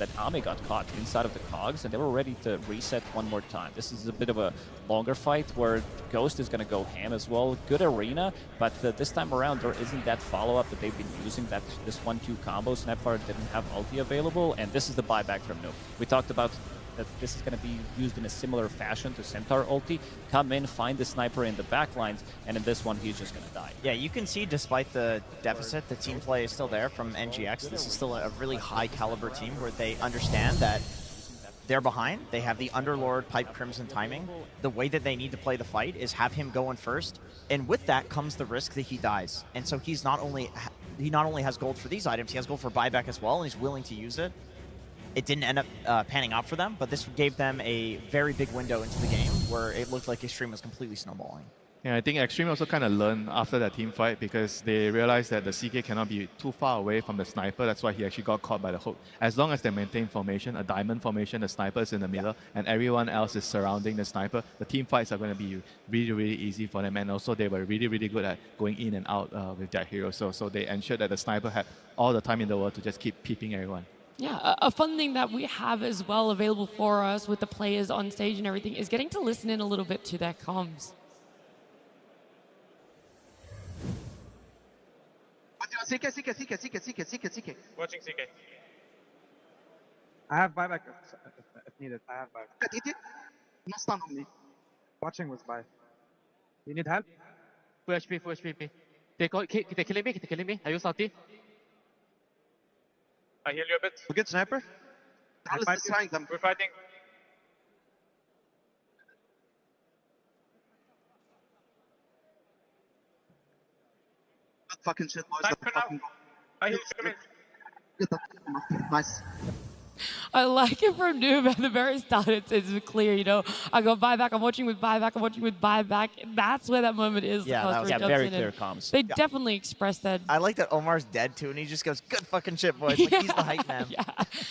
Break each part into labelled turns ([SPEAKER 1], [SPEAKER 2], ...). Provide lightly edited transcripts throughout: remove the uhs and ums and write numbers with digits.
[SPEAKER 1] that Ame got caught inside of the cogs, and they were ready to reset one more time. This is a bit of a longer fight where Ghost is going to go ham as well. Good arena, but this time around there isn't that follow-up that they've been using. That this 1-2 combo. Snapfire didn't have ulti available, and this is the buyback from Noob. We talked about that this is going to be used in a similar fashion to Centaur ulti. Come in, find the sniper in the back lines, and in this one, he's just going to die.
[SPEAKER 2] Yeah, you can see despite the deficit, the team play is still there from NGX. This is still a really high caliber team where they understand that they're behind. They have the Underlord Pipe Crimson timing. The way that they need to play the fight is have him go in first, and with that comes the risk that he dies. And so he not only has gold for these items, he has gold for buyback as well, and he's willing to use it. It didn't end up panning out for them, but this gave them a very big window into the game where it looked like Xtreme was completely snowballing.
[SPEAKER 3] Yeah, I think Xtreme also kind of learned after that team fight because they realized that the CK cannot be too far away from the sniper. That's why he actually got caught by the hook. As long as they maintain formation, a diamond formation, the sniper is in the middle, and everyone else is surrounding the sniper, the team fights are going to be really, really easy for them. And also they were really, really good at going in and out with their hero. So they ensured that the sniper had all the time in the world to just keep peeping everyone.
[SPEAKER 4] Yeah, a fun thing that we have as well available for us with the players on stage and everything is getting to listen in a little bit to their comms.
[SPEAKER 5] CK.
[SPEAKER 6] Watching CK.
[SPEAKER 5] I have buyback if needed. I have buyback.
[SPEAKER 7] No stun on me.
[SPEAKER 5] Watching was buy. You need help?
[SPEAKER 6] Full HP. They're killing me. Are you salty? I heal you a bit.
[SPEAKER 7] We get sniper. Alice is trying them.
[SPEAKER 6] We're fighting.
[SPEAKER 7] Good fucking shit, boys.
[SPEAKER 6] Sniper now. I heal you.
[SPEAKER 7] Get that. Nice.
[SPEAKER 4] I like it from Noob at the very start. It's clear, you know. I go buyback, I'm watching with buyback. That's where that moment is.
[SPEAKER 2] Yeah,
[SPEAKER 1] very clear comms.
[SPEAKER 4] They definitely expressed that.
[SPEAKER 2] I like that Omar's dead too, and he just goes, good fucking shit, boys. Like, he's the hype man.
[SPEAKER 4] Yeah.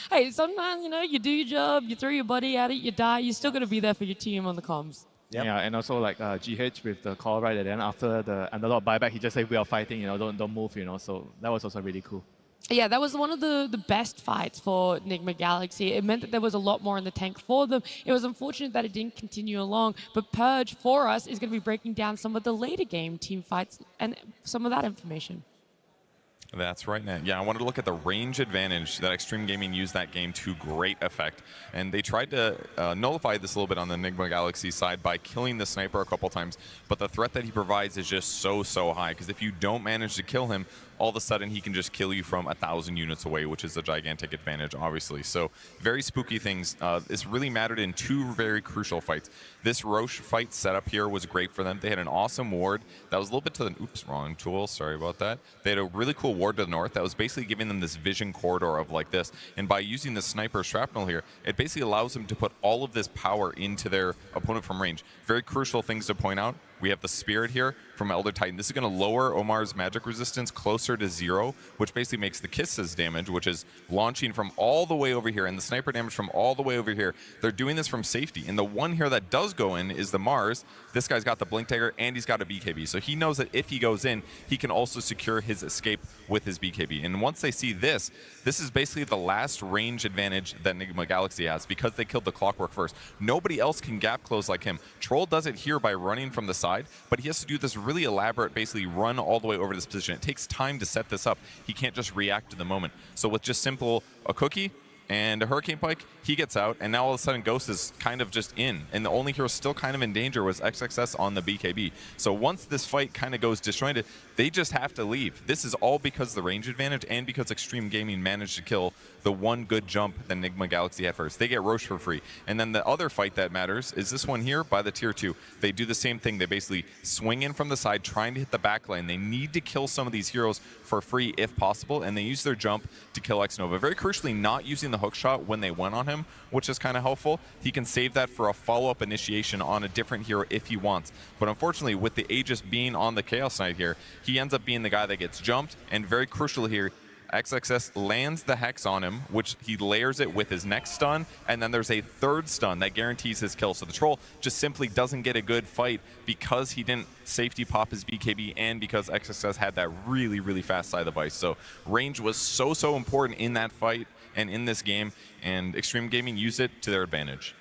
[SPEAKER 4] Hey, sometimes, you know, you do your job, you throw your buddy at it, you die, you're still going to be there for your team on the comms.
[SPEAKER 2] Yep.
[SPEAKER 3] Yeah, and also like GH with the call right at the end after the Underlord buyback, he just said, we are fighting, you know, don't move, you know. So that was also really cool.
[SPEAKER 4] Yeah, that was one of the best fights for Nigma Galaxy. It meant that there was a lot more in the tank for them. It was unfortunate that it didn't continue along, but Purge for us is going to be breaking down some of the later game team fights and some of that information.
[SPEAKER 8] That's right, Nat. Yeah, I wanted to look at the range advantage that Xtreme Gaming used that game to great effect. And they tried to nullify this a little bit on the Nigma Galaxy side by killing the sniper a couple times. But the threat that he provides is just so high. Because if you don't manage to kill him, all of a sudden he can just kill you from 1,000 units away, which is a gigantic advantage, obviously. So very spooky things. This really mattered in two very crucial fights. This Roche fight setup here was great for them. They had an awesome ward that was a little bit to the, oops, wrong tool, sorry about that. They had a really cool ward to the north that was basically giving them this vision corridor of like this. And by using the sniper shrapnel here, it basically allows them to put all of this power into their opponent from range. Very crucial things to point out. We have the Spirit here from Elder Titan. This is going to lower Omar's magic resistance closer to 0, which basically makes the Kisses damage, which is launching from all the way over here, and the sniper damage from all the way over here. They're doing this from safety. And the one here that does go in is the Mars. This guy's got the Blink Dagger, and he's got a BKB. So he knows that if he goes in, he can also secure his escape with his BKB. And once they see this, this is basically the last range advantage that Nigma Galaxy has because they killed the Clockwork first. Nobody else can gap close like him. Troll does it here by running from the side, but he has to do this really elaborate, basically run all the way over this position. It takes time to set this up. He can't just react to the moment. So with just simple a cookie and a Hurricane Pike, he gets out, and now all of a sudden Ghost is kind of just in. And the only hero still kind of in danger was XXS on the BKB. So once this fight kind of goes disjointed, they just have to leave. This is all because of the range advantage and because Xtreme Gaming managed to kill the one good jump that Nigma Galaxy had first. They get Roche for free. And then the other fight that matters is this one here by the tier 2. They do the same thing. They basically swing in from the side, trying to hit the back lane. They need to kill some of these heroes for free if possible, and they use their jump to kill X-Nova. Very crucially, not using the hook shot when they went on him, which is kind of helpful. He can save that for a follow-up initiation on a different hero if he wants. But unfortunately, with the Aegis being on the Chaos Knight here, he ends up being the guy that gets jumped, and very crucial here, XXS lands the Hex on him, which he layers it with his next stun, and then there's a third stun that guarantees his kill. So the Troll just simply doesn't get a good fight because he didn't safety pop his BKB and because XXS had that really fast side of the vice. So range was so important in that fight, and in this game, and Xtreme Gaming used it to their advantage.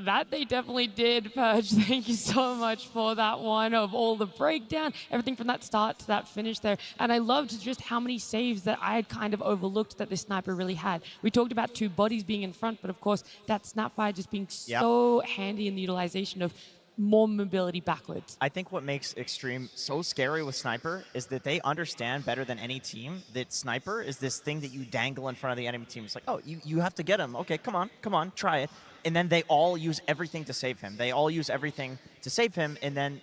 [SPEAKER 4] That they definitely did, Purge. Thank you so much for that one, of all the breakdown, everything from that start to that finish there. And I loved just how many saves that I had kind of overlooked that this sniper really had. We talked about two bodies being in front, but of course that snapfire just being so handy in the utilization of more mobility backwards.
[SPEAKER 2] I think what makes Xtreme so scary with Sniper is that they understand better than any team that Sniper is this thing that you dangle in front of the enemy team. It's like, oh, you have to get him. Okay, come on, try it. And then they all use everything to save him. They all use everything to save him, and then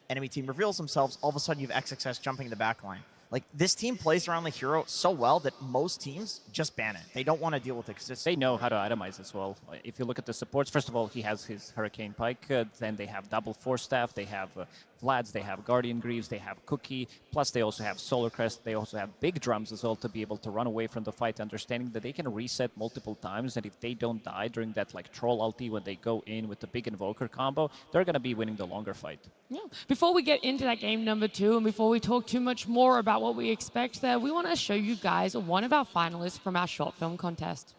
[SPEAKER 2] enemy team reveals themselves. All of a sudden, you have XXS jumping the back line. Like, this team plays around the hero so well that most teams just ban it. They don't want to deal with it because
[SPEAKER 1] they know how to itemize as well. If you look at the supports, first of all, he has his Hurricane Pike. Then they have double Force Staff. They have Vlads. They have Guardian Greaves. They have Cookie. Plus, they also have Solar Crest. They also have big drums as well to be able to run away from the fight, understanding that they can reset multiple times. And if they don't die during that like troll ulti when they go in with the big Invoker combo, they're going to be winning the longer fight.
[SPEAKER 4] Yeah. Before we get into that game number 2, and before we talk too much more about what we expect there, we want to show you guys one of our finalists from our short film contest.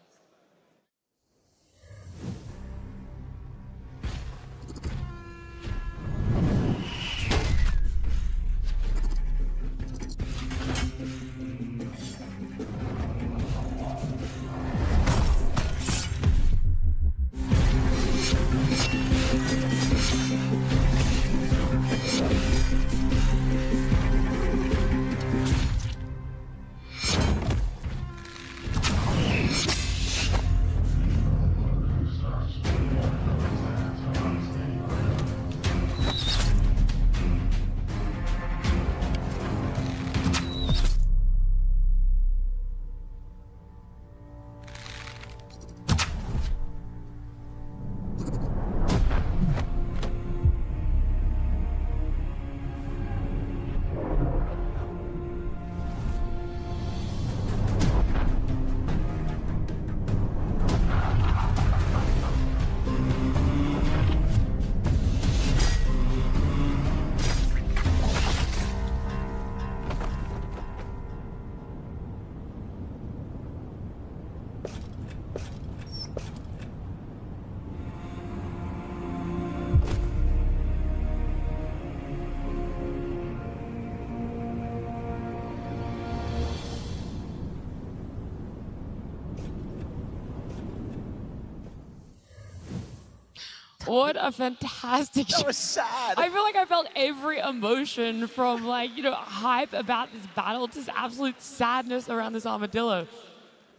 [SPEAKER 4] What a fantastic show.
[SPEAKER 2] That was sad.
[SPEAKER 4] I feel like I felt every emotion from, like, hype about this battle to absolute sadness around this armadillo.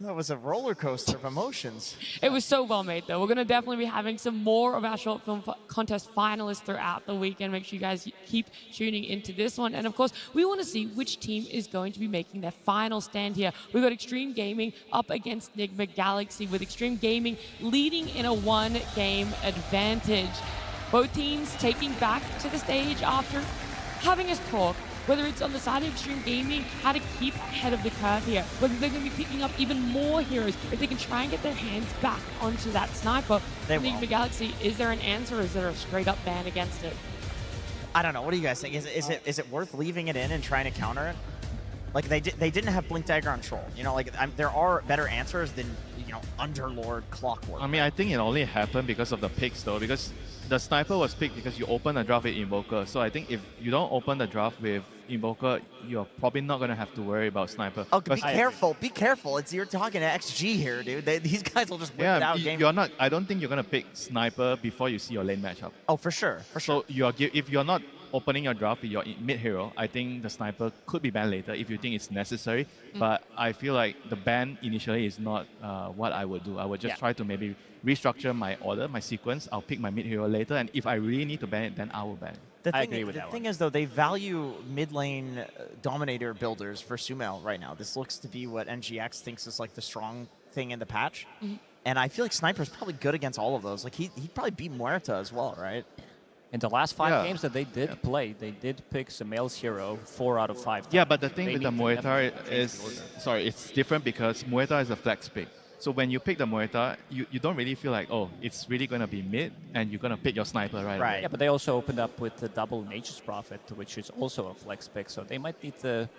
[SPEAKER 2] That was a roller coaster of emotions.
[SPEAKER 4] It was so well made, though. We're going to definitely be having some more of our short film contest finalists throughout the weekend. Make sure you guys keep tuning into this one. And, of course, we want to see which team is going to be making their final stand here. We've got Xtreme Gaming up against Nigma Galaxy, with Xtreme Gaming leading in a one-game advantage. Both teams taking back to the stage after having us talk, whether it's on the side of Xtreme Gaming, how to keep ahead of the curve here, whether they're going to be picking up even more heroes, if they can try and get their hands back onto that sniper. Nigma Galaxy, is there an answer, or is there a straight-up ban against it?
[SPEAKER 2] I don't know. What do you guys think? Is it worth leaving it in and trying to counter it? Like, they didn't have Blink Dagger on Troll. There are better answers than, Underlord Clockwork.
[SPEAKER 3] I mean, I think it only happened because of the picks, though, because the sniper was picked because you open a draft with Invoker. So I think if you don't open the draft with Invoker, you're probably not going to have to worry about sniper.
[SPEAKER 2] Oh, be careful. Be careful. You're talking to XG here, dude. These guys will just whip it out.
[SPEAKER 3] You're not. I don't think you're going to pick sniper before you see your lane matchup.
[SPEAKER 2] Oh, for sure.
[SPEAKER 3] So if you're not opening your draft with your mid hero, I think the sniper could be banned later if you think it's necessary. But I feel like the ban initially is not what I would do. I would just try to maybe restructure my order, my sequence. I'll pick my mid hero later, and if I really need to ban it, then I will ban it.
[SPEAKER 1] I agree with that one.
[SPEAKER 2] The thing is, though, they value mid lane dominator builders for Sumail right now. This looks to be what NGX thinks is like the strong thing in the patch. And I feel like Sniper's probably good against all of those. Like, he'd probably beat Muerta as well, right?
[SPEAKER 1] In the last 5 games that they did play, they did pick Sumail's hero 4 out of 5 times.
[SPEAKER 3] Yeah, but the thing with the Muerta is, it's different because Muerta is a flex pick. So when you pick the Muerta, you don't really feel like, oh, it's really going to be mid, and you're going to pick your sniper right away.
[SPEAKER 1] Yeah, but they also opened up with the double Nature's Prophet, which is also a flex pick. So they might need to,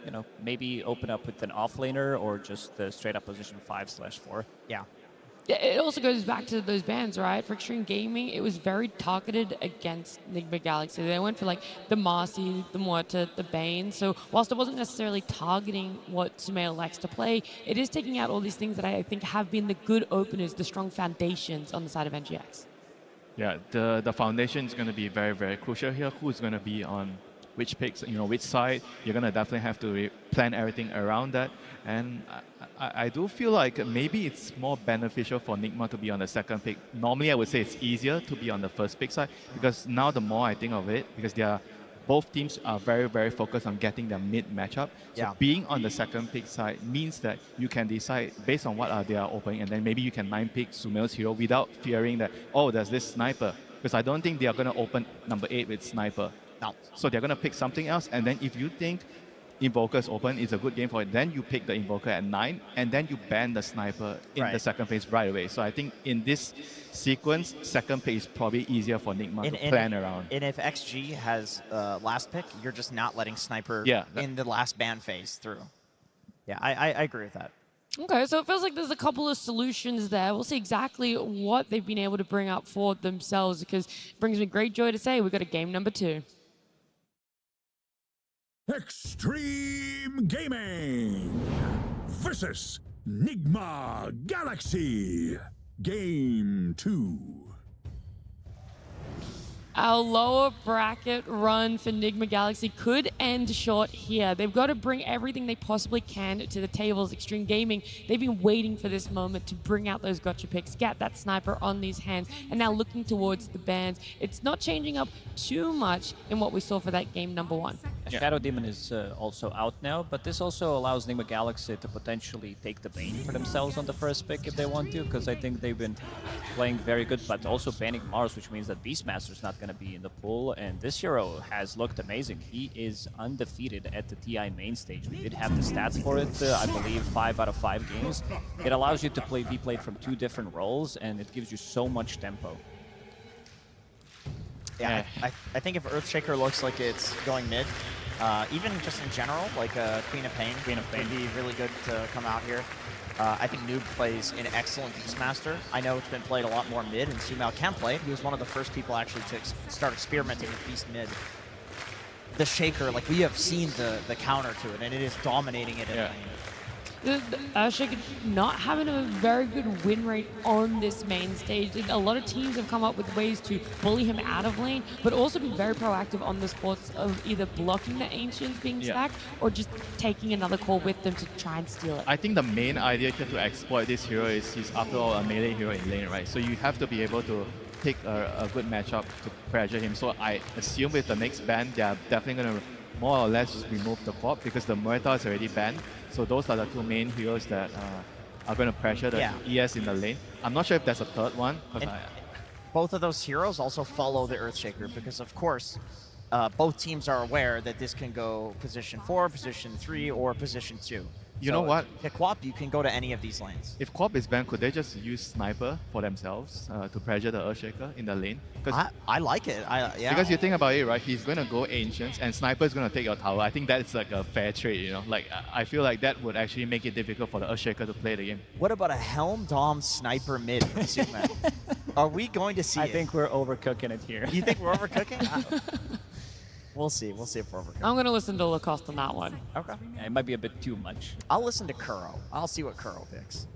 [SPEAKER 1] maybe open up with an offlaner or just the straight up position 5/4.
[SPEAKER 2] Yeah.
[SPEAKER 4] Yeah, it also goes back to those bans, right? For Xtreme Gaming, it was very targeted against Nigma Galaxy. They went for like the Marcy, the Morta, the Bane. So whilst it wasn't necessarily targeting what Sumail likes to play, it is taking out all these things that I think have been the good openers, the strong foundations on the side of NGX.
[SPEAKER 3] Yeah, the foundation is going to be very, very crucial here. Who's going to be on which picks, which side. You're going to definitely have to plan everything around that. And I do feel like maybe it's more beneficial for Nigma to be on the second pick. Normally, I would say it's easier to be on the first pick side, because now the more I think of it, because both teams are very, very focused on getting their mid matchup. So being on the second pick side means that you can decide based on what they are opening, and then maybe you can 9-pick Sumail's hero without fearing that, oh, there's this sniper. Because I don't think they are going to open number 8 with sniper.
[SPEAKER 2] No.
[SPEAKER 3] So they're going to pick something else, and then if you think Invoker's open is a good game for it, then you pick the Invoker at 9, and then you ban the sniper in the second phase right away. So I think in this sequence, second pick is probably easier for Nigma to plan around.
[SPEAKER 2] And if XG has last pick, you're just not letting sniper in the last ban phase through. Yeah, I agree with that.
[SPEAKER 4] Okay, so it feels like there's a couple of solutions there. We'll see exactly what they've been able to bring up for themselves, because it brings me great joy to say we've got a game number 2.
[SPEAKER 9] Xtreme Gaming versus Nigma Galaxy. Game 2.
[SPEAKER 4] Our lower bracket run for Nigma Galaxy could end short here. They've got to bring everything they possibly can to the tables. Xtreme Gaming, they've been waiting for this moment to bring out those gotcha picks, get that sniper on these hands, and now looking towards the bans. It's not changing up too much in what we saw for that game number 1.
[SPEAKER 1] Shadow Demon is also out now, but this also allows Nigma Galaxy to potentially take the Bane for themselves on the first pick if they want to, because I think they've been playing very good, but also banning Mars, which means that Beastmaster's not going to be in the pool, and this hero has looked amazing. He is undefeated at the TI main stage. We did have the stats for it, I believe 5 out of 5 games. It allows you to be played from 2 different roles, and it gives you so much tempo.
[SPEAKER 2] Yeah, I think if Earthshaker looks like it's going mid, even just in general, like Queen of Pain would be really good to come out here. I think Noob plays an excellent Beastmaster. I know it's been played a lot more mid, and Sumail can play it. He was one of the first people actually to start experimenting with Beast mid. The Shaker, like, we have seen the counter to it, and it is dominating it in lane.
[SPEAKER 4] Shaker not having a very good win rate on this main stage. A lot of teams have come up with ways to bully him out of lane, but also be very proactive on the spots of either blocking the Ancients being stacked or just taking another call with them to try and steal it.
[SPEAKER 3] I think the main idea here to exploit this hero is he's, after all, a melee hero in lane, right? So you have to be able to pick a good matchup to pressure him. So I assume with the next ban, they are definitely going to more or less remove the Quap, because the Muerta is already banned. So those are the 2 main heroes that are going to pressure the ES in the lane. I'm not sure if there's a third one.
[SPEAKER 2] Both of those heroes also follow the Earthshaker, because of course both teams are aware that this can go position 4, position 3, or position 2.
[SPEAKER 3] You know what?
[SPEAKER 2] Pick Quap, you can go to any of these lanes.
[SPEAKER 3] If Quap is banned, could they just use Sniper for themselves to pressure the Earthshaker in the lane?
[SPEAKER 2] I like it.
[SPEAKER 3] Because you think about it, right? He's going to go Ancients, and Sniper is going to take your tower. I think that's like a fair trade, you know? Like, I feel like that would actually make it difficult for the Earthshaker to play the game.
[SPEAKER 2] What about a Helm Dom Sniper mid from Superman? Are we going to see
[SPEAKER 1] I think we're overcooking it here.
[SPEAKER 2] You think we're overcooking? We'll see. We'll see if we're overcooking.
[SPEAKER 4] I'm going to listen to Lacoste on that one.
[SPEAKER 2] Okay.
[SPEAKER 1] Yeah, it might be a bit too much.
[SPEAKER 2] I'll listen to Kuro. I'll see what Kuro picks.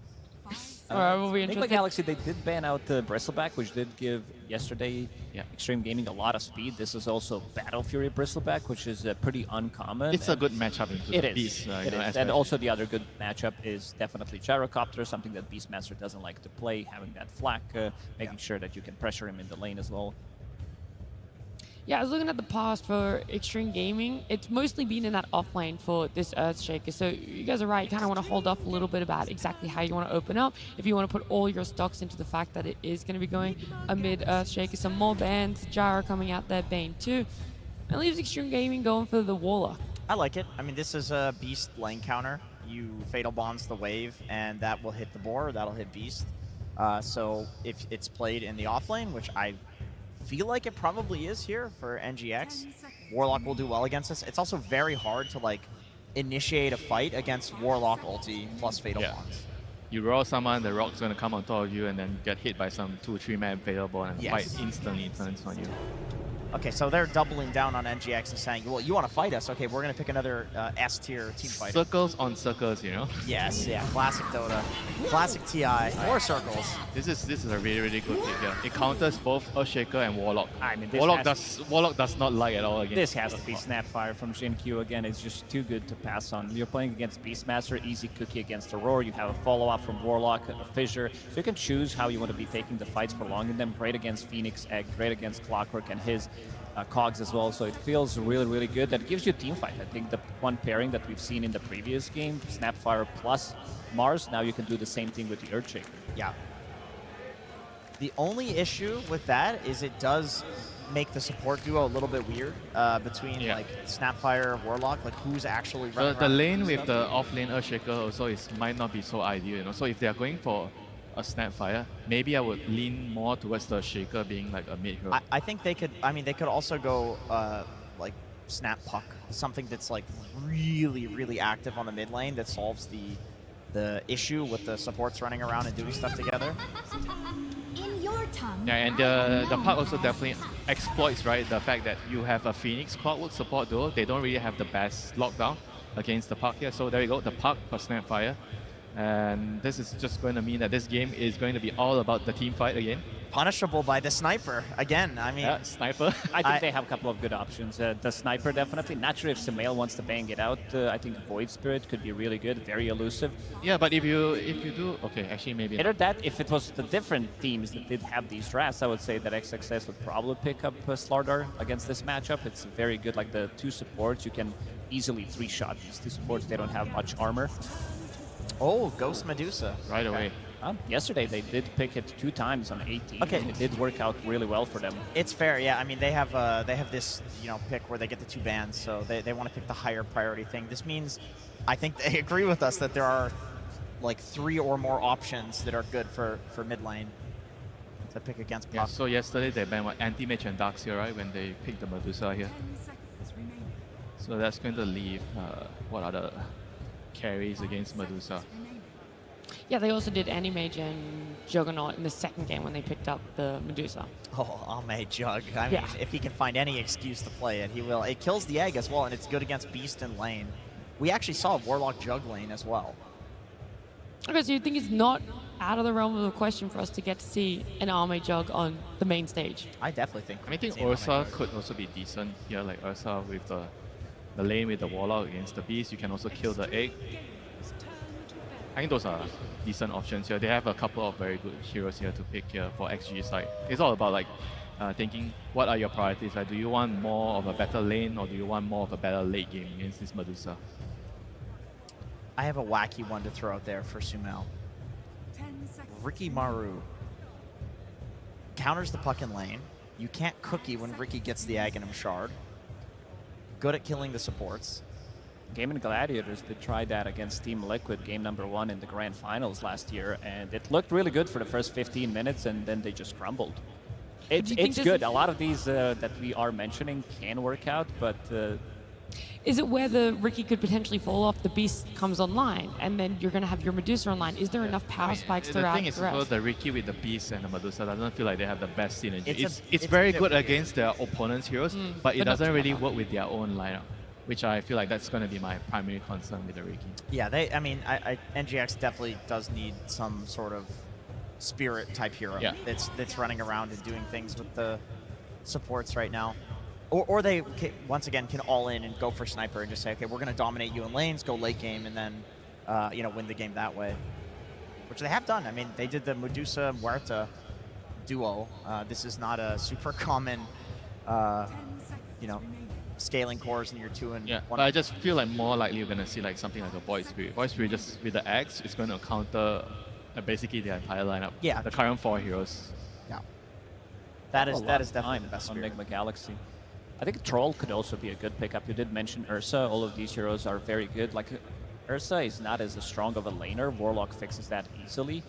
[SPEAKER 4] Alright, we'll be
[SPEAKER 1] Nigma
[SPEAKER 4] interested.
[SPEAKER 1] Galaxy, they did ban out the Bristleback, which did give yesterday Xtreme Gaming a lot of speed. This is also Battle Fury Bristleback, which is pretty uncommon.
[SPEAKER 3] It's a good matchup into the Beast.
[SPEAKER 1] It is. And also the other good matchup is definitely Gyrocopter, something that Beastmaster doesn't like to play, having that flak, making sure that you can pressure him in the lane as well.
[SPEAKER 4] Yeah, I was looking at the past for Xtreme Gaming. It's mostly been in that off lane for this Earthshaker. So you guys are right. You kind of want to hold off a little bit about exactly how you want to open up. If you want to put all your stocks into the fact that it is going to be going a mid Earthshaker, some more bans, Gyro coming out there, Bane too. And leaves Xtreme Gaming going for the Warlock.
[SPEAKER 2] I like it. I mean, this is a Beast lane counter. you Fatal Bonds the wave, and that will hit the boar, that'll hit Beast. So if it's played in the off lane, which I feel like it probably is here for NGX, Warlock will do well against this. It's also very hard to like initiate a fight against Warlock ulti plus Fatal Bonds.
[SPEAKER 3] You roll someone, the rock's going to come on top of you and then get hit by some 2-3 man Fatal Bond and the fight instantly turns on you.
[SPEAKER 2] Okay, so they're doubling down on NGX and saying, well, you want to fight us? Okay, we're going to pick another S-tier team fighter.
[SPEAKER 3] Circles on circles, you know?
[SPEAKER 2] Yes, yeah, classic Dota. Classic TI. More circles.
[SPEAKER 3] This is a really, really good pick here. It counters both Earthshaker and Warlock.
[SPEAKER 1] I mean,
[SPEAKER 3] Warlock does not lie at all against
[SPEAKER 1] this has to be Snapfire from Xinqiu again. It's just too good to pass on. You're playing against Beastmaster, easy cookie against Aurora. You have a follow-up from Warlock, a Fissure. So you can choose how you want to be taking the fights, prolonging them. Great against Phoenix Egg, great against Clockwork and his cogs as well, so it feels really, really good. That gives you a team fight. I think the one pairing that we've seen in the previous game, Snapfire plus Mars, now you can do the same thing with the Earthshaker.
[SPEAKER 2] Yeah. The only issue with that is it does make the support duo a little bit weird between like Snapfire, Warlock, like who's actually running
[SPEAKER 3] the lane with the off-lane Earthshaker also might not be so ideal, you know. So if they are going for a Snapfire, maybe I would lean more towards the Shaker being like a mid hero.
[SPEAKER 2] I think they could, I mean, they could also go like Snap Puck, something that's like really, really active on the mid lane that solves the issue with the supports running around and doing stuff together.
[SPEAKER 3] Yeah, and the Puck also definitely exploits, right, the fact that you have a Phoenix Clockwork support duo. They don't really have the best lockdown against the Puck here. So there you go, the Puck for Snapfire. And this is just going to mean that this game is going to be all about the team fight again.
[SPEAKER 2] Punishable by the sniper again. I mean,
[SPEAKER 3] yeah, sniper.
[SPEAKER 1] I think they have a couple of good options. The sniper definitely. Not sure if Sumail wants to bang it out. I think Void Spirit could be really good, very elusive.
[SPEAKER 3] Yeah, but if you do, okay, actually maybe.
[SPEAKER 1] Either that, if it was the different teams that did have these drafts, I would say that XXS would probably pick up Slardar against this matchup. It's very good. Like the two supports, you can easily 3-shot these two supports. They don't have much armor.
[SPEAKER 2] Oh, Ghost Medusa.
[SPEAKER 3] Right away.
[SPEAKER 1] Yesterday they did pick it 2 times on 18.
[SPEAKER 2] Okay.
[SPEAKER 1] And it did work out really well for them.
[SPEAKER 2] It's fair, yeah. I mean, they have this, you know, pick where they get the 2 bans, so they want to pick the higher priority thing. This means, I think they agree with us that there are like 3 or more options that are good for mid lane to pick against Puck.
[SPEAKER 3] Yeah, so yesterday they banned what, Anti-Mage and Darkseer, right, when they picked the Medusa here. So that's going to leave what other carries against Medusa.
[SPEAKER 4] Yeah, they also did Animage and Juggernaut in the second game when they picked up the Medusa.
[SPEAKER 2] Oh, Ame Jug. I mean, if he can find any excuse to play it, he will. It kills the egg as well, and it's good against Beast and lane. We actually saw Warlock Jug lane as well.
[SPEAKER 4] Okay, so you think it's not out of the realm of the question for us to get to see an Arme Jug on the main stage?
[SPEAKER 2] I definitely think.
[SPEAKER 3] I think Ursa could also be decent here, like Ursa with the lane with the Warlock against the Beast. You can also kill the egg. I think those are decent options here. They have a couple of very good heroes here to pick here for XG side. It's all about like thinking what are your priorities. Like, do you want more of a better lane or do you want more of a better late game against this Medusa?
[SPEAKER 2] I have a wacky one to throw out there for Sumail. Ricky Maru counters the Puck in lane. You can't cookie when Ricky gets the Aghanim Shard. Good at killing the supports.
[SPEAKER 1] Game and Gladiators did try that against Team Liquid, game number 1 in the Grand Finals last year, and it looked really good for the first 15 minutes, and then they just crumbled. It's good. A lot of these that we are mentioning can work out, but...
[SPEAKER 4] Is it where the Ricky could potentially fall off, the Beast comes online, and then you're going to have your Medusa online? Is there enough power spikes throughout
[SPEAKER 3] the rest? The thing is, the Ricky with the Beast and the Medusa doesn't feel like they have the best synergy. It's very good against their opponents' heroes, but it doesn't really work with their own lineup, which I feel like that's going to be my primary concern with the Ricky. Yeah,
[SPEAKER 2] NGX definitely does need some sort of spirit type hero that's running around and doing things with the supports right now. Or they, once again, can all in and go for sniper and just say, okay, we're going to dominate you in lanes, go late game, and then win the game that way. Which they have done. I mean, they did the Medusa Muerta duo. This is not a super common, scaling cores in your 2 and 1.
[SPEAKER 3] But I just feel like more likely you're going to see like something like a Void Spirit. Void Spirit just with the Axe is going to counter basically the entire lineup.
[SPEAKER 2] Yeah.
[SPEAKER 3] The current 4 heroes.
[SPEAKER 2] Yeah. That is definitely the best
[SPEAKER 1] on
[SPEAKER 2] spirit.
[SPEAKER 1] Nigma Galaxy. I think Troll could also be a good pickup. You did mention Ursa. All of these heroes are very good. Like Ursa is not as strong of a laner. Warlock fixes that easily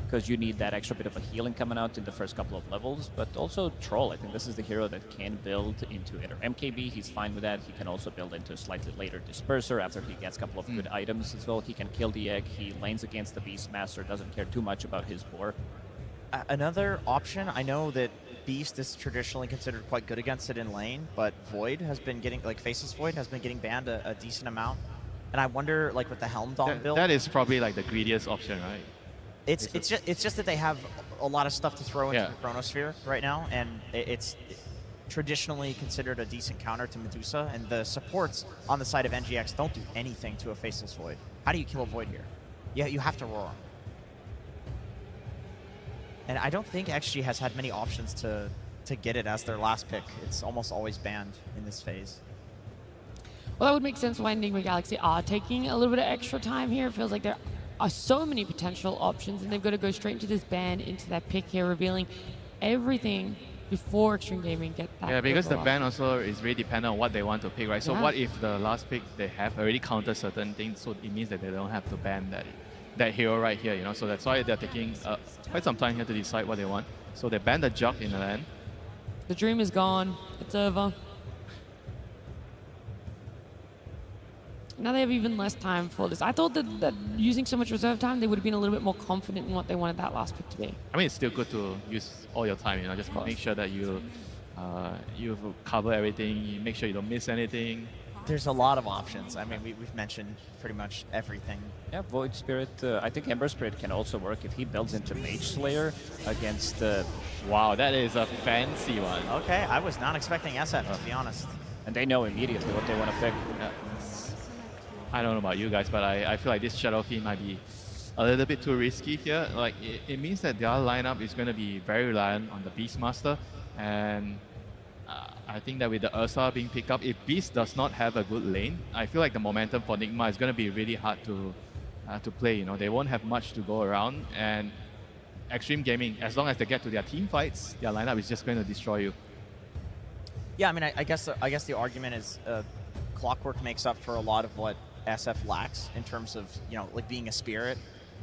[SPEAKER 1] because you need that extra bit of a healing coming out in the first couple of levels. But also Troll, I think this is the hero that can build into either MKB. He's fine with that. He can also build into a slightly later Disperser after he gets a couple of good items as well. He can kill the egg. He lanes against the Beastmaster, doesn't care too much about his boar.
[SPEAKER 2] Another option, I know that Beast is traditionally considered quite good against it in lane, but Void has been getting, like Faceless Void has been getting banned a decent amount. And I wonder, like with the Helm Dawn build.
[SPEAKER 3] That is probably like the greediest option, right?
[SPEAKER 2] It's just that they have a lot of stuff to throw into the Chronosphere right now, and it's traditionally considered a decent counter to Medusa, and the supports on the side of NGX don't do anything to a Faceless Void. How do you kill a Void here? Yeah, you have to roar. And I don't think XG has had many options to get it as their last pick. It's almost always banned in this phase.
[SPEAKER 4] Well, that would make sense why Nigma Galaxy are taking a little bit of extra time here. It feels like there are so many potential options, and they've got to go straight into this ban, into that pick here, revealing everything before Xtreme Gaming get that.
[SPEAKER 3] Yeah, because the ban also is really dependent on what they want to pick, right? So what if the last pick they have already counted certain things, so it means that they don't have to ban that hero right here, you know? So that's why they're taking quite some time here to decide what they want. So they banned the Jug in the land.
[SPEAKER 4] The dream is gone. It's over. Now they have even less time for this. I thought that using so much reserve time, they would have been a little bit more confident in what they wanted that last pick to be.
[SPEAKER 3] I mean, it's still good to use all your time, you know, just make sure that you cover everything, you make sure you don't miss anything.
[SPEAKER 2] There's a lot of options. I mean, we've mentioned pretty much everything.
[SPEAKER 1] Yeah, Void Spirit, I think Ember Spirit can also work if he builds into Mage Slayer against...
[SPEAKER 3] Wow, that is a fancy one.
[SPEAKER 2] Okay, I was not expecting SF, to be honest.
[SPEAKER 1] And they know immediately what they want to pick.
[SPEAKER 3] Yeah. I don't know about you guys, but I feel like this Shadow Fiend might be a little bit too risky here. Like, it means that their lineup is going to be very reliant on the Beastmaster, and I think that with the Ursa being picked up, if Beast does not have a good lane, I feel like the momentum for Nigma is going to be really hard to play. You know, they won't have much to go around, and Xtreme Gaming, as long as they get to their team fights, their lineup is just going to destroy you.
[SPEAKER 2] Yeah, I mean, I guess the argument is Clockwork makes up for a lot of what SF lacks in terms of, you know, like being a spirit.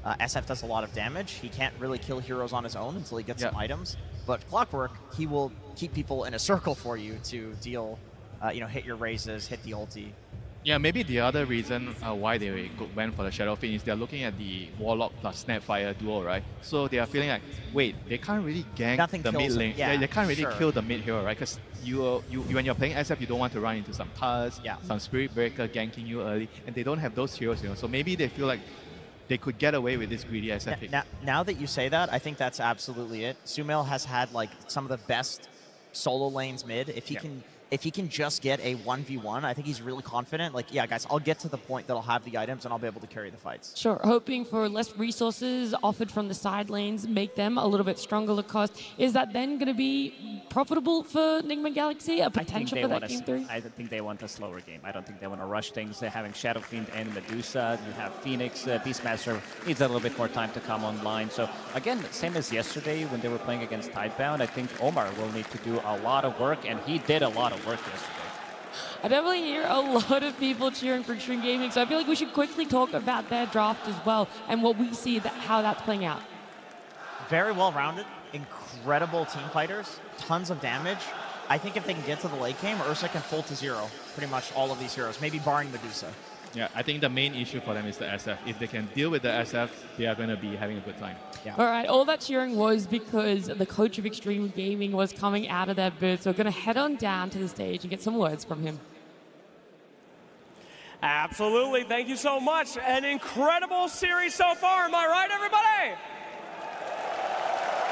[SPEAKER 2] SF does a lot of damage. He can't really kill heroes on his own until he gets some items. But Clockwork, he will keep people in a circle for you to deal, you know, hit your raises, hit the ulti.
[SPEAKER 3] Yeah, maybe the other reason why they went for the Shadow Fiend is they're looking at the Warlock plus Snapfire duo, right? So they are feeling like, wait, they can't really gank the mid lane. Yeah, they can't really kill the mid hero, right? Because you when you're playing SF, you don't want to run into some Taz, some Spirit Breaker ganking you early, and they don't have those heroes, you know. So maybe they feel like they could get away with this greedy SF pick.
[SPEAKER 2] Now that you say that, I think that's absolutely it. Sumail has had like some of the best solo lanes mid. If he can just get a 1v1, I think he's really confident. Like, yeah, guys, I'll get to the point that I'll have the items and I'll be able to carry the fights.
[SPEAKER 4] Sure, hoping for less resources offered from the side lanes, make them a little bit stronger to cost. Is that then going to be profitable for Nigma Galaxy? A potential for that game 3?
[SPEAKER 1] I think they want a slower game. I don't think they want to rush things. They're having Shadow Fiend and Medusa. You have Phoenix. Beastmaster needs a little bit more time to come online. So, again, same as yesterday when they were playing against Tidebound, I think Omar will need to do a lot of work, and he did a lot of work yesterday.
[SPEAKER 4] I definitely hear a lot of people cheering for Xtreme Gaming, so I feel like we should quickly talk about their draft as well and what we see, how that's playing out.
[SPEAKER 2] Very well-rounded, incredible team fighters, tons of damage. I think if they can get to the late game, Ursa can full to 0, pretty much all of these heroes, maybe barring Medusa.
[SPEAKER 3] Yeah, I think the main issue for them is the SF. If they can deal with the SF, they are going to be having a good time.
[SPEAKER 2] Yeah.
[SPEAKER 4] All right, all that cheering was because the coach of Xtreme Gaming was coming out of their booth, so we're going to head on down to the stage and get some words from him.
[SPEAKER 10] Absolutely, thank you so much. An incredible series so far, am I right, everybody?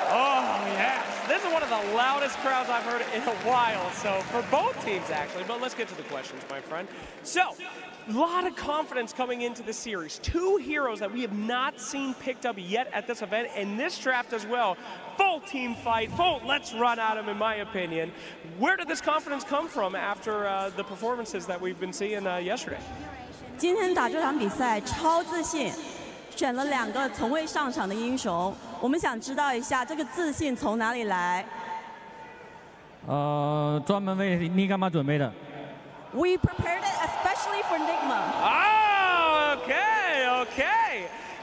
[SPEAKER 10] Oh, yes. This is one of the loudest crowds I've heard in a while, so for both teams, actually. But let's get to the questions, my friend. So, a lot of confidence coming into the series. 2 heroes that we have not seen picked up yet at this event, and this draft as well. Full team fight, full let's run at them, in my opinion. Where did this confidence come from after the performances that we've been seeing yesterday?
[SPEAKER 11] 今天打这场比赛超自信，选了2个从未上场的英雄。我们想知道一下这个自信从哪里来？
[SPEAKER 12] 专门为Nigma准备的。
[SPEAKER 11] We prepared it especially for Nigma.
[SPEAKER 10] Oh, okay.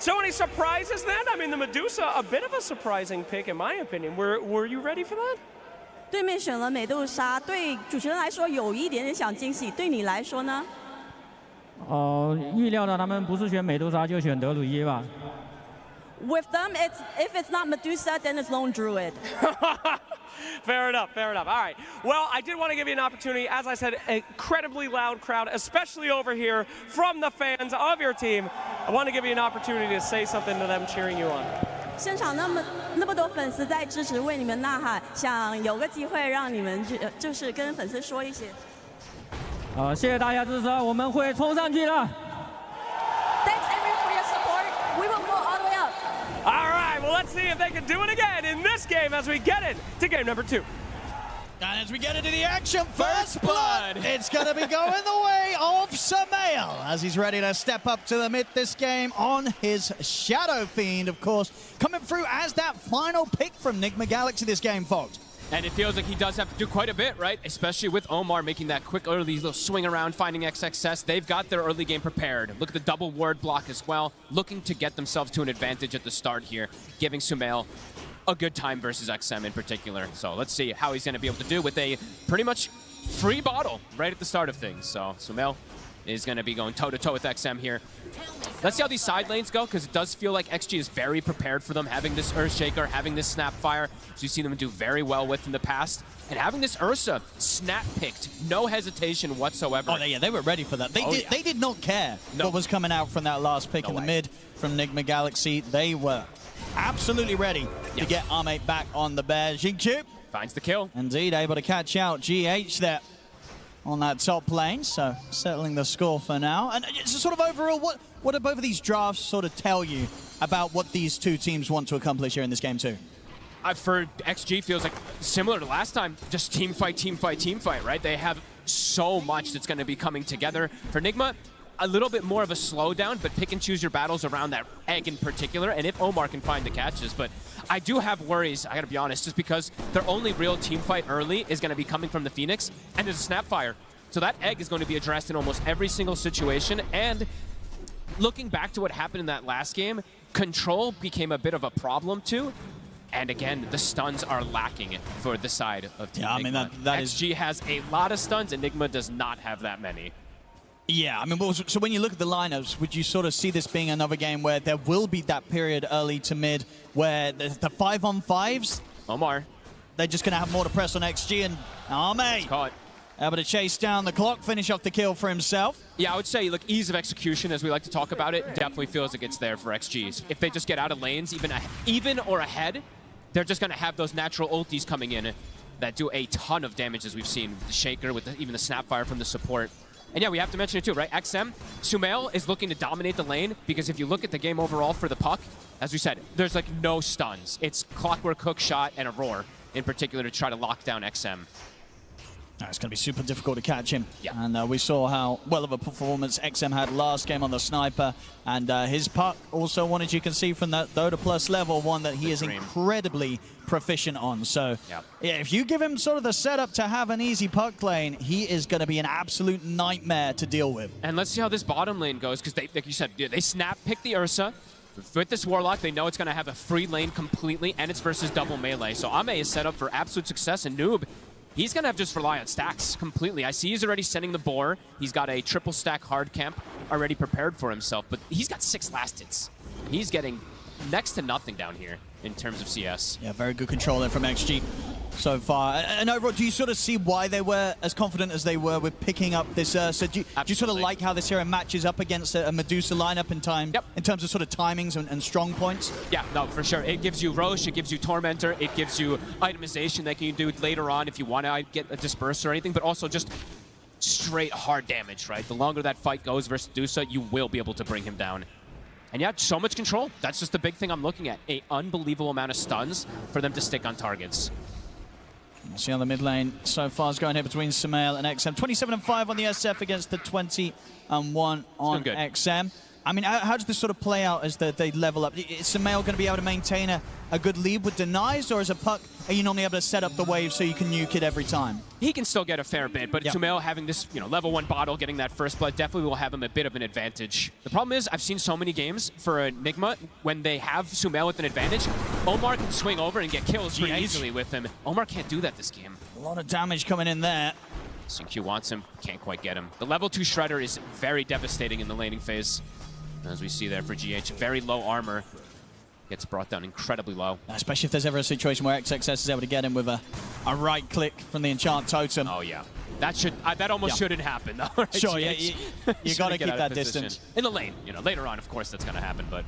[SPEAKER 10] So any surprises then? I mean, the Medusa, a bit of a surprising pick in my opinion. Were you ready for that?
[SPEAKER 11] 对面选了美杜莎，对主持人来说有一点点小惊喜，对你来说呢？
[SPEAKER 12] 预料到他们不是选美杜莎就选德鲁伊吧。
[SPEAKER 11] With them, if it's not Medusa, then it's Lone Druid.
[SPEAKER 10] Fair enough, fair enough. All right. Well, I did want to give you an opportunity. As I said, incredibly loud crowd, especially over here from the fans of your team. I want to give you an opportunity to say something to them cheering you on.
[SPEAKER 11] 现场那么多粉丝在支持，为你们呐喊，想有个机会让你们就是跟粉丝说一些。
[SPEAKER 12] 谢谢大家支持，我们会冲上去的。
[SPEAKER 11] Thanks everyone for your support. We will go all the way up.
[SPEAKER 10] All right. Well, let's see if they can do it again in this game as we get into game number 2.
[SPEAKER 13] And as we get into the action, first blood, it's going to be going the way of Sumail as he's ready to step up to the mid this game on his Shadow Fiend, of course, coming through as that final pick from Nigma Galaxy this game, folks.
[SPEAKER 14] And it feels like he does have to do quite a bit, right? Especially with Omar making that quick early little swing around, finding XXS. They've got their early game prepared. Look at the double ward block as well, looking to get themselves to an advantage at the start here, giving Sumail a good time versus XM in particular. So let's see how he's going to be able to do with a pretty much free bottle right at the start of things. So Sumail is going to be going toe-to-toe with XM here. Let's see how these side lanes go, because it does feel like XG is very prepared for them, having this Earthshaker, having this Snapfire, which you've seen them do very well with in the past, and having this Ursa snap-picked, no hesitation whatsoever.
[SPEAKER 13] Oh, yeah, they were ready for that. They did not care what was coming out from that last pick in the mid from Nigma Galaxy. They were absolutely ready to get our mate back on the bear. Xingqiu
[SPEAKER 14] finds the kill.
[SPEAKER 13] Indeed, able to catch out GH there on that top lane, so settling the score for now. And it's sort of overall, what do both of these drafts sort of tell you about what these two teams want to accomplish here in this game too?
[SPEAKER 14] For XG, feels like similar to last time, just team fight, team fight, team fight, right? They have so much that's going to be coming together. For Nigma, a little bit more of a slowdown, but pick and choose your battles around that egg in particular, and if Omar can find the catches. But I do have worries, I gotta be honest, just because their only real team fight early is gonna be coming from the Phoenix, and there's a Snapfire. So that egg is going to be addressed in almost every single situation, and looking back to what happened in that last game, control became a bit of a problem too. And again, the stuns are lacking for the side of Team Nigma.
[SPEAKER 13] I mean, that
[SPEAKER 14] XG has a lot of stuns, and Nigma does not have that many.
[SPEAKER 13] Yeah, I mean, so when you look at the lineups, would you sort of see this being another game where there will be that period early to mid where the 5-on-5s,
[SPEAKER 14] Omar,
[SPEAKER 13] they're just going to have more to press on XG, and Arme
[SPEAKER 14] caught.
[SPEAKER 13] Able to chase down the clock, finish off the kill for himself.
[SPEAKER 14] Yeah, I would say, look, ease of execution, as we like to talk about it, definitely feels like it's there for XGs. If they just get out of lanes, even or ahead, they're just going to have those natural ultis coming in that do a ton of damage, as we've seen with the Shaker, with even the Snapfire from the support. And yeah, we have to mention it too, right? XM, Sumail is looking to dominate the lane, because if you look at the game overall for the puck, as we said, there's like no stuns. It's Clockwork Hook Shot and a Roar in particular to try to lock down XM.
[SPEAKER 13] It's going to be super difficult to catch him.
[SPEAKER 14] Yeah.
[SPEAKER 13] And we saw how well of a performance XM had last game on the Sniper. And his puck, also one, as you can see from that Dota Plus level, one that he is incredibly proficient on. So yeah, if you give him sort of the setup to have an easy puck lane, he is going to be an absolute nightmare to deal with.
[SPEAKER 14] And let's see how this bottom lane goes, because they, like you said, they snap pick the Ursa. With this Warlock, they know it's going to have a free lane completely, and it's versus double melee. So Ame is set up for absolute success, and Noob, he's going to have to just rely on stacks completely. I see he's already sending the boar. He's got a triple stack hard camp already prepared for himself, but he's got 6 last hits. He's getting next to nothing down here in terms of CS.
[SPEAKER 13] Yeah, very good control there from XG so far. And overall, do you sort of see why they were as confident as they were with picking up this Ursa? Do you sort of like how this hero matches up against a Medusa lineup in time, in terms of sort of timings and strong points?
[SPEAKER 14] Yeah, no, for sure. It gives you Roche, it gives you Tormentor, it gives you itemization that you can do later on if you want to get a Disperser or anything, but also just straight hard damage, right? The longer that fight goes versus Medusa, you will be able to bring him down. And yeah, so much control. That's just the big thing I'm looking at. An unbelievable amount of stuns for them to stick on targets.
[SPEAKER 13] We'll see how the mid lane so far is going here between Sumail and XM. 27-5 on the SF against the 20-1 on XM. I mean, how does this sort of play out as they level up? Is Sumail going to be able to maintain a good lead with denies, or as a puck, are you normally able to set up the wave so you can nuke it every time?
[SPEAKER 14] He can still get a fair bit, but Sumail having this, level 1 bottle, getting that first blood, definitely will have him a bit of an advantage. The problem is, I've seen so many games for Nigma, when they have Sumail with an advantage, Omar can swing over and get kills pretty easily with him. Omar can't do that this game.
[SPEAKER 13] A lot of damage coming in there.
[SPEAKER 14] Xingqiu wants him, can't quite get him. The level 2 Shredder is very devastating in the laning phase. As we see there for GH, very low armor. Gets brought down incredibly low.
[SPEAKER 13] Especially if there's ever a situation where XXS is able to get him with a right click from the enchant totem.
[SPEAKER 14] Oh yeah, that almost shouldn't happen though. Right?
[SPEAKER 13] Sure, yeah, you got to keep that distance.
[SPEAKER 14] In the lane, later on of course that's going to happen, but...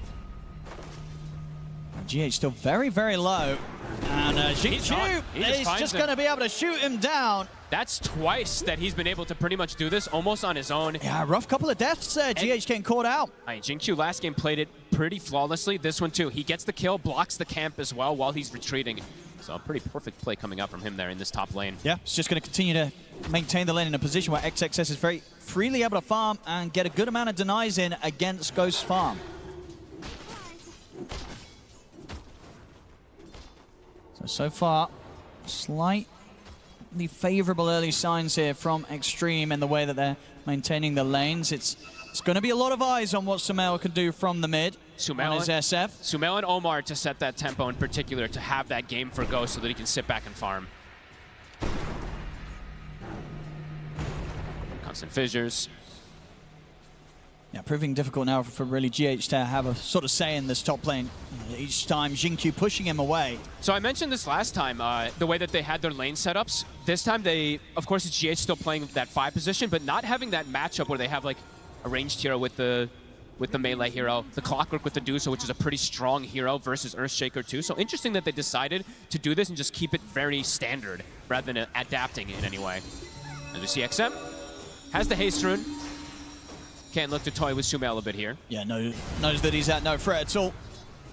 [SPEAKER 13] GH still very, very low. And Xingqiu is just going to be able to shoot him down.
[SPEAKER 14] That's twice that he's been able to pretty much do this almost on his own.
[SPEAKER 13] Yeah, rough couple of deaths there. GH getting caught out.
[SPEAKER 14] Xingqiu last game played it pretty flawlessly. This one too. He gets the kill, blocks the camp as well while he's retreating. So a pretty perfect play coming up from him there in this top lane.
[SPEAKER 13] Yeah, it's just going to continue to maintain the lane in a position where XXS is very freely able to farm and get a good amount of denies in against Ghost's farm. So far, slightly favorable early signs here from Xtreme in the way that they're maintaining the lanes. It's going to be a lot of eyes on what Sumail can do from the mid on his SF.
[SPEAKER 14] Sumail and Omar to set that tempo in particular, to have that game for Ghost so that he can sit back and farm. Constant fissures.
[SPEAKER 13] Yeah, proving difficult now for really GH to have a sort of say in this top lane. Each time Xingqiu pushing him away.
[SPEAKER 14] So I mentioned this last time, the way that they had their lane setups. This time they, of course, it's GH still playing that 5 position, but not having that matchup where they have like a ranged hero with the melee hero, the Clockwork with the Dusa, which is a pretty strong hero, versus Earthshaker too. So interesting that they decided to do this and just keep it very standard rather than adapting it in any way. And we see XM has the haste rune. Can't look to toy with Sumail a bit here.
[SPEAKER 13] Yeah, knows that he's at no threat at all.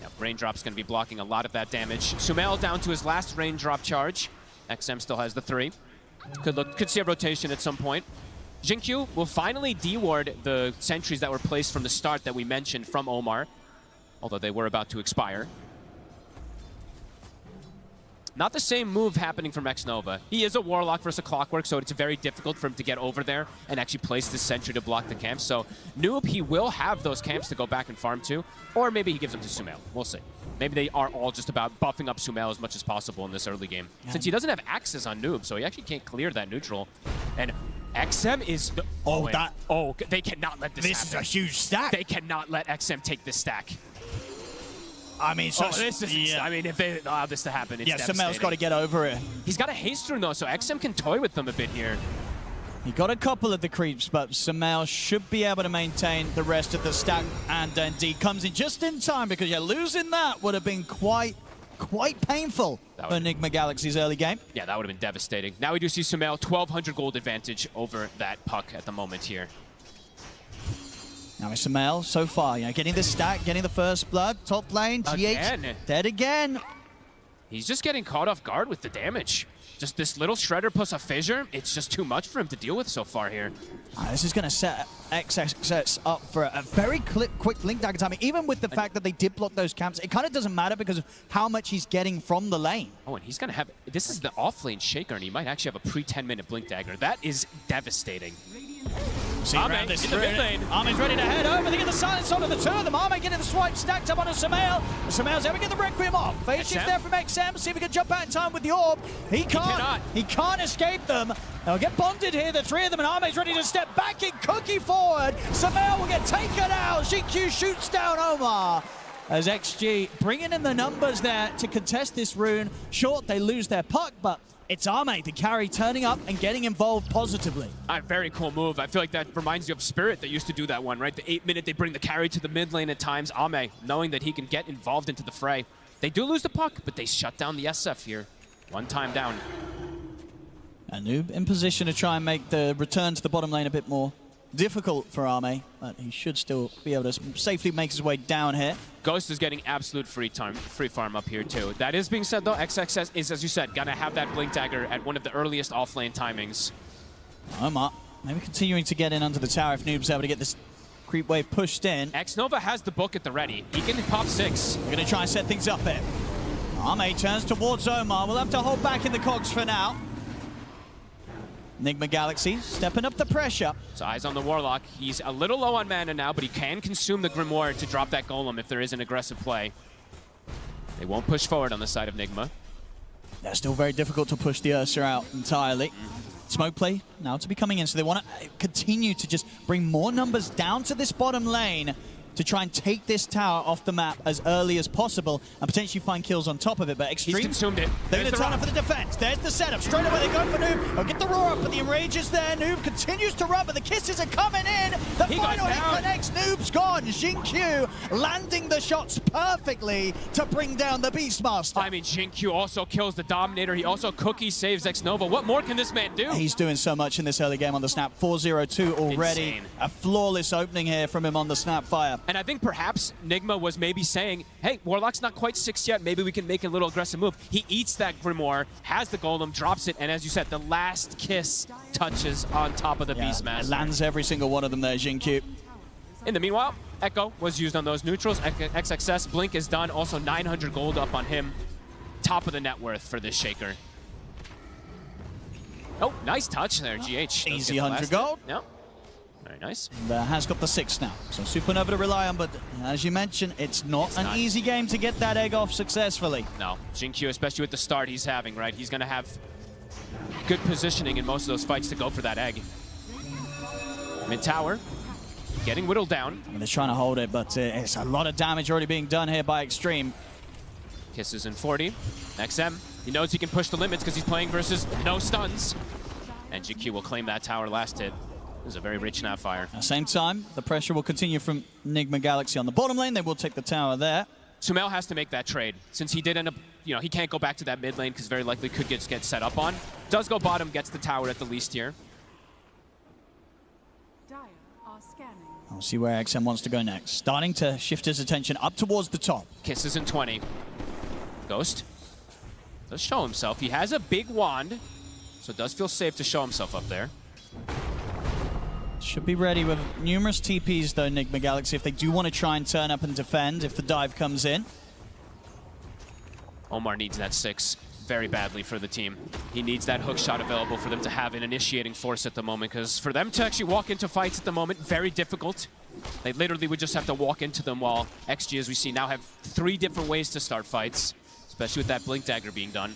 [SPEAKER 14] Yeah, Raindrop's going to be blocking a lot of that damage. Sumail down to his last Raindrop charge. XM still has the 3. Could see a rotation at some point. Xingqiu will finally deward the sentries that were placed from the start that we mentioned from Omar, although they were about to expire. Not the same move happening from X-Nova. He is a Warlock versus a Clockwork, so it's very difficult for him to get over there and actually place this sentry to block the camp. So Noob, he will have those camps to go back and farm to, or maybe he gives them to Sumail. We'll see. Maybe they are all just about buffing up Sumail as much as possible in this early game. Yeah. Since he doesn't have access on Noob, so he actually can't clear that neutral. And XM is... they cannot let this happen.
[SPEAKER 13] This is a huge stack.
[SPEAKER 14] They cannot let XM take this stack.
[SPEAKER 13] I mean,
[SPEAKER 14] I mean, if they allow this to happen, it's devastating.
[SPEAKER 13] Sumail's got to get over it.
[SPEAKER 14] He's got a haste rune, though, so XM can toy with them a bit here.
[SPEAKER 13] He got a couple of the creeps, but Sumail should be able to maintain the rest of the stack, and indeed comes in just in time, because losing that would have been quite painful for Nigma Galaxy's early game.
[SPEAKER 14] Yeah, that would have been devastating. Now we do see Sumail, 1,200 gold advantage over that puck at the moment here.
[SPEAKER 13] Now it's Sumail so far, getting the stack, getting the first blood, top lane, GH dead again.
[SPEAKER 14] He's just getting caught off guard with the damage. Just this little Shredder plus a Fissure, it's just too much for him to deal with so far here.
[SPEAKER 13] This is going to set XXS up for a very quick Blink Dagger timing. Even with the fact that they did block those camps, it kind of doesn't matter because of how much he's getting from the lane.
[SPEAKER 14] Oh, and he's going to have... This is the off-lane Shaker, and he might actually have a pre-10-minute Blink Dagger. That is devastating.
[SPEAKER 13] See around this in the mid lane. Armin's ready to head over. They get the silence onto the 2 of them. Armin getting the swipe stacked up onto Sumail. Sumail's able to get the Requiem off. Phase shift there from XM. See if he can jump out in time with the orb. He can't. He can't escape them. They'll get bonded here, the 3 of them, and Armin's ready to step back in, cookie forward. Sumail will get taken out. Xingqiu shoots down Omar. As XG bringing in the numbers there to contest this rune. Short, they lose their puck, but it's Ame, the carry, turning up and getting involved positively.
[SPEAKER 14] A very cool move. I feel like that reminds you of Spirit that used to do that one, right? The 8-minute, they bring the carry to the mid lane at times. Ame, knowing that he can get involved into the fray. They do lose the puck, but they shut down the SF here. 1 time down.
[SPEAKER 13] Noob in position to try and make the return to the bottom lane a bit more difficult for Ame, but he should still be able to safely make his way down here.
[SPEAKER 14] Ghost is getting absolute free farm up here too. That is being said though, XXS is, as you said, gonna have that Blink Dagger at one of the earliest off-lane timings.
[SPEAKER 13] Omar maybe continuing to get in under the tower if Noob's able to get this creep wave pushed in.
[SPEAKER 14] Xnova has the book at the ready. He can pop 6.
[SPEAKER 13] We're going to try and set things up here. Arme turns towards Omar. We'll have to hold back in the cogs for now. Nigma Galaxy stepping up the pressure.
[SPEAKER 14] So eyes on the Warlock. He's a little low on mana now, but he can consume the Grimoire to drop that Golem if there is an aggressive play. They won't push forward on the side of Nigma.
[SPEAKER 13] They're still very difficult to push the Ursa out entirely. Smoke play now to be coming in, so they want to continue to just bring more numbers down to this bottom lane to try and take this tower off the map as early as possible and potentially find kills on top of it. But Xtreme,
[SPEAKER 14] he's consumed it.
[SPEAKER 13] They're going to turn up for the defense. There's the setup. Straight away they go for Noob. They'll get the roar up, but the enrage is there. Noob continues to run, but the kisses are coming in. The final hit connects. Noob's gone. Xingqiu landing the shots perfectly to bring down the Beastmaster.
[SPEAKER 14] I mean, Xingqiu also kills the Dominator. He also cookie saves Xnova. What more can this man do?
[SPEAKER 13] He's doing so much in this early game on the Snap. 4-0-2 already.
[SPEAKER 14] Insane.
[SPEAKER 13] A flawless opening here from him on the Snapfire.
[SPEAKER 14] And I think perhaps Nigma was maybe saying, hey, Warlock's not quite 6 yet. Maybe we can make a little aggressive move. He eats that Grimoire, has the Golem, drops it, and as you said, the last kiss touches on top of the Beastmaster.
[SPEAKER 13] Lands every single one of them there, Xingqiu.
[SPEAKER 14] In the meanwhile, Echo was used on those neutrals. XXS Blink is done. Also 900 gold up on him. Top of the net worth for this Shaker. Oh, nice touch there, GH.
[SPEAKER 13] Easy 100 gold.
[SPEAKER 14] Yep. Very nice.
[SPEAKER 13] Has got the 6 now. So Supernova to rely on, but as you mentioned, it's not an easy game to get that egg off successfully.
[SPEAKER 14] No, Xingqiu, especially with the start he's having, right? He's going to have good positioning in most of those fights to go for that egg. Mid tower, getting whittled down.
[SPEAKER 13] I mean, they're trying to hold it, but it's a lot of damage already being done here by Xtreme.
[SPEAKER 14] Kisses in 40. XM, he knows he can push the limits because he's playing versus no stuns. And GQ will claim that tower last hit. This is a very rich Snapfire.
[SPEAKER 13] At the same time, the pressure will continue from Nigma Galaxy on the bottom lane. They will take the tower there.
[SPEAKER 14] Sumail has to make that trade. Since he did end up, you know, he can't go back to that mid lane because very likely could get set up on. Does go bottom, gets the tower at the least here.
[SPEAKER 13] We'll see where XM wants to go next. Starting to shift his attention up towards the top.
[SPEAKER 14] Kisses in 20. Ghost does show himself. He has a big wand, so it does feel safe to show himself up there.
[SPEAKER 13] Should be ready with numerous TPs though, Nigma Galaxy, if they do want to try and turn up and defend if the dive comes in.
[SPEAKER 14] Omar needs that 6 very badly for the team. He needs that hook shot available for them to have an initiating force at the moment, because for them to actually walk into fights at the moment, very difficult. They literally would just have to walk into them, while XG, as we see now, have 3 different ways to start fights, especially with that Blink Dagger being done.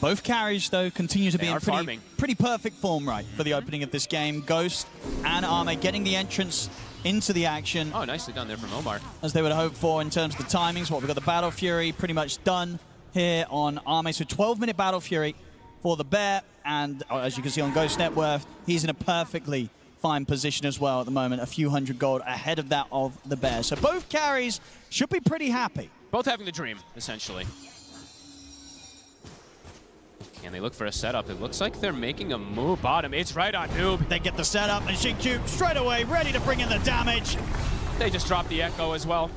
[SPEAKER 13] Both carries, though, continue to be in
[SPEAKER 14] farming.
[SPEAKER 13] pretty perfect form, right, for the opening of this game. Ghost and Arme getting the entrance into the action.
[SPEAKER 14] Oh, nicely done there from Omar.
[SPEAKER 13] As they would hope for in terms of the timings. We've got the Battle Fury pretty much done here on Arme. So 12-minute Battle Fury for the Bear. And as you can see on Ghost net worth, he's in a perfectly fine position as well at the moment. A few hundred gold ahead of that of the Bear. So both carries should be pretty happy.
[SPEAKER 14] Both having the dream, essentially. And they look for a setup. It looks like they're making a move bottom. It's right on Noob.
[SPEAKER 13] They get the setup, and Xingqiu straight away ready to bring in the damage.
[SPEAKER 14] They just drop the Echo as well.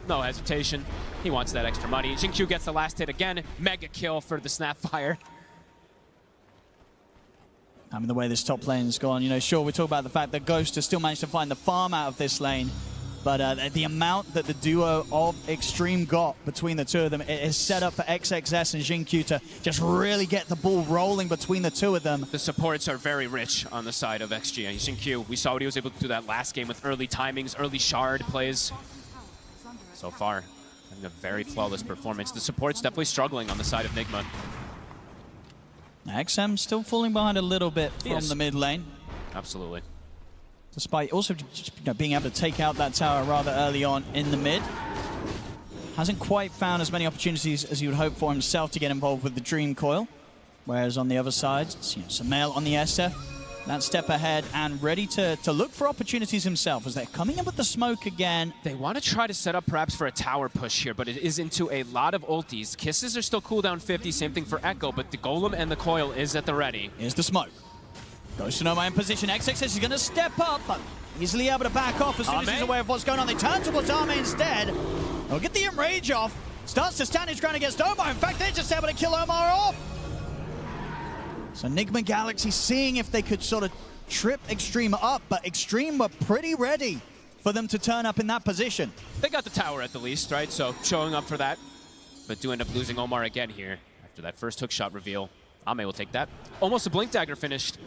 [SPEAKER 14] No hesitation. He wants that extra money. Xingqiu gets the last hit again. Mega kill for the Snapfire.
[SPEAKER 13] I mean, the way this top lane's gone, you know, sure, we talk about the fact that Ghost has still managed to find the farm out of this lane. But the amount that the duo of Xtreme got between the two of them is set up for XXS and Xingqiu to just really get the ball rolling between the two of them.
[SPEAKER 14] The supports are very rich on the side of XG. Xingqiu, we saw what he was able to do that last game with early timings, early shard plays. So far, having a very flawless performance. The support's definitely struggling on the side of Nigma.
[SPEAKER 13] XM still falling behind a little bit from the mid lane.
[SPEAKER 14] Absolutely.
[SPEAKER 13] Despite also just, you know, being able to take out that tower rather early on in the mid. Hasn't quite found as many opportunities as he would hope for himself to get involved with the Dream Coil. Whereas on the other side, you know, Sumail on the SF, that step ahead and ready to look for opportunities himself as they're coming in with the smoke again.
[SPEAKER 14] They want to try to set up perhaps for a tower push here, but it is into a lot of ultis. Kisses are still cooldown 50, same thing for Echo, but the Golem and the Coil is at the ready.
[SPEAKER 13] Here's the smoke. Ghost to Noma in position. XXS is going to step up, but easily able to back off as soon as he's aware of what's going on. They turn towards Arme instead. They'll get the enrage off. Starts to stand his ground against Omar. In fact, they're just able to kill Omar off. So Nigma Galaxy seeing if they could sort of trip Xtreme up, but Xtreme were pretty ready for them to turn up in that position.
[SPEAKER 14] They got the tower at the least, right? So showing up for that, but do end up losing Omar again here after that first hook shot reveal. Ame will take that. Almost a Blink Dagger finished.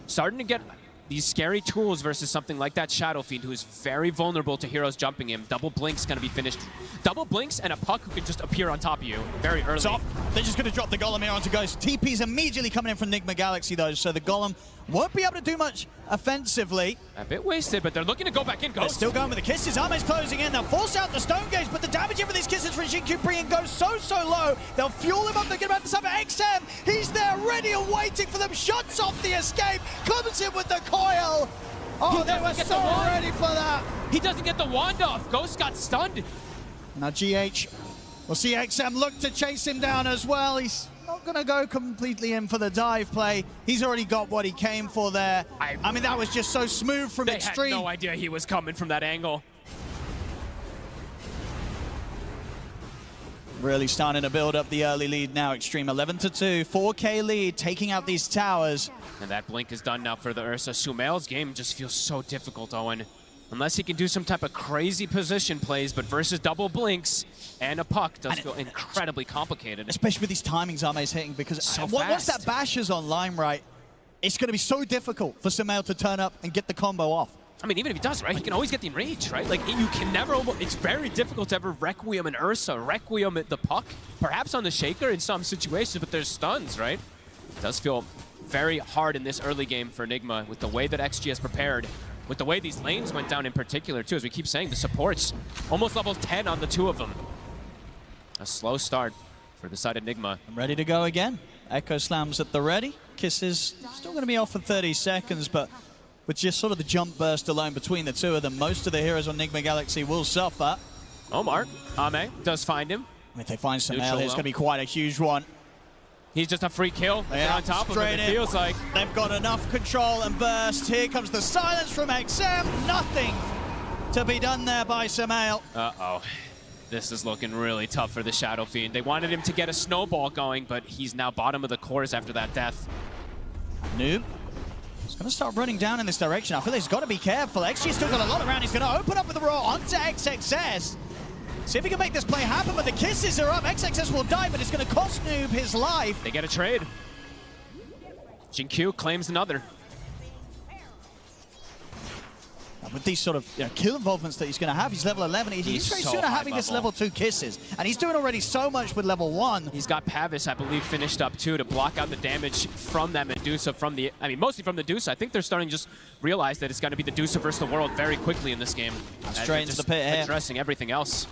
[SPEAKER 14] Starting to get these scary tools versus something like that Shadow Fiend, who is very vulnerable to heroes jumping him. Double Blink's gonna be finished. Double Blinks and a Puck who can just appear on top of you very early.
[SPEAKER 13] So they're just gonna drop the Golem here onto Ghost. TP's immediately coming in from Nigma Galaxy though, so the Golem won't be able to do much offensively.
[SPEAKER 14] A bit wasted, but they're looking to go back in. Ghost.
[SPEAKER 13] They're still going with the kisses. Ame's closing in. They'll force out the Stone Gaze, but the damage here for these kisses from Xingqiu bringing Ghost so low. They'll fuel him up. They're going to have to XM. He's there ready and waiting for them. Shots off the escape. Comes in with the coil. Oh, they were so ready for that.
[SPEAKER 14] He doesn't get the wand off. Ghost got stunned.
[SPEAKER 13] Now GH, we'll see XM look to chase him down as well. He's not going to go completely in for the dive play. He's already got what he came for there. I mean, that was just so smooth from Xtreme.
[SPEAKER 14] They had no idea he was coming from that angle.
[SPEAKER 13] Really starting to build up the early lead now. Xtreme 11-2, 4K lead, taking out these towers.
[SPEAKER 14] And that blink is done now for the Ursa. Sumail's game just feels so difficult, Owen. Unless he can do some type of crazy position plays, but versus double blinks and a puck does feel incredibly complicated.
[SPEAKER 13] Especially with these timings Ame's hitting, because once that bash is online, right, it's going to be so difficult for Sumail to turn up and get the combo off.
[SPEAKER 14] I mean, even if he does, right, he can always get the enrage, right? Like, you can never, it's very difficult to ever Requiem an Ursa, Requiem at the puck, perhaps on the Shaker in some situations, but there's stuns, right? It does feel very hard in this early game for Nigma with the way that XG has prepared, with the way these lanes went down in particular, too, as we keep saying, the supports, almost level 10 on the two of them. A slow start for the side of Nigma.
[SPEAKER 13] I'm ready to go again. Echo Slams at the ready. Kisses still going to be off for 30 seconds, but with just sort of the jump burst alone between the two of them, most of the heroes on Nigma Galaxy will suffer.
[SPEAKER 14] Omar, Ame does find him.
[SPEAKER 13] If they find Sumail, it's going to be quite a huge one.
[SPEAKER 14] He's just a free kill. They're on top of him, it feels like.
[SPEAKER 13] They've got enough control and burst. Here comes the silence from XM. Nothing to be done there by Sumail.
[SPEAKER 14] Uh-oh. This is looking really tough for the Shadow Fiend. They wanted him to get a snowball going, but he's now bottom of the course after that death.
[SPEAKER 13] Noob. He's going to start running down in this direction. I feel like he's got to be careful. XG's still got a lot around. He's going to open up with the roar onto XXS. See if he can make this play happen, but the kisses are up. XXS will die, but it's going to cost Noob his life.
[SPEAKER 14] They get a trade. Xingqiu claims another.
[SPEAKER 13] With these sort of kill involvements that he's going to have, he's level 11. He's very soon having this level 2 kisses. And he's doing already so much with level 1.
[SPEAKER 14] He's got Pavis, I believe, finished up too to block out the damage from that Medusa, from the, I mean, mostly from the Medusa. I think they're starting to just realize that it's going to be the Medusa versus the world very quickly in this game.
[SPEAKER 13] Straight into the pit here.
[SPEAKER 14] Addressing everything else.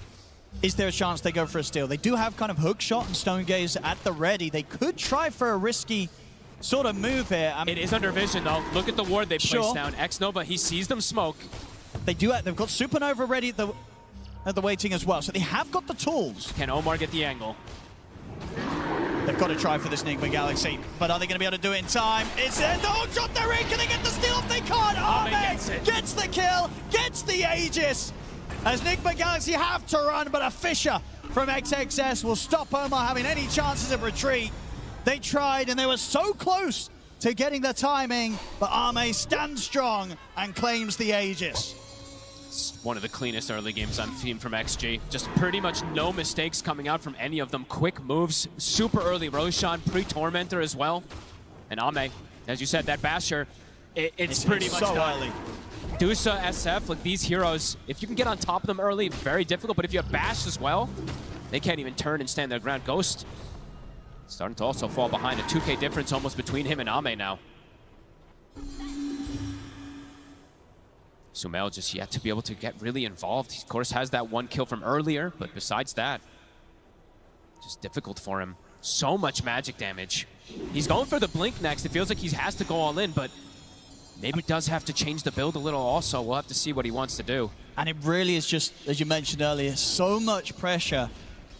[SPEAKER 13] Is there a chance they go for a steal? They do have kind of hook shot and Stone Gaze at the ready. They could try for a risky sort of move here. I mean,
[SPEAKER 14] it is under vision though. Look at the ward they placed down. X-Nova, he sees them smoke.
[SPEAKER 13] They've got Supernova ready at the waiting as well, so they have got the tools.
[SPEAKER 14] Can Omar get the angle?
[SPEAKER 13] They've got to try for this Nigma Galaxy, but are they going to be able to do it in time? It's there. Oh, shot they're in. Can they get the steal if they can't? Ame gets the kill, gets the Aegis. As Nigma Galaxy have to run, but a Fisher from XXS will stop Omar having any chances of retreat. They tried, and they were so close to getting the timing, but Ame stands strong and claims the Aegis.
[SPEAKER 14] It's one of the cleanest early games I've seen from XG. Just pretty much no mistakes coming out from any of them. Quick moves, super early Roshan, pre-Tormentor as well. And Ame, as you said, that Basher, it's pretty much
[SPEAKER 13] so
[SPEAKER 14] done.
[SPEAKER 13] early.
[SPEAKER 14] Dusa, SF, like these heroes, if you can get on top of them early, very difficult, but if you have Bash as well, they can't even turn and stand their ground. Ghost starting to also fall behind, a 2K difference almost between him and Ame now. Sumail just yet to be able to get really involved. He, of course, has that one kill from earlier, but besides that, just difficult for him. So much magic damage. He's going for the blink next. It feels like he has to go all in, but maybe does have to change the build a little also. We'll have to see what he wants to do.
[SPEAKER 13] And it really is just, as you mentioned earlier, so much pressure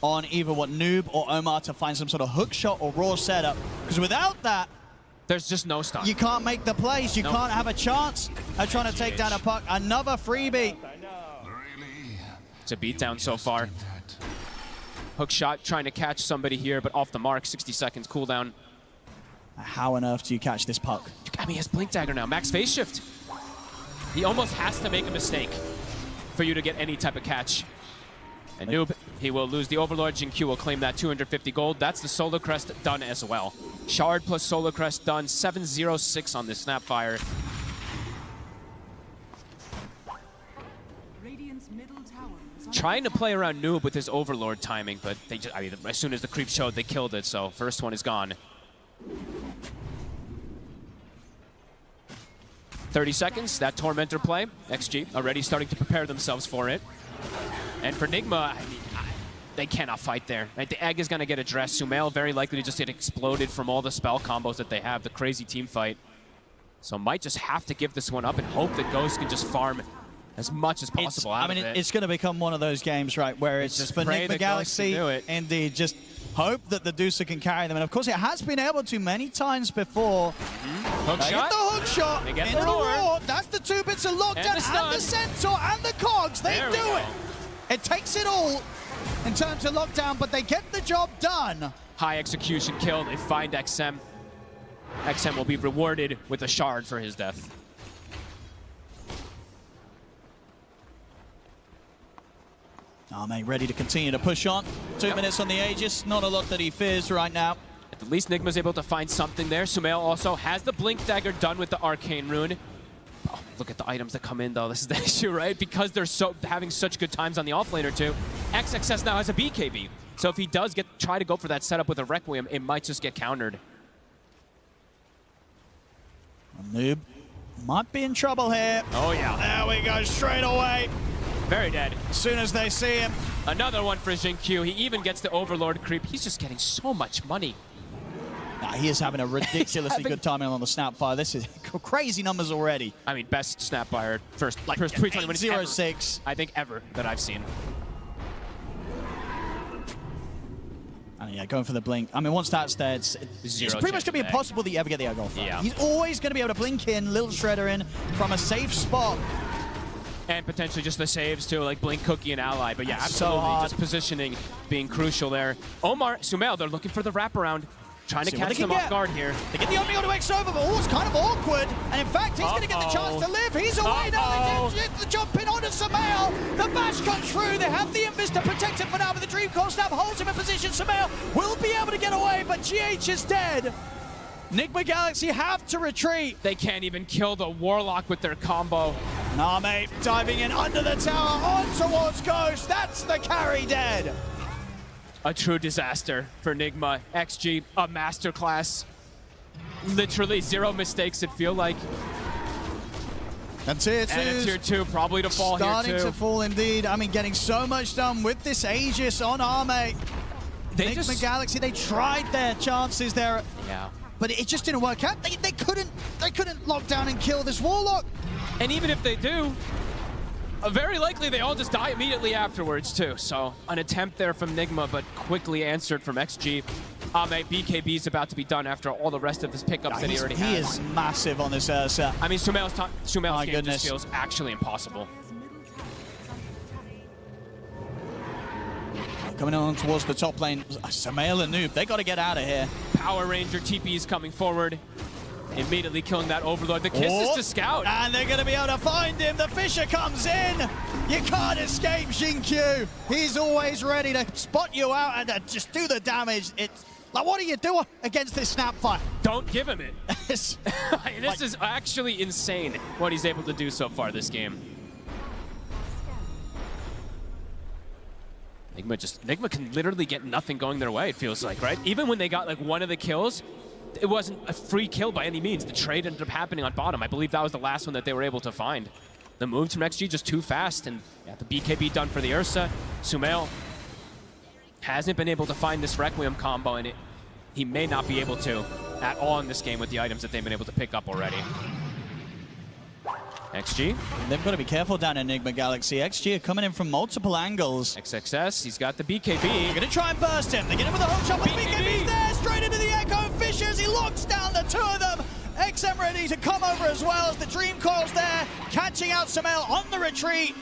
[SPEAKER 13] on either Noob or Omar to find some sort of hook shot or raw setup. Because without that,
[SPEAKER 14] there's just no stun.
[SPEAKER 13] You can't make the plays. You can't have a chance at trying to take down a puck. Another freebie.
[SPEAKER 14] It's a beatdown so far. Hook shot trying to catch somebody here, but off the mark. 60 seconds cooldown.
[SPEAKER 13] How on earth do you catch this puck?
[SPEAKER 14] I mean, he has Blink Dagger now. Max phase shift. He almost has to make a mistake. for you to get any type of catch. And Noob, he will lose the Overlord. Jin-Q will claim that 250 gold. That's the Solar Crest done as well. Shard plus Solar Crest done, 706 on this Snapfire. Trying to play around Noob with his Overlord timing, but they just, I mean, as soon as the creep showed, they killed it, so first one is gone. 30 seconds, that Tormentor play. XG already starting to prepare themselves for it. And for Nigma, I mean, they cannot fight there. Right? The egg is going to get addressed. Sumail very likely to just get exploded from all the spell combos that they have, the crazy team fight. So might just have to give this one up and hope that Ghost can just farm as much as possible out of it.
[SPEAKER 13] It's going to become one of those games, right, where it's
[SPEAKER 14] just
[SPEAKER 13] for Nigma Galaxy,
[SPEAKER 14] it.
[SPEAKER 13] indeed, just hope that the Deucer can carry them. And of course, it has been able to many times before.
[SPEAKER 14] Hook
[SPEAKER 13] They
[SPEAKER 14] shot.
[SPEAKER 13] get the hook shot.
[SPEAKER 14] They get
[SPEAKER 13] into
[SPEAKER 14] the roar.
[SPEAKER 13] That's the 2 bits of lockdown and the Centaur and the Cogs. They
[SPEAKER 14] There we
[SPEAKER 13] do
[SPEAKER 14] go.
[SPEAKER 13] it. It takes it all in terms of lockdown, but they get the job done.
[SPEAKER 14] High execution kill. They find XM. XM will be rewarded with a shard for his death.
[SPEAKER 13] Arme ready to continue to push on. 2 minutes on the Aegis. Not a lot that he fears right now.
[SPEAKER 14] At least Nigma's able to find something there. Sumail also has the Blink Dagger done with the Arcane Rune. Oh, look at the items that come in, though. This is the issue, right? Because they're having such good times on the offlaner, too. XXS now has a BKB. So if he does try to go for that setup with a Requiem, it might just get countered.
[SPEAKER 13] Noob might be in trouble here.
[SPEAKER 14] Oh, yeah.
[SPEAKER 13] There we go, straight away.
[SPEAKER 14] Very dead.
[SPEAKER 13] As soon as they see him.
[SPEAKER 14] Another one for Jin-Q. He even gets the Overlord creep. He's just getting so much money.
[SPEAKER 13] Nah, he is having a ridiculously good timing on the Snapfire. This is crazy numbers already.
[SPEAKER 14] I mean, best Snapfire first pre-20 win ever,
[SPEAKER 13] 8-0-6.
[SPEAKER 14] I think ever that I've seen.
[SPEAKER 13] And yeah, going for the blink. I mean, once that's there, it's pretty much going to be impossible that you ever get the egg off.
[SPEAKER 14] Yeah.
[SPEAKER 13] He's always going to be able to blink in, Little Shredder in from a safe spot.
[SPEAKER 14] And potentially just the saves too, like Blink, Cookie, and Ally. But yeah, absolutely,
[SPEAKER 13] hard.
[SPEAKER 14] just positioning being crucial there. Omar, Sumail, they're looking for the wraparound. Trying to catch them off guard here.
[SPEAKER 13] They get the Omni auto X over, but it's kind of awkward. And in fact, he's going to get the chance to live. He's away now. They get the jump in onto Sumail. The bash comes through. They have the Invis to protect him for now, but the Dream Coil Snap holds him in position. Sumail will be able to get away, but GH is dead. Nigma Galaxy have to retreat.
[SPEAKER 14] They can't even kill the Warlock with their combo.
[SPEAKER 13] Arme diving in under the tower, on towards Ghost. That's the carry dead.
[SPEAKER 14] A true disaster for Nigma. XG, a masterclass. Literally 0 mistakes, it feel like.
[SPEAKER 13] And tier 2.
[SPEAKER 14] And a tier 2 probably to fall here too.
[SPEAKER 13] Starting to fall indeed. I mean, getting so much done with this Aegis on Arme. Nigma Galaxy, they tried their chances there.
[SPEAKER 14] Yeah.
[SPEAKER 13] But it just didn't work out. They couldn't lock down and kill this Warlock.
[SPEAKER 14] And even if they do, very likely they all just die immediately afterwards too. So an attempt there from Nigma, but quickly answered from XG. BKB is about to be done after all the rest of his pickups that he already has.
[SPEAKER 13] He is massive on this set.
[SPEAKER 14] I mean, Sumail's game just feels actually impossible.
[SPEAKER 13] Coming on towards the top lane, Sumail and Noob, they got to get out of here.
[SPEAKER 14] Power Ranger TP is coming forward. Immediately killing that Overlord. The kisses to Scout.
[SPEAKER 13] And they're going to be able to find him. The Fisher comes in. You can't escape Jin-Q. He's always ready to spot you out and just do the damage. It's like, what do you do against this Snapfire?
[SPEAKER 14] Don't give him it. This is actually insane what he's able to do so far this game. Nigma can literally get nothing going their way, it feels like, right? Even when they got like one of the kills, it wasn't a free kill by any means. The trade ended up happening on bottom. I believe that was the last one that they were able to find. The moves from XG just too fast, and yeah, the BKB done for the Ursa. Sumail hasn't been able to find this Requiem combo, and he may not be able to at all in this game with the items that they've been able to pick up already. XG.
[SPEAKER 13] They've got to be careful down in Nigma Galaxy. XG are coming in from multiple angles.
[SPEAKER 14] XXS, he's got the BKB.
[SPEAKER 13] They're going to try and burst him. They get him with a hook shot, but the BKB's there, straight into the Echo Fishers. He locks down the 2 of them. XM ready to come over as well as the Dream Coil's there, catching out Sumail on the retreat.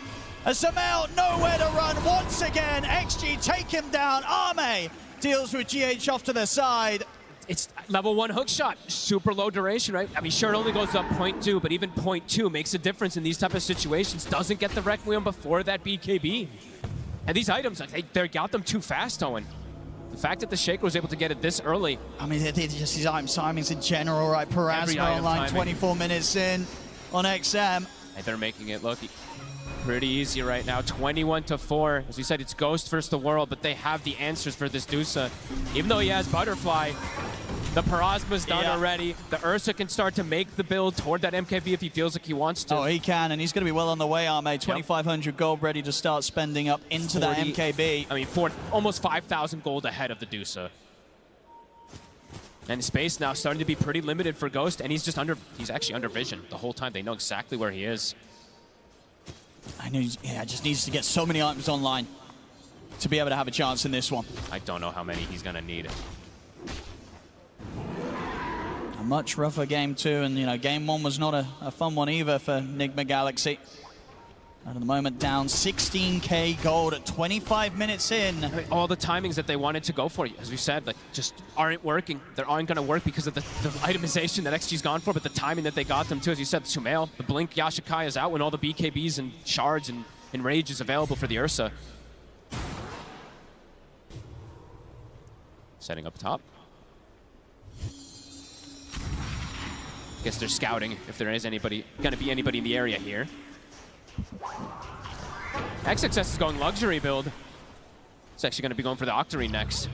[SPEAKER 13] As Sumail nowhere to run once again. XG take him down. Arme deals with GH off to the side.
[SPEAKER 14] it's level 1 hook shot, super low duration, right? I mean, sure, it only goes up 0.2, but even 0.2 makes a difference in these type of situations. Doesn't get the Requiem before that BKB. And these items, they got them too fast, Owen. The fact that the Shaker was able to get it this early.
[SPEAKER 13] I mean, just his item timings in general, right? Parasma online, 24 minutes in on XM.
[SPEAKER 14] And they're making it look pretty easy right now. 21-4. As we said, it's Ghost versus the world, but they have the answers for this Dusa. Even though he has Butterfly, the Parasma's done already. The Ursa can start to make the build toward that MKB if he feels like he wants to.
[SPEAKER 13] Oh, he can, and he's going to be well on the way, Arme. 2,500 gold ready to start spending up into that MKB.
[SPEAKER 14] I mean, almost 5,000 gold ahead of the Dusa. And space now starting to be pretty limited for Ghost, and he's actually under vision the whole time. They know exactly where he is.
[SPEAKER 13] I know, just needs to get so many items online to be able to have a chance in this one.
[SPEAKER 14] I don't know how many he's going to need.
[SPEAKER 13] A much rougher game too, and you know, game 1 was not a fun one either for Nigma Galaxy. And at the moment, down 16k gold at 25 minutes in.
[SPEAKER 14] I mean, all the timings that they wanted to go for, as we said, like, just aren't working. They aren't going to work because of the itemization that XG's gone for, but the timing that they got them to, as you said, Sumail, the Blink Yashikai is out when all the BKBs and shards and Rage is available for the Ursa. Setting up top. Guess they're scouting if there is going to be anybody in the area here. XXS is going luxury build. It's actually going to be going for the Octarine next.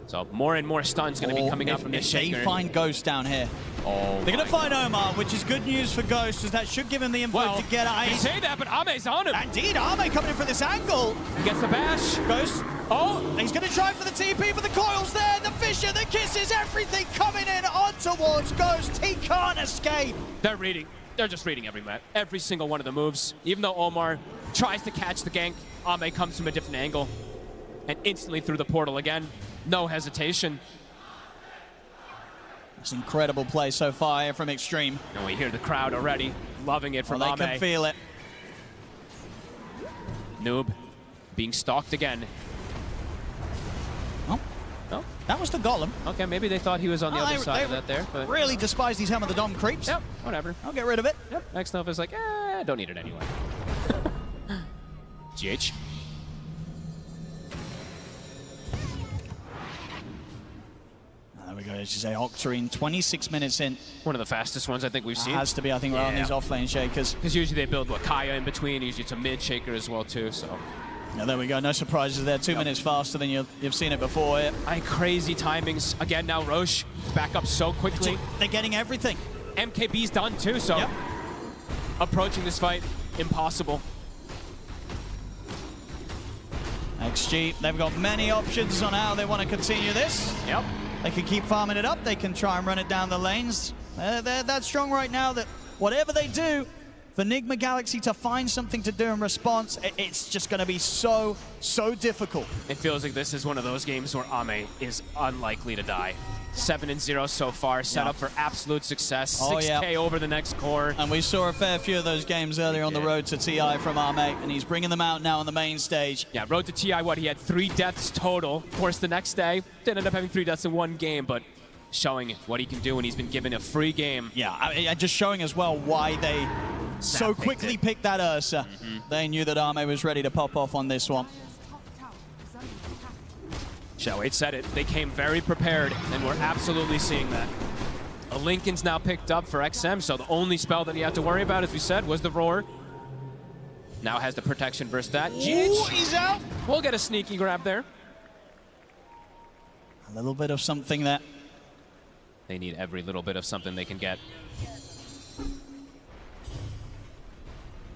[SPEAKER 14] So more and more stuns going to be coming out from this Shaker.
[SPEAKER 13] They find Ghost down here.
[SPEAKER 14] Oh,
[SPEAKER 13] they're going to find Omar, which is good news for Ghost, as that should give him the info to get out.
[SPEAKER 14] You say that, but Ame's on him.
[SPEAKER 13] Indeed, Ame coming in for this angle.
[SPEAKER 14] He gets the bash.
[SPEAKER 13] Ghost. Oh, he's going to try for the TP, but the coil's there, the Fisher, the kisses, everything coming in on towards Ghost. He can't escape.
[SPEAKER 14] They're just reading every single one of the moves. Even though Omar tries to catch the gank, Ame comes from a different angle and instantly through the portal again. No hesitation.
[SPEAKER 13] It's an incredible play so far here from Xtreme.
[SPEAKER 14] And we hear the crowd already loving it from Ame.
[SPEAKER 13] They can feel it.
[SPEAKER 14] Noob being stalked again.
[SPEAKER 13] Oh.
[SPEAKER 14] No?
[SPEAKER 13] That was the Golem.
[SPEAKER 14] Okay, maybe they thought he was on the other side of that there. But
[SPEAKER 13] really despise these Helm of the Dom creeps.
[SPEAKER 14] Yep, whatever.
[SPEAKER 13] I'll get rid of it.
[SPEAKER 14] Yep, next Nova is like, don't need it anyway. GH.
[SPEAKER 13] There we go, as you say, Octarine, 26 minutes in.
[SPEAKER 14] One of the fastest ones I think we've seen.
[SPEAKER 13] Has to be, I think, around these off-lane Shakers.
[SPEAKER 14] Because usually they build, Kaya in between, usually it's a mid-Shaker as well too, so.
[SPEAKER 13] Yeah, there we go, no surprises there. 2 minutes faster than you've seen it before.
[SPEAKER 14] Crazy timings. Again, now Roche back up so quickly.
[SPEAKER 13] They're getting everything.
[SPEAKER 14] MKB's done too, so approaching this fight, impossible.
[SPEAKER 13] XG, they've got many options on how they want to continue this.
[SPEAKER 14] Yep.
[SPEAKER 13] They can keep farming it up. They can try and run it down the lanes. They're that strong right now that whatever they do, for Nigma Galaxy to find something to do in response, it's just going to be so difficult.
[SPEAKER 14] It feels like this is one of those games where Ame is unlikely to die. 7-0 so far, set up for absolute success. 6K over the next core.
[SPEAKER 13] And we saw a fair few of those games earlier on the road to TI from Ame, and he's bringing them out now on the main stage.
[SPEAKER 14] Yeah, road to TI, he had 3 deaths total. Of course, the next day, didn't end up having 3 deaths in one game, but showing what he can do when he's been given a free game.
[SPEAKER 13] Yeah, just showing as well why they so quickly picked that Ursa. They knew that Ame was ready to pop off on this one.
[SPEAKER 14] Shao-Wade said it. They came very prepared, and we're absolutely seeing that. A Lincoln's now picked up for XM, so the only spell that he had to worry about, as we said, was the Roar. Now has the protection versus that.
[SPEAKER 13] Ooh, he's out.
[SPEAKER 14] We'll get a sneaky grab there.
[SPEAKER 13] A little bit of something there.
[SPEAKER 14] They need every little bit of something they can get.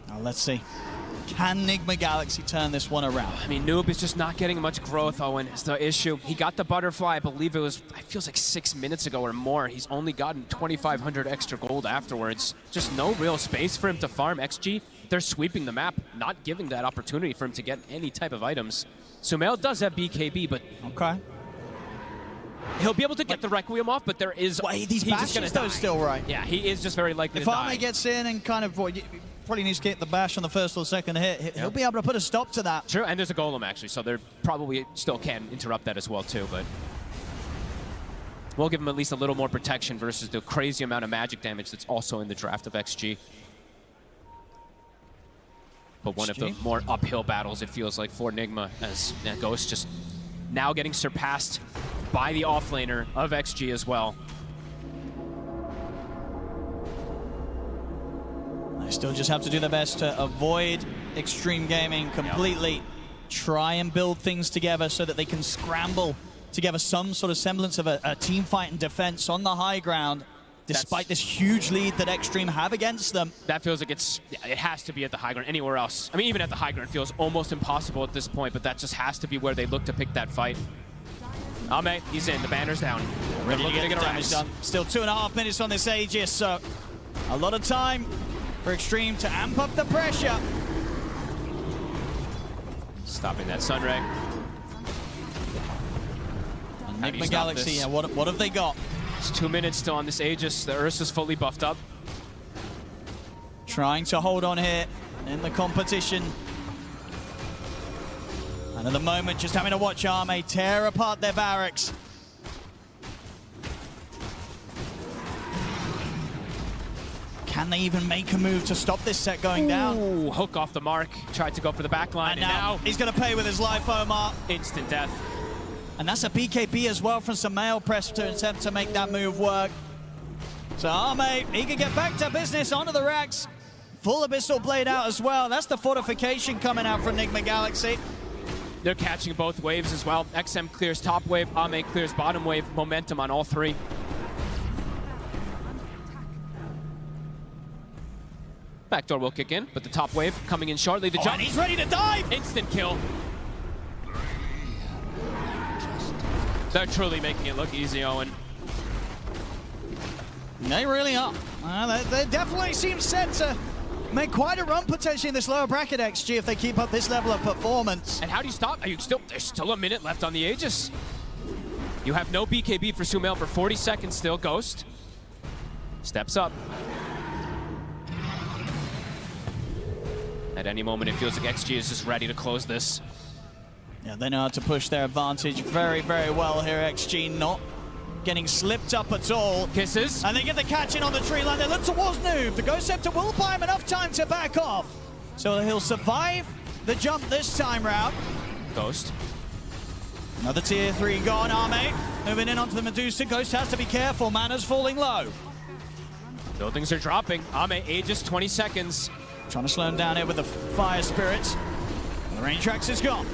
[SPEAKER 13] Now let's see. Can Nigma Galaxy turn this one around?
[SPEAKER 14] I mean, Noob is just not getting much growth, Owen. It's the issue. He got the Butterfly, I believe it feels like 6 minutes ago or more. He's only gotten 2,500 extra gold afterwards. Just no real space for him to farm. XG, they're sweeping the map, not giving that opportunity for him to get any type of items. Sumail does have BKB, but...
[SPEAKER 13] Okay.
[SPEAKER 14] He'll be able to get the Requiem off, but there is...
[SPEAKER 13] Wait, these bashes though still right.
[SPEAKER 14] Yeah, he is just very likely to die.
[SPEAKER 13] If Ame gets in and kind of... probably needs to get the bash on the first or second hit. He'll be able to put a stop to that.
[SPEAKER 14] True, and there's a Golem actually, so they probably still can interrupt that as well too, but... We'll give him at least a little more protection versus the crazy amount of magic damage that's also in the draft of XG. But one of the more uphill battles, it feels like, for Nigma, as Ghost just now getting surpassed by the offlaner of XG as well.
[SPEAKER 13] They still just have to do their best to avoid Xtreme Gaming completely. Yep. Try and build things together so that they can scramble together some sort of semblance of a team fight and defense on the high ground, despite this huge lead that Xtreme have against them.
[SPEAKER 14] That feels like it has to be at the high ground. Anywhere else, I mean, even at the high ground feels almost impossible at this point, but that just has to be where they look to pick that fight. Ame, he's in, the banner's down.
[SPEAKER 13] Ready to get damage done. Still 2.5 minutes on this Aegis, so a lot of time for Xtreme to amp up the pressure.
[SPEAKER 14] Stopping that Sunray.
[SPEAKER 13] Nigma Galaxy, yeah, what have they got?
[SPEAKER 14] It's 2 minutes still on this Aegis. The Ursa's fully buffed up.
[SPEAKER 13] Trying to hold on here in the competition. And at the moment, just having to watch Ame tear apart their barracks. Can they even make a move to stop this set going down?
[SPEAKER 14] Ooh, hook off the mark. Tried to go for the back line,
[SPEAKER 13] and now he's going to pay with his life, Omar.
[SPEAKER 14] Instant death.
[SPEAKER 13] And that's a BKB as well from Samael Press to attempt to make that move work. So Ame, he can get back to business onto the racks. Full Abyssal Blade out as well. That's the fortification coming out from Nigma Galaxy.
[SPEAKER 14] They're catching both waves as well. XM clears top wave, Ame clears bottom wave. Momentum on all three. Backdoor will kick in, but the top wave coming in shortly. The jump.
[SPEAKER 13] And he's ready to dive!
[SPEAKER 14] Instant kill. They're truly making it look easy, Owen.
[SPEAKER 13] They really are. They definitely seem set to make quite a run potentially in this lower bracket XG if they keep up this level of performance.
[SPEAKER 14] And how do you stop? There's still a minute left on the Aegis. You have no BKB for Sumail for 40 seconds still. Ghost steps up. At any moment, it feels like XG is just ready to close this.
[SPEAKER 13] Yeah, they know how to push their advantage very, very well here. XG not getting slipped up at all.
[SPEAKER 14] Kisses.
[SPEAKER 13] And they get the catch in on the tree line. They look towards Noob. The Ghost Scepter will buy him enough time to back off. So he'll survive the jump this time round.
[SPEAKER 14] Ghost.
[SPEAKER 13] Another tier 3 gone. Ame moving in onto the Medusa. Ghost has to be careful. Mana's falling low.
[SPEAKER 14] Buildings are dropping. Ame, Aegis, 20 seconds.
[SPEAKER 13] Trying to slow him down here with the Fire Spirits. The Rain Tracks is gone.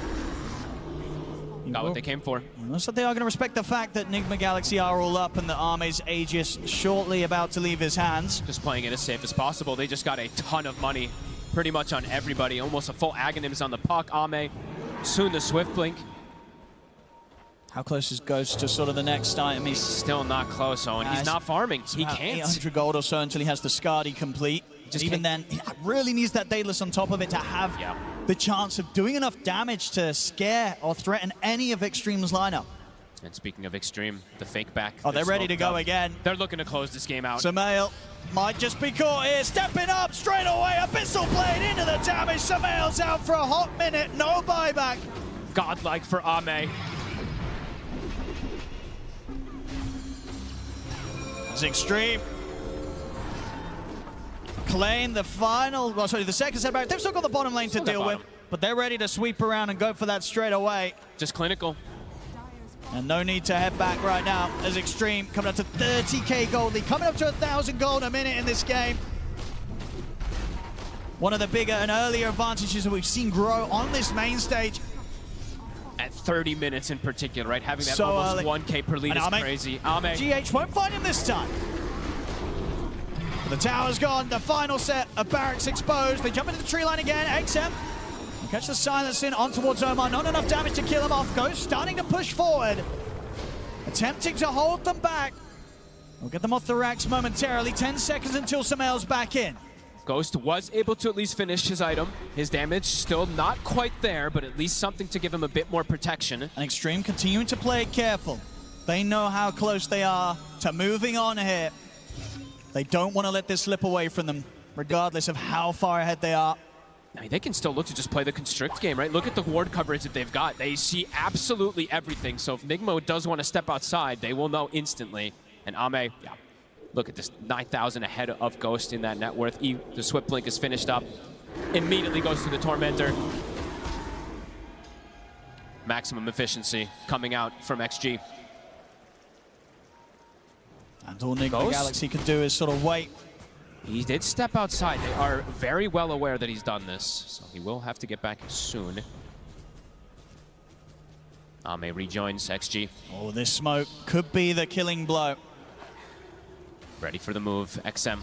[SPEAKER 14] Got what they came for.
[SPEAKER 13] Looks like they are going to respect the fact that Nigma Galaxy are all up and that Ame's Aegis shortly about to leave his hands.
[SPEAKER 14] Just playing it as safe as possible. They just got a ton of money pretty much on everybody. Almost a full Aghanims on the puck. Ame, soon the Swift Blink.
[SPEAKER 13] How close is Ghost to sort of the next item?
[SPEAKER 14] He's still not close, Owen. He's not farming. He can't.
[SPEAKER 13] 800 gold or so until he has the Skadi complete. Even then, he really needs that Daedalus on top of it to have the chance of doing enough damage to scare or threaten any of Xtreme's lineup.
[SPEAKER 14] And speaking of Xtreme, the fake back.
[SPEAKER 13] Oh, they're ready to go again.
[SPEAKER 14] They're looking to close this game out.
[SPEAKER 13] Samael might just be caught here. Stepping up straight away. Abyssal Blade into the damage. Samael's out for a hot minute. No buyback.
[SPEAKER 14] Godlike for Ame.
[SPEAKER 13] It's Xtreme. Claim the final, well, sorry, the second set back. They've still got the bottom lane to deal with, but they're ready to sweep around and go for that straight away.
[SPEAKER 14] Just clinical.
[SPEAKER 13] And no need to head back right now as Xtreme coming up to 30k gold lead, coming up to 1,000 gold a minute in this game. One of the bigger and earlier advantages that we've seen grow on this main stage.
[SPEAKER 14] At 30 minutes in particular, right? Having that
[SPEAKER 13] So
[SPEAKER 14] almost
[SPEAKER 13] early.
[SPEAKER 14] 1k per lead is crazy. Ame.
[SPEAKER 13] GH won't find him this time. The tower's gone, the final set of barracks exposed. They jump into the tree line again. XM catch the silence in on towards Omar. Not enough damage to kill him off. Ghost starting to push forward. Attempting to hold them back. We'll get them off the racks momentarily. 10 seconds until Samael's back in.
[SPEAKER 14] Ghost was able to at least finish his item. His damage still not quite there, but at least something to give him a bit more protection.
[SPEAKER 13] And Xtreme continuing to play it careful. They know how close they are to moving on here. They don't want to let this slip away from them, regardless of how far ahead they are.
[SPEAKER 14] I mean, they can still look to just play the constrict game, right? Look at the ward coverage that they've got. They see absolutely everything. So if Nigma does want to step outside, they will know instantly. And Ame, yeah, look at this, 9,000 ahead of Ghost in that net worth. The Swift Blink is finished up. Immediately goes to the Tormentor. Maximum efficiency coming out from XG.
[SPEAKER 13] And all Nigma Galaxy can do is sort of wait.
[SPEAKER 14] He did step outside. They are very well aware that he's done this, so he will have to get back soon. Ame rejoins XG.
[SPEAKER 13] Oh, this smoke could be the killing blow.
[SPEAKER 14] Ready for the move. XM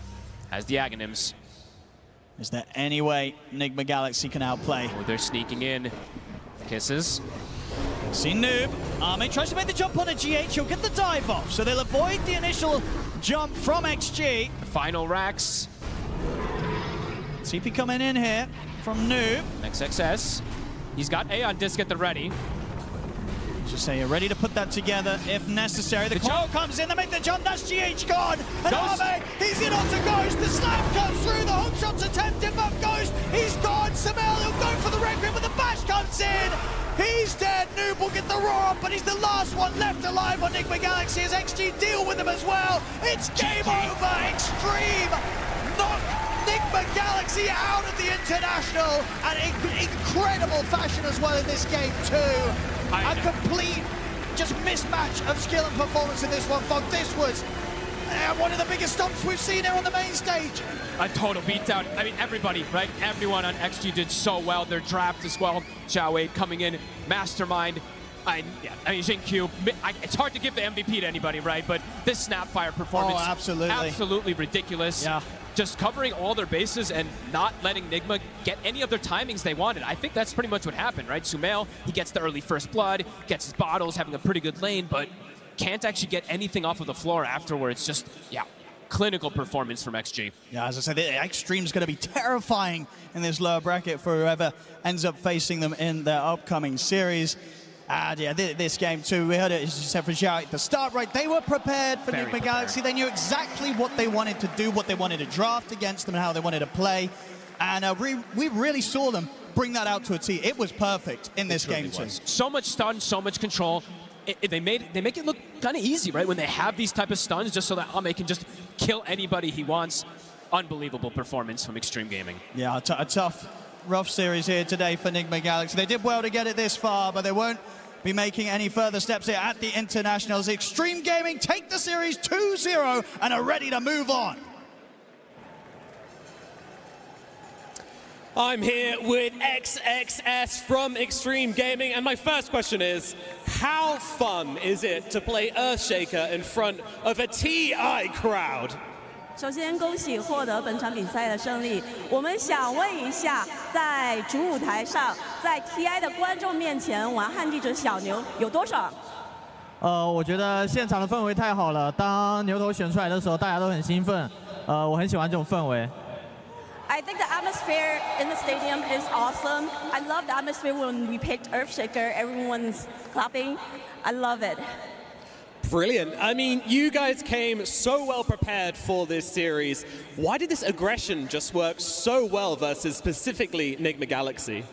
[SPEAKER 14] has the Aghanims.
[SPEAKER 13] Is there any way Nigma Galaxy can outplay?
[SPEAKER 14] Oh, they're sneaking in. Kisses.
[SPEAKER 13] See Noob. Ame tries to make the jump on a GH. He'll get the dive off, so they'll avoid the initial jump from XG.
[SPEAKER 14] Final racks.
[SPEAKER 13] CP coming in here from Noob.
[SPEAKER 14] XXS. He's got A on disc at the ready.
[SPEAKER 13] Just say you're ready to put that together if necessary. The call comes in, they make the jump, that's GH gone. And Ame, he's in onto Ghost. The slam comes through, the hook shot's attempted, but Ghost, he's gone. Samel, he'll go for the Requiem, but the bash comes in. He's dead. Noob will get the roar up, but he's the last one left alive on Nigma Galaxy as XG deal with him as well. It's game over. Xtreme knock Nigma Galaxy out of the International, and in incredible fashion as well in this game too. A complete just mismatch of skill and performance in this one, Fog. This was one of the biggest stomps we've seen here on the main stage.
[SPEAKER 14] A total beatdown. I mean, everybody, right? Everyone on XG did so well. Their draft as well. Xiao Wei coming in, mastermind. I mean, Xingqiu, it's hard to give the MVP to anybody, right? But this Snapfire performance, absolutely ridiculous.
[SPEAKER 13] Yeah.
[SPEAKER 14] Just covering all their bases and not letting Nigma get any of their timings they wanted. I think that's pretty much what happened, right? Sumail, he gets the early first blood, gets his bottles, having a pretty good lane, but can't actually get anything off of the floor afterwards. Just, yeah, clinical performance from XG.
[SPEAKER 13] Yeah, as I said, the Xtreme's going to be terrifying in this lower bracket for whoever ends up facing them in their upcoming series. And yeah, this game too, we heard it, as you said, for Xiao at the start, right? They were prepared for Nigma Galaxy. They knew exactly what they wanted to do, what they wanted to draft against them, and how they wanted to play. And we really saw them bring that out to a T. It was perfect in this game too.
[SPEAKER 14] So much stun, so much control. They make it look kind of easy, right? When they have these type of stuns, just so that Ame can just kill anybody he wants. Unbelievable performance from Xtreme Gaming.
[SPEAKER 13] Yeah, a tough, rough series here today for Nigma Galaxy. They did well to get it this far, but they won't be making any further steps here at the Internationals. Xtreme Gaming take the series 2-0 and are ready to move on.
[SPEAKER 10] I'm here with XXS from Xtreme Gaming, and my first question is, how fun is it to play Earthshaker in front of a TI crowd?
[SPEAKER 11] 首先，恭喜获得本场比赛的胜利。我们想问一下，在主舞台上，在 TI 的观众面前玩旱地者小牛有多爽？
[SPEAKER 12] 我觉得现场的氛围太好了。当牛头选出来的时候，大家都很兴奋。我很喜欢这种氛围。
[SPEAKER 11] I think the atmosphere in the stadium is awesome. I love the atmosphere when we picked Earthshaker. Everyone's clapping. I love it.
[SPEAKER 10] Brilliant. I mean, you guys came so well prepared for this series. Why did this aggression just work so well versus specifically Nigma Galaxy?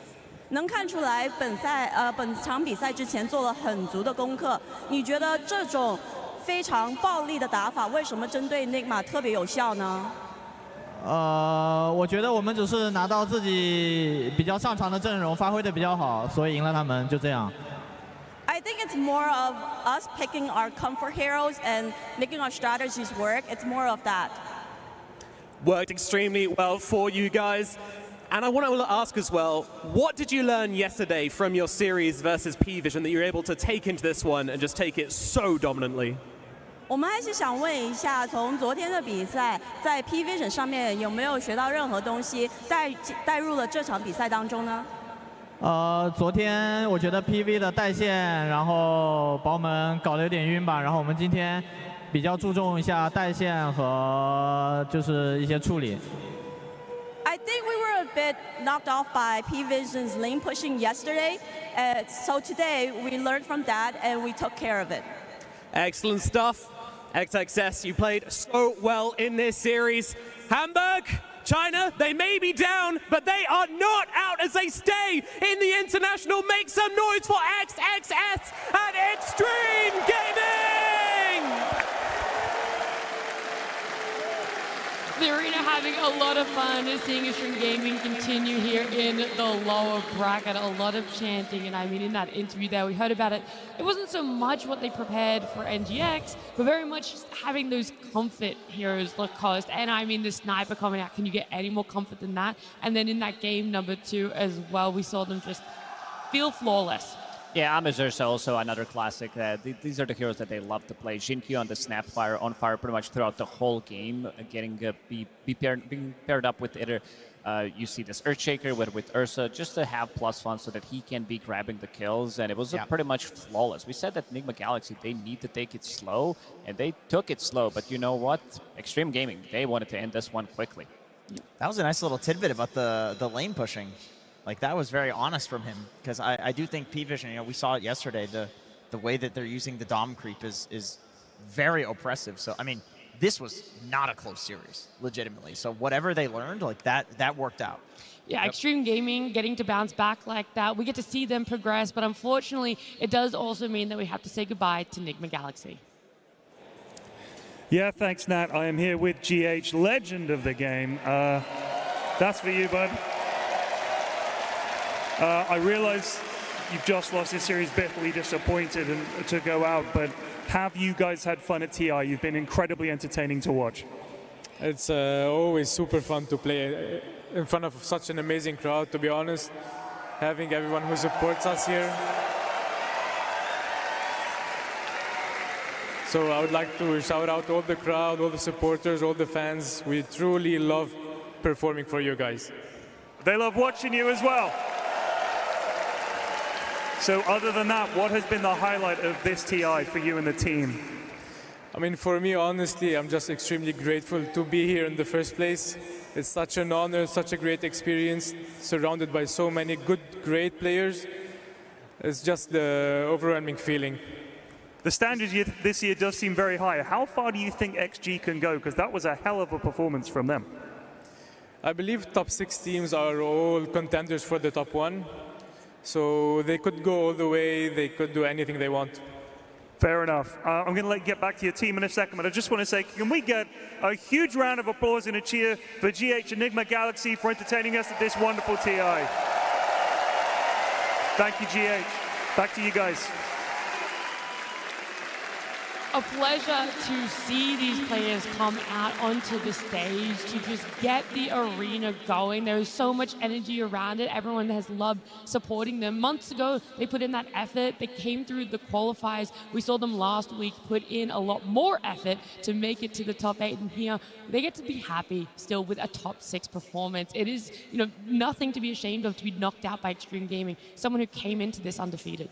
[SPEAKER 11] 能看出来本场比赛之前做了很足的功课。你觉得这种非常暴力的打法，为什么针对 Nigma 特别有效呢？
[SPEAKER 12] 我觉得我们只是拿到自己比较擅长的阵容，发挥的比较好，所以赢了他们，就这样。
[SPEAKER 11] I think it's more of us picking our comfort heroes and making our strategies work. It's more of that.
[SPEAKER 10] Worked extremely well for you guys. And I want to ask as well, what did you learn yesterday from your series versus PVISION that you're able to take into this one and just take it so dominantly?
[SPEAKER 11] 我们还是想问一下，从昨天的比赛，在 PVISION 上面有没有学到任何东西带入了这场比赛当中呢？
[SPEAKER 12] 昨天我觉得 PV 的带线，然后把我们搞得有点晕吧。然后我们今天比较注重一下带线和就是一些处理。
[SPEAKER 11] I think we were a bit knocked off by PVISION's lane pushing yesterday, so today we learned from that and we took care of it.
[SPEAKER 10] Excellent stuff. XXS, you played so well in this series. Hamburg,
[SPEAKER 15] China, they may be down, but they are not out as they stay in the international. Make some noise for XXS and Xtreme Gaming!
[SPEAKER 4] The arena having a lot of fun seeing Xtreme Gaming continue here in the lower bracket. A lot of chanting, and I mean, in that interview there, we heard about it. It wasn't so much what they prepared for NGX, but very much just having those comfort heroes, Lacoste, and I mean, the sniper coming out. Can you get any more comfort than that? And then in that game number 2 as well, we saw them just feel flawless.
[SPEAKER 1] Yeah, Amazursa also another classic. These are the heroes that they love to play. Xinqiu on the Snapfire, on fire pretty much throughout the whole game, being paired up with either. You see this Earthshaker with Ursa, just to have +1 so that he can be grabbing the kills, and it was pretty much flawless. We said that Nigma Galaxy, they need to take it slow, and they took it slow, but you know what? Xtreme Gaming, they wanted to end this one quickly.
[SPEAKER 2] That was a nice little tidbit about the lane pushing. Like, that was very honest from him, because I do think PVISION, you know, we saw it yesterday, the way that they're using the Dom creep is very oppressive. So, I mean, this was not a close series, legitimately. So whatever they learned, like, that worked out.
[SPEAKER 4] Yeah, Xtreme Gaming getting to bounce back like that. We get to see them progress, but unfortunately, it does also mean that we have to say goodbye to Nigma Galaxy.
[SPEAKER 16] Yeah, thanks, Nat. I am here with GH, legend of the game. That's for you, bud. I realize you've just lost this series, bitterly disappointed and to go out, but have you guys had fun at TI? You've been incredibly entertaining to watch.
[SPEAKER 17] It's always super fun to play in front of such an amazing crowd, to be honest. Having everyone who supports us here. So I would like to shout out all the crowd, all the supporters, all the fans. We truly love performing for you guys.
[SPEAKER 16] They love watching you as well. So other than that, what has been the highlight of this TI for you and the team?
[SPEAKER 17] I mean, for me, honestly, I'm just extremely grateful to be here in the first place. It's such an honor, such a great experience, surrounded by so many good, great players. It's just the overwhelming feeling.
[SPEAKER 16] The standard this year does seem very high. How far do you think XG can go? Because that was a hell of a performance from them.
[SPEAKER 17] I believe top 6 teams are all contenders for the top 1. So they could go all the way, they could do anything they want.
[SPEAKER 16] Fair enough. I'm going to let you get back to your team in a second, but I just want to say, can we get a huge round of applause and a cheer for GH and Nigma Galaxy for entertaining us at this wonderful TI. Thank you, GH. Back to you guys.
[SPEAKER 4] A pleasure to see these players come out onto the stage, to just get the arena going. There is so much energy around it. Everyone has loved supporting them. Months ago, they put in that effort. They came through the qualifiers. We saw them last week put in a lot more effort to make it to the top 8. And here, they get to be happy still with a top 6 performance. It is, you know, nothing to be ashamed of to be knocked out by Xtreme Gaming, someone who came into this undefeated.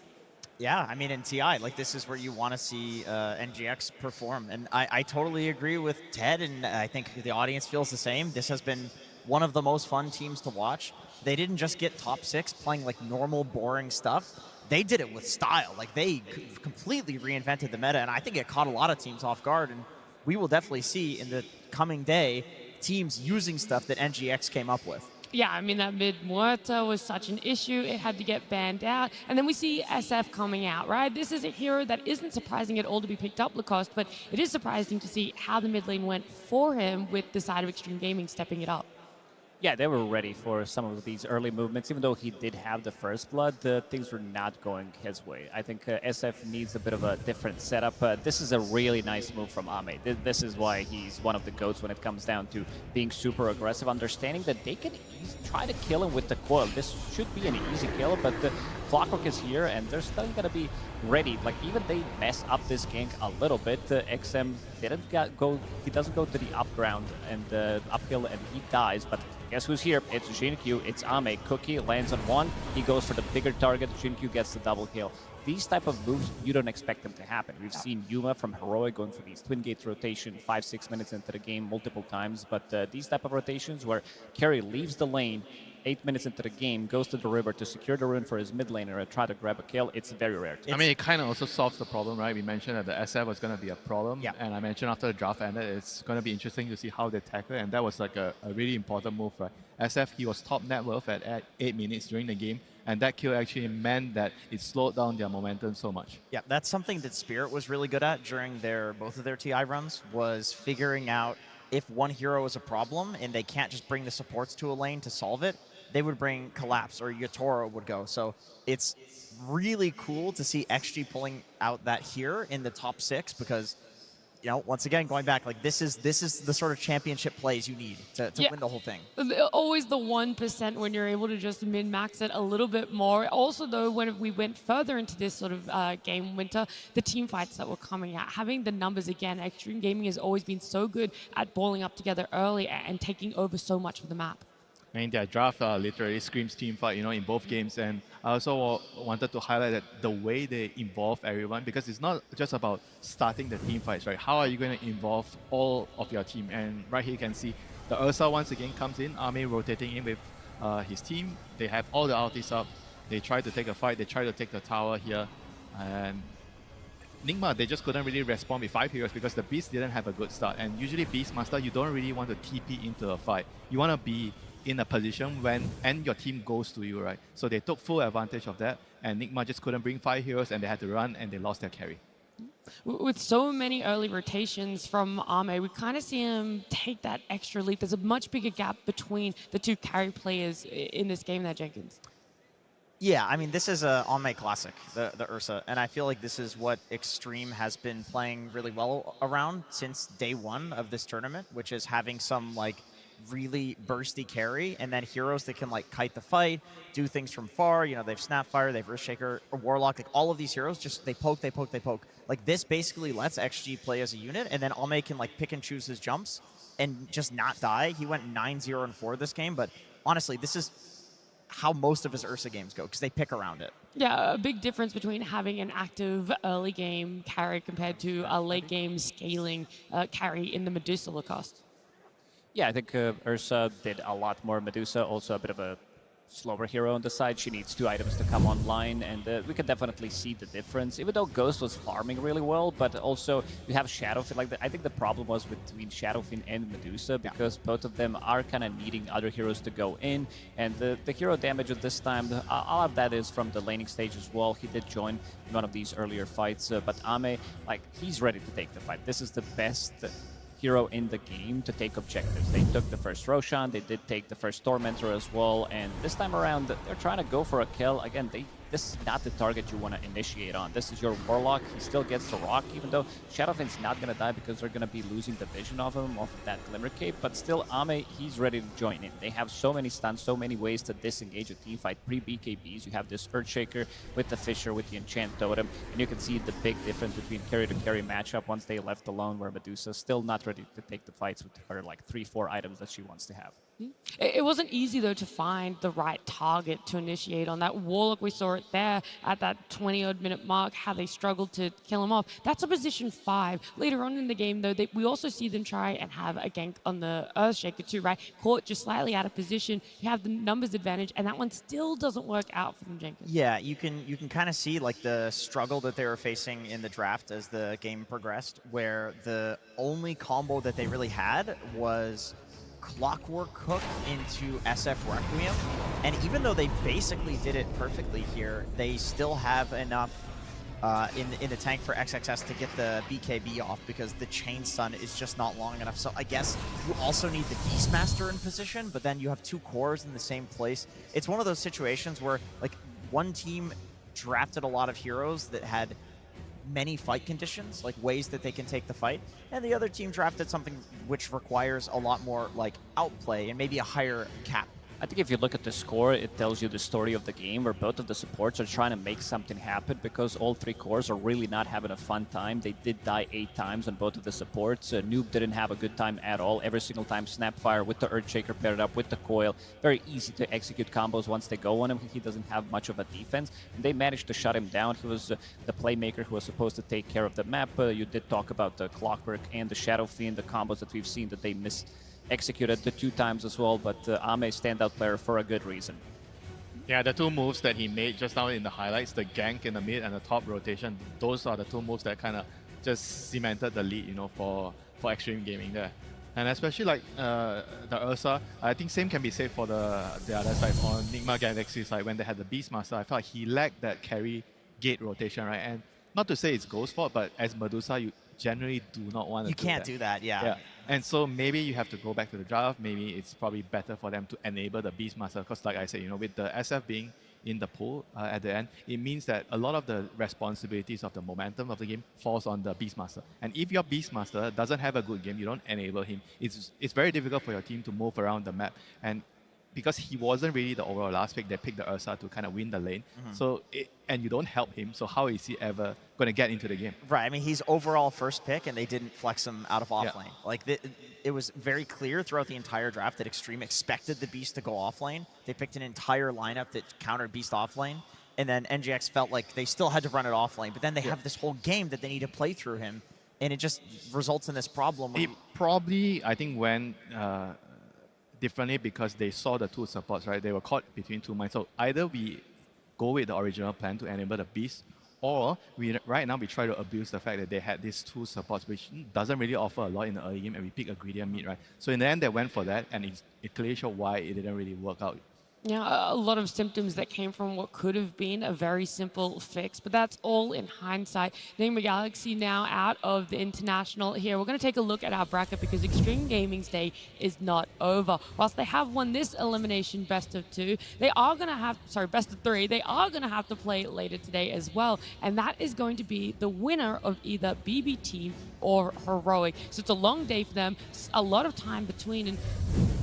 [SPEAKER 2] Yeah, I mean, in TI, like, this is where you want to see NGX perform. And I totally agree with Ted, and I think the audience feels the same. This has been one of the most fun teams to watch. They didn't just get top 6 playing, like, normal, boring stuff. They did it with style. Like, they completely reinvented the meta, and I think it caught a lot of teams off guard. And we will definitely see in the coming day teams using stuff that NGX came up with.
[SPEAKER 4] Yeah, I mean, that mid-Muerta was such an issue. It had to get banned out. And then we see SF coming out, right? This is a hero that isn't surprising at all to be picked up, Lacoste, but it is surprising to see how the mid lane went for him with the side of Xtreme Gaming stepping it up.
[SPEAKER 1] Yeah, they were ready for some of these early movements. Even though he did have the first blood, things were not going his way. I think SF needs a bit of a different setup. This is a really nice move from Ame. This is why he's one of the GOATs when it comes down to being super aggressive, understanding that they can try to kill him with the coil. This should be an easy kill, but the Clockwork is here, and they're still going to be ready. Like, even they mess up this gank a little bit. XM didn't go. He doesn't go to the up ground and uphill, and he dies. But guess who's here? It's Xinqiu. It's Ame. Cookie lands on one. He goes for the bigger target. Xinqiu gets the double kill. These type of moves, you don't expect them to happen. We've seen Yuma from Heroic going for these twin gates rotation 5-6 minutes into the game multiple times. But these type of rotations where carry leaves the lane, 8 minutes into the game, goes to the river to secure the rune for his mid laner and try to grab a kill. It's very rare.
[SPEAKER 3] I mean, it kind of also solves the problem, right? We mentioned that the SF was going to be a problem.
[SPEAKER 2] Yeah.
[SPEAKER 3] And I mentioned after the draft ended, it's going to be interesting to see how they tackle it. And that was like a really important move, right? SF, he was top net worth at 8 minutes during the game. And that kill actually meant that it slowed down their momentum so much.
[SPEAKER 2] Yeah, that's something that Spirit was really good at during both of their TI runs, was figuring out if one hero is a problem and they can't just bring the supports to a lane to solve it, they would bring Collapse or Yatoro would go. So it's really cool to see XG pulling out that here in the top 6 because, you know, once again, going back, like this is the sort of championship plays you need to win the whole thing.
[SPEAKER 4] Always the 1% when you're able to just min-max it a little bit more. Also, though, when we went further into this sort of game winter, the team fights that were coming out, having the numbers again, Xtreme Gaming has always been so good at balling up together early and taking over so much of the map.
[SPEAKER 3] I mean, their draft literally screams team fight, you know, in both games. And I also wanted to highlight that the way they involve everyone, because it's not just about starting the team fights, right? How are you going to involve all of your team? And right here you can see the Ursa once again comes in, Ame rotating in with his team. They have all the ultis up. They try to take a fight. They try to take the tower here. And Nigma, they just couldn't really respond with 5 heroes because the Beast didn't have a good start. And usually Beastmaster, you don't really want to TP into a fight. You want to be in a position when your team goes to you, right? So they took full advantage of that, and Nigma just couldn't bring 5 heroes, and they had to run, and they lost their carry.
[SPEAKER 4] With so many early rotations from Ame, we kind of see him take that extra leap. There's a much bigger gap between the 2 carry players in this game there, Jenkins.
[SPEAKER 2] Yeah, I mean, this is a Ame classic, the Ursa, and I feel like this is what Xtreme has been playing really well around since day 1 of this tournament, which is having some, like, really bursty carry, and then heroes that can like kite the fight, do things from far. You know, they've Snapfire, they've Earthshaker, or Warlock. Like all of these heroes, just they poke. Like this basically lets XG play as a unit, and then Ame can like pick and choose his jumps and just not die. He went 9-0-4 this game, but honestly, this is how most of his Ursa games go because they pick around it.
[SPEAKER 4] Yeah, a big difference between having an active early game carry compared to a late game scaling carry in the Medusa Lacoste.
[SPEAKER 1] Yeah, I think Ursa did a lot more. Medusa, also a bit of a slower hero on the side. She needs 2 items to come online, and we can definitely see the difference. Even though Ghost was farming really well, but also you have Shadowfin. Like I think the problem was between Shadowfin and Medusa because both of them are kind of needing other heroes to go in, and the hero damage at this time, all of that is from the laning stage as well. He did join one of these earlier fights, but Ame, like he's ready to take the fight. This is the best hero in the game to take objectives. They took the first Roshan, they did take the first Tormentor as well, and this time around they're trying to go for a kill. Again, this is not the target you want to initiate on. This is your Warlock. He still gets the rock, even though Shadowfin's not going to die because they're going to be losing the vision of him off of that Glimmer Cape, but still Ame, he's ready to join in. They have so many stuns, so many ways to disengage a team fight. Pre-BKBs, you have this Earthshaker with the Fisher, with the Enchant Totem, and you can see the big difference between carry-to-carry matchup once they left alone, where Medusa's still not ready to take the fights with her like 3-4 items that she wants to have.
[SPEAKER 4] It wasn't easy, though, to find the right target to initiate on. That Warlock, we saw it there at that 20-odd minute mark, how they struggled to kill him off. That's a position 5. Later on in the game, though, we also see them try and have a gank on the Earthshaker too, right? Caught just slightly out of position. You have the numbers advantage, and that one still doesn't work out for them, Jenkins.
[SPEAKER 2] Yeah, you can kind of see like the struggle that they were facing in the draft as the game progressed, where the only combo that they really had was Clockwork Hook into SF Requiem, and even though they basically did it perfectly here, they still have enough in the tank for XXS to get the BKB off because the chain stun is just not long enough. So I guess you also need the Beastmaster in position, but then you have 2 cores in the same place. It's one of those situations where like one team drafted a lot of heroes that had many fight conditions, like ways that they can take the fight, and the other team drafted something which requires a lot more like outplay and maybe a higher cap.
[SPEAKER 1] I think if you look at the score, it tells you the story of the game where both of the supports are trying to make something happen because all 3 cores are really not having a fun time. They did die 8 times on both of the supports. Noob didn't have a good time at all. Every single time Snapfire with the Earthshaker paired up with the Coil. Very easy to execute combos once they go on him. He doesn't have much of a defense. And they managed to shut him down. He was the playmaker who was supposed to take care of the map. You did talk about the Clockwork and the Shadow Fiend, the combos that we've seen that they missed executed the 2 times as well, but Ame standout player for a good reason.
[SPEAKER 3] Yeah, the 2 moves that he made just now in the highlights, the gank in the mid and the top rotation, those are the 2 moves that kind of just cemented the lead, for Xtreme Gaming there. And especially like the Ursa, I think same can be said for the other side, on Nigma Galaxy side, when they had the Beastmaster, I felt like he lacked that carry gate rotation, right? And not to say it's Ghost's fault, but as Medusa, you generally do not want to
[SPEAKER 2] You can't do that, yeah.
[SPEAKER 3] And so maybe you have to go back to the draft. Maybe it's probably better for them to enable the Beastmaster, because like I said, with the SF being in the pool at the end, it means that a lot of the responsibilities of the momentum of the game falls on the Beastmaster. And if your Beastmaster doesn't have a good game, you don't enable him, it's very difficult for your team to move around the map. And because he wasn't really the overall last pick, they picked the Ursa to kind of win the lane. And you don't help him, so how is he ever going to get into the game?
[SPEAKER 2] Right, I mean, he's overall first pick, and they didn't flex him out of offlane. Like, it was very clear throughout the entire draft that Xtreme expected the Beast to go offlane. They picked an entire lineup that countered Beast offlane, and then NGX felt like they still had to run it offlane, but then they have this whole game that they need to play through him, and it just results in this problem.
[SPEAKER 3] It probably, I think, went differently because they saw the 2 supports, right? They were caught between 2 minds. So either we go with the original plan to enable the Beast, or right now we try to abuse the fact that they had these 2 supports, which doesn't really offer a lot in the early game, and we pick a greedier mid, right? So in the end, they went for that, and it clearly showed why it didn't really work out.
[SPEAKER 4] Yeah, a lot of symptoms that came from what could have been a very simple fix, but that's all in hindsight. Nigma Galaxy now out of the international here. We're going to take a look at our bracket because Xtreme Gaming's day is not over. Whilst they have won this elimination best of 2, they are going to have, best of 3, they are going to have to play later today as well. And that is going to be the winner of either BB Team or Heroic. So it's a long day for them, a lot of time between, and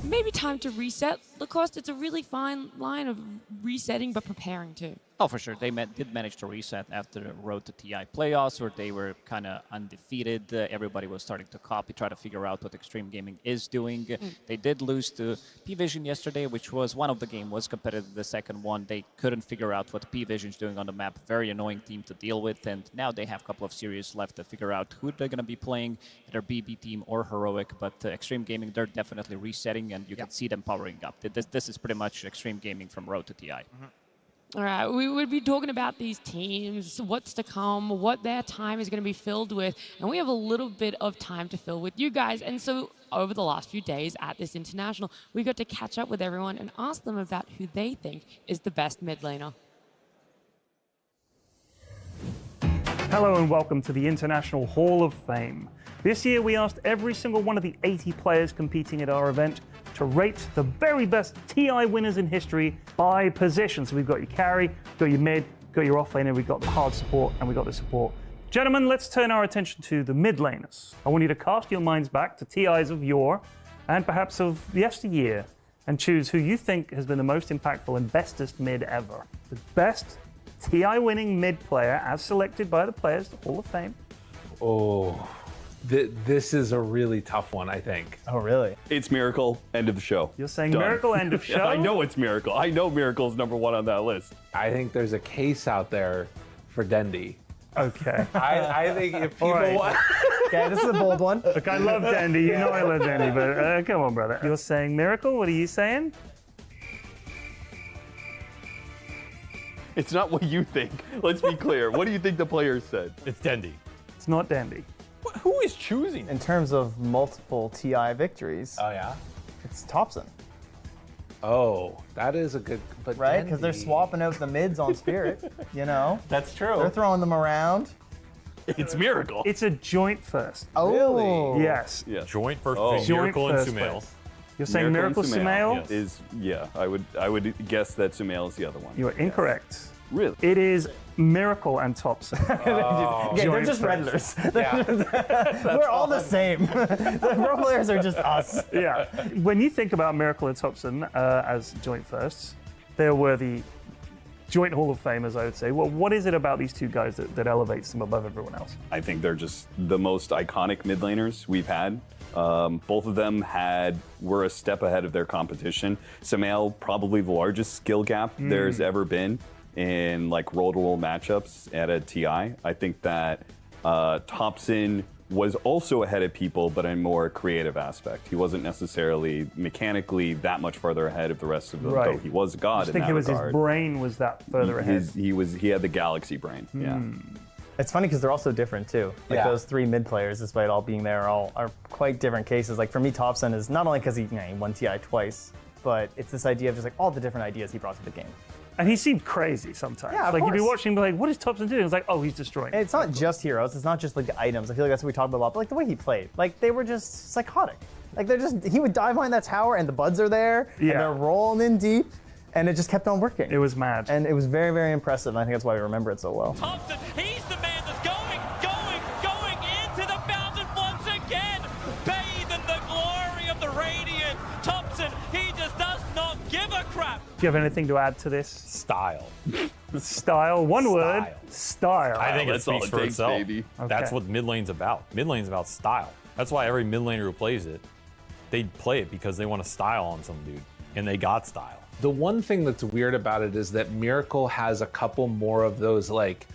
[SPEAKER 4] maybe time to reset. Lacoste, it's a really fine line of resetting but preparing too.
[SPEAKER 1] Oh, for sure. They did manage to reset after the Road to TI playoffs, where they were kind of undefeated. Everybody was starting to copy, try to figure out what Xtreme Gaming is doing. They did lose to PVISION yesterday, which was one of the game was competitive. The second one, they couldn't figure out what PVISION's doing on the map. Very annoying team to deal with. And now they have a couple of series left to figure out who they're going to be playing, either BB Team or Heroic. But Xtreme Gaming, they're definitely resetting, and you can see them powering up. This is pretty much Xtreme Gaming from Road to TI.
[SPEAKER 4] All right, we would be talking about these teams, what's to come, what their time is going to be filled with, and we have a little bit of time to fill with you guys. And so over the last few days at this international, we got to catch up with everyone and ask them about who they think is the best mid laner.
[SPEAKER 16] Hello and welcome to the International Hall of Fame. This year we asked every single one of the 80 players competing at our event to rate the very best TI winners in history by position. So we've got your carry, got your mid, got your off laner, we've got the hard support, and we've got the support. Gentlemen, let's turn our attention to the mid laners. I want you to cast your minds back to TIs of yore and perhaps of yesteryear and choose who you think has been the most impactful and bestest mid ever. The best TI winning mid player as selected by the players, the Hall of Fame.
[SPEAKER 18] Oh. This is a really tough one, I think.
[SPEAKER 12] Oh, really?
[SPEAKER 18] It's Miracle, end of the show.
[SPEAKER 16] You're saying Done. Miracle, end of show?
[SPEAKER 18] I know it's Miracle. I know Miracle's #1 on that list. I think there's a case out there for Dendi.
[SPEAKER 16] Okay.
[SPEAKER 18] I think if people want...
[SPEAKER 12] Okay, this is a bold one.
[SPEAKER 16] Look, I love Dendi. You know I love Dendi, but come on, brother. You're saying Miracle? What are you saying?
[SPEAKER 18] It's not what you think. Let's be clear. What do you think the players said?
[SPEAKER 19] It's Dendi.
[SPEAKER 16] It's not Dendi.
[SPEAKER 18] Who is choosing?
[SPEAKER 12] In terms of multiple TI victories,
[SPEAKER 18] Oh, yeah?
[SPEAKER 12] it's Thompson.
[SPEAKER 18] Oh, that is a good... But
[SPEAKER 12] Right? Because they're
[SPEAKER 18] Dendi-
[SPEAKER 12] swapping out the mids on Spirit, you know?
[SPEAKER 18] That's true.
[SPEAKER 12] They're throwing them around.
[SPEAKER 18] It's Miracle.
[SPEAKER 16] It's a joint first.
[SPEAKER 12] Oh.
[SPEAKER 18] Really?
[SPEAKER 16] Yes.
[SPEAKER 18] Yeah.
[SPEAKER 19] Joint first
[SPEAKER 18] Oh.
[SPEAKER 19] between
[SPEAKER 16] Joint
[SPEAKER 19] Miracle and
[SPEAKER 16] first
[SPEAKER 19] Sumail.
[SPEAKER 16] place. You're saying Miracle Sumail?
[SPEAKER 19] Yes.
[SPEAKER 18] I would guess that Sumail is the other one.
[SPEAKER 16] You are incorrect.
[SPEAKER 18] Really?
[SPEAKER 16] It is Miracle and Thompson.
[SPEAKER 12] Okay, they're just Redlers. We're all the same. The pro players are just us.
[SPEAKER 16] Yeah. When you think about Miracle and Thompson as joint firsts, they're worthy joint Hall of Famers, I would say. Well, what is it about these two guys that elevates them above everyone else?
[SPEAKER 19] I think they're just the most iconic mid laners we've had. Both of them were a step ahead of their competition. Sumail, probably the largest skill gap there's ever been in like roll-to-roll matchups at a TI. I think that Thompson was also ahead of people, but in a more creative aspect. He wasn't necessarily mechanically that much farther ahead of the rest of them, though he was a god in that regard.
[SPEAKER 16] I think it was his brain was that further ahead.
[SPEAKER 19] He had the galaxy brain, yeah.
[SPEAKER 20] It's funny because they're all so different too. Like those three mid players, despite all being there, are quite different cases. Like for me, Thompson is not only because he won TI twice, but it's this idea of just like all the different ideas he brought to the game.
[SPEAKER 16] And he seemed crazy sometimes.
[SPEAKER 20] Yeah,
[SPEAKER 16] like you'd be watching, be like, what is Thompson doing? It's like, oh, he's destroying.
[SPEAKER 20] And it's not just heroes. It's not just like the items. I feel like that's what we talked about a lot. But like the way he played, like they were just psychotic. Like he would dive behind that tower, and the buds are there, and they're rolling in deep, and it just kept on working.
[SPEAKER 16] It was mad,
[SPEAKER 20] and it was very, very impressive. And I think that's why we remember it so well.
[SPEAKER 15] Thompson, he's the man that's going into the fountain once again, bathed in the glory of the Radiant. Thompson, he just does not give a crap.
[SPEAKER 16] Do you have anything to add to this?
[SPEAKER 21] Style.
[SPEAKER 16] Style. One word. Style.
[SPEAKER 21] I think it speaks for itself.
[SPEAKER 16] Okay.
[SPEAKER 21] That's what mid lane's about. Mid lane's about style. That's why every mid laner who plays it, they play it because they want to style on some dude, and they got style.
[SPEAKER 18] The one thing that's weird about it is that Miracle has a couple more of those like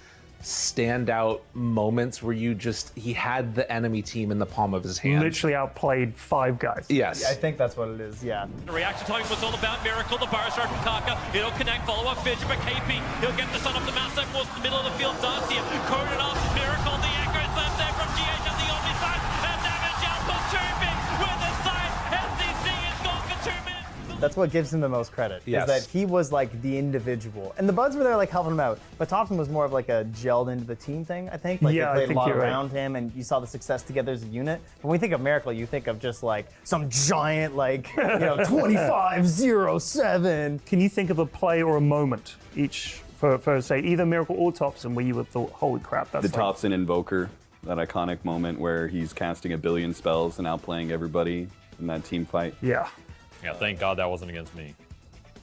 [SPEAKER 18] standout moments where he had the enemy team in the palm of his hand.
[SPEAKER 16] Literally outplayed 5 guys.
[SPEAKER 18] Yes.
[SPEAKER 20] Yeah, I think that's what it is, yeah.
[SPEAKER 15] The reaction time was all about Miracle, the bar start from Kaka. It'll connect, follow up Fidget, but KP, he'll get the sun up the map side, most in the middle of the field, Darcia, corded off, Miracle, the anchor is left there from GH on the Omni side, and damage outpost Turbin with the side, SCC is gone for 2 minutes.
[SPEAKER 20] That's what gives him the most credit.
[SPEAKER 18] Yes.
[SPEAKER 20] Is that he was like the individual. And the Buds were there like helping him out. But Thompson was more of like a gelled into the team thing, I think. Like
[SPEAKER 16] Yeah,
[SPEAKER 20] they
[SPEAKER 16] I
[SPEAKER 20] played
[SPEAKER 16] think
[SPEAKER 20] a lot
[SPEAKER 16] you're right.
[SPEAKER 20] around him and you saw the success together as a unit. But when we think of Miracle, you think of just like some giant like 25-0-7.
[SPEAKER 16] Can you think of a play or a moment each for say either Miracle or Thompson where you would thought, holy crap, that's
[SPEAKER 19] The
[SPEAKER 16] like...
[SPEAKER 19] Thompson Invoker, that iconic moment where he's casting 1 billion spells and outplaying everybody in that team fight.
[SPEAKER 16] Yeah.
[SPEAKER 21] Yeah, thank God that wasn't against me.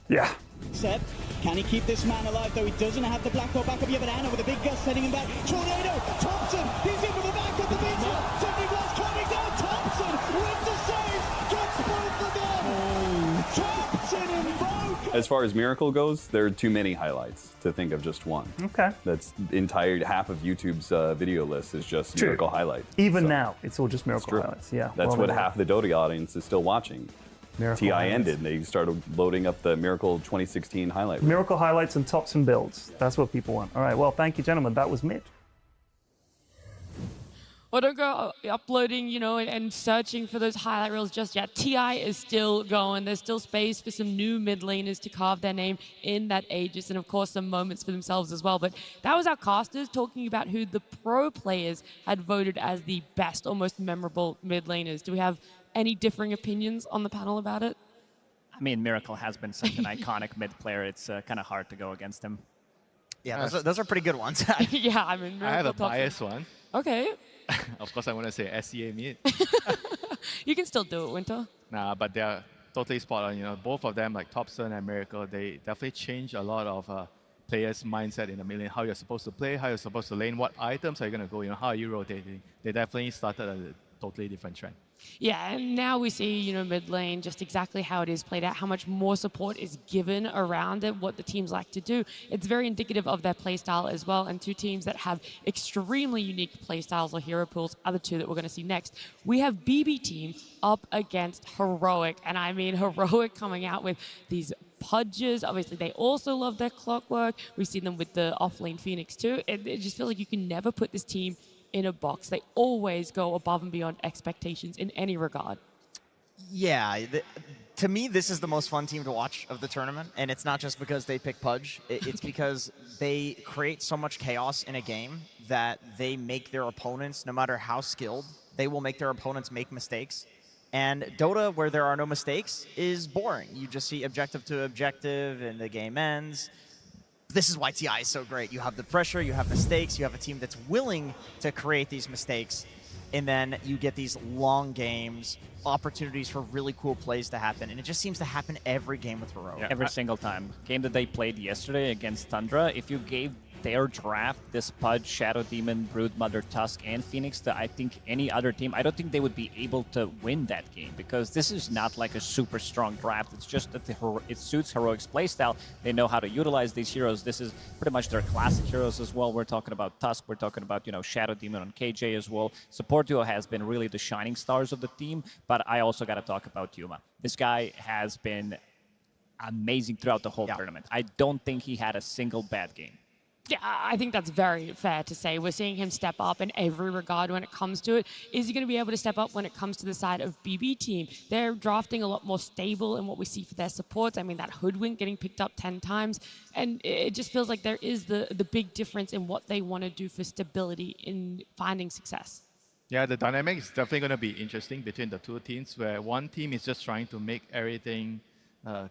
[SPEAKER 16] Yeah.
[SPEAKER 22] Seb, can he keep this man alive though? He doesn't have the Black Hole backup. You have an Anna with a big gust sending him back. Tornado, Thompson, he's in with the back of the beach. Sydney was coming down. Thompson with the save, gets both of them. Thompson invoked.
[SPEAKER 19] As far as Miracle goes, there are too many highlights to think of just one.
[SPEAKER 16] Okay.
[SPEAKER 19] That's entire half of YouTube's video list is just
[SPEAKER 16] True.
[SPEAKER 19] Miracle highlights.
[SPEAKER 16] Even now, it's all just Miracle
[SPEAKER 19] True.
[SPEAKER 16] highlights. Yeah.
[SPEAKER 19] That's
[SPEAKER 16] well,
[SPEAKER 19] what
[SPEAKER 16] yeah.
[SPEAKER 19] half the Dota audience is still watching.
[SPEAKER 16] Miracle
[SPEAKER 19] TI
[SPEAKER 16] highlights.
[SPEAKER 19] ended, and they started loading up the Miracle 2016 highlight reel.
[SPEAKER 16] Miracle highlights and Thompson builds. That's what people want. All right. Well, thank you, gentlemen. That was mid.
[SPEAKER 4] Well, don't go uploading, and searching for those highlight reels just yet. TI is still going. There's still space for some new mid laners to carve their name in that Aegis, and of course some moments for themselves as well. But that was our casters talking about who the pro players had voted as the best or most memorable mid laners. Do we have any differing opinions on the panel about it?
[SPEAKER 1] I mean, Miracle has been such an iconic mid player. It's kind of hard to go against him.
[SPEAKER 2] Yeah, those are pretty good ones.
[SPEAKER 4] Yeah, I mean,
[SPEAKER 3] I have a
[SPEAKER 4] Miracle
[SPEAKER 3] biased one.
[SPEAKER 4] Okay.
[SPEAKER 3] Of course, I want to say SCA mid.
[SPEAKER 4] You can still do it, Winter.
[SPEAKER 3] Nah, but they're totally spot on. Both of them, like Thompson and Miracle, they definitely change a lot of players' mindset in the mid lane. How you're supposed to play, how you're supposed to lane, what items are you going to go, how are you rotating. They definitely started a totally different trend.
[SPEAKER 4] Yeah, and now we see, mid lane, just exactly how it is played out, how much more support is given around it, what the teams like to do. It's very indicative of their playstyle as well, and two teams that have extremely unique playstyles or hero pools are the two that we're going to see next. We have BB Team up against Heroic, and I mean Heroic coming out with these Pudges. Obviously, they also love their clockwork. We've seen them with the off-lane Phoenix too. It just feels like you can never put this team in a box. They always go above and beyond expectations in any regard.
[SPEAKER 2] Yeah, to me, this is the most fun team to watch of the tournament, and it's not just because they pick Pudge. It's because they create so much chaos in a game that they make their opponents, no matter how skilled, they will make their opponents make mistakes. And Dota, where there are no mistakes, is boring. You just see objective to objective, and the game ends. This is why TI is so great. You have the pressure, you have mistakes, you have a team that's willing to create these mistakes, and then you get these long games, opportunities for really cool plays to happen, and it just seems to happen every game with Heroic.
[SPEAKER 1] Yeah, every single time. Game that they played yesterday against Tundra, if you gave their draft, this Pudge, Shadow Demon, Broodmother, Tusk, and Phoenix, that I think any other team, I don't think they would be able to win that game, because this is not like a super strong draft. It's just that it suits Heroic's playstyle. They know how to utilize these heroes. This is pretty much their classic heroes as well. We're talking about Tusk. We're talking about, Shadow Demon on KJ as well. Support duo has been really the shining stars of the team, but I also got to talk about Yuma. This guy has been amazing throughout the whole tournament. I don't think he had a single bad game.
[SPEAKER 4] Yeah, I think that's very fair to say. We're seeing him step up in every regard when it comes to it. Is he going to be able to step up when it comes to the side of BB team? They're drafting a lot more stable in what we see for their supports. I mean, that Hoodwink getting picked up 10 times. And it just feels like there is the big difference in what they want to do for stability in finding success.
[SPEAKER 3] Yeah, the dynamic is definitely going to be interesting between the two teams, where one team is just trying to make everything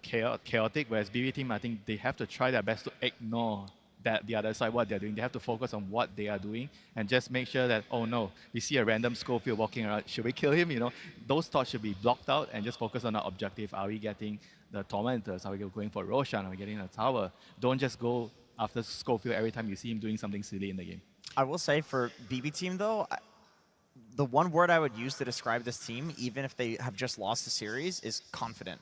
[SPEAKER 3] chaotic, whereas BB team, I think they have to try their best to ignore that the other side, what they're doing. They have to focus on what they are doing and just make sure that, oh no, we see a random Schofield walking around, should we kill him? Those thoughts should be blocked out and just focus on our objective. Are we getting the Tormentors? Are we going for Roshan? Are we getting a tower? Don't just go after Schofield every time you see him doing something silly in the game.
[SPEAKER 2] I will say for BB team though, the one word I would use to describe this team, even if they have just lost the series, is confident.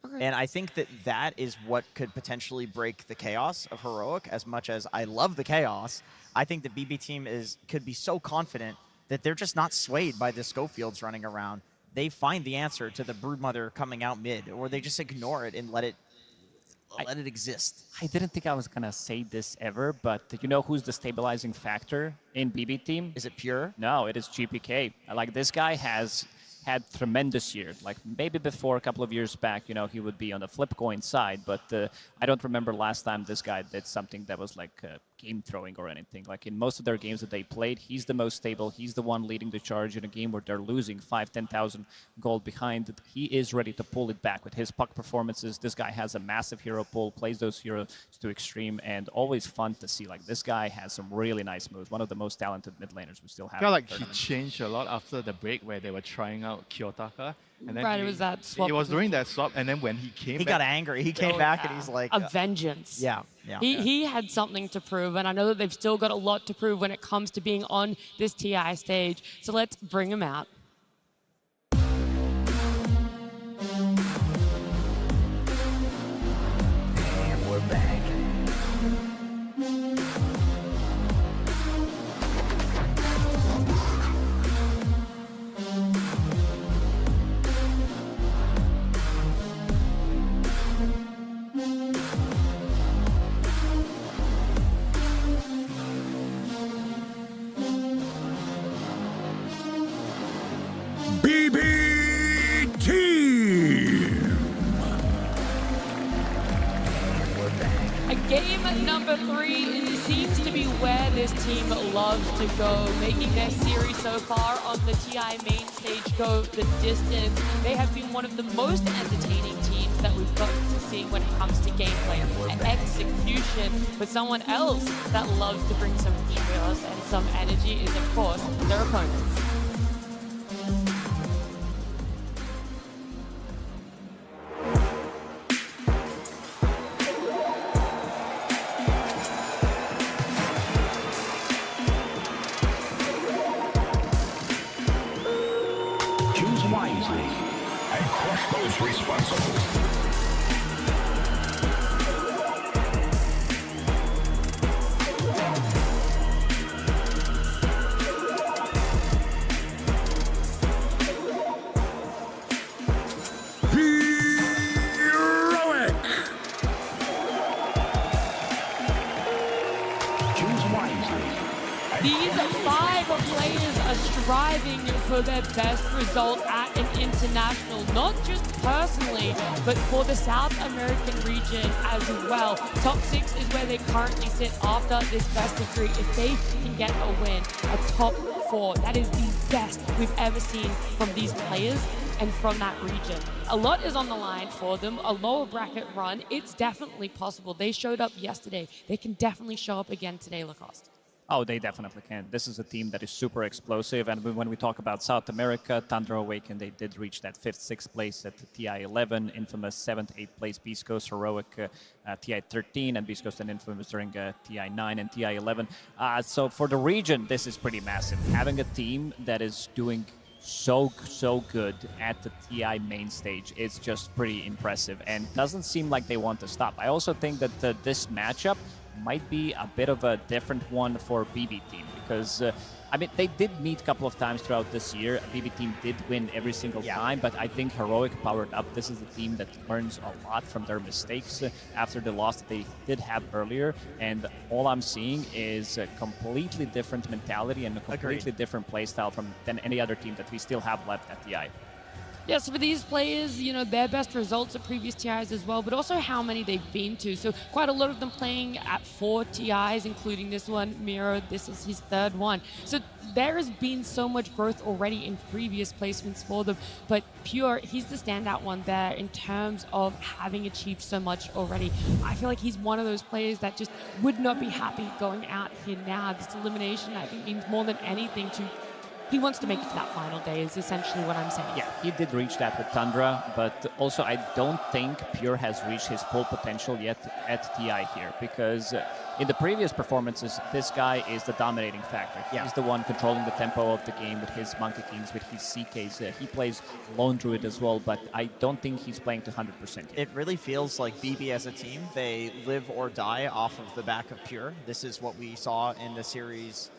[SPEAKER 2] Okay. And I think that is what could potentially break the chaos of Heroic. As much as I love the chaos, I think the BB team could be so confident that they're just not swayed by the Schofields running around. They find the answer to the Broodmother coming out mid, or they just ignore it and let it exist.
[SPEAKER 1] I didn't think I was going to say this ever, but you know who's the stabilizing factor in BB team?
[SPEAKER 2] Is it Pure?
[SPEAKER 1] No, it is GPK. Like, this guy has had tremendous years. Like, maybe before a couple of years back, he would be on the flip coin side, but I don't remember last time this guy did something that was like game throwing or anything. Like, in most of their games that they played, he's the most stable. He's the one leading the charge in a game where they're losing 5,000-10,000 gold behind. He is ready to pull it back with his puck performances. This guy has a massive hero pool, plays those heroes to extreme, and always fun to see. Like, this guy has some really nice moves. One of the most talented mid laners we still have.
[SPEAKER 3] I feel like he changed a lot after the break where they were trying out Kiyotaka. And then
[SPEAKER 4] it was that swap.
[SPEAKER 3] He was doing that swap, and then when he came back,
[SPEAKER 2] got angry. He came back and he's like...
[SPEAKER 4] A vengeance.
[SPEAKER 2] Yeah.
[SPEAKER 4] He had something to prove, and I know that they've still got a lot to prove when it comes to being on this TI stage. So let's bring him out.
[SPEAKER 9] And we're back. BB team.
[SPEAKER 4] Game number 3 seems to be where this team loves to go, making their series so far on the TI main stage go the distance. They have been one of the most entertaining teams that we've gotten to see when it comes to gameplay and execution. But someone else that loves to bring some chaos and some energy is, of course, their opponents.
[SPEAKER 9] Wisely and crush those responsible. Heroic. Choose wisely.
[SPEAKER 4] These 5 players are striving for their best result at an international, not just personally, but for the South American region as well. Top 6 is where they currently sit after this best of 3. If they can get a win, a top 4, that is the best we've ever seen from these players and from that region. A lot is on the line for them, a lower bracket run. It's definitely possible. They showed up yesterday. They can definitely show up again today, Lacoste.
[SPEAKER 1] Oh, they definitely can. This is a team that is super explosive. And when we talk about South America, Thunder Awaken, they did reach that 5th, 6th place at the TI-11, infamous 7th, 8th place Beast Coast, Heroic TI-13, and Beast Coast and infamous during TI-9 and TI-11. So for the region, this is pretty massive. Having a team that is doing so good at the TI main stage is just pretty impressive and doesn't seem like they want to stop. I also think that this matchup might be a bit of a different one for BB Team because, I mean, they did meet a couple of times throughout this year. BB Team did win every single time, but I think Heroic powered up. This is a team that learns a lot from their mistakes after the loss that they did have earlier, and all I'm seeing is a completely different mentality and a completely different playstyle than any other team that we still have left at TI.
[SPEAKER 4] Yeah, so for these players, you know, their best results at previous TIs as well, but also how many they've been to. So quite a lot of them playing at 4 TIs, including this one. Miro, this is his 3rd one. So there has been so much growth already in previous placements for them, but Pure, he's the standout one there in terms of having achieved so much already. I feel like he's one of those players that just would not be happy going out here now. This elimination, I think, means more than anything to he wants to make it to that final day is essentially what I'm saying.
[SPEAKER 1] Yeah, he did reach that with Tundra, but also I don't think Pure has reached his full potential yet at TI here because in the previous performances, this guy is the dominating factor. He's the one controlling the tempo of the game with his Monkey Kings, with his CKs. He plays Lone Druid as well, but I don't think he's playing to 100% yet.
[SPEAKER 2] It really feels like BB as a team, they live or die off of the back of Pure. This is what we saw in the series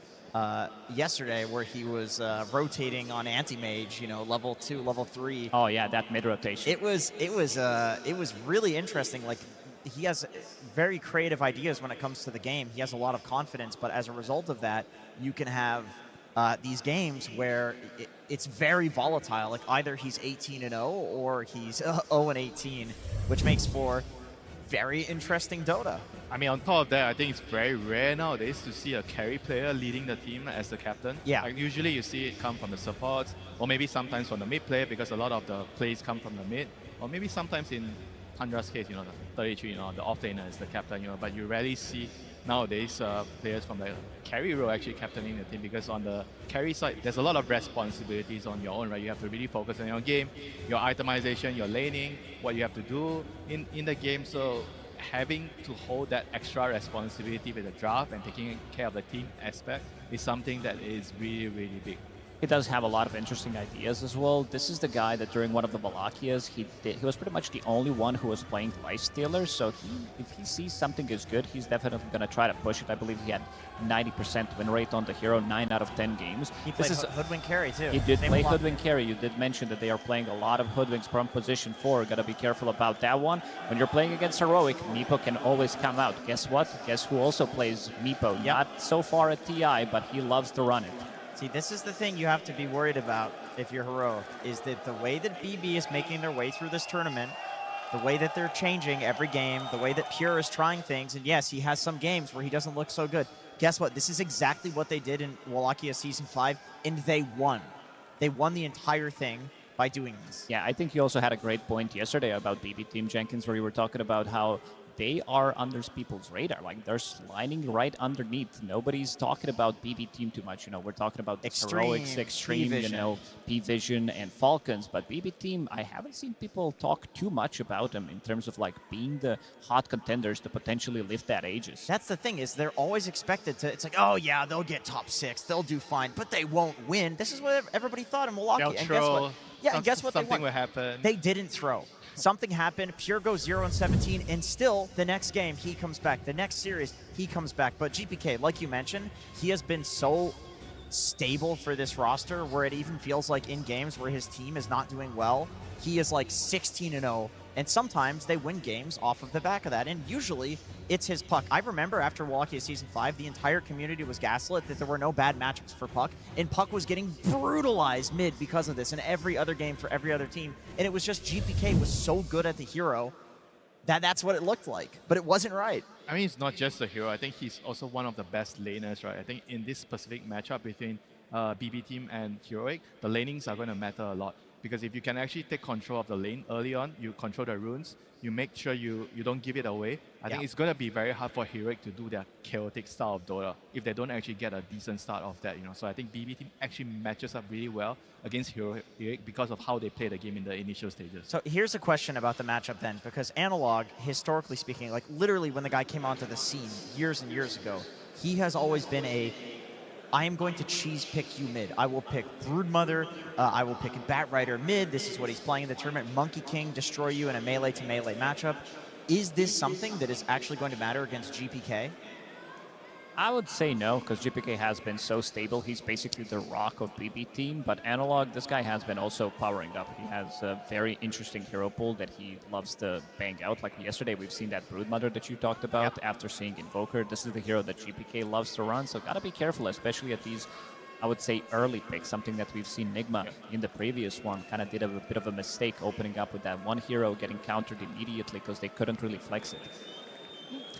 [SPEAKER 2] yesterday, where he was rotating on anti-mage, you know, level 2, level 3.
[SPEAKER 1] Oh yeah, that mid rotation.
[SPEAKER 2] It was really interesting. Like, he has very creative ideas when it comes to the game. He has a lot of confidence, but as a result of that, you can have these games where it's very volatile. Like, either he's 18-0 or he's 0-18, which makes for very interesting Dota.
[SPEAKER 3] I mean, on top of that, I think it's very rare nowadays to see a carry player leading the team as the captain.
[SPEAKER 2] Yeah.
[SPEAKER 3] Like, usually you see it come from the supports, or maybe sometimes from the mid player because a lot of the plays come from the mid, or maybe sometimes in Tundra's case, you know, the 33, you know, the offlaner is the captain, you know, but you rarely see nowadays players from the carry role actually captaining the team because on the carry side, there's a lot of responsibilities on your own, right? You have to really focus on your game, your itemization, your laning, what you have to do in the game. So having to hold that extra responsibility with the draft and taking care of the team aspect is something that is really, really big.
[SPEAKER 1] He does have a lot of interesting ideas as well. This is the guy that during one of the Valakias, he was pretty much the only one who was playing Lifestealer, so if he sees something is good, he's definitely going to try to push it. I believe he had 90% win rate on the hero, 9 out of 10 games.
[SPEAKER 2] He played Hoodwink Carry too.
[SPEAKER 1] He did play Hoodwink Carry. You did mention that they are playing a lot of Hoodwinks from position 4. Got to be careful about that one. When you're playing against Heroic, Meepo can always come out. Guess what? Guess who also plays Meepo? Not so far at TI, but he loves to run it.
[SPEAKER 2] See, this is the thing you have to be worried about if you're Heroic, is that the way that BB is making their way through this tournament, the way that they're changing every game, the way that Pure is trying things, and yes, he has some games where he doesn't look so good. Guess what? This is exactly what they did in Wallachia Season 5, and they won. They won the entire thing by doing this.
[SPEAKER 1] Yeah, I think you also had a great point yesterday about BB Team Jenkins, where you were talking about how they are under people's radar. Like, they're sliding right underneath. Nobody's talking about BB Team too much. You know, we're talking about Heroics, Xtreme, you know, PVISION, and Falcons. But BB Team, I haven't seen people talk too much about them in terms of, like, being the hot contenders to potentially lift that Aegis.
[SPEAKER 2] That's the thing, is they're always expected to, it's like, oh yeah, they'll get top 6, they'll do fine, but they won't win. This is what everybody thought in Milwaukee.
[SPEAKER 3] They'll
[SPEAKER 2] and
[SPEAKER 3] throw.
[SPEAKER 2] Guess what? Yeah, and guess what?
[SPEAKER 3] Something will happen.
[SPEAKER 2] They didn't throw. Something happened. Pure goes 0-17, and still the next game he comes back. The next series he comes back. But GPK, like you mentioned, he has been so stable for this roster where it even feels like in games where his team is not doing well, he is like 16-0, and sometimes they win games off of the back of that, and usually it's his Puck. I remember after Wallachia Season 5, the entire community was gaslit that there were no bad matchups for Puck, and Puck was getting brutalized mid because of this in every other game for every other team, and it was just GPK was so good at the hero that's what it looked like, but it wasn't right.
[SPEAKER 3] I mean, it's not just the hero. I think he's also one of the best laners, right? I think in this specific matchup between BB team and Heroic, the lanings are going to matter a lot. Because if you can actually take control of the lane early on, you control the runes, you make sure you don't give it away. I think it's going to be very hard for Heroic to do their chaotic style of Dota if they don't actually get a decent start of that. So I think BB team actually matches up really well against Heroic because of how they play the game in the initial stages.
[SPEAKER 2] So here's a question about the matchup then, because Analog, historically speaking, like literally when the guy came onto the scene years and years ago, he has always been I am going to cheese pick you mid. I will pick Broodmother. I will pick Bat Rider mid. This is what he's playing in the tournament. Monkey King, destroy you in a melee-to-melee matchup. Is this something that is actually going to matter against GPK?
[SPEAKER 1] I would say no, because GPK has been so stable. He's basically the rock of BB team, but Analog, this guy has been also powering up. He has a very interesting hero pool that he loves to bang out. Like yesterday, we've seen that Broodmother that you talked about after seeing Invoker. This is the hero that GPK loves to run, so gotta be careful, especially at these, I would say, early picks, something that we've seen Nigma in the previous one kind of did a bit of a mistake opening up with that one hero getting countered immediately because they couldn't really flex it.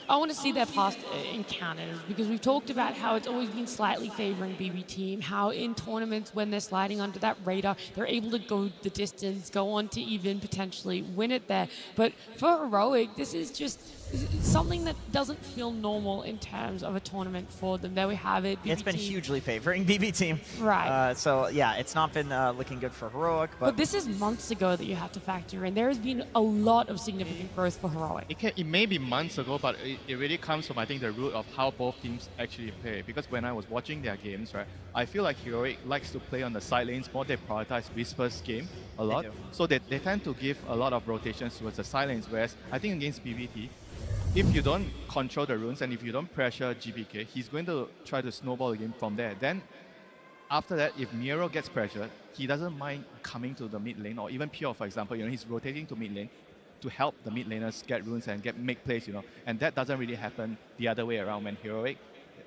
[SPEAKER 4] I want to see their past encounters because we've talked about how it's always been slightly favoring BB team, how in tournaments when they're sliding under that radar, they're able to go the distance, go on to even potentially win it there. But for Heroic, this is just something that doesn't feel normal in terms of a tournament for them. There we have it. BB
[SPEAKER 2] it's been
[SPEAKER 4] team.
[SPEAKER 2] Hugely favoring BB team.
[SPEAKER 4] Right.
[SPEAKER 2] So yeah, it's not been looking good for Heroic.
[SPEAKER 4] But this is months ago that you have to factor in. There has been a lot of significant growth for Heroic.
[SPEAKER 3] It may be months ago, but it really comes from, I think, the root of how both teams actually play. Because when I was watching their games, right, I feel like Heroic likes to play on the side lanes more. They prioritize Whisper's game a lot. So they tend to give a lot of rotations towards the side lanes, whereas I think against BBT, if you don't control the runes and if you don't pressure GPK, he's going to try to snowball the game from there. Then after that, if Miero gets pressured, he doesn't mind coming to the mid lane, or even Pure, for example, he's rotating to mid lane to help the mid laners get runes and make plays, and that doesn't really happen the other way around. When Heroic,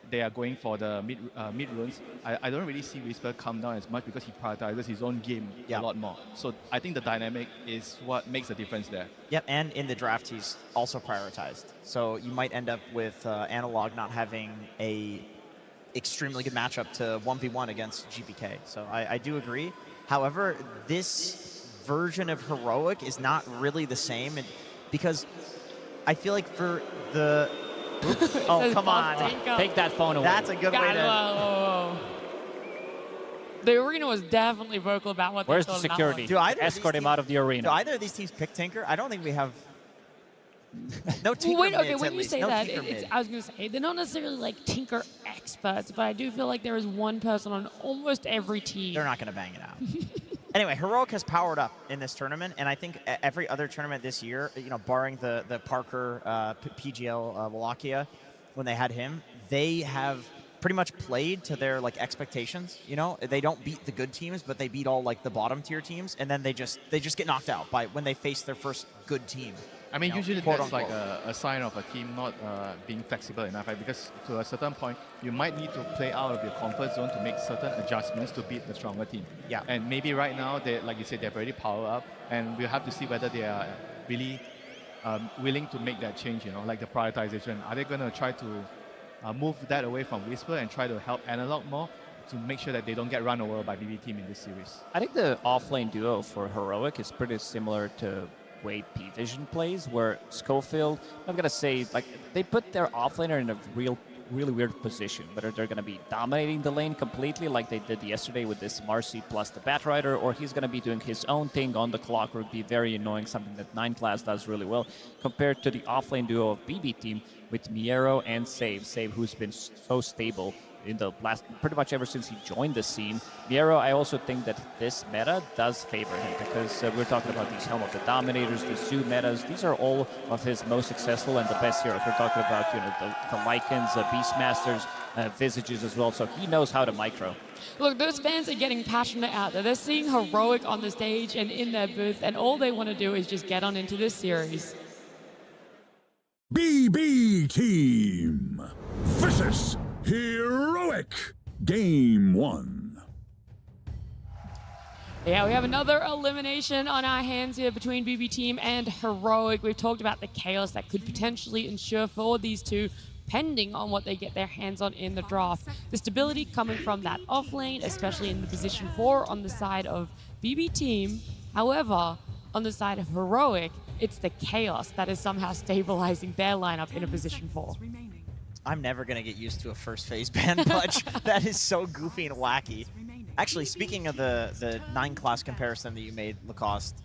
[SPEAKER 3] they are going for the mid runes, I don't really see Whisper come down as much because he prioritizes his own game a lot more. So I think the dynamic is what makes a difference there.
[SPEAKER 2] Yep, and in the draft he's also prioritized. So you might end up with Analog not having a extremely good matchup to 1v1 against GPK. So I do agree. However, this version of Heroic is not really the same, because I feel like for the oh, come on.
[SPEAKER 1] Take that phone away.
[SPEAKER 2] That's a good way to...
[SPEAKER 4] Whoa. The arena was definitely vocal about what
[SPEAKER 1] Where's
[SPEAKER 4] they
[SPEAKER 1] the
[SPEAKER 4] thought
[SPEAKER 1] security? Escort him out of the arena.
[SPEAKER 2] Do either of these teams pick Tinker? I don't think we have... No Tinker
[SPEAKER 4] Wait, okay,
[SPEAKER 2] mids,
[SPEAKER 4] when
[SPEAKER 2] at
[SPEAKER 4] you
[SPEAKER 2] least.
[SPEAKER 4] say
[SPEAKER 2] No
[SPEAKER 4] that,
[SPEAKER 2] Tinker mid.
[SPEAKER 4] I was going to say, they're not necessarily like Tinker experts, but I do feel like there is one person on almost every team.
[SPEAKER 2] They're not going to bang it out. Anyway, Heroic has powered up in this tournament, and I think every other tournament this year, barring the Parker PGL Wallachia, when they had him, they have pretty much played to their expectations. They don't beat the good teams, but they beat all the bottom tier teams, and then they just get knocked out by when they face their first good team.
[SPEAKER 3] I mean, usually that's like a sign of a team not being flexible enough, right? Because to a certain point, you might need to play out of your comfort zone to make certain adjustments to beat the stronger team.
[SPEAKER 2] Yeah.
[SPEAKER 3] And maybe right now, like you said, they've already powered up, and we'll have to see whether they are really willing to make that change, like the prioritization. Are they going to try to move that away from Whisper and try to help Analog more to make sure that they don't get run over by BB team in this series?
[SPEAKER 1] I think the offlane duo for Heroic is pretty similar to way PVISION plays, where Schofield, I'm going to say, they put their offlaner in a really weird position, whether they're going to be dominating the lane completely like they did yesterday with this Marcy plus the Batrider, or he's going to be doing his own thing on the clock, would be very annoying, something that 9 class does really well, compared to the offlane duo of BB team with Miero and Save, who's been so stable in the last, pretty much ever since he joined the scene. Miero, I also think that this meta does favor him, because we're talking about these Helm of the Dominators, the Zoo metas. These are all of his most successful and the best heroes. We're talking about the Lycans, Beastmasters, Visages as well. So he knows how to micro.
[SPEAKER 4] Look, those fans are getting passionate out there. They're seeing Heroic on the stage and in their booth, and all they want to do is just get on into this series.
[SPEAKER 9] BB Team versus Heroic, Game 1.
[SPEAKER 4] Yeah, we have another elimination on our hands here between BB Team and Heroic. We've talked about the chaos that could potentially ensure for these two pending on what they get their hands on in the draft. The stability coming from that off lane, especially in the position 4 on the side of BB Team. However, on the side of Heroic, it's the chaos that is somehow stabilizing their lineup in a position 4.
[SPEAKER 2] I'm never going to get used to a first phase ban punch. That is so goofy and wacky. Actually, speaking of the 9 class comparison that you made, Lacoste,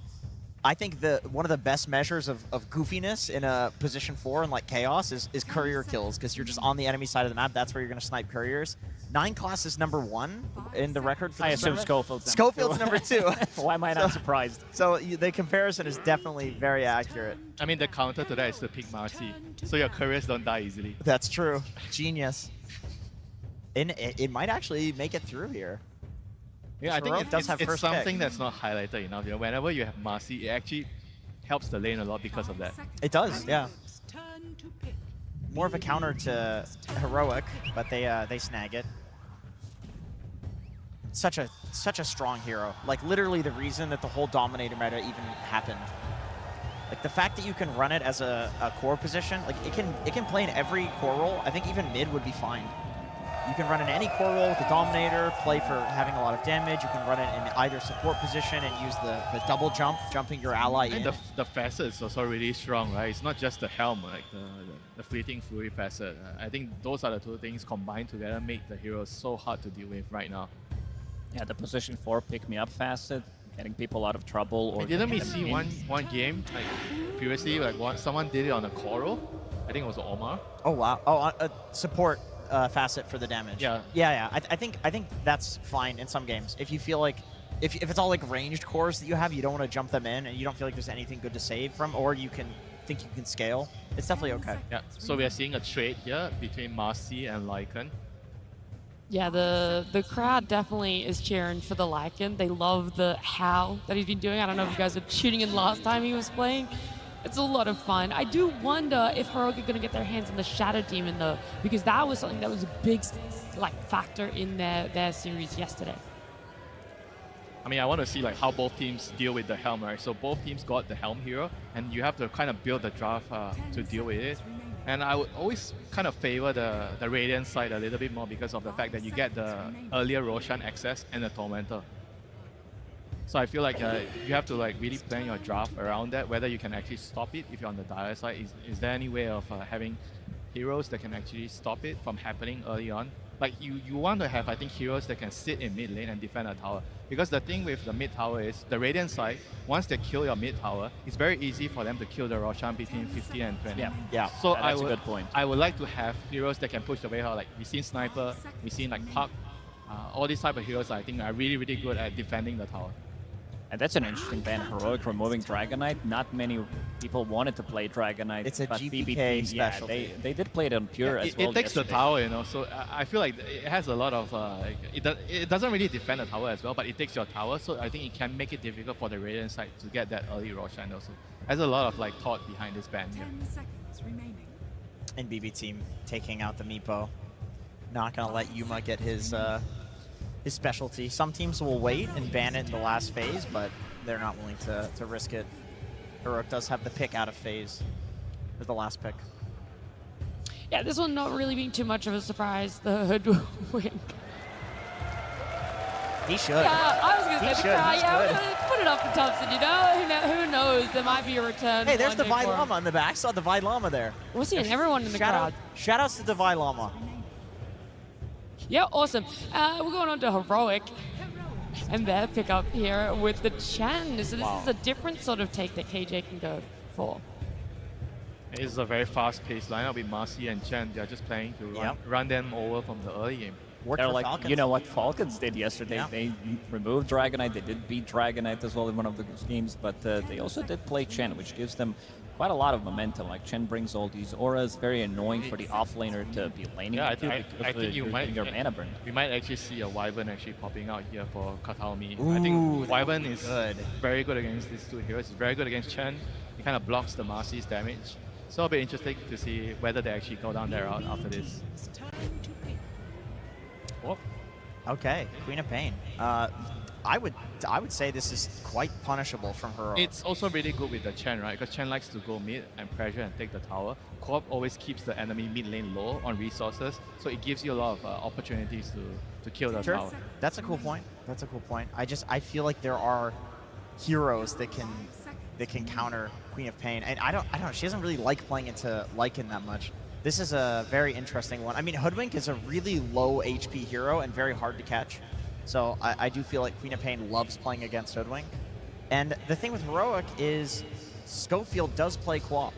[SPEAKER 2] I think one of the best measures of goofiness in a position 4 and like chaos is courier kills, because you're just on the enemy side of the map. That's where you're going to snipe couriers. 9 class is number 1 in the record for
[SPEAKER 1] I
[SPEAKER 2] this
[SPEAKER 1] assume
[SPEAKER 2] tournament.
[SPEAKER 1] Schofield's
[SPEAKER 2] number 2.
[SPEAKER 1] Why am I not surprised?
[SPEAKER 2] So the comparison is definitely very accurate.
[SPEAKER 3] I mean, the counter to that is to pick Marcy, so your couriers don't die easily.
[SPEAKER 2] That's true. Genius. And it might actually make it through here.
[SPEAKER 3] Yeah, I think
[SPEAKER 2] does have
[SPEAKER 3] it's
[SPEAKER 2] first
[SPEAKER 3] something
[SPEAKER 2] pick.
[SPEAKER 3] that's not highlighted enough. You know, whenever you have Marcy, it actually helps the lane a lot because of that.
[SPEAKER 2] It does, yeah. More of a counter to Heroic, but they snag it. Such a strong hero. Like literally the reason that the whole Dominator meta even happened. Like the fact that you can run it as a core position, like it can play in every core role. I think even mid would be fine. You can run in any core role with the Dominator, play for having a lot of damage. You can run it in either support position and use the double jump, jumping your ally in.
[SPEAKER 3] And the facet is also really strong, right? It's not just the helm, like the Fleeting Fury facet. I think those are the 2 things combined together make the hero so hard to deal with right now.
[SPEAKER 1] Yeah, the position 4 pick me up facet, getting people out of trouble. Or
[SPEAKER 3] Didn't we see one game like previously, like someone did it on a Coral? I think it was Omar.
[SPEAKER 2] Oh wow! Oh, support facet for the damage. Yeah. I think that's fine in some games. If you feel like if it's all like ranged cores that you have, you don't want to jump them in, and you don't feel like there's anything good to save from, or you think you can scale. It's definitely okay.
[SPEAKER 3] Yeah. So we are seeing a trade here between Marcy and Lycan.
[SPEAKER 4] Yeah, the crowd definitely is cheering for the Lycan. They love the how that he's been doing. I don't know if you guys were tuning in last time he was playing. It's a lot of fun. I do wonder if Heroic are going to get their hands on the Shadow Demon though, because that was something that was a big factor in their series yesterday.
[SPEAKER 3] I mean, I want to see like how both teams deal with the helm, right? So both teams got the helm hero, and you have to kind of build the draft to deal with it. And I would always kind of favor the Radiant side a little bit more because of the fact that you get the earlier Roshan access and the Tormentor. So I feel like you have to like really plan your draft around that, whether you can actually stop it if you're on the dire side. Is there any way of having heroes that can actually stop it from happening early on? Like you want to have, I think, heroes that can sit in mid lane and defend a tower. Because the thing with the mid tower is, the Radiant side, once they kill your mid tower, it's very easy for them to kill the Roshan between 15 and 20.
[SPEAKER 1] Yeah.
[SPEAKER 3] So
[SPEAKER 1] That's a good point.
[SPEAKER 3] I would like to have heroes that can push away her. Like we've seen Sniper, we've seen like Puck. All these type of heroes I think are really, really good at defending the tower.
[SPEAKER 1] And that's an interesting ban. Heroic removing Dragon Knight. Not many people wanted to play Dragon Knight.
[SPEAKER 2] It's a
[SPEAKER 1] but
[SPEAKER 2] GPK
[SPEAKER 1] BBT,
[SPEAKER 2] specialty.
[SPEAKER 1] Yeah, they did play it on Pure as well.
[SPEAKER 3] It takes
[SPEAKER 1] yesterday.
[SPEAKER 3] the tower, you know, so I feel like it has a lot of, it doesn't really defend the tower as well, but it takes your tower, so I think it can make it difficult for the Radiant side to get that early Roshan also. There's a lot of like thought behind this ban here.
[SPEAKER 2] And BB Team taking out the Meepo. Not going to let Yuma get his specialty. Some teams will wait and ban it in the last phase, but they're not willing to risk it. Heroic does have the pick out of phase for the last pick.
[SPEAKER 4] Yeah, this one not really being too much of a surprise. The Hoodwink.
[SPEAKER 2] He should.
[SPEAKER 4] Yeah, I was going to
[SPEAKER 2] He
[SPEAKER 4] say
[SPEAKER 2] should.
[SPEAKER 4] the crowd.
[SPEAKER 2] He's
[SPEAKER 4] Yeah, we're
[SPEAKER 2] good.
[SPEAKER 4] going to put it up for Thompson, you know? Who knows? There might be a return.
[SPEAKER 2] Hey, there's
[SPEAKER 4] one day
[SPEAKER 2] Divide
[SPEAKER 4] for him.
[SPEAKER 2] Llama in the back. Saw Divide Llama there.
[SPEAKER 4] We're seeing everyone in the crowd.
[SPEAKER 2] Shoutouts to Divide Llama.
[SPEAKER 4] Yeah, awesome. We're going on to Heroic. And their pickup here with the Chen. So this is a different sort of take that KJ can go for.
[SPEAKER 3] It's a very fast-paced lineup with Marcy and Chen. They're just planning to run them over from the early game.
[SPEAKER 1] They're like, Falcons. You know what Falcons did yesterday?
[SPEAKER 3] Yeah.
[SPEAKER 1] They removed Dragon Knight. They did beat Dragon Knight as well in one of the games, but they also did play Chen, which gives them quite a lot of momentum. Like Chen brings all these auras, very annoying for the offlaner to be laning.
[SPEAKER 3] Yeah,
[SPEAKER 1] I think
[SPEAKER 3] you might
[SPEAKER 1] your mana burn.
[SPEAKER 3] We might actually see a Wyvern actually popping out here for Kataomi.
[SPEAKER 2] Ooh,
[SPEAKER 3] I think Wyvern is
[SPEAKER 2] good.
[SPEAKER 3] very good against these two heroes. He's very good against Chen. He kind of blocks the Marcy's damage. So it'll be interesting to see whether they actually go down their route after this.
[SPEAKER 2] Whoop. Okay, Queen of Pain. I would say this is quite punishable from Heroic.
[SPEAKER 3] It's also really good with the Chen, right? Because Chen likes to go mid and pressure and take the tower. Co-op always keeps the enemy mid lane low on resources, so it gives you a lot of opportunities to kill the tower.
[SPEAKER 2] That's a cool point. That's a cool point. I feel like there are heroes that can counter Queen of Pain, and I don't know. She doesn't really like playing into Lycan that much. This is a very interesting one. I mean, Hoodwink is a really low HP hero and very hard to catch. So I do feel like Queen of Pain loves playing against Hoodwink. And the thing with Heroic is Schofield does play Quap.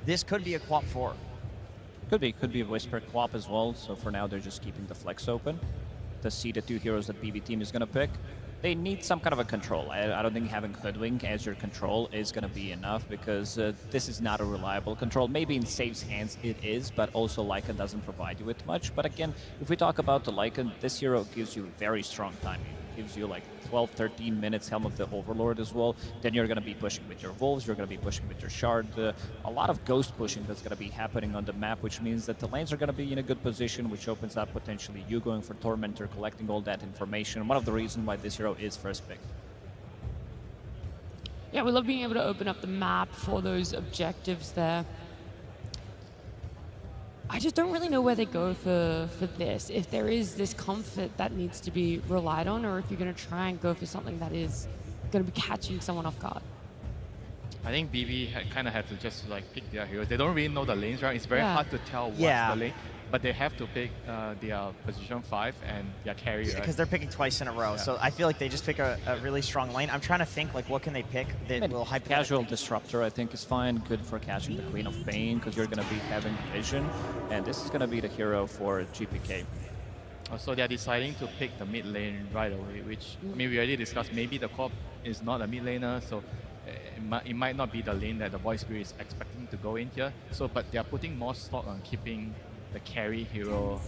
[SPEAKER 2] This could be a Quap 4.
[SPEAKER 1] Could be a Whisper Quap as well. So for now, they're just keeping the flex open to see the two heroes that BB team is going to pick. They need some kind of a control. I don't think having Hoodwink as your control is going to be enough, because this is not a reliable control. Maybe in Save's hands it is, but also Lycan doesn't provide you with much. But again, if we talk about the Lycan, this hero gives you very strong timing. It gives you like 12, 13 minutes Helm of the Overlord as well. Then you're going to be pushing with your Wolves, you're going to be pushing with your Shard. A lot of ghost pushing that's going to be happening on the map, which means that the lanes are going to be in a good position, which opens up potentially you going for Tormentor, collecting all that information. One of the reasons why this hero is first pick.
[SPEAKER 4] Yeah, we love being able to open up the map for those objectives there. I just don't really know where they go for this. If there is this comfort that needs to be relied on, or if you're going to try and go for something that is going to be catching someone off guard.
[SPEAKER 3] I think BB kind of have to just like pick their heroes. They don't really know the lanes, right? It's very
[SPEAKER 4] Yeah.
[SPEAKER 3] hard to tell what's the lane, but they have to pick their position 5 and their carry, right?
[SPEAKER 2] Because they're picking twice in a row.
[SPEAKER 3] Yeah.
[SPEAKER 2] So I feel like they just pick a really strong lane. I'm trying to think, like, what can they pick that will hype
[SPEAKER 1] Casual Disruptor, I think, is fine. Good for catching the Queen of Pain, because you're going to be having vision. And this is going to be the hero for GPK.
[SPEAKER 3] So they're deciding to pick the mid lane right away, which, I mean, we already discussed, maybe the co-op is not a mid laner, so it might not be the lane that the Void Spirit is expecting to go in here. So, but they're putting more stock on keeping the carry hero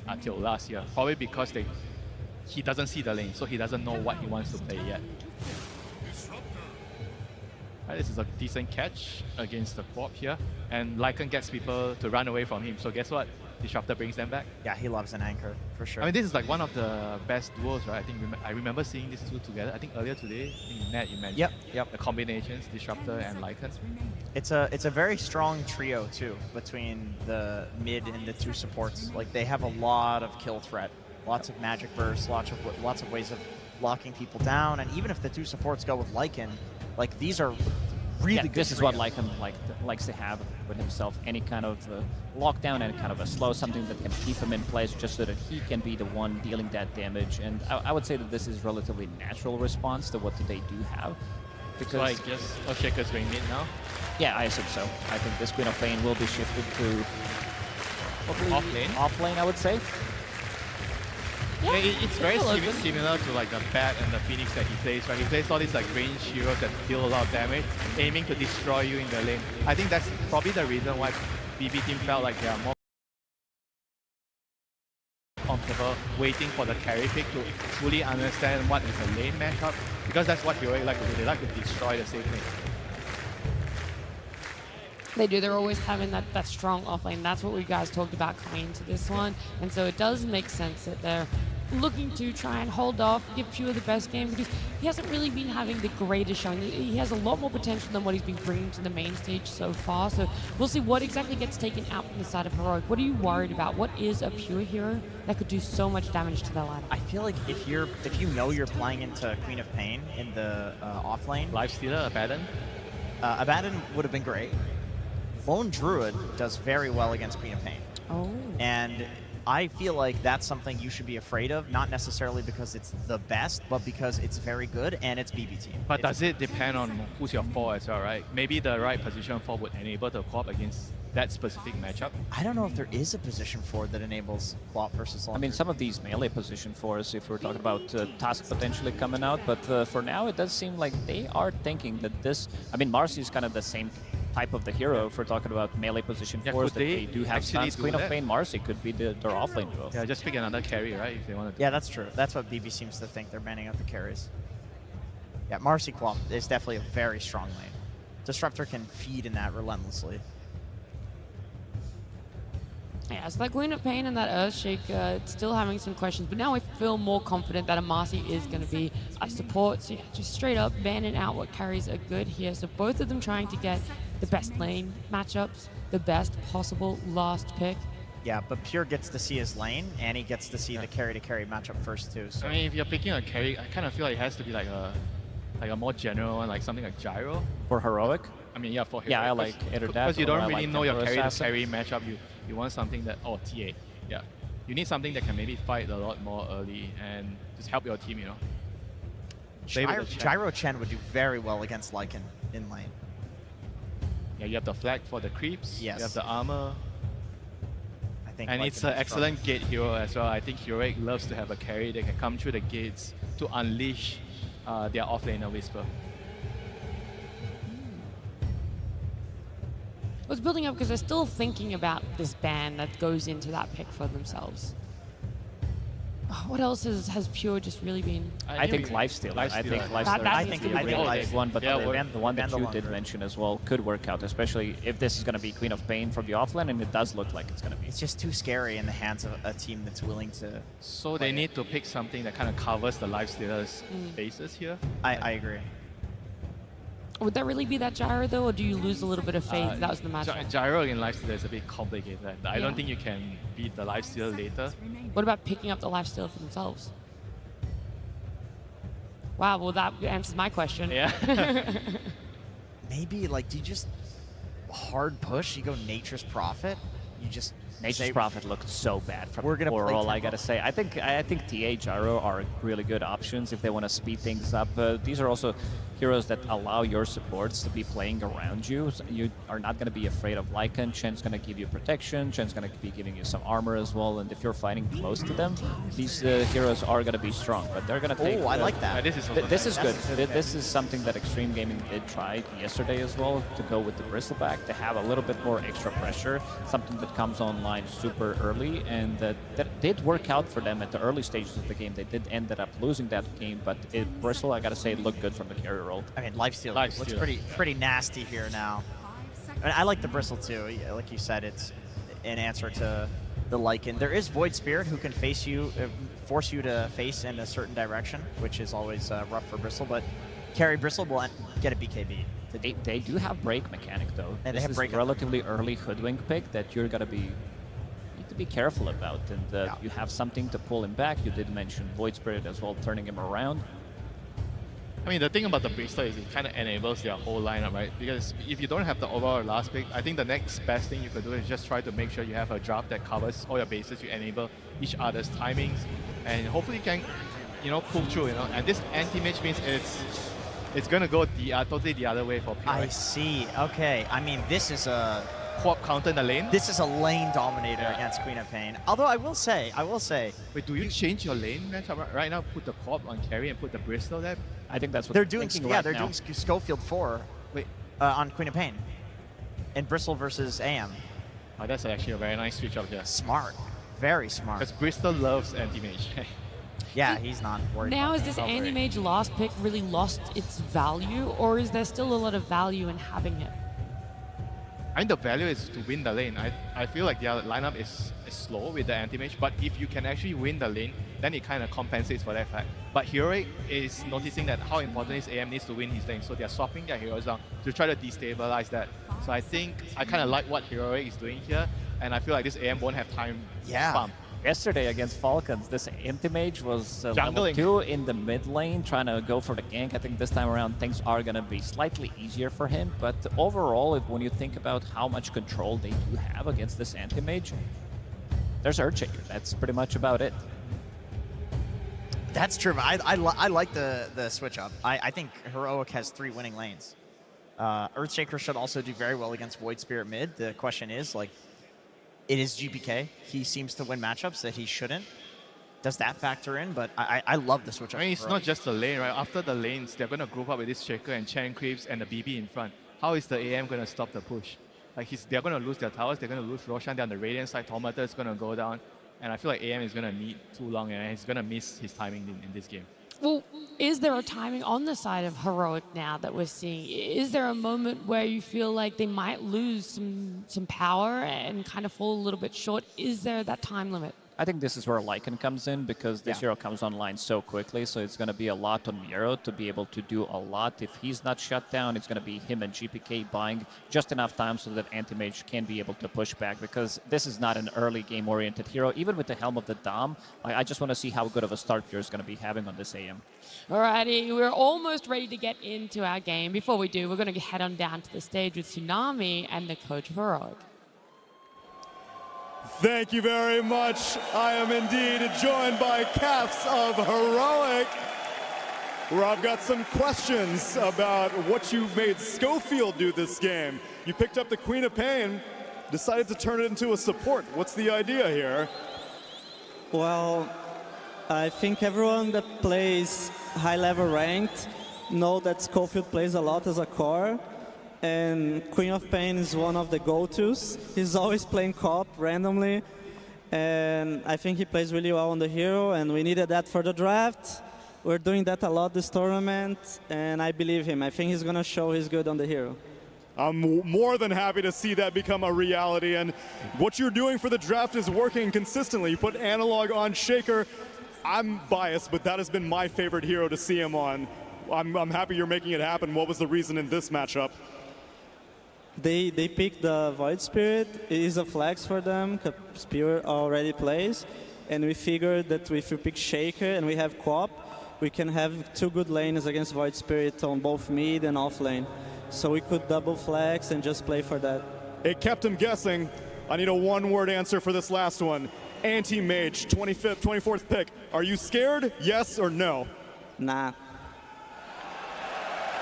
[SPEAKER 3] until last year, probably because he doesn't see the lane, so he doesn't know what he wants to play yet. Right, this is a decent catch against the Quap here, and Lycan gets people to run away from him, so guess what? Disruptor brings them back.
[SPEAKER 2] Yeah, he loves an anchor, for sure.
[SPEAKER 3] I mean, this is like one of the best duos, right? I think I remember seeing these two together. I think earlier today, I think Nat, you mentioned.
[SPEAKER 2] Yep.
[SPEAKER 3] The combinations, Disruptor and Lycan.
[SPEAKER 2] It's a very strong trio, too, between the mid and the two supports. Like, they have a lot of kill threat, lots of magic bursts, lots of ways of locking people down, and even if the two supports go with Lycan, like, these are really good
[SPEAKER 1] This is what
[SPEAKER 2] trios.
[SPEAKER 1] Lycan likes to have with himself. Any kind of lockdown, any kind of a slow, something that can keep him in place just so that he can be the one dealing that damage. And I would say that this is relatively natural response to what they do have. Because
[SPEAKER 3] So I guess Shaker's going mid now?
[SPEAKER 1] Yeah, I assume so. I think this Queen of Pain will be shifted to
[SPEAKER 3] Off lane?
[SPEAKER 1] Off lane, I would say.
[SPEAKER 3] Yeah, it's very
[SPEAKER 1] still open.
[SPEAKER 3] similar to like the Bat and the Phoenix that he plays, right? He plays all these like range heroes that deal a lot of damage, aiming to destroy you in the lane. I think that's probably the reason why BB team felt like they are more comfortable waiting for the carry pick to fully understand what is a lane matchup, because that's what Heroic like to do. They like to destroy the safe lane.
[SPEAKER 4] They do. They're always having that strong offlane. That's what we guys talked about coming into this one. And so it does make sense that they're looking to try and hold off, give Pure the best game, because he hasn't really been having the greatest showing. He has a lot more potential than what he's been bringing to the main stage so far. So we'll see what exactly gets taken out from the side of Heroic. What are you worried about? What is a Pure hero that could do so much damage to their lineup?
[SPEAKER 2] I feel like if you know you're playing into Queen of Pain in the off lane,
[SPEAKER 3] Lifestealer, Abaddon?
[SPEAKER 2] Abaddon would have been great. Lone Druid does very well against Queen of Pain.
[SPEAKER 4] Oh.
[SPEAKER 2] And I feel like that's something you should be afraid of, not necessarily because it's the best, but because it's very good and it's BB team.
[SPEAKER 3] But does it depend on who's your 4 as well, right? Maybe the right position 4 would enable the co-op against that specific matchup.
[SPEAKER 2] I don't know if there is a position 4 that enables Quap versus Lone
[SPEAKER 1] I mean,
[SPEAKER 2] Druid.
[SPEAKER 1] some of these melee position 4s, if we're talking about Task potentially coming out, but for now it does seem like they are thinking that this... I mean, Marcy is kind of the same type of the hero if we're talking about melee position 4s, that they do have stuns. Queen of Pain, Marcy could be their offlane duo.
[SPEAKER 3] Yeah, just pick another carry, right, if they want to.
[SPEAKER 2] Yeah, that's true. That's what BB seems to think. They're banning out the carries. Yeah, Marcy Quap is definitely a very strong lane. Disruptor can feed in that relentlessly.
[SPEAKER 4] Yeah, so that Queen of Pain and that Earthshaker, still having some questions, but now I feel more confident that Amasi is going to be a support. So yeah, just straight up banning out what carries are good here. So both of them trying to get the best lane matchups, the best possible last pick.
[SPEAKER 2] Yeah, but Pure gets to see his lane, and he gets to see the carry-to-carry matchup first too. So.
[SPEAKER 3] I mean, if you're picking a carry, I kind of feel like it has to be like a more general one, like something like Gyro.
[SPEAKER 1] For Heroic?
[SPEAKER 3] I mean, yeah, for Heroic.
[SPEAKER 1] Yeah, I like either that.
[SPEAKER 3] Because you don't
[SPEAKER 1] or I
[SPEAKER 3] really
[SPEAKER 1] like
[SPEAKER 3] know your
[SPEAKER 1] Tempo Assassin.
[SPEAKER 3] carry matchup. You want something that, oh, TA. Yeah. You need something that can maybe fight a lot more early and just help your team, you know.
[SPEAKER 2] Gyro Chen would do very well against Lycan in lane.
[SPEAKER 3] Yeah, you have the flag for the creeps.
[SPEAKER 2] Yes.
[SPEAKER 3] You have the armor.
[SPEAKER 2] I think.
[SPEAKER 3] And
[SPEAKER 2] Lycan
[SPEAKER 3] it's an
[SPEAKER 2] is
[SPEAKER 3] excellent gate hero as well. I think Heroic loves to have a carry that can come through the gates to unleash their offlaner Whisper.
[SPEAKER 4] I was building up because they're still thinking about this ban that goes into that pick for themselves. What else has Pure just really been?
[SPEAKER 1] I think Lifestealer. I think Lifestealer is a really big one, but the one that you did mention as well could work out, especially if this is going to be Queen of Pain from the offlane, and it does look like it's going to be.
[SPEAKER 2] It's just too scary in the hands of a team that's willing to.
[SPEAKER 3] So they need to pick something that kind of covers the Lifestealer's bases here.
[SPEAKER 2] I agree.
[SPEAKER 4] Would that really be that Gyro though, or do you lose a little bit of faith? That was the matchup.
[SPEAKER 3] Gyro in Lifestealer is a bit complicated. I don't think you can beat the Lifestealer later.
[SPEAKER 4] What about picking up the Lifestealer for themselves? Wow, well that answers my question.
[SPEAKER 3] Yeah.
[SPEAKER 2] Maybe like, do you just hard push? You go Nature's Prophet. You just
[SPEAKER 1] Nature's Prophet looked so bad from
[SPEAKER 2] We're gonna
[SPEAKER 1] Oral, I gotta say. I think TA Gyro are really good options if they want to speed things up. These are also heroes that allow your supports to be playing around you. So you are not going to be afraid of Lycan. Chen's going to give you protection. Chen's going to be giving you some armor as well. And if you're fighting close to them, these heroes are going to be strong. But they're going to take...
[SPEAKER 2] Oh, I like that.
[SPEAKER 1] This is good. This is something that Xtreme Gaming did try yesterday as well, to go with the Bristleback, to have a little bit more extra pressure, something that comes online super early. And that did work out for them at the early stages of the game. They did end up losing that game, but Bristle, I got to say, it looked good from the carry role.
[SPEAKER 2] I mean, Lifestealer looks pretty nasty here now. I mean, I like the Bristle too. Like you said, it's an answer to the Lycan. There is Void Spirit who can force you to face in a certain direction, which is always rough for Bristle. But carry Bristle will get a BKB.
[SPEAKER 1] They do have break mechanic though.
[SPEAKER 2] And
[SPEAKER 1] this
[SPEAKER 2] they have
[SPEAKER 1] is
[SPEAKER 2] break
[SPEAKER 1] a relatively early hoodwink pick that you're gonna be be careful about, and you have something to pull him back. You did mention Void Spirit as well, turning him around.
[SPEAKER 3] I mean, the thing about the Bristol is it kind of enables their whole lineup, right? Because if you don't have the overall last pick, I think the next best thing you could do is just try to make sure you have a draft that covers all your bases. You enable each other's timings, and hopefully you can, pull through. And this anti-mage means it's gonna go totally the other way for Pure.
[SPEAKER 2] I see. Okay. I mean, this is a
[SPEAKER 3] co-op counter in the lane.
[SPEAKER 2] This is a lane dominator against Queen of Pain. Although I will say.
[SPEAKER 3] Wait, do you change your lane matchup right now? Put the co-op on carry and put the Bristol there.
[SPEAKER 1] I think that's what
[SPEAKER 2] they're doing.
[SPEAKER 1] Yeah,
[SPEAKER 2] right they're doing Schofield 4.
[SPEAKER 3] Wait,
[SPEAKER 2] on Queen of Pain, and Bristle versus AM.
[SPEAKER 3] Oh, that's actually a very nice switch up there.
[SPEAKER 2] Smart, very smart.
[SPEAKER 3] Because Bristol loves anti-mage.
[SPEAKER 2] Yeah, he's not worried.
[SPEAKER 4] Now,
[SPEAKER 2] about
[SPEAKER 4] is this anti-mage last pick really lost its value, or is there still a lot of value in having it?
[SPEAKER 3] I think the value is to win the lane. I feel like their lineup is slow with the anti-mage, but if you can actually win the lane, then it kind of compensates for that fact. But Heroic is noticing that how important is AM needs to win his lane, so they're swapping their heroes down to try to destabilize that. So I think I kind of like what Heroic is doing here, and I feel like this AM won't have time to pump.
[SPEAKER 1] Yesterday against Falcons, this anti-mage was level 2 in the mid lane, trying to go for the gank. I think this time around things are going to be slightly easier for him, but overall, when you think about how much control they do have against this anti-mage, there's Earthshaker. That's pretty much about it.
[SPEAKER 2] That's true. I like the switch up. I think Heroic has 3 winning lanes. Earthshaker should also do very well against Void Spirit mid. The question is, it is GPK. He seems to win matchups that he shouldn't. Does that factor in? But I love the switch up.
[SPEAKER 3] I mean, it's not just the lane, right? After the lanes, they're going to group up with this Shaker and Chen creeps and the BB in front. How is the AM going to stop the push? They're going to lose their towers. They're going to lose Roshan. They're on the Radiant side. Tormentor is going to go down. And I feel like AM is going to need too long, and he's going to miss his timing in this game.
[SPEAKER 4] Well, is there a timing on the side of Heroic now that we're seeing? Is there a moment where you feel like they might lose some power and kind of fall a little bit short? Is there that time limit?
[SPEAKER 1] I think this is where Lycan comes in, because this hero comes online so quickly, so it's going to be a lot on Miro to be able to do a lot. If he's not shut down, it's going to be him and GPK buying just enough time so that Anti-Mage can be able to push back, because this is not an early game-oriented hero. Even with the Helm of the Dom, I just want to see how good of a start Pure is going to be having on this AM.
[SPEAKER 4] Alrighty, we're almost ready to get into our game. Before we do, we're going to head on down to the stage with Tsunami and the coach of Heroic.
[SPEAKER 5] Thank you very much. I am indeed joined by Caps of Heroic, where I've got some questions about what you made Schofield do this game. You picked up the Queen of Pain, decided to turn it into a support. What's the idea here?
[SPEAKER 6] Well, I think everyone that plays high-level ranked know that Schofield plays a lot as a core. And Queen of Pain is one of the go-tos. He's always playing co-op randomly, and I think he plays really well on the hero, and we needed that for the draft. We're doing that a lot this tournament, and I believe him. I think he's going to show he's good on the hero.
[SPEAKER 5] I'm more than happy to see that become a reality, and what you're doing for the draft is working consistently. You put Analog on Shaker. I'm biased, but that has been my favorite hero to see him on. I'm happy you're making it happen. What was the reason in this matchup?
[SPEAKER 6] They picked the Void Spirit. It is a flex for them, because Spirit already plays. And we figured that if we pick Shaker and we have co-op, we can have two good lanes against Void Spirit on both mid and off lane. So we could double flex and just play for that.
[SPEAKER 5] It kept him guessing. I need a one-word answer for this last one. Anti-Mage, 25th, 24th pick. Are you scared, yes or no?
[SPEAKER 6] Nah.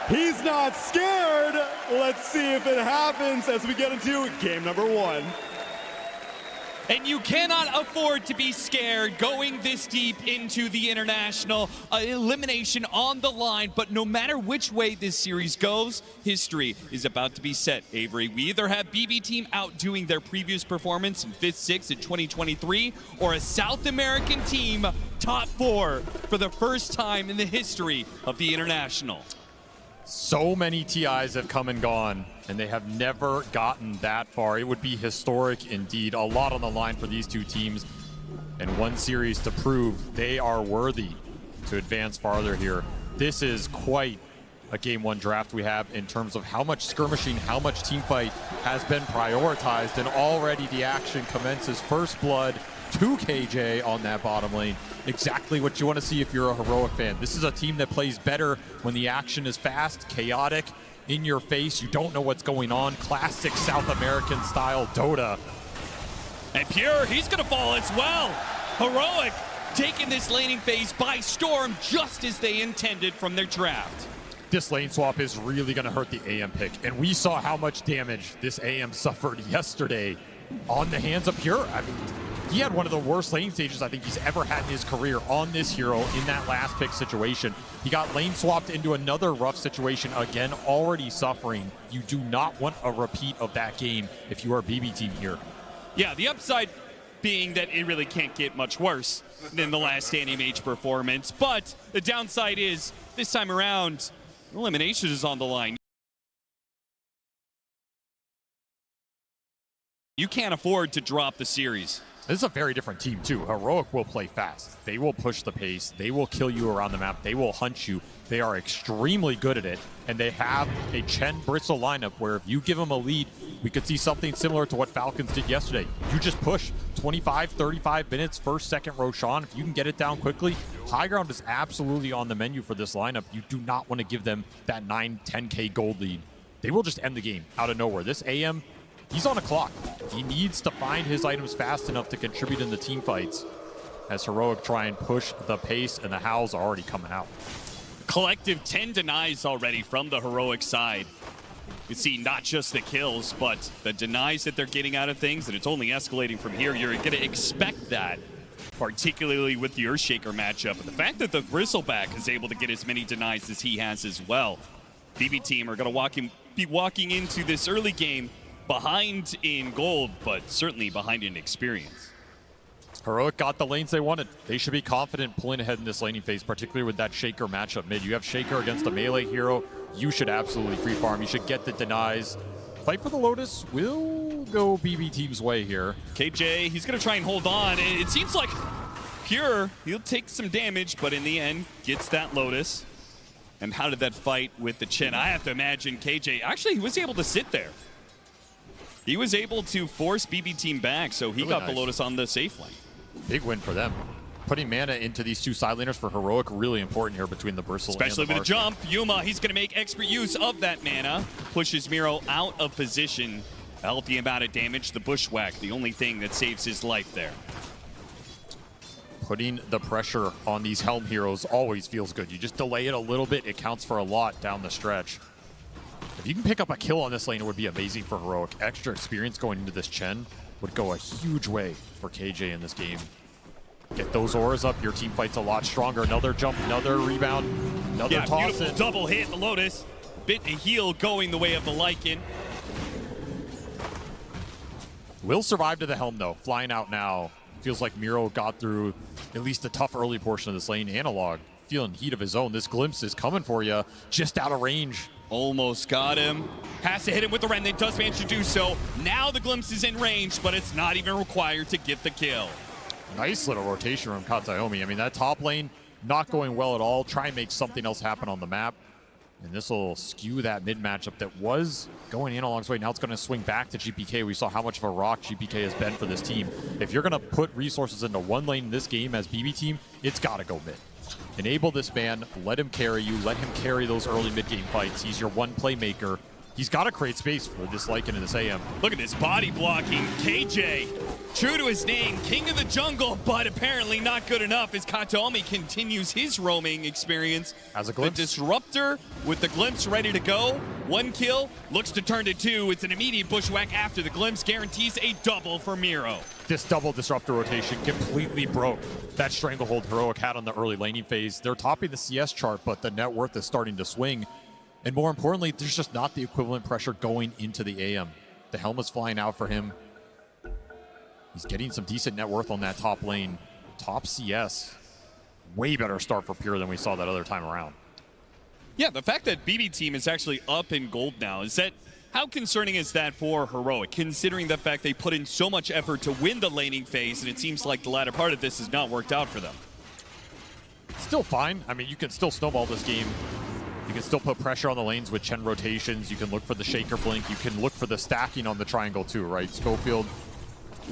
[SPEAKER 5] He's not scared. Let's see if it happens as we get into game number one.
[SPEAKER 23] And you cannot afford to be scared going this deep into the international. Elimination on the line, but no matter which way this series goes, history is about to be set. Avery, we either have BB Team outdoing their previous performance in 5th, 6th in 2023, or a South American team top 4 for the first time in the history of the international.
[SPEAKER 21] So many TIs have come and gone, and they have never gotten that far. It would be historic indeed. A lot on the line for these two teams, and one series to prove they are worthy to advance farther here. This is quite a Game 1 draft we have in terms of how much skirmishing, how much team fight has been prioritized, and already the action commences. First blood to KJ on that bottom lane. Exactly what you want to see if you're a Heroic fan. This is a team that plays better when the action is fast, chaotic, in your face. You don't know what's going on. Classic South American style Dota.
[SPEAKER 23] And Pure, he's going to fall as well. Heroic taking this laning phase by storm, just as they intended from their draft.
[SPEAKER 21] This lane swap is really going to hurt the AM pick, and we saw how much damage this AM suffered yesterday on the hands of Pure. I mean, he had one of the worst lane stages I think he's ever had in his career on this hero in that last pick situation. He got lane swapped into another rough situation, again, already suffering. You do not want a repeat of that game if you are BB Team here.
[SPEAKER 23] Yeah, the upside being that it really can't get much worse than the last Anti-Mage performance, but the downside is, this time around, elimination is on the line. You can't afford to drop the series.
[SPEAKER 21] This is a very different team, too. Heroic will play fast. They will push the pace. They will kill you around the map. They will hunt you. They are extremely good at it, and they have a Chen Bristle lineup where if you give them a lead, we could see something similar to what Falcons did yesterday. You just push 25, 35 minutes, first, second Roshan. If you can get it down quickly, high ground is absolutely on the menu for this lineup. You do not want to give them that 9, 10K gold lead. They will just end the game out of nowhere. This AM, he's on a clock. He needs to find his items fast enough to contribute in the team fights as Heroic try and push the pace, and the howls are already coming out.
[SPEAKER 23] Collective 10 denies already from the Heroic side. You see not just the kills, but the denies that they're getting out of things, and it's only escalating from here. You're going to expect that, particularly with the Earthshaker matchup. And the fact that the Bristleback is able to get as many denies as he has as well. BB Team are going to be walking into this early game behind in gold, but certainly behind in experience.
[SPEAKER 21] Heroic got the lanes they wanted. They should be confident pulling ahead in this laning phase, particularly with that Shaker matchup mid. You have Shaker against a melee hero. You should absolutely free farm. You should get the denies. Fight for the Lotus will go BB Team's way here.
[SPEAKER 7] KJ, he's going to try and hold on. It seems like Pure, he'll take some damage, but in the end, gets that Lotus. And how did that fight with the Chen? I have to imagine KJ, actually, he was able to sit there. He was able to force BB Team back, so he got the Lotus on the safe lane.
[SPEAKER 21] Big win for them. Putting mana into these two side laners for Heroic, really important here between the Bristle
[SPEAKER 7] Especially
[SPEAKER 21] and the
[SPEAKER 7] with the jump. Yuma, he's going to make expert use of that mana. Pushes Miro out of position. A healthy amount of damage. The Bushwhack, the only thing that saves his life there.
[SPEAKER 21] Putting the pressure on these Helm heroes always feels good. You just delay it a little bit, it counts for a lot down the stretch. If you can pick up a kill on this lane, it would be amazing for Heroic. Extra experience going into this Chen would go a huge way for KJ in this game. Get those auras up, your team fights a lot stronger. Another jump, another rebound, another toss.
[SPEAKER 7] Beautiful double hit, the Lotus. Bit to heal going the way of the Lycan.
[SPEAKER 21] Will survive to the Helm though, flying out now. Feels like Miro got through at least a tough early portion of this lane. Analog feeling heat of his own. This glimpse is coming for you, just out of range.
[SPEAKER 7] Almost got him. Has to hit him with the Remnant, does manage to do so. Now the glimpse is in range, but it's not even required to get the kill.
[SPEAKER 21] Nice little rotation from Kataomi. I mean, that top lane not going well at all. Try and make something else happen on the map. And this will skew that mid matchup that was going Analog's way. Now it's going to swing back to GPK. We saw how much of a rock GPK has been for this team. If you're going to put resources into one lane in this game as BB Team, it's got to go mid. Enable this man, let him carry you, let him carry those early mid-game fights. He's your one playmaker. He's got to create space for this Lycan and this AM.
[SPEAKER 7] Look at this body blocking. KJ, true to his name, king of the jungle, but apparently not good enough as Kataomi continues his roaming experience.
[SPEAKER 21] As a glimpse.
[SPEAKER 7] The Disruptor with the glimpse ready to go. One kill, looks to turn to two. It's an immediate bushwhack after the glimpse, guarantees a double for Miro.
[SPEAKER 21] This double Disruptor rotation completely broke that stranglehold Heroic had on the early laning phase. They're topping the CS chart, but the net worth is starting to swing. And more importantly, there's just not the equivalent pressure going into the AM. The Helm is flying out for him. He's getting some decent net worth on that top lane. Top CS. Way better start for Pure than we saw that other time around.
[SPEAKER 7] Yeah, the fact that BB Team is actually up in gold now, is that how concerning is that for Heroic, considering the fact they put in so much effort to win the laning phase, and it seems like the latter part of this has not worked out for them?
[SPEAKER 21] Still fine. I mean, you can still snowball this game. You can still put pressure on the lanes with Chen rotations. You can look for the Shaker Blink. You can look for the stacking on the triangle too, right? Schofield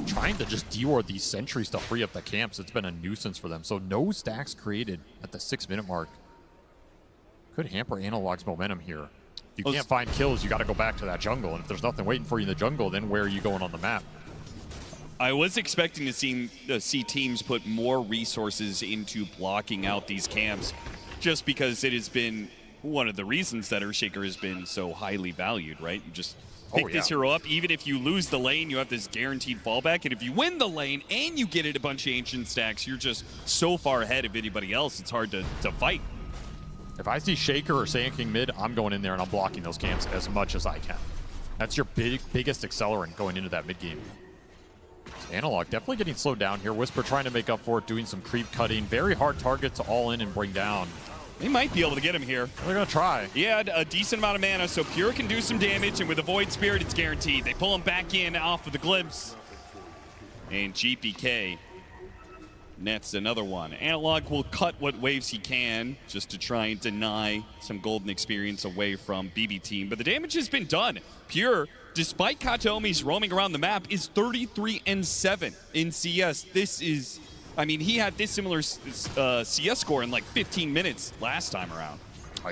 [SPEAKER 21] trying to just deward these sentries to free up the camps. It's been a nuisance for them. So no stacks created at the 6-minute mark. Could hamper Analog's momentum here. If you can't find kills, you got to go back to that jungle. And if there's nothing waiting for you in the jungle, then where are you going on the map?
[SPEAKER 7] I was expecting to see teams put more resources into blocking out these camps, just because it has been one of the reasons that Earthshaker has been so highly valued, right? You just pick this hero up. Even if you lose the lane, you have this guaranteed fallback. And if you win the lane and you get it a bunch of ancient stacks, you're just so far ahead of anybody else, it's hard to fight.
[SPEAKER 21] If I see Shaker or Sand King mid, I'm going in there and I'm blocking those camps as much as I can. That's your biggest accelerant going into that mid game. Analog definitely getting slowed down here. Whisper trying to make up for it, doing some creep cutting. Very hard target to all in and bring down.
[SPEAKER 7] They might be able to get him here.
[SPEAKER 21] They're going to try.
[SPEAKER 7] Yeah, a decent amount of mana, so Pure can do some damage, and with the Void Spirit, it's guaranteed. They pull him back in off of the glimpse. And GPK nets another one. Analog will cut what waves he can just to try and deny some golden experience away from BB Team, but the damage has been done. Pure, despite Kataomi's roaming around the map, is 33-7 in CS. This is... I mean, he had this similar CS score in like 15 minutes last time around.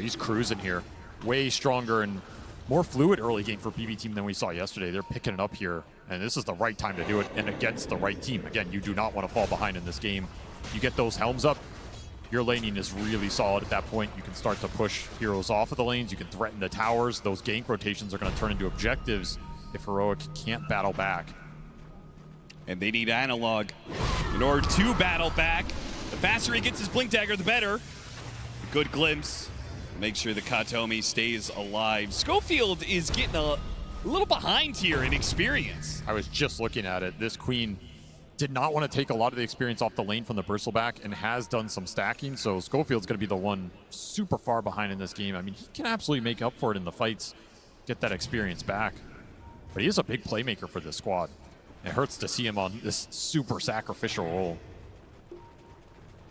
[SPEAKER 21] He's cruising here. Way stronger and more fluid early game for BB Team than we saw yesterday. They're picking it up here, and this is the right time to do it, and against the right team. Again, you do not want to fall behind in this game. You get those helms up, your laning is really solid at that point. You can start to push heroes off of the lanes. You can threaten the towers. Those gank rotations are going to turn into objectives if Heroic can't battle back.
[SPEAKER 7] And they need Analog in order to battle back. The faster he gets his Blink Dagger, the better. Good glimpse. Make sure the Kataomi stays alive. Schofield is getting a little behind here in experience.
[SPEAKER 21] I was just looking at it. This Queen did not want to take a lot of the experience off the lane from the bristleback and has done some stacking. So Schofield's going to be the one super far behind in this game. I mean, he can absolutely make up for it in the fights, get that experience back. But he is a big playmaker for this squad. It hurts to see him on this super sacrificial role.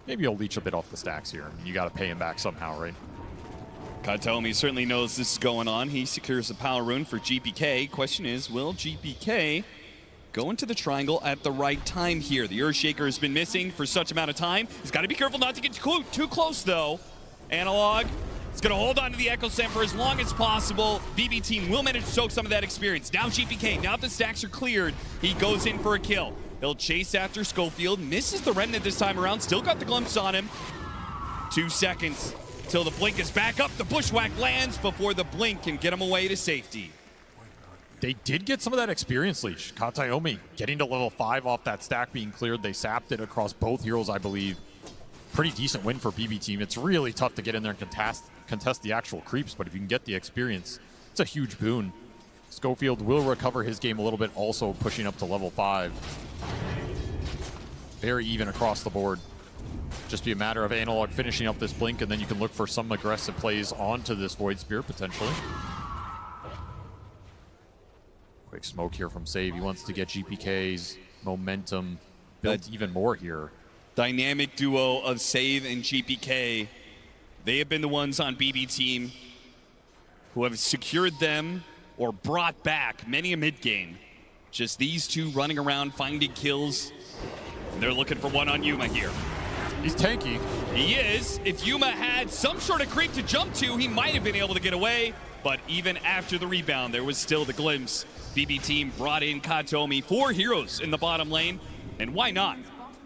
[SPEAKER 21] Maybe he'll leech a bit off the stacks here. You got to pay him back somehow, right?
[SPEAKER 7] Kataomi certainly knows this is going on. He secures the power rune for GPK. Question is, will GPK go into the triangle at the right time here? The Earthshaker has been missing for such amount of time. He's got to be careful not to get too close, though. Analog is going to hold on to the Echo Stem for as long as possible. BB team will manage to soak some of that experience. Now GPK, now the stacks are cleared, he goes in for a kill. He'll chase after Schofield, misses the Remnant this time around, still got the glimpse on him. 2 seconds till the blink is back up. The bushwhack lands before the blink can get him away to safety.
[SPEAKER 21] They did get some of that experience leash. Kataomi getting to level 5 off that stack being cleared. They sapped it across both heroes, I believe. Pretty decent win for BB team. It's really tough to get in there and contest the actual creeps, but if you can get the experience, it's a huge boon. Schofield will recover his game a little bit, also pushing up to level 5. Very even across the board. Just be a matter of Analog finishing up this blink, and then you can look for some aggressive plays onto this Void Spear, potentially. Quick smoke here from Save. He wants to get GPK's momentum built even more here.
[SPEAKER 7] Dynamic duo of Save and GPK. They have been the ones on BB team who have secured them or brought back many a mid game. Just these two running around finding kills. They're looking for one on Yuma here.
[SPEAKER 21] He's tanky.
[SPEAKER 7] He is. If Yuma had some sort of creep to jump to, he might have been able to get away. But even after the rebound, there was still the glimpse. BB team brought in Kataomi, 4 heroes in the bottom lane. And why not?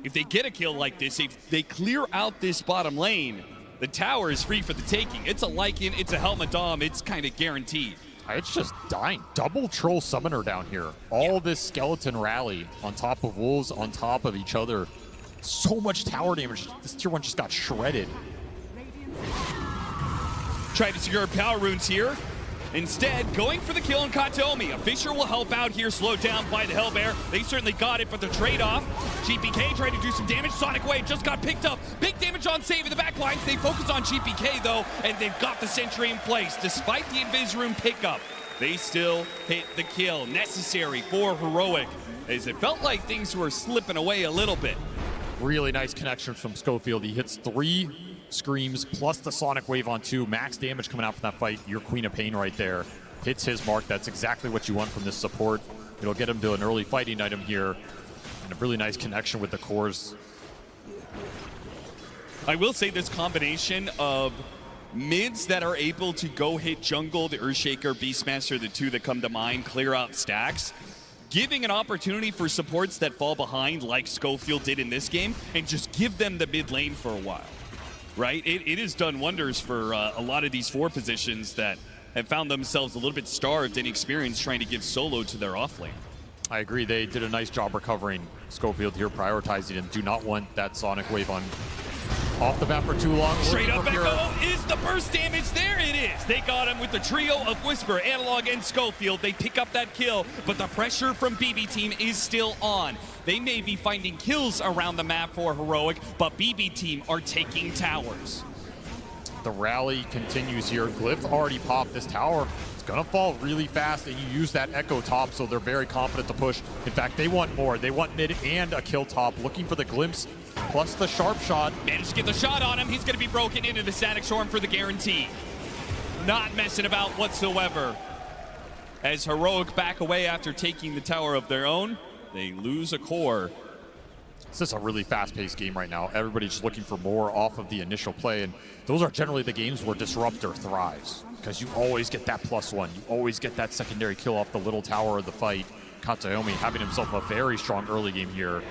[SPEAKER 7] If they get a kill like this, if they clear out this bottom lane, the tower is free for the taking. It's a Lycan, it's a Helmet Dom, it's kind of guaranteed.
[SPEAKER 21] It's just dying. Double troll summoner down here. All this skeleton rally on top of wolves, on top of each other. So much tower damage. This tier 1 just got shredded.
[SPEAKER 7] Tried to secure power runes here. Instead, going for the kill on Kataomi. A Fissure will help out here, slowed down by the Hellbear. They certainly got it, but the trade-off. GPK tried to do some damage. Sonic Wave just got picked up. Big damage on Save in the back lines. They focus on GPK, though, and they've got the Sentry in place. Despite the Invis Rune pickup, they still hit the kill. Necessary for Heroic, as it felt like things were slipping away a little bit.
[SPEAKER 21] Really nice connection from Schofield. He hits 3 screams plus the Sonic Wave on 2. Max damage coming out from that fight. Your Queen of Pain right there. Hits his mark. That's exactly what you want from this support. It'll get him to an early fighting item here. And a really nice connection with the cores.
[SPEAKER 7] I will say this combination of mids that are able to go hit jungle, the Earthshaker, Beastmaster, the 2 that come to mind, clear out stacks, giving an opportunity for supports that fall behind like Schofield did in this game, and just give them the mid lane for a while. Right? It has done wonders for a lot of these 4 positions that have found themselves a little bit starved in experience trying to give solo to their off lane.
[SPEAKER 21] I agree. They did a nice job recovering Schofield here, prioritizing him. Do not want that Sonic Wave on off the bat for too long.
[SPEAKER 7] Straight up Echo is the burst damage. There it is. They got him with the trio of Whisper, Analog, and Schofield. They pick up that kill, but the pressure from BB team is still on. They may be finding kills around the map for Heroic, but BB team are taking towers.
[SPEAKER 21] The rally continues here. Glyph already popped this tower. It's gonna fall really fast, and you use that Echo top, so they're very confident to push. In fact, they want more. They want mid and a kill top, looking for the glimpse plus the sharp shot.
[SPEAKER 7] Managed to get the shot on him. He's gonna be broken into the Static Storm for the guarantee. Not messing about whatsoever. As Heroic back away after taking the tower of their own, they lose a core.
[SPEAKER 21] This is a really fast-paced game right now. Everybody's just looking for more off of the initial play, and those are generally the games where Disruptor thrives, because you always get that +1. You always get that secondary kill off the little tower of the fight. Kataomi having himself a very strong early game here.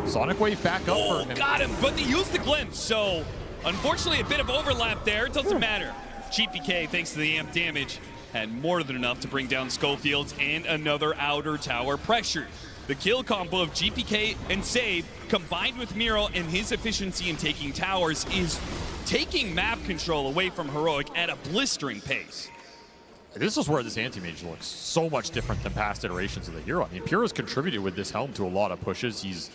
[SPEAKER 21] Sonic Wave back up for him.
[SPEAKER 7] Got him, but they used the glimpse, so unfortunately a bit of overlap there. It doesn't matter. GPK, thanks to the amp damage, had more than enough to bring down Schofield and another outer tower pressure. The kill combo of GPK and Save, combined with Miro and his efficiency in taking towers, is taking map control away from Heroic at a blistering pace.
[SPEAKER 21] This is where this anti-mage looks so much different than past iterations of the hero. I mean, Pure has contributed with this helm to a lot of pushes. He's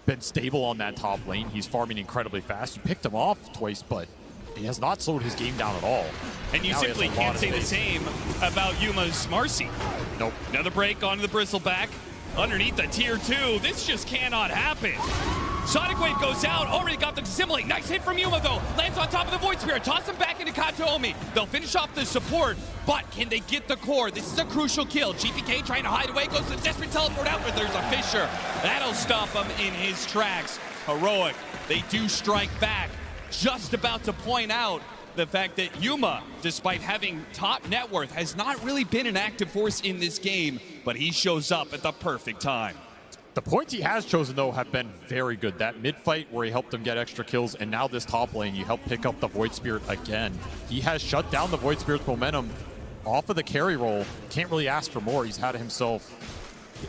[SPEAKER 21] been stable on that top lane. He's farming incredibly fast. You picked him off twice, but he has not slowed his game down at all.
[SPEAKER 7] And you
[SPEAKER 21] Now he
[SPEAKER 7] simply
[SPEAKER 21] has a lot
[SPEAKER 7] can't
[SPEAKER 21] of
[SPEAKER 7] say the
[SPEAKER 21] space.
[SPEAKER 7] same about Yuma's Marcy.
[SPEAKER 21] Nope.
[SPEAKER 7] Another break onto the Bristleback. Underneath the tier 2. This just cannot happen. Sonic Wave goes out. Already got the assimilate. Nice hit from Yuma, though. Lands on top of the Void Spirit. Toss him back into Kataomi. They'll finish off the support, but can they get the core? This is a crucial kill. GPK trying to hide away. Goes to the desperate teleport out, but there's a Fissure. That'll stop him in his tracks. Heroic. They do strike back. Just about to point out the fact that Yuma, despite having top net worth, has not really been an active force in this game, but he shows up at the perfect time.
[SPEAKER 21] The points he has chosen, though, have been very good. That mid-fight where he helped them get extra kills, and now this top lane, you help pick up the Void Spirit again. He has shut down the Void Spirit's momentum off of the carry roll. Can't really ask for more. He's had himself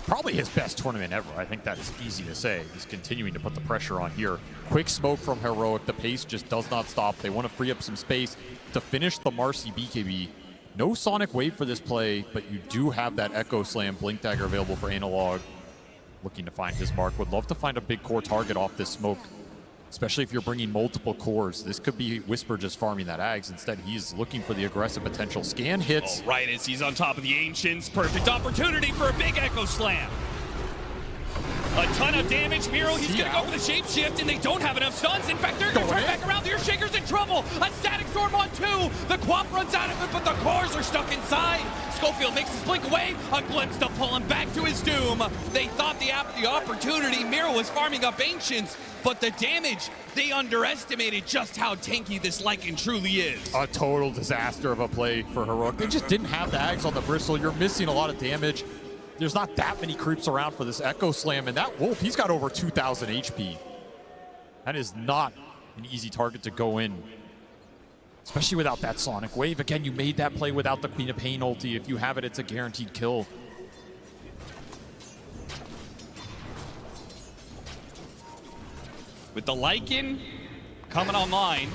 [SPEAKER 21] probably his best tournament ever. I think that is easy to say. He's continuing to put the pressure on here. Quick smoke from Heroic. The pace just does not stop. They want to free up some space to finish the Marcy BKB. No Sonic Wave for this play, but you do have that Echo Slam Blink Dagger available for Analog. Looking to find his mark. Would love to find a big core target off this smoke, especially if you're bringing multiple cores. This could be Whisper just farming that Ags. Instead, he's looking for the aggressive potential. Scan hits.
[SPEAKER 7] All right, as he's on top of the Ancients. Perfect opportunity for a big Echo Slam. A ton of damage. Miro, he's going to go for the shapeshift, and they don't have enough stuns. In fact, they're going to turn back around. The Earthshaker's in trouble. A Static Storm on 2. The Quap runs out of it, but the cores are stuck inside. Schofield makes his blink away. A glimpse to pull him back to his doom. They thought the opportunity. Miro was farming up Ancients, but the damage, they underestimated just how tanky this Lycan truly is.
[SPEAKER 21] A total disaster of a play for Heroic. They just didn't have the Ags on the Bristle. You're missing a lot of damage. There's not that many creeps around for this Echo Slam, and that Wolf, he's got over 2,000 HP. That is not an easy target to go in, especially without that Sonic Wave. Again, you made that play without the Queen of Pain ulti. If you have it, it's a guaranteed kill.
[SPEAKER 7] With the Lycan coming online,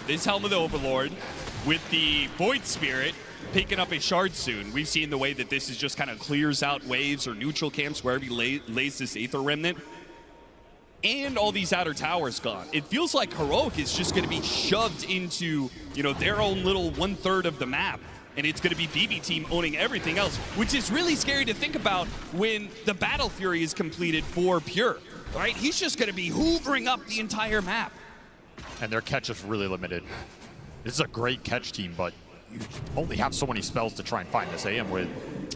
[SPEAKER 7] this Helm of the Overlord, with the Void Spirit picking up a shard soon. We've seen the way that this is just kind of clears out waves or neutral camps wherever he lays this Aether Remnant. And all these outer towers gone. It feels like Heroic is just going to be shoved into, their own little 1/3 of the map. And it's going to be BB Team owning everything else, which is really scary to think about when the Battle Fury is completed for Pure. Right? He's just going to be hoovering up the entire map.
[SPEAKER 21] And their catch is really limited. This is a great catch team, but you only have so many spells to try and find this AM with.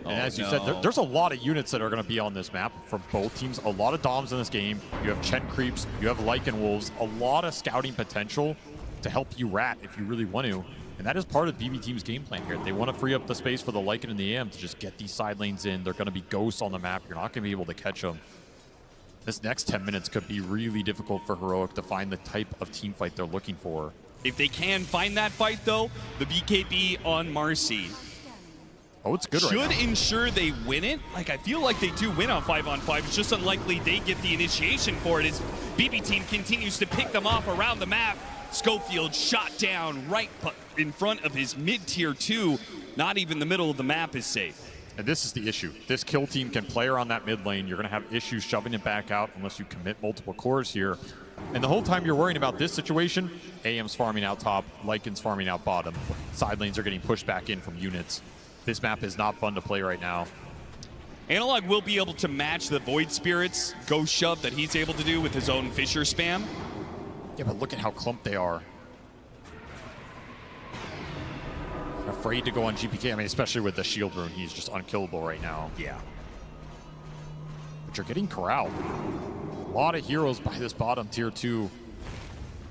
[SPEAKER 21] And as you said, there's a lot of units that are going to be on this map for both teams. A lot of Doms in this game. You have Chen Creeps, you have Lycan Wolves, a lot of scouting potential to help you rat if you really want to. And that is part of BB Team's game plan here. They want to free up the space for the Lycan and the AM to just get these side lanes in. They're going to be ghosts on the map. You're not going to be able to catch them. This next 10 minutes could be really difficult for Heroic to find the type of team fight they're looking for.
[SPEAKER 7] If they can find that fight, though, the BKB on Marcy
[SPEAKER 21] it's good
[SPEAKER 7] should
[SPEAKER 21] right now.
[SPEAKER 7] ensure they win it. Like, I feel like they do win on 5-on-5. It's just unlikely they get the initiation for it as BB Team continues to pick them off around the map. Schofield shot down right in front of his mid-tier 2. Not even the middle of the map is safe.
[SPEAKER 21] And this is the issue. This kill team can play around that mid lane. You're going to have issues shoving it back out unless you commit multiple cores here. And the whole time you're worrying about this situation, AM's farming out top, Lycan's farming out bottom. Side lanes are getting pushed back in from units. This map is not fun to play right now.
[SPEAKER 7] Analog will be able to match the Void Spirit's ghost shove that he's able to do with his own Fissure spam.
[SPEAKER 21] Yeah, but look at how clumped they are. Afraid to go on GPK. I mean, especially with the shield rune, he's just unkillable right now.
[SPEAKER 7] Yeah.
[SPEAKER 21] But you're getting corralled. A lot of heroes by this bottom tier 2.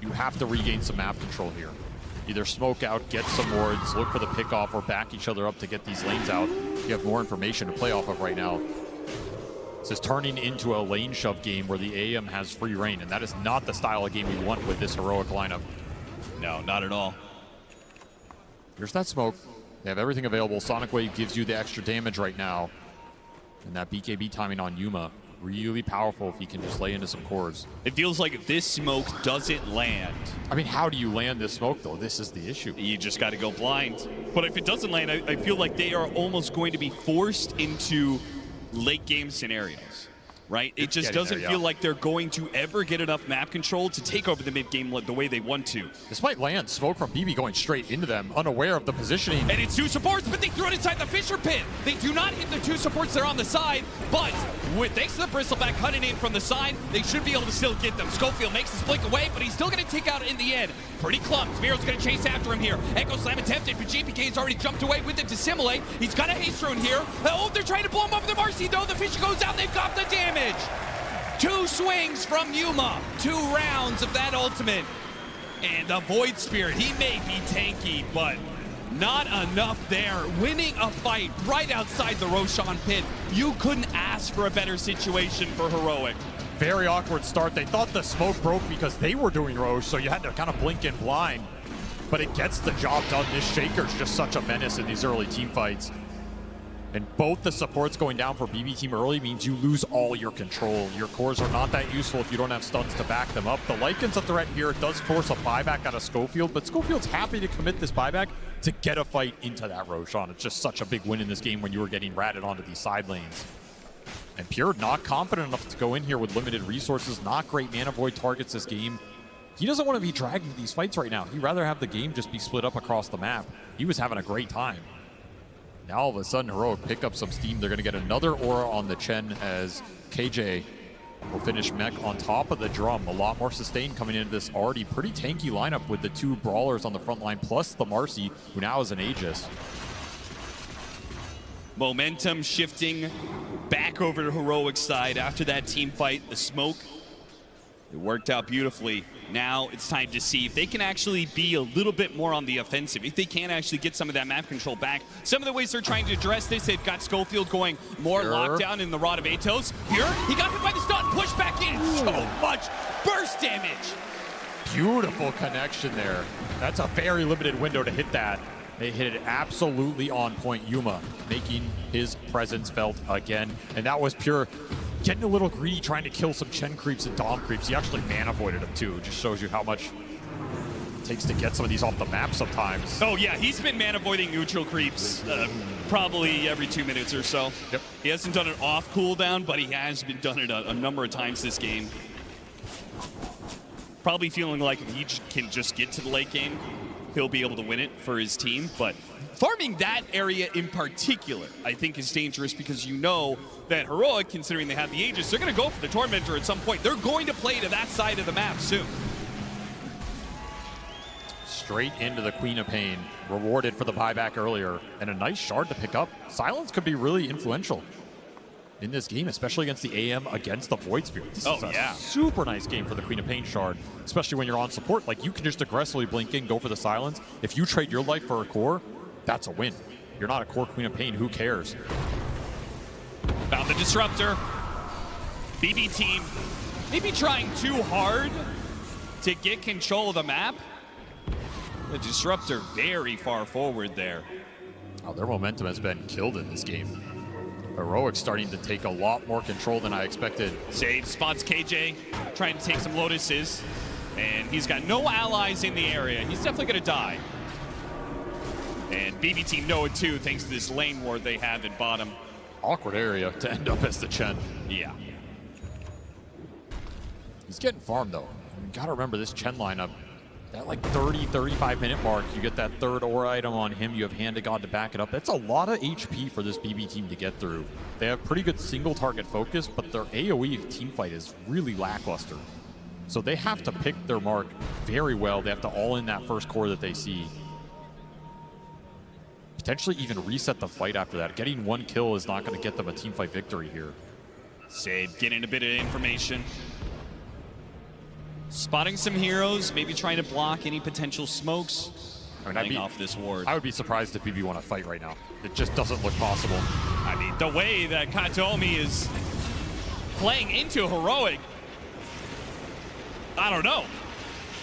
[SPEAKER 21] You have to regain some map control here. Either smoke out, get some wards, look for the pickoff, or back each other up to get these lanes out. You have more information to play off of right now. This is turning into a lane shove game where the AM has free reign, and that is not the style of game we want with this Heroic lineup.
[SPEAKER 7] No, not at all.
[SPEAKER 21] Here's that smoke. They have everything available. Sonic Wave gives you the extra damage right now. And that BKB timing on Yuma. really powerful if he can just lay into some cores.
[SPEAKER 7] It feels like if this smoke doesn't land.
[SPEAKER 21] I mean, how do you land this smoke, though? This is the issue.
[SPEAKER 7] You just got to go blind. But if it doesn't land, I feel like they are almost going to be forced into late game scenarios. Right? It just doesn't feel like they're going to ever get enough map control to take over the mid-game the way they want to.
[SPEAKER 21] This might land. Smoke from BB going straight into them, unaware of the positioning.
[SPEAKER 7] And it's 2 supports, but they throw it inside the Fisher pit. They do not hit the 2 supports that are on the side, but thanks to the Bristleback cutting in from the side, they should be able to still get them. Schofield makes his blink away, but he's still going to take out in the end. Pretty clumped. Miro's going to chase after him here. Echo Slam attempted, but GPK's already jumped away with it to Simulate. He's got a haste rune here. Oh, they're trying to blow him up with the Marcy, though. The Fisher goes out, they've got the damage. 2 swings from Yuma, 2 rounds of that ultimate. And the Void Spirit, he may be tanky, but not enough there. Winning a fight right outside the Roshan pit. You couldn't ask for a better situation for Heroic.
[SPEAKER 21] Very awkward start. They thought the smoke broke because they were doing Roche, so you had to kind of blink in blind. But it gets the job done. This Shaker's just such a menace in these early team fights. And both the supports going down for BB team early means you lose all your control. Your cores are not that useful if you don't have stuns to back them up. The Lycan's a threat here. It does force a buyback out of Schofield, but Schofield's happy to commit this buyback to get a fight into that Roshan. It's just such a big win in this game when you were getting ratted onto these side lanes. And Pure not confident enough to go in here with limited resources, not great mana void targets this game. He doesn't want to be dragged into these fights right now. He'd rather have the game just be split up across the map. He was having a great time. Now all of a sudden, Heroic pick up some steam. They're going to get another aura on the Chen as KJ will finish mech on top of the drum. A lot more sustain coming into this already pretty tanky lineup with the 2 brawlers on the front line, plus the Marcy, who now is an Aegis.
[SPEAKER 7] Momentum shifting back over to Heroic's side after that team fight. The smoke, it worked out beautifully. Now it's time to see if they can actually be a little bit more on the offensive, if they can actually get some of that map control back. Some of the ways they're trying to address this, they've got Schofield going more lockdown in the Rod of Atos. Here, he got hit by the stun, pushed back in, so much burst damage.
[SPEAKER 21] Beautiful connection there. That's a very limited window to hit that. They hit it absolutely on point. Yuma making his presence felt again. And that was Pure getting a little greedy, trying to kill some Chen creeps and Dom creeps. He actually mana voided them too. It just shows you how much it takes to get some of these off the map sometimes.
[SPEAKER 7] Oh yeah, he's been mana voiding neutral creeps probably every 2 minutes or so.
[SPEAKER 21] Yep.
[SPEAKER 7] He hasn't done it off cooldown, but he has been done it a number of times this game. Probably feeling like if he can just get to the late game, he'll be able to win it for his team. But farming that area in particular, I think, is dangerous because you know that Heroic, considering they have the Aegis, they're going to go for the Tormentor at some point. They're going to play to that side of the map soon.
[SPEAKER 21] Straight into the Queen of Pain, rewarded for the buyback earlier, and a nice shard to pick up. Silence could be really influential in this game, especially against the AM, against the Void Spirit. This is a super nice game for the Queen of Pain shard, especially when you're on support. Like, you can just aggressively blink in, go for the silence. If you trade your life for a core, that's a win. You're not a core Queen of Pain, who cares?
[SPEAKER 7] Found the Disruptor. BB team maybe trying too hard to get control of the map. The Disruptor very far forward there.
[SPEAKER 21] Oh, their momentum has been killed in this game. Heroic starting to take a lot more control than I expected.
[SPEAKER 7] Sage spots KJ, trying to take some Lotuses, and he's got no allies in the area. He's definitely going to die. And BB team know it too, thanks to this lane ward they have at bottom.
[SPEAKER 21] Awkward area to end up as the Chen.
[SPEAKER 7] Yeah.
[SPEAKER 21] He's getting farmed though. You gotta remember this Chen lineup, that like 30-35 minute mark, you get that third aura item on him, you have Hand to God to back it up. That's a lot of HP for this BB team to get through. They have pretty good single target focus, but their AoE team fight is really lackluster. So they have to pick their mark very well. They have to all in that first core that they see. Potentially even reset the fight after that. Getting one kill is not going to get them a team fight victory here.
[SPEAKER 7] Sade getting a bit of information. Spotting some heroes, maybe trying to block any potential smokes. Playing off this ward.
[SPEAKER 21] I would be surprised if BB want to fight right now. It just doesn't look possible.
[SPEAKER 7] I mean, the way that Katomi is playing into Heroic, I don't know.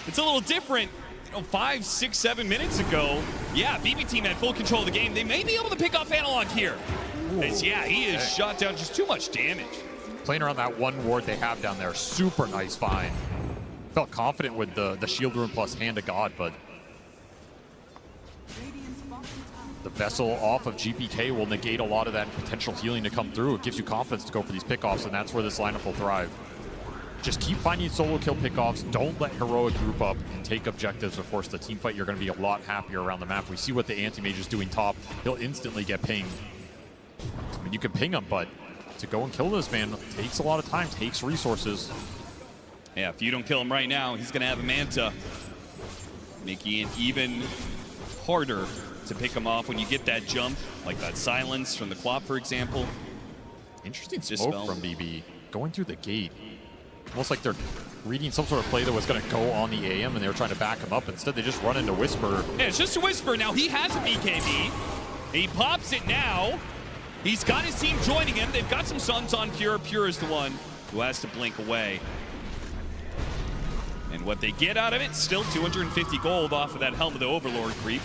[SPEAKER 7] It's a little different. 5, 6, 7 minutes ago, yeah, BB team had full control of the game. They may be able to pick off Analog here. As, yeah, he is shot down, just too much damage.
[SPEAKER 21] Playing around that one ward they have down there. Super nice find. Felt confident with the shield rune plus Hand of God, but the Vessel off of GPK will negate a lot of that potential healing to come through. It gives you confidence to go for these pickoffs, and that's where this lineup will thrive. Just keep finding solo kill pickoffs. Don't let Heroic group up and take objectives. Of course, the team fight, you're going to be a lot happier around the map. We see what the anti-mage is doing top. He'll instantly get pinged. I mean, you can ping him, but to go and kill this man takes a lot of time, takes resources.
[SPEAKER 7] Yeah, if you don't kill him right now, he's going to have a Manta, making it even harder to pick him off when you get that jump, like that silence from the Quap, for example.
[SPEAKER 21] Interesting smoke from BB. Going through the gate. Almost like they're reading some sort of play that was going to go on the AM, and they were trying to back him up. Instead, they just run into Whisper.
[SPEAKER 7] Yeah, it's just a Whisper. Now, he has a BKB. He pops it now. He's got his team joining him. They've got some Suns on Pure. Pure is the one who has to blink away. And what they get out of it, still 250 gold off of that Helm of the Overlord creep.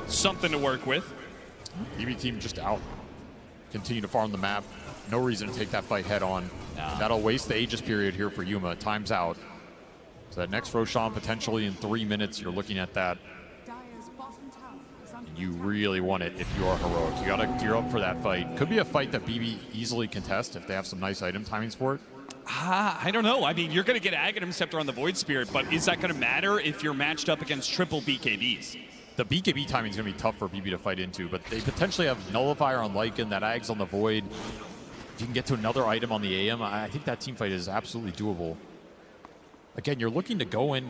[SPEAKER 7] Something to work with.
[SPEAKER 21] BB team just out. Continue to farm the map. No reason to take that fight head on. That'll waste the Aegis period here for Yuma. Time's out. So that next Roshan potentially in 3 minutes, you're looking at that. And you really want it if you are Heroic. You gotta gear up for that fight. Could be a fight that BB easily contest if they have some nice item timings for it.
[SPEAKER 7] I don't know. I mean, you're going to get Aghanim Scepter on the Void Spirit, but is that going to matter if you're matched up against triple BKBs?
[SPEAKER 21] The BKB timing is going to be tough for BB to fight into, but they potentially have Nullifier on Lycan, that Ags on the Void. If you can get to another item on the AM, I think that team fight is absolutely doable. Again, you're looking to go in,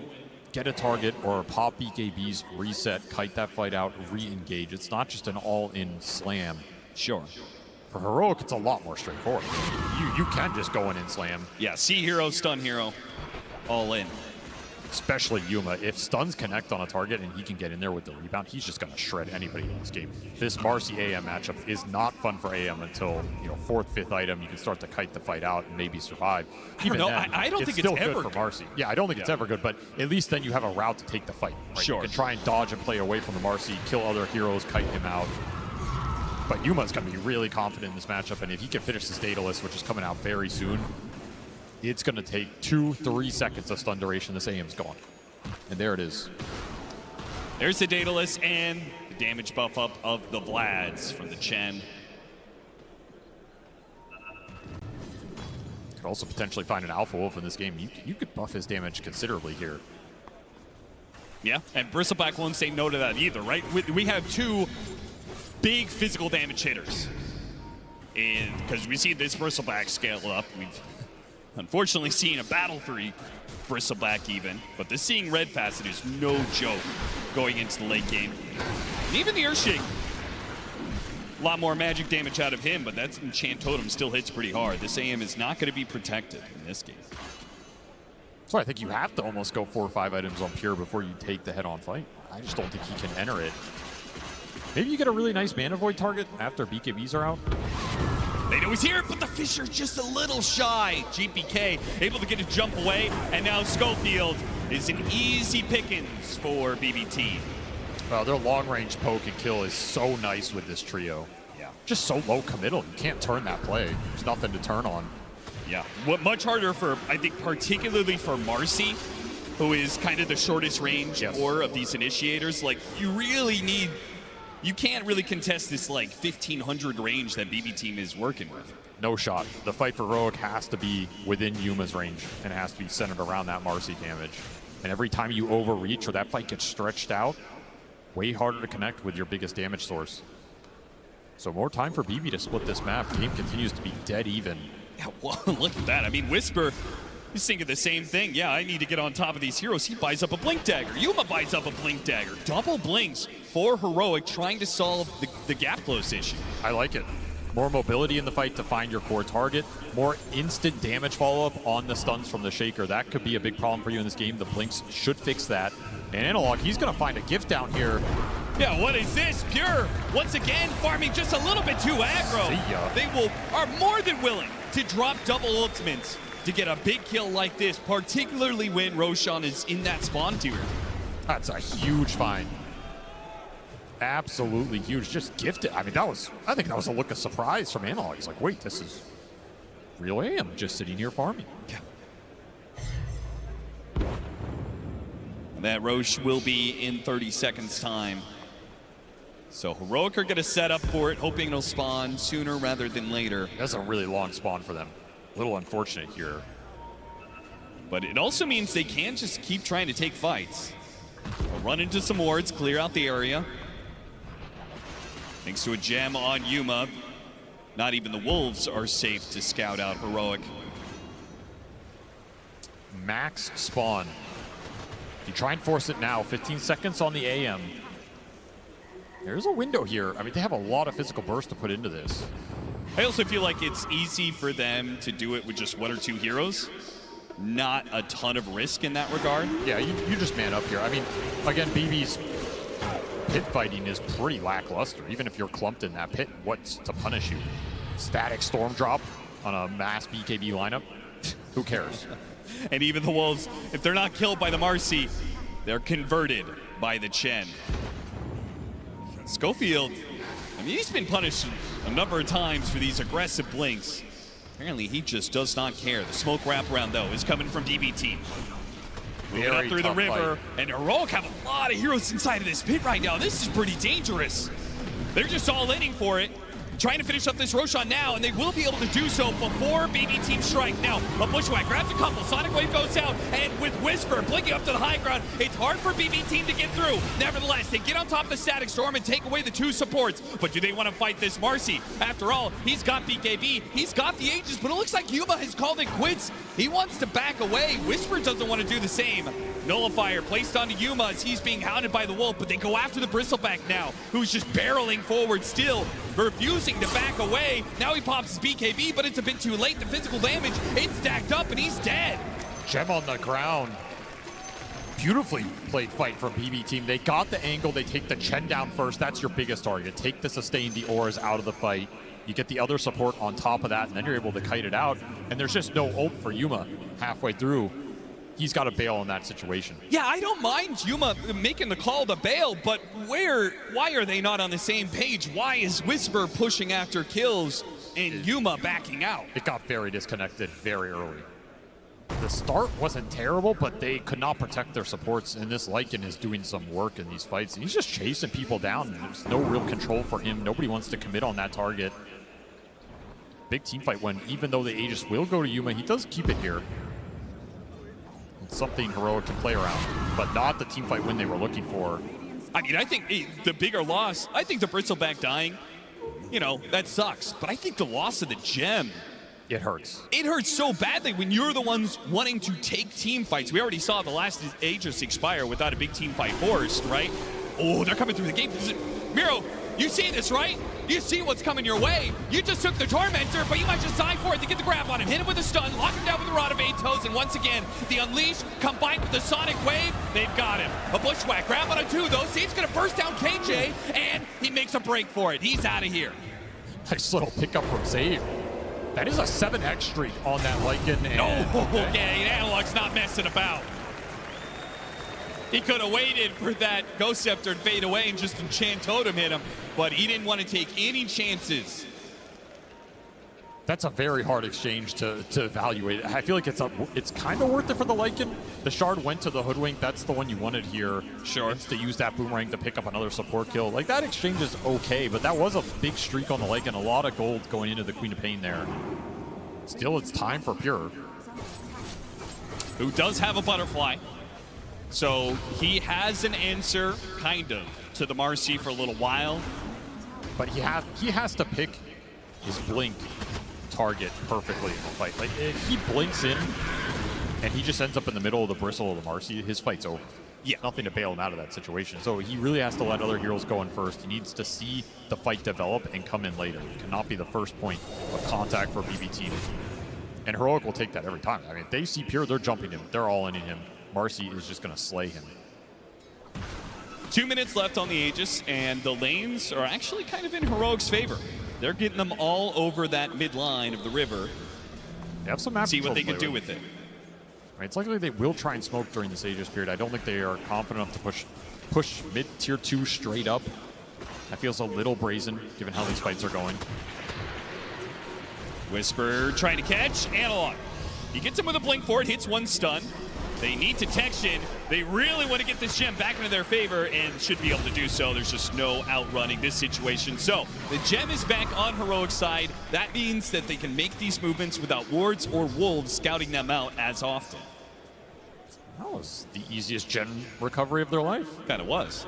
[SPEAKER 21] get a target, or pop BKBs, reset, kite that fight out, re-engage. It's not just an all-in slam.
[SPEAKER 7] Sure.
[SPEAKER 21] For Heroic, it's a lot more straightforward. You can just go in and slam.
[SPEAKER 7] Yeah, see hero, stun hero, all in.
[SPEAKER 21] Especially Yuma. If stuns connect on a target and he can get in there with the rebound, he's just going to shred anybody in this game. This Marcy AM matchup is not fun for AM until, you know, 4th, 5th item. You can start to kite the fight out and maybe survive.
[SPEAKER 7] Even then, I don't think it's
[SPEAKER 21] still
[SPEAKER 7] ever
[SPEAKER 21] good for Marcy. Yeah, I don't think it's ever good, but at least then you have a route to take the fight. Right?
[SPEAKER 7] Sure.
[SPEAKER 21] You can try and dodge and play away from the Marcy, kill other heroes, kite him out. But Yuma's going to be really confident in this matchup, and if he can finish this Daedalus, which is coming out very soon, it's going to take 2-3 seconds of stun duration. This AM's gone. And there it is.
[SPEAKER 7] There's the Daedalus and the damage buff up of the Vlads from the Chen.
[SPEAKER 21] Could also potentially find an Alpha Wolf in this game. You could buff his damage considerably here.
[SPEAKER 7] Yeah, and Bristleback won't say no to that either, right? We have two big physical damage hitters. And because we see this Bristleback scale up, we've unfortunately seen a Battle 3 Bristleback even, but the Seeing Red facet is no joke going into the late game. And even the Earthshake, a lot more magic damage out of him, but that Enchant Totem still hits pretty hard. This AM is not going to be protected in this game.
[SPEAKER 21] So I think you have to almost go 4 or 5 items on Pure before you take the head-on fight. I just don't think he can enter it. Maybe you get a really nice Mana Void target after BKBs are out.
[SPEAKER 7] They know he's here, but the Fisher just a little shy. GPK able to get a jump away, and now Schofield is an easy pickings for BBT.
[SPEAKER 21] Well, their long-range poke and kill is so nice with this trio.
[SPEAKER 7] Yeah.
[SPEAKER 21] Just so low committal. You can't turn that play. There's nothing to turn on.
[SPEAKER 7] Yeah. What much harder for, I think, particularly for Marcy, who is kind of the shortest range core of these initiators. Like, you really need... You can't really contest this, like, 1,500 range that BB team is working with.
[SPEAKER 21] No shot. The fight for Heroic has to be within Yuma's range, and it has to be centered around that Marcy damage. And every time you overreach or that fight gets stretched out, way harder to connect with your biggest damage source. So more time for BB to split this map. Game continues to be dead even.
[SPEAKER 7] Yeah, well, look at that. I mean, Whisper, he's thinking the same thing. Yeah, I need to get on top of these heroes. He buys up a Blink Dagger. Yuma buys up a Blink Dagger. Double blinks for Heroic, trying to solve the gap close issue.
[SPEAKER 21] I like it. More mobility in the fight to find your core target. More instant damage follow-up on the stuns from the Shaker. That could be a big problem for you in this game. The Blinks should fix that. And Analog, he's going to find a gift down here.
[SPEAKER 7] Yeah, what is this? Pure, once again, farming just a little bit too aggro.
[SPEAKER 21] See ya.
[SPEAKER 7] They are more than willing to drop double ultimates to get a big kill like this, particularly when Roshan is in that spawn tier.
[SPEAKER 21] That's a huge find. Absolutely huge. Just gifted. I mean, I think that was a look of surprise from Analog. He's like, wait, this is real AM just sitting here farming.
[SPEAKER 7] Yeah. That Roche will be in 30 seconds time. So Heroic are going to set up for it, hoping it'll spawn sooner rather than later.
[SPEAKER 21] That's a really long spawn for them. A little unfortunate here.
[SPEAKER 7] But it also means they can just keep trying to take fights. They'll run into some wards, clear out the area. Thanks to a gem on Yuma, not even the Wolves are safe to scout out Heroic.
[SPEAKER 21] Max spawn. You try and force it now. 15 seconds on the AM. There's a window here. I mean, they have a lot of physical burst to put into this.
[SPEAKER 7] I also feel like it's easy for them to do it with just 1 or 2 heroes. Not a ton of risk in that regard.
[SPEAKER 21] Yeah, you just man up here. I mean, again, BB's pit fighting is pretty lackluster. Even if you're clumped in that pit, what's to punish you? Static storm drop on a mass BKB lineup? Who cares?
[SPEAKER 7] And even the Wolves, if they're not killed by the Marcy, they're converted by the Chen. Schofield, I mean, he's been punished a number of times for these aggressive blinks. Apparently, he just does not care. The smoke wraparound, though, is coming from DBT. Moving up through the river, and Heroic have a lot of heroes inside of this pit right now. This is pretty dangerous. They're just all inning for it. Trying to finish up this Roshan now, and they will be able to do so before BB Team strike. Now, a Bushwhack grabs a couple, Sonic Wave goes out, and with Whisper blinking up to the high ground, it's hard for BB Team to get through. Nevertheless, they get on top of the Static Storm and take away the 2 supports. But do they want to fight this Marcy? After all, he's got BKB, he's got the Aegis, but it looks like Yuma has called it quits. He wants to back away. Whisper doesn't want to do the same. Nullifier placed onto Yuma as he's being hounded by the Wolf, but they go after the Bristleback now, who's just barreling forward still, refusing to back away. Now he pops his BKB, but it's a bit too late. The physical damage, it's stacked up, and he's dead.
[SPEAKER 21] Gem on the ground. Beautifully played fight from BB Team. They got the angle. They take the Chen down first. That's your biggest target. Take the sustain, the auras out of the fight. You get the other support on top of that, and then you're able to kite it out. And there's just no ult for Yuma halfway through. He's got to bail in that situation.
[SPEAKER 7] Yeah, I don't mind Yuma making the call to bail, but why are they not on the same page? Why is Whisper pushing after kills and Yuma backing out?
[SPEAKER 21] It got very disconnected very early. The start wasn't terrible, but they could not protect their supports, and this Lycan is doing some work in these fights. He's just chasing people down. There's no real control for him. Nobody wants to commit on that target. Big team fight when, even though the Aegis will go to Yuma, he does keep it here. Something Heroic to play around, but not the team fight win they were looking for.
[SPEAKER 7] I mean, I think the bigger loss, I think the Bristleback dying, you know, that sucks. But I think the loss of the gem,
[SPEAKER 21] it hurts.
[SPEAKER 7] It hurts so badly when you're the ones wanting to take team fights. We already saw the last Aegis expire without a big team fight forced, right? Oh, they're coming through the gate. Miro, you see this, right? You see what's coming your way. You just took the Tormentor, but you might just sign for it to get the grab on him. Hit him with a stun, lock him down with a Rod of 8 Toes, and once again, the Unleash combined with the Sonic Wave, they've got him. A Bushwhack, grab on a 2 though. Seems gonna burst down KJ, and he makes a break for it. He's out of here.
[SPEAKER 21] Nice little pickup from Save. That is a 7x streak on that Lycan.
[SPEAKER 7] Okay, Analog's not messing about. He could have waited for that Ghost Scepter to fade away and just Enchant Totem hit him, but he didn't want to take any chances.
[SPEAKER 21] That's a very hard exchange to evaluate. I feel like it's kind of worth it for the Lycan. The Shard went to the Hoodwink. That's the one you wanted here.
[SPEAKER 7] Sure.
[SPEAKER 21] It's to use that Boomerang to pick up another support kill. Like, that exchange is okay, but that was a big streak on the Lycan. A lot of gold going into the Queen of Pain there. Still, it's time for Pure,
[SPEAKER 7] who does have a Butterfly. So he has an answer, kind of, to the Marcy for a little while.
[SPEAKER 21] But he has to pick his blink target perfectly in the fight. Like, if he blinks in and he just ends up in the middle of the bristle of the Marcy, his fight's over.
[SPEAKER 7] Yeah.
[SPEAKER 21] Nothing to bail him out of that situation. So he really has to let other heroes go in first. He needs to see the fight develop and come in later. It cannot be the first point of contact for BB Team. And Heroic will take that every time. I mean, if they see Pure, they're jumping him. They're all in him. Marcy is just going to slay him.
[SPEAKER 7] 2 minutes left on the Aegis, and the lanes are actually kind of in Heroic's favor. They're getting them all over that mid line of the river.
[SPEAKER 21] They have some map
[SPEAKER 7] See what they
[SPEAKER 21] control
[SPEAKER 7] can
[SPEAKER 21] to
[SPEAKER 7] do
[SPEAKER 21] play
[SPEAKER 7] with it.
[SPEAKER 21] Right, it's likely they will try and smoke during this Aegis period. I don't think they are confident enough to push mid tier 2 straight up. That feels a little brazen, given how these fights are going.
[SPEAKER 7] Whisper trying to catch. Analog. He gets him with a blink forward, hits one stun. They need detection. They really want to get this gem back into their favor and should be able to do so. There's just no outrunning this situation. So the gem is back on Heroic's side. That means that they can make these movements without wards or wolves scouting them out as often.
[SPEAKER 21] That was the easiest gem recovery of their life.
[SPEAKER 7] Kind of was.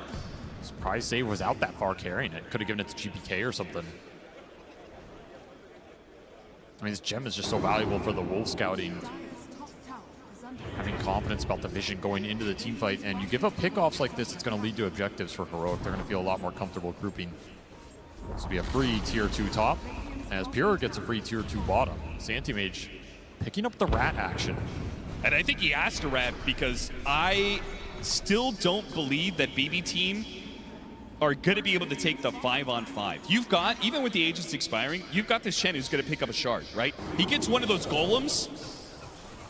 [SPEAKER 21] Surprise save was out that far carrying it. Could have given it to GPK or something. I mean, this gem is just so valuable for the wolf scouting. Having confidence about the vision going into the team fight, and you give up pickoffs like this, it's going to lead to objectives for Heroic. They're going to feel a lot more comfortable grouping. This will be a free tier 2 top, as Pure gets a free tier 2 bottom. Santimage picking up the rat action.
[SPEAKER 7] And I think he asked to rat because I still don't believe that BB team are going to be able to take the 5-on-5. You've got, even with the agents expiring, you've got this Chen who's going to pick up a shard, right? He gets one of those golems.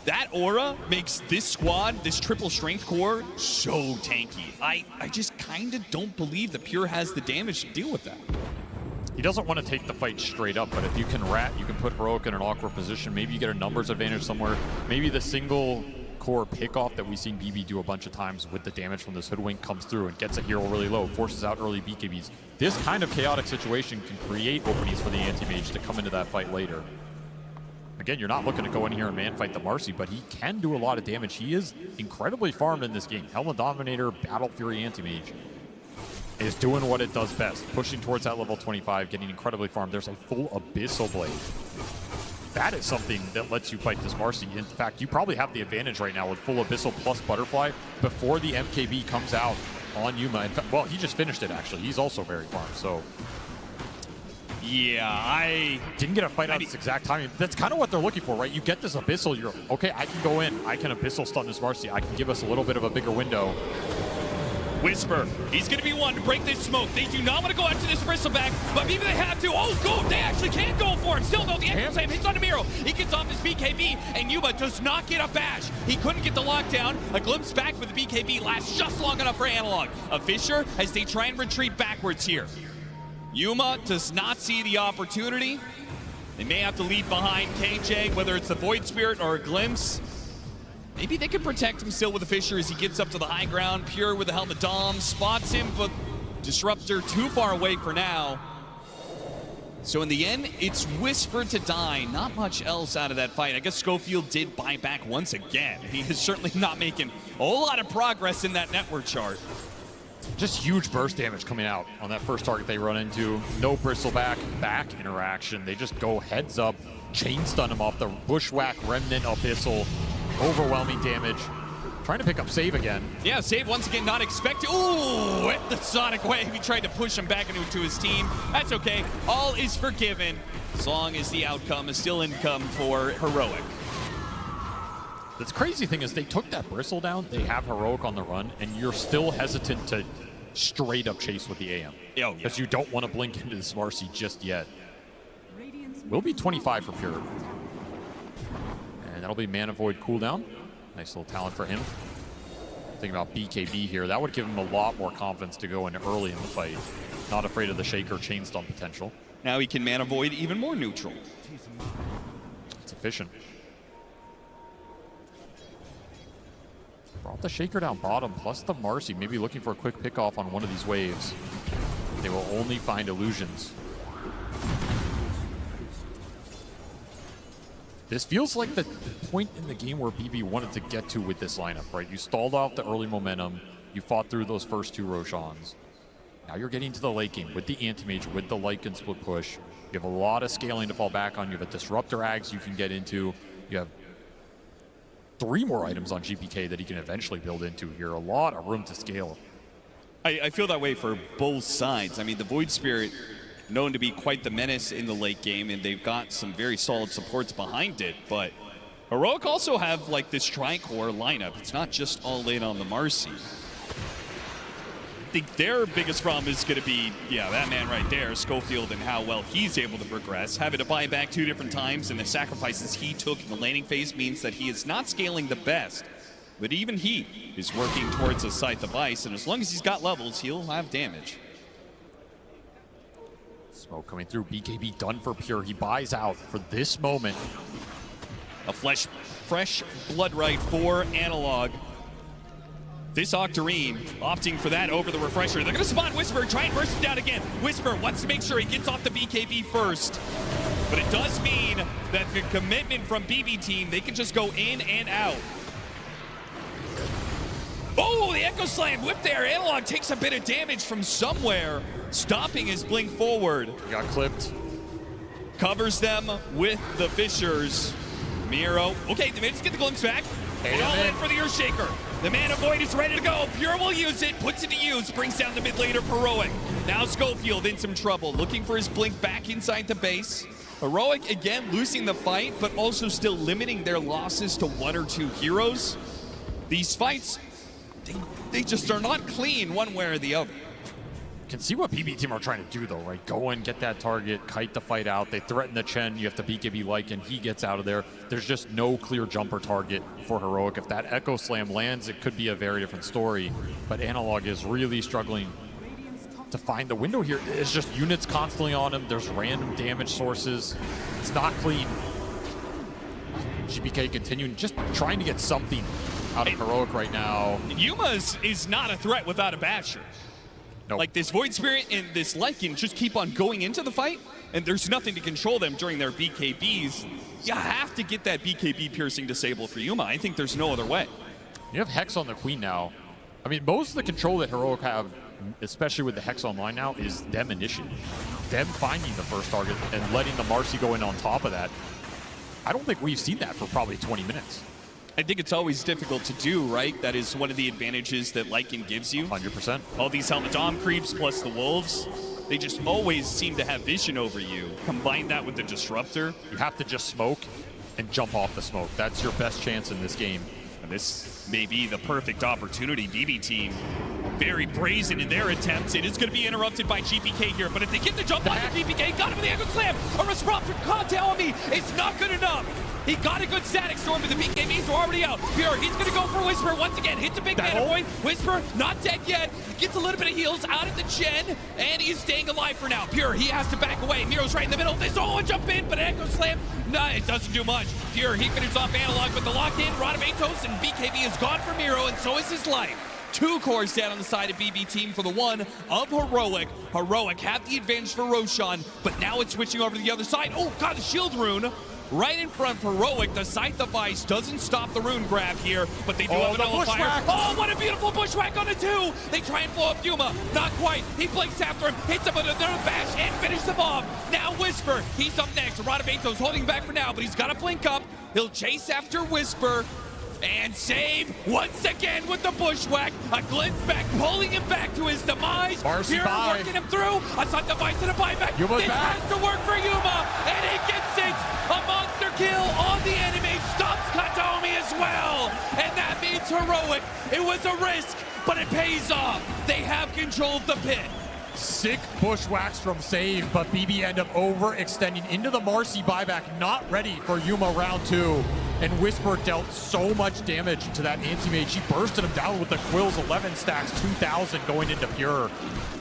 [SPEAKER 7] That aura makes this squad, this triple strength core, so tanky. I just kind of don't believe that Pure has the damage to deal with that.
[SPEAKER 21] He doesn't want to take the fight straight up, but if you can rat, you can put Heroic in an awkward position. Maybe you get a numbers advantage somewhere. Maybe the single core pickoff that we've seen BB do a bunch of times with the damage from this Hoodwink comes through and gets a hero really low, forces out early BKBs. This kind of chaotic situation can create openings for the anti-mage to come into that fight later. Again, you're not looking to go in here and man fight the Marcy, but he can do a lot of damage. He is incredibly farmed in this game. Helmet Dominator, Battle Fury Anti-Mage is doing what it does best, pushing towards that level 25, getting incredibly farmed. There's a full Abyssal Blade. That is something that lets you fight this Marcy. In fact, you probably have the advantage right now with full Abyssal plus Butterfly before the MKB comes out on Yuma. In fact, well, he just finished it, actually. He's also very farmed, so...
[SPEAKER 7] Yeah, I
[SPEAKER 21] didn't get a fight out at this exact timing. That's kind of what they're looking for, right? You get this Abyssal, you're, okay, I can go in. I can Abyssal stun this Marcy. I can give us a little bit of a bigger window.
[SPEAKER 7] Whisper, he's going to be one to break this smoke. They do not want to go after this bristleback, but maybe they have to. Oh, go! They actually can go for it. Still, though, the Echo Slam hits on Miro. He gets off his BKB, and Yuma does not get a bash. He couldn't get the lockdown. A glimpse back with the BKB lasts just long enough for Analog. A Fisher as they try and retreat backwards here. Yuma does not see the opportunity. They may have to leave behind KJ, whether it's the Void Spirit or a glimpse. Maybe they can protect him still with the Fisher as he gets up to the high ground. Pure with the Helmet Dom spots him, but Disruptor too far away for now. So in the end, it's Whisper to die. Not much else out of that fight. I guess Schofield did buy back once again. He is certainly not making a whole lot of progress in that network chart.
[SPEAKER 21] Just huge burst damage coming out on that first target they run into. No bristleback back interaction. They just go heads up, chain stun him off the Bushwhack Remnant Abyssal. Overwhelming damage. Trying to pick up Save again.
[SPEAKER 7] Yeah, Save once again not expected. Ooh, at the Sonic Wave. He tried to push him back into his team. That's okay. All is forgiven as long as the outcome is still income for Heroic.
[SPEAKER 21] The crazy thing is they took that Bristle down, they have Heroic on the run, and you're still hesitant to straight up chase with the AM. Because you don't want to blink into this Marcy just yet. Will be 25 for Pure. And that'll be Mana Void cooldown. Nice little talent for him. Thinking about BKB here, that would give him a lot more confidence to go in early in the fight. Not afraid of the Shaker chain stun potential.
[SPEAKER 7] Now he can Mana Void even more neutral.
[SPEAKER 21] It's efficient. Brought the Shaker down bottom, plus the Marcy, maybe looking for a quick pickoff on one of these waves. They will only find illusions. This feels like the point in the game where BB wanted to get to with this lineup, right? You stalled off the early momentum, you fought through those first two Roshans. Now you're getting to the late game with the Anti-Mage, with the Lycan split push. You have a lot of scaling to fall back on. You have a Disruptor Ags you can get into. You have 3 more items on GPK that he can eventually build into here. A lot of room to scale.
[SPEAKER 7] I feel that way for both sides. I mean, the Void Spirit, known to be quite the menace in the late game, and they've got some very solid supports behind it, but Heroic also have like this tri-core lineup. It's not just all in on the Marcy. I think their biggest problem is going to be, yeah, that man right there, Schofield, and how well he's able to progress. Having to buy back 2 different times, and the sacrifices he took in the laning phase means that he is not scaling the best. But even he is working towards a Scythe of Ice, and as long as he's got levels, he'll have damage.
[SPEAKER 21] Smoke coming through. BKB done for Pure. He buys out for this moment.
[SPEAKER 7] A fresh blood right for Analog. This Octarine opting for that over the Refresher. They're going to spawn Whisper, try and burst him down again. Whisper wants to make sure he gets off the BKB first. But it does mean that the commitment from BB Team, they can just go in and out. Oh, the Echo Slam whip there. Analog takes a bit of damage from somewhere, stopping his blink forward.
[SPEAKER 21] Got clipped.
[SPEAKER 7] Covers them with the Fishers. Miro. Okay, they managed to get the glimpse back. All in for the Earthshaker. The Mana Void is ready to go. Pure will use it, puts it to use, brings down the mid laner Heroic. Now Schofield in some trouble, looking for his blink back inside the base. Heroic again losing the fight, but also still limiting their losses to 1 or 2 heroes. These fights, they just are not clean one way or the other.
[SPEAKER 21] Can see what BB Team are trying to do though, right? Go in, get that target, kite the fight out. They threaten the Chen. You have to BKB Lycan. He gets out of there. There's just no clear jumper target for Heroic. If that Echo Slam lands, it could be a very different story. But Analog is really struggling to find the window here. It's just units constantly on him. There's random damage sources. It's not clean. GPK continuing, just trying to get something out of Heroic right now.
[SPEAKER 7] Yuma is not a threat without a Basher.
[SPEAKER 21] Nope.
[SPEAKER 7] Like this Void Spirit and this Lycan just keep on going into the fight, and there's nothing to control them during their BKBs. You have to get that BKB piercing disable for Yuma. I think there's no other way.
[SPEAKER 21] You have Hex on the Queen now. I mean, most of the control that Heroic have, especially with the Hex online now, is them initiating. Them finding the first target and letting the Marcy go in on top of that. I don't think we've seen that for probably 20 minutes.
[SPEAKER 7] I think it's always difficult to do, right? That is one of the advantages that Lycan gives you.
[SPEAKER 21] 100%.
[SPEAKER 7] All these Helmet Dom creeps plus the Wolves, they just always seem to have vision over you. Combine that with the Disruptor.
[SPEAKER 21] You have to just smoke and jump off the smoke. That's your best chance in this game.
[SPEAKER 7] And this may be the perfect opportunity. BB Team very brazen in their attempts. It is going to be interrupted by GPK here, but if they get the jump on the GPK, got him with the Echo Slam. A response from Kataomi is not good enough. He got a good static storm, but the BKBs are already out. Pure, he's going to go for Whisper once again. Hits a big mana point. Whisper, not dead yet. Gets a little bit of heals out of the Chen, and he's staying alive for now. Pure, he has to back away. Miro's right in the middle. They solo jump in, but Echo Slam, no, it doesn't do much. Pure, he finishes off Analog with the lock-in. Rodivatos, and BKB is gone for Miro, and so is his life. 2 cores down on the side of BB Team for the one of Heroic. Heroic have the advantage for Roshan, but now it's switching over to the other side. Oh, God, the shield rune. Right in front for Heroic. The Scythe Device doesn't stop the rune grab here, but they do have a nullifier. Oh, what a beautiful bushwhack on the 2. They try and blow up Yuma. Not quite. He blinks after him, hits him with another bash, and finishes him off. Now Whisper. He's up next. Rodivatos holding back for now, but he's got to blink up. He'll chase after Whisper. And save once again with the bushwhack. A glimpse back, pulling him back to his demise.
[SPEAKER 21] Marcy
[SPEAKER 7] Here working him through. A Scythe Device and a buyback.
[SPEAKER 21] Yuma's
[SPEAKER 7] this
[SPEAKER 21] back.
[SPEAKER 7] has to work for Yuma, and he gets it. A monster kill on the enemy. Stops Kataomi as well. And that means Heroic. It was a risk, but it pays off. They have control of the pit.
[SPEAKER 21] Sick bushwhacks from Save, but BB end up overextending into the Marcy buyback. Not ready for Yuma round 2. And Whisper dealt so much damage to that anti-mage. He bursted him down with the Quills 11 stacks, 2,000 going into Pure.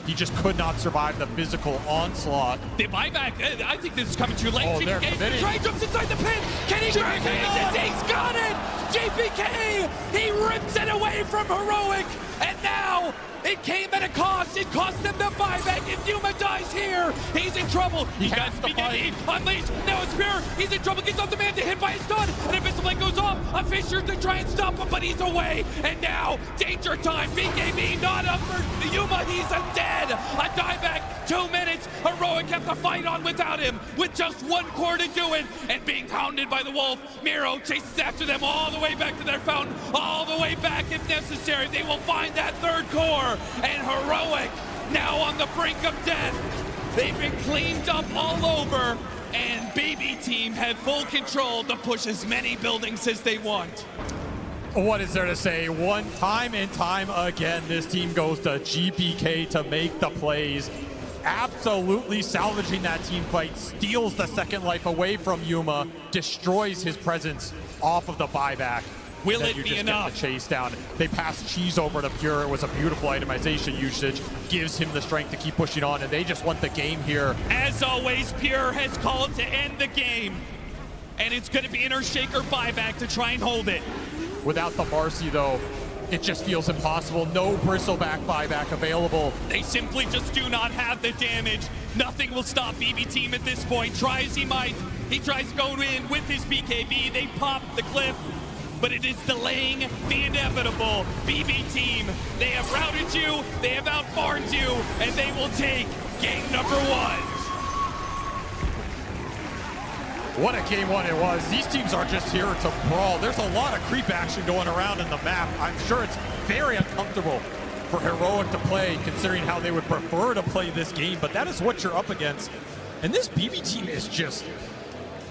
[SPEAKER 21] He just could not survive the physical onslaught.
[SPEAKER 7] The buyback, I think this is coming too late.
[SPEAKER 21] Oh, they're committing.
[SPEAKER 7] Try jumps inside the pin. Can he grab it? He's got it! JPK, he rips it away from Heroic. And now, it came at a cost. It cost them the buyback. If Yuma dies here, he's in trouble. He got BKB unleashed. Now it's Pure. He's in trouble. Gets off the man to hit by his stun. And if Blade goes off, a Fisher to try and stop him, but he's away. And now, danger time. BKB not up for Yuma. He's dead. A dieback. 2 minutes. Heroic kept the fight on without him, with just 1 core to do it. And being hounded by the Wolf, Miro chases after them all the way back to their fountain. All the way back if necessary. They will find that 3rd core. And Heroic now on the brink of death. They've been cleaned up all over, and BB Team have full control to push as many buildings as they want.
[SPEAKER 21] What is there to say? One time and time again, this team goes to GPK to make the plays. Absolutely salvaging that team fight, steals the 2nd life away from Yuma, destroys his presence off of the buyback.
[SPEAKER 7] Will
[SPEAKER 21] then
[SPEAKER 7] it
[SPEAKER 21] you
[SPEAKER 7] be
[SPEAKER 21] just
[SPEAKER 7] enough?
[SPEAKER 21] Get the chase down. They passed Cheese over to Pure. It was a beautiful itemization usage. Gives him the strength to keep pushing on, and they just want the game here.
[SPEAKER 7] As always, Pure has called to end the game. And it's going to be an Earthshaker buyback to try and hold it.
[SPEAKER 21] Without the Marcy, though, it just feels impossible. No Bristleback buyback available.
[SPEAKER 7] They simply just do not have the damage. Nothing will stop BB Team at this point. Try as he might. He tries to go in with his BKB. They pop the cliff, but it is delaying the inevitable. BB Team, they have routed you, they have outfarmed you, and they will take game number 1.
[SPEAKER 21] What a game one it was. These teams are just here to brawl. There's a lot of creep action going around in the map. I'm sure it's very uncomfortable for Heroic to play, considering how they would prefer to play this game, but that is what you're up against. And this BB team is just,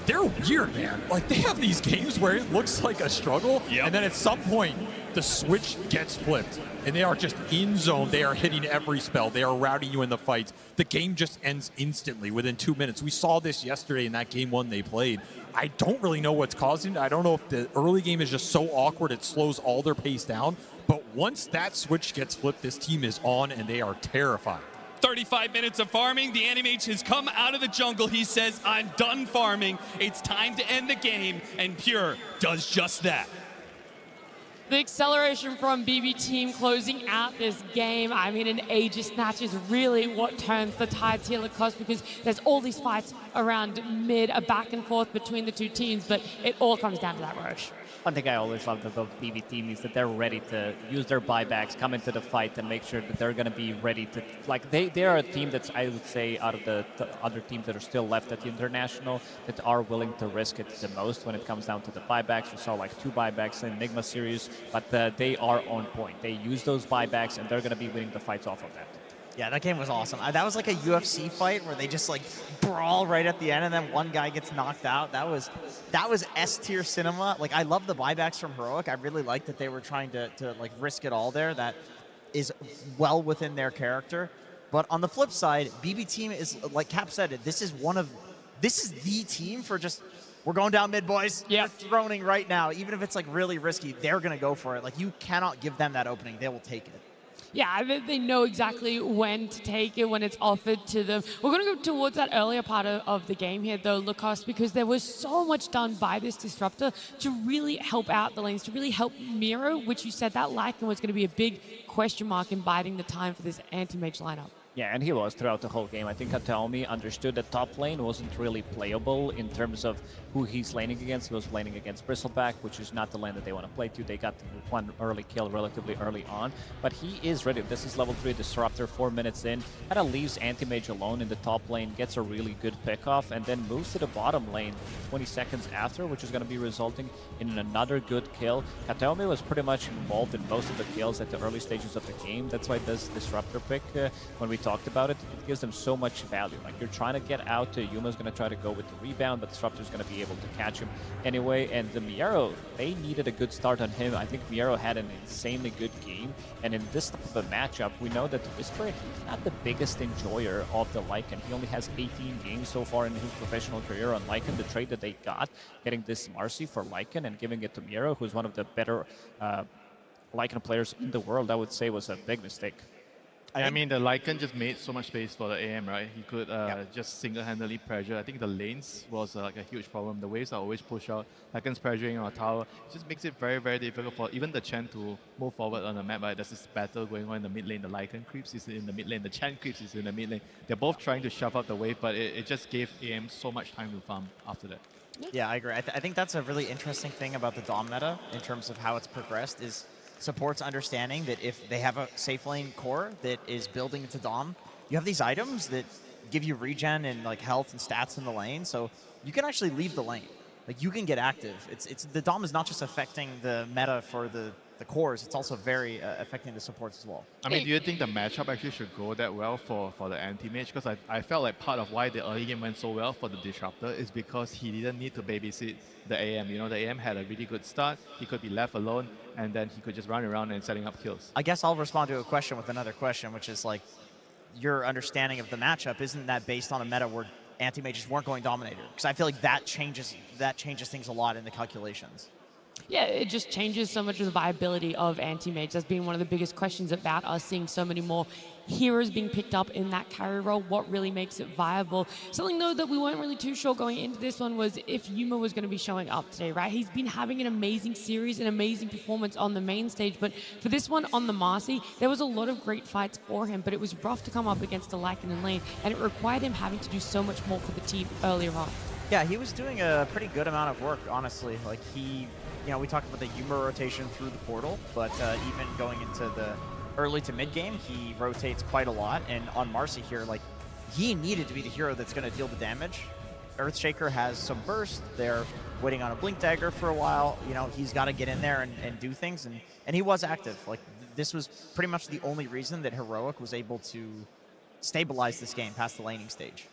[SPEAKER 21] they're weird, man. Like, they have these games where it looks like a struggle, and then at some point, the switch gets flipped, and they are just in zone. They are hitting every spell. They are routing you in the fights. The game just ends instantly within 2 minutes. We saw this yesterday in that game one they played. I don't really know what's causing it. I don't know if the early game is just so awkward it slows all their pace down, but once that switch gets flipped, this team is on, and they are terrified.
[SPEAKER 7] 35 minutes of farming. The Animage has come out of the jungle. He says, I'm done farming. It's time to end the game, and Pure does just that.
[SPEAKER 4] The acceleration from BB Team closing out this game, I mean, an Aegis snatch is really what turns the tides here, Lacoste, because there's all these fights around mid, a back and forth between the two teams, but it all comes down to that Roche.
[SPEAKER 1] One thing I always loved about BB Team is that they're ready to use their buybacks, come into the fight, and make sure that they're going to be ready to, like, they are a team that's, I would say, out of the other teams that are still left at the International, that are willing to risk it the most when it comes down to the buybacks. We saw like 2 buybacks in Nigma series, but they are on point. They use those buybacks, and they're going to be winning the fights off of that.
[SPEAKER 2] Yeah, that game was awesome. That was like a UFC fight where they just like brawl right at the end, and then one guy gets knocked out. That was S-tier cinema. Like, I love the buybacks from Heroic. I really like that they were trying to like risk it all there. That is well within their character. But on the flip side, BB Team is, like Cap said, this is the team for just, we're going down mid, boys. Yeah. We're throning right now. Even if it's like really risky, they're gonna go for it. Like, you cannot give them that opening. They will take it.
[SPEAKER 4] Yeah, they know exactly when to take it, when it's offered to them. We're going to go towards that earlier part of the game here, though, Lacoste, because there was so much done by this Disruptor to really help out the lanes, to really help Miro, which you said that Lycan was going to be a big question mark in biding the time for this anti-mage lineup.
[SPEAKER 1] Yeah, and he was throughout the whole game. I think Kataomi understood that top lane wasn't really playable in terms of who he's laning against. He was laning against Bristleback, which is not the lane that they want to play to. They got one early kill relatively early on, but he is ready. This is level 3 Disruptor, 4 minutes in. Kind of leaves Anti-Mage alone in the top lane, gets a really good pick-off, and then moves to the bottom lane 20 seconds after, which is going to be resulting in another good kill. Kataomi was pretty much involved in most of the kills at the early stages of the game. That's why this Disruptor pick, when we talked about it, it gives them so much value. Like, you're trying to get out, Yuma's going to try to go with the rebound, but Disruptor's going to be able to catch him anyway. And the Miero, they needed a good start on him. I think Miero had an insanely good game, and in this type of a matchup, we know that Whisper, he's not the biggest enjoyer of the Lycan. He only has 18 games so far in his professional career on Lycan. The trade that they got, getting this Marcy for Lycan and giving it to Miero, who's one of the better Lycan players in the world, I would say was a big mistake.
[SPEAKER 3] I mean, the Lycan just made so much space for the AM, right? He could just single-handedly pressure. I think the lanes was like a huge problem. The waves are always pushed out. Lycan's pressuring on a tower. It just makes it very, very difficult for even the Chen to move forward on the map, right? There's this battle going on in the mid lane. The Lycan creeps is in the mid lane. The Chen creeps is in the mid lane. They're both trying to shove up the wave, but it just gave AM so much time to farm after that.
[SPEAKER 2] Yeah, I agree. I think that's a really interesting thing about the Dom meta in terms of how it's progressed is support's understanding that if they have a safe lane core that is building into Dom, you have these items that give you regen and like health and stats in the lane, so you can actually leave the lane. Like, you can get active. It's the Dom is not just affecting the meta for the cores, it's also very affecting the supports as well.
[SPEAKER 3] I mean, do you think the matchup actually should go that well for the anti-mage? Because I felt like part of why the early game went so well for the Disruptor is because he didn't need to babysit the AM. You know, the AM had a really good start. He could be left alone, and then he could just run around and setting up kills.
[SPEAKER 2] I guess I'll respond to a question with another question, which is like, your understanding of the matchup, isn't that based on a meta where anti-mages weren't going Dominator? Because I feel like that changes things a lot in the calculations.
[SPEAKER 4] Yeah, it just changes so much of the viability of anti-mage. That's been one of the biggest questions about us seeing so many more heroes being picked up in that carry role. What really makes it viable? Something, though, that we weren't really too sure going into this one was if Yuma was going to be showing up today, right? He's been having an amazing series, an amazing performance on the main stage, but for this one on the Marcy, there was a lot of great fights for him, but it was rough to come up against a Lycan in lane, and it required him having to do so much more for the team earlier on.
[SPEAKER 2] Yeah, he was doing a pretty good amount of work, honestly. Like, he, we talked about the Yuma rotation through the portal, but even going into the early to mid game, he rotates quite a lot. And on Marcy here, like, he needed to be the hero that's going to deal the damage. Earthshaker has some burst. They're waiting on a Blink Dagger for a while. He's got to get in there and do things. And he was active. Like, this was pretty much the only reason that Heroic was able to stabilize this game past the laning stage.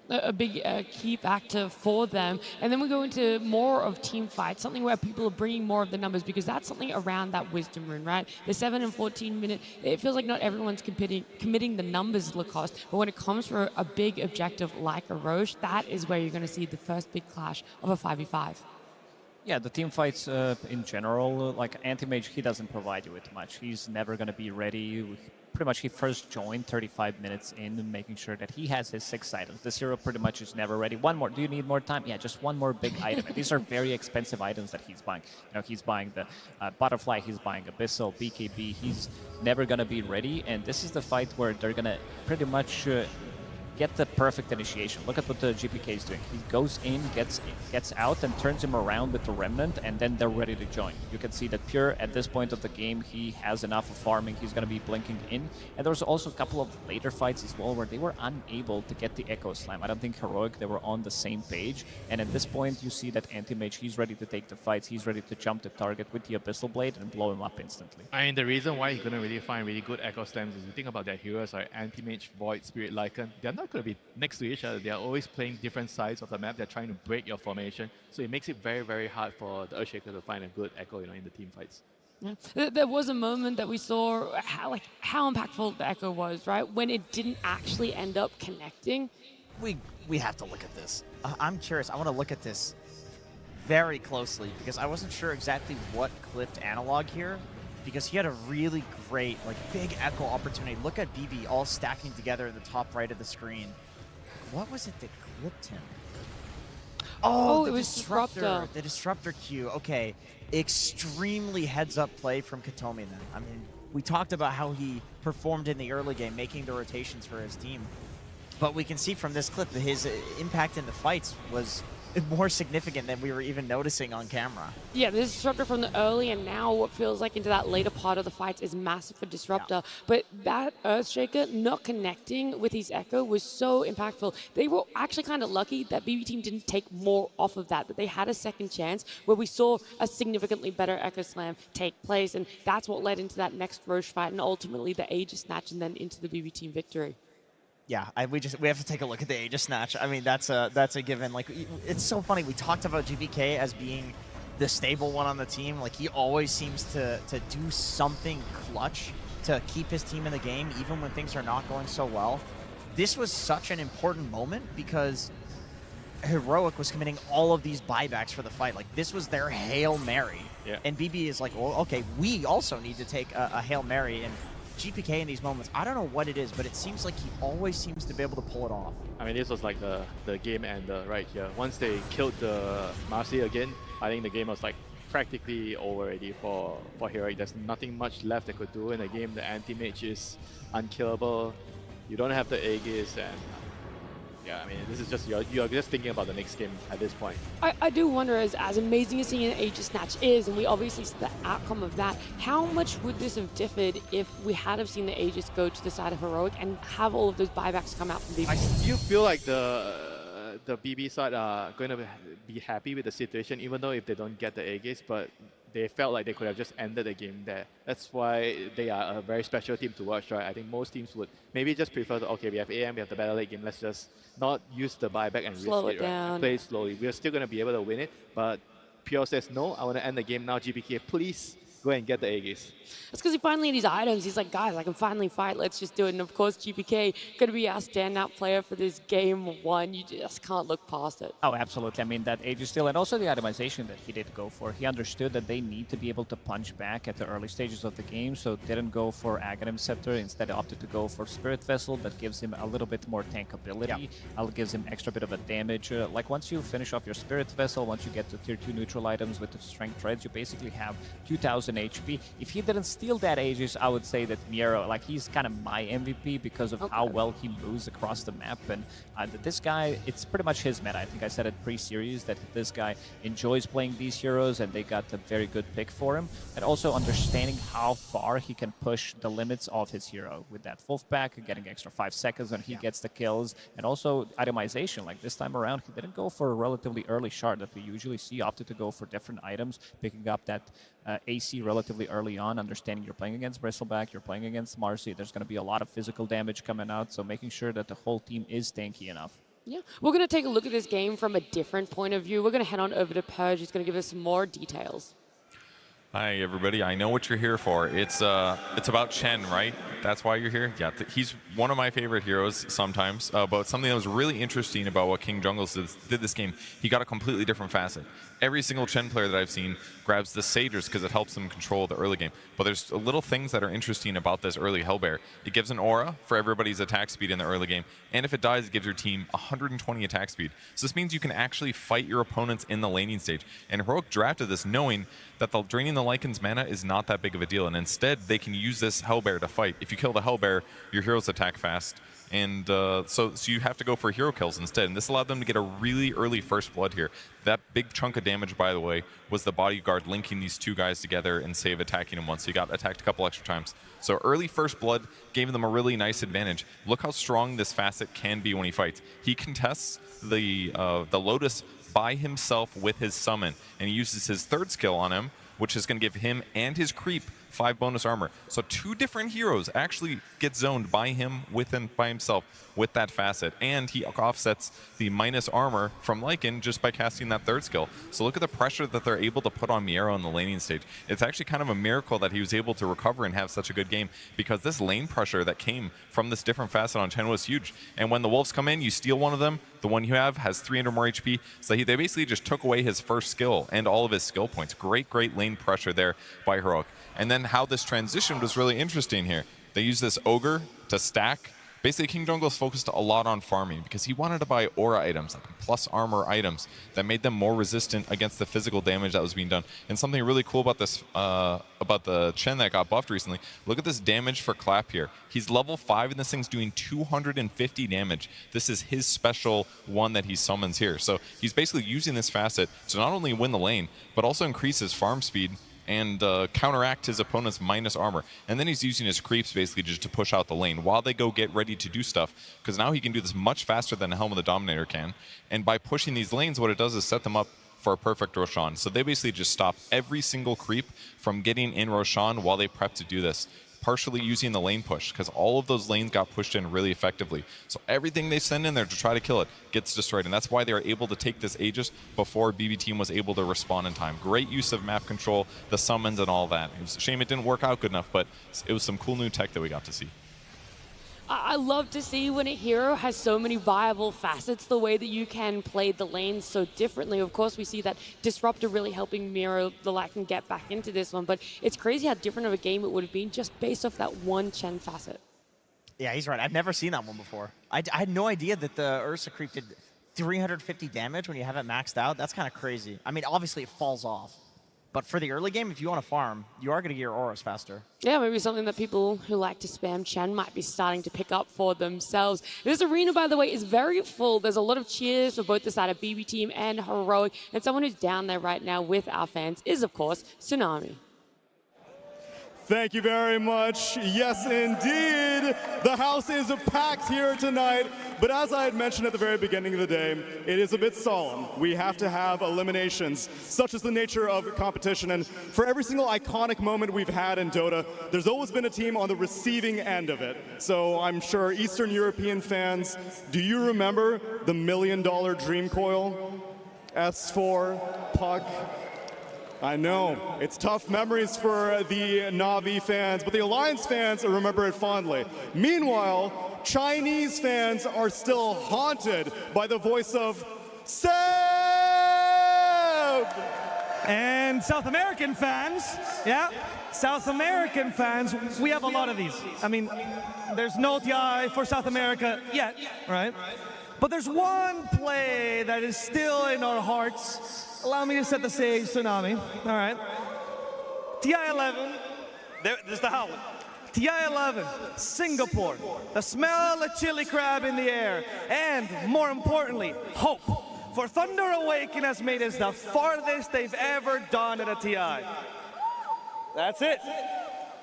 [SPEAKER 4] A big key factor for them. And then we go into more of team fights, something where people are bringing more of the numbers, because that's something around that Wisdom Rune, right? The 7 and 14 minute, it feels like not everyone's committing the numbers Lacoste, but when it comes for a big objective like a Roche, that is where you're going to see the first big clash of a 5v5.
[SPEAKER 1] Yeah, the team fights in general, like Anti-Mage, he doesn't provide you with much. He's never going to be ready. Pretty much he first joined 35 minutes in and making sure that he has his 6 items. This hero pretty much is never ready. One more. Do you need more time? Yeah, just one more big item. And these are very expensive items that he's buying. He's buying the Butterfly, he's buying Abyssal, BKB. He's never going to be ready. And this is the fight where they're going to pretty much get the perfect initiation. Look at what the GPK is doing. He goes in, gets out, and turns him around with the Remnant, and then they're ready to join. You can see that Pure, at this point of the game, he has enough of farming. He's going to be blinking in. And there was also a couple of later fights as well where they were unable to get the Echo Slam. I don't think Heroic, they were on the same page. And at this point, you see that Anti-Mage, he's ready to take the fights. He's ready to jump the target with the Abyssal Blade and blow him up instantly.
[SPEAKER 3] I mean, the reason why you're going to really find really good Echo Slams is you think about their heroes like Anti-Mage, Void, Spirit, Lycan. They're not going to be next to each other. They're always playing different sides of the map. They're trying to break your formation. So it makes it very, very hard for the Earthshaker to find a good Echo, in the team fights.
[SPEAKER 4] Yeah. There was a moment that we saw how impactful the Echo was, right? When it didn't actually end up connecting.
[SPEAKER 2] We have to look at this. I'm curious. I want to look at this very closely because I wasn't sure exactly what clipped Analog here, because he had a really great, big Echo opportunity. Look at BB all stacking together in the top right of the screen. What was it that clipped him? Oh,
[SPEAKER 4] it was Disruptor.
[SPEAKER 2] The Disruptor Q. Okay, extremely heads-up play from Katomi then. I mean, we talked about how he performed in the early game, making the rotations for his team. But we can see from this clip that his impact in the fights was more significant than we were even noticing on camera.
[SPEAKER 4] Yeah, the Disruptor from the early and now what feels like into that later part of the fights is massive for Disruptor. Yeah. But that Earthshaker not connecting with his Echo was so impactful. They were actually kind of lucky that BB Team didn't take more off of that they had a second chance where we saw a significantly better Echo Slam take place, and that's what led into that next Roche fight and ultimately the Aegis Snatch and then into the BB Team victory.
[SPEAKER 2] Yeah, we have to take a look at the Aegis Snatch. I mean, that's a given. It's so funny. We talked about GPK as being the stable one on the team. He always seems to do something clutch to keep his team in the game, even when things are not going so well. This was such an important moment because Heroic was committing all of these buybacks for the fight. This was their Hail Mary. Yeah. And BB is like, well, okay, we also need to take a Hail Mary. And GPK in these moments, I don't know what it is, but it seems like he always seems to be able to pull it off.
[SPEAKER 3] I mean, this was like the game ender right here. Once they killed the Marcy again, I think the game was practically over already for Heroic. There's nothing much left they could do in the game. The Anti-Mage is unkillable. You don't have the Aegis, and yeah, I mean, this is just you're just thinking about the next game at this point.
[SPEAKER 4] I do wonder, as amazing as seeing an Aegis Snatch is, and we obviously see the outcome of that, how much would this have differed if we had have seen the Aegis go to the side of Heroic and have all of those buybacks come out from BB?
[SPEAKER 3] I still feel like the BB side are going to be happy with the situation, even though if they don't get the Aegis, but they felt like they could have just ended the game there. That's why they are a very special team to watch, right? I think most teams would maybe just prefer okay, we have AM, we have the Battle Late game, let's just not use the buyback and
[SPEAKER 4] slow
[SPEAKER 3] risk
[SPEAKER 4] it down.
[SPEAKER 3] Right? Play slowly. We're still going to be able to win it, but Pure says, no, I want to end the game now, GPK, please
[SPEAKER 8] go ahead and get the Aegis.
[SPEAKER 4] That's because he finally had his items. He's like, guys, I can finally fight. Let's just do it. And of course, GPK going to be our standout player for this game 1. You just can't look past it.
[SPEAKER 1] Oh, absolutely. I mean, that Aegis steal and also the itemization that he did go for. He understood that they need to be able to punch back at the early stages of the game, so didn't go for Aghanim Scepter. Instead, opted to go for Spirit Vessel. That gives him a little bit more tankability. Gives him extra bit of a damage. Like once you finish off your Spirit Vessel, once you get to tier 2 neutral items with the Strength Treads, you basically have 2000 HP. If he didn't steal that Aegis, I would say that Miero, like, he's kind of my MVP because of how well he moves across the map. And this guy, it's pretty much his meta. I think I said it pre-series that this guy enjoys playing these heroes, and they got a very good pick for him. And also understanding how far he can push the limits of his hero with that Wolf Pack, getting extra 5 seconds when he gets the kills, and also itemization. Like this time around, he didn't go for a relatively early shard that we usually see, opted to go for different items, picking up that AC relatively early on, understanding you're playing against Bristleback, you're playing against Marcy, there's going to be a lot of physical damage coming out, so making sure that the whole team is tanky enough.
[SPEAKER 4] Yeah, we're going to take a look at this game from a different point of view. We're going to head on over to Purge. He's going to give us some more details.
[SPEAKER 13] Hi, everybody. I know what you're here for. It's about Chen, right? That's why you're here? Yeah, he's one of my favorite heroes sometimes, but something that was really interesting about what King Jungles did this game, he got a completely different facet. Every single Chen player that I've seen grabs the Sagers because it helps them control the early game. But there's little things that are interesting about this early Hellbear. It gives an aura for everybody's attack speed in the early game, and if it dies, it gives your team 120 attack speed. So this means you can actually fight your opponents in the laning stage. And Heroic drafted this knowing that draining the Lycan's mana is not that big of a deal, and instead they can use this Hellbear to fight. If you kill the Hellbear, your heroes attack fast, and so you have to go for hero kills instead, and this allowed them to get a really early first blood here. That big chunk of damage, by the way, was the bodyguard linking these two guys together and save attacking him once. So he got attacked a couple extra times. So early first blood gave them a really nice advantage. Look how strong this facet can be when he fights. He contests the Lotus by himself with his summon, and he uses his third skill on him, which is going to give him and his creep 5 bonus armor. So 2 different heroes actually get zoned by him by himself with that facet, and he offsets the minus armor from Lycan just by casting that third skill. So look at the pressure that they're able to put on Miero on the laning stage. It's actually kind of a miracle that he was able to recover and have such a good game, because this lane pressure that came from this different facet on Chen was huge. And when the wolves come in, you steal one of them, the one you have has 300 more HP, so they basically just took away his first skill and all of his skill points. Great lane pressure there by Heroic. And then how this transitioned was really interesting here. They used this Ogre to stack. Basically, King Jungles focused a lot on farming because he wanted to buy aura items, like plus armor items, that made them more resistant against the physical damage that was being done. And something really cool about this, about the Chen that got buffed recently, look at this damage for Clap here. He's level 5 and this thing's doing 250 damage. This is his special one that he summons here. So he's basically using this facet to not only win the lane, but also increase his farm speed and counteract his opponent's minus armor. And then he's using his creeps basically just to push out the lane while they go get ready to do stuff, because now he can do this much faster than Helm of the Dominator can. And by pushing these lanes, what it does is set them up for a perfect Roshan. So they basically just stop every single creep from getting in Roshan while they prep to do this, partially using the lane push, because all of those lanes got pushed in really effectively. So everything they send in there to try to kill it gets destroyed, and that's why they were able to take this Aegis before BB Team was able to respond in time. Great use of map control, the summons and all that. It was a shame it didn't work out good enough, but it was some cool new tech that we got to see.
[SPEAKER 4] I love to see when a hero has so many viable facets, the way that you can play the lanes so differently. Of course, we see that Disruptor really helping Miero the Lycan get back into this one, but it's crazy how different of a game it would have been just based off that one Chen facet.
[SPEAKER 2] Yeah, he's right. I've never seen that one before. I had no idea that the Ursa Creep did 350 damage when you have it maxed out. That's kind of crazy. I mean, obviously it falls off. But for the early game, if you want to farm, you are going to get your auras faster.
[SPEAKER 4] Yeah, maybe something that people who like to spam Chen might be starting to pick up for themselves. This arena, by the way, is very full. There's a lot of cheers for both the side of BB Team and Heroic. And someone who's down there right now with our fans is, of course, Tsunami.
[SPEAKER 5] Thank you very much. Yes, indeed. The house is packed here tonight. But as I had mentioned at the very beginning of the day, it is a bit solemn. We have to have eliminations. Such is the nature of competition. And for every single iconic moment we've had in Dota, there's always been a team on the receiving end of it. So I'm sure Eastern European fans, do you remember the $1 million Dream Coil? S4, Puck, I know. It's tough memories for the Na'Vi fans, but the Alliance fans remember it fondly. Meanwhile, Chinese fans are still haunted by the voice of Seb!
[SPEAKER 8] And South American fans, yeah, South American fans, we have a lot of these. I mean, there's no TI for South America yet, right? But there's one play that is still in our hearts. Allow me to set the stage, Tsunami. All right. TI-11, there's the howl. TI-11, Singapore, the smell of chili crab in the air, and more importantly, hope. For Thunder Awaken has made us the farthest they've ever done at a TI. That's it.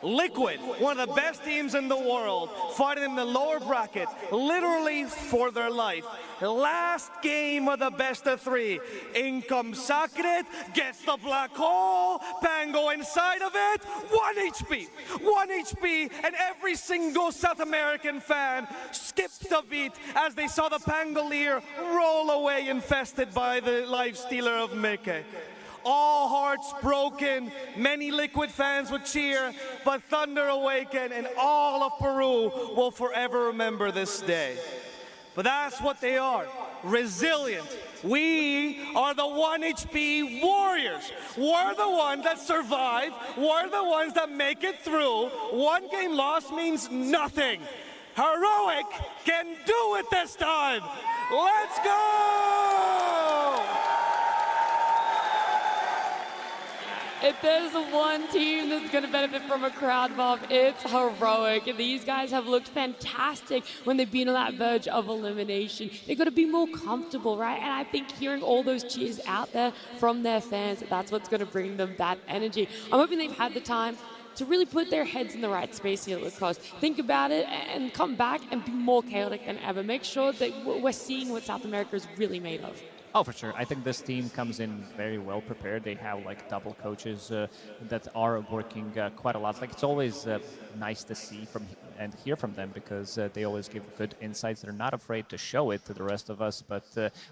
[SPEAKER 8] Liquid, one of the best teams in the world, fighting in the lower bracket, literally for their life. Last game of the best of 3. Income Sacred gets the black hole, Pango inside of it, 1 HP. 1 HP, and every single South American fan skipped a beat as they saw the Pangolier roll away infested by the life stealer of Mickey. All hearts broken, many Liquid fans would cheer, but Thunder Awaken and all of Peru will forever remember this day. But that's what they are, resilient. We are the 1 HP warriors. We're the ones that survive. We're the ones that make it through. 1 game loss means nothing. Heroic can do it this time. Let's go!
[SPEAKER 4] If there's one team that's going to benefit from a crowd mob, it's Heroic. And these guys have looked fantastic when they've been on that verge of elimination. They've got to be more comfortable, right? And I think hearing all those cheers out there from their fans, that's what's going to bring them that energy. I'm hoping they've had the time to really put their heads in the right space here at Lacrosse. Think about it and come back and be more chaotic than ever. Make sure that we're seeing what South America is really made of.
[SPEAKER 1] Oh, for sure. I think this team comes in very well prepared. They have like double coaches that are working quite a lot. Like it's always nice to see from and hear from them because they always give good insights. They're not afraid to show it to the rest of us. But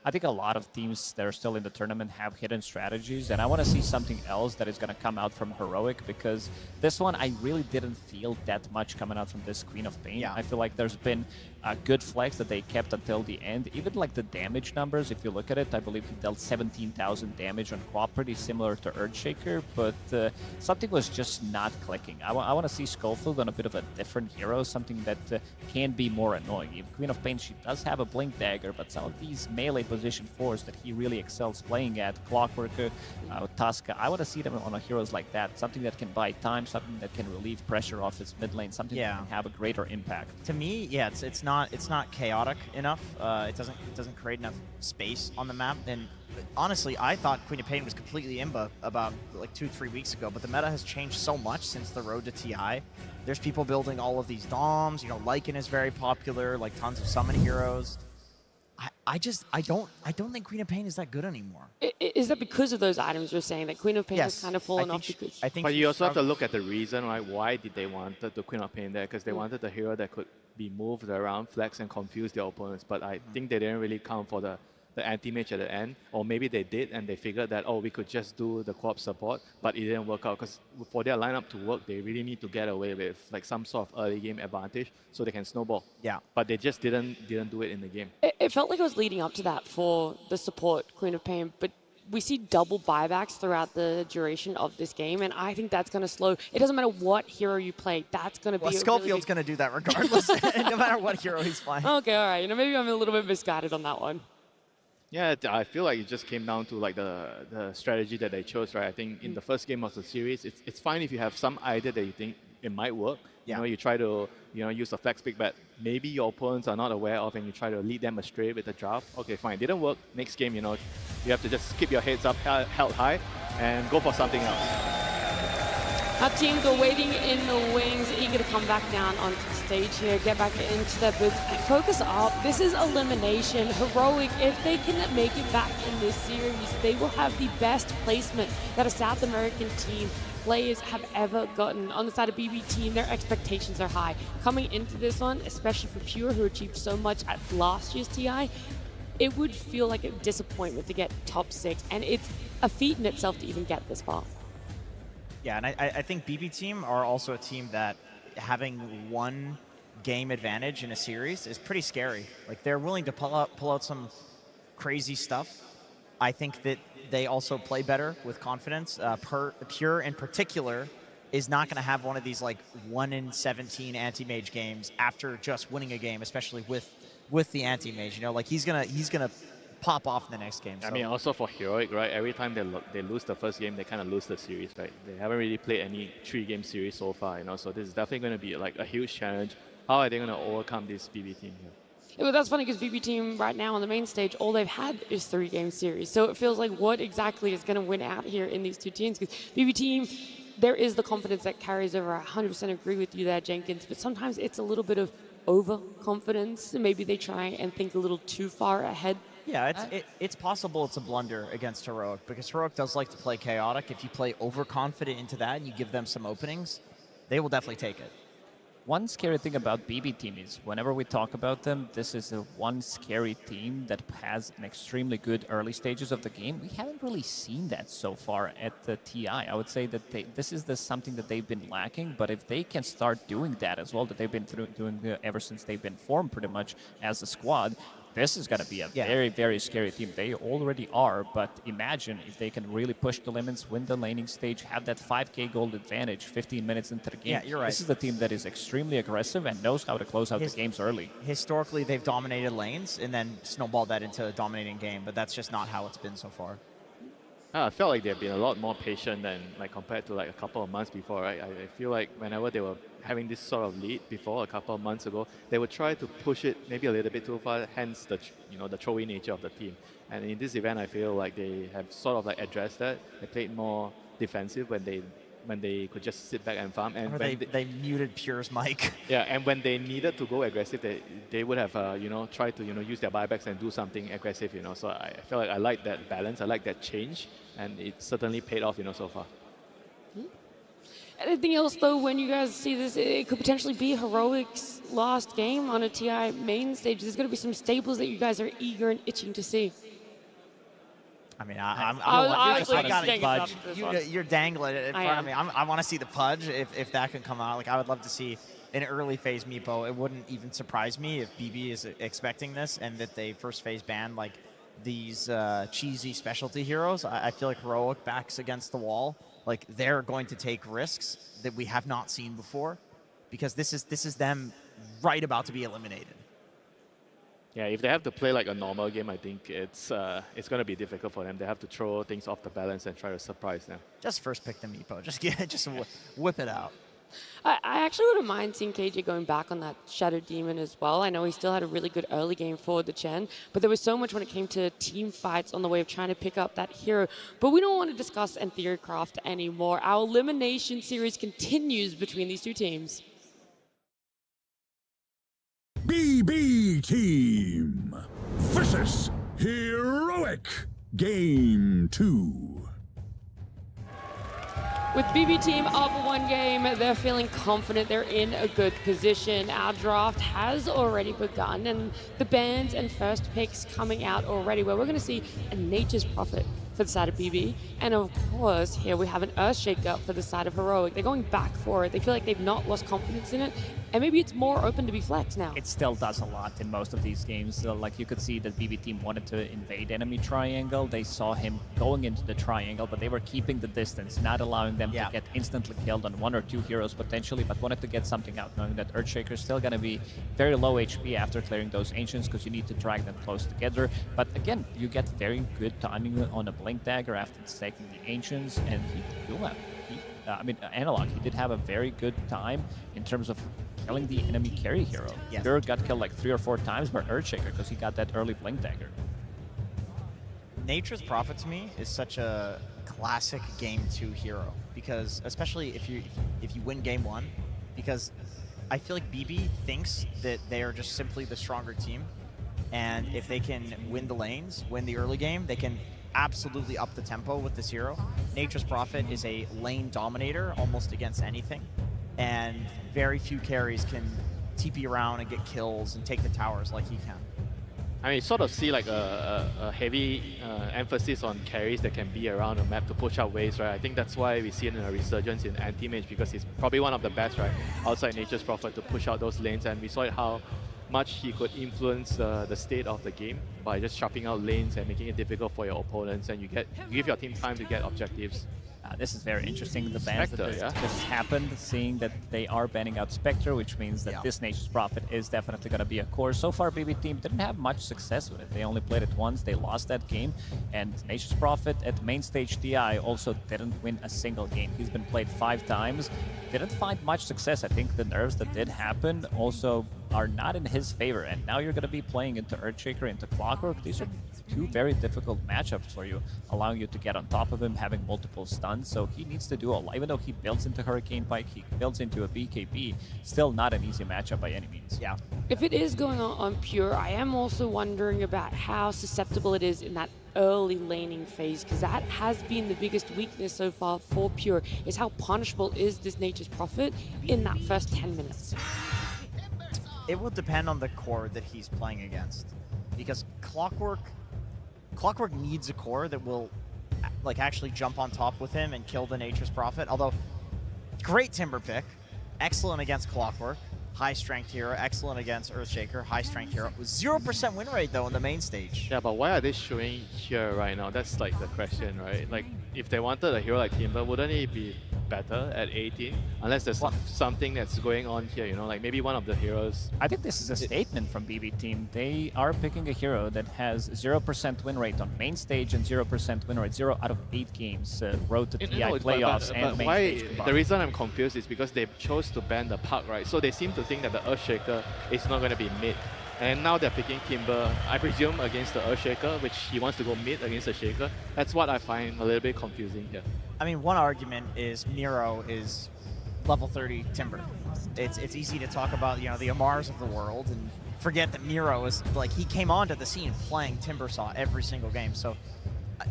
[SPEAKER 1] I think a lot of teams that are still in the tournament have hidden strategies, and I want to see something else that is going to come out from Heroic because this one I really didn't feel that much coming out from this Queen of Pain. Yeah. I feel like there's been a good flex that they kept until the end. Even like the damage numbers, if you look at it, I believe he dealt 17,000 damage on Quap, pretty similar to Earthshaker, but something was just not clicking. I want to see Schofield on a bit of a different hero, something that can be more annoying. Even Queen of Pain, she does have a Blink Dagger, but some of these melee position 4s that he really excels playing at, Clockworker, Tuska, I want to see them on heroes like that, something that can buy time, something that can relieve pressure off his mid lane, something that can have a greater impact.
[SPEAKER 2] To me, yeah, it's not chaotic enough. It doesn't create enough space on the map. And honestly, I thought Queen of Pain was completely imba about like 2-3 weeks ago, but the meta has changed so much since the road to TI. There's people building all of these DOMs. You know, Lycan is very popular, like tons of summon heroes. I don't think Queen of Pain is that good anymore.
[SPEAKER 4] Is that because of those items you're saying that Queen of Pain has kind of fallen off?
[SPEAKER 3] But you also have to look at the reason, right? Why did they want the Queen of Pain there? Because they wanted a hero that could be moved around, flex, and confuse their opponents. But I think they didn't really count for the anti-mage at the end. Or maybe they did, and they figured that, oh, we could just do the co-op support, but it didn't work out. Because for their lineup to work, they really need to get away with like some sort of early game advantage so they can snowball.
[SPEAKER 2] Yeah.
[SPEAKER 3] But they just didn't do it in the game.
[SPEAKER 4] It felt like it was leading up to that for the support Queen of Pain, but we see double buybacks throughout the duration of this game, and I think that's going to slow. It doesn't matter what hero you play, that's going to be
[SPEAKER 2] Schofield's going to do that regardless, no matter what hero he's playing.
[SPEAKER 4] Okay, all right. You know, maybe I'm a little bit misguided on that one.
[SPEAKER 3] Yeah, I feel like it just came down to like the strategy that they chose, right? I think in the first game of the series, it's fine if you have some idea that you think it might work. You know, you try to use a flex pick, but maybe your opponents are not aware of, and you try to lead them astray with the draft. Okay, fine, didn't work. Next game, you have to just keep your heads up, held high, and go for something else.
[SPEAKER 4] Our teams are waiting in the wings, eager to come back down onto the stage here, get back into their boots, and focus up. This is elimination. Heroic, if they can make it back in this series, they will have the best placement that a South American team players have ever gotten. On the side of BB team, their expectations are high. Coming into this one, especially for Pure, who achieved so much at last year's TI, it would feel like a disappointment to get top 6, and it's a feat in itself to even get this far.
[SPEAKER 2] Yeah, and I think BB Team are also a team that having one game advantage in a series is pretty scary. Like, they're willing to pull out some crazy stuff. I think that they also play better with confidence. Pure in particular is not going to have one of these like 1 in 17 anti-mage games after just winning a game, especially with the anti-mage. You know, like he's gonna pop off in the next game. So.
[SPEAKER 3] I mean, also for Heroic, right? Every time they lose the first game, they kind of lose the series, right? They haven't really played any 3-game series so far, you know. So this is definitely going to be like a huge challenge. How are they going to overcome this BB Team here?
[SPEAKER 4] Yeah, well, that's funny because BB Team right now on the main stage, all they've had is 3-game series. So it feels like what exactly is going to win out here in these two teams? Because BB Team, there is the confidence that carries over. 100% agree with you there, Jenkins. But sometimes it's a little bit of overconfidence. Maybe they try and think a little too far ahead.
[SPEAKER 2] Yeah, it's possible it's a blunder against Heroic because Heroic does like to play chaotic. If you play overconfident into that and you give them some openings, they will definitely take it.
[SPEAKER 1] One scary thing about BB Team is whenever we talk about them, this is the one scary team that has an extremely good early stages of the game. We haven't really seen that so far at the TI. I would say that this is something that they've been lacking, but if they can start doing that as well, that they've been doing ever since they've been formed pretty much as a squad, this is going to be a very, very scary team. They already are, but imagine if they can really push the limits, win the laning stage, have that 5k gold advantage 15 minutes into the game.
[SPEAKER 2] Yeah, you're right.
[SPEAKER 1] This is the team that is extremely aggressive and knows how to close out the games early.
[SPEAKER 2] Historically, they've dominated lanes and then snowballed that into a dominating game, but that's just not how it's been so far.
[SPEAKER 3] I felt like they've been a lot more patient than like compared to like a couple of months before, right? I feel like whenever they were having this sort of lead before a couple of months ago, they would try to push it maybe a little bit too far, hence the the throw-in nature of the team. And in this event, I feel like they have sort of like addressed that. They played more defensive when they could just sit back and farm. And
[SPEAKER 2] they muted Pure's mic.
[SPEAKER 3] Yeah, and when they needed to go aggressive, they would have tried to use their buybacks and do something aggressive. So I feel like I like that balance. I like that change, and it certainly paid off. So far.
[SPEAKER 4] Anything else though? When you guys see this, it could potentially be Heroic's last game on a TI main stage. There's going to be some staples that you guys are eager and itching to see.
[SPEAKER 2] I mean, you're dangling it in front of me. I want to see the Pudge if that can come out. Like, I would love to see an early phase Meepo. It wouldn't even surprise me if BB is expecting this and that they first phase ban like these cheesy specialty heroes. I feel like Heroic backs against the wall. Like, they're going to take risks that we have not seen before because this is them right about to be eliminated.
[SPEAKER 3] Yeah, if they have to play like a normal game, I think it's going to be difficult for them. They have to throw things off the balance and try to surprise them.
[SPEAKER 2] Just first pick the Meepo. Just whip it out.
[SPEAKER 4] I actually wouldn't mind seeing KJ going back on that Shadow Demon as well. I know he still had a really good early game for the Chen, but there was so much when it came to team fights on the way of trying to pick up that hero. But we don't want to discuss Theorycraft anymore. Our elimination series continues between these two teams.
[SPEAKER 9] BB Team versus Heroic Game 2.
[SPEAKER 4] With BB Team up 1 game, they're feeling confident. They're in a good position. Our draft has already begun, and the bans and first picks coming out already, where we're going to see a Nature's Prophet for the side of BB. And of course, here we have an Earthshaker for the side of Heroic. They're going back for it. They feel like they've not lost confidence in it. And maybe it's more open to be flexed now.
[SPEAKER 1] It still does a lot in most of these games. So, like, you could see that BB Team wanted to invade enemy triangle. They saw him going into the triangle, but they were keeping the distance, not allowing them to get instantly killed on 1 or 2 heroes potentially, but wanted to get something out, knowing that Earthshaker is still going to be very low HP after clearing those Ancients because you need to drag them close together. But again, you get very good timing on a Blink Dagger after taking the Ancients, and Analog, he did have a very good time in terms of killing the enemy carry hero. Pure got killed like 3 or 4 times by Earthshaker because he got that early Blink Dagger.
[SPEAKER 2] Nature's Prophet to me is such a classic Game 2 hero because, especially if you win Game 1, because I feel like BB thinks that they are just simply the stronger team, and if they can win the lanes, win the early game, they can absolutely up the tempo with this hero. Nature's Prophet is a lane dominator almost against anything, and very few carries can TP around and get kills and take the towers like he can.
[SPEAKER 3] I mean, sort of see like a heavy emphasis on carries that can be around the map to push out waves, right? I think that's why we see it in a resurgence in anti-mage, because he's probably one of the best, right, outside Nature's Prophet to push out those lanes, and we saw it how much he could influence the state of the game by just chopping out lanes and making it difficult for your opponents, and you give your team time to get objectives.
[SPEAKER 1] This is very interesting. The bans
[SPEAKER 3] Spectre,
[SPEAKER 1] that this happened, seeing that they are banning out Spectre, which means that this Nature's Prophet is definitely going to be a core. So far, BB Team didn't have much success with it. They only played it once. They lost that game. And Nature's Prophet at main stage TI also didn't win a single game. He's been played 5 times. Didn't find much success. I think the nerves that did happen also are not in his favor. And now you're going to be playing into Earthshaker, into Clockwork. These are 2 very difficult matchups for you, allowing you to get on top of him, having multiple stuns. So he needs to do a lot. Even though he builds into Hurricane Pike, he builds into a BKB, still not an easy matchup by any means.
[SPEAKER 2] Yeah.
[SPEAKER 4] If it is going on Pure, I am also wondering about how susceptible it is in that early laning phase, because that has been the biggest weakness so far for Pure, is how punishable is this Nature's Prophet in that first 10 minutes.
[SPEAKER 2] It will depend on the core that he's playing against, because Clockwork needs a core that will like actually jump on top with him and kill the Nature's Prophet. Although, great Timber pick, excellent against Clockwork, high strength hero, excellent against Earthshaker, high strength hero. 0% win rate though on the main stage.
[SPEAKER 3] Yeah, but why are they showing here right now? That's like the question, right? Like, if they wanted a hero like Timber, wouldn't he be better at 18? Unless there's something that's going on here, you know, like maybe one of the heroes.
[SPEAKER 1] I think this is a statement from BB Team. They are picking a hero that has 0% win rate on main stage and 0% win rate, 0 out of 8 games, road to TI playoffs and main
[SPEAKER 3] why,
[SPEAKER 1] stage combined.
[SPEAKER 3] the reason I'm confused is because they chose to ban the Puck, right? So they seem to think that the Earthshaker is not going to be mid. And now they're picking Timber, I presume, against the Earthshaker, which he wants to go mid against the Shaker. That's what I find a little bit confusing here.
[SPEAKER 2] I mean, one argument is Miro is level 30 Timber. It's easy to talk about, you know, the Amars of the world and forget that Miro is, like, he came onto the scene playing Timbersaw every single game. So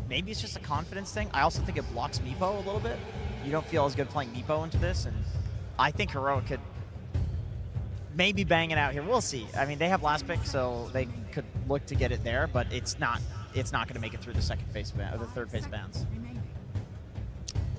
[SPEAKER 2] maybe it's just a confidence thing. I also think it blocks Meepo a little bit. You don't feel as good playing Meepo into this, and I think Heroic could maybe bang it out here. We'll see. I mean, they have last pick, so they could look to get it there, but it's not going to make it through the second phase ban, or the third phase bans.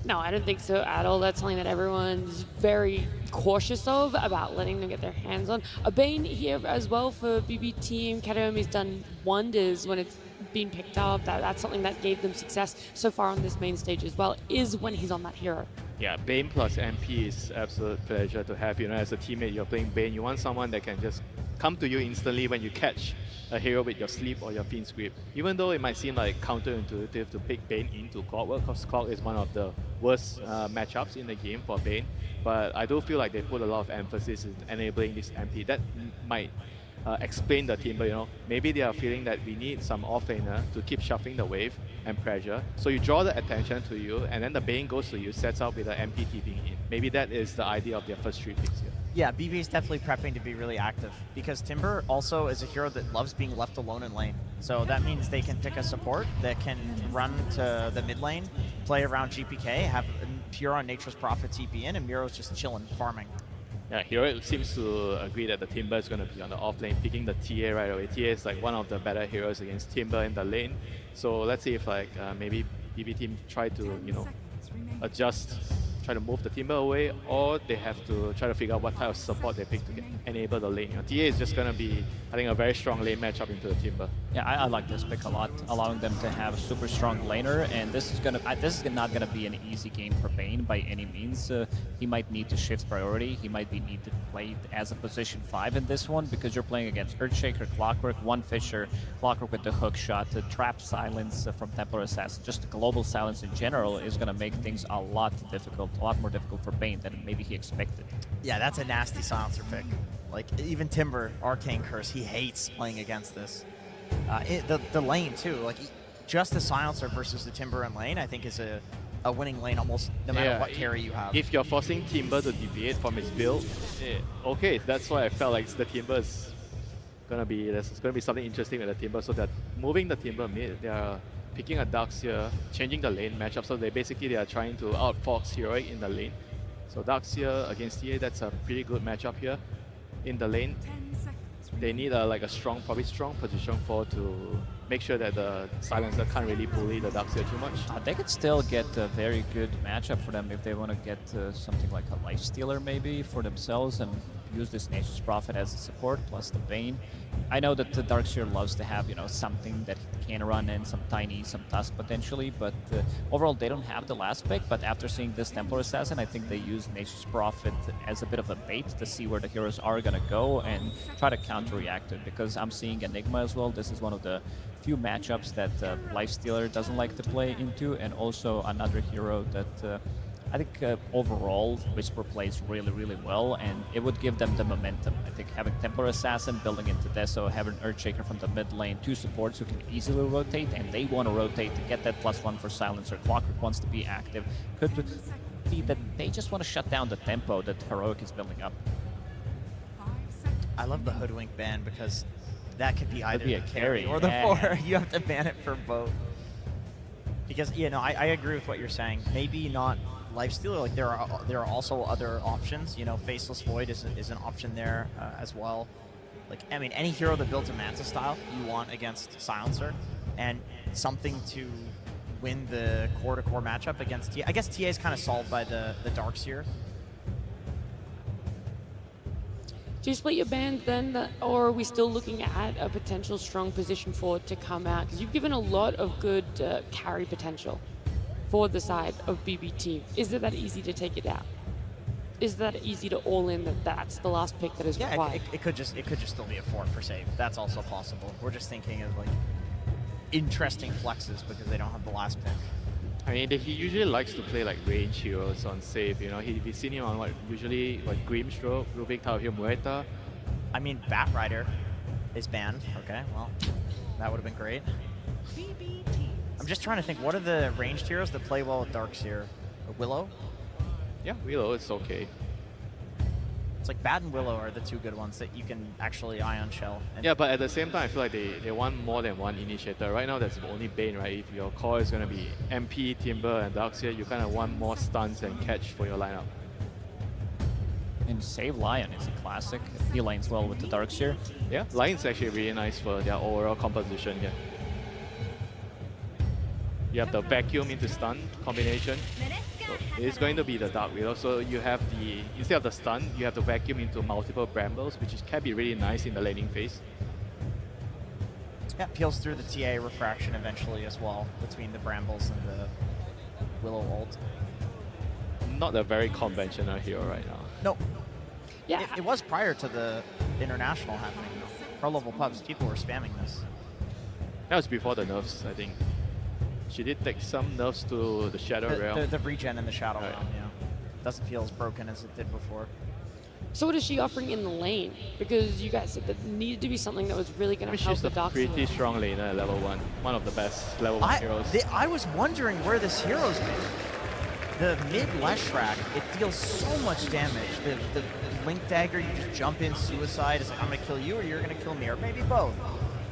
[SPEAKER 4] No, I don't think so at all. That's something that everyone's very cautious of about letting them get their hands on. A Bane here as well for BB Team. Kataomi's done wonders when it's been picked up. That's something that gave them success so far on this main stage as well, is when he's on that hero.
[SPEAKER 3] Yeah, Bane plus MP is absolute pleasure to have. You know, as a teammate, you're playing Bane. You want someone that can just come to you instantly when you catch a hero with your sleep or your Fiend's Grip. Even though it might seem like counterintuitive to pick Bane into Clockwork, because Clock is one of the worst matchups in the game for Bane. But I do feel like they put a lot of emphasis in enabling this MP. That might explain the Timber, you know. Maybe they are feeling that we need some offlaner to keep shuffling the wave and pressure. So you draw the attention to you, and then the Bane goes to you, sets out with the MP TPing in. Maybe that is the idea of their first 3 picks here.
[SPEAKER 2] Yeah, BB is definitely prepping to be really active, because Timber also is a hero that loves being left alone in lane. So that means they can pick a support that can run to the mid lane, play around GPK, have Pure on Nature's Prophet TP in, and Miro's just chilling, farming.
[SPEAKER 3] Yeah, Hero seems to agree that the Timber is going to be on the off lane, picking the TA right away. TA is like one of the better heroes against Timber in the lane. So let's see if like maybe BB Team try to, you know, adjust, try to move the Timber away, or they have to try to figure out what type of support they pick to enable the lane. You know, TA is just going to be, I think, a very strong lane matchup into the Timber.
[SPEAKER 1] Yeah, I like this pick a lot, allowing them to have a super strong laner, and this is not gonna be an easy game for Bane by any means. He might need to shift priority. He might need to play as a position 5 in this one, because you're playing against Earthshaker, Clockwork, One Fisher, Clockwork with the hook shot, the trap silence from Templar Assassin, just the global silence in general is gonna make things a lot more difficult for Bane than maybe he expected.
[SPEAKER 2] Yeah, that's a nasty silencer pick. Like, even Timber, Arcane Curse, he hates playing against this. The lane too, like just the silencer versus the Timber in lane, I think is a winning lane almost no matter what carry you have.
[SPEAKER 3] If you're forcing Timber to deviate from his build, okay, that's why I felt like the Timber is gonna be, there's gonna be something interesting with the Timber. So that moving the Timber mid, they are picking a Darkseer, changing the lane matchup. So they are trying to outfox Heroic in the lane. So Darkseer against TA, that's a pretty good matchup here in the lane. they need a strong, probably strong position 4 to make sure that the silencer can't really bully the Darkseer too much.
[SPEAKER 1] They could still get a very good matchup for them if they want to get something like a Lifestealer maybe for themselves and use this Nature's Prophet as a support plus the Bane. I know that the Darkseer loves to have, something that he can run in, some Tiny, some Tusk potentially, but overall they don't have the last pick. But after seeing this Templar Assassin, I think they use Nature's Prophet as a bit of a bait to see where the heroes are going to go and try to counter-react it, because I'm seeing Enigma as well. This is one of the few matchups that Lifestealer doesn't like to play into, and also another hero that I think overall Whisper plays really, really well, and it would give them the momentum. I think having Templar Assassin building into Deso, having Earthshaker from the mid lane, 2 supports who can easily rotate, and they want to rotate to get that +1 for Silencer. Clockwork wants to be active. Could be that they just want to shut down the tempo that Heroic is building up.
[SPEAKER 2] I love the Hoodwink ban because that could be either
[SPEAKER 1] be a
[SPEAKER 2] the carry or the 4. You have to ban it for both. Because, I agree with what you're saying. Maybe not Lifestealer, like there are also other options. Faceless Void is an option there as well. Like, I mean, any hero that builds a Manta style you want against Silencer, and something to win the core-to-core matchup against TA. I guess TA is kind of solved by the Darkseer.
[SPEAKER 4] Do you split your band then, or are we still looking at a potential strong position forward to come out? Because you've given a lot of good carry potential for the side of BBT. Is it that easy to take it out? Is that easy to all in that's the last pick that is required?
[SPEAKER 2] It could just still be a 4 for save. That's also possible. We're just thinking of like interesting flexes because they don't have the last pick.
[SPEAKER 3] I mean, he usually likes to play like range heroes on save. We've seen him on usually Grimstroke, Rubik, Tao Hill, Muerta.
[SPEAKER 2] I mean, Batrider is banned. Okay, well, that would have been great. I'm just trying to think, what are the ranged heroes that play well with Darkseer? Willow?
[SPEAKER 3] Yeah, Willow is okay.
[SPEAKER 2] It's like Bat and Willow are the 2 good ones that you can actually Ion Shell.
[SPEAKER 3] Yeah, but at the same time, I feel like they want more than one initiator. Right now, that's only Bane, right? If your core is going to be MP, Timber, and Darkseer, you kind of want more stuns and catch for your lineup.
[SPEAKER 1] And Save Lion is a classic. He lanes well with the Darkseer.
[SPEAKER 3] Yeah, Lion's actually really nice for their overall composition here. You have the vacuum into stun combination. So it's going to be the Dark Widow. So you have instead of the stun, you have the vacuum into multiple brambles, which can be really nice in the laning phase.
[SPEAKER 2] Yeah, peels through the TA refraction eventually as well between the brambles and the Willow ult.
[SPEAKER 3] Not a very conventional hero right now.
[SPEAKER 2] No. Yeah. It was prior to the international happening. Pro level pubs, people were spamming this.
[SPEAKER 3] That was before the nerfs, I think. She did take some nerfs to the Shadow Realm.
[SPEAKER 2] The regen in the Shadow Realm, yeah. Doesn't feel as broken as it did before.
[SPEAKER 4] So what is she offering in the lane? Because you guys said that needed to be something that was really going to help the Dark
[SPEAKER 3] She's a pretty strong laner at level 1. One of the best level 1 heroes.
[SPEAKER 2] I was wondering where this hero's made. The mid Leshrac, it deals so much damage. The Link Dagger, you just jump in, suicide. It's like, I'm going to kill you or you're going to kill me, or maybe both.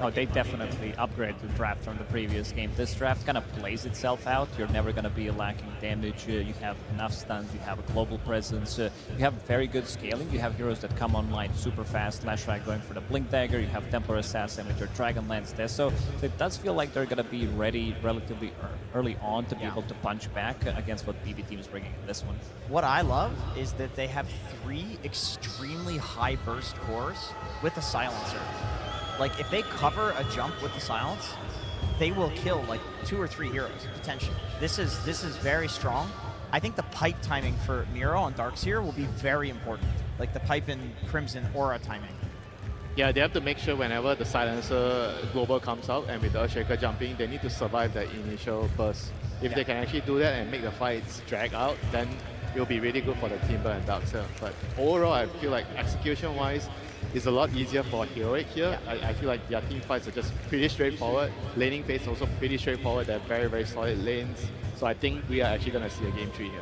[SPEAKER 1] Oh, they definitely upgraded the draft from the previous game. This draft kind of plays itself out. You're never going to be lacking damage. You have enough stuns. You have a global presence. You have very good scaling. You have heroes that come online super fast. Lashrak going for the Blink Dagger. You have Templar Assassin with your Dragonlance Deso. So it does feel like they're going to be ready relatively early on to be able to punch back against what BB Team is bringing in this one.
[SPEAKER 2] What I love is that they have 3 extremely high burst cores with a silencer. Like, if they cover a jump with the silence, they will kill like 2 or 3 heroes potentially. This is very strong. I think the pipe timing for Miro on Darkseer will be very important. Like the pipe in Crimson aura timing.
[SPEAKER 3] Yeah, they have to make sure whenever the silencer global comes out and with the Earthshaker jumping, they need to survive that initial burst. If they can actually do that and make the fights drag out, then it'll be really good for the Timber and Darkseer. But overall, I feel like execution-wise, it's a lot easier for Heroic here. I feel like their team fights are just pretty straightforward. Laning phase also pretty straightforward. They're very, very solid lanes. So I think we are actually going to see a game 3 here.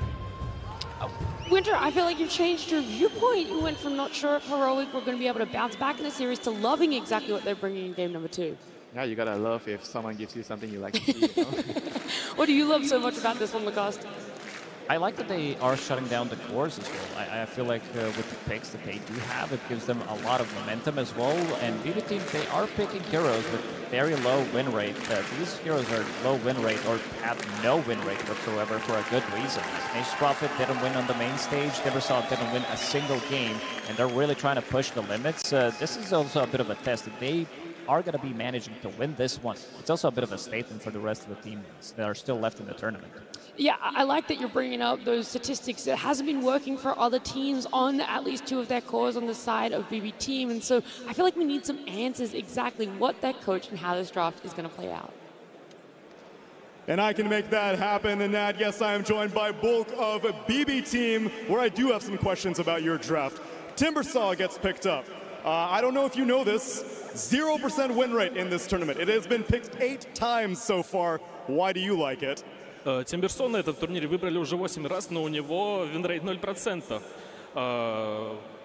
[SPEAKER 4] Winter, I feel like you've changed your viewpoint. You went from not sure if Heroic were going to be able to bounce back in the series to loving exactly what they're bringing in game number 2.
[SPEAKER 3] Yeah, you gotta love if someone gives you something you like to see. You know?
[SPEAKER 4] What do you love so much about this one, Lacoste?
[SPEAKER 1] I like that they are shutting down the cores as well. I feel like with the picks that they do have, it gives them a lot of momentum as well. And BB Team, they are picking heroes with very low win rate. These heroes are low win rate or have no win rate whatsoever for a good reason. Nature's Prophet didn't win on the main stage. Timbersaw didn't win a single game, and they're really trying to push the limits. This is also a bit of a test. If they are going to be managing to win this one, it's also a bit of a statement for the rest of the teams that are still left in the tournament.
[SPEAKER 4] Yeah, I like that you're bringing up those statistics. It hasn't been working for other teams on at least 2 of their cores on the side of BB Team, and so I feel like we need some answers exactly what that coach and how this draft is going to play out.
[SPEAKER 5] And I can make that happen. And that, yes, I am joined by Bulk of BB Team, where I do have some questions about your draft. Timbersaw gets picked up. I don't know if you know this, 0% win rate in this tournament. It has been picked 8 times so far. Why do you like it?
[SPEAKER 10] Тимберсон на этом турнире выбрали уже 8 раз, но у него винрейт 0%.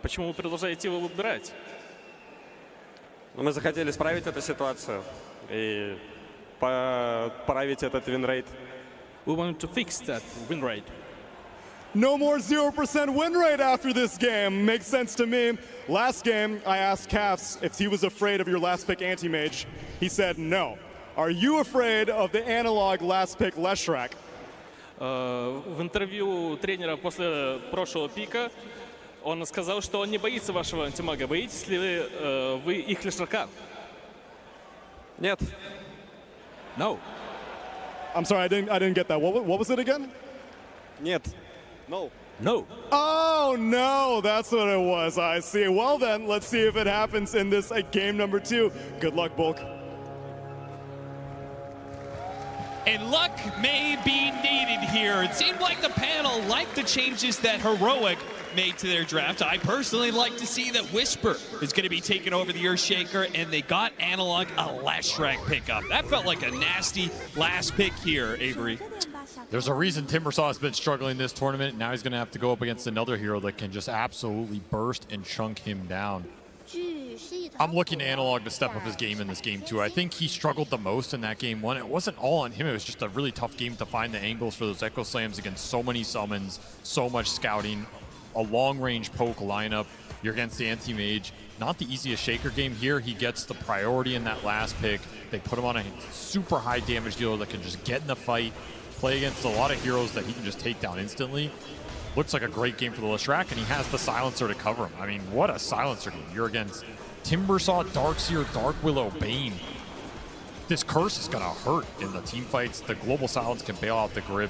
[SPEAKER 10] Почему вы продолжаете его выбирать?
[SPEAKER 11] Мы захотели исправить эту ситуацию и поправить этот винрейт.
[SPEAKER 10] We wanted to fix that win rate.
[SPEAKER 5] No more 0% win rate after this game. Makes sense to me. Last game, I asked Cafs if he was afraid of your last pick anti-mage. He said no. Are you afraid of the analog last pick Leshrac?
[SPEAKER 10] В интервью тренера после прошлого пика он сказал, что он не боится вашего антимага. Боитесь ли вы их Лешрака?
[SPEAKER 11] Нет.
[SPEAKER 10] No.
[SPEAKER 5] I'm sorry, I didn't get that. What was it again?
[SPEAKER 11] Нет. No.
[SPEAKER 10] No.
[SPEAKER 5] Oh, no, that's what it was. I see. Well, then, let's see if it happens in this game number 2. Good luck, Bulk.
[SPEAKER 23] And luck may be needed here. It seemed like the panel liked the changes that Heroic made to their draft. I personally like to see that Whisper is going to be taking over the Earthshaker, and they got Analog a Leshrac pickup. That felt like a nasty last pick here, Avery.
[SPEAKER 21] There's a reason Timbersaw has been struggling this tournament. Now he's going to have to go up against another hero that can just absolutely burst and chunk him down. I'm looking to Analog to step up his game in this game too. I think he struggled the most in that game 1. It wasn't all on him. It was just a really tough game to find the angles for those Echo Slams against so many summons, so much scouting, a long-range poke lineup. You're against the anti-mage. Not the easiest Shaker game here. He gets the priority in that last pick. They put him on a super high damage dealer that can just get in the fight, play against a lot of heroes that he can just take down instantly. Looks like a great game for the Leshrac, and he has the silencer to cover him. I mean, what a silencer game. You're against Timbersaw, Darkseer, Dark Willow, Bane. This curse is going to hurt in the team fights. The global silence can bail out the grip.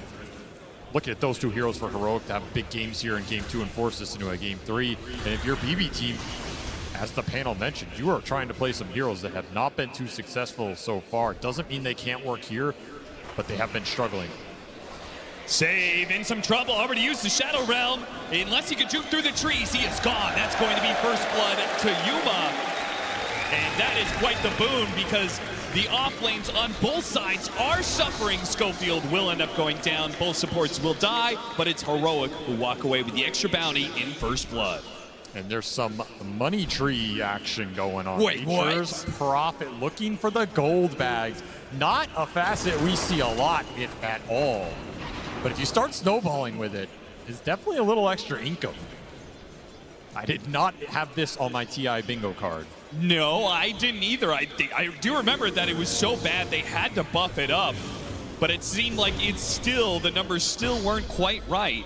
[SPEAKER 21] Looking at those 2 heroes for Heroic to have big games here in game 2 and force this into a game 3. And if you're BB Team, as the panel mentioned, you are trying to play some heroes that have not been too successful so far. Doesn't mean they can't work here, but they have been struggling.
[SPEAKER 23] Save in some trouble. Already used the Shadow Realm. Unless he can juke through the trees, he is gone. That's going to be first blood to Yuma. And that is quite the boon because the off lanes on both sides are suffering. Schofield will end up going down. Both supports will die, but it's Heroic who walk away with the extra bounty in first blood.
[SPEAKER 21] And there's some money tree action going on.
[SPEAKER 23] Wait,
[SPEAKER 21] Nature's Prophet looking for the gold bags. Not a facet we see a lot, if at all. But if you start snowballing with it, it's definitely a little extra income. I did not have this on my TI bingo card.
[SPEAKER 23] No, I didn't either. I do remember that it was so bad they had to buff it up, but it seemed like the numbers still weren't quite right.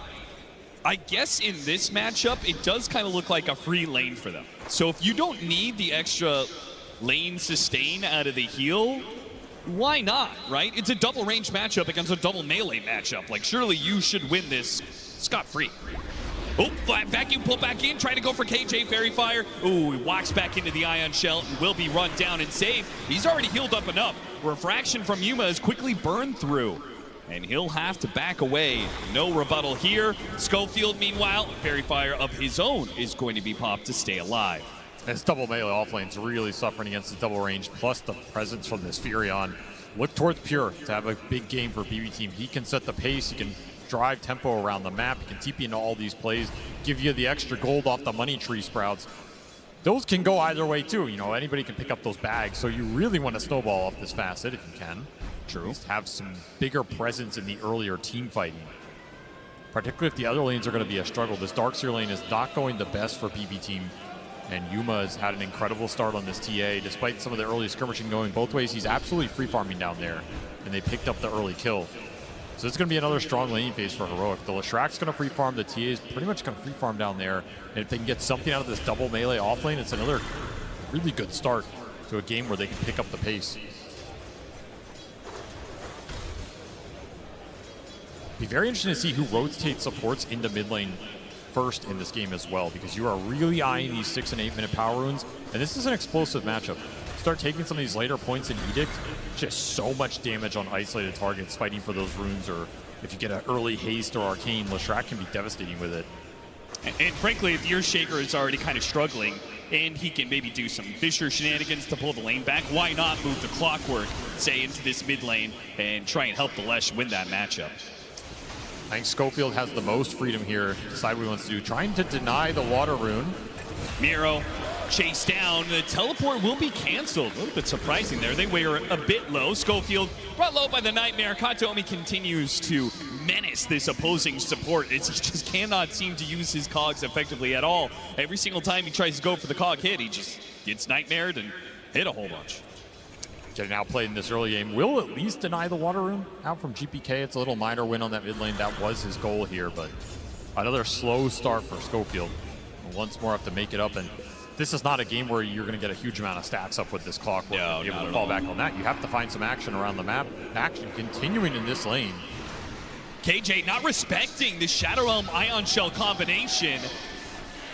[SPEAKER 23] I guess in this matchup, it does kind of look like a free lane for them. So if you don't need the extra lane sustain out of the heal, why not, right? It's a double range matchup against a double melee matchup. Like, surely you should win this scot-free. Oh, vacuum pull back in, trying to go for KJ Fairy Fire. Ooh, he walks back into the Ion Shell and will be run down and saved. He's already healed up enough. Refraction from Yuma is quickly burned through, and he'll have to back away. No rebuttal here. Schofield, meanwhile, Fairy Fire of his own is going to be popped to stay alive.
[SPEAKER 21] This double melee offlane's really suffering against the double range, plus the presence from this Furion. Look towards Pure to have a big game for BB Team. He can set the pace, he can drive tempo around the map, he can TP into all these plays, give you the extra gold off the money tree sprouts. Those can go either way too, you know, anybody can pick up those bags, so you really want to snowball off this facet if you can. True. Have some bigger presence in the earlier team fighting. particularly if the other lanes are going to be a struggle. This Darkseer lane is not going the best for PB Team, and Yuma has had an incredible start on this TA. Despite some of the early skirmishing going both ways, he's absolutely free farming down there, and they picked up the early kill. So it's going to be another strong laning phase for Heroic. The Leshrack's going to free farm, the TA is pretty much going to free farm down there, and if they can get something out of this double melee off lane, it's another really good start to a game where they can pick up the pace. Be very interesting to see who rotates supports into mid lane first in this game as well, because you are really eyeing these 6 and 8 minute power runes, and this is an explosive matchup. Start taking some of these later points in Edict, just so much damage on isolated targets fighting for those runes, or if you get an early haste or arcane, Leshrack can be devastating with it.
[SPEAKER 7] And frankly, if your Shaker is already kind of struggling and he can maybe do some Fisher shenanigans to pull the lane back, why not move the Clockwork, say, into this mid lane and try and help the Lesh win that matchup?
[SPEAKER 21] I think Schofield has the most freedom here to decide what he wants to do. Trying to deny the water rune.
[SPEAKER 7] Miro chased down. The teleport will be canceled. A little bit surprising there. They were a bit low. Schofield brought low by the Nightmare. Katomi continues to menace this opposing support. He just cannot seem to use his cogs effectively at all. Every single time he tries to go for the cog hit, he just gets nightmared and hit a whole bunch.
[SPEAKER 21] Getting outplayed in this early game. Will at least deny the water rune out from GPK. It's a little minor win on that mid lane. That was his goal here, but another slow start for Schofield. Once more have to make it up, and this is not a game where you're going to get a huge amount of stacks up with this Clockwork and be able to fall back on that. You have to find some action around the map. Action continuing in this lane.
[SPEAKER 7] KJ not respecting the Shadow Realm Ion Shell combination.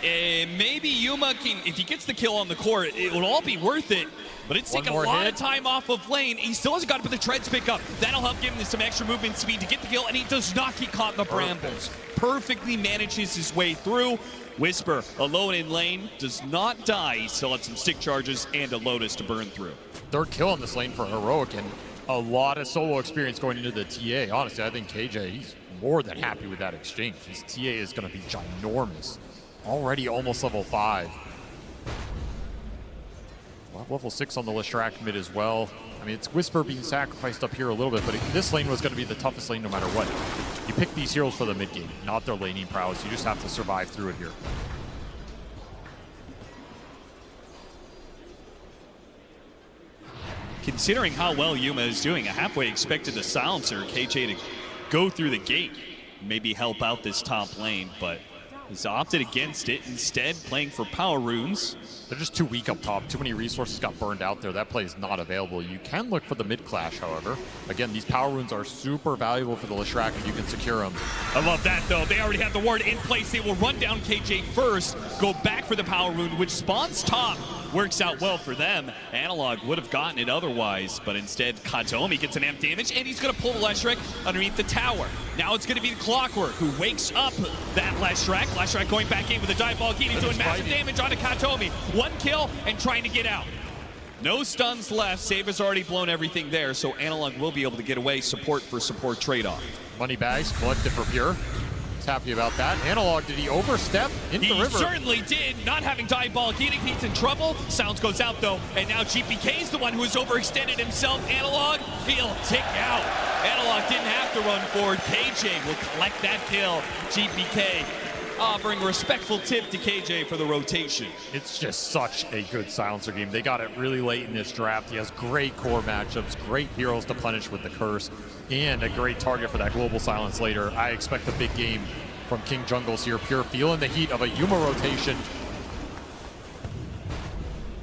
[SPEAKER 7] Maybe Yuma can, if he gets the kill on the core, it will all be worth it. But it's taking a lot of time off of lane. He still hasn't got to put the treads pick up. That'll help give him some extra movement speed to get the kill, and he does not get caught in the brambles. Perfectly manages his way through. Whisper, alone in lane, does not die. He still has some stick charges and a Lotus to burn through.
[SPEAKER 21] Third kill in this lane for Heroic, and a lot of solo experience going into the TA. Honestly, I think KJ, he's more than happy with that exchange. His TA is going to be ginormous. Already almost level 5. Level 6 on the Leshrack mid as well. I mean, it's Whisper being sacrificed up here a little bit, but this lane was going to be the toughest lane no matter what. You pick these heroes for the mid game, not their laning prowess. You just have to survive through it here.
[SPEAKER 7] Considering how well Yuma is doing, I halfway expected the Silencer, KJ, to go through the gate, maybe help out this top lane, but he's opted against it, instead playing for power runes.
[SPEAKER 21] They're just too weak up top. Too many resources got burned out there. That play is not available. You can look for the mid clash, however. Again, these power runes are super valuable for the Leshrack if you can secure them.
[SPEAKER 7] I love that, though. They already have the ward in place. They will run down KJ first, go back for the power rune, which spawns top. Works out well for them. Analog would have gotten it otherwise, but instead Katomi gets an amp damage, and he's going to pull the Leshrack underneath the tower. Now it's going to be the Clockwork who wakes up that Leshrack. Leshrack going back in with a dive ball. He's doing massive damage onto Katomi. One kill and trying to get out. No stuns left. Save has already blown everything there, so Analog will be able to get away. Support for support trade-off.
[SPEAKER 21] Money bags collected for Pure. Happy about that. Analog, did he overstep into the river?
[SPEAKER 7] He certainly did. Not having dive ball heating, he's in trouble. Sounds goes out though, and now GPK is the one who has overextended himself. Analog, he'll tick out. Analog didn't have to run forward. KJ will collect that kill. GPK offering a respectful tip to KJ for the rotation.
[SPEAKER 21] It's just such a good Silencer game. They got it really late in this draft. He has great core matchups, great heroes to punish with the curse, and a great target for that global silence later. I expect a big game from King Jungles here. Pure feeling the heat of a Yuma rotation.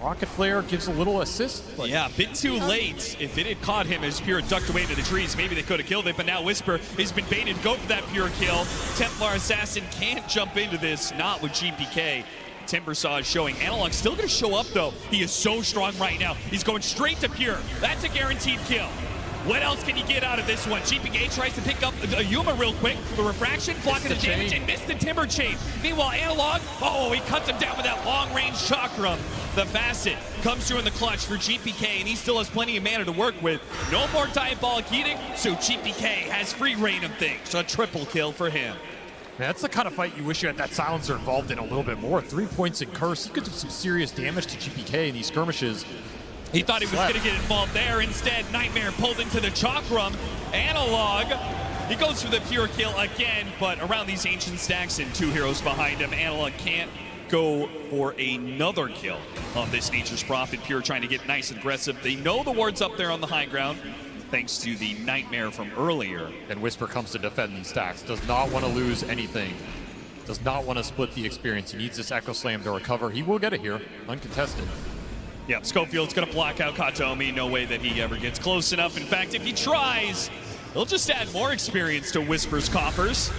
[SPEAKER 21] Rocket Flare gives a little assist.
[SPEAKER 7] Yeah, a bit too late. If it had caught him as Pure ducked away into the trees, maybe they could have killed it, but now Whisper has been baited. Go for that Pure kill. Templar Assassin can't jump into this, not with GPK. Timbersaw is showing. Analog still going to show up, though. He is so strong right now. He's going straight to Pure. That's a guaranteed kill. What else can you get out of this one? GPK tries to pick up a Yuma real quick. The refraction, blocking the damage, and missed the Timber Chain. Meanwhile, Analog, he cuts him down with that long-range chakra. The Facet comes through in the clutch for GPK, and he still has plenty of mana to work with. No more diabolic heating, so GPK has free reign of things. A triple kill for him.
[SPEAKER 21] Man, that's the kind of fight you wish you had that Silencer involved in a little bit more. 3 points in Curse. He could do some serious damage to GPK in these skirmishes.
[SPEAKER 7] He thought he was going to get involved there. Instead, Nightmare pulled into the Chakram. Analog He goes for the pure kill again, but around these ancient stacks and 2 heroes behind him, Analog can't go for another kill on this Nature's Prophet. Pure trying to get nice and aggressive. They know the ward's up there on the high ground, thanks to the Nightmare from earlier.
[SPEAKER 21] And Whisper comes to defend these stacks. Does not want to lose anything. Does not want to split the experience. He needs this Echo Slam to recover. He will get it here, uncontested.
[SPEAKER 7] Yeah, Schofield's going to block out Katomi. No way that he ever gets close enough. In fact, if he tries, he'll just add more experience to Whisper's coffers.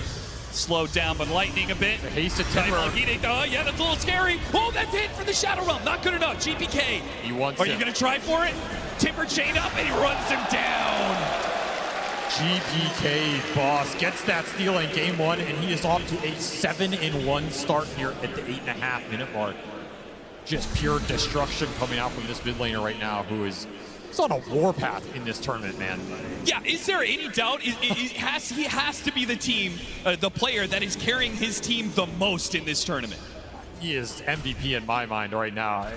[SPEAKER 7] Slowed down by lightning a bit.
[SPEAKER 21] The hasted Timber.
[SPEAKER 7] Oh, yeah, that's a little scary. Oh, that's it for the Shadow Realm. Not good enough. GPK.
[SPEAKER 21] He wants
[SPEAKER 7] Are you going to try for it? Timber chained up, and he runs him down.
[SPEAKER 21] GPK boss gets that steal in game 1, and he is off to a 7-1 start here at the 8.5 minute mark. Just pure destruction coming out from this mid laner right now, who is on a warpath in this tournament, man.
[SPEAKER 7] Yeah, is there any doubt? He has to be the team, the player that is carrying his team the most in this tournament.
[SPEAKER 21] He is MVP in my mind right now.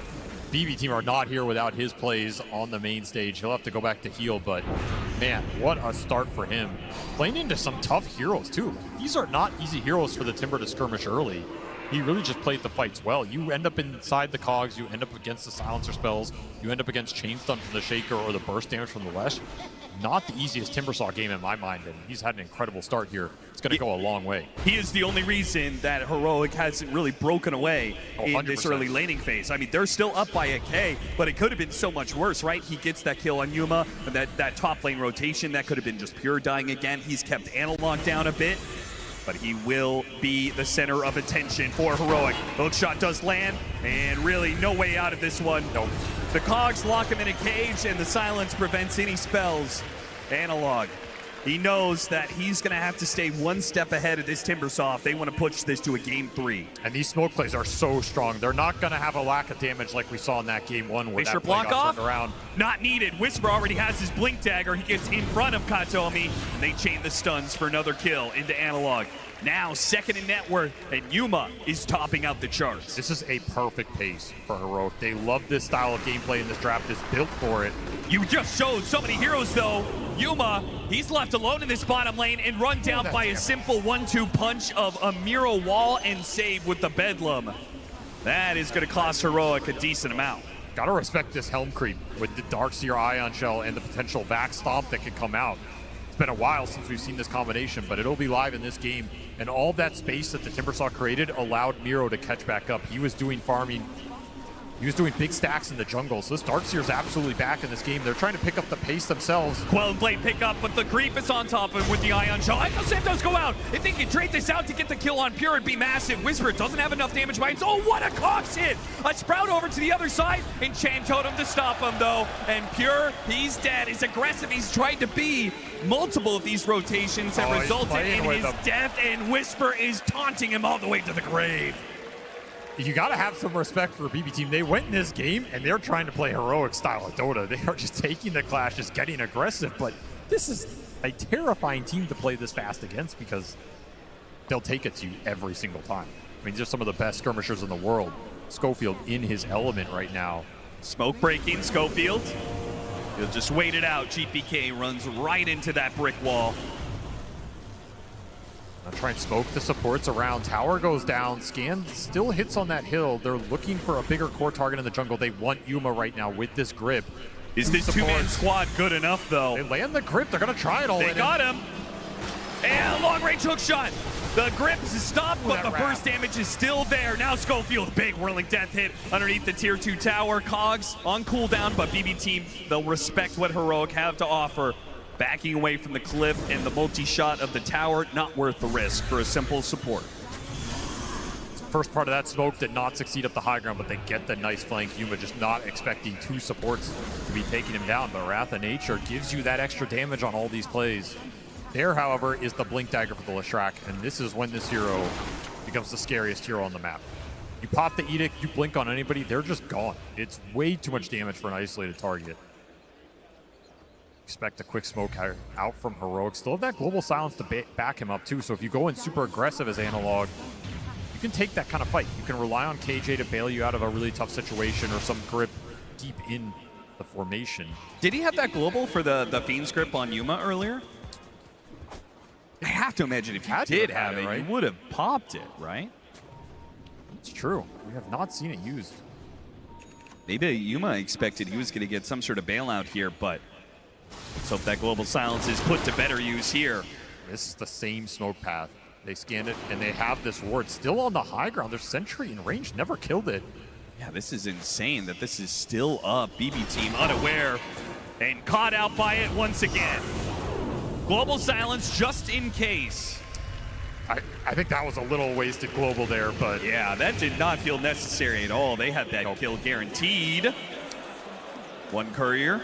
[SPEAKER 21] BB team are not here without his plays on the main stage. He'll have to go back to heal, but man, what a start for him. Playing into some tough heroes too. These are not easy heroes for the Timber to skirmish early. He really just played the fights well. You end up inside the cogs, you end up against the silencer spells, you end up against chain stun from the Shaker or the burst damage from the Lesh. Not the easiest Timbersaw game in my mind, and he's had an incredible start here. It's going to go a long way.
[SPEAKER 7] He is the only reason that Heroic hasn't really broken away in this early laning phase. I mean, they're still up by a K, but it could have been so much worse, right? He gets that kill on Yuma, and that top lane rotation, that could have been just Pure dying again. He's kept Analog down a bit, but he will be the center of attention for Heroic. Hook shot does land, and really no way out of this one.
[SPEAKER 21] Nope.
[SPEAKER 7] The cogs lock him in a cage, and the silence prevents any spells. Analog, he knows that he's going to have to stay one step ahead of this Timbersaw if they want to push this to a game 3.
[SPEAKER 21] And these smoke plays are so strong. They're not going to have a lack of damage like we saw in that game 1 where that play
[SPEAKER 7] block
[SPEAKER 21] got
[SPEAKER 7] off.
[SPEAKER 21] turned around.
[SPEAKER 7] Not needed. Whisper already has his blink dagger. He gets in front of Katomi, and they chain the stuns for another kill into Analog. Now second in net worth, and Yuma is topping out the charts.
[SPEAKER 21] This is a perfect pace for Heroic. They love this style of gameplay, and this draft is built for it.
[SPEAKER 7] You just showed so many heroes, though. Yuma, he's left alone in this bottom lane and run down by a simple 1-2 punch of a Miro wall and save with the Bedlam. That is going to cost Heroic a decent amount.
[SPEAKER 21] Gotta respect this Helm creep with the Darkseer Ion Shell and the potential Vax Stomp that can come out. It's been a while since we've seen this combination, but it'll be live in this game. And all that space that the Timbersaw created allowed Miro to catch back up. He was doing farming. He was doing big stacks in the jungle, so this Darkseer's absolutely back in this game. They're trying to pick up the pace themselves.
[SPEAKER 7] Quell and Blade pick up, but the creep is on top of him with the Ion Shell. Echo Slam does go out. If they can trade this out to get the kill on Pure, it'd be massive. Whisper doesn't have enough damage by it. Oh, what a Cox hit! A Sprout over to the other side. Enchant Totem to stop him, though. And Pure, he's dead. He's aggressive. He's tried to be. Multiple of these rotations have resulted in his death, and Whisper is taunting him all the way to the grave.
[SPEAKER 21] You got to have some respect for BB team. They went in this game, and they're trying to play Heroic style of Dota. They are just taking the clash, just getting aggressive, but this is a terrifying team to play this fast against because they'll take it to you every single time. I mean, these are some of the best skirmishers in the world. Schofield in his element right now.
[SPEAKER 7] Smoke breaking, Schofield. He'll just wait it out. GPK runs right into that brick wall.
[SPEAKER 21] I'll try and smoke the supports around. Tower goes down. Scan still hits on that hill. They're looking for a bigger core target in the jungle. They want Yuma right now with this grip.
[SPEAKER 7] Is this two-man squad good enough, though?
[SPEAKER 21] They land the grip. They're going to try it all in.
[SPEAKER 7] They got him. And long-range hook shot. The grip is stopped, but the burst damage is still there. Now Schofield, big whirling death hit underneath the tier 2 tower. Cogs on cooldown, but BB team, they'll respect what Heroic have to offer. Backing away from the cliff and the multi-shot of the tower, not worth the risk for a simple support.
[SPEAKER 21] First part of that smoke did not succeed up the high ground, but they get the nice flank. Yuma just not expecting 2 supports to be taking him down, but Wrath of Nature gives you that extra damage on all these plays. There, however, is the Blink Dagger for the Leshrac, and this is when this hero becomes the scariest hero on the map. You pop the Edict, you blink on anybody, they're just gone. It's way too much damage for an isolated target. Expect a quick smoke out from Heroic. Still have that Global Silence to back him up, too, so if you go in super aggressive as Analog, you can take that kind of fight. You can rely on KJ to bail you out of a really tough situation or some grip deep in the formation.
[SPEAKER 7] Did he have that global for the Fiend's grip on Yuma earlier? have to imagine if you did have it,
[SPEAKER 21] right?
[SPEAKER 7] you would have popped it, right?
[SPEAKER 21] It's true. We have not seen it used.
[SPEAKER 7] Maybe Yuma expected he was going to get some sort of bailout here, but let's hope that Global Silence is put to better use here.
[SPEAKER 21] This is the same smoke path. They scanned it, and they have this ward still on the high ground. Their sentry in range never killed it.
[SPEAKER 7] Yeah, this is insane that this is still up. BB team unaware and caught out by it once again. Global Silence just in case.
[SPEAKER 21] I think that was a little wasted global there, but...
[SPEAKER 7] Yeah, that did not feel necessary at all. They had that kill guaranteed. One courier.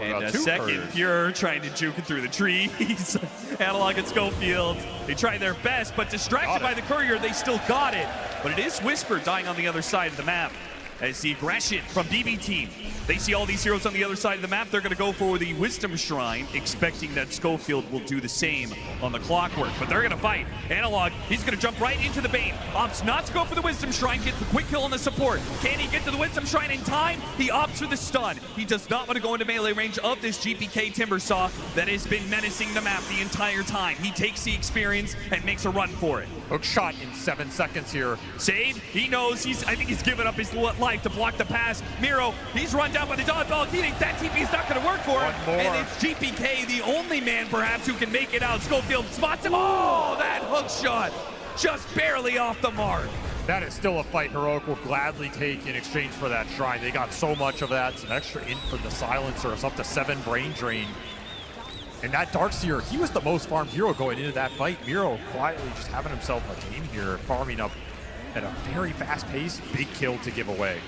[SPEAKER 7] And a second
[SPEAKER 21] couriers?
[SPEAKER 7] Pure trying to juke it through the trees. Analog and Schofield, they tried their best, but distracted by the courier, they still got it. But it is Whisper dying on the other side of the map. As the aggression from BB team, they see all these heroes on the other side of the map. They're going to go for the Wisdom Shrine, expecting that Schofield will do the same on the Clockwork. But they're going to fight. Analog, he's going to jump right into the bait. Opts not to go for the Wisdom Shrine, gets the quick kill on the support. Can he get to the Wisdom Shrine in time? He opts for the stun. He does not want to go into melee range of this GPK Timbersaw that has been menacing the map the entire time. He takes the experience and makes a run for it.
[SPEAKER 21] Hook shot in 7 seconds here.
[SPEAKER 7] Save, he knows, I think he's given up his life to block the pass. Miro, he's run down by the dodgeball. He thinks that TP is not going to work for him. And it's GPK, the only man perhaps who can make it out. Schofield spots him. Oh, that hook shot just barely off the mark.
[SPEAKER 21] That is still a fight Heroic will gladly take in exchange for that shrine. They got so much of that. Some extra in for the silencer. It's up to 7 brain drain. And that Darkseer, he was the most farmed hero going into that fight. Miro quietly just having himself a game here, farming up at a very fast pace. Big kill to give away.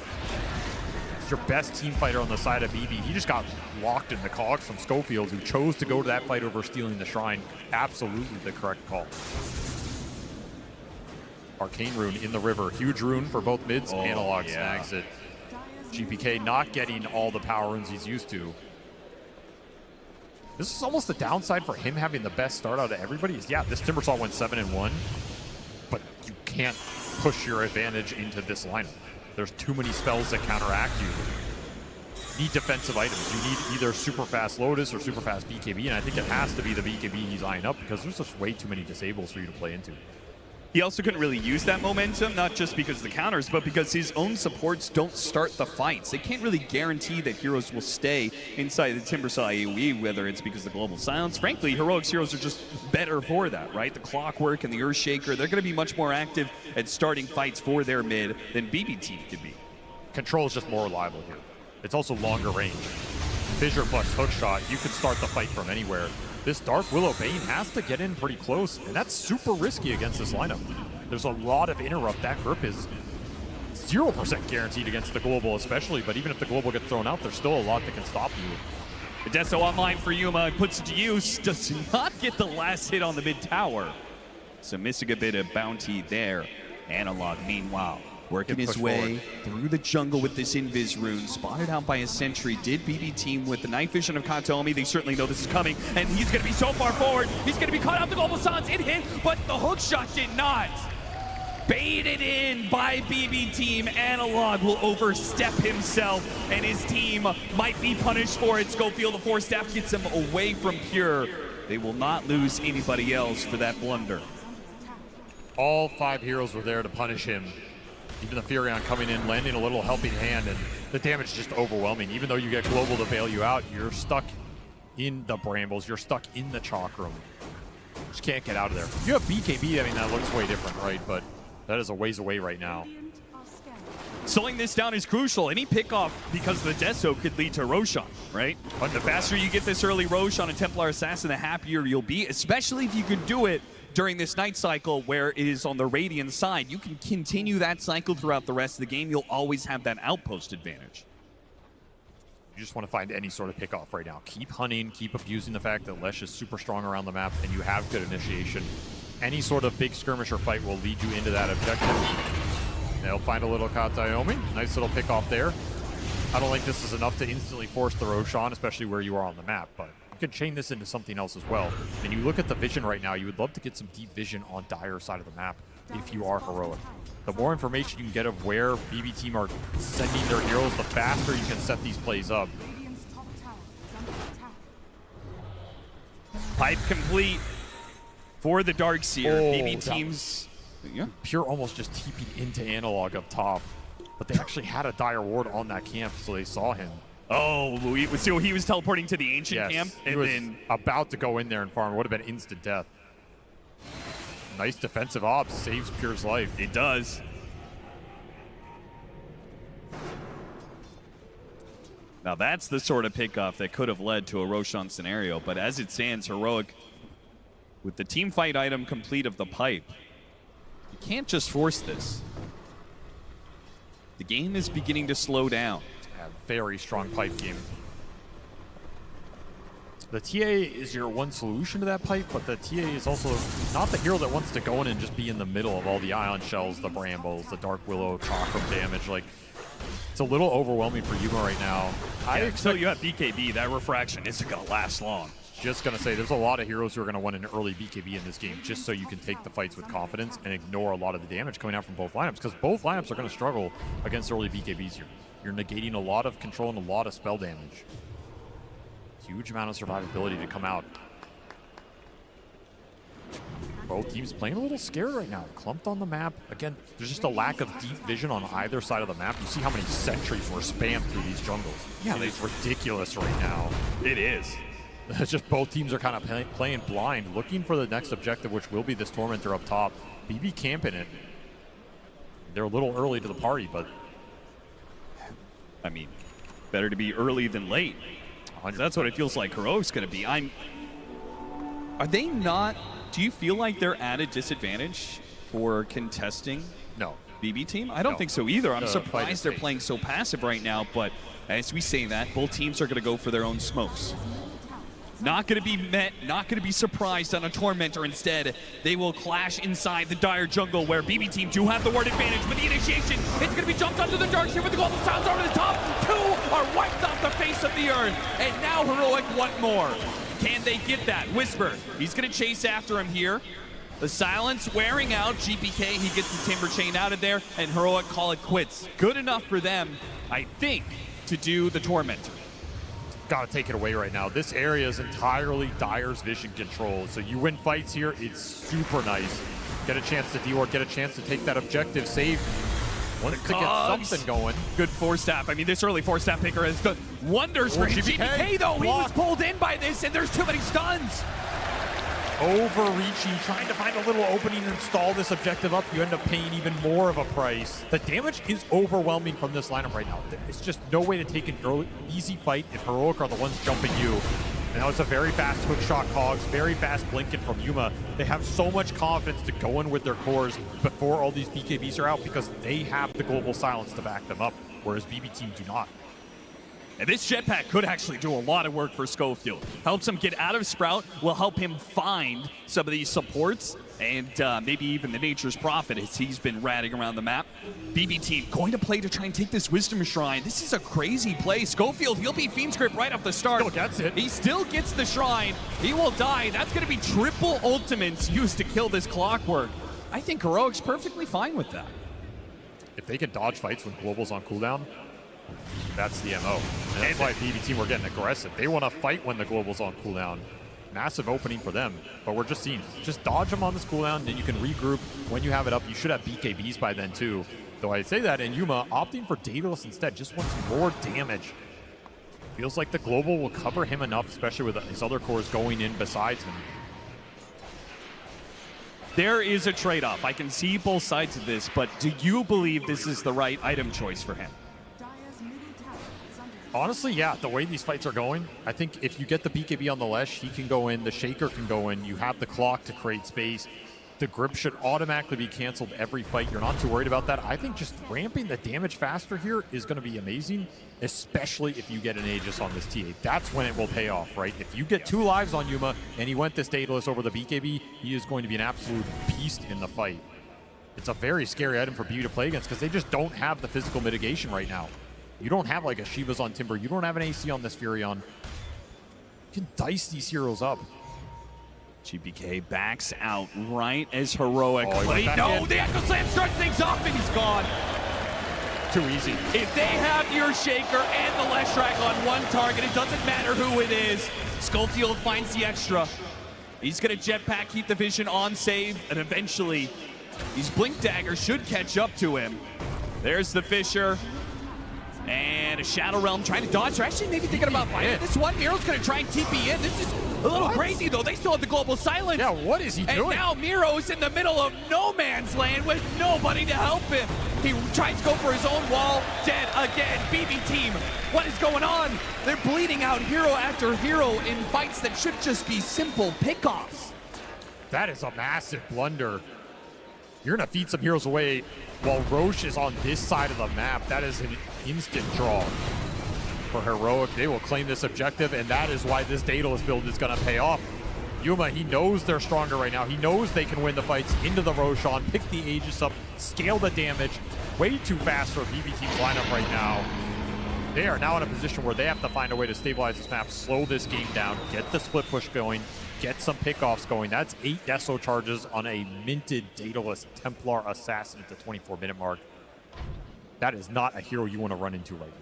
[SPEAKER 21] It's your best team fighter on the side of BB. He just got locked in the cogs from Schofield, who chose to go to that fight over stealing the shrine. Absolutely the correct call. Arcane Rune in the river. Huge rune for both mids. Analog snags it. GPK not getting all the power runes he's used to. This is almost the downside for him having the best start out of everybody. Is, yeah, this Timbersaw went 7-1, but you can't push your advantage into this lineup. There's too many spells that counteract you. You need defensive items. You need either super fast Lotus or super fast BKB, and I think it has to be the BKB he's eyeing up because there's just way too many disables for you to play into.
[SPEAKER 7] He also couldn't really use that momentum, not just because of the counters, but because his own supports don't start the fights. They can't really guarantee that heroes will stay inside the Timbersaw AoE, whether it's because of the Global Silence. Frankly, Heroic's heroes are just better for that, right? The Clockwork and the Earthshaker, they're going to be much more active at starting fights for their mid than BB team could be.
[SPEAKER 21] Control is just more reliable here. It's also longer range. Fissure plus hookshot, you can start the fight from anywhere. This Dark Willow Bane has to get in pretty close, and that's super risky against this lineup. There's a lot of interrupt. That grip is 0% guaranteed against the global especially, but even if the global gets thrown out, there's still a lot that can stop you.
[SPEAKER 7] Adesso online for Yuma, puts it to use, does not get the last hit on the mid tower. So missing a bit of bounty there. Analog, meanwhile, working his way through the jungle with this Invis rune, spotted out by a sentry. Did BB team with the night vision of Kataomi. They certainly know this is coming, and he's going to be so far forward. He's going to be caught out the Global Silence. It hit, but the hook shot did not. Baited in by BB team. Analog will overstep himself, and his team might be punished for it. Schofield, the Force Staff, gets him away from Pure. They will not lose anybody else for that blunder.
[SPEAKER 21] All 5 heroes were there to punish him. Even the Furion coming in, landing a little helping hand, and the damage is just overwhelming. Even though you get Global to bail you out, you're stuck in the brambles. You're stuck in the chalk room. Just can't get out of there. You have BKB, I mean, that looks way different, right? But that is a ways away right now.
[SPEAKER 7] Slowing this down is crucial. Any pickoff because of the Deso could lead to Roshan, right? But the faster you get this early Roshan and Templar Assassin, the happier you'll be, especially if you can do it during this night cycle where it is on the Radiant side. You can continue that cycle throughout the rest of the game. You'll always have that outpost advantage.
[SPEAKER 21] You just want to find any sort of pickoff right now. Keep hunting, keep abusing the fact that Lesh is super strong around the map and you have good initiation. Any sort of big skirmisher fight will lead you into that objective. They'll find a little Kataomi. Nice little pickoff there. I don't think this is enough to instantly force the Roshan, especially where you are on the map, but you can chain this into something else as well. And you look at the vision right now, you would love to get some deep vision on Dire side of the map if you are Heroic. The more information you can get of where BB team are sending their heroes, the faster you can set these plays up.
[SPEAKER 7] Pipe complete For the Darkseer,
[SPEAKER 21] Oh,
[SPEAKER 7] BB teams... Yeah.
[SPEAKER 21] Pure almost just TP'd into Analog up top. But they actually had a dire ward on that camp, so they saw him.
[SPEAKER 7] Oh, so he was teleporting to the Ancient camp?
[SPEAKER 21] And then about to go in there and farm. It would have been instant death. Nice defensive ops. Saves Pure's life.
[SPEAKER 7] It does. Now that's the sort of pickoff that could have led to a Roshan scenario. But as it stands, Heroic, with the team fight item complete of the pipe, you can't just force this. The game is beginning to slow down.
[SPEAKER 21] Yeah, very strong pipe game. The TA is your one solution to that pipe, but the TA is also not the hero that wants to go in and just be in the middle of all the Ion Shells, the Brambles, the Dark Willow, Chakram damage. Like, it's a little overwhelming for Yuma right now.
[SPEAKER 7] Until you have BKB, that refraction isn't going to last long.
[SPEAKER 21] Just going to say, there's a lot of heroes who are going to want an early BKB in this game just so you can take the fights with confidence and ignore a lot of the damage coming out from both lineups, because both lineups are going to struggle against early BKBs here. You're negating a lot of control and a lot of spell damage. Huge amount of survivability to come out. Both teams playing a little scared right now. Clumped on the map. Again, there's just a lack of deep vision on either side of the map. You see how many sentries were spammed through these jungles.
[SPEAKER 7] Yeah,
[SPEAKER 21] it's ridiculous right now.
[SPEAKER 7] It is.
[SPEAKER 21] It's just both teams are kind of playing blind, looking for the next objective, which will be this Tormentor up top. BB camping it. They're a little early to the party, but...
[SPEAKER 7] I mean, better to be early than late.
[SPEAKER 21] 100%.
[SPEAKER 7] That's what it feels like Heroic's going to be. Are they not... Do you feel like they're at a disadvantage for contesting BB team? I don't think so either. I'm surprised they're playing so passive right now, but as we say that, both teams are going to go for their own smokes. Not going to be met, not going to be surprised on a Tormentor. Instead, they will clash inside the Dire jungle where BB team do have the ward advantage. But the initiation, it's going to be jumped onto the Darkseer with the Golden Sounds over the top. 2 are wiped off the face of the earth. And now Heroic want more. Can they get that? Whisper, he's going to chase after him here. The silence wearing out. GPK, he gets the Timber Chain out of there. And Heroic call it quits. Good enough for them, I think, to do the Tormentor.
[SPEAKER 21] Gotta take it away right now. This area is entirely Dire's vision control. So you win fights here, it's super nice. Get a chance to D-Ward, get a chance to take that objective, save. Wants to get something going.
[SPEAKER 7] Good 4-staff. I mean, this early 4-staff picker has done wonders for GPK, though. He was pulled in by this, and there's too many stuns.
[SPEAKER 21] Overreaching, trying to find a little opening and stall this objective up. You end up paying even more of a price. The damage is overwhelming from this lineup right now. It's just no way to take an early, easy fight if Heroic are the ones jumping you. And that was a very fast hook shot Cogs, very fast blinking from Yuma. They have so much confidence to go in with their cores before all these BKBs are out because they have the global silence to back them up, whereas BB team do not.
[SPEAKER 7] And this jetpack could actually do a lot of work for Schofield. Helps him get out of Sprout, will help him find some of these supports, and maybe even the Nature's Prophet as he's been ratting around the map. BB team going to play to try and take this Wisdom Shrine. This is a crazy play. Schofield, he'll be Fiend's Grip right off the start.
[SPEAKER 21] Still gets it.
[SPEAKER 7] He still gets the Shrine. He will die. That's going to be triple ultimates used to kill this Clockwork. I think Heroic's perfectly fine with that.
[SPEAKER 21] If they can dodge fights when Global's on cooldown, that's the MO. And that's why BB team were getting aggressive. They want to fight when the Global's on cooldown. Massive opening for them, but we're just seeing, just dodge them on this cooldown, then you can regroup. When you have it up, you should have BKBs by then too. Though I say that, and Yuma opting for Daedalus instead, just wants more damage. Feels like the Global will cover him enough, especially with his other cores going in besides him.
[SPEAKER 7] There is a trade-off. I can see both sides of this, but do you believe this is the right item choice for him?
[SPEAKER 21] Honestly, yeah, the way these fights are going, I think if you get the BKB on the Lesh, he can go in, the Shaker can go in, you have the clock to create space. The grip should automatically be canceled every fight. You're not too worried about that. I think just ramping the damage faster here is going to be amazing, especially if you get an Aegis on this TA. That's when it will pay off, right? If you get 2 lives on Yuma and he went this Daedalus over the BKB, he is going to be an absolute beast in the fight. It's a very scary item for BB to play against because they just don't have the physical mitigation right now. You don't have like a Shiva's on Timber. You don't have an AC on this Furion. You can dice these heroes up.
[SPEAKER 7] GPK backs out right as Heroic.
[SPEAKER 21] Oh,
[SPEAKER 7] no, the Echo Slam starts things off and he's gone.
[SPEAKER 21] Too easy.
[SPEAKER 7] If they have your Shaker and the Leshrac on one target, it doesn't matter who it is. Schofield finds the extra. He's going to jetpack, keep the vision on save, and eventually these Blink Daggers should catch up to him. There's the Fissure. And a Shadow Realm trying to dodge. They're actually maybe thinking about fighting this one. Miro's going to try and TP in. This is a little crazy, though. They still have the global silence.
[SPEAKER 21] Yeah, what is he doing?
[SPEAKER 7] And now Miro's in the middle of no man's land with nobody to help him. He tries to go for his own wall. Dead again. BB team, what is going on? They're bleeding out hero after hero in fights that should just be simple pickoffs.
[SPEAKER 21] That is a massive blunder. You're going to feed some heroes away while Roche is on this side of the map. That is an instant draw for Heroic. They will claim this objective, and that is why this Daedalus build is going to pay off. Yuma, he knows they're stronger right now. He knows they can win the fights into the Roshan, pick the Aegis up, scale the damage. Way too fast for BB Team's lineup right now. They are now in a position where they have to find a way to stabilize this map, slow this game down, get the split push going, get some pickoffs going. That's 8 Deso charges on a minted Daedalus Templar Assassin at the 24-minute mark. That is not a hero you want to run into right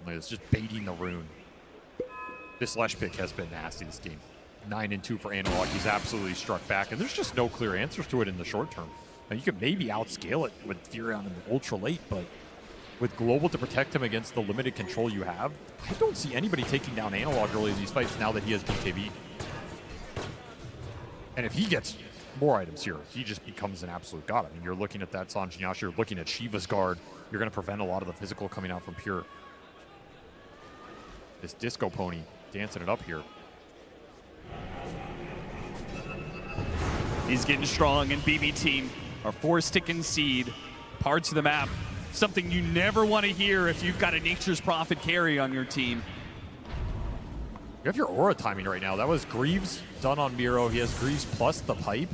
[SPEAKER 21] now. It's just baiting the rune. This Lesh pick has been nasty this game. 9-2 for Analog. He's absolutely struck back, and there's just no clear answers to it in the short term. Now, you could maybe outscale it with Furion and Ultra Late, but with Global to protect him against the limited control you have, I don't see anybody taking down Analog early in these fights now that he has BKB. And if he gets more items here, he just becomes an absolute god. I mean, you're looking at that Sanjin Yasha, you're looking at Shiva's guard, you're going to prevent a lot of the physical coming out from Pure. This Disco Pony dancing it up here.
[SPEAKER 7] He's getting strong, and BB Team are forced to concede parts of the map. Something you never want to hear if you've got a Nature's Prophet carry on your team.
[SPEAKER 21] You have your aura timing right now. That was Greaves done on Miro. He has Greaves plus the pipe.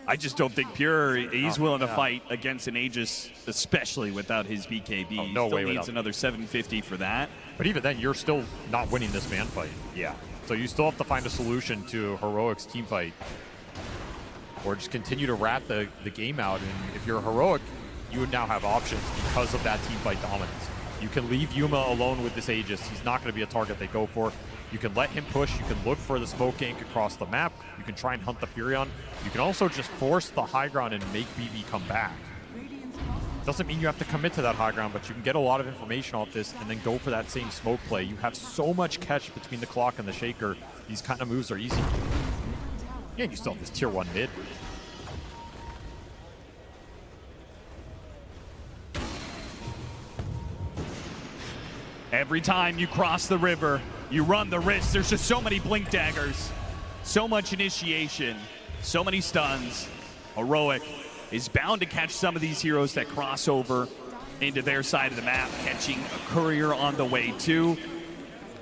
[SPEAKER 7] I just don't think Pure, he's willing to fight against an Aegis, especially without his BKB.
[SPEAKER 21] Oh, no
[SPEAKER 7] Still
[SPEAKER 21] way
[SPEAKER 7] needs
[SPEAKER 21] without
[SPEAKER 7] another 750 for that.
[SPEAKER 21] But even then, you're still not winning this man fight.
[SPEAKER 7] Yeah.
[SPEAKER 21] So you still have to find a solution to Heroic's team fight. Or just continue to rat the game out. And if you're Heroic, you would now have options because of that team fight dominance. You can leave Yuma alone with this Aegis. He's not going to be a target they go for. You can let him push. You can look for the smoke gank across the map. You can try and hunt the Furion. You can also just force the high ground and make BB come back. Doesn't mean you have to commit to that high ground, but you can get a lot of information off this and then go for that same smoke play. You have so much catch between the clock and the shaker. These kind of moves are easy. Yeah, and you still have this tier 1 mid.
[SPEAKER 7] Every time you cross the river, you run the risk. There's just so many Blink Daggers, so much initiation, so many stuns. Heroic is bound to catch some of these heroes that cross over into their side of the map, catching a courier on the way too.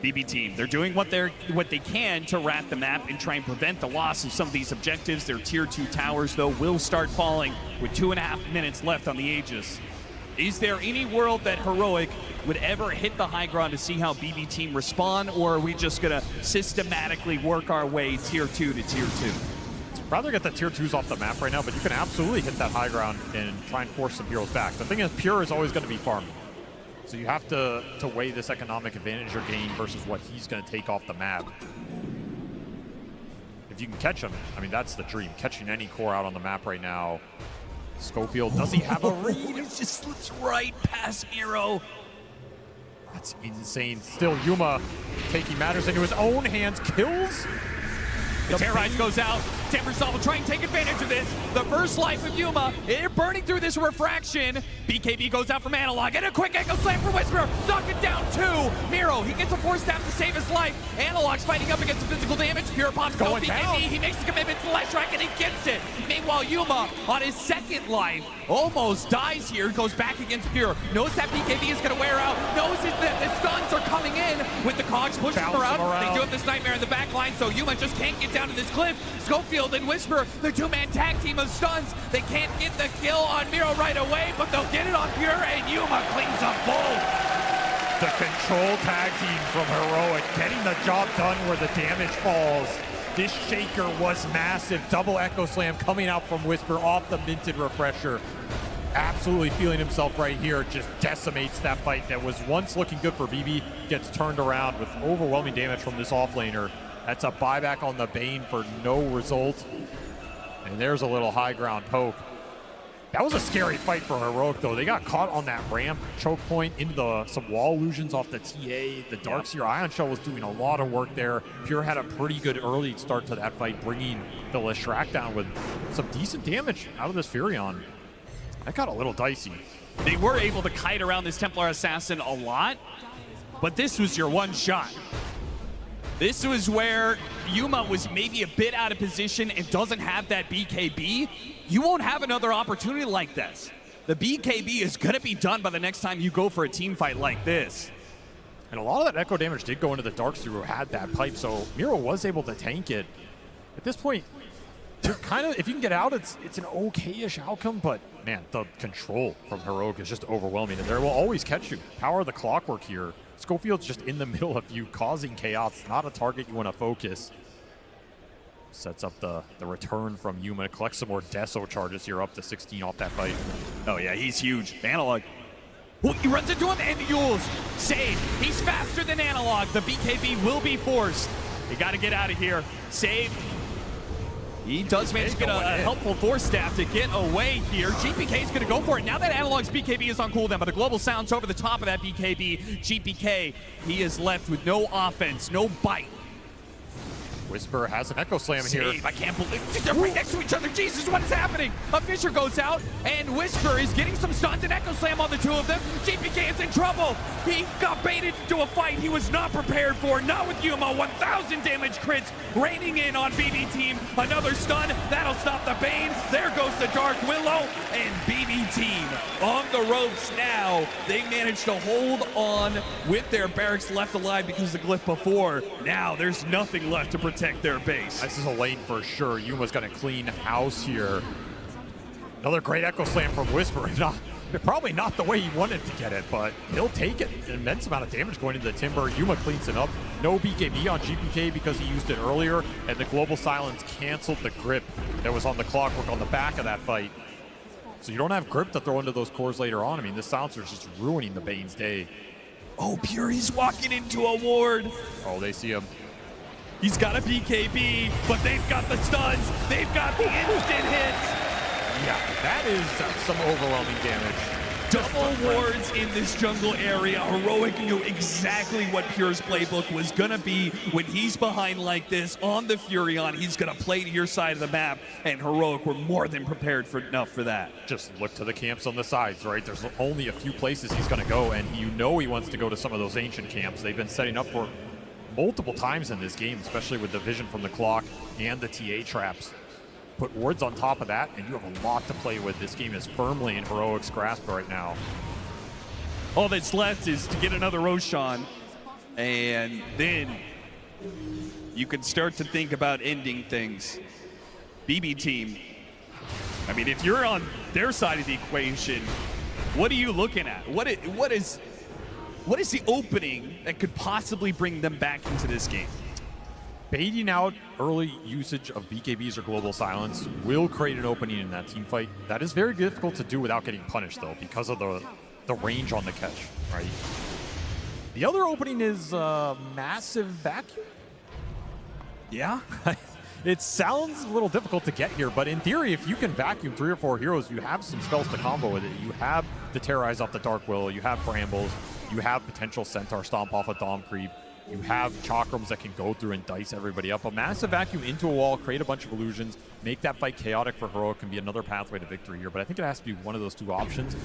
[SPEAKER 7] BB Team, they're doing what they can to rat the map and try and prevent the loss of some of these objectives. Their tier 2 towers, though, will start falling with 2.5 minutes left on the Aegis. Is there any world that Heroic would ever hit the high ground to see how BB Team respond, or are we just going to systematically work our way tier 2 to tier 2?
[SPEAKER 21] Rather get the tier 2s off the map right now, but you can absolutely hit that high ground and try and force some heroes back. The thing is, Pure is always going to be farming. So you have to weigh this economic advantage you're gaining versus what he's going to take off the map. If you can catch him, I mean, that's the dream. Catching any core out on the map right now. Schofield, does he have a read?
[SPEAKER 7] It just slips right past Miro.
[SPEAKER 21] That's insane. Still, Yuma taking matters into his own hands. Kills.
[SPEAKER 7] The Terrorize goes out. Timbersaw will try and take advantage of this. The first life of Yuma, they're burning through this refraction. BKB goes out from Analog, and a quick echo slam for Whisper. Knock it down 2. Miro, he gets a force down to save his life. Analog's fighting up against the physical damage. Pure pops no BKB. Down. He makes the commitment to Left Strike, and he gets it. Meanwhile, Yuma, on his second life, almost dies here. Goes back against Pure. Knows that BKB is going to wear out. Knows that the stuns are coming in with the cogs pushing him around. They do have this Nightmare in the back line, so Yuma just can't get down to this cliff. Schofield and Whisper, the 2-man tag team of stuns. They can't get the kill on Miro right away, but they'll get it on Pure, and Yuma cleans up both.
[SPEAKER 21] The control tag team from Heroic getting the job done where the damage falls. This shaker was massive. Double Echo Slam coming out from Whisper off the minted refresher. absolutely feeling himself right here. Just decimates that fight that was once looking good for BB. Gets turned around with overwhelming damage from this offlaner. That's a buyback on the Bane for no result. And there's a little high ground poke. That was a scary fight for Heroic, though. They got caught on that ramp choke point into some wall illusions off the TA. The Darkseer Ion Shell was doing a lot of work there. Pure had a pretty good early start to that fight, bringing the Leshrac down with some decent damage out of this Furion. That got a little dicey.
[SPEAKER 7] They were able to kite around this Templar Assassin a lot, but this was your one shot. This was where Yuma was maybe a bit out of position and doesn't have that BKB. You won't have another opportunity like this. The BKB is going to be done by the next time you go for a team fight like this.
[SPEAKER 21] And a lot of that echo damage did go into the Darkseer who had that pipe, so Miro was able to tank it. At this point, you're kind of, if you can get out, it's an okay-ish outcome, but man, the control from Heroic is just overwhelming, and they will always catch you. Power of the clockwork here. Schofield's just in the middle of you, causing chaos. Not a target you want to focus. Sets up the return from Yuma. Collects some more Deso charges here, up to 16 off that fight.
[SPEAKER 7] Oh yeah, he's huge. Analog. Ooh, he runs into him and Yules. Save. He's faster than Analog. The BKB will be forced. They got to get out of here. Save. He does manage to get a helpful Force Staff to get away here. GPK is going to go for it. Now that Analog's BKB is on cooldown, but the Global Sound's over the top of that BKB. GPK, he is left with no offense, no bite.
[SPEAKER 21] Whisper has an Echo Slam here.
[SPEAKER 7] I can't believe they're right next to each other. Jesus, what is happening? A Fisher goes out, and Whisper is getting some stuns and Echo Slam on the two of them. GPK is in trouble. He got baited into a fight he was not prepared for. Not with Yuma. 1,000 damage crits raining in on BB Team. Another stun. That'll stop the Bane. There goes the Dark Willow. And BB Team on the ropes now. They managed to hold on with their barracks left alive because of the glyph before. Now there's nothing left to protect their base.
[SPEAKER 21] This is a lane for sure. Yuma's going to clean house here. Another great Echo Slam from Whisper. Probably not the way he wanted to get it, but he'll take it. An immense amount of damage going into the Timber. Yuma cleans it up. No BKB on GPK because he used it earlier, and the Global Silence canceled the grip that was on the clockwork on the back of that fight. So you don't have grip to throw into those cores later on. I mean, this Silencer is just ruining the Bane's day.
[SPEAKER 7] Oh, Pure, he's walking into a ward.
[SPEAKER 21] Oh, they see him.
[SPEAKER 7] He's got a BKB, but they've got the stuns. They've got the instant hits.
[SPEAKER 21] Yeah, that is some overwhelming damage.
[SPEAKER 7] Double wards in this jungle area. Heroic knew exactly what Pure's playbook was going to be when he's behind like this on the Furion. He's going to play to your side of the map, and Heroic were more than prepared for enough for that.
[SPEAKER 21] Just look to the camps on the sides, right? There's only a few places he's going to go, and you know he wants to go to some of those ancient camps. They've been setting up for multiple times in this game, especially with the vision from the clock and the TA traps. Put wards on top of that, and you have a lot to play with. This game is firmly in Heroic's grasp right now.
[SPEAKER 7] All that's left is to get another Roshan, and then you can start to think about ending things. BB Team, I mean, if you're on their side of the equation, what are you looking at? What is the opening that could possibly bring them back into this game?
[SPEAKER 21] Baiting out early usage of BKBs or Global Silence will create an opening in that team fight. That is very difficult to do without getting punished, though, because of the range on the catch, right? The other opening is Massive Vacuum.
[SPEAKER 7] Yeah?
[SPEAKER 21] It sounds a little difficult to get here, but in theory, if you can vacuum 3 or 4 heroes, you have some spells to combo with it. You have the Terrorize off the Dark Willow, you have Brambles, you have potential Centaur Stomp off a Dom Creep, you have Chakrams that can go through and dice everybody up. A Massive Vacuum into a wall, create a bunch of illusions, make that fight chaotic for Heroic, can be another pathway to victory here, but I think it has to be one of those two options.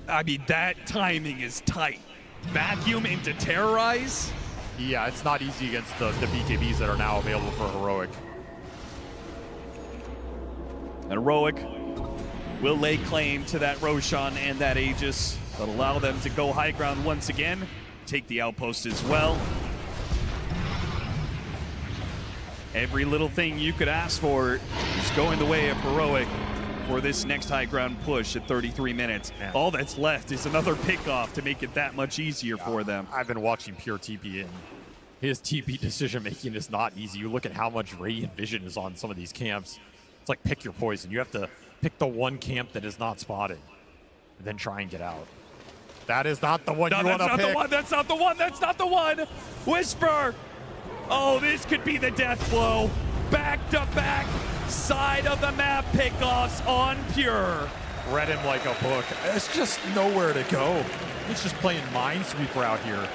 [SPEAKER 7] I mean, that timing is tight. Vacuum into Terrorize?
[SPEAKER 21] Yeah, it's not easy against the BKBs that are now available for Heroic.
[SPEAKER 7] And Heroic will lay claim to that Roshan and that Aegis. That'll allow them to go high ground once again, take the outpost as well. Every little thing you could ask for is going the way of Heroic for this next high ground push at 33 minutes.
[SPEAKER 21] Man.
[SPEAKER 7] All that's left is another pickoff to make it that much easier for them.
[SPEAKER 21] I've been watching Pure TP, and his TP decision making is not easy. You look at how much Radiant Vision is on some of these camps. It's like pick your poison. You have to pick the one camp that is not spotted. then try and get out. That is not the one
[SPEAKER 7] No,
[SPEAKER 21] you
[SPEAKER 7] that's
[SPEAKER 21] want to
[SPEAKER 7] not
[SPEAKER 21] pick.
[SPEAKER 7] the one. That's not the one. That's not the one. Whisper. Oh, this could be the death blow. Back-to-back side of the map pickoffs on Pure.
[SPEAKER 21] Read him like a book. It's just nowhere to go. He's just playing Minesweeper out here.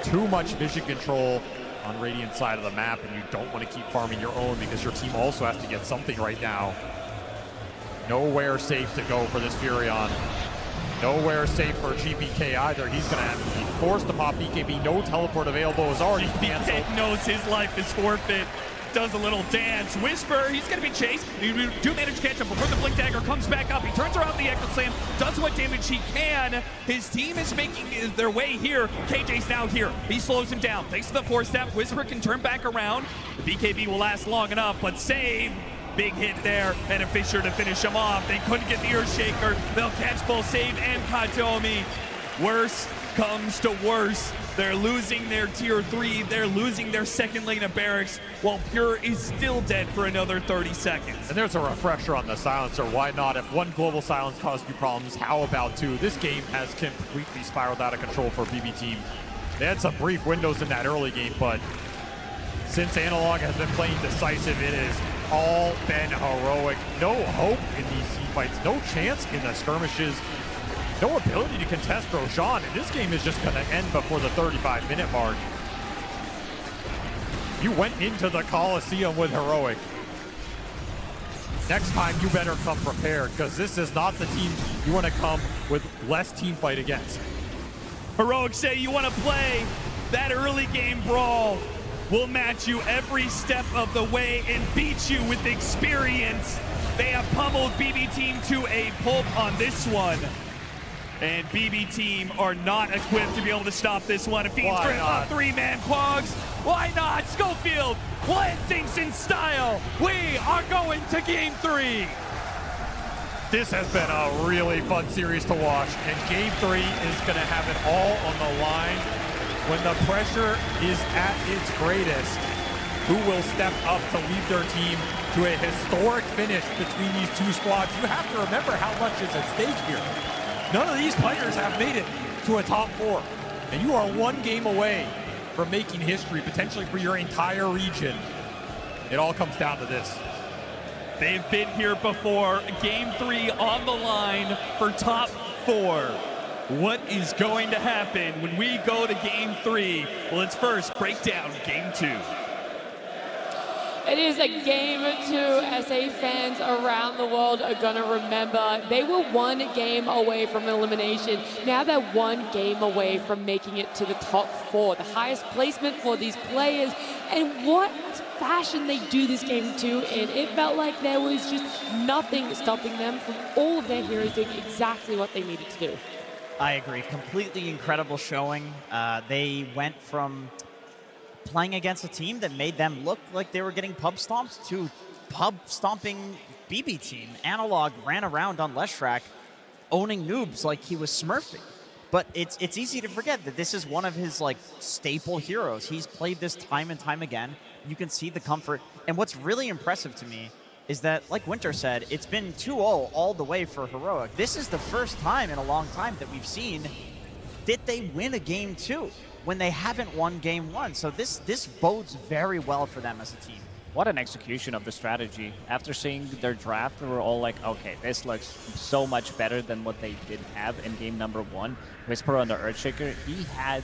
[SPEAKER 21] Too much vision control on Radiant side of the map, and you don't want to keep farming your own because your team also has to get something right now. Nowhere safe to go for this Furion. Nowhere safe for GPK either. He's going to have to be forced to pop BKB. No teleport available. Is already canceled.
[SPEAKER 7] GPK knows his life is forfeit. Does a little dance. Whisper, he's going to be chased. You do manage to catch him before the Blink Dagger comes back up. He turns around the Echo Slam, does what damage he can. His team is making their way here. KJ's now here. He slows him down. Thanks to the 4-step, Whisper can turn back around. The BKB will last long enough, but save. Big hit there, and a Fissure to finish him off. They couldn't get the Earthshaker. They'll catch both Save and Katomi. Worse comes to worse. They're losing their tier 3. They're losing their second lane of barracks, while Pure is still dead for another 30 seconds.
[SPEAKER 21] And there's a refresher on the silencer. Why not? If one global silence caused you problems, how about two? This game has completely spiraled out of control for BB Team. They had some brief windows in that early game, but since Analog has been playing decisive, it has all been heroic. No hope in these team fights. No chance in the skirmishes. No ability to contest Roshan. And this game is just going to end before the 35-minute mark. You went into the Coliseum with heroic. Next time, you better come prepared, because this is not the team you want to come with less team fight against.
[SPEAKER 7] Heroic say you want to play that early game brawl. We'll match you every step of the way and beat you with experience. They have pummeled BB Team to a pulp on this one. And BB Team are not equipped to be able to stop this one. It feeds for a three-man Quags. Why not? Schofield, Land thinks in style. We are going to game 3.
[SPEAKER 21] This has been a really fun series to watch, and game 3 is going to have it all on the line. When the pressure is at its greatest, who will step up to lead their team to a historic finish between these two squads? You have to remember how much is at stake here. None of these players have made it to a top 4, and you are one game away from making history, potentially for your entire region. It all comes down to this.
[SPEAKER 7] They've been here before. Game 3 on the line for top 4. What is going to happen when we go to game 3? Well, let's first break down game 2.
[SPEAKER 4] It is a game 2 SA fans around the world are going to remember. They were one game away from elimination. Now they're one game away from making it to the top 4, the highest placement for these players. And what fashion they do this game 2 in. It felt like there was just nothing stopping them from all of their heroes doing exactly what they needed to do.
[SPEAKER 2] I agree. Completely incredible showing. They went from playing against a team that made them look like they were getting pub stomped to pub stomping BB Team. Analog ran around on Leshrac owning noobs like he was smurfing. But it's easy to forget that this is one of his like staple heroes. He's played this time and time again. You can see the comfort. And what's really impressive to me is that, like Winter said, it's been 2-0 all the way for Heroic. This is the first time in a long time that we've seen that they win a game 2 when they haven't won game 1. So this bodes very well for them as a team.
[SPEAKER 1] What an execution of the strategy. After seeing their draft, we were all like, okay, this looks so much better than what they did have in game number 1. Whisper on the Earthshaker, he had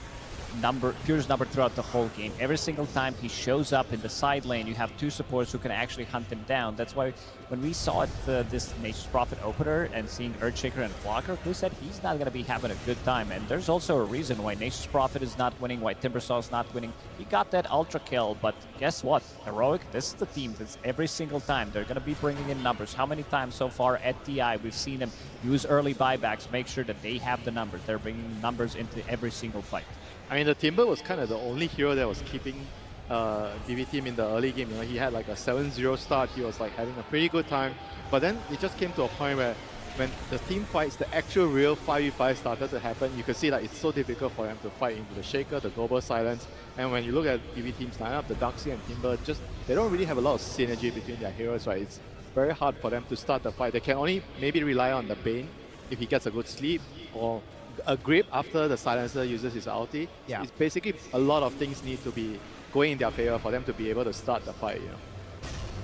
[SPEAKER 1] Pure's number throughout the whole game. Every single time he shows up in the side lane, you have 2 supports who can actually hunt him down. That's why when we saw it, this Nature's Prophet opener and seeing Earthshaker and Blocker, who said he's not going to be having a good time. And there's also a reason why Nature's Prophet is not winning, why Timbersaw is not winning. He got that ultra kill, but guess what? Heroic, this is the team that's every single time they're going to be bringing in numbers. How many times so far at TI we've seen them use early buybacks, make sure that they have the numbers. They're bringing numbers into every single fight.
[SPEAKER 3] I mean, the Timber was kind of the only hero that was keeping BB Team in the early game. You know, he had like a 7-0 start. He was like having a pretty good time. But then it just came to a point where when the team fights, the actual real 5v5 started to happen, you could see like it's so difficult for them to fight into the Shaker, the Global Silence. And when you look at BB Team's lineup, the Darkseid and Timber, just they don't really have a lot of synergy between their heroes, right? very hard for them to start the fight. They can only maybe rely on the Bane if he gets a good sleep, or a grip after the silencer uses his ulti.
[SPEAKER 2] Yeah.
[SPEAKER 3] It's basically a lot of things need to be going in their favor for them to be able to start the fight.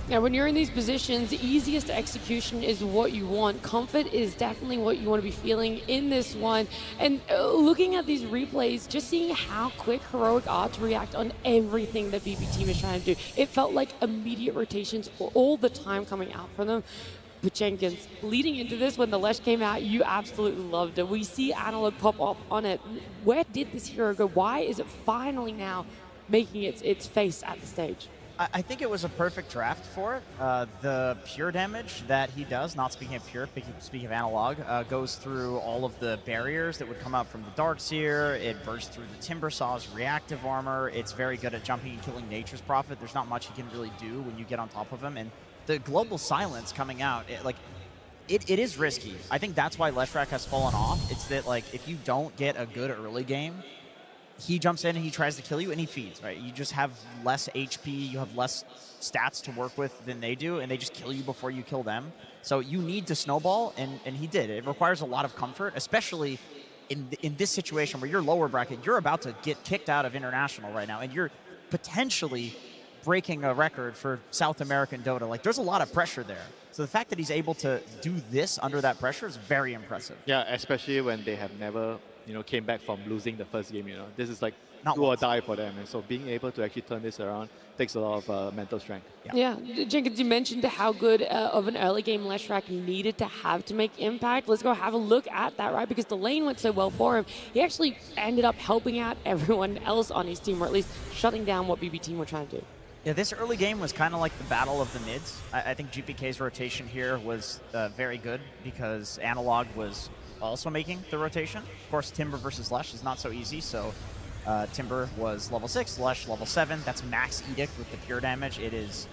[SPEAKER 4] Yeah, when you're in these positions, the easiest execution is what you want. Comfort is definitely what you want to be feeling in this one. And looking at these replays, just seeing how quick Heroic are to react on everything that BB Team is trying to do. It felt like immediate rotations all the time coming out from them. But Jenkins, leading into this, when the Lesh came out, you absolutely loved it. We see Analog pop up on it. Where did this hero go? Why is it finally now making its face at the stage?
[SPEAKER 2] I think it was a perfect draft for it. The pure damage that he does, not speaking of pure, speaking of Analog, goes through all of the barriers that would come out from the Darkseer. It bursts through the Timbersaw's reactive armor. It's very good at jumping and killing Nature's Prophet. There's not much he can really do when you get on top of him. And the global silence coming out, it is risky. I think that's why Leshrac has fallen off. It's that, like, if you don't get a good early game, he jumps in and he tries to kill you and he feeds, right? You just have less HP, you have less stats to work with than they do, and they just kill you before you kill them. So you need to snowball, and he did. It requires a lot of comfort, especially in this situation where you're lower bracket. You're about to get kicked out of International right now, and you're potentially breaking a record for South American Dota. Like, there's a lot of pressure there. So the fact that he's able to do this under that pressure is very impressive.
[SPEAKER 3] Yeah, especially when they have never came back from losing the first game. This is like
[SPEAKER 2] Not
[SPEAKER 3] do or
[SPEAKER 2] once.
[SPEAKER 3] die for them. And so being able to actually turn this around takes a lot of mental strength.
[SPEAKER 4] Yeah, Jenkins, you mentioned how good of an early game Leshrac needed to have to make impact. Let's go have a look at that, right? Because the lane went so well for him. He actually ended up helping out everyone else on his team, or at least shutting down what BB Team were trying to do.
[SPEAKER 2] Yeah, this early game was kind of like the battle of the mids. I think GPK's rotation here was very good because Analog was also making the rotation. Of course, Timber versus Lesh is not so easy, so Timber was level 6, Lesh level 7. That's max Edict with the pure damage. It is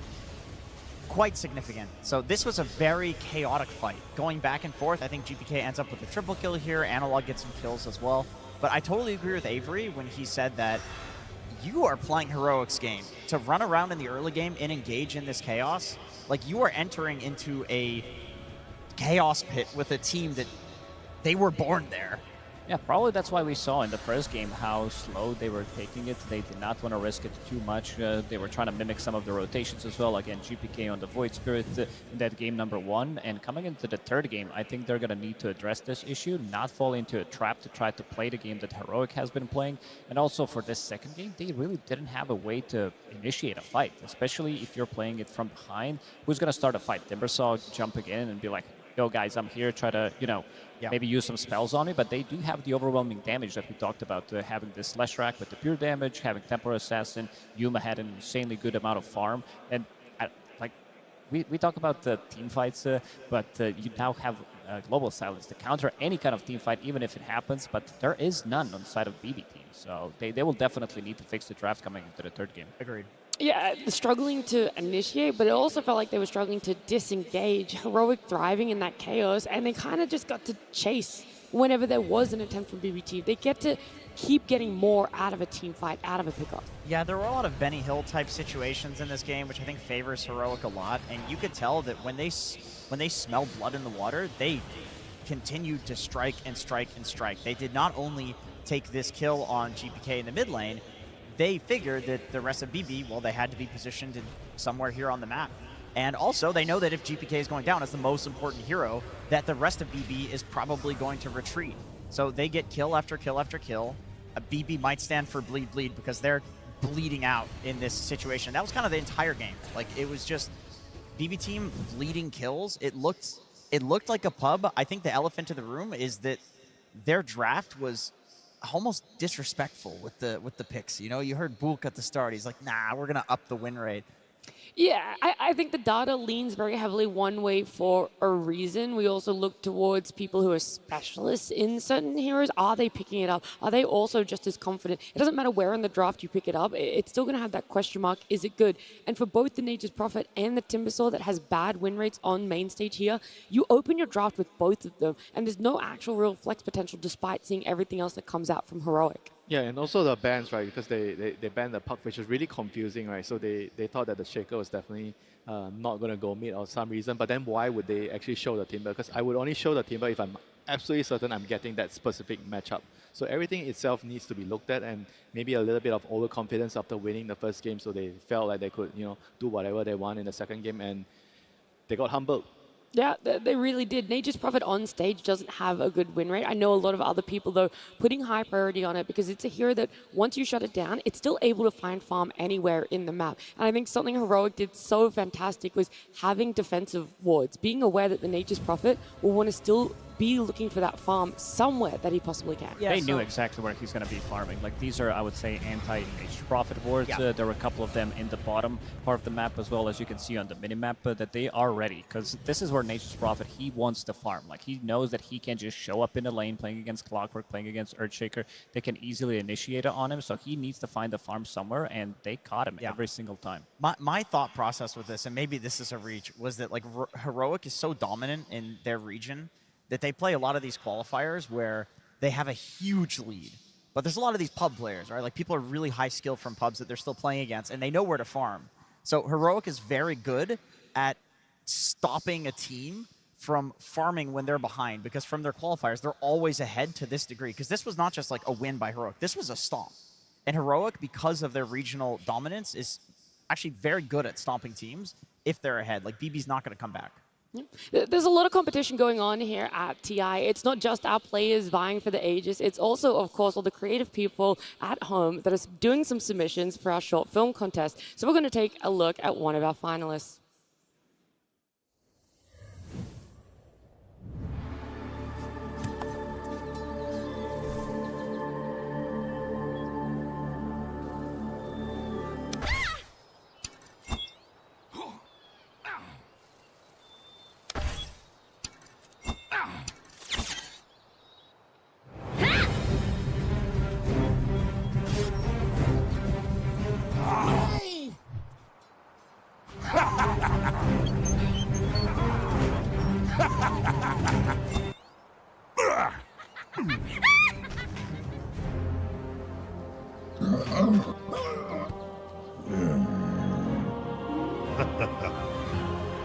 [SPEAKER 2] quite significant. So this was a very chaotic fight. Going back and forth, I think GPK ends up with a triple kill here. Analog gets some kills as well. But I totally agree with Avery when he said that you are playing Heroic's game. To run around in the early game and engage in this chaos, like, you are entering into a chaos pit with a team that they were born there.
[SPEAKER 1] Yeah, probably that's why we saw in the first game how slow they were taking it. They did not want to risk it too much. They were trying to mimic some of the rotations as well. Again, GPK on the Void Spirit in that game number 1. And coming into the third game, I think they're going to need to address this issue, not fall into a trap to try to play the game that Heroic has been playing. And also for this second game, they really didn't have a way to initiate a fight, especially if you're playing it from behind. Who's going to start a fight? Timbersaw jumping in and be like, yo, guys, I'm here, try to, maybe use some spells on me, but they do have the overwhelming damage that we talked about, having this Leshrac with the pure damage, having Temporal Assassin. Yuma had an insanely good amount of farm, and we talk about the team fights, but you now have Global Silence to counter any kind of team fight, even if it happens, but there is none on the side of BB Team, so they will definitely need to fix the draft coming into the third game.
[SPEAKER 2] Agreed.
[SPEAKER 4] Yeah, struggling to initiate, but it also felt like they were struggling to disengage. Heroic thriving in that chaos, and they kind of just got to chase whenever there was an attempt from BBT. They get to keep getting more out of a team fight, out of a pickoff.
[SPEAKER 2] Yeah, there were a lot of Benny Hill type situations in this game, which I think favors Heroic a lot, and you could tell that when they smell blood in the water, they continued to strike and strike and strike. They did not only take this kill on GPK in the mid lane, they figured that the rest of BB, well, they had to be positioned in somewhere here on the map. And also, they know that if GPK is going down as the most important hero, that the rest of BB is probably going to retreat. So they get kill after kill after kill. BB might stand for bleed bleed because they're bleeding out in this situation. That was kind of the entire game. Like, it was just BB team bleeding kills. It looked like a pub. I think the elephant in the room is that their draft was almost disrespectful with the picks. You heard Bulk at the start. He's like, nah, we're gonna up the win rate.
[SPEAKER 4] Yeah, I think the data leans very heavily one way for a reason. We also look towards people who are specialists in certain heroes. Are they picking it up? Are they also just as confident? It doesn't matter where in the draft you pick it up. It's still going to have that question mark. Is it good? And for both the Nature's Prophet and the Timbersaw that has bad win rates on main stage here, you open your draft with both of them, and there's no actual real flex potential despite seeing everything else that comes out from Heroic.
[SPEAKER 3] Yeah, and also the bans, right? Because they banned the puck, which is really confusing, right? So they thought that the Shaker was definitely not going to go mid or some reason. But then why would they actually show the Timber? Because I would only show the Timber if I'm absolutely certain I'm getting that specific matchup. So everything itself needs to be looked at, and maybe a little bit of overconfidence after winning the first game, so they felt like they could, do whatever they want in the second game, and they got humbled.
[SPEAKER 4] Yeah, they really did. Nature's Prophet on stage doesn't have a good win rate. I know a lot of other people, though, putting high priority on it because it's a hero that once you shut it down, it's still able to find farm anywhere in the map. And I think something Heroic did so fantastic was having defensive wards, being aware that the Nature's Prophet will want to still be looking for that farm somewhere that he possibly can.
[SPEAKER 1] Yeah, they knew exactly where he's going to be farming. Like, these are, I would say, anti-Nature's Prophet wards.
[SPEAKER 2] Yeah.
[SPEAKER 1] There were a couple of them in the bottom part of the map as well, as you can see on the minimap, that they are ready. Because this is where Nature's Prophet, he wants to farm. Like, he knows that he can just show up in the lane playing against Clockwork, playing against Earthshaker. They can easily initiate it on him, so he needs to find the farm somewhere, and they caught him every single time.
[SPEAKER 2] My thought process with this, and maybe this is a reach, was that like Heroic is so dominant in their region that they play a lot of these qualifiers where they have a huge lead. But there's a lot of these pub players, right? Like, people are really high skill from pubs that they're still playing against, and they know where to farm. So Heroic is very good at stopping a team from farming when they're behind, because from their qualifiers, they're always ahead to this degree. Because this was not just like a win by Heroic. This was a stomp. And Heroic, because of their regional dominance, is actually very good at stomping teams if they're ahead. Like, BB's not going to come back.
[SPEAKER 4] There's a lot of competition going on here at TI. It's not just our players vying for the Aegis. It's also, of course, all the creative people at home that are doing some submissions for our short film contest. So we're going to take a look at one of our finalists.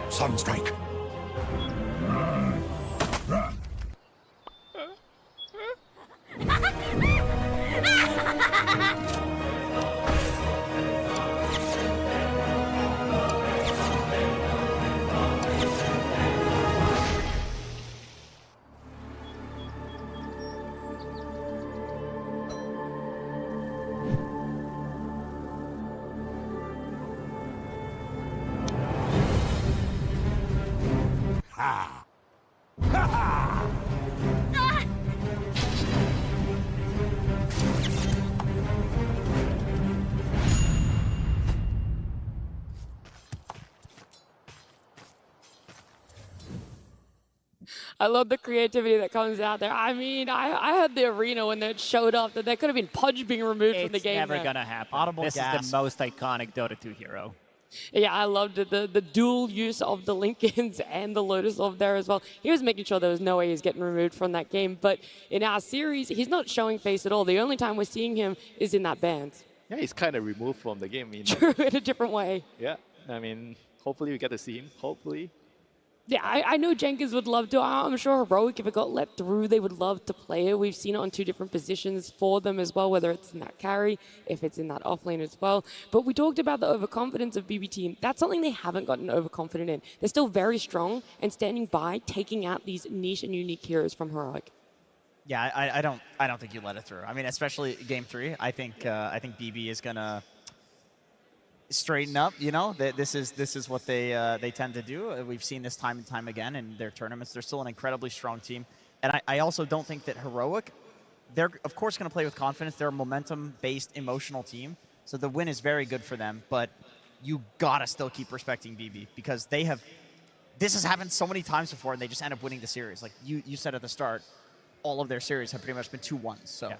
[SPEAKER 9] Sunstrike.
[SPEAKER 4] I love the creativity that comes out there. I mean, I had the arena when it showed up that there could have been Pudge being removed from the game.
[SPEAKER 1] It's never going to happen. This is the most iconic Dota 2 hero.
[SPEAKER 4] Yeah, I loved it. The dual use of the Lincolns and the Lotus Orb there as well. He was making sure there was no way he's getting removed from that game. But in our series, he's not showing face at all. The only time we're seeing him is in that band.
[SPEAKER 3] Yeah, he's kind of removed from the game. I mean,
[SPEAKER 4] True, in a different way.
[SPEAKER 3] Yeah, I mean, hopefully we get to see him. Hopefully.
[SPEAKER 4] Yeah, I know Jenkins would love to. I'm sure Heroic, if it got let through, they would love to play it. We've seen it on two different positions for them as well, whether it's in that carry, if it's in that offlane as well. But we talked about the overconfidence of BB Team. That's something they haven't gotten overconfident in. They're still very strong and standing by, taking out these niche and unique heroes from Heroic.
[SPEAKER 2] Yeah, I don't think you let it through. I mean, especially game 3. I think BB is gonna straighten up. You know, this is what they tend to do. We've seen this time and time again in their tournaments. They're still an incredibly strong team, and I also don't think that Heroic, they're of course going to play with confidence. They're a momentum-based, emotional team, so the win is very good for them. But you gotta still keep respecting BB, because this has happened so many times before, and they just end up winning the series. Like you said at the start, all of their series have pretty much been 2-1s. So.
[SPEAKER 1] Yeah.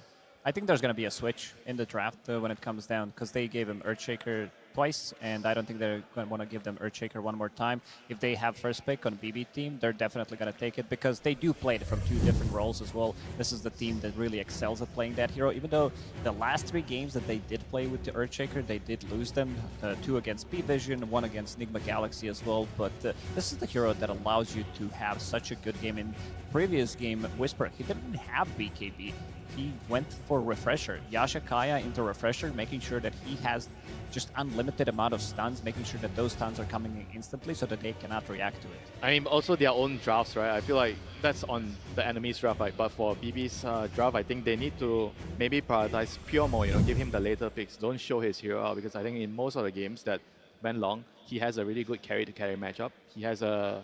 [SPEAKER 1] I think there's going to be a switch in the draft when it comes down, because they gave him Earthshaker twice, and I don't think they're going to want to give them Earthshaker one more time. If they have first pick on BB team, they're definitely going to take it because they do play it from 2 different roles as well. This is the team that really excels at playing that hero, even though the last 3 games that they did play with the Earthshaker, they did lose them. 2 against PVISION, 1 against Nigma Galaxy as well, but this is the hero that allows you to have such a good game. In previous game, Whisper, he didn't have BKB. He went for Refresher. Yasha Kaya into Refresher, making sure that he has just unlimited amount of stuns, making sure that those stuns are coming in instantly so that they cannot react to it.
[SPEAKER 3] I mean, also their own drafts, right? I feel like that's on the enemy's draft, right? But for BB's draft, I think they need to maybe prioritize pure more, give him the later picks. Don't show his hero out because I think in most of the games that went long, he has a really good carry-to-carry matchup. He has the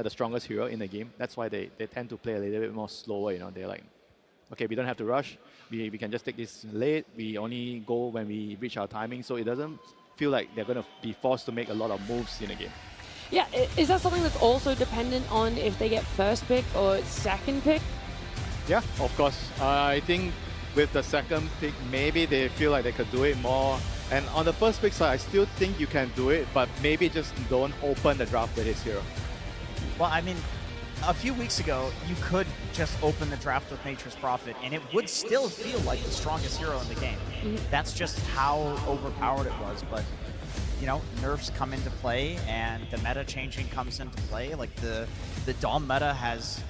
[SPEAKER 3] strongest hero in the game. That's why they tend to play a little bit more slower, They're like, okay, we don't have to rush. We can just take this late. We only go when we reach our timing, so it doesn't feel like they're going to be forced to make a lot of moves in a game.
[SPEAKER 4] Yeah, is that something that's also dependent on if they get first pick or second pick?
[SPEAKER 3] Yeah, of course. I think with the second pick, maybe they feel like they could do it more. And on the first pick side, I still think you can do it, but maybe just don't open the draft with his hero.
[SPEAKER 2] Well, I mean, a few weeks ago, you could just open the draft with Nature's Prophet, and it would still feel like the strongest hero in the game. That's just how overpowered it was, but, nerfs come into play, and the meta changing comes into play. Like, the Dom meta has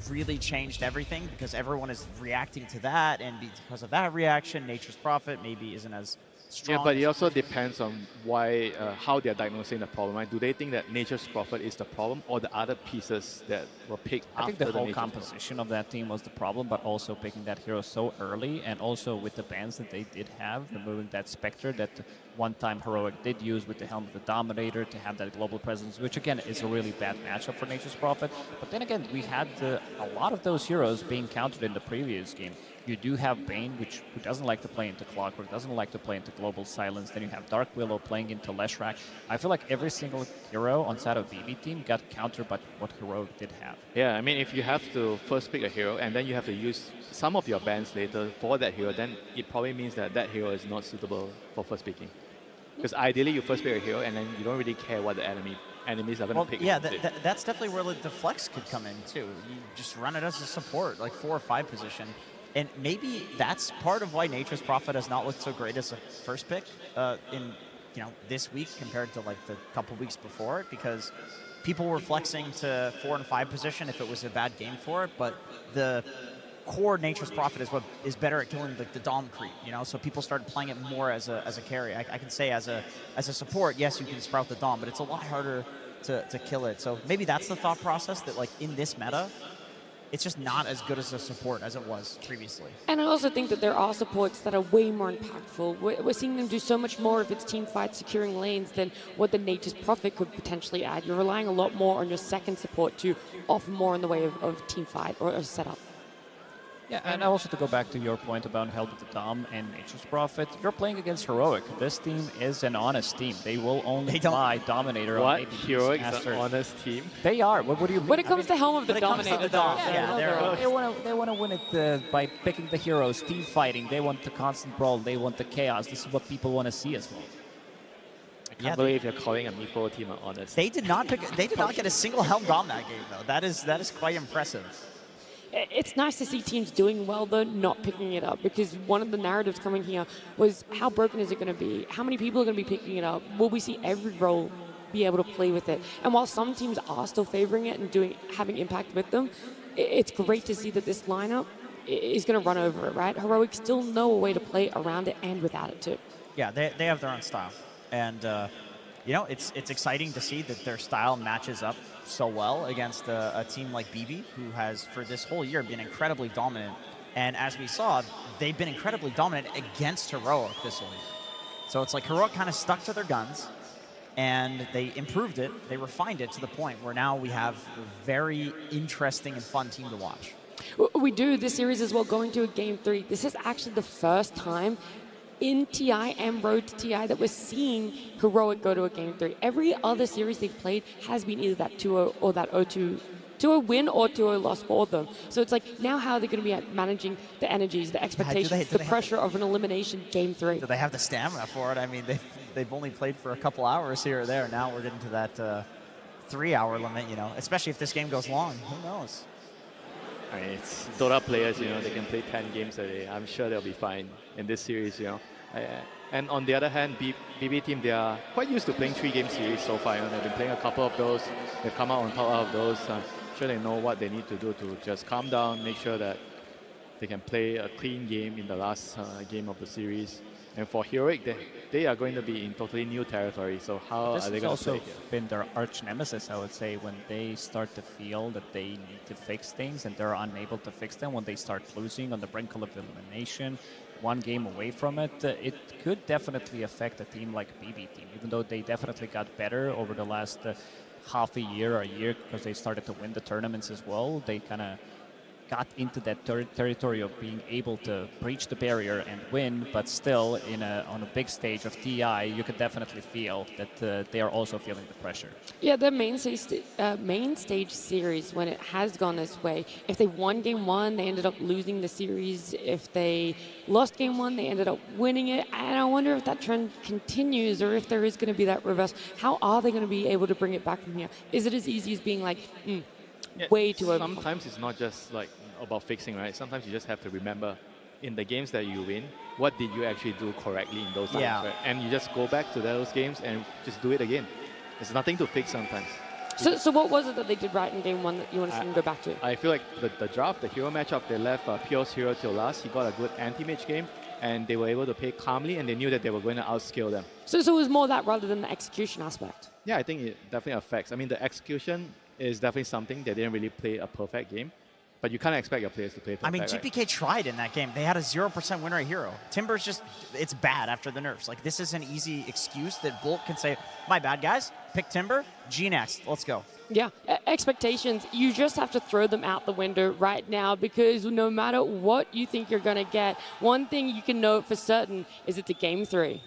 [SPEAKER 2] really changed everything because everyone is reacting to that, and because of that reaction, Nature's Prophet maybe isn't as strong.
[SPEAKER 3] Yeah, but it also depends on why, how they're diagnosing the problem. Right? Do they think that Nature's Prophet is the problem, or the other pieces that were picked after the
[SPEAKER 1] I think the whole
[SPEAKER 3] Nature's
[SPEAKER 1] composition of that team was the problem, but also picking that hero so early, and also with the bans that they did have, removing that Spectre that one time Heroic did use with the Helm of the Dominator to have that global presence, which again is a really bad matchup for Nature's Prophet. But then again, we had a lot of those heroes being countered in the previous game. You do have Bane, who doesn't like to play into Clockwork, doesn't like to play into Global Silence. Then you have Dark Willow playing into Leshrac. I feel like every single hero on side of BB team got countered by what Heroic did have.
[SPEAKER 3] Yeah, I mean, if you have to first pick a hero and then you have to use some of your bans later for that hero, then it probably means that that hero is not suitable for first picking. Because ideally, you first pick a hero and then you don't really care what the enemies are going to pick.
[SPEAKER 2] Yeah, that's definitely where the flex could come in too. You just run it as a support, like 4 or 5 position. And maybe that's part of why Nature's Prophet has not looked so great as a first pick in this week compared to like the couple weeks before it, because people were flexing to 4 and 5 position if it was a bad game for it, but the core Nature's Prophet is what is better at killing the Dom creep, so people started playing it more as a carry. I can say as a support, yes, you can sprout the Dom, but it's a lot harder to kill it. So maybe that's the thought process, that like in this meta, it's just not as good as a support as it was previously.
[SPEAKER 4] And I also think that there are supports that are way more impactful. We're seeing them do so much more if it's team fight securing lanes than what the Nature's Prophet could potentially add. You're relying a lot more on your second support to offer more in the way of team fight or setup.
[SPEAKER 1] Yeah, and also to go back to your point about Held with the Dom and Nature's Prophet, you're playing against Heroic. This team is an honest team. They will only buy Dominator on maybe
[SPEAKER 3] Heroic is an honest team?
[SPEAKER 1] They are. What do you mean?
[SPEAKER 4] When it comes to Helm of the Dominator,
[SPEAKER 1] they want to win it by picking the heroes, team fighting. They want the constant brawl. They want the chaos. This is what people want to see as well.
[SPEAKER 3] I can't believe you're calling a Meepo team honest.
[SPEAKER 2] They did not get a single Helm Dom that game though. That is quite impressive.
[SPEAKER 4] It's nice to see teams doing well, though, not picking it up, because one of the narratives coming here was how broken is it going to be? How many people are going to be picking it up? Will we see every role be able to play with it? And while some teams are still favoring it and having impact with them, it's great to see that this lineup is going to run over it, right? Heroic still know a way to play around it and without it, too.
[SPEAKER 2] Yeah, they have their own style. And, it's exciting to see that their style matches up so well against a team like BB, who has, for this whole year, been incredibly dominant. And as we saw, they've been incredibly dominant against Heroic this week. So it's like Heroic kind of stuck to their guns, and they improved it, they refined it to the point where now we have a very interesting and fun team to watch.
[SPEAKER 4] We do this series as well, going to a Game 3. This is actually the first time in TI and Road to TI that we're seeing Heroic go to a Game 3. Every other series they've played has been either that 2-0 or that 0-2 to a win or to a loss for them. So it's like, now how are they going to be managing the energies, the expectations, the pressure of an elimination game 3?
[SPEAKER 2] Do they have the stamina for it? I mean, they've only played for a couple hours here or there. Now we're getting to that 3-hour limit, you know, especially if this game goes long. Who knows?
[SPEAKER 3] I mean, it's Dota players, you know, they can play 10 games a day. I'm sure they'll be fine in this series, you know. And on the other hand, BB team, they are quite used to playing 3-game series so far. You know, they've been playing a couple of those. They've come out on top of those. I'm sure they know what they need to do to just calm down, make sure that they can play a clean game in the last game of the series. And for Heroic, they are going to be in totally new territory. So how are they going to play?
[SPEAKER 1] This has also been their arch nemesis, I would say, when they start to feel that they need to fix things and they're unable to fix them, when they start losing on the brink of elimination, one game away from it, it could definitely affect a team like BB team, even though they definitely got better over the last half a year or a year because they started to win the tournaments as well. They kind of got into that territory of being able to breach the barrier and win, but still on a big stage of TI, you could definitely feel that they are also feeling the pressure.
[SPEAKER 4] Yeah, their main stage series, when it has gone this way, if they won game 1, they ended up losing the series. If they lost game 1, they ended up winning it. And I wonder if that trend continues or if there is going to be that reverse. How are they going to be able to bring it back from here? Is it as easy as being like, way too open?
[SPEAKER 3] Sometimes it's not just like about fixing, right? Sometimes you just have to remember in the games that you win, what did you actually do correctly in those times, right? And you just go back to those games and just do it again. There's nothing to fix sometimes.
[SPEAKER 4] So what was it that they did right in game 1 that you want to see them go back to?
[SPEAKER 3] I feel like the draft, the hero matchup, they left Pio's hero till last. He got a good anti-mage game, and they were able to play calmly, and they knew that they were going to outscale them.
[SPEAKER 4] So it was more that rather than the execution aspect?
[SPEAKER 3] Yeah, I think it definitely affects. I mean, the execution is definitely something. They didn't really play a perfect game, but you can't expect your players to play perfect.
[SPEAKER 2] I mean, GPK tried in that game. They had a 0% win rate hero. Timber's just, it's bad after the nerfs. Like, this is an easy excuse that Bolt can say, my bad, guys. Pick Timber, G next. Let's go.
[SPEAKER 4] Yeah, expectations, you just have to throw them out the window right now, because no matter what you think you're going to get, one thing you can know for certain is it's a game 3.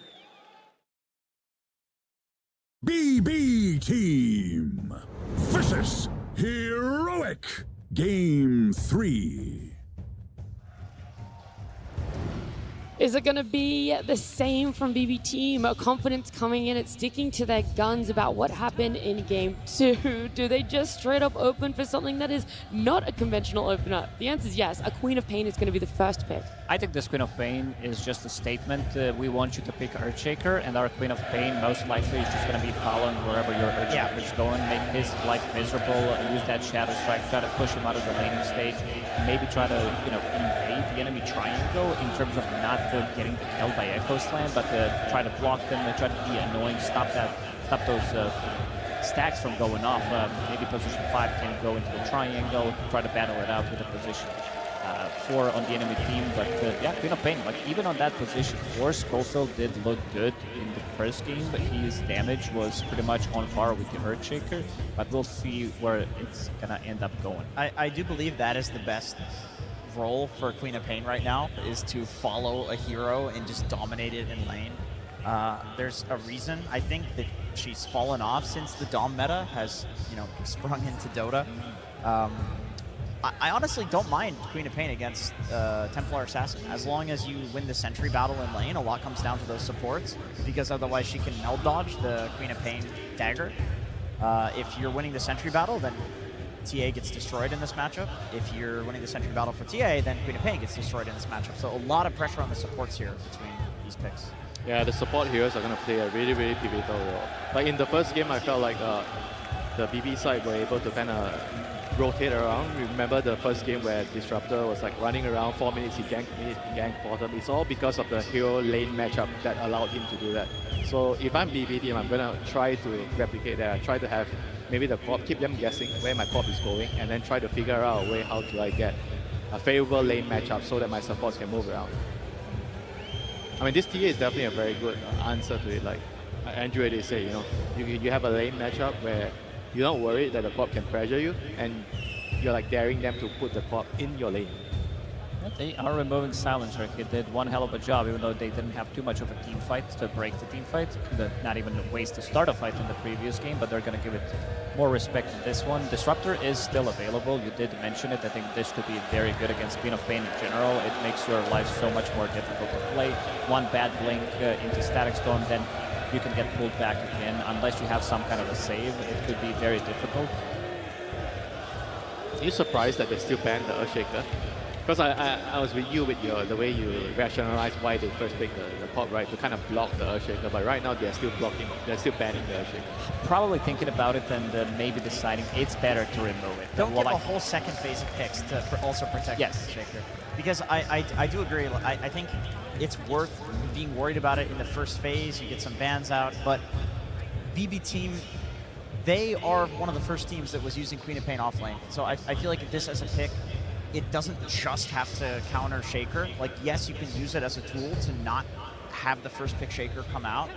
[SPEAKER 9] BB Team versus Heroic Game 3.
[SPEAKER 4] Is it going to be the same from BB Team? Confidence coming in and sticking to their guns about what happened in Game 2? Do they just straight up open for something that is not a conventional opener? The answer is yes. A Queen of Pain is going to be the first pick.
[SPEAKER 1] I think this Queen of Pain is just a statement. We want you to pick Earthshaker, and our Queen of Pain most likely is just going to be following wherever your Earthshaker is going, make his life miserable, use that Shadow Strike, try to push him out of the laning stage, maybe try to invade the enemy triangle in terms of not getting the kill by Echo Slam, but try to block them, try to be annoying, stop those stacks from going off. Maybe position 5 can go into the triangle, try to battle it out with a position 4 on the enemy team. But yeah, Queen of Pain, like even on that position 4, Schofield did look good in the first game, but his damage was pretty much on par with the Earthshaker. But we'll see where it's gonna end up going.
[SPEAKER 2] I do believe that is the best role for Queen of Pain right now, is to follow a hero and just dominate it in lane. There's a reason, I think, that she's fallen off since the Dom meta has, sprung into Dota. I honestly don't mind Queen of Pain against Templar Assassin. As long as you win the sentry battle in lane, a lot comes down to those supports, because otherwise she can meld dodge the Queen of Pain dagger. If you're winning the sentry battle, then TA gets destroyed in this matchup. If you're winning the sentry battle for TA, then Queen of Pain gets destroyed in this matchup. So a lot of pressure on the supports here between these picks.
[SPEAKER 3] Yeah, the support heroes are going to play a really, really pivotal role. Like in the first game, I felt like the BB side were able to kind of rotate around. Remember the first game where Disruptor was like running around 4 minutes, he ganked mid, he ganked bottom. It's all because of the hero lane matchup that allowed him to do that. So if I'm BB team, I'm going to try to replicate that. I try to have maybe the corp, keep them guessing where my corp is going, and then try to figure out a way how do I get a favorable lane matchup so that my supports can move around. I mean, this TA is definitely a very good answer to it. Like Andrew already said, you have a lane matchup where you're not worried that the corp can pressure you, and you're like daring them to put the corp in your lane.
[SPEAKER 1] Yeah, they are removing Silencer. He did one hell of a job, even though they didn't have too much of a team fight to break the team fight. Not even a waste to start a fight in the previous game, but they're going to give it more respect in this one. Disruptor is still available. You did mention it. I think this could be very good against Queen of Pain in general. It makes your life so much more difficult to play. One bad blink into Static Storm, then you can get pulled back again. Unless you have some kind of a save, it could be very difficult.
[SPEAKER 3] Are you surprised that they still banned the Earthshaker? Because I was with you with the way you rationalized why they first picked the pop, right, to kind of block the Earthshaker, but right now they're still banning the Earthshaker.
[SPEAKER 1] Probably thinking about it and maybe deciding it's better to remove it.
[SPEAKER 2] Don't give a whole second phase of picks to also protect the Earthshaker. Because I do agree, I think it's worth being worried about it in the first phase, you get some bans out, but BB Team, they are one of the first teams that was using Queen of Pain offlane. So I feel like this as a pick, it doesn't just have to counter Shaker. Like, yes, you can use it as a tool to not have the first pick Shaker come out,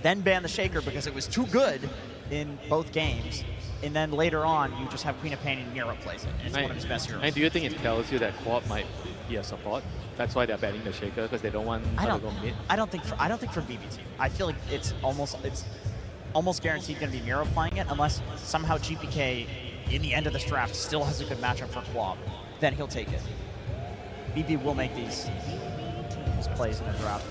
[SPEAKER 2] then ban the Shaker because it was too good in both games, and then later on, you just have Queen of Pain and Nero plays it. It's one of his best heroes.
[SPEAKER 3] And do you think it tells you that Quap might be a support? That's why they're banning the Shaker, because they don't want to go mid?
[SPEAKER 2] I don't think for BB Team. I feel like it's almost guaranteed going to be Nero playing it, unless somehow GPK in the end of this draft still has a good matchup for Quap, then he'll take it. BB will make these plays in the draft.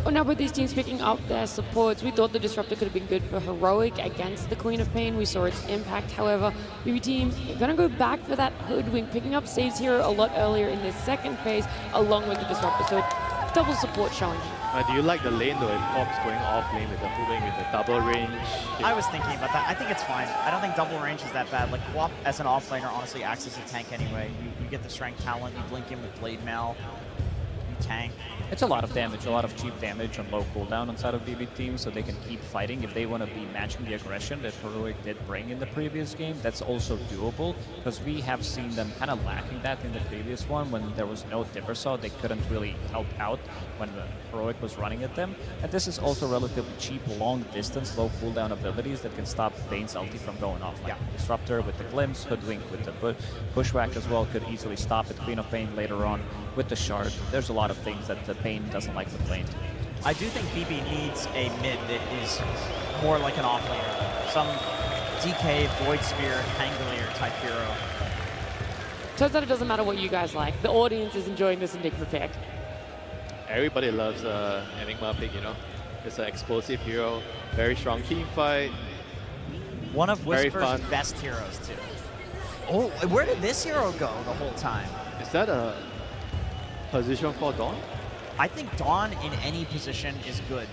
[SPEAKER 4] Well, now with these teams picking up their supports, we thought the Disruptor could have been good for Heroic against the Queen of Pain. We saw its impact. However, BB Team going to go back for that Hoodwink, picking up Saves Hero a lot earlier in this second phase, along with the Disruptor. So double support showing here.
[SPEAKER 3] Do you like the lane though, if Quap's going off lane with the Hoodwink with the double range?
[SPEAKER 2] I was thinking about that. I think it's fine. I don't think double range is that bad. Like, Quap as an offlaner honestly acts as a tank anyway. You get the strength talent, you blink in with Blade Mail, you tank.
[SPEAKER 1] It's a lot of damage, a lot of cheap damage on low cooldown inside of BB Team, so they can keep fighting. If they want to be matching the aggression that Heroic did bring in the previous game, that's also doable, because we have seen them kind of lacking that in the previous one. When there was no Dippersaw, they couldn't really help out when the Heroic was running at them. And this is also relatively cheap, long distance, low cooldown abilities that can stop Bane's ulti from going off. Like Disruptor with the Glimpse, Hoodwink with the Bushwhack as well could easily stop it. Queen of Pain later on with the Shard. There's a lot of things that the Pain doesn't like to play into.
[SPEAKER 2] I do think BB needs a mid that is more like an offlaner. Some DK, Void Spear, Hangolier type hero.
[SPEAKER 4] Turns out it doesn't matter what you guys like. The audience is enjoying this Enigma pick.
[SPEAKER 3] Everybody loves Enigma pick, you know. It's an explosive hero, very strong team fight.
[SPEAKER 2] One of Whisper's best heroes, too. Oh, where did this hero go the whole time?
[SPEAKER 3] Is that a position for Dawn?
[SPEAKER 2] I think Dawn in any position is good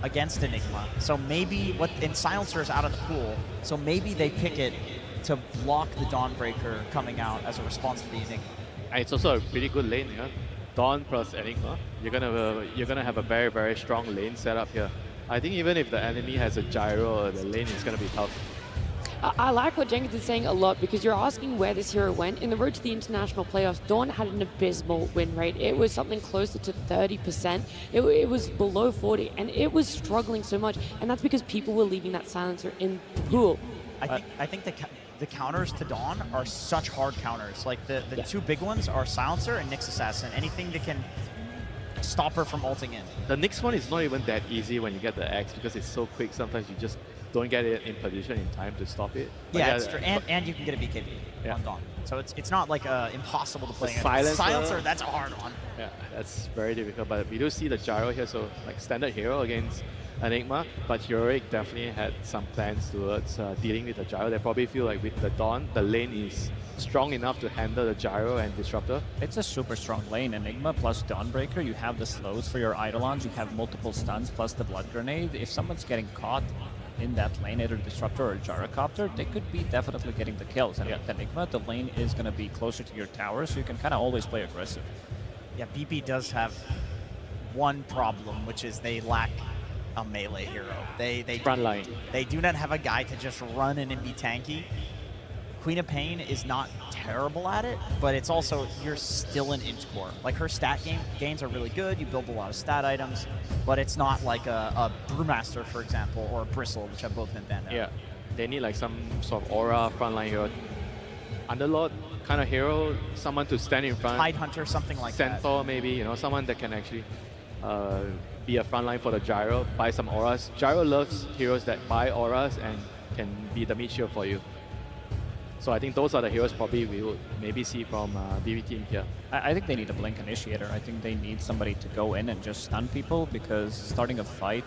[SPEAKER 2] against Enigma. So maybe and Silencer is out of the pool, so maybe they pick it to block the Dawnbreaker coming out as a response to the Enigma.
[SPEAKER 3] And it's also a pretty good lane, yeah. Dawn plus Enigma, you're gonna have a very, very strong lane setup here. I think even if the enemy has a gyro, the lane is gonna be tough.
[SPEAKER 4] I like what Jenkins is saying a lot, because you're asking where this hero went. In the road to the international playoffs, Dawn had an abysmal win rate. It was something closer to 30%. It was below 40, and it was struggling so much. And that's because people were leaving that Silencer in the pool.
[SPEAKER 2] I think the counters to Dawn are such hard counters. Like the two big ones are Silencer and Nyx Assassin. Anything that can stop her from ulting in.
[SPEAKER 3] The Nyx one is not even that easy when you get the X, because it's so quick. Sometimes you just don't get it in position in time to stop it. But
[SPEAKER 2] yeah, it's true. And you can get a BKB on Dawn. So it's not like impossible to play.
[SPEAKER 3] Silencer,
[SPEAKER 2] that's a hard one.
[SPEAKER 3] Yeah, that's very difficult. But we do see the gyro here, so like standard hero against Enigma. But Heroic definitely had some plans towards dealing with the gyro. They probably feel like with the Dawn, the lane is strong enough to handle the gyro and Disruptor.
[SPEAKER 1] It's a super strong lane. Enigma plus Dawnbreaker, you have the slows for your Eidolons, you have multiple stuns plus the Blood Grenade. If someone's getting caught in that lane, either Disruptor or Gyrocopter, they could be definitely getting the kills. And with Enigma, the lane is going to be closer to your tower, so you can kind of always play aggressive.
[SPEAKER 2] Yeah, BB does have one problem, which is they lack a melee hero. They
[SPEAKER 3] frontline.
[SPEAKER 2] They do not have a guy to just run in and be tanky. Queen of Pain is not terrible at it, but it's also, you're still an inch core. Like, her stat gains are really good, you build a lot of stat items, but it's not like a Brewmaster, for example, or a Bristle, which have both been banned out.
[SPEAKER 3] Yeah, they need like some sort of aura frontline hero. Underlord kind of hero, someone to stand in front.
[SPEAKER 2] Tidehunter, something like that.
[SPEAKER 3] Centaur, maybe, you know, someone that can actually be a frontline for the Gyro, buy some auras. Gyro loves heroes that buy auras and can be the mid shield for you. So I think those are the heroes probably we would maybe see from BB team here.
[SPEAKER 1] I think they need a Blink Initiator. I think they need somebody to go in and just stun people, because starting a fight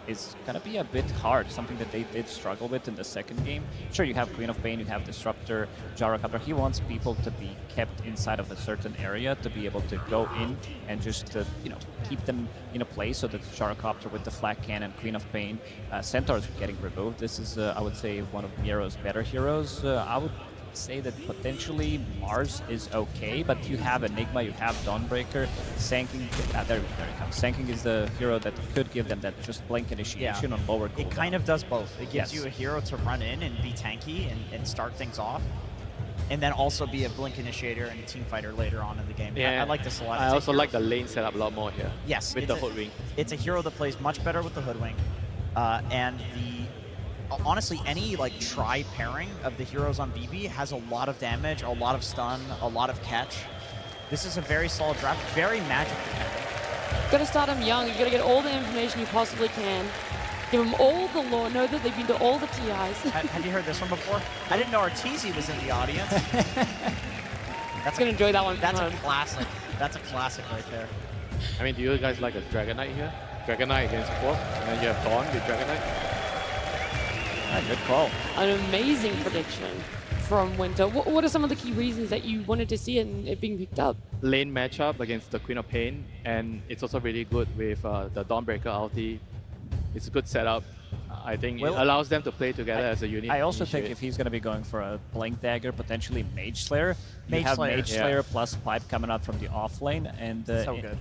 [SPEAKER 1] is going to be a bit hard, something that they did struggle with in the second game. Sure, you have Queen of Pain, you have Disruptor, Gyrocopter. He wants people to be kept inside of a certain area to be able to go in and just to, you know, keep them in a place, so that Gyrocopter with the Flak Cannon, Queen of Pain, Centaur is getting removed. This is, I would say, one of Miro's better heroes. I would say that potentially Mars is okay, but you have Enigma, you have Dawnbreaker, Sanking, there it comes. Sanking is the hero that could give them that just Blink Initiation on lower cooldown.
[SPEAKER 2] It kind of does both. It gives you a hero to run in and be tanky and start things off, and then also be a Blink Initiator and a team fighter later on in the game.
[SPEAKER 3] Yeah,
[SPEAKER 2] I like this a lot.
[SPEAKER 3] I also like the lane setup a lot more here.
[SPEAKER 2] Yes,
[SPEAKER 3] with the Hoodwink.
[SPEAKER 2] It's a hero that plays much better with the Hoodwink, and honestly, any like try pairing of the heroes on BB has a lot of damage, a lot of stun, a lot of catch. This is a very solid draft, very magic dependent.
[SPEAKER 4] Gotta start them young. You gotta get all the information you possibly can. Give them all the lore. Know that they've been to all the TIs.
[SPEAKER 2] Have you heard this one before? I didn't know Arteezy was in the audience. That's
[SPEAKER 4] gonna enjoy that one.
[SPEAKER 2] That's a classic. That's a classic right there.
[SPEAKER 3] I mean, do you guys like a Dragon Knight here? Dragon Knight against Quark, and then you have Dawn with Dragon Knight.
[SPEAKER 1] Good call.
[SPEAKER 4] An amazing prediction from Winter. What are some of the key reasons that you wanted to see it being picked up?
[SPEAKER 3] Lane matchup against the Queen of Pain, and it's also really good with the Dawnbreaker ulti. It's a good setup. I think it allows them to play together as a unit.
[SPEAKER 1] I also think if he's going to be going for a Blink Dagger, potentially Mage Slayer, you have Mage Slayer plus Pipe coming out from the off lane, and
[SPEAKER 2] so good.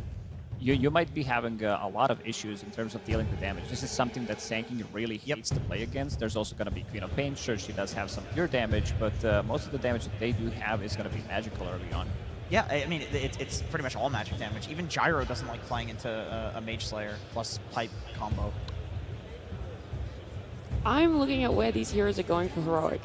[SPEAKER 1] You might be having a lot of issues in terms of dealing with damage. This is something that Sanking really hates to play against. There's also going to be Queen of Pain. Sure, she does have some pure damage, but most of the damage that they do have is going to be magical early on.
[SPEAKER 2] Yeah, I mean, it's pretty much all magic damage. Even Gyro doesn't like playing into a Mage Slayer plus Pipe combo.
[SPEAKER 4] I'm looking at where these heroes are going for Heroic.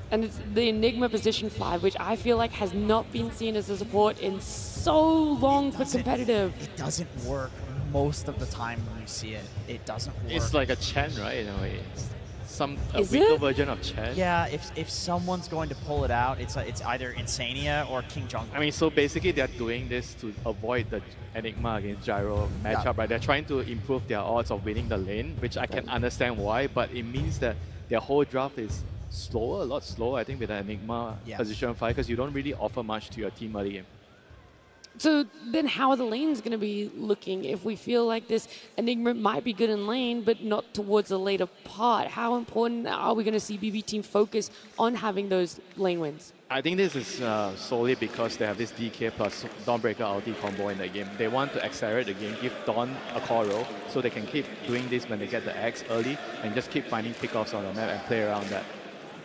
[SPEAKER 4] And it's the Enigma position 5, which I feel like has not been seen as a support in so long for competitive.
[SPEAKER 2] It doesn't work most of the time when you see it. It doesn't work.
[SPEAKER 3] It's like a Chen, right? In a way, it's a
[SPEAKER 4] Is
[SPEAKER 3] weaker
[SPEAKER 4] it?
[SPEAKER 3] version of Chen.
[SPEAKER 2] Yeah, if someone's going to pull it out, it's either Insania or King Jungle.
[SPEAKER 3] I mean, so basically they're doing this to avoid the Enigma against Gyro matchup, right? They're trying to improve their odds of winning the lane, which I can understand why, but it means that their whole draft is slower, a lot slower, I think, with the Enigma position 5, because you don't really offer much to your team early game.
[SPEAKER 4] So then how are the lanes going to be looking if we feel like this Enigma might be good in lane, but not towards the later part? How important are we going to see BB team focus on having those lane wins?
[SPEAKER 3] I think this is solely because they have this DK plus Dawnbreaker ulti combo in the game. They want to accelerate the game, give Dawn a core role, so they can keep doing this when they get the X early and just keep finding pickoffs on the map and play around that.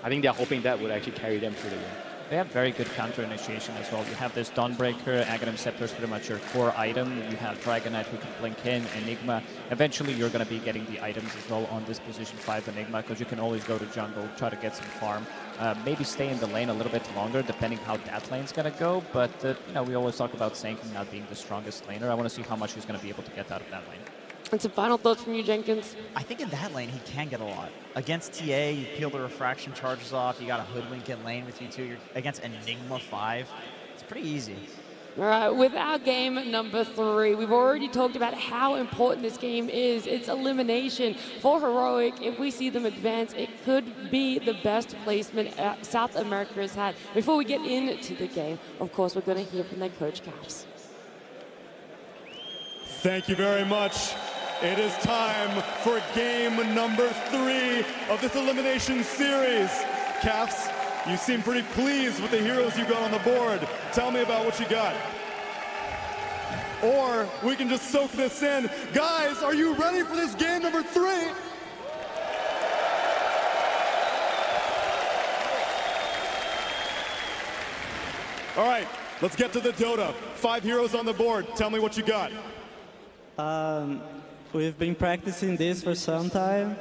[SPEAKER 3] I think they're hoping that would actually carry them through the game.
[SPEAKER 1] They have very good counter initiation as well. You have this Dawnbreaker, Aghanim Scepter is pretty much your core item. You have Dragon Knight who can blink in, Enigma. Eventually you're going to be getting the items as well on this position 5 Enigma, because you can always go to jungle, try to get some farm. Maybe stay in the lane a little bit longer depending how that lane's going to go, but you know, we always talk about Sanking not being the strongest laner. I want to see how much he's going to be able to get out of that lane.
[SPEAKER 4] And some final thoughts from you, Jenkins?
[SPEAKER 2] I think in that lane, he can get a lot. Against TA, you peel the refraction charges off. You got a Hoodwink in lane with you, too. You're against Enigma 5. It's pretty easy.
[SPEAKER 4] All right, with our game number 3, we've already talked about how important this game is. It's elimination for Heroic. If we see them advance, it could be the best placement South America has had. Before we get into the game, of course, we're going to hear from their coach, Caps.
[SPEAKER 5] Thank you very much. It is time for game number 3 of this elimination series. Caps, you seem pretty pleased with the heroes you got on the board. Tell me about what you got. Or we can just soak this in. Guys, are you ready for this game number 3? All right, let's get to the Dota. 5 heroes on the board. Tell me what you got.
[SPEAKER 6] We've been practicing this for some time.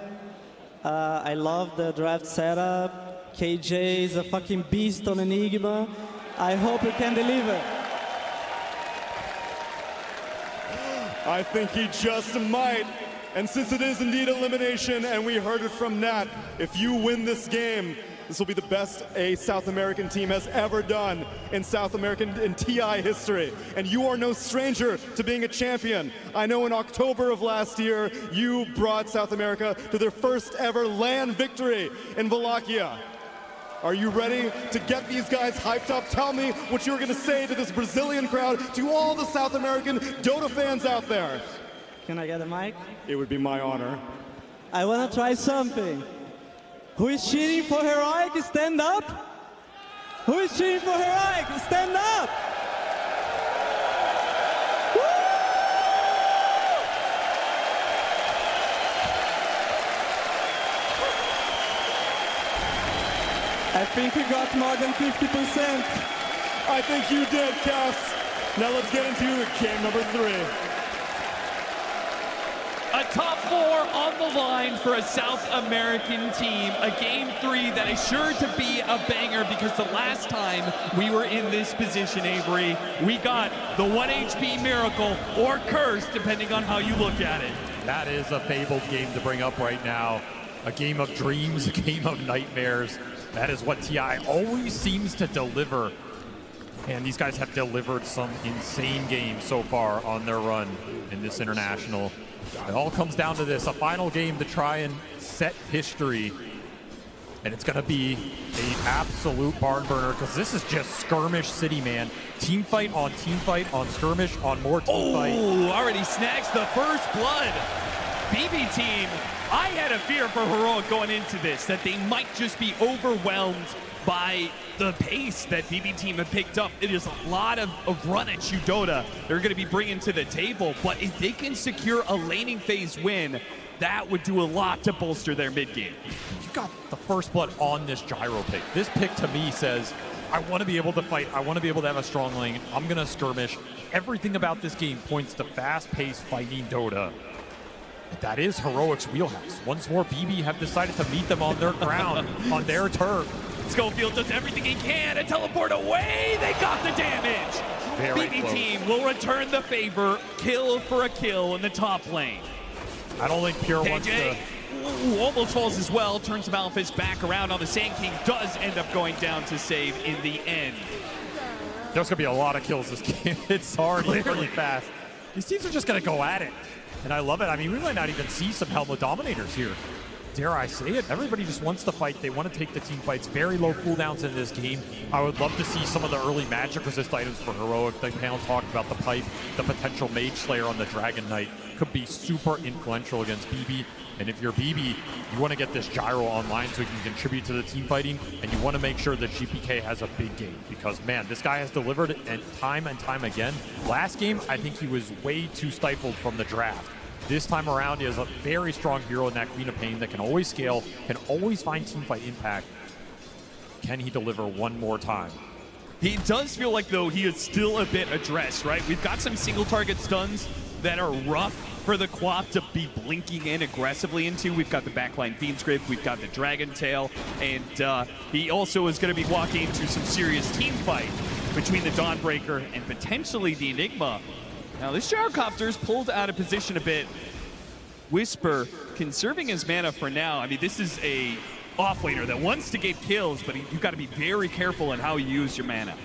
[SPEAKER 6] I love the draft setup. KJ is a fucking beast on Nigma. I hope you can deliver.
[SPEAKER 5] I think he just might. And since it is indeed elimination, and we heard it from Nat, if you win this game, this will be the best a South American team has ever done in South American in TI history. And you are no stranger to being a champion. I know in October of last year, you brought South America to their first ever LAN victory in Wallachia. Are you ready to get these guys hyped up? Tell me what you're gonna say to this Brazilian crowd, to all the South American Dota fans out there.
[SPEAKER 6] Can I get a mic?
[SPEAKER 5] It would be my honor.
[SPEAKER 6] I want to try something. Who is cheering for Heroic? Stand up. Who is cheering for Heroic? Stand up. Woo! I think we got more than 50%.
[SPEAKER 5] I think you did, Cass. Now let's get into game number 3.
[SPEAKER 23] A top 4 on the line for a South American team. A game 3 that is sure to be a banger because the last time we were in this position, Avery, we got the 1 HP Miracle or Curse, depending on how you look at it.
[SPEAKER 21] That is a fabled game to bring up right now. A game of dreams, a game of nightmares. That is what TI always seems to deliver. And these guys have delivered some insane games so far on their run in this international. It all comes down to this, a final game to try and set history. And it's gonna be an absolute barn burner because this is just skirmish city, man. Team fight on skirmish on more team fight.
[SPEAKER 23] Oh, already snags the first blood. BB team, I had a fear for Heroic going into this, that they might just be overwhelmed by the pace that BB team have picked up. It is a lot of run at you Dota they're going to be bringing to the table, but if they can secure a laning phase win, that would do a lot to bolster their mid game.
[SPEAKER 21] You got the first blood on this gyro pick. This pick to me says, I want to be able to fight. I want to be able to have a strong lane. I'm going to skirmish. Everything about this game points to fast-paced fighting Dota. That is Heroic's wheelhouse. Once more, BB have decided to meet them on their ground, on their turf.
[SPEAKER 23] Schofield does everything he can to teleport away. They got the damage.
[SPEAKER 21] Very
[SPEAKER 23] BB
[SPEAKER 21] close.
[SPEAKER 23] team will return the favor. Kill for a kill in the top lane.
[SPEAKER 21] I don't think Pure wants to...
[SPEAKER 23] Ooh, almost falls as well. Turns Malphus back around on the Sand King. Does end up going down to save in the end.
[SPEAKER 21] There's going to be a lot of kills this game. It's already pretty fast. These teams are just going to go at it. And I love it. I mean, we might not even see some Helmet Dominators here. Dare I say it? Everybody just wants to fight. They want to take the team fights. Very low cooldowns in this game. I would love to see some of the early magic resist items for Heroic. The panel talked about the pipe, the potential Mage Slayer on the Dragon Knight could be super influential against BB. And if you're BB, you want to get this gyro online so he can contribute to the team fighting, and you want to make sure that GPK has a big game because, man, this guy has delivered and time again. Last game, I think he was way too stifled from the draft. This time around, he has a very strong hero in that Queen of Pain that can always scale, can always find teamfight impact. Can he deliver one more time?
[SPEAKER 23] He does feel like, though, he is still a bit addressed, right? We've got some single target stuns that are rough for the Quap to be blinking in aggressively into. We've got the backline Fiend's Grip, we've got the Dragon Tail, and he also is going to be walking into some serious team fight between the Dawnbreaker and potentially the Enigma. Now, this Gyrocopter's pulled out of position a bit. Whisper conserving his mana for now. I mean, this is a offlaner that wants to get kills, but you've got to be very careful in how you use your mana.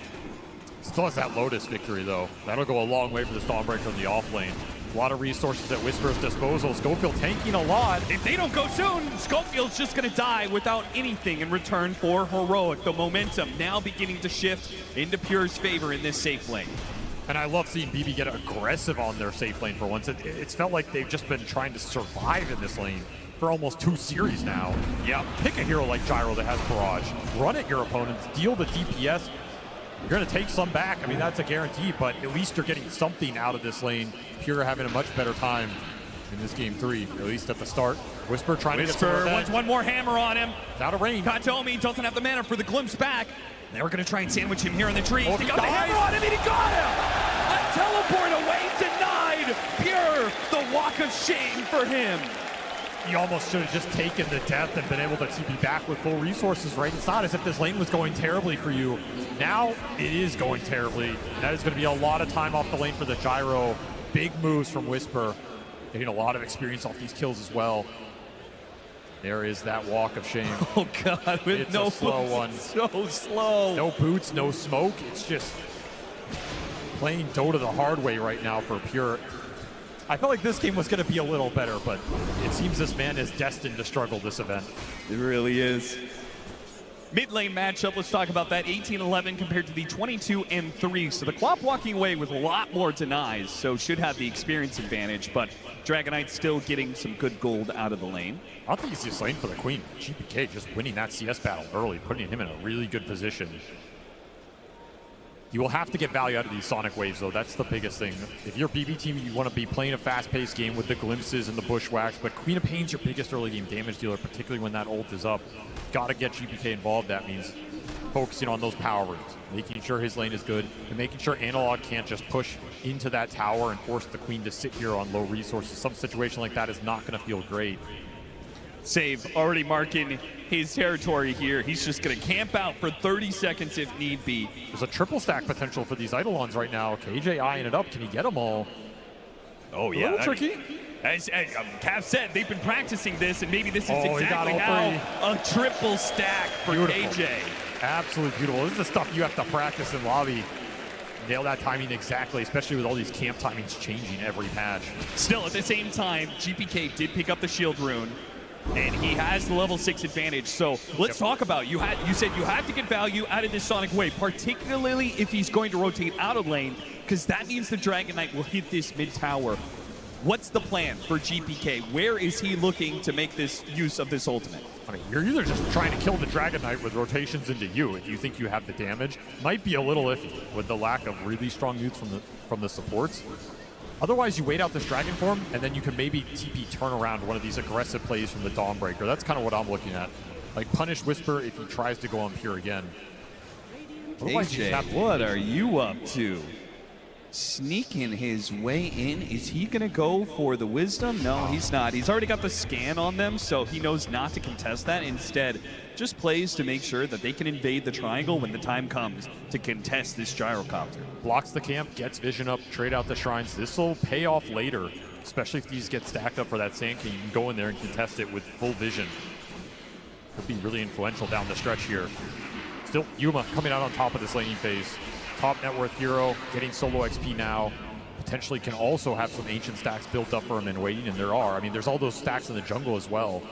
[SPEAKER 21] Still has that Lotus victory, though. That'll go a long way for this Dawnbreaker in the off lane. A lot of resources at Whisper's disposal. Schofield tanking a lot.
[SPEAKER 23] If they don't go soon, Schofield's just going to die without anything in return for Heroic. The momentum now beginning to shift into Pure's favor in this safe lane.
[SPEAKER 21] And I love seeing BB get aggressive on their safe lane for once. It's felt like they've just been trying to survive in this lane for almost 2 series now. Yeah, pick a hero like Gyro that has Barrage. Run at your opponents, deal the DPS. You're going to take some back. I mean, that's a guarantee, but at least you're getting something out of this lane. Pure having a much better time in this game 3, at least at the start. Whisper trying to get some of that.
[SPEAKER 23] Wants one more hammer on him.
[SPEAKER 21] Out of range.
[SPEAKER 23] Katomi doesn't have the mana for the glimpse back. They were going to try and sandwich him here in the trees.
[SPEAKER 21] Oh,
[SPEAKER 23] They got the hammer on him, and he got him! A teleport away denied! Pure, the walk of shame for him.
[SPEAKER 21] You almost should have just taken the death and been able to TP back with full resources, right? It's not as if this lane was going terribly for you. Now it is going terribly. That is going to be a lot of time off the lane for the gyro. Big moves from Whisper. Getting a lot of experience off these kills as well. There is that walk of shame.
[SPEAKER 7] Oh God, with
[SPEAKER 21] it's
[SPEAKER 7] no
[SPEAKER 21] a slow
[SPEAKER 7] boots,
[SPEAKER 21] one.
[SPEAKER 7] so slow.
[SPEAKER 21] No boots, no smoke. It's just playing Dota the hard way right now for Pure. I felt like this game was going to be a little better, but it seems this man is destined to struggle this event.
[SPEAKER 7] It really is. Mid lane matchup, let's talk about that. 18-11 compared to the 22-3. So the Quap walking away with a lot more denies, so should have the experience advantage, but Dragon Knight still getting some good gold out of the lane.
[SPEAKER 21] I don't think it's just lane for the Queen. GPK just winning that CS battle early, putting him in a really good position. You will have to get value out of these Sonic Waves, though. That's the biggest thing. If you're BB team, you want to be playing a fast-paced game with the glimpses and the bushwhacks, but Queen of Pain's your biggest early game damage dealer, particularly when that ult is up. Got to get GPK involved. That means focusing on those power rooms, making sure his lane is good, and making sure Analog can't just push into that tower and force the Queen to sit here on low resources. Some situation like that is not going to feel great.
[SPEAKER 7] Save already marking his territory here. He's just going to camp out for 30 seconds if need be.
[SPEAKER 21] There's a triple stack potential for these Eidolons right now. KJ eyeing it up. Can he get them all?
[SPEAKER 7] Oh, yeah.
[SPEAKER 21] A little tricky.
[SPEAKER 7] As Cav said, they've been practicing this, and maybe this is
[SPEAKER 21] Oh, he got
[SPEAKER 7] exactly
[SPEAKER 21] all
[SPEAKER 7] how a triple stack for
[SPEAKER 21] Beautiful.
[SPEAKER 7] KJ.
[SPEAKER 21] Absolutely beautiful. This is the stuff you have to practice in lobby. Nail that timing exactly, especially with all these camp timings changing every patch.
[SPEAKER 7] Still, at the same time, GPK did pick up the shield rune, and he has the level 6 advantage. So let's talk about, you said you have to get value out of this Sonic Wave, particularly if he's going to rotate out of lane, because that means the Dragon Knight will hit this mid tower. What's the plan for GPK? Where is he looking to make this use of this ultimate?
[SPEAKER 21] I mean, you're either just trying to kill the Dragon Knight with rotations into you if you think you have the damage. Might be a little iffy with the lack of really strong use from the supports. Otherwise, you wait out this Dragon form, and then you can maybe TP turn around one of these aggressive plays from the Dawnbreaker. That's kind of what I'm looking at. Like, punish Whisper if he tries to go on Pure again. Otherwise, you just have
[SPEAKER 7] AJ,
[SPEAKER 21] to
[SPEAKER 7] what are you up to? Sneaking his way in. Is he going to go for the Wisdom? No, he's not. He's already got the scan on them, so he knows not to contest that. Instead, just plays to make sure that they can invade the triangle when the time comes to contest this gyrocopter.
[SPEAKER 21] Blocks the camp, gets vision up, trade out the shrines. This will pay off later, especially if these get stacked up for that Sand King. You can go in there and contest it with full vision. Could be really influential down the stretch here. Still, Yuma coming out on top of this laning phase. Top net worth hero, getting solo XP now. Potentially can also have some ancient stacks built up for him and waiting, and there are. I mean, there's all those stacks in the jungle as well.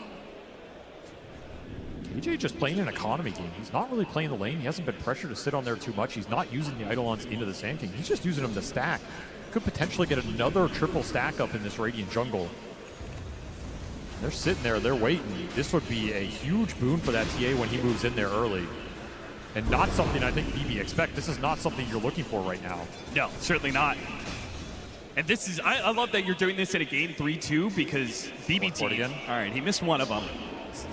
[SPEAKER 21] KJ just playing an economy game. He's not really playing the lane. He hasn't been pressured to sit on there too much. He's not using the Eidolons into the Sand King. He's just using them to stack. Could potentially get another triple stack up in this Radiant jungle. They're sitting there, they're waiting. This would be a huge boon for that TA when he moves in there early. And not something I think BB expect. This is not something you're looking for right now.
[SPEAKER 7] No, certainly not. And this is, I love that you're doing this in a game 3-2 because BBT, all right, he missed one of them.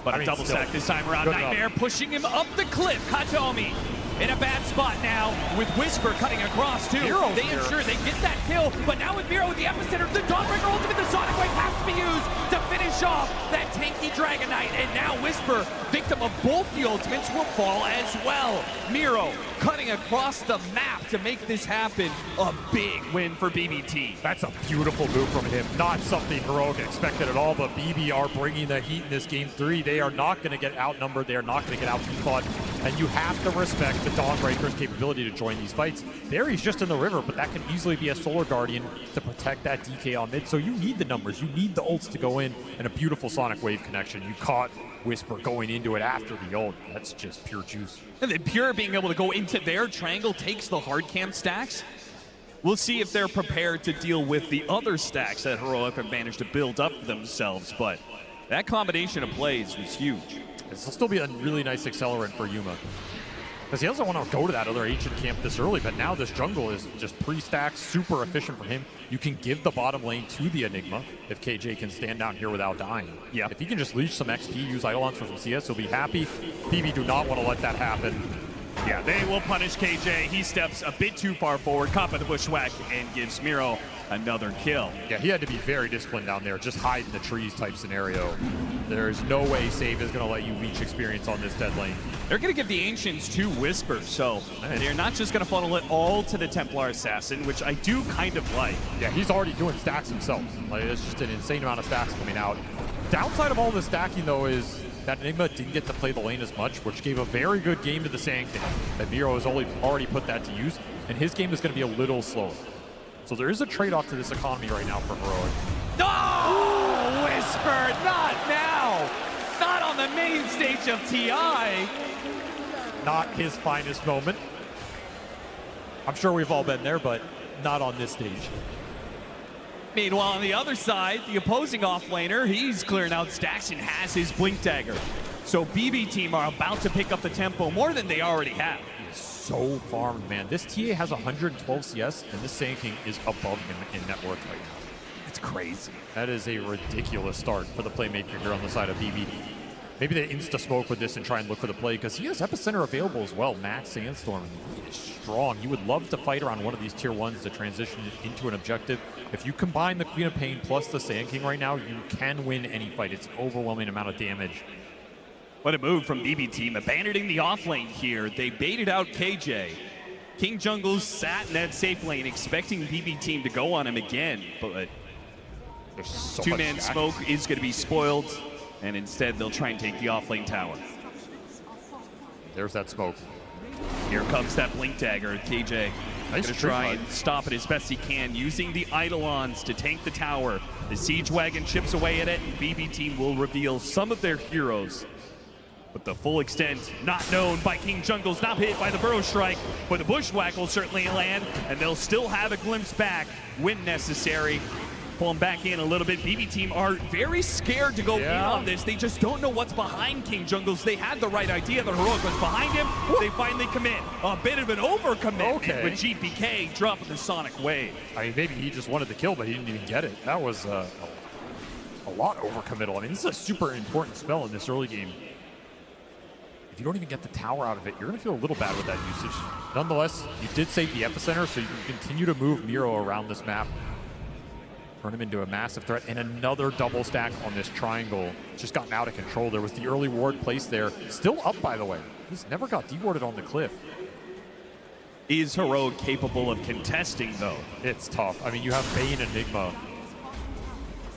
[SPEAKER 7] But a double stack this time around. Nightmare pushing him up the cliff. Katomi in a bad spot now with Whisper cutting across too. They ensure they get that kill, but now with Miro with the epicenter, the Dawnbreaker ultimate, the Sonic Wave has to be used to finish off that tanky Dragon Knight, and now Whisper, victim of both the ultimates, will fall as well. Miro cutting across the map to make this happen. A big win for BBT.
[SPEAKER 21] That's a beautiful move from him. Not something Heroic expected at all, but BB are bringing the heat in this game 3. They are not going to get outnumbered. They are not going to get out-fought. And you have to respect the Dawnbreaker's capability to join these fights. There he's just in the river, but that can easily be a Solar Guardian to protect that DK on mid. So you need the numbers. You need the ults to go in, and a beautiful Sonic Wave connection. You caught Whisper going into it after the ult. That's just pure juice.
[SPEAKER 7] And then Pure being able to go into their triangle takes the hard camp stacks. We'll see if they're prepared to deal with the other stacks that Heroic have managed to build up themselves, but that combination of plays was huge.
[SPEAKER 21] This will still be a really nice accelerant for Yuma, because he doesn't want to go to that other ancient camp this early, but now this jungle is just pre-stacked, super efficient for him. You can give the bottom lane to the Enigma if KJ can stand down here without dying. Yeah. If he can just leech some XP, use Eidolons for some CS, he'll be happy. PV do not want to let that happen.
[SPEAKER 7] Yeah, they will punish KJ. He steps a bit too far forward, caught by the bushwhack, and gives Miro another kill.
[SPEAKER 21] Yeah, he had to be very disciplined down there, just hide in the trees type scenario. There's no way Save is going to let you leech experience on this dead lane.
[SPEAKER 7] They're going to give the Ancients 2 Whispers, so they're not just going to funnel it all to the Templar Assassin, which I do kind of like.
[SPEAKER 21] Yeah, he's already doing stacks himself. Like, it's just an insane amount of stacks coming out. Downside of all the stacking, though, is that Nigma didn't get to play the lane as much, which gave a very good game to the Sand King. That Miro has already put that to use, and his game is going to be a little slower. So there is a trade-off to this economy right now for Heroic.
[SPEAKER 7] Oh, Whisper, not now! Not on the main stage of TI!
[SPEAKER 21] Not his finest moment. I'm sure we've all been there, but not on this stage.
[SPEAKER 7] Meanwhile, on the other side, the opposing offlaner, he's clearing out stacks and has his Blink Dagger. So BB team are about to pick up the tempo more than they already have.
[SPEAKER 21] So farmed, man. This TA has 112 CS, and this Sand King is above him in net worth right now.
[SPEAKER 7] That's crazy.
[SPEAKER 21] That is a ridiculous start for the playmaker here on the side of BB. Maybe they insta-smoke with this and try and look for the play, because he has Epicenter available as well. Max Sandstorm, he is strong. You would love to fight around one of these tier 1s to transition into an objective. If you combine the Queen of Pain plus the Sand King right now, you can win any fight. It's an overwhelming amount of damage.
[SPEAKER 7] What a move from BB team, abandoning the off lane here. They baited out KJ. King Jungles sat in that safe lane, expecting BB team to go on him again, but
[SPEAKER 21] there's so
[SPEAKER 7] two-man smoke is going to be spoiled, and instead they'll try and take the off lane tower.
[SPEAKER 21] There's that smoke.
[SPEAKER 7] Here comes that Blink Dagger. KJ
[SPEAKER 21] nice
[SPEAKER 7] going to try and stop it as best he can, using the Eidolons to tank the tower. The Siege Wagon chips away at it, and BB team will reveal some of their heroes. But the full extent not known by King Jungles, not hit by the Burrow Strike, but the Bushwhack will certainly land, and they'll still have a glimpse back when necessary. Pull him back in a little bit. BB team are very scared to go in on this. They just don't know what's behind King Jungles. They had the right idea. The Heroic was behind him. They finally commit. A bit of an overcommitment with GPK dropping the Sonic Wave.
[SPEAKER 21] I mean, maybe he just wanted the kill, but he didn't even get it. That was a lot overcommittal. I mean, this is a super important spell in this early game. If you don't even get the tower out of it, you're going to feel a little bad with that usage. Nonetheless, you did save the Epicenter, so you can continue to move Miro around this map. Turn him into a massive threat, and another double stack on this triangle. Just gotten out of control. There was the early ward placed there. Still up, by the way. He's never got dewarded on the cliff.
[SPEAKER 7] Is Heroic capable of contesting, though?
[SPEAKER 21] It's tough. I mean, you have Bane and Nigma.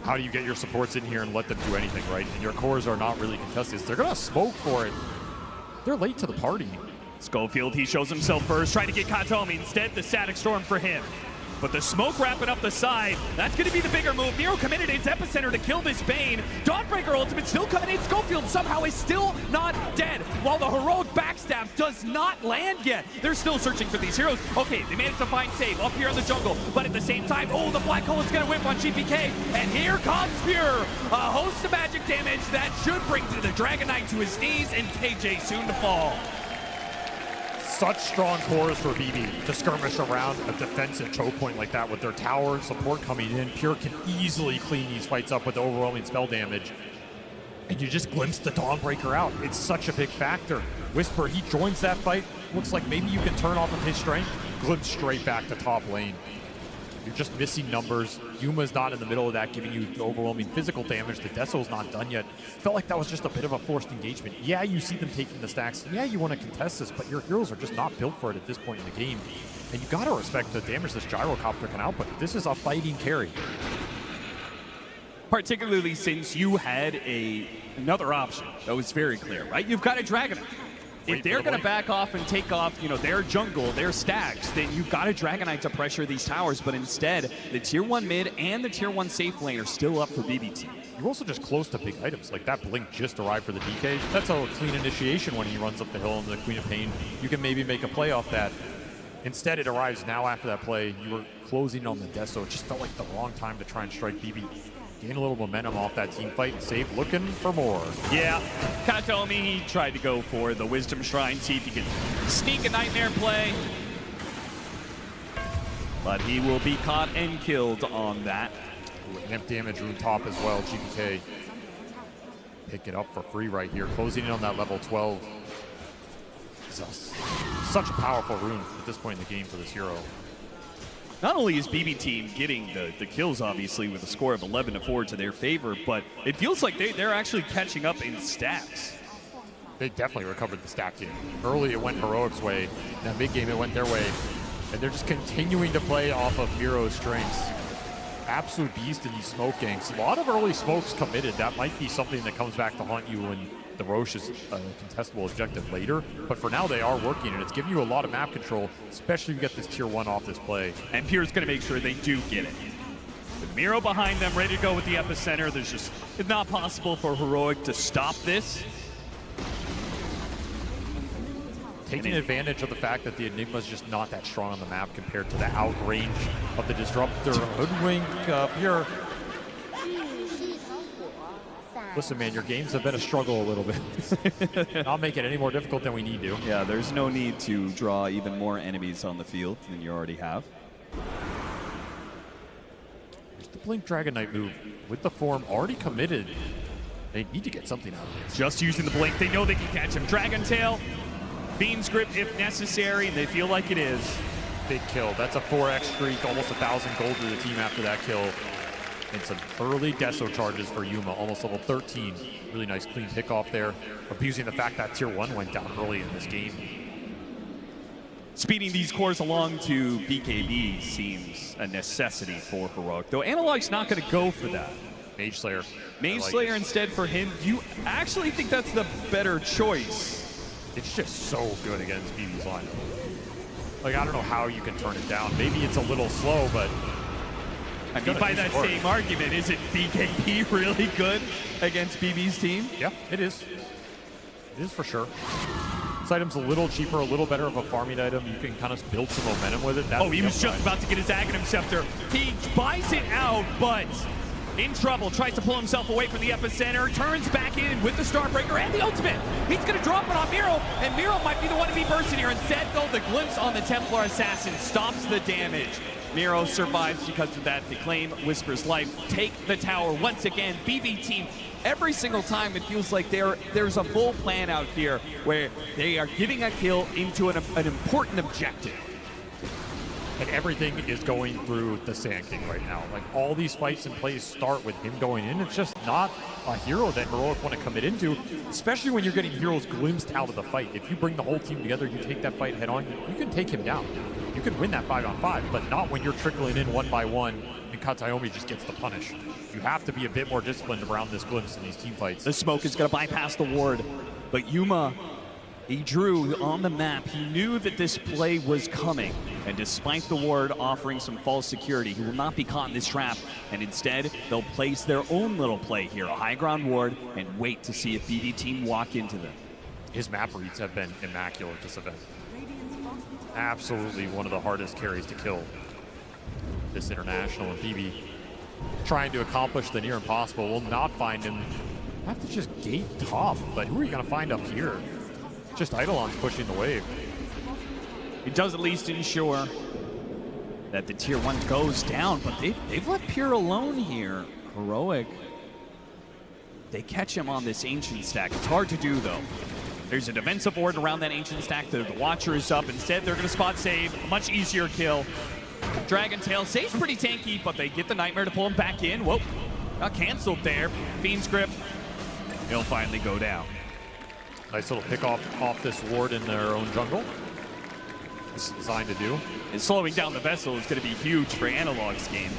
[SPEAKER 21] How do you get your supports in here and let them do anything, right? And your cores are not really contested. They're going to smoke for it. They're late to the party.
[SPEAKER 7] Schofield, he shows himself first, trying to get Katomi. Instead, the Static Storm for him. But the smoke wrapping up the side, that's going to be the bigger move. Miro committed its Epicenter to kill this Bane. Dawnbreaker ultimate still coming in. Schofield somehow is still not dead, while the Heroic backstab does not land yet. They're still searching for these heroes. Okay, they managed to find Save up here in the jungle, but at the same time, oh, the Black Hole is going to whip on GPK, and here comes Pure. A host of magic damage that should bring the Dragon Knight to his knees, and KJ soon to fall.
[SPEAKER 21] Such strong cores for BB to skirmish around a defensive choke point like that with their tower support coming in. Pure can easily clean these fights up with overwhelming spell damage. And you just glimpse the Dawnbreaker out. It's such a big factor. Whisper, he joins that fight. Looks like maybe you can turn off of his strength. Glimpse straight back to top lane. You're just missing numbers. Yuma's not in the middle of that, giving you overwhelming physical damage. The Deso's not done yet. Felt like that was just a bit of a forced engagement. Yeah, you see them taking the stacks. Yeah, you want to contest this, but your heroes are just not built for it at this point in the game. And you got to respect the damage this Gyrocopter can output. This is a fighting carry.
[SPEAKER 7] Particularly since you had another option that was very clear, right? You've got a Dragon. If they're going to back off and take off, their jungle, their stacks, then you've got a Dragonite to pressure these towers. But instead, the tier 1 mid and the tier 1 safe lane are still up for BBT.
[SPEAKER 21] You're also just close to big items. Like that Blink just arrived for the DK. That's a clean initiation when he runs up the hill in the Queen of Pain. You can maybe make a play off that. Instead, it arrives now after that play. You were closing on the Deso. It just felt like the wrong time to try and strike BB. Gain a little momentum off that team fight. Save looking for more.
[SPEAKER 7] Yeah, Katomi, he tried to go for the Wisdom Shrine, see if he could sneak a Nightmare play. But he will be caught and killed on that.
[SPEAKER 21] Ooh, amp damage rune top as well, GPK. Pick it up for free right here. Closing in on that level 12. It's such a powerful rune at this point in the game for this hero.
[SPEAKER 7] Not only is BB Team getting the kills, obviously, with a score of 11-4 to their favor, but it feels like they're actually catching up in stacks.
[SPEAKER 21] They definitely recovered the stack game. Early, it went Heroic's way. That mid game, it went their way. And they're just continuing to play off of Miro's strengths. Absolute beast in these smoke ganks. A lot of early smokes committed. That might be something that comes back to haunt you when the Roche is a contestable objective later. But for now, they are working, and it's giving you a lot of map control, especially if you get this tier 1 off this play.
[SPEAKER 7] And Pure's going to make sure they do get it. With Miro behind them, ready to go with the epicenter, it's not possible for Heroic to stop this.
[SPEAKER 21] Taking advantage of the fact that the Enigma's just not that strong on the map compared to the outrange of the Disruptor. Hoodwink, Pure. Listen, man, your games have been a struggle a little bit. Not make it any more difficult than we need to.
[SPEAKER 7] Yeah, there's no need to draw even more enemies on the field than you already have.
[SPEAKER 21] There's the Blink Dragon Knight move with the form already committed. They need to get something out of this.
[SPEAKER 7] Just using the Blink, they know they can catch him. Dragon Tail. Fiend's Grip if necessary, and they feel like it is.
[SPEAKER 21] Big kill. That's a 4x streak, almost 1,000 gold to the team after that kill. And some early Deso charges for Yuma, almost level 13. Really nice clean pick off there, abusing the fact that tier 1 went down early in this game.
[SPEAKER 7] Speeding these cores along to BKB seems a necessity for Heroic, though Analog's not going to go for that.
[SPEAKER 21] Mage Slayer.
[SPEAKER 7] Mage Slayer instead for him. You actually think that's the better choice?
[SPEAKER 21] It's just so good against BB's lineup. Like, I don't know how you can turn it down. Maybe it's a little slow, but...
[SPEAKER 7] I mean, by that same argument, isn't BKB really good against BB's team?
[SPEAKER 21] Yeah, it is. It is for sure. This item's a little cheaper, a little better of a farming item. You can kind of build some momentum with it.
[SPEAKER 7] He was just about to get his Aghanim Scepter. He buys it out, but in trouble. Tries to pull himself away from the epicenter. Turns back in with the Starbreaker and the ultimate. He's going to drop it on Miro, and Miro might be the one to be bursting here. Instead, though, the glimpse on the Templar Assassin stops the damage. Miro survives because of that. They claim Whisper's life. Take the tower once again. BB Team, every single time it feels like there's a full plan out here where they are giving a kill into an important objective.
[SPEAKER 21] And everything is going through the Sand King right now. Like, all these fights and plays start with him going in. It's just not a hero that Heroic want to commit into, especially when you're getting heroes glimpsed out of the fight. If you bring the whole team together, you take that fight head on, you can take him down. You can win that 5-on-5, but not when you're trickling in one by one and Katayomi just gets the punish. You have to be a bit more disciplined around this glimpse in these team fights.
[SPEAKER 7] The smoke is going to bypass the ward, but Yuma, he drew on the map. He knew that this play was coming, and despite the ward offering some false security, he will not be caught in this trap, and instead, they'll place their own little play here, a high ground ward, and wait to see if BB Team walk into them.
[SPEAKER 21] His map reads have been immaculate this event. Absolutely one of the hardest carries to kill this international, and BB trying to accomplish the near impossible. Will not find him. Have to just gate top, but who are you going to find up here? Just Eidolon's pushing the wave.
[SPEAKER 7] It does at least ensure that the tier 1 goes down, but they've left Pure alone here. Heroic, they catch him on this Ancient stack. It's hard to do, though. There's a defensive ward around that Ancient stack. The Watcher is up. Instead, they're going to spot save. A much easier kill. Dragon Tail stays pretty tanky, but they get the Nightmare to pull him back in. Whoa, got canceled there. Fiend's Grip. He'll finally go down.
[SPEAKER 21] Nice little pick off this ward in their own jungle. This is designed to do.
[SPEAKER 7] And slowing down the vessel is going to be huge for Analog's game.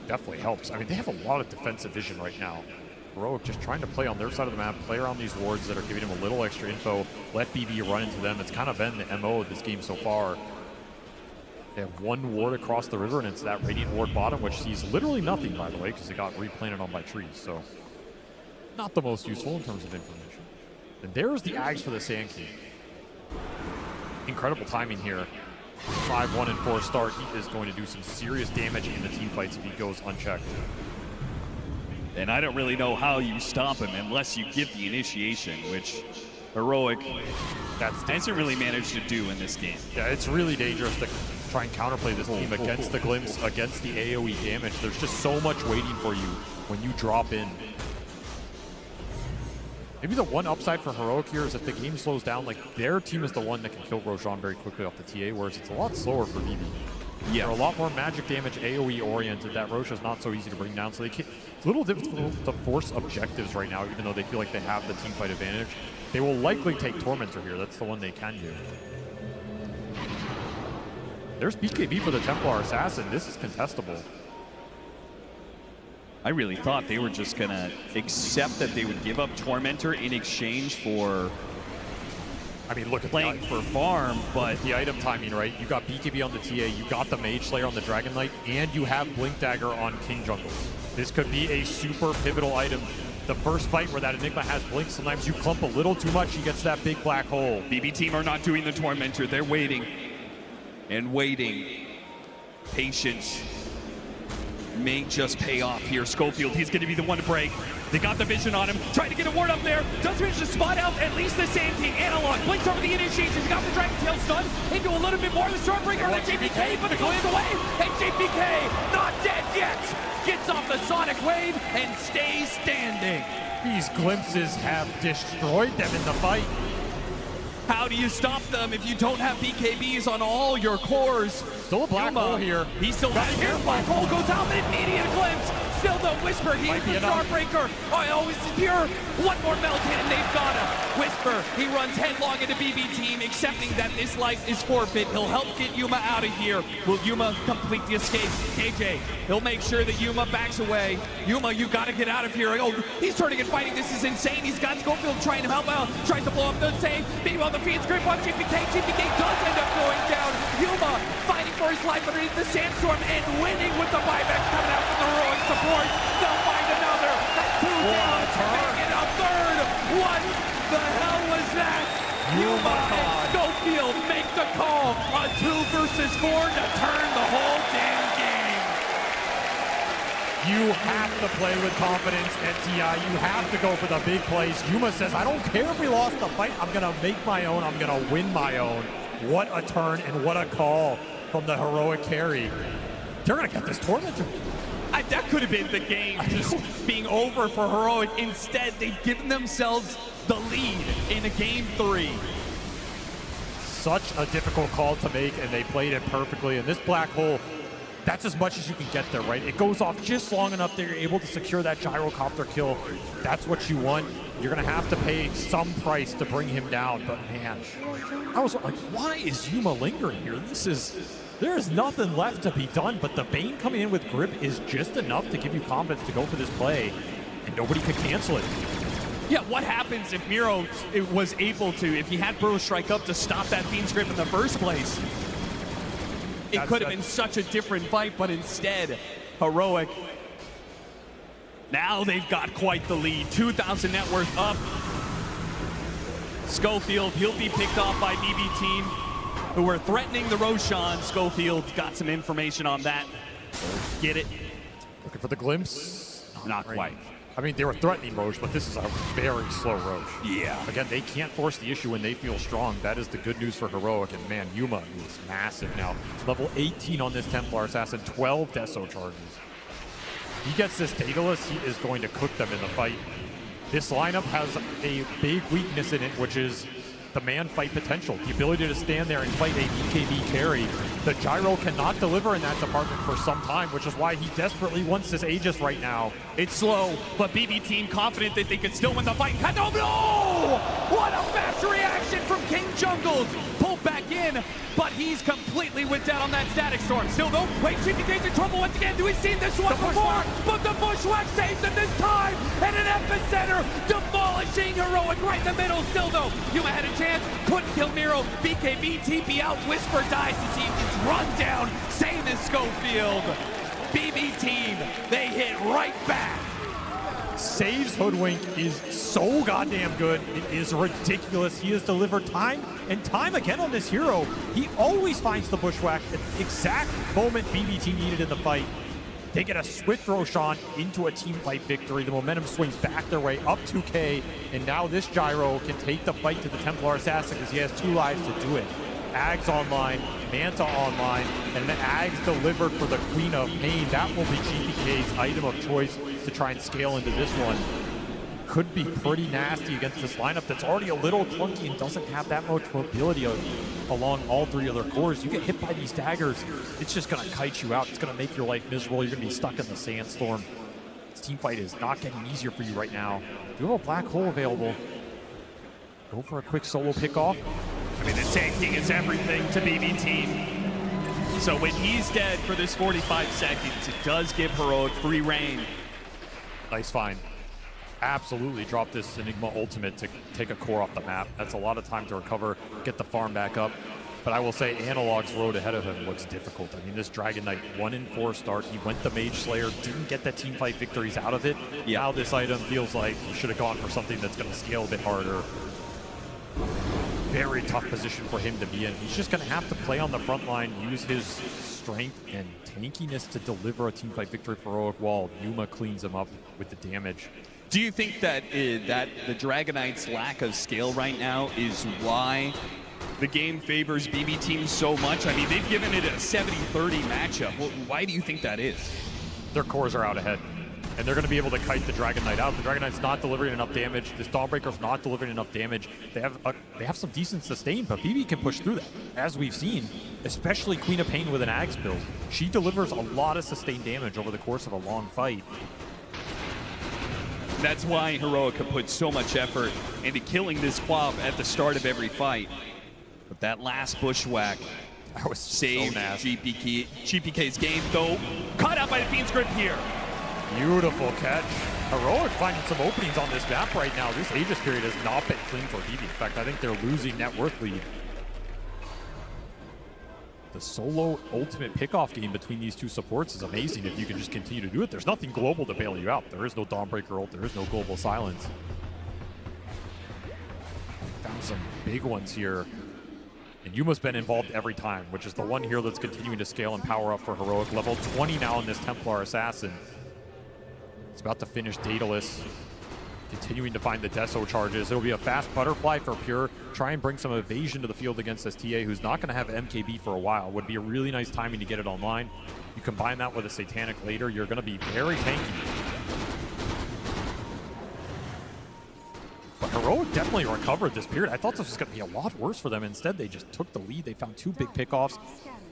[SPEAKER 21] Definitely helps. I mean, they have a lot of defensive vision right now. Heroic just trying to play on their side of the map, play around these wards that are giving him a little extra info, let BB run into them. It's kind of been the MO of this game so far. They have one ward across the river, and it's that Radiant ward bottom, which sees literally nothing, by the way, because it got replanted on by trees. So not the most useful in terms of information. And there's the Ags for the Sand King. Incredible timing here. 5-1 and 4 start. He is going to do some serious damage in the team fights if he goes unchecked.
[SPEAKER 7] And I don't really know how you stop him unless you give the initiation, which Heroic hasn't really managed to do in this game.
[SPEAKER 21] Yeah, it's really dangerous to try and counterplay this team against the glimpse, against the AoE damage. There's just so much waiting for you when you drop in. Maybe the one upside for Heroic here is if the game slows down, like their team is the one that can kill Roshan very quickly off the TA, whereas it's a lot slower for BB.
[SPEAKER 7] Yeah.
[SPEAKER 21] They're a lot more magic damage AoE oriented. That Rosh is not so easy to bring down, so it's a little difficult to force objectives right now, even though they feel like they have the team fight advantage. They will likely take Tormentor here. That's the one they can do. There's BKB for the Templar Assassin. This is contestable.
[SPEAKER 7] I really thought they were just going to accept that they would give up Tormentor in exchange for
[SPEAKER 21] look at
[SPEAKER 7] playing for farm, but
[SPEAKER 21] the item timing, right? You got BKB on the TA, you got the Mage Slayer on the Dragon Knight, and you have Blink Dagger on King Jungles. This could be a super pivotal item. The first fight where that Enigma has Blink, sometimes you clump a little too much, he gets that big black hole.
[SPEAKER 7] BB team are not doing the Tormentor. They're waiting and waiting. Patience may just pay off here. Schofield, he's going to be the one to break. They got the vision on him, trying to get a ward up there. Does manage to spot out at least the Sand King. Analog blinks over the initiation. He got the Dragon Tail stun into a little bit more of the Stormbreaker on the JPK, but it goes away. And JPK, not dead yet, gets off the Sonic Wave and stays standing.
[SPEAKER 21] These glimpses have destroyed them in the fight.
[SPEAKER 7] How do you stop them if you don't have BKBs on all your cores?
[SPEAKER 21] Still a black hole here.
[SPEAKER 7] He's still got here. Black hole goes out, but immediate glimpse. Still the Whisper here from Starbreaker. Oh, this is pure. One more Metal Cannon, they've got him. Whisper, he runs headlong into BB team, accepting that this life is forfeit. He'll help get Yuma out of here. Will Yuma complete the escape? KJ, he'll make sure that Yuma backs away. Yuma, you gotta get out of here. Oh, he's turning and fighting. This is insane. He's got Schofield trying to help out, tries to blow up the save. Meanwhile, the Fiend's grip on GPK. GPK does end up going down. Yuma fighting for his life underneath the sandstorm and winning with the buyback coming out from the heroic support. They'll find another. That's two down. Make it a third. What the hell was that? Yuma and Schofield make the call. A 2 versus 4 to turn the whole damn game.
[SPEAKER 21] You have to play with confidence at TI. You have to go for the big plays. Yuma says, I don't care if we lost the fight. I'm going to make my own. I'm going to win my own. What a turn and what a call from the heroic carry. They're going to get this Tormentor.
[SPEAKER 7] That could have been the game just being over for Heroic. Instead, they've given themselves the lead in a game 3.
[SPEAKER 21] Such a difficult call to make, and they played it perfectly. And this black hole, that's as much as you can get there, right? It goes off just long enough that you're able to secure that gyrocopter kill. That's what you want. You're going to have to pay some price to bring him down. But man, I was like, why is Yuma lingering here? There is nothing left to be done, but the Bane coming in with grip is just enough to give you confidence to go for this play, and nobody could cancel it.
[SPEAKER 7] Yeah, what happens if Miro was able to, if he had Burrow strike up to stop that Fiend's grip in the first place? It could have been such a different fight, but instead, Heroic, now they've got quite the lead. 2,000 net worth up. Schofield, he'll be picked off by BB team, who were threatening the Roshan. Schofield got some information on that. Get it?
[SPEAKER 21] Looking for the glimpse?
[SPEAKER 7] Not quite.
[SPEAKER 21] I mean, they were threatening Roche, but this is a very slow Roche.
[SPEAKER 7] Yeah.
[SPEAKER 21] Again, they can't force the issue when they feel strong. That is the good news for Heroic. And man, Yuma is massive now. Level 18 on this Templar Assassin, 12 Deso charges. He gets this Daedalus, he is going to cook them in the fight. This lineup has a big weakness in it, which is the man fight potential, the ability to stand there and fight a BKB carry. The Gyro cannot deliver in that department for some time, which is why he desperately wants this Aegis right now.
[SPEAKER 7] It's slow, but BB team confident that they can still win the fight. Oh no! What a fast reaction from King Jungles. Pulled back in, but he's completely went down on that Static Storm. Still though, wait, GPK's in trouble once again. We've seen this one before, but the Bushwhack saves him this time, and an epicenter demolishing Heroic right in the middle. Still though, Yuma had a chance, couldn't kill Miro. BKB TP out, Whisper dies as he gets run down. Same as Schofield. BB team, they hit right back.
[SPEAKER 21] Saves Hoodwink is so goddamn good. It is ridiculous. He has delivered time and time again on this hero. He always finds the Bushwhack at the exact moment BBT needed in the fight. They get a swift Roshan into a team fight victory. The momentum swings back their way up 2K, and now this Gyro can take the fight to the Templar Assassin because he has 2 lives to do it. Ags online, Manta online, and then Ags delivered for the Queen of Pain. That will be GPK's item of choice to try and scale into this one. could be pretty nasty against this lineup that's already a little clunky and doesn't have that much mobility along all three of their cores. You get hit by these daggers, it's just going to kite you out. It's going to make your life miserable. You're going to be stuck in the sandstorm. This team fight is not getting easier for you right now. You have a black hole available. Go for a quick solo pick-off.
[SPEAKER 7] I mean, the Sand King is everything to BB Team. So when he's dead for this 45 seconds, it does give Heroic free reign.
[SPEAKER 21] Nice find. Absolutely drop this Enigma ultimate to take a core off the map. That's a lot of time to recover, get the farm back up. But I will say Analog's road ahead of him looks difficult. I mean, this Dragon Knight 1-4 start. He went the Mage Slayer, didn't get the team fight victories out of it. Yeah. Now this item feels like he should have gone for something that's going to scale a bit harder. Very tough position for him to be in. He's just going to have to play on the front line, use his strength and tankiness to deliver a teamfight victory for Heroic while Yuma cleans him up with the damage.
[SPEAKER 7] Do you think that that the Dragon Knight's lack of scale right now is why the game favors BB Team so much? I mean, they've given it a 70-30 matchup. Well, why do you think that is?
[SPEAKER 21] Their cores are out ahead, and they're going to be able to kite the Dragon Knight out. The Dragon Knight's not delivering enough damage. This Dawnbreaker's not delivering enough damage. They have some decent sustain, but BB can push through that, as we've seen, especially Queen of Pain with an Axe build. She delivers a lot of sustained damage over the course of a long fight.
[SPEAKER 7] That's why Heroic have put so much effort into killing this Quav at the start of every fight. But that last bushwhack
[SPEAKER 21] was
[SPEAKER 7] saved
[SPEAKER 21] so
[SPEAKER 7] GPK's game, though caught out by the Fiend's Grip here.
[SPEAKER 21] Beautiful catch. Heroic finding some openings on this map right now. This Aegis period has not been clean for BB. In fact, I think they're losing net worth lead. The solo ultimate pickoff game between these two supports is amazing if you can just continue to do it. There's nothing global to bail you out. There is no Dawnbreaker ult. There is no global silence. Found some big ones here. And Yuma's been involved every time, which is the one here that's continuing to scale and power up for Heroic. Level 20 now in this Templar Assassin. It's about to finish Daedalus. Continuing to find the Deso charges. It'll be a fast butterfly for Pure. Try and bring some evasion to the field against this TA, who's not going to have MKB for a while. Would be a really nice timing to get it online. You combine that with a Satanic later, you're going to be very tanky. But Heroic definitely recovered this period. I thought this was going to be a lot worse for them. Instead, they just took the lead. They found two big pickoffs.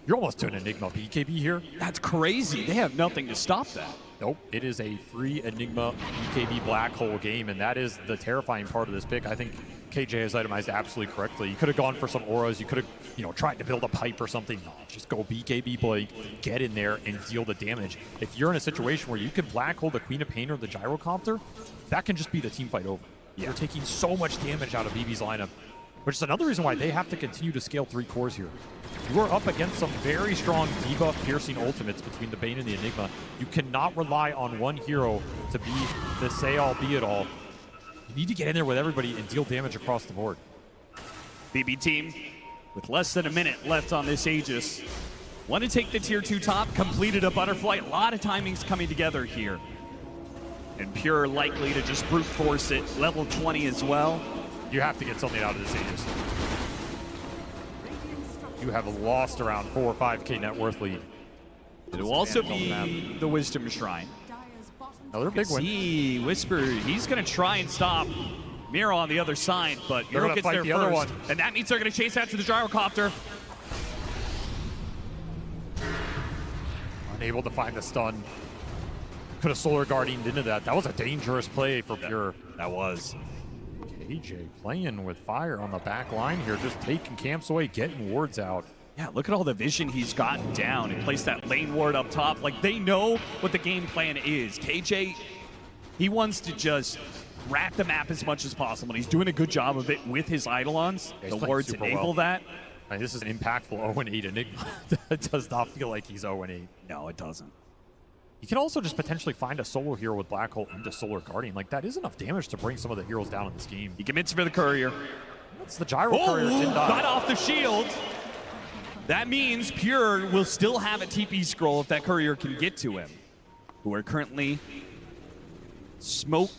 [SPEAKER 21] You're almost doing Enigma BKB here.
[SPEAKER 7] That's crazy. They have nothing to stop that.
[SPEAKER 21] Nope, it is a free Enigma BKB black hole game, and that is the terrifying part of this pick. I think KJ has itemized absolutely correctly. You could have gone for some auras. You could have, tried to build a pipe or something. No, just go BKB Blake, get in there and deal the damage. If you're in a situation where you can black hole the Queen of Pain or the Gyrocopter, that can just be the team fight over. Yeah. You're taking so much damage out of BB's lineup, which is another reason why they have to continue to scale 3 cores here. You are up against some very strong debuff piercing ultimates between the Bane and the Enigma. You cannot rely on one hero to be the say-all, be-it-all. You need to get in there with everybody and deal damage across the board.
[SPEAKER 7] BB Team, with less than a minute left on this Aegis, want to take the tier 2 top, completed a butterfly. A lot of timings coming together here. And Pure likely to just brute force it. Level 20 as well.
[SPEAKER 21] You have to get something out of this Aegis. You have lost around 4 or 5K net worth lead.
[SPEAKER 7] It will also be the Wisdom Shrine.
[SPEAKER 21] Another big win.
[SPEAKER 7] See, Whisper, he's going to try and stop Miro on the other side, but
[SPEAKER 21] Miro
[SPEAKER 7] gets there
[SPEAKER 21] other one.
[SPEAKER 7] And that means they're going to chase after the Gyrocopter.
[SPEAKER 21] Unable to find the stun. Could have Solar Guardianed into that. That was a dangerous play for Pure.
[SPEAKER 7] That was.
[SPEAKER 21] KJ playing with fire on the back line here, just taking camps away, getting wards out.
[SPEAKER 7] Yeah, look at all the vision he's gotten down and placed that lane ward up top. Like, they know what the game plan is. KJ, he wants to just rat the map as much as possible, and he's doing a good job of it with his Eidolons.
[SPEAKER 21] Yeah,
[SPEAKER 7] the wards enable that.
[SPEAKER 21] I mean, this is an impactful 0-8 Enigma. It does not feel like he's 0-8.
[SPEAKER 7] No, it doesn't.
[SPEAKER 21] You can also just potentially find a solo hero with Black Hole into Solar Guardian. Like, that is enough damage to bring some of the heroes down in this game.
[SPEAKER 7] He commits for the Courier.
[SPEAKER 21] That's the Gyro Courier.
[SPEAKER 7] Got off the shield. That means Pure will still have a TP scroll if that Courier can get to him. Who are currently smoke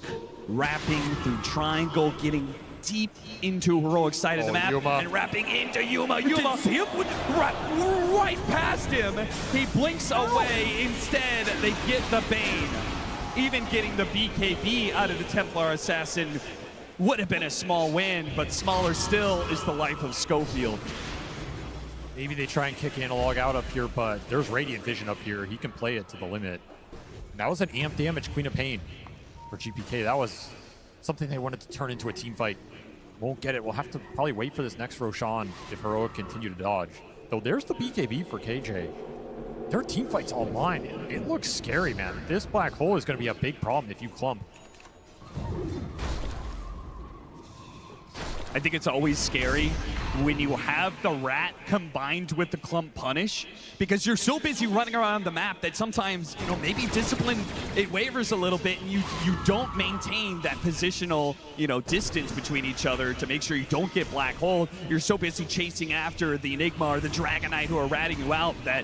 [SPEAKER 7] wrapping through Triangle, getting deep into Heroic side of the map,
[SPEAKER 21] Yuma.
[SPEAKER 7] and wrapping into Yuma. You can see him right past him. He blinks away. Instead, they get the Bane even getting the BKB out of the Templar Assassin would have been a small win, but smaller still is the life of Schofield.
[SPEAKER 21] Maybe they try and kick Analog out up here, but there's Radiant Vision up here. He can play it to the limit. And that was an amp damage Queen of Pain for GPK. That was something they wanted to turn into a team fight. Won't get it. We'll have to probably wait for this next Roshan if Heroic continue to dodge. Though there's the BKB for KJ. Their team fight's online. It looks scary, man. This black hole is going to be a big problem if you clump.
[SPEAKER 7] I think it's always scary when you have the rat combined with the clump punish, because you're so busy running around the map that sometimes, you know, maybe discipline, it wavers a little bit and you don't maintain that positional, you know, distance between each other to make sure you don't get black hole. You're so busy chasing after the Enigma or the Dragonite who are ratting you out that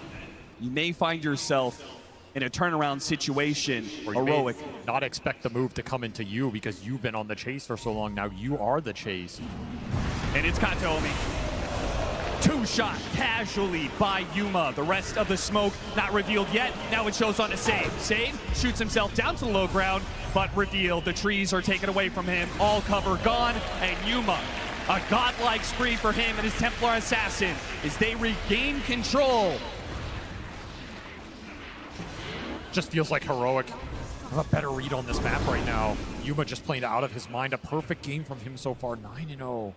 [SPEAKER 7] you may find yourself in a turnaround situation. Heroic.
[SPEAKER 21] Not expect the move to come into you because you've been on the chase for so long. Now you are the chase.
[SPEAKER 7] And it's Katomi. Two-shot casually by Yuma. The rest of the smoke not revealed yet. Now it shows on a save. Save shoots himself down to the low ground, but revealed. The trees are taken away from him. All cover gone, and Yuma, a godlike spree for him and his Templar Assassin as they regain control.
[SPEAKER 21] Just feels like Heroic have a better read on this map right now. Yuma just playing out of his mind. A perfect game from him so far, 9-0.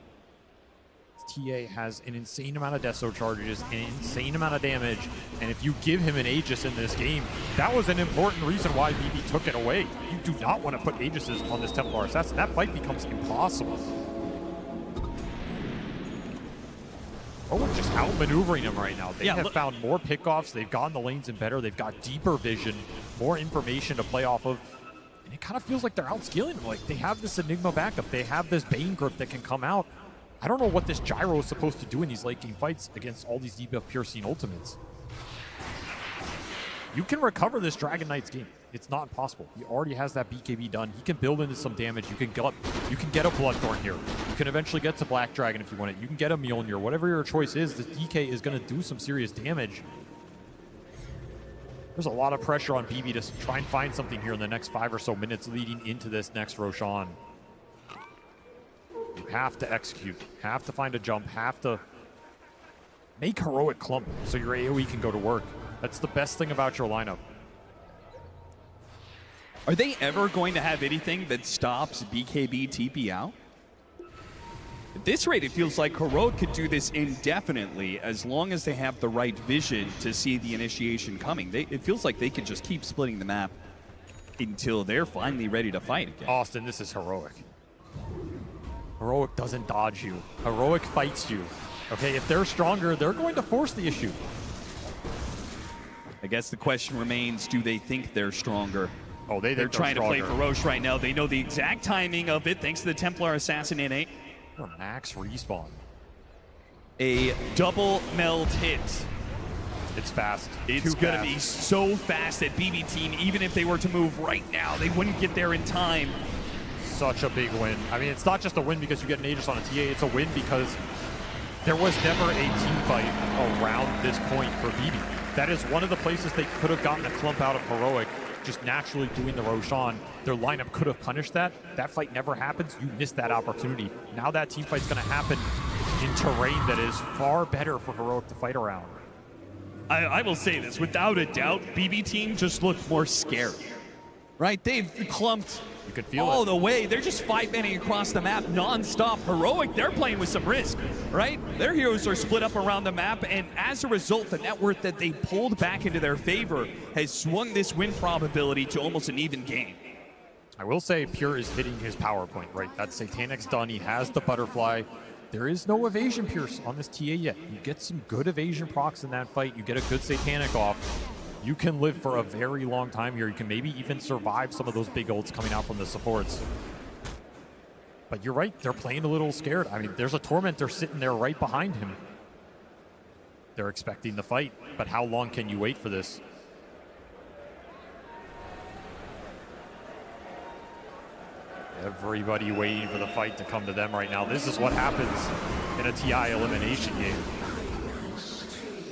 [SPEAKER 21] TA has an insane amount of Deso charges, an insane amount of damage, and if you give him an Aegis in this game, that was an important reason why BB took it away. You do not want to put Aegises on this Templar Assassin. That fight becomes impossible. Oh, we're just outmaneuvering him right now. They have found more pickoffs. They've gotten the lanes in better. They've got deeper vision, more information to play off of. And it kind of feels like they're outscaling him. Like, they have this Enigma backup. They have this Bane grip that can come out. I don't know what this Gyro is supposed to do in these late game fights against all these debuff Pure Scene ultimates. You can recover this Dragon Knight's game. It's not impossible. He already has that BKB done. He can build into some damage. You can get a Bloodthorn here. You can eventually get to Black Dragon if you want it. You can get a Mjolnir. Whatever your choice is, this DK is going to do some serious damage. There's a lot of pressure on BB to try and find something here in the next 5 or so minutes leading into this next Roshan. You have to execute, have to find a jump, have to make Heroic clump so your AoE can go to work. That's the best thing about your lineup.
[SPEAKER 7] Are they ever going to have anything that stops BKB TP out? At this rate, it feels like Heroic could do this indefinitely as long as they have the right vision to see the initiation coming. It feels like they could just keep splitting the map until they're finally ready to fight again.
[SPEAKER 21] Austin, this is Heroic. Heroic doesn't dodge you. Heroic fights you. Okay, if they're stronger, they're going to force the issue.
[SPEAKER 7] I guess the question remains, do they think they're stronger?
[SPEAKER 21] Oh,
[SPEAKER 7] they're trying to play Feroce right now. They know the exact timing of it thanks to the Templar Assassin in it.
[SPEAKER 21] Max respawn.
[SPEAKER 7] A double meld hit.
[SPEAKER 21] It's fast.
[SPEAKER 7] It's going to be so fast that BB Team, even if they were to move right now, they wouldn't get there in time.
[SPEAKER 21] Such a big win. I mean, it's not just a win because you get an Aegis on a TA. It's a win because there was never a team fight around this point for BB. That is one of the places they could have gotten a clump out of Heroic, just naturally doing the Roshan. Their lineup could have punished that. That fight never happens. You missed that opportunity. Now that team fight's going to happen in terrain that is far better for Heroic to fight around.
[SPEAKER 7] I will say this, without a doubt, BB Team just looked more scary. Right? They've clumped
[SPEAKER 21] you could feel
[SPEAKER 7] all the way. They're just 5-manning across the map non-stop. Heroic, they're playing with some risk, right? Their heroes are split up around the map, and as a result, the net worth that they pulled back into their favor has swung this win probability to almost an even game.
[SPEAKER 21] I will say Pure is hitting his power point, right? That Satanic's done. He has the butterfly. There is no evasion Pierce on this TA yet. You get some good evasion procs in that fight. You get a good Satanic off. You can live for a very long time here. You can maybe even survive some of those big ults coming out from the supports. But you're right, they're playing a little scared. I mean, there's a Tormentor sitting there right behind him. They're expecting the fight, but how long can you wait for this? Everybody waiting for the fight to come to them right now. This is what happens in a TI elimination game.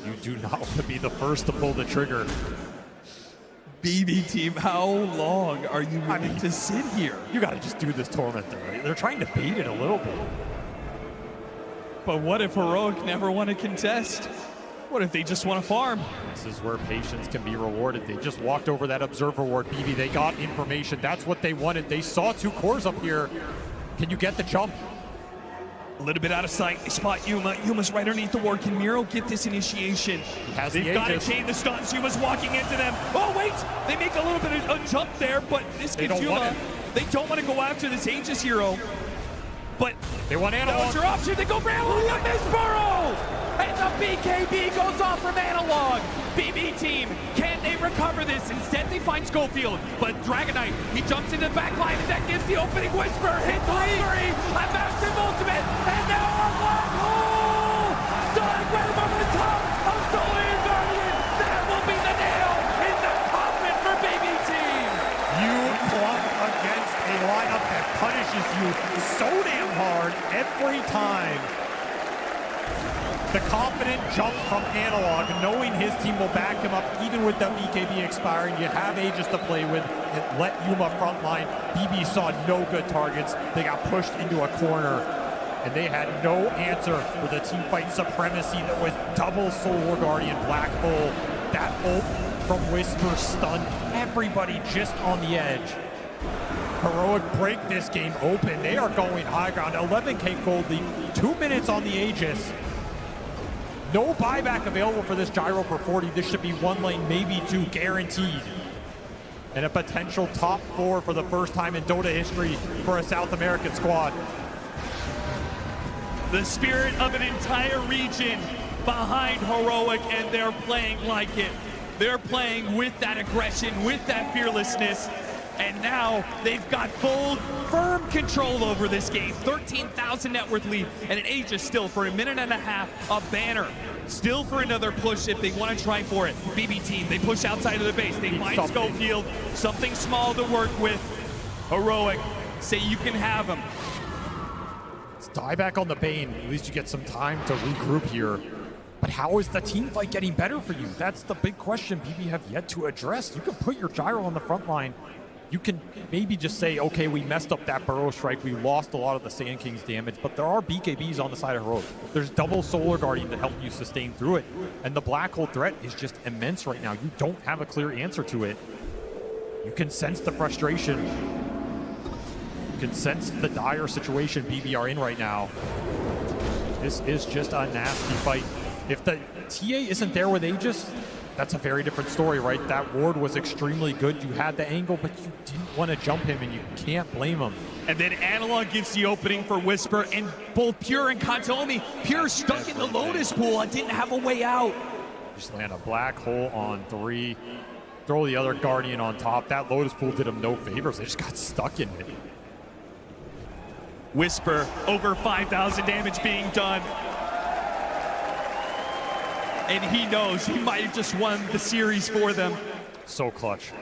[SPEAKER 21] You do not want to be the first to pull the trigger.
[SPEAKER 23] BB team, how long are you willing to sit here?
[SPEAKER 21] You got to just do this tournament, though. Right? They're trying to bait it a little bit.
[SPEAKER 23] But what if Heroic never want to contest? What if they just want to farm?
[SPEAKER 21] This is where patience can be rewarded. They just walked over that observer ward, BB. They got information. That's what they wanted. They saw 2 cores up here. Can you get the jump?
[SPEAKER 23] A little bit out of sight. They spot Yuma. Yuma's right underneath the ward. Can Miro get this initiation? They've got to chain the stuns. Yuma's walking into them. Oh, wait! They make a little bit of a jump there, but this gives Yuma. They don't want to go after this Aegis hero. But
[SPEAKER 21] they want Analog.
[SPEAKER 23] That was your option. They go for Analog on this burrow! And the BKB goes off from Analog. BB team, can they recover this? Instead, they find Schofield. But Dragonite, he jumps into the back line, and that gives the opening Whisper. Hit 3, a massive ultimate, and now a black hole! Starting right above the top of Solar Guardian. That will be the nail in the coffin for BB team.
[SPEAKER 21] You clung against a lineup that punishes you so damn hard every time. The confident jump from Analog, knowing his team will back him up even with the BKB expiring. You have Aegis to play with. It let Yuma frontline. BB saw no good targets. They got pushed into a corner, and they had no answer for the team fight supremacy that was double Solar Guardian Black Hole. That ult from Whisper stunned everybody just on the edge. Heroic break this game open. They are going high ground. 11k gold lead, 2 minutes on the Aegis. No buyback available for this gyro for 40. This should be 1 lane, maybe 2, guaranteed. And a potential top 4 for the first time in Dota history for a South American squad.
[SPEAKER 23] The spirit of an entire region behind Heroic, and they're playing like it. They're playing with that aggression, with that fearlessness. And now they've got full, firm control over this game. 13,000 net worth lead, and an Aegis still for 1.5 minutes. A banner still for another push if they want to try for it. BB team, they push outside of the base. They find Schofield, something small to work with. Heroic, say you can have him.
[SPEAKER 21] Let's die back on the Bane. At least you get some time to regroup here. But how is the team fight getting better for you? That's the big question BB have yet to address. You can put your gyro on the front line. You can maybe just say, okay, we messed up that burrow strike. We lost a lot of the Sand King's damage, but there are BKBs on the side of Heroic. There's double Solar Guardian to help you sustain through it. And the Black Hole threat is just immense right now. You don't have a clear answer to it. You can sense the frustration. You can sense the dire situation BB are in right now. This is just a nasty fight. If the TA isn't there with Aegis, that's a very different story, right? That ward was extremely good. You had the angle, but you didn't want to jump him, and you can't blame him.
[SPEAKER 23] And then Analog gives the opening for Whisper, and both Pure and Kantomi. Pure stuck in the Lotus pool and didn't have a way out.
[SPEAKER 21] Just land a Black Hole on 3. Throw the other Guardian on top. That Lotus pool did him no favors. They just got stuck in it.
[SPEAKER 23] Whisper, over 5,000 damage being done. And he knows he might have just won the series for them.
[SPEAKER 21] So clutch.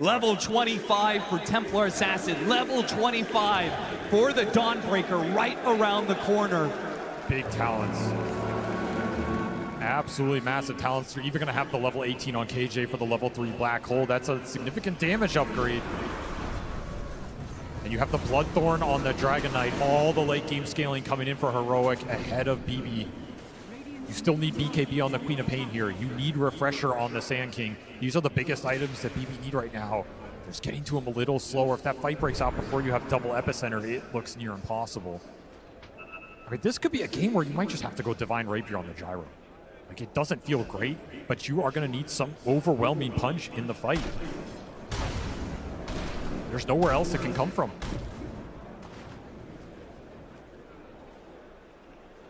[SPEAKER 23] Level 25 for Templar Assassin. Level 25 for the Dawnbreaker right around the corner.
[SPEAKER 21] Big talents. Absolutely massive talents. They're even going to have the level 18 on KJ for the level 3 Black Hole. That's a significant damage upgrade. And you have the Bloodthorn on the Dragon Knight. All the late game scaling coming in for Heroic ahead of BB. You still need BKB on the Queen of Pain here. You need Refresher on the Sand King. These are the biggest items that BB need right now. Just getting to him a little slower. If that fight breaks out before you have double Epicenter, it looks near impossible. I mean, this could be a game where you might just have to go Divine Rapier on the Gyro. Like, it doesn't feel great, but you are going to need some overwhelming punch in the fight. There's nowhere else it can come from.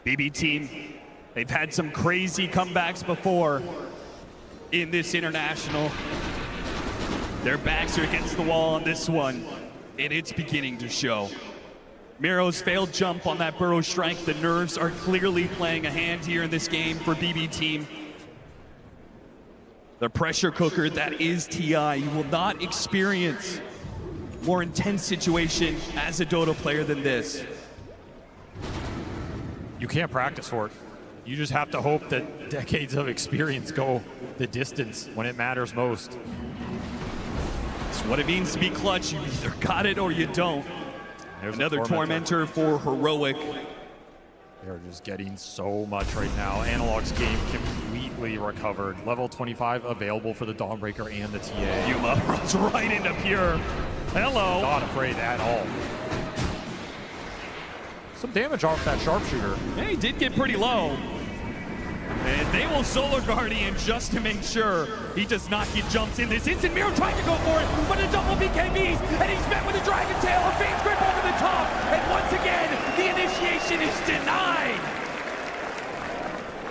[SPEAKER 23] BB team, they've had some crazy comebacks before in this international. Their backs are against the wall on this one, and it's beginning to show. Miro's failed jump on that burrow strike. The nerves are clearly playing a hand here in this game for BB team. The pressure cooker that is TI. You will not experience more intense situation as a Dota player than this.
[SPEAKER 21] You can't practice for it. You just have to hope that decades of experience go the distance when it matters most.
[SPEAKER 7] It's what it means to be clutch. You either got it or you don't.
[SPEAKER 21] There's
[SPEAKER 7] another tormentor for Heroic.
[SPEAKER 21] They're just getting so much right now. Analog's game completely recovered. Level 25 available for the Dawnbreaker and the TA.
[SPEAKER 7] Yuma runs right into Pure. Hello.
[SPEAKER 21] Not afraid at all. Some damage off that sharpshooter.
[SPEAKER 7] Yeah, he did get pretty low. And they will Solar Guardian just to make sure he does not get jumped in. This instant Miro trying to go for it, but a double BKBs, and he's met with a Dragon Tail, a Fiend's Grip over the top, and once again, the initiation is denied.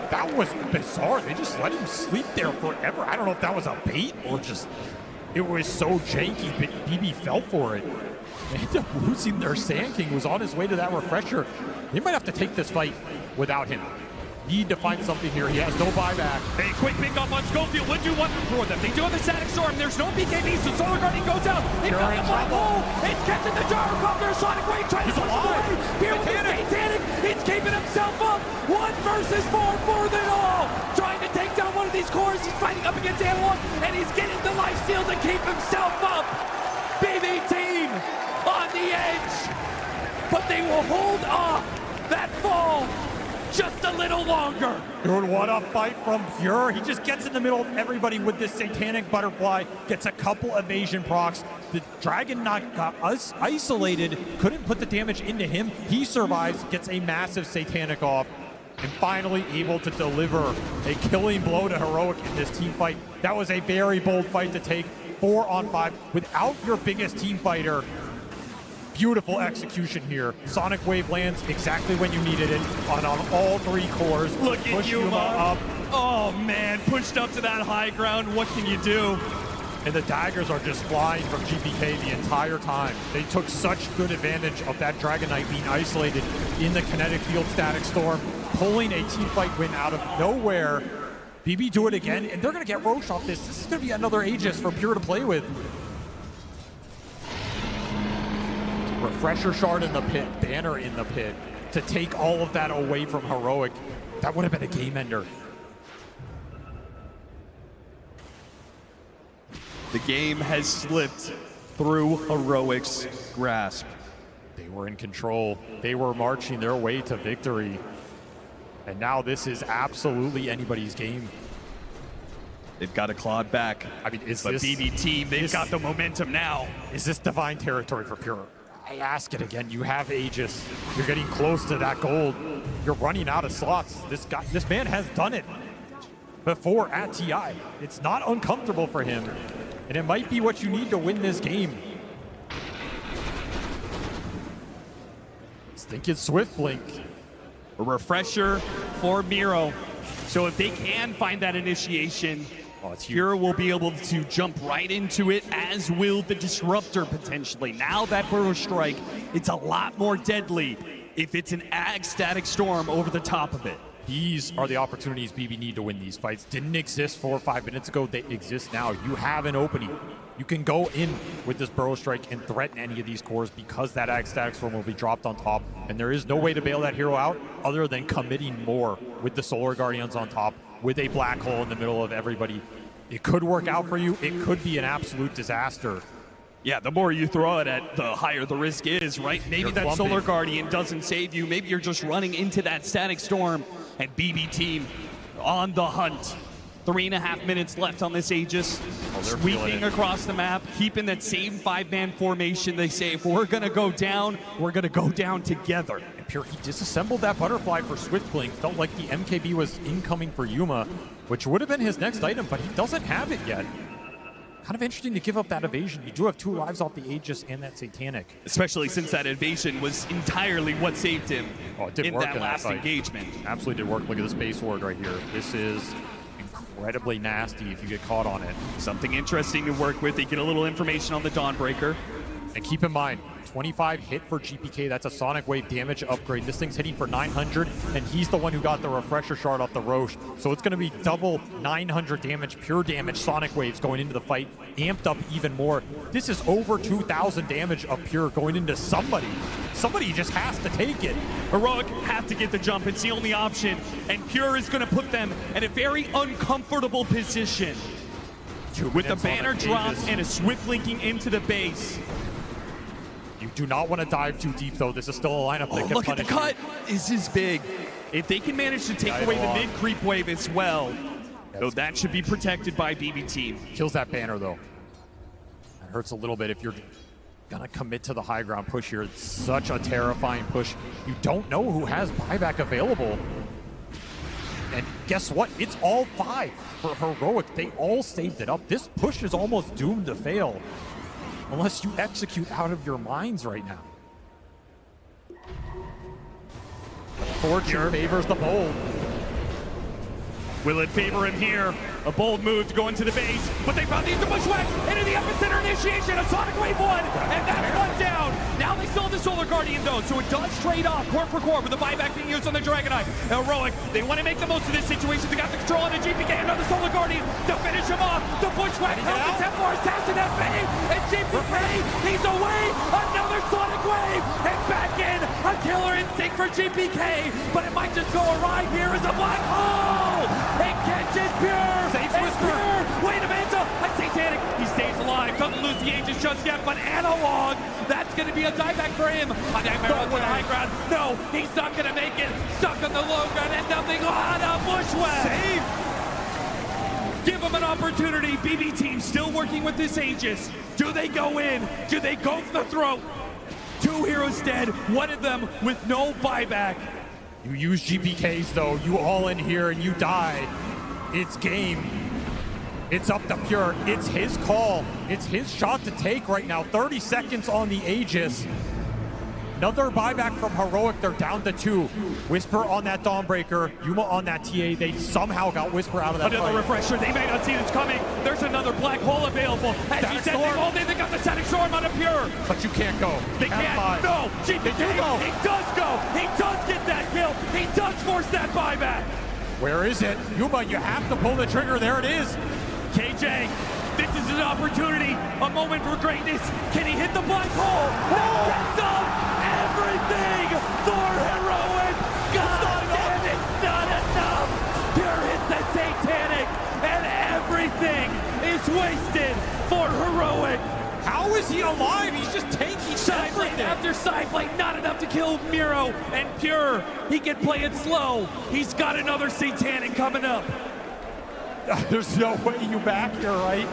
[SPEAKER 21] That was bizarre. They just let him sleep there forever. I don't know if that was a bait or just, it was so janky, but BB fell for it. They ended up losing their Sand King, who's on his way to that refresher. They might have to take this fight without him. Need to find something here. He has no buyback.
[SPEAKER 7] A quick pick up on Schofield would do one for them. They do have the Static Storm. There's no BKB, so Solar Guardian goes out. They found the black hole. It's catching the gyrocopter. Sonic Wave trying to push him away. Here with the Satanic. It's keeping himself up. 1 versus 4 for them all. Trying to take down one of these cores. He's fighting up against Analog, and he's getting the life steal to keep himself up. BB team on the edge, but they will hold off that fall just a little longer.
[SPEAKER 21] Dude, what a fight from Pure. He just gets in the middle of everybody with this Satanic Butterfly, gets a couple evasion procs. The Dragon Knight got us isolated, couldn't put the damage into him. He survives, gets a massive Satanic off, and finally able to deliver a killing blow to Heroic in this team fight. That was a very bold fight to take. 4 on 5 without your biggest team fighter. Beautiful execution here. Sonic Wave lands exactly when you needed it on all 3 cores.
[SPEAKER 7] Look at
[SPEAKER 21] Push
[SPEAKER 7] Yuma
[SPEAKER 21] up.
[SPEAKER 7] Oh man, pushed up to that high ground. What can you do?
[SPEAKER 21] And the daggers are just flying from GPK the entire time. They took such good advantage of that Dragon Knight being isolated in the kinetic field Static Storm, pulling a team fight win out of nowhere. BB do it again, and they're going to get Roche off this. This is going to be another Aegis for Pure to play with. Refresher Shard in the pit, Banner in the pit, to take all of that away from Heroic. That would have been a game ender.
[SPEAKER 7] The game has slipped through Heroic's grasp.
[SPEAKER 21] They were in control. They were marching their way to victory. And now this is absolutely anybody's game.
[SPEAKER 7] They've got to claw it back.
[SPEAKER 21] I mean, is
[SPEAKER 7] but
[SPEAKER 21] this...
[SPEAKER 7] BB team, they've got the momentum now.
[SPEAKER 21] Is this divine territory for Pure? I ask it again. You have Aegis. You're getting close to that gold. You're running out of slots. This man has done it before at TI. It's not uncomfortable for him. And it might be what you need to win this game. Just thinking Swift Blink.
[SPEAKER 7] A refresher for Miro. So if they can find that initiation, Pure will be able to jump right into it, as will the Disruptor potentially. Now that Burrow Strike, it's a lot more deadly if it's an Ag Static Storm over the top of it.
[SPEAKER 21] These are the opportunities BB need to win these fights. Didn't exist 4 or 5 minutes ago. They exist now. You have an opening. You can go in with this Burrow Strike and threaten any of these cores because that Ag Static Storm will be dropped on top. And there is no way to bail that hero out other than committing more with the Solar Guardians on top, with a black hole in the middle of everybody. It could work out for you. It could be an absolute disaster.
[SPEAKER 7] Yeah, the more you throw it at, the higher the risk is, right? Maybe that Solar Guardian doesn't save you. Maybe you're just running into that Static Storm, and BB team on the hunt. 3.5 minutes left on this Aegis. Sweeping across the map, keeping that same 5-man formation. They say, if we're gonna go down, we're gonna go down together.
[SPEAKER 21] And Pure, he disassembled that Butterfly for Swift Blink. Felt like the MKB was incoming for Yuma, which would have been his next item, but he doesn't have it yet. Kind of interesting to give up that evasion. You do have 2 lives off the Aegis and that Satanic.
[SPEAKER 7] Especially since that evasion was entirely what saved him in that last engagement.
[SPEAKER 21] Absolutely did work. Look at the Space Ward right here. This is incredibly nasty if you get caught on it.
[SPEAKER 7] Something interesting to work with. They get a little information on the Dawnbreaker.
[SPEAKER 21] And keep in mind, 25 hit for GPK. That's a Sonic Wave damage upgrade. This thing's hitting for 900, and he's the one who got the refresher shard off the Roche. So it's going to be double 900 damage, pure damage Sonic Waves going into the fight, amped up even more. This is over 2,000 damage of pure going into somebody. Somebody just has to take it.
[SPEAKER 7] Heroic have to get the jump. It's the only option, and Pure is going to put them in a very uncomfortable position. With the banner drop and a swift linking into the base.
[SPEAKER 21] You do not want to dive too deep, though. This is still a lineup that can
[SPEAKER 7] Look at the
[SPEAKER 21] punish
[SPEAKER 7] cut. This is big. If they can manage to take away the mid creep wave as well, so that should be protected by BB Team.
[SPEAKER 21] Kills that banner, though. That hurts a little bit if you're gonna commit to the high ground push here. It's such a terrifying push. You don't know who has buyback available. And guess what? It's all 5 for Heroic. They all saved it up. This push is almost doomed to fail unless you execute out of your minds right now. Fortune favors the bold.
[SPEAKER 7] Will it favor him here? A bold move to go into the base, but they found the bushwhack into the epicenter initiation of Sonic Wave 1, and that's one down. Now they still have the Solar Guardian though, so it does trade off core for core with the buyback being used on the Dragonite. Heroic, they want to make the most of this situation. They got the control on the GPK, another Solar Guardian to finish him off. The bushwhack held the Templar assassin at bay, and GPK, he's away. Another Sonic Wave, and back in. A killer instinct for GPK, but it might just go awry here as a black hole. It catches Pure.
[SPEAKER 21] Safe Whisper.
[SPEAKER 7] Pure. Wait a minute. A Satanic. He stays alive. Doesn't lose the Aegis just yet, but Analog. That's going to be a dieback for him. A Nightmare with the high ground. No, he's not going to make it. Stuck on the low ground and nothing on a bushwhack.
[SPEAKER 21] Save.
[SPEAKER 7] Give him an opportunity. BB Team still working with this Aegis. Do they go in? Do they go for the throat? 2 heroes dead. One of them with no buyback.
[SPEAKER 21] You use GPKs though, you all in here and you die. It's game. It's up to Pure. It's his call. It's his shot to take right now. 30 seconds on the Aegis. Another buyback from Heroic. They're down to 2. Whisper on that Dawnbreaker. Yuma on that TA. They somehow got Whisper out of that
[SPEAKER 7] Another
[SPEAKER 21] fight.
[SPEAKER 7] refresher. They may not see this coming. There's another black hole available. As he said, they got the Static Storm on a Pure.
[SPEAKER 21] But you can't go.
[SPEAKER 7] They can't. No. GPK.
[SPEAKER 21] go.
[SPEAKER 7] He does go. He does get that kill. He does force that buyback.
[SPEAKER 21] Where is it? Yuma, you have to pull the trigger. There it is.
[SPEAKER 7] KJ, this is an opportunity. A moment for greatness. Can he hit the black hole? That sets up everything for Heroic. God damn, it's not enough. Pure hits the Satanic, and everything is wasted for Heroic.
[SPEAKER 21] How is he alive? He's just tanking
[SPEAKER 7] side lane after side lane, not enough to kill Miro and Pure. He can play it slow. He's got another Satanic coming up.
[SPEAKER 21] There's no way you back here, right?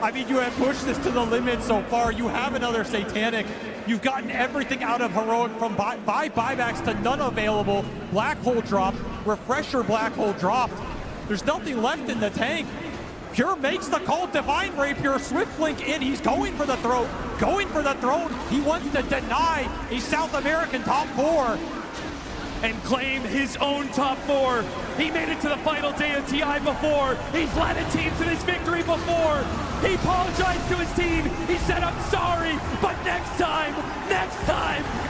[SPEAKER 21] I mean, you have pushed this to the limit so far. You have another Satanic. You've gotten everything out of Heroic from 5 buybacks to none available. Black hole dropped. Refresher black hole dropped. There's nothing left in the tank. Pure makes the call. Divine Rapier, Swift Blink in. He's going for the throat. Going for the throne. He wants to deny a South American top 4.
[SPEAKER 7] And claim his own top 4. He made it to the final day of TI before. He's led a team to this victory before. He apologized to his team. He said, I'm sorry, but next time,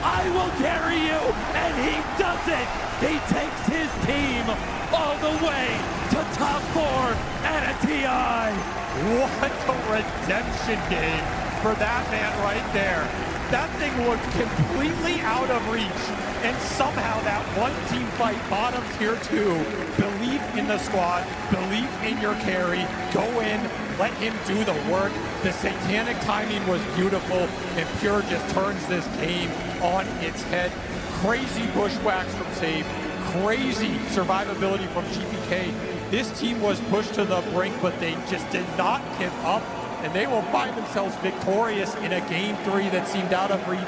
[SPEAKER 7] I will carry you. And he does it. He takes his team all the way to top 4 at a TI.
[SPEAKER 21] What a redemption game for that man right there. That thing was completely out of reach, and somehow that one team fight bottomed here too. Belief in the squad, belief in your carry, go in, let him do the work. The Satanic timing was beautiful, and Pure just turns this game on its head. Crazy bushwhacks from Save, crazy survivability from GPK. This team was pushed to the brink, but they just did not give up. And they will find themselves victorious in a Game 3 that seemed out of reach,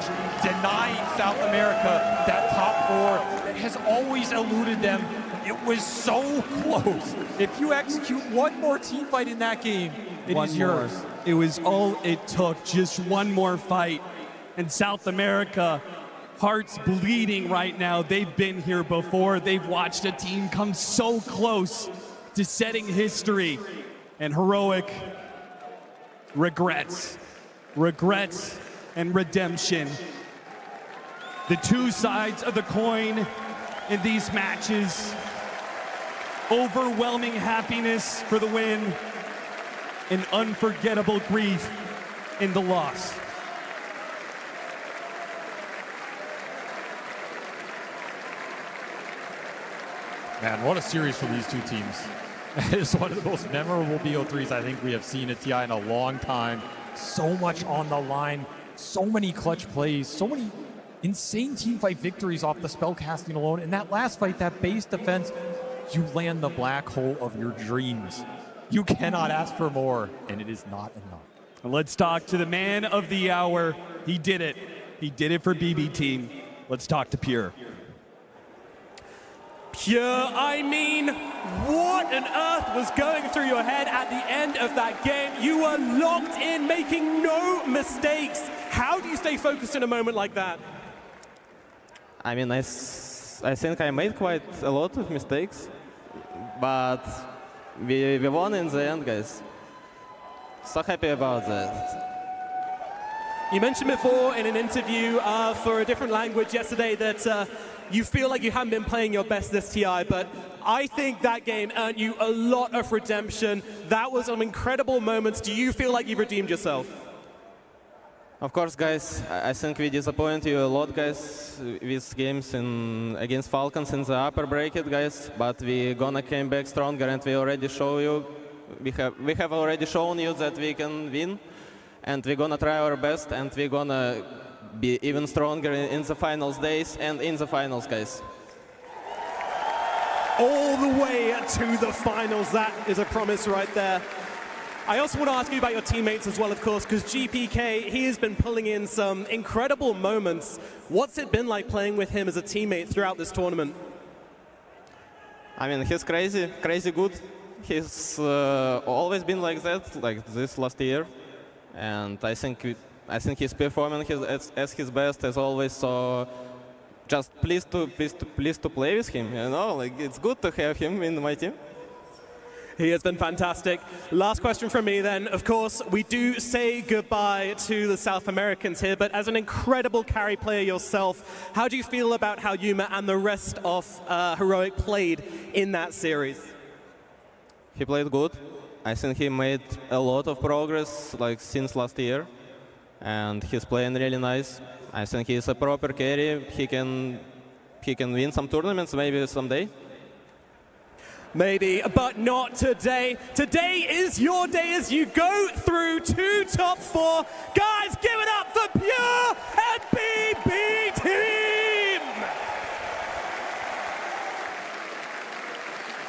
[SPEAKER 21] denying South America that top 4 that has always eluded them. It was so close. If you execute one more team fight in that game, it is yours.
[SPEAKER 7] It was all it took, just one more fight. And South America, hearts bleeding right now. They've been here before. They've watched a team come so close to setting history. And Heroic regrets and redemption
[SPEAKER 12] the two sides of the coin in these matches. Overwhelming happiness for the win and unforgettable grief in the loss.
[SPEAKER 21] Man, what a series for these two teams. It's one of the most memorable BO3s I think we have seen at TI in a long time. So much on the line, so many clutch plays, so many insane teamfight victories off the spellcasting alone. In that last fight, that base defense, you land the black hole of your dreams. You cannot ask for more, and it is not enough.
[SPEAKER 12] Let's talk to the man of the hour. He did it. He did it for BB Team. Let's talk to Pure.
[SPEAKER 14] Pure, I mean, what on earth was going through your head at the end of that game? You were locked in, making no mistakes. How do you stay focused in a moment like that?
[SPEAKER 17] I mean, I think I made quite a lot of mistakes, but we won in the end, guys. So happy about that.
[SPEAKER 14] You mentioned before in an interview for a different language yesterday that you feel like you haven't been playing your best this TI, but I think that game earned you a lot of redemption. That was some incredible moments. Do you feel like you've redeemed yourself?
[SPEAKER 17] Of course, guys, I think we disappoint you a lot, guys, with games against Falcons in the upper bracket, guys, but we gonna come back stronger, and we already show you, we have already shown you that we can win, and we're gonna try our best, and we're gonna be even stronger in the finals days and in the finals, guys.
[SPEAKER 14] All the way to the finals, that is a promise right there. I also want to ask you about your teammates as well, of course, because GPK, he has been pulling in some incredible moments. What's it been like playing with him as a teammate throughout this tournament?
[SPEAKER 17] I mean, he's crazy good. He's always been like that, like this last year, and I think he's performing as his best as always. So just pleased to play with him. You know, like it's good to have him in my team.
[SPEAKER 14] He has been fantastic. Last question from me then. Of course, we do say goodbye to the South Americans here, but as an incredible carry player yourself, how do you feel about how Yuma and the rest of Heroic played in that series?
[SPEAKER 17] He played good. I think he made a lot of progress like since last year, and he's playing really nice. I think he's a proper carry. He can win some tournaments maybe someday.
[SPEAKER 14] Maybe, but not today. Today is your day as you go through two top four. Guys, give it up for Pure and BB Team!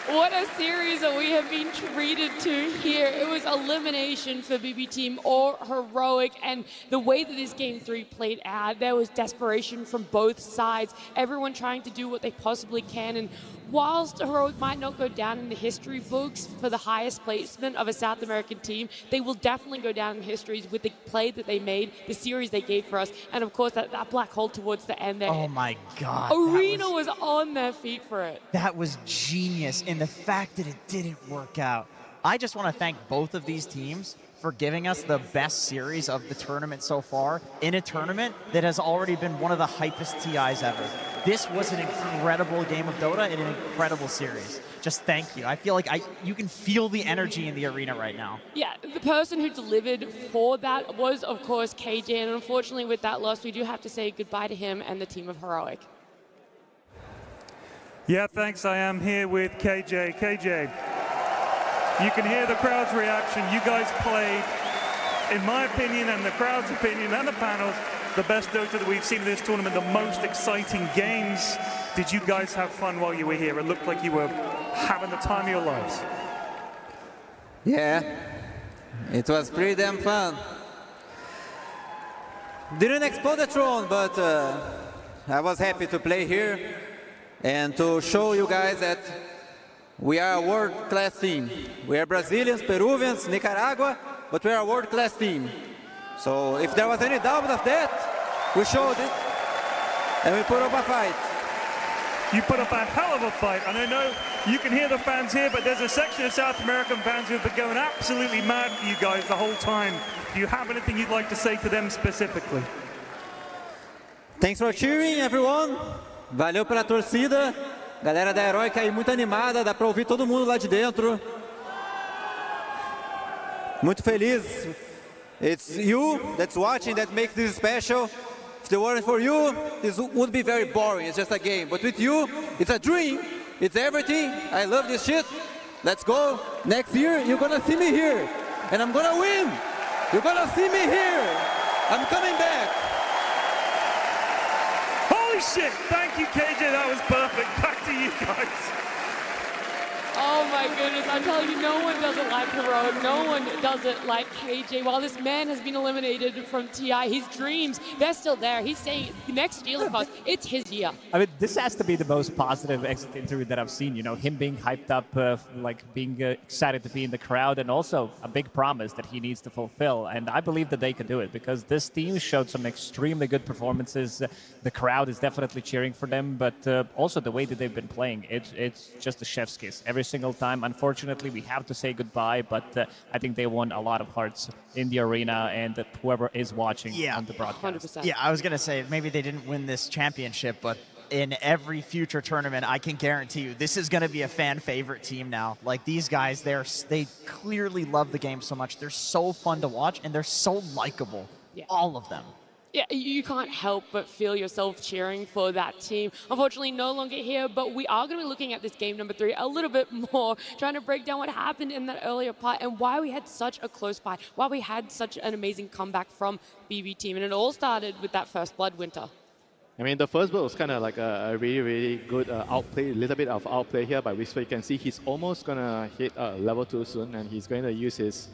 [SPEAKER 4] What a series that we have been treated to here. It was elimination for BB Team or Heroic, and the way that this Game 3 played out, there was desperation from both sides. Everyone trying to do what they possibly can, and whilst Heroic might not go down in the history books for the highest placement of a South American team, they will definitely go down in histories with the play that they made, the series they gave for us, and of course that black hole towards the end there.
[SPEAKER 2] Oh my God.
[SPEAKER 4] Arena was on their feet for it.
[SPEAKER 2] That was genius, and the fact that it didn't work out. I just want to thank both of these teams for giving us the best series of the tournament so far in a tournament that has already been one of the hypest TIs ever. This was an incredible game of Dota and an incredible series. Just thank you. I feel like you can feel the energy in the arena right now.
[SPEAKER 4] Yeah, the person who delivered for that was, of course, KJ, and unfortunately with that loss, we do have to say goodbye to him and the team of Heroic.
[SPEAKER 16] Yeah, thanks. I am here with KJ. KJ, you can hear the crowd's reaction. You guys played, in my opinion, and the crowd's opinion, and the panel's, the best Dota that we've seen in this tournament, the most exciting games. Did you guys have fun while you were here? It looked like you were having the time of your lives.
[SPEAKER 24] Yeah, it was pretty damn fun. Didn't explode the throne, but I was happy to play here and to show you guys that we are a world-class team. We are Brazilians, Peruvians, Nicaragua, but we are a world-class team. So if there was any doubt of that, we showed it, and we put up a fight.
[SPEAKER 16] You put up a hell of a fight, and I know you can hear the fans here, but there's a section of South American fans who've been going absolutely mad for you guys the whole time. Do you have anything you'd like to say to them specifically?
[SPEAKER 24] Thanks for cheering, everyone. Valeu pela torcida. Galera da Heroic aí muito animada, dá pra ouvir todo mundo lá de dentro. Muito feliz. It's you that's watching that makes this special. If it weren't for you, this would be very boring. It's just a game. But with you, it's a dream. It's everything. I love this shit. Let's go. Next year, you're gonna see me here. And I'm gonna win. You're gonna see me here. I'm coming back.
[SPEAKER 16] Holy shit! Thank you, KJ. That was perfect. Back to you guys.
[SPEAKER 4] Oh my goodness, I'm telling you, no one does it like Heroic. No one does it like KJ. While this man has been eliminated from TI, his dreams, they're still there. He's saying next year, it's his year.
[SPEAKER 1] I mean, this has to be the most positive exit interview that I've seen. You know, him being hyped up, like being excited to be in the crowd, and also a big promise that he needs to fulfill. And I believe that they can do it because this team showed some extremely good performances. The crowd is definitely cheering for them, but also the way that they've been playing, it's just a chef's kiss every single time. Unfortunately, we have to say goodbye, but I think they won a lot of hearts in the arena and whoever is watching on the broadcast.
[SPEAKER 2] 100%. Yeah, I was going to say maybe they didn't win this championship, but in every future tournament, I can guarantee you this is going to be a fan favorite team now. Like these guys, they clearly love the game so much. They're so fun to watch and they're so likable. Yeah. All of them.
[SPEAKER 4] Yeah, you can't help but feel yourself cheering for that team. Unfortunately, no longer here, but we are going to be looking at this game number 3 a little bit more, trying to break down what happened in that earlier part and why we had such a close fight, why we had such an amazing comeback from BB Team. And it all started with that first blood winter.
[SPEAKER 3] I mean, the first blood was kind of like a really, really good outplay, a little bit of outplay here by Whisper. You can see he's almost going to hit level 2 soon, and he's going to use his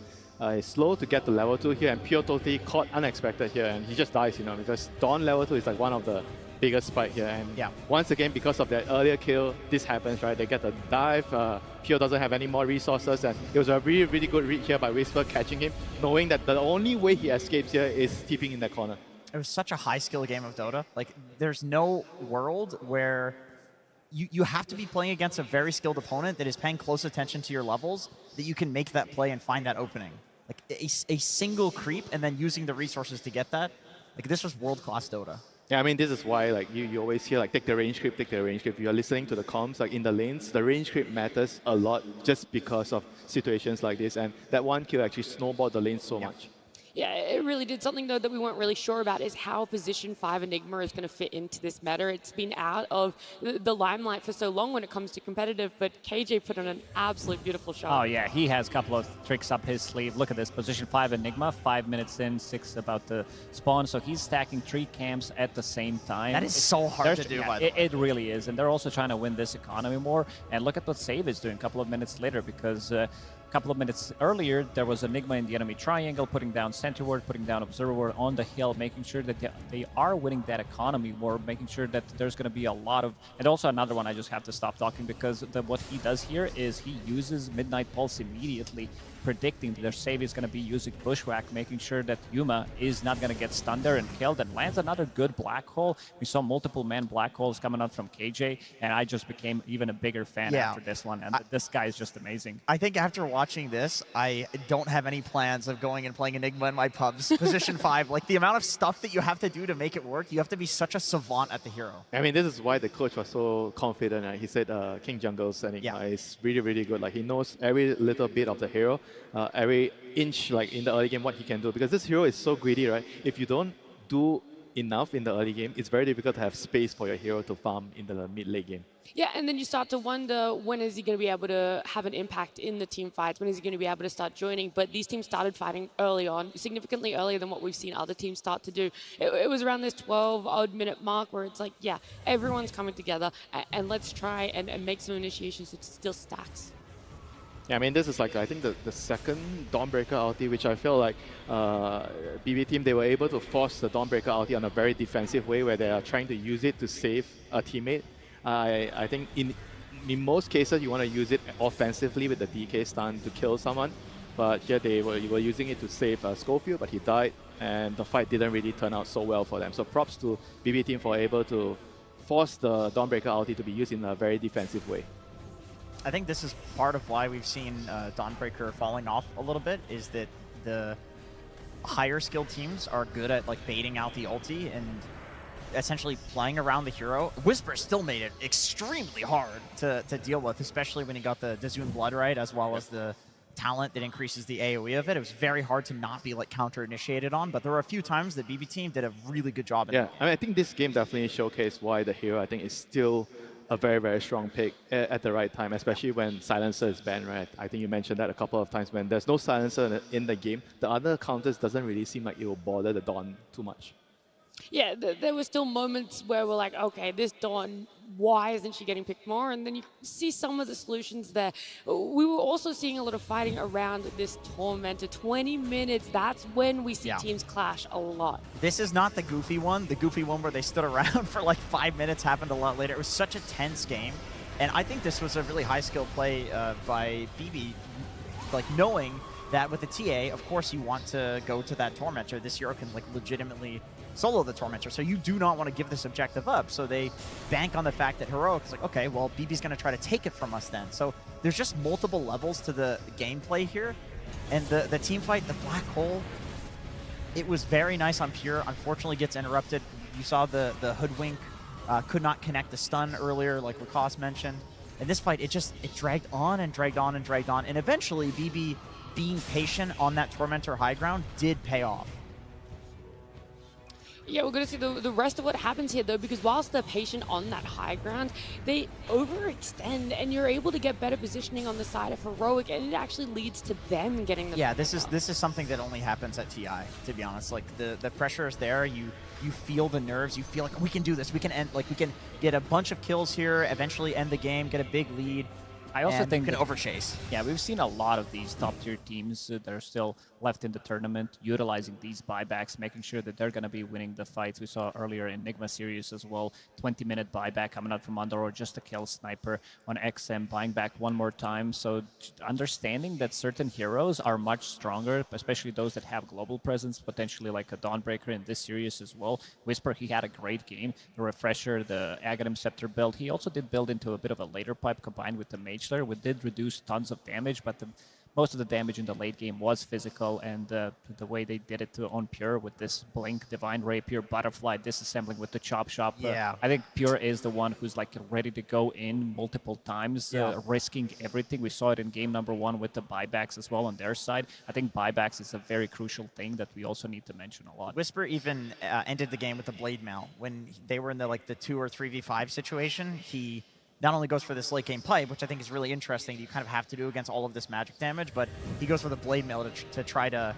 [SPEAKER 3] slow to get to level 2 here, and Pure totally caught unexpected here, and he just dies, you know, because Dawn level 2 is like one of the biggest spike here. And once again, because of that earlier kill, this happens, right? They get the dive. Pure doesn't have any more resources, and it was a really, really good read here by Whisper catching him, knowing that the only way he escapes here is TPing in that corner.
[SPEAKER 2] It was such a high skill game of Dota. Like, there's no world where you have to be playing against a very skilled opponent that is paying close attention to your levels that you can make that play and find that opening. Like a single creep and then using the resources to get that. Like this was world-class Dota.
[SPEAKER 3] Yeah, I mean, this is why like you always hear like take the range creep, take the range creep. You're listening to the comms like in the lanes, the range creep matters a lot just because of situations like this. And that one kill actually snowballed the lane so much.
[SPEAKER 4] Yeah, it really did. Something, though, that we weren't really sure about is how Position 5 Enigma is going to fit into this meta. It's been out of the limelight for so long when it comes to competitive, but KJ put on an absolute beautiful shot.
[SPEAKER 1] Oh, yeah, he has a couple of tricks up his sleeve. Look at this, Position 5 Enigma, 5 minutes in, 6 about to spawn, so he's stacking 3 camps at the same time.
[SPEAKER 2] That is so hard to do, by the way.
[SPEAKER 1] It really is, and they're also trying to win this economy more, and look at what Save is doing a couple of minutes later, because a couple of minutes earlier, there was Nigma in the enemy triangle, putting down Center Ward, putting down Observer Ward on the hill, making sure that they are winning that economy war, making sure that there's going to be a lot of... And also another one, I just have to stop talking, because what he does here is he uses Midnight Pulse immediately, predicting that their save is going to be using Bushwhack, making sure that Yuma is not going to get stunned there and killed, and lands another good black hole. We saw multiple man black holes coming out from KJ, and I just became even a bigger fan after this one, and this guy is just amazing.
[SPEAKER 2] I think after watching this, I don't have any plans of going and playing Enigma in my pubs. Position 5, like the amount of stuff that you have to do to make it work, you have to be such a savant at the hero.
[SPEAKER 3] I mean, this is why the coach was so confident. Right? He said King Jungle's Enigma is really, really good. Like, he knows every little bit of the hero. Every inch, like in the early game, what he can do. Because this hero is so greedy, right? If you don't do enough in the early game, it's very difficult to have space for your hero to farm in the mid-late game.
[SPEAKER 4] Yeah, and then you start to wonder, when is he going to be able to have an impact in the team fights? When is he going to be able to start joining? But these teams started fighting early on, significantly earlier than what we've seen other teams start to do. It was around this 12-odd minute mark where it's like, yeah, everyone's coming together, and let's try and make some initiations that still stacks.
[SPEAKER 3] Yeah, I mean, this is like, I think the second Dawnbreaker ulti, which I feel like BB team, they were able to force the Dawnbreaker ulti on a very defensive way where they are trying to use it to save a teammate. I think in most cases, you want to use it offensively with the DK stun to kill someone. But here they were using it to save Schofield, but he died, and the fight didn't really turn out so well for them. So props to BB team for able to force the Dawnbreaker ulti to be used in a very defensive way.
[SPEAKER 2] I think this is part of why we've seen Dawnbreaker falling off a little bit, is that the higher skilled teams are good at like baiting out the ulti, and essentially playing around the hero. Whisper still made it extremely hard to deal with, especially when he got the Zune Blood right, as well as the talent that increases the AoE of it. It was very hard to not be like counter-initiated on, but there were a few times that BB team did a really good job.
[SPEAKER 3] Yeah, I mean, I think this game definitely showcased why the hero, I think, is still a very, very strong pick at the right time, especially when Silencer is banned, right? I think you mentioned that a couple of times. When there's no Silencer in the game, the other counters doesn't really seem like it will bother the Dawn too much.
[SPEAKER 4] Yeah, there were still moments where we're like, okay, this Dawn, why isn't she getting picked more? And then you see some of the solutions there. We were also seeing a lot of fighting around this Tormentor. 20 minutes, that's when we see teams clash a lot.
[SPEAKER 2] This is not the goofy one. The goofy one where they stood around for like 5 minutes happened a lot later. It was such a tense game. And I think this was a really high skill play by BB, like knowing that with the TA, of course you want to go to that Tormentor. This hero can like legitimately solo the Tormentor, so you do not want to give this objective up. So they bank on the fact that Heroic is like, okay, well, BB's going to try to take it from us then. So there's just multiple levels to the gameplay here. And the team fight, the Black Hole, it was very nice on Pure. Unfortunately gets interrupted. You saw the Hoodwink could not connect the stun earlier, like Lacoste mentioned. In this fight, it dragged on and dragged on and dragged on. And eventually, BB being patient on that Tormentor high ground did pay off.
[SPEAKER 4] Yeah, we're going to see the rest of what happens here, though, because whilst they're patient on that high ground, they overextend, and you're able to get better positioning on the side of Heroic, and it actually leads to them getting the
[SPEAKER 2] this is something that only happens at TI, to be honest. Like, the pressure is there. You feel the nerves. You feel like, we can do this. We can end, like, we can get a bunch of kills here, eventually end the game, get a big lead.
[SPEAKER 1] I also think
[SPEAKER 2] you can overchase.
[SPEAKER 1] Yeah, we've seen a lot of these top-tier teams that are still left in the tournament utilizing these buybacks, making sure that they're going to be winning the fights. We saw earlier in Nigma series as well, 20-minute buyback coming out from Under or just to kill Sniper on XM, buying back one more time. So understanding that certain heroes are much stronger, especially those that have global presence, potentially like a Dawnbreaker in this series as well. Whisper, he had a great game. The Refresher, the Aghanim Scepter build. He also did build into a bit of a later pipe combined with the Mage there. We did reduce tons of damage, but most of the damage in the late game was physical, and the way they did it on Pure with this Blink, Divine Rapier, Butterfly, disassembling with the Chop Shop. I think Pure is the one who's like ready to go in multiple times, risking everything. We saw it in game number 1 with the buybacks as well on their side. I think buybacks is a very crucial thing that we also need to mention a lot.
[SPEAKER 2] Whisper even ended the game with the Blade Mail. When they were in the 2 or 3v5 situation, he not only goes for this late game pipe, which I think is really interesting, you kind of have to do against all of this magic damage, but he goes for the Blade Mail to try to...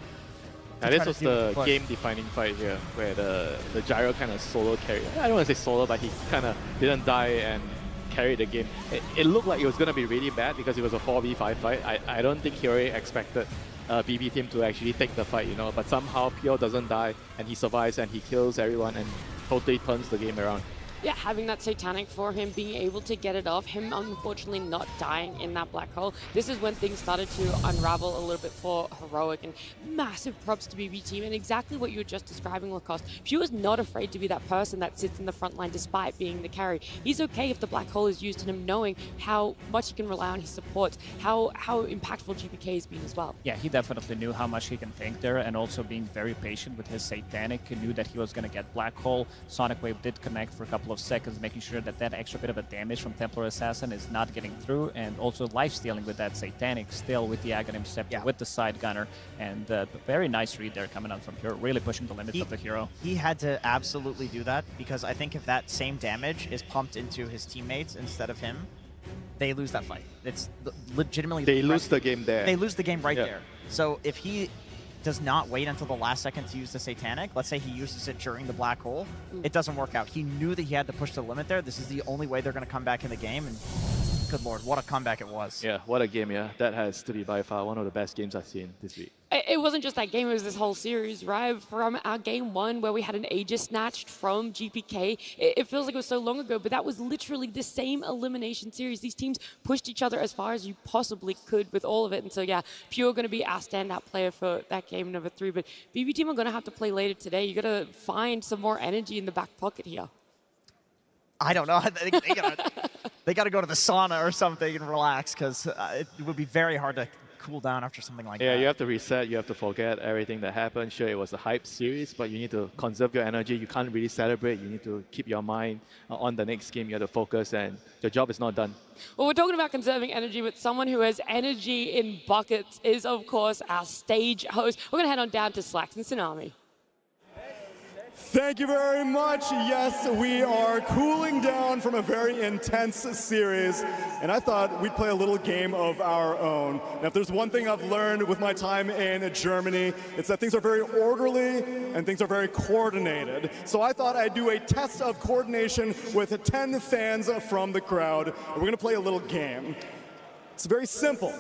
[SPEAKER 3] This was the game-defining fight here, where the Gyro kind of solo carried. I don't want to say solo, but he kind of didn't die and carried the game. It looked like it was going to be really bad because it was a 4v5 fight. I don't think Hyori expected BB team to actually take the fight, but somehow Pure doesn't die, and he survives and he kills everyone and totally turns the game around.
[SPEAKER 4] Yeah, having that Satanic for him, being able to get it off, him unfortunately not dying in that black hole. This is when things started to unravel a little bit for Heroic, and massive props to BB team, and exactly what you were just describing, Lacoste. She was not afraid to be that person that sits in the front line despite being the carry. He's okay if the black hole is used in him, knowing how much he can rely on his support, how impactful GPK has been as well.
[SPEAKER 1] Yeah, he definitely knew how much he can tank there, and also being very patient with his Satanic. He knew that he was going to get black hole. Sonic Wave did connect for a couple of seconds, making sure that that extra bit of a damage from Templar Assassin is not getting through, and also life-stealing with that Satanic still with the Aghanim Scepter, with the Side Gunner, and very nice read there coming out from Pure, really pushing the limits of the hero.
[SPEAKER 2] He had to absolutely do that, because I think if that same damage is pumped into his teammates instead of him, they lose that fight. It's legitimately...
[SPEAKER 3] They lose the game there.
[SPEAKER 2] They lose the game right there. So if he does not wait until the last second to use the Satanic, let's say he uses it during the black hole, it doesn't work out. He knew that he had to push the limit there. This is the only way they're going to come back in the game, and good lord, what a comeback it was.
[SPEAKER 3] Yeah, what a game, yeah. That has to be by far one of the best games I've seen this week.
[SPEAKER 4] It wasn't just that game, it was this whole series, right? From our game 1, where we had an Aegis snatched from GPK, it feels like it was so long ago, but that was literally the same elimination series. These teams pushed each other as far as you possibly could with all of it. And so, yeah, Pure going to be our standout player for that game number 3. But BB team are going to have to play later today. You got to find some more energy in the back pocket here.
[SPEAKER 2] I don't know. They got to go to the sauna or something and relax, because it would be very hard to cool down after something like
[SPEAKER 3] Yeah,
[SPEAKER 2] that.
[SPEAKER 3] you have to reset. You have to forget everything that happened. Sure, it was a hype series, but you need to conserve your energy. You can't really celebrate. You need to keep your mind on the next game. You have to focus, and your job is not done.
[SPEAKER 4] Well, we're talking about conserving energy, but someone who has energy in buckets is, of course, our stage host. We're going to head on down to Slacks and Tsunami.
[SPEAKER 5] Thank you very much. Yes, we are cooling down from a very intense series, and I thought we'd play a little game of our own. Now, if there's one thing I've learned with my time in Germany, it's that things are very orderly and things are very coordinated. So I thought I'd do a test of coordination with 10 fans from the crowd, and we're going to play a little game. It's very simple.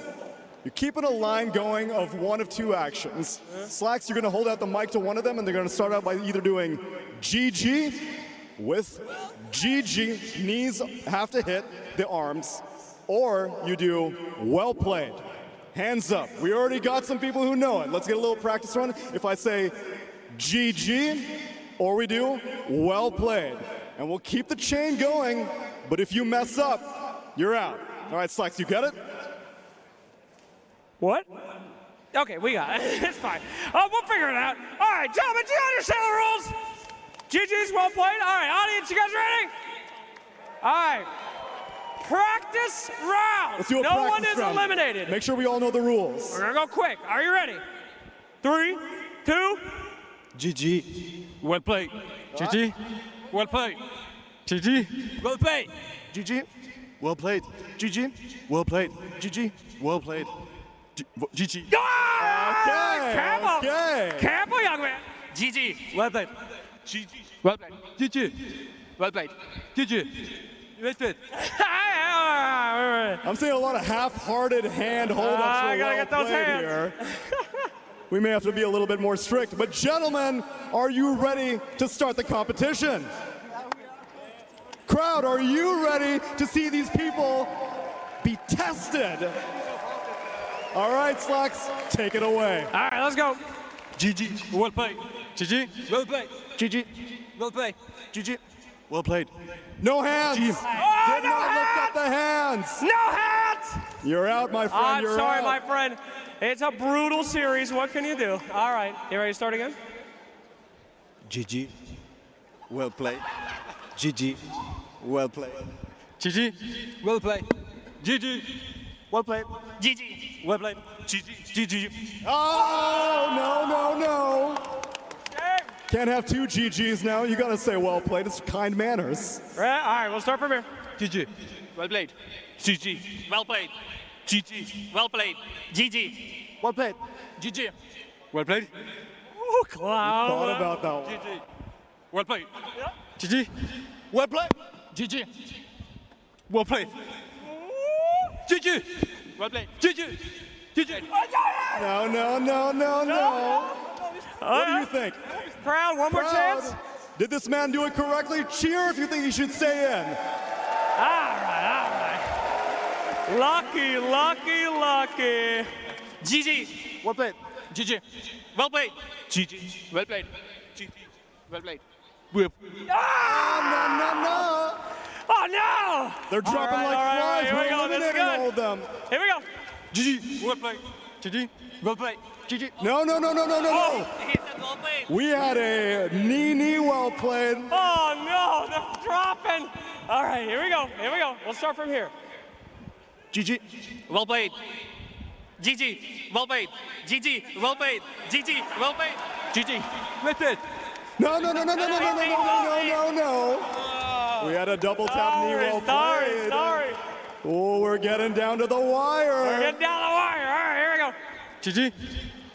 [SPEAKER 5] You're keeping a line going of one of two actions. Slacks, you're going to hold out the mic to one of them, and they're going to start out by either doing GG with GG, knees have to hit the arms, or you do well played, hands up. We already got some people who know it. Let's get a little practice run. If I say GG, or we do well played, and we'll keep the chain going, but if you mess up, you're out. All right, Slacks, you got it?
[SPEAKER 8] What? Okay, we got it. It's fine. We'll figure it out. All right, gentlemen, do you understand the rules? GG's well played. All right, audience, you guys ready? All right. Practice round.
[SPEAKER 5] Let's do a
[SPEAKER 8] no
[SPEAKER 5] practice
[SPEAKER 8] one is
[SPEAKER 5] round.
[SPEAKER 8] eliminated.
[SPEAKER 5] Make sure we all know the rules.
[SPEAKER 8] We're going to go quick. Are you ready? 3, 2.
[SPEAKER 11] GG.
[SPEAKER 8] Well played.
[SPEAKER 11] GG.
[SPEAKER 8] Well played.
[SPEAKER 11] GG.
[SPEAKER 8] Well played.
[SPEAKER 11] GG. Well played. GG. Well played. GG. Well played. GG.
[SPEAKER 8] Careful.
[SPEAKER 5] Okay.
[SPEAKER 8] Careful, young man. GG. Well played. GG. Well played.
[SPEAKER 11] GG.
[SPEAKER 8] Well played.
[SPEAKER 11] GG.
[SPEAKER 8] Well played.
[SPEAKER 5] I'm seeing a lot of half-hearted hand hold-ups for
[SPEAKER 8] I gotta
[SPEAKER 5] well
[SPEAKER 8] get those
[SPEAKER 5] played
[SPEAKER 8] hands.
[SPEAKER 5] here. We may have to be a little bit more strict. But gentlemen, are you ready to start the competition? Crowd, are you ready to see these people be tested? All right, Slacks, take it away.
[SPEAKER 8] All right, let's go.
[SPEAKER 11] GG.
[SPEAKER 8] Well played.
[SPEAKER 11] GG.
[SPEAKER 8] Well played.
[SPEAKER 11] GG.
[SPEAKER 8] Well played.
[SPEAKER 11] GG. Well played.
[SPEAKER 5] No hands.
[SPEAKER 8] Oh,
[SPEAKER 5] Did
[SPEAKER 8] no
[SPEAKER 5] not lift
[SPEAKER 8] hands.
[SPEAKER 5] up the hands.
[SPEAKER 8] No hands.
[SPEAKER 5] You're out, my friend.
[SPEAKER 8] I'm
[SPEAKER 5] You're
[SPEAKER 8] sorry,
[SPEAKER 5] out.
[SPEAKER 8] my friend. It's a brutal series. What can you do? All right. You ready to start again?
[SPEAKER 11] GG. Well played. GG. Well played.
[SPEAKER 8] GG. Well played.
[SPEAKER 11] GG. Well played.
[SPEAKER 8] GG.
[SPEAKER 11] Well played. GG. GG.
[SPEAKER 5] Oh, no. Can't have two GGs now. You got to say well played. It's kind manners.
[SPEAKER 8] Right. All right, we'll start from here.
[SPEAKER 11] GG.
[SPEAKER 8] Well played. GG. Well played. GG. Well played. GG.
[SPEAKER 11] Well played.
[SPEAKER 8] GG.
[SPEAKER 11] Well played.
[SPEAKER 8] Ooh, clown.
[SPEAKER 5] Thought about that one.
[SPEAKER 8] GG. Well played.
[SPEAKER 11] GG. Well played.
[SPEAKER 8] GG.
[SPEAKER 11] Well played.
[SPEAKER 8] GG. Well played.
[SPEAKER 11] GG. GG.
[SPEAKER 5] No. What do you think?
[SPEAKER 8] Crowd, one more
[SPEAKER 5] Crowd,
[SPEAKER 8] chance.
[SPEAKER 5] did this man do it correctly? Cheer if you think he should stay in.
[SPEAKER 8] All right. Lucky. GG.
[SPEAKER 11] Well played.
[SPEAKER 8] GG. Well played.
[SPEAKER 11] GG.
[SPEAKER 8] Well played. GG. Well played.
[SPEAKER 11] Well.
[SPEAKER 5] No.
[SPEAKER 8] Oh no!
[SPEAKER 5] They're dropping
[SPEAKER 8] All
[SPEAKER 5] like
[SPEAKER 8] right,
[SPEAKER 5] flies.
[SPEAKER 8] here we
[SPEAKER 5] We're
[SPEAKER 8] go. This is
[SPEAKER 5] eliminating
[SPEAKER 8] good.
[SPEAKER 5] all of them.
[SPEAKER 8] Here we go.
[SPEAKER 11] GG.
[SPEAKER 8] Well played.
[SPEAKER 11] GG.
[SPEAKER 8] Well played.
[SPEAKER 11] GG.
[SPEAKER 5] No.
[SPEAKER 8] Oh, he said well played.
[SPEAKER 5] We had a knee well played.
[SPEAKER 8] Oh no, they're dropping. All right, here we go. We'll start from here.
[SPEAKER 11] GG.
[SPEAKER 8] Well played. GG. Well played. GG. Well played. GG. Well played. GG. Well played.
[SPEAKER 5] No. We had a double tap knee well played.
[SPEAKER 8] Sorry.
[SPEAKER 5] Oh, we're getting down to the wire.
[SPEAKER 8] We're getting down the wire. All right, here we go.
[SPEAKER 11] GG.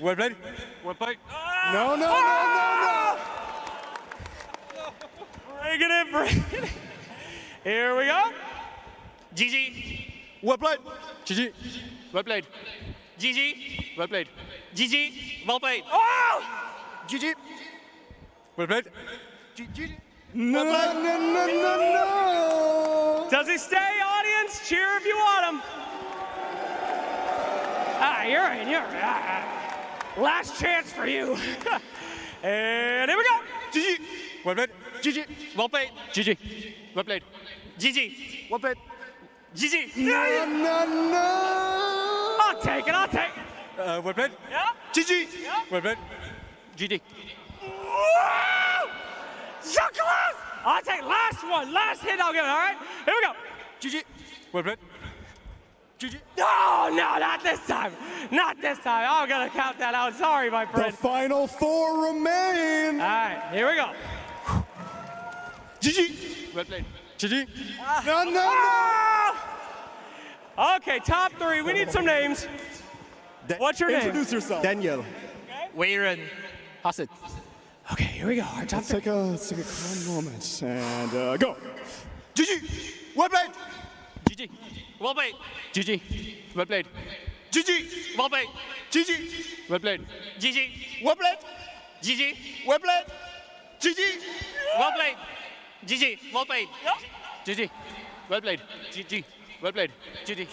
[SPEAKER 11] Well played.
[SPEAKER 8] Well played.
[SPEAKER 5] No.
[SPEAKER 8] Bring it in. Here we go. GG.
[SPEAKER 11] Well played. GG.
[SPEAKER 8] Well played. GG. Well played. GG. Well played. Oh!
[SPEAKER 11] GG. Well played. GG.
[SPEAKER 5] No.
[SPEAKER 8] Does he stay, audience? Cheer if you want him. You're in. Last chance for you. And here we go.
[SPEAKER 11] GG. Well played. GG.
[SPEAKER 8] Well played.
[SPEAKER 11] GG.
[SPEAKER 8] Well played. GG.
[SPEAKER 11] Well played.
[SPEAKER 8] GG.
[SPEAKER 5] No.
[SPEAKER 8] I'll take it.
[SPEAKER 15] Well played.
[SPEAKER 8] Yeah.
[SPEAKER 15] GG.
[SPEAKER 8] Yeah.
[SPEAKER 15] Well played.
[SPEAKER 8] GG. So close! I'll take last one. Last hit I'll give it, all right? Here we go.
[SPEAKER 15] GG. Well played. GG.
[SPEAKER 8] No, no, not this time. Not this time. I'm going to count that out. Sorry, my friend.
[SPEAKER 5] The final 4 remain.
[SPEAKER 8] All right, here we go.
[SPEAKER 15] GG. Well played. GG.
[SPEAKER 5] No, no, no.
[SPEAKER 8] Okay, top 3. We need some names. What's your name?
[SPEAKER 5] Introduce yourself.
[SPEAKER 15] Daniel.
[SPEAKER 2] Weiren.
[SPEAKER 15] Hasset.
[SPEAKER 8] Okay, here we go. Our top
[SPEAKER 5] Let's take a calm moment and go.
[SPEAKER 15] GG. Well played.
[SPEAKER 8] GG. Well played.
[SPEAKER 15] GG. Well played. GG.
[SPEAKER 8] Well played.
[SPEAKER 15] GG. Well played.
[SPEAKER 8] GG.
[SPEAKER 15] Well played.
[SPEAKER 8] GG.
[SPEAKER 15] Well played. GG.
[SPEAKER 8] Well played. GG. Well played.
[SPEAKER 15] GG. Well played.
[SPEAKER 8] GG.
[SPEAKER 15] Well played.
[SPEAKER 8] GG.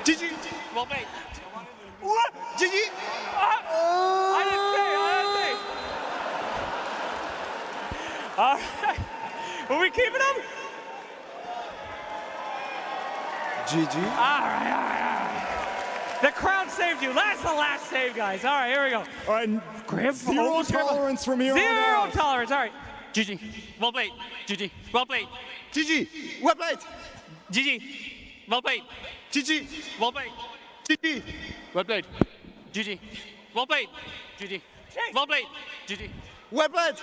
[SPEAKER 15] GG.
[SPEAKER 8] Well played.
[SPEAKER 15] What? GG.
[SPEAKER 8] I didn't say. All right. Are we keeping them?
[SPEAKER 15] GG.
[SPEAKER 8] All right. The crowd saved you. That's the last save, guys. All right, here we go.
[SPEAKER 5] All right,
[SPEAKER 8] Graham,
[SPEAKER 5] zero tolerance from here on
[SPEAKER 8] Zero
[SPEAKER 5] out.
[SPEAKER 8] tolerance. All right. GG. Well played. GG. Well played.
[SPEAKER 15] GG. Well played.
[SPEAKER 8] GG. Well played.
[SPEAKER 15] GG.
[SPEAKER 8] Well played.
[SPEAKER 15] GG. Well played.
[SPEAKER 8] GG. Well played. GG. Well played. GG.
[SPEAKER 15] Well played.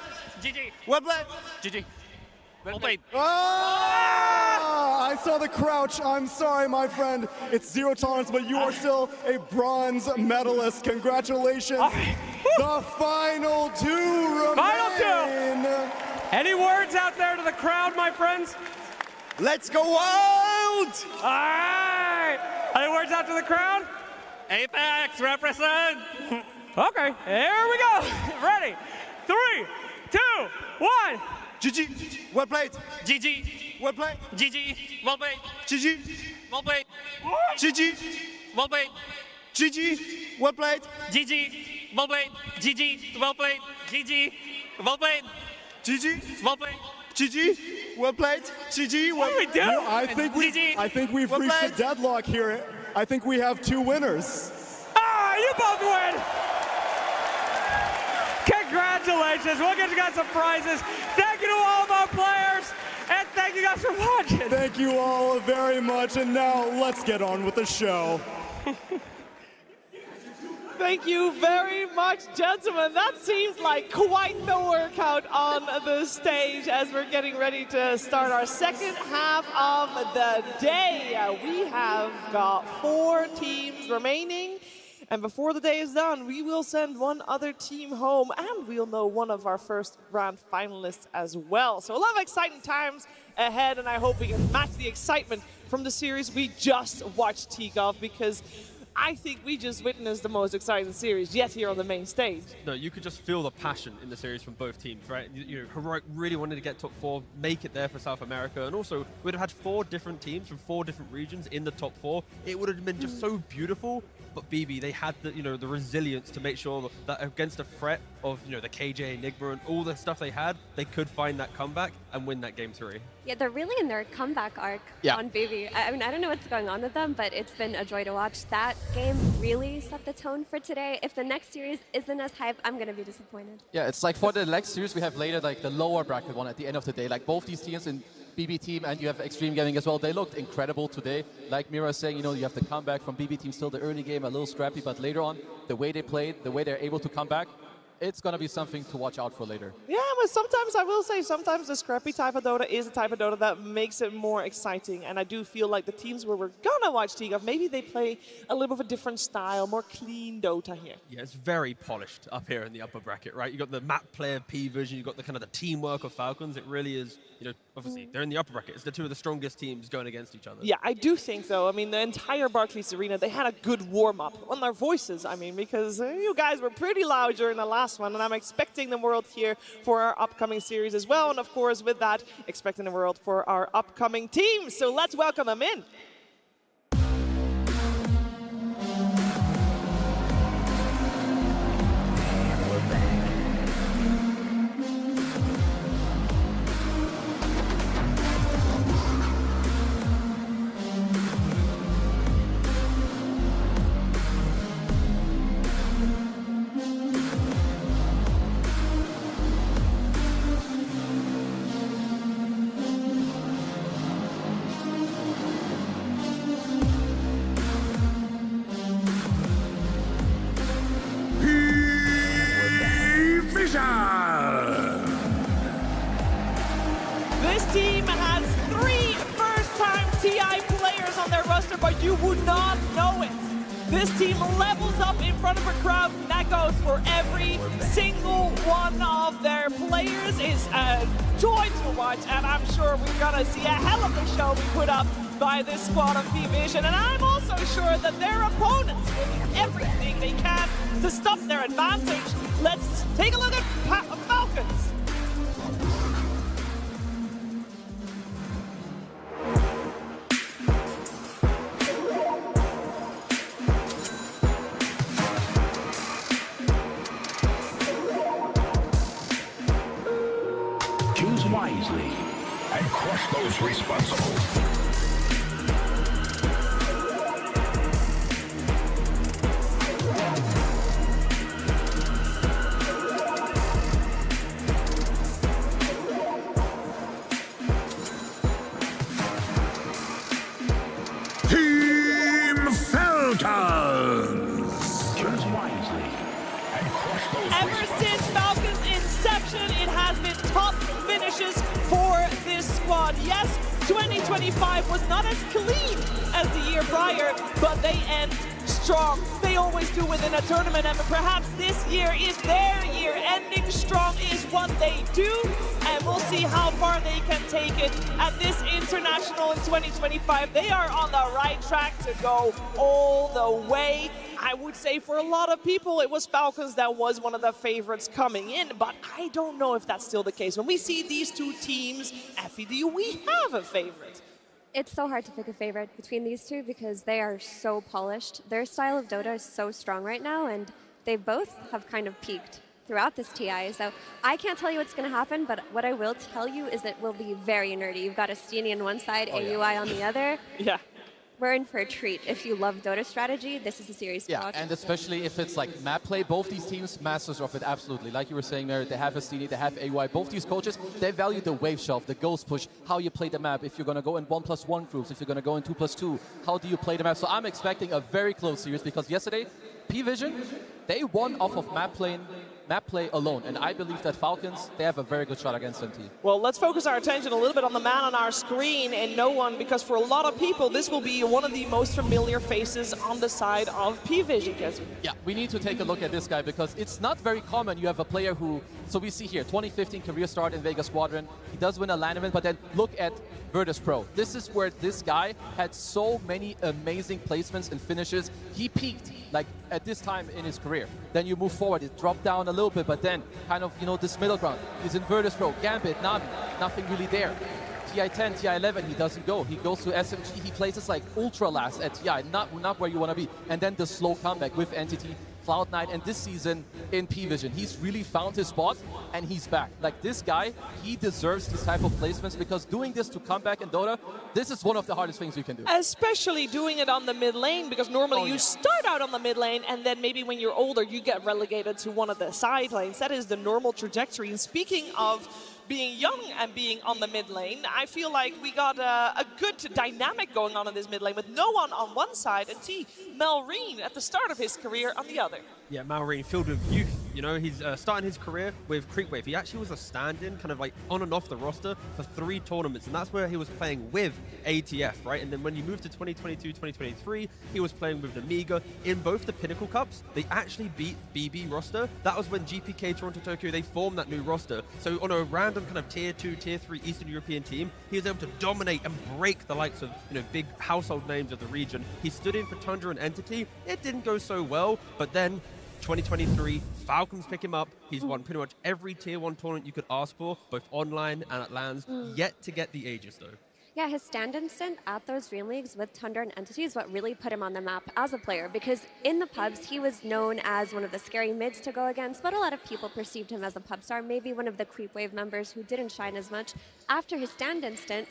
[SPEAKER 8] GG.
[SPEAKER 15] Well played.
[SPEAKER 8] GG. Well played.
[SPEAKER 5] Ah, I saw the crouch. I'm sorry, my friend. It's zero tolerance, but you are still a bronze medalist. Congratulations. The final 2 remain.
[SPEAKER 8] Final 2. Any words out there to the crowd, my friends?
[SPEAKER 15] Let's go wild.
[SPEAKER 8] All right. Any words out to the crowd? Apex, represent. Okay, here we go. Ready? 3, 2, 1.
[SPEAKER 15] GG. Well played.
[SPEAKER 8] GG.
[SPEAKER 15] Well played.
[SPEAKER 8] GG. Well played.
[SPEAKER 15] GG.
[SPEAKER 8] Well played.
[SPEAKER 15] GG.
[SPEAKER 8] Well played.
[SPEAKER 15] GG. Well played.
[SPEAKER 8] GG. Well played. GG. Well played. GG. Well played.
[SPEAKER 15] GG.
[SPEAKER 8] Well played.
[SPEAKER 15] GG. Well played. GG.
[SPEAKER 8] What do we do?
[SPEAKER 5] I think we've
[SPEAKER 15] Well
[SPEAKER 5] reached a
[SPEAKER 15] played.
[SPEAKER 5] deadlock here. I think we have 2 winners.
[SPEAKER 8] Ah, you both win. Congratulations. We'll get you guys some prizes. Thank you to all of our players. And thank you guys for watching.
[SPEAKER 5] Thank you all very much. And now let's get on with the show.
[SPEAKER 18] Thank you very much, gentlemen. That seems like quite the workout on the stage as we're getting ready to start our second half of the day. We have got 4 teams remaining. And before the day is done, we will send one other team home, and we'll know one of our first round finalists as well. So a lot of exciting times ahead, and I hope we can match the excitement from the series we just watched kick off, because I think we just witnessed the most exciting series yet here on the main stage.
[SPEAKER 20] No, you could just feel the passion in the series from both teams, right? You know, Heroic really wanted to get top 4, make it there for South America, and also we'd have had 4 different teams from 4 different regions in the top 4. It would have been just so beautiful. But BB, they had the the resilience to make sure that against a threat of the KJ, Nigma, and all the stuff they had, they could find that comeback and win that game 3.
[SPEAKER 22] Yeah, they're really in their comeback arc on BB. I mean, I don't know what's going on with them, but it's been a joy to watch. That game really set the tone for today. If the next series isn't as hype, I'm going to be disappointed.
[SPEAKER 25] Yeah, it's like for the next series we have later, like the lower bracket one at the end of the day. Like both these teams in BB team and you have Xtreme Gaming as well, they looked incredible today. Like Mira is saying, you have the comeback from BB team, still the early game, a little scrappy, but later on, the way they played, the way they're able to come back, it's going to be something to watch out for later.
[SPEAKER 18] Yeah, but sometimes, I will say, sometimes the scrappy type of Dota is a type of Dota that makes it more exciting. And I do feel like the teams where we're going to watch TIGAF, maybe they play a little bit of a different style, more clean Dota here.
[SPEAKER 20] Yeah, it's very polished up here in the upper bracket, right? You got the map player PVISION, you got the kind of the teamwork of Falcons. It really is, obviously they're in the upper bracket. It's the 2 of the strongest teams going against each other.
[SPEAKER 18] Yeah, I do think though. I mean, the entire Barclays Arena, they had a good warm-up on their voices. I mean, because you guys were pretty loud during the last one, and I'm expecting the world here for our upcoming series as well. And of course, with that, expecting the world for our upcoming teams. So let's welcome them in. roster, but you would not know it. This team levels up in front of a crowd, and that goes for every single one of their players. It's a joy to watch, and I'm sure we're gonna see a hell of a show be put up by this squad of PVISION, and I'm also sure that their opponents will do everything they can to stop their advantage. Let's take a look at Falcons.
[SPEAKER 6] Choose wisely and crush those responsible. Team Falcons! Choose wisely and crush those
[SPEAKER 18] Ever since Falcons' inception, it has been top finishes for this squad. Yes, 2025 was not as clean as the year prior, but they end strong. They always do within a tournament, and perhaps this year is their year. Ending strong is what they do, and we'll see how far they can take it at this international in 2025. They are on the right track to go all the way. I would say for a lot of people, it was Falcons that was one of the favorites coming in, but I don't know if that's still the case. When we see these two teams, Effie, do we have a favorite?
[SPEAKER 22] It's so hard to pick a favorite between these two because they are so polished. Their style of Dota is so strong right now, and they both have kind of peaked throughout this TI. So I can't tell you what's going to happen, but what I will tell you is it will be very nerdy. You've got Astini on one side, AUI on the other.
[SPEAKER 18] Yeah.
[SPEAKER 22] We're in for a treat. If you love Dota strategy, this is a series to watch.
[SPEAKER 25] And especially if it's like map play, both these teams masters of it, absolutely. Like you were saying, Mary, they have Astini, they have AY. Both these coaches, they value the wave shelf, the ghost push, how you play the map. If you're going to go in 1+1 groups, if you're going to go in 2+2, how do you play the map? So I'm expecting a very close series because yesterday, PVISION, they won off of map play alone, and I believe that Falcons, they have a very good shot against MT.
[SPEAKER 18] Well, let's focus our attention a little bit on the man on our screen and no one, because for a lot of people, this will be one of the most familiar faces on the side of PVISION.
[SPEAKER 25] Yeah, we need to take a look at this guy because it's not very common. You have a player who, so we see here, 2015 career start in Vegas Squadron. He does win a LAN event, but then look at Virtus Pro. This is where this guy had so many amazing placements and finishes. He peaked like at this time in his career. Then you move forward, it dropped down a little bit, but then kind of, you know, this middle ground. He's in Virtus Pro, Gambit, Navi, nothing really there. TI10, TI11, he doesn't go. He goes to SMG, he places like ultra last at TI, not where you want to be. And then the slow comeback with Entity, Cloud9, and this season in PVISION. He's really found his spot, and he's back. Like this guy, he deserves this type of placements because doing this to come back in Dota, this is one of the hardest things you can do.
[SPEAKER 18] Especially doing it on the mid lane, because normally you start out on the mid lane, and then maybe when you're older, you get relegated to one of the side lanes. That is the normal trajectory. And speaking of being young and being on the mid lane, I feel like we got a good dynamic going on in this mid lane with no one on one side and Melreen at the start of his career on the other.
[SPEAKER 20] Yeah, Melreen filled with youth. You know, he's starting his career with Creepwave. He actually was a stand-in, kind of like on and off the roster for 3 tournaments, and that's where he was playing with ATF, right? And then when you moved to 2022, 2023, he was playing with the Amiga. In both the Pinnacle Cups, they actually beat BB roster. That was when GPK Toronto Tokyo, they formed that new roster. So on a random kind of tier 2, tier 3 Eastern European team, he was able to dominate and break the likes of, you know, big household names of the region. He stood in for Tundra and Entity. It didn't go so well, but then 2023, Falcons pick him up. He's won pretty much every tier 1 tournament you could ask for, both online and at LANs. Yet to get the Aegis, though.
[SPEAKER 22] Yeah, his stand-in stint at those Dream Leagues with Tundra and Entity is what really put him on the map as a player, because in the pubs, he was known as one of the scary mids to go against, but a lot of people perceived him as a pub star, maybe one of the Creepwave members who didn't shine as much. After his stand-in stint,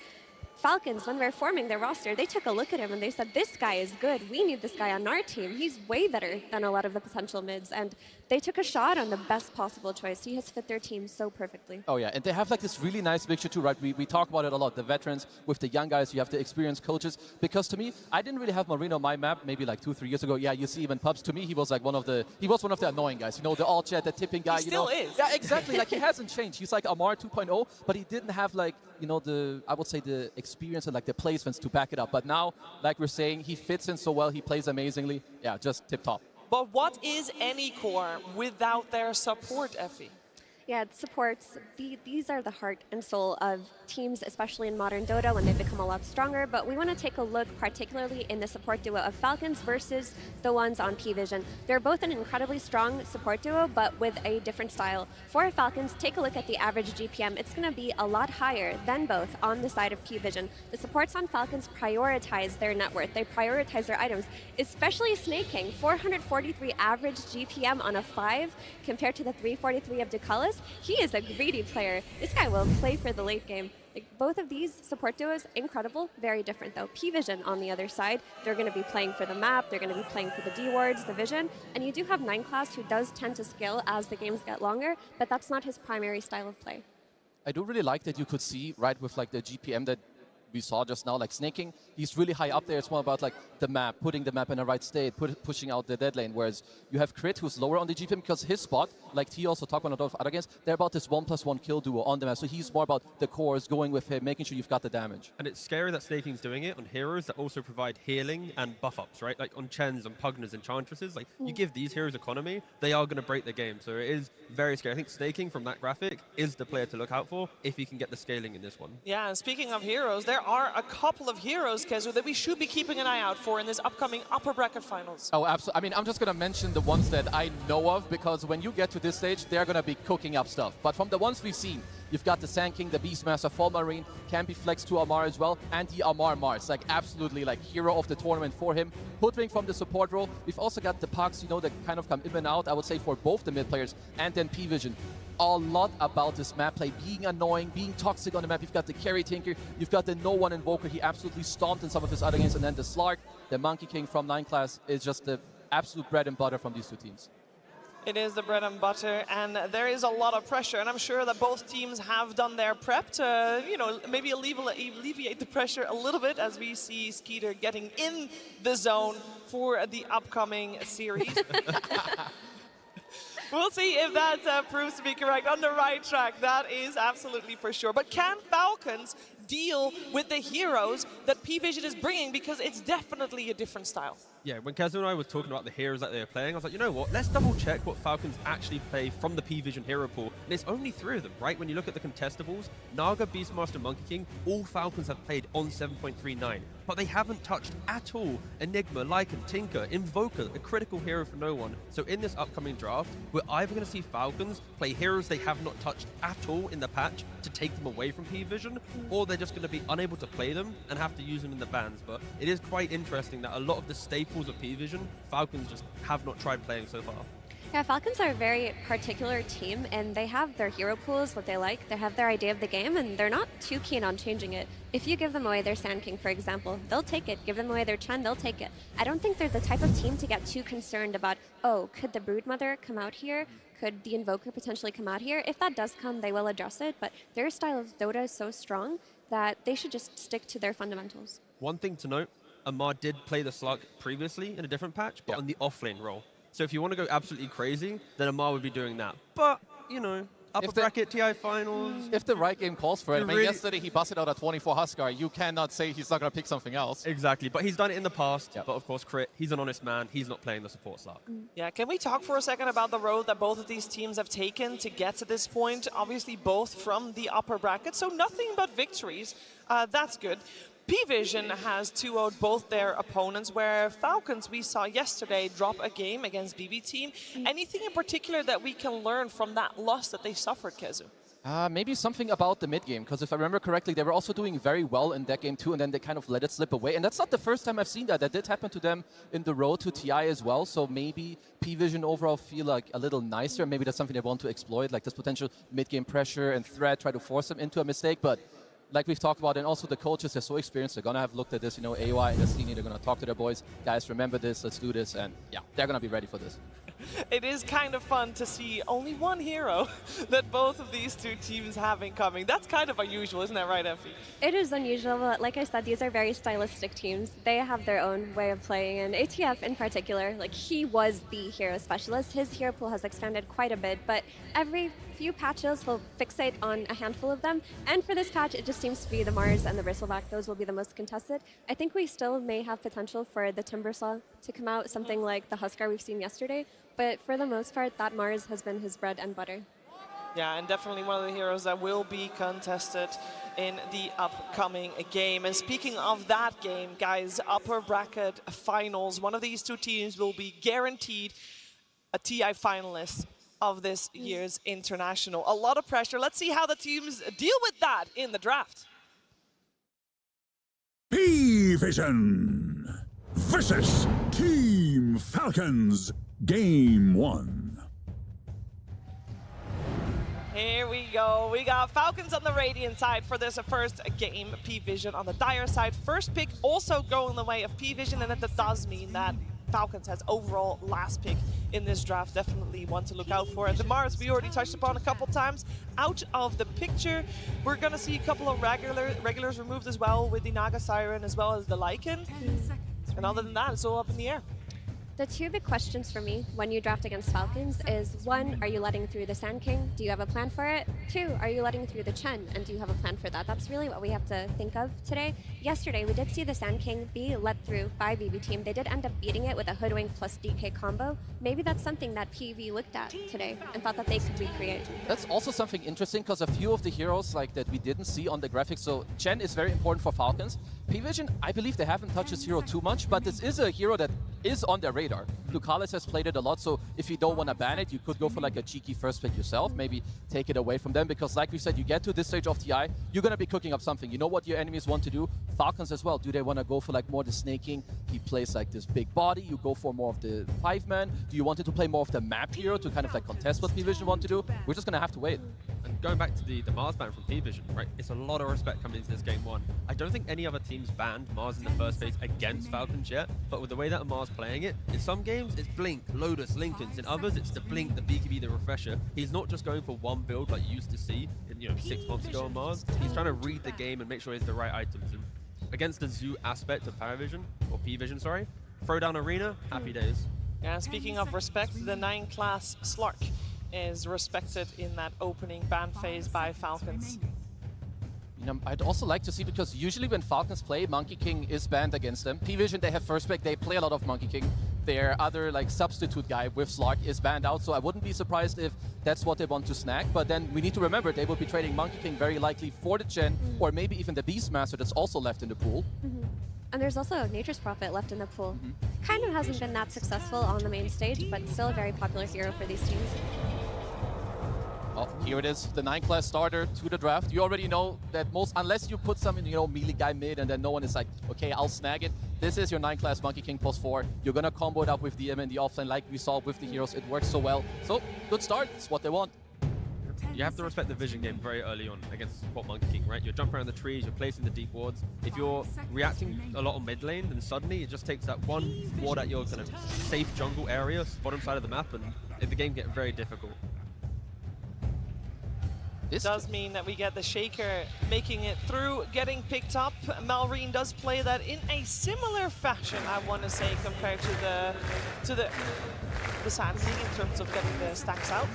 [SPEAKER 22] Falcons, when they're forming their roster, they took a look at him and they said, this guy is good. We need this guy on our team. He's way better than a lot of the potential mids. And they took a shot on the best possible choice. He has fit their team so perfectly.
[SPEAKER 25] Oh yeah, and they have like this really nice mixture too, right? We talk about it a lot, the veterans with the young guys, you have the experienced coaches. Because to me, I didn't really have Marino on my map maybe like 2-3 years ago. Yeah, you see even Pubs, to me he was like one of the annoying guys, you know, the all chat, the tipping guy,
[SPEAKER 18] He
[SPEAKER 25] you
[SPEAKER 18] still
[SPEAKER 25] know.
[SPEAKER 18] is.
[SPEAKER 25] Yeah, exactly, like he hasn't changed. He's like Amar 2.0, but he didn't have like, you know, I would say the experience and like the placements to back it up. But now, like we're saying, he fits in so well, he plays amazingly. Yeah, just tip top.
[SPEAKER 18] But what is any core without their support, Effie?
[SPEAKER 22] Yeah, it supports. These are the heart and soul of teams, especially in modern Dota when they become a lot stronger. But we want to take a look particularly in the support duo of Falcons versus the ones on PVISION. They're both an incredibly strong support duo, but with a different style. For Falcons, take a look at the average GPM. It's going to be a lot higher than both on the side of PVISION. The supports on Falcons prioritize their net worth. They prioritize their items, especially Snake King. 443 average GPM on a 5 compared to the 343 of Ducalis. He is a greedy player. This guy will play for the late game. Like, both of these support duos, incredible, very different though. PVISION on the other side, they're going to be playing for the map, they're going to be playing for the D wards, the vision, and you do have 9 Class who does tend to scale as the games get longer, but that's not his primary style of play.
[SPEAKER 25] I do really like that you could see, right, with like the GPM that we saw just now, like Snake King, he's really high up there. It's more about like the map, putting the map in the right state, pushing out the dead lane, whereas you have Crit, who's lower on the GPM because his spot, like T also talked about in other games, they're about this 1+1 kill duo on the map. So he's more about the cores, going with him, making sure you've got the damage.
[SPEAKER 20] And it's scary that Snake King's doing it on heroes that also provide healing and buff ups, right? Like on Chens and Pugners and Chantresses, like you give these heroes economy, they are going to break the game. So it is very scary. I think Snake King from that graphic is the player to look out for if he can get the scaling in this one.
[SPEAKER 18] Yeah, and speaking of heroes, there are a couple of heroes, Kezu, that we should be keeping an eye out for in this upcoming upper bracket finals.
[SPEAKER 25] Oh, absolutely. I mean, I'm just going to mention the ones that I know of, because when you get to this stage, they're going to be cooking up stuff. But from the ones we've seen, you've got the Sand King, the Beastmaster, Fall Marine, can be flexed to Amar as well, and the Amar Mars, like absolutely like hero of the tournament for him. Hoodwink from the support role. We've also got the Pucks, you know, that kind of come in and out, I would say, for both the mid players, and then PVISION. A lot about this map play, being annoying, being toxic on the map. You've got the Carry Tinker, you've got the No One Invoker. He absolutely stomped in some of his other games, and then the Slark, the Monkey King from 9 Class is just the absolute bread and butter from these two teams.
[SPEAKER 18] It is the bread and butter, and there is a lot of pressure, and I'm sure that both teams have done their prep to, you know, maybe alleviate the pressure a little bit as we see Skeeter getting in the zone for the upcoming series. We'll see if that proves to be correct. On the right track, that is absolutely for sure. But can Falcons deal with the heroes that PVISION is bringing? Because it's definitely a different style.
[SPEAKER 20] Yeah, when Kazu and I were talking about the heroes that they were playing, I was like, you know what, let's double check what Falcons actually play from the PVISION hero pool. And it's only 3 of them, right? When you look at the contestables, Naga, Beastmaster, Monkey King, all Falcons have played on 7.39. But they haven't touched at all Enigma, Lycan, Tinker, Invoker, a critical hero for no one. So in this upcoming draft, we're either going to see Falcons play heroes they have not touched at all in the patch to take them away from PVISION, or they're just going to be unable to play them and have to use them in the bans. But it is quite interesting that a lot of the staples of PVISION, Falcons just have not tried playing so far.
[SPEAKER 22] Yeah, Falcons are a very particular team, and they have their hero pools that they like. They have their idea of the game, and they're not too keen on changing it. If you give them away their Sand King, for example, they'll take it. Give them away their Chen, they'll take it. I don't think they're the type of team to get too concerned about, oh, could the Broodmother come out here? Could the Invoker potentially come out here? If that does come, they will address it, but their style of Dota is so strong that they should just stick to their fundamentals.
[SPEAKER 20] One thing to note, Amar did play the Slug previously in a different patch, but on the offlane role. So if you want to go absolutely crazy, then Amar would be doing that. But, you know, upper bracket TI finals.
[SPEAKER 25] If the right game calls for it. I mean,
[SPEAKER 20] really
[SPEAKER 25] yesterday he busted out a 24 Huskar. You cannot say he's not going to pick something else.
[SPEAKER 20] Exactly, but he's done it in the past. But of course, Crit, he's an honest man. He's not playing the support slot.
[SPEAKER 18] Yeah, can we talk for a second about the road that both of these teams have taken to get to this point? Obviously, both from the upper bracket, so nothing but victories. That's good. PVISION has 2-0'd both their opponents, where Falcons, we saw yesterday, drop a game against BB Team. Anything in particular that we can learn from that loss that they suffered, Kezu?
[SPEAKER 25] Maybe something about the mid game, because if I remember correctly, they were also doing very well in that game too, and then they kind of let it slip away. And that's not the first time I've seen that. That did happen to them in the road to TI as well. So maybe PVISION overall feel like a little nicer. Maybe that's something they want to exploit, like this potential mid game pressure and threat, try to force them into a mistake. But like we've talked about, and also the coaches, they're so experienced, they're going to have looked at this, you know, AY and Destiny, they're going to talk to their boys, guys, remember this, let's do this, and yeah, they're going to be ready for this.
[SPEAKER 18] It is kind of fun to see only one hero that both of these two teams have in common. That's kind of unusual, isn't that right, Effie?
[SPEAKER 22] It is unusual, but like I said, these are very stylistic teams. They have their own way of playing, and ATF in particular, like he was the hero specialist. His hero pool has expanded quite a bit, but every few patches will fixate on a handful of them, and for this patch, it just seems to be the Mars and the Bristleback. Those will be the most contested. I think we still may have potential for the Timbersaw to come out, something like the Huskar we've seen yesterday, but for the most part, that Mars has been his bread and butter.
[SPEAKER 18] Yeah, and definitely one of the heroes that will be contested in the upcoming game. And speaking of that game, guys, upper bracket finals, one of these two teams will be guaranteed a TI finalist of this year's international. A lot of pressure. Let's see how the teams deal with that in the draft.
[SPEAKER 6] PVISION versus Team Falcons, Game 1.
[SPEAKER 18] Here we go. We got Falcons on the Radiant side for this first game. PVISION on the Dire side. First pick also going the way of PVISION, and that does mean that Falcons has overall last pick in this draft. Definitely one to look out for. And the Mars, we already touched upon a couple times, out of the picture. We're going to see a couple of regulars removed as well, with the Naga Siren as well as the Lycan. And other than that, it's all up in the air.
[SPEAKER 22] The two big questions for me when you draft against Falcons is, one, are you letting through the Sand King? Do you have a plan for it? Two, are you letting through the Chen? And do you have a plan for that? That's really what we have to think of today. Yesterday, we did see the Sand King be let through by BB Team. They did end up beating it with a Hoodwink plus DK combo. Maybe that's something that PV looked at today and thought that they could recreate.
[SPEAKER 25] That's also something interesting, because a few of the heroes like that we didn't see on the graphics. So Chen is very important for Falcons. PVISION, I believe they haven't touched this hero too much, but this is a hero that is on their radar. Lucales has played it a lot, so if you don't want to ban it, you could go for like a cheeky first pick yourself, maybe take it away from them, because like we said, you get to this stage of TI, you're going to be cooking up something. You know what your enemies want to do. Falcons as well, do they want to go for like more the snaking? He plays like this big body, you go for more of the 5-man. Do you want it to play more of the map hero to kind of like contest what PVISION want to do? We're just going to have to wait.
[SPEAKER 20] And going back to the Mars ban from PVISION, right, it's a lot of respect coming into this game 1. I don't think any other teams banned Mars in the first phase against Falcons yet, but with the way that Mars playing it, in some games it's Blink, Lotus, Lincolns. In others it's the Blink, the BKB, the Refresher. He's not just going for one build like you used to see, 6 months ago on Mars. He's trying to read the game and make sure he has the right items. And against the Zoo aspect of PVISION, throw down Arena, happy days.
[SPEAKER 18] Yeah, speaking of respect, the 9-class Slark is respected in that opening ban phase by Falcons.
[SPEAKER 25] I'd also like to see, because usually when Falcons play, Monkey King is banned against them. PVISION, they have first pick, they play a lot of Monkey King. Their other like substitute guy with Slark is banned out, so I wouldn't be surprised if that's what they want to snag. But then we need to remember they will be trading Monkey King very likely for the Chen, or maybe even the Beastmaster that's also left in the pool.
[SPEAKER 22] And there's also Nature's Prophet left in the pool. Kind of hasn't been that successful on the main stage, but still a very popular hero for these teams.
[SPEAKER 25] Oh, here it is, the 9-class starter to the draft. You already know that unless you put some melee guy mid and then no one is like, okay, I'll snag it. This is your 9-class Monkey King +4. You're gonna combo it up with DM and the offlane like we saw with the heroes. It works so well. So, good start. It's what they want.
[SPEAKER 20] You have to respect the vision game very early on against Spot Monkey King, right? You're jumping around the trees, you're placing the deep wards. If you're reacting a lot on mid lane, then suddenly it just takes that one ward at your kind of safe jungle area, bottom side of the map, and the game gets very difficult.
[SPEAKER 18] This does mean that we get the Shaker making it through, getting picked up. Malrine does play that in a similar fashion, I want to say, compared to the Sand King in terms of getting the stacks out.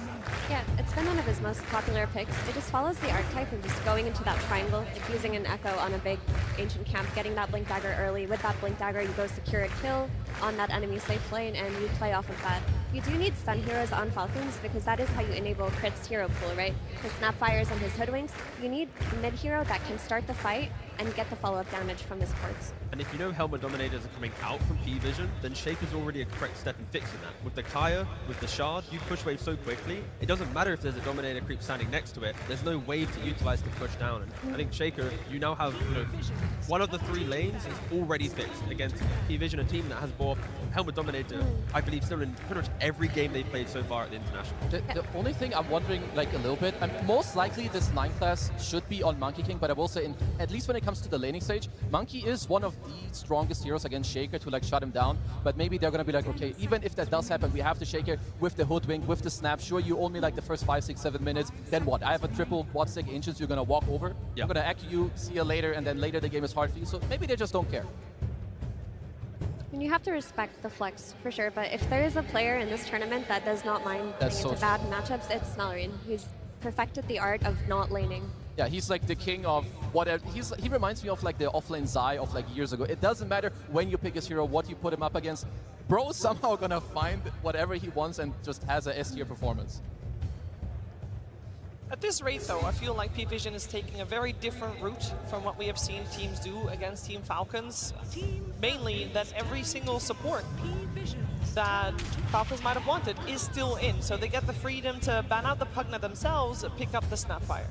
[SPEAKER 22] Yeah, it's been one of his most popular picks. It just follows the archetype of just going into that triangle, like using an Echo on a big ancient camp, getting that Blink Dagger early. With that Blink Dagger, you go secure a kill on that enemy safe lane, and you play off of that. You do need stun heroes on Falcons, because that is how you enable Crit's hero pool, right? His Snapfires and his Hoodwinks. You need a mid hero that can start the fight and get the follow-up damage from his cords.
[SPEAKER 20] And if you know Helmet Dominators are coming out from PVISION, then Shaker's already a correct step in fixing that. With the Kaya, with the Shard, you push wave so quickly, it doesn't matter if there's a Dominator creep standing next to it, there's no wave to utilize to push down. And I think Shaker, you now have one of the 3 lanes is already fixed against PVISION, a team that has bought Helmet Dominator, I believe, still in pretty much every game they've played so far at the International.
[SPEAKER 25] The only thing I'm wondering like a little bit, most likely this 9-class should be on Monkey King, but I will say, at least when it it comes to the laning stage, Monkey is one of the strongest heroes against Shaker to like shut him down. But maybe they're gonna be like, okay, even if that does happen, we have the Shaker with the Hoodwink, with the Snap. Sure, you own me like the first 5, 6, 7 minutes. Then what? I have a triple quad stick Ancients. You're gonna walk over. I'm gonna act you, see you later, and then later the game is hard for you. So maybe they just don't care.
[SPEAKER 22] And you have to respect the flex for sure, but if there is a player in this tournament that does not mind getting into bad matchups, it's Smellerine. He's perfected the art of not laning.
[SPEAKER 25] Yeah, he's like the king of whatever. He reminds me of like the offlane Zai of like years ago. It doesn't matter when you pick his hero, what you put him up against. Bro is somehow gonna find whatever he wants and just has a S-tier performance.
[SPEAKER 18] At this rate, though, I feel like PVISION is taking a very different route from what we have seen teams do against Team Falcons. Mainly that every single support that Falcons might have wanted is still in, so they get the freedom to ban out the Pugna themselves, pick up the Snapfire.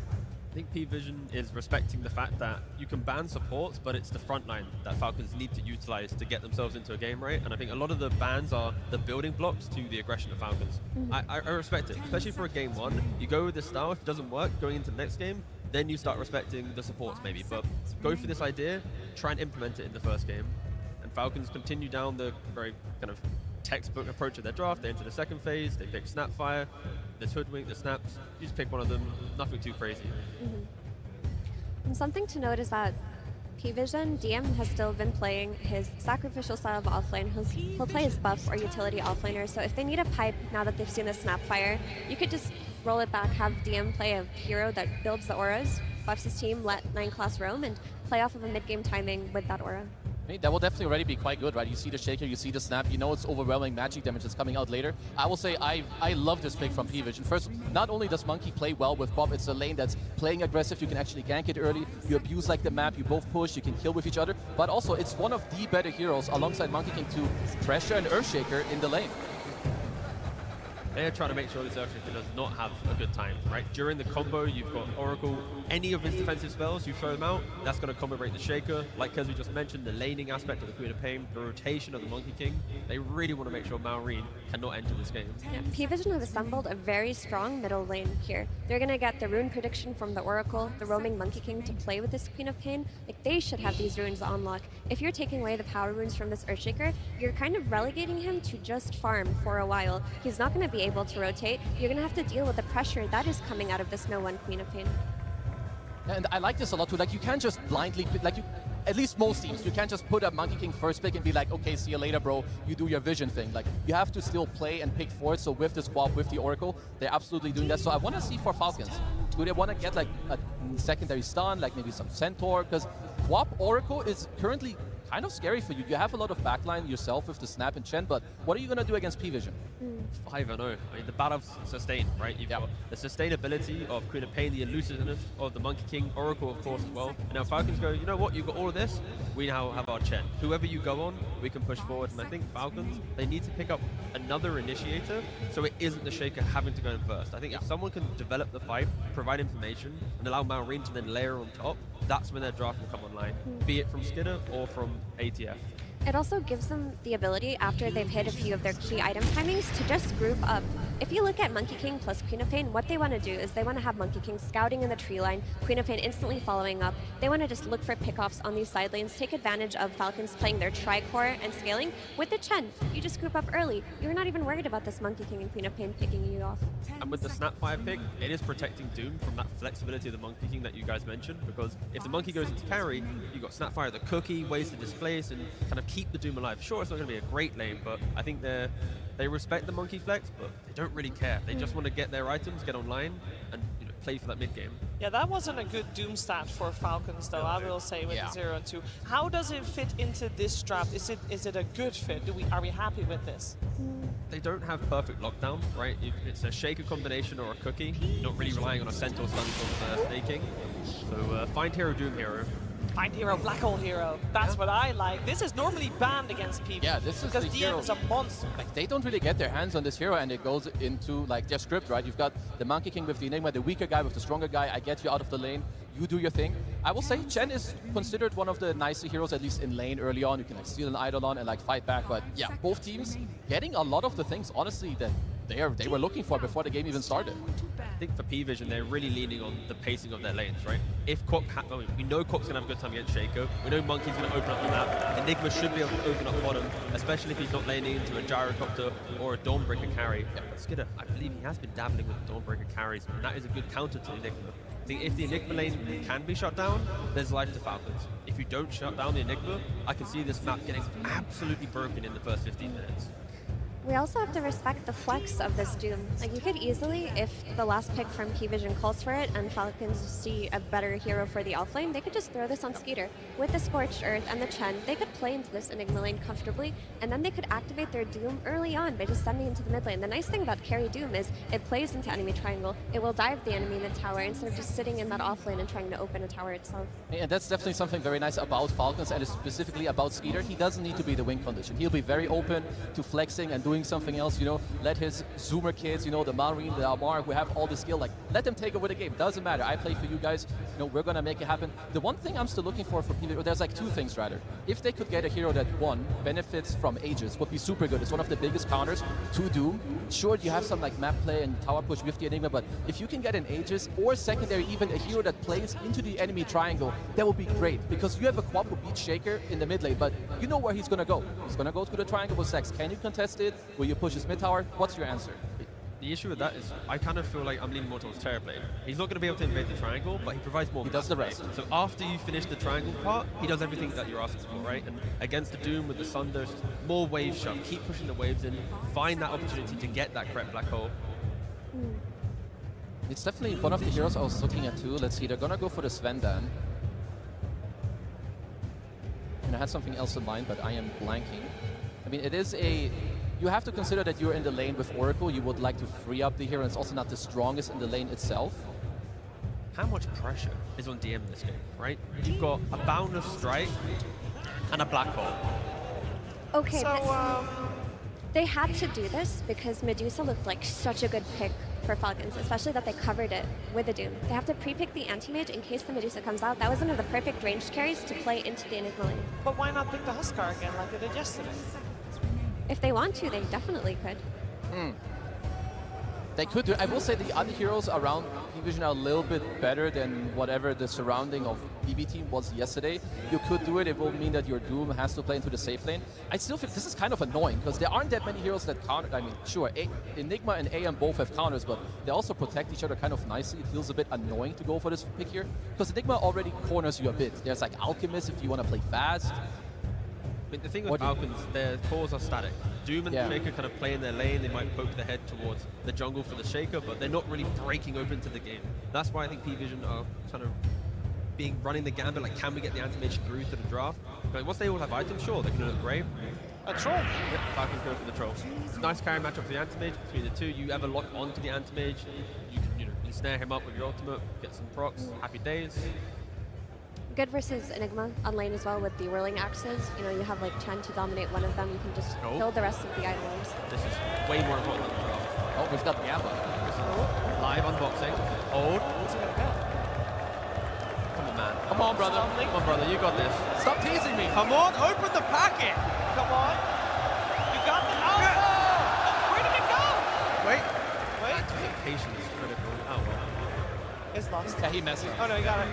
[SPEAKER 20] I think PVISION is respecting the fact that you can ban supports, but it's the front line that Falcons need to utilize to get themselves into a game, right? And I think a lot of the bans are the building blocks to the aggression of Falcons. I respect it, especially for a game one. You go with this style, if it doesn't work, going into the next game, then you start respecting the supports maybe. But go for this idea, try and implement it in the first game. And Falcons continue down the very kind of textbook approach of their draft. They enter the second phase, they pick Snapfire, there's Hoodwink, the Snaps. You just pick one of them, nothing too crazy.
[SPEAKER 22] And something to note is that PVISION, DM has still been playing his sacrificial style of offlane. He'll play his buff or utility offlaner, so if they need a pipe now that they've seen the Snapfire, you could just roll it back, have DM play a hero that builds the auras, buffs his team, let 9 class roam, and play off of a mid-game timing with that aura.
[SPEAKER 25] I mean, that will definitely already be quite good, right? You see the Shaker, you see the Snap, you know it's overwhelming magic damage that's coming out later. I will say I love this pick from PVISION. First, not only does Monkey play well with Bob, it's a lane that's playing aggressive, you can actually gank it early, you abuse like the map, you both push, you can kill with each other, but also it's one of the better heroes alongside Monkey King to pressure an Earthshaker in the lane.
[SPEAKER 20] They're trying to make sure this Earthshaker does not have a good time, right? During the combo, you've got Oracle. Any of his defensive spells, you throw them out, that's going to combo break the Shaker. Like Kes we just mentioned, the laning aspect of the Queen of Pain, the rotation of the Monkey King. They really want to make sure Maureen cannot enter this game.
[SPEAKER 22] Yeah, PVISION have assembled a very strong middle lane here. They're going to get the rune prediction from the Oracle, the roaming Monkey King to play with this Queen of Pain. Like, they should have these runes on lock. If you're taking away the power runes from this Earthshaker, you're kind of relegating him to just farm for a while. He's not going to be able to rotate. You're going to have to deal with the pressure that is coming out of this No 1 Queen of Pain.
[SPEAKER 25] And I like this a lot too. Like, you can't just blindly, like, you, at least most teams, you can't just put a Monkey King first pick and be like, okay, see you later, bro. You do your vision thing. Like, you have to still play and pick for it. So with the squad, with the Oracle, they're absolutely doing that. So I want to see for Falcons, do they want to get like a secondary stun, like maybe some Centaur? Because Quap Oracle is currently kind of scary for you. You have a lot of backline yourself with the Snap and Chen, but what are you going to do against PVISION?
[SPEAKER 20] 5-0. I mean, the battle's sustained, right? You've got the sustainability of Queen of Pain, the elusiveness of the Monkey King, Oracle, of course, as well. And now Falcons go, you know what? You've got all of this. We now have our Chen. Whoever you go on, we can push forward. And I think Falcons, they need to pick up another initiator so it isn't the Shaker having to go in first. I think if someone can develop the fight, provide information, and allow Maureen to then layer on top, that's when their draft will come online, be it from Skidder or from ATF.
[SPEAKER 22] It also gives them the ability, after they've hit a few of their key item timings, to just group up. If you look at Monkey King plus Queen of Pain, what they want to do is they want to have Monkey King scouting in the tree line, Queen of Pain instantly following up. They want to just look for pickoffs on these side lanes, take advantage of Falcons playing their tri-core and scaling. With the Chen, you just group up early. You're not even worried about this Monkey King and Queen of Pain picking you off.
[SPEAKER 20] And with the Snapfire pick, it is protecting Doom from that flexibility of the Monkey King that you guys mentioned, because if the Monkey goes into carry, you've got Snapfire the cookie, ways to displace and kind of keep the Doom alive. Sure, it's not going to be a great lane, but I think they respect the Monkey flex, but they don't really care. They just want to get their items, get online, and play for that mid game.
[SPEAKER 18] Yeah, that wasn't a good Doom stat for Falcons, though, I will say, with the 0 and 2. How does it fit into this draft? Is it a good fit? Are we happy with this?
[SPEAKER 20] They don't have perfect lockdown, right? It's a Shaker combination or a cookie. You're not really relying on a Centaur stun from staking. So find hero, Doom hero.
[SPEAKER 18] Find hero, black hole hero. That's what I like. This is normally banned against people.
[SPEAKER 25] Yeah, this is
[SPEAKER 18] because
[SPEAKER 25] the
[SPEAKER 18] DM
[SPEAKER 25] hero.
[SPEAKER 18] is a monster.
[SPEAKER 25] Like, they don't really get their hands on this hero, and it goes into like their script, right? You've got the Monkey King with the Nigma, the weaker guy with the stronger guy. I get you out of the lane. You do your thing. I will say Chen is considered one of the nicer heroes, at least in lane early on. You can like steal an Eidolon and like fight back. But yeah, both teams getting a lot of the things, honestly, that they were looking for before the game even started.
[SPEAKER 20] I think for PVISION, they're really leaning on the pacing of their lanes, right? If Cork, we know Cork's going to have a good time against Shaco. We know Monkey's going to open up the map. Enigma should be able to open up bottom, especially if he's not laning into a Gyrocopter or a Dawnbreaker carry. But Skidder, I believe he has been dabbling with Dawnbreaker carries, and that is a good counter to Enigma. I think if the Enigma lane can be shut down, there's life to Falcons. If you don't shut down the Enigma, I can see this map getting absolutely broken in the first 15 minutes.
[SPEAKER 22] We also have to respect the flex of this Doom. Like, you could easily, if the last pick from PVISION calls for it and Falcons see a better hero for the offlane, they could just throw this on Skeeter. With the Scorched Earth and the Chen, they could play into this Enigma lane comfortably, and then they could activate their Doom early on by just sending into the mid lane. The nice thing about carry Doom is it plays into enemy triangle. It will dive the enemy in the tower instead of just sitting in that offlane and trying to open a tower itself.
[SPEAKER 25] And that's definitely something very nice about Falcons, and specifically about Skeeter. He doesn't need to be the win condition. He'll be very open to flexing and doing something else, you know, let his Zoomer kids, you know, the Marine, the Amar, who have all the skill, like, let them take over the game. Doesn't matter. I play for you guys. You know, we're going to make it happen. The one thing I'm still looking for people, there's like two things rather. If they could get a hero that, one, benefits from Aegis, would be super good. It's one of the biggest counters to Doom. Sure, you have some like map play and tower push with the Enigma, but if you can get an Aegis or secondary, even a hero that plays into the enemy triangle, that would be great, because you have a Quap who beats Shaker in the mid lane, but you know where he's going to go. He's going to go to the triangle with Sex. Can you contest it? Will you push his mid tower? What's your answer?
[SPEAKER 20] The issue with that is I kind of feel like I'm leaning more towards Terrorblade. He's not going to be able to invade the triangle, but he provides more.
[SPEAKER 25] He does the rest.
[SPEAKER 20] So after you finish the triangle part, he does everything that you're asking for, right? And against the Doom with the Sunder, more wave shove. Keep pushing the waves in. Find that opportunity to get that correct black hole.
[SPEAKER 25] It's definitely one of the heroes I was looking at too. Let's see, they're gonna go for the Svendan. And I had something else in mind, but I am blanking. I mean, it is a... You have to consider that you're in the lane with Oracle. You would like to free up the hero, and it's also not the strongest in the lane itself.
[SPEAKER 20] How much pressure is on DM in this game, right? You've got a Boundless Strike and a Black Hole.
[SPEAKER 22] Okay, so they had to do this because Medusa looked like such a good pick for Falcons, especially that they covered it with the Doom. They have to pre-pick the Anti-Mage in case the Medusa comes out. That was one of the perfect ranged carries to play into the Enigma lane.
[SPEAKER 18] But why not pick the Huskar again like they did yesterday?
[SPEAKER 22] If they want to, they definitely could.
[SPEAKER 25] They could do. I will say the other heroes around PVISION are a little bit better than whatever the surrounding of BB team was yesterday. You could do it. It will mean that your Doom has to play into the safe lane. I still feel this is kind of annoying because there aren't that many heroes that counter. I mean, sure, Enigma and AM both have counters, but they also protect each other kind of nicely. It feels a bit annoying to go for this pick here because Enigma already corners you a bit. There's like Alchemist if you want to play fast.
[SPEAKER 20] But the thing with Falcons, their cores are static. Doom and Shaker kind of play in their lane. They might poke their head towards the jungle for the Shaker, but they're not really breaking open to the game. That's why I think PVISION are kind of running the gambit, like, can we get the Anti-Mage through to the draft? Like, once they all have items, sure, they can look great.
[SPEAKER 18] A troll.
[SPEAKER 20] Yep, Falcons go for the troll. Nice carry matchup for the Anti-Mage between the two. You ever lock onto the Anti-Mage, you can, you snare him up with your ultimate, get some procs, happy days.
[SPEAKER 22] Good versus Enigma on lane as well with the whirling axes. You know, you have like Chen to dominate one of them. You can just kill the rest of the idlers.
[SPEAKER 20] This is way more important than the draft.
[SPEAKER 25] Oh, we've got the Gamma.
[SPEAKER 20] Live unboxing. Hold.
[SPEAKER 18] What's he gonna get?
[SPEAKER 20] Come on, man.
[SPEAKER 25] Come on, brother.
[SPEAKER 20] Come on, brother. You got this.
[SPEAKER 25] Stop teasing me.
[SPEAKER 18] Come on, open the packet. Come on. You got the... Oh! Where did it go?
[SPEAKER 20] Wait.
[SPEAKER 18] Wait.
[SPEAKER 20] Patience is critical. Oh, well.
[SPEAKER 18] It's lost.
[SPEAKER 25] Yeah, he messed up.
[SPEAKER 18] Oh, no, you got it.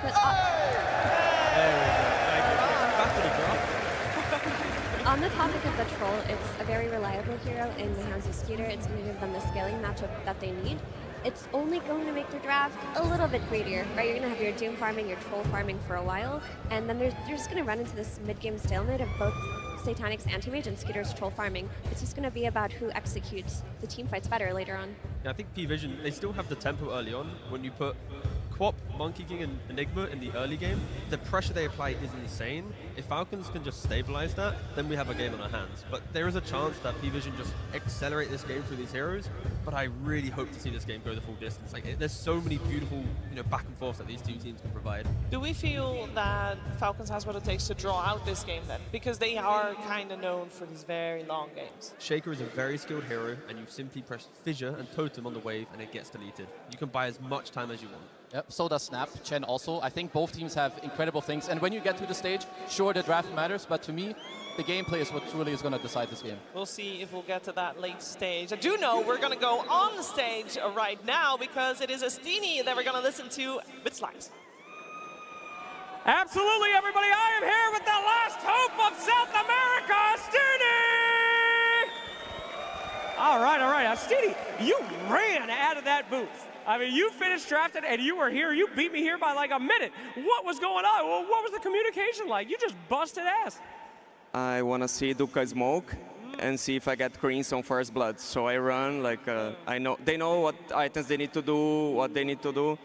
[SPEAKER 22] But,
[SPEAKER 20] There we go. Thank you. Back to the draft.
[SPEAKER 22] on the topic of the troll, it's a very reliable hero in the hands of Skeeter. It's going to give them the scaling matchup that they need. It's only going to make their draft a little bit greedier, right? You're going to have your Doom farming, your troll farming for a while, and then you're just going to run into this mid-game stalemate of both Satanic's Anti-Mage and Skeeter's troll farming. It's just going to be about who executes the team fights better later on.
[SPEAKER 20] Yeah, I think PVISION, they still have the tempo early on. When you put Quap, Monkey King, and Enigma in the early game, the pressure they apply is insane. If Falcons can just stabilize that, then we have a game on our hands. But there is a chance that PVISION just accelerate this game through these heroes, but I really hope to see this game go the full distance. Like, there's so many beautiful, back and forths that these two teams can provide.
[SPEAKER 18] Do we feel that Falcons has what it takes to draw out this game then? Because they are kind of known for these very long games.
[SPEAKER 20] Shaker is a very skilled hero, and you simply press Fissure and Totem on the wave, and it gets deleted. You can buy as much time as you want.
[SPEAKER 25] Yep, so does Snap, Chen also. I think both teams have incredible things. And when you get to the stage, sure, the draft matters, but to me, the gameplay is what truly is going to decide this game.
[SPEAKER 18] We'll see if we'll get to that late stage. I do know we're going to go on the stage right now because it is Astini that we're going to listen to with Slacks.
[SPEAKER 9] Absolutely, everybody. I am here with the last hope of South America, Astini! All right, Astini, you ran out of that booth. I mean, you finished drafted and you were here. You beat me here by like a minute. What was going on? Well, what was the communication like? You just busted ass.
[SPEAKER 10] I want to see Duka smoke and see if I get greens on first blood. So I run like I know they know what items they need to do, what they need to do.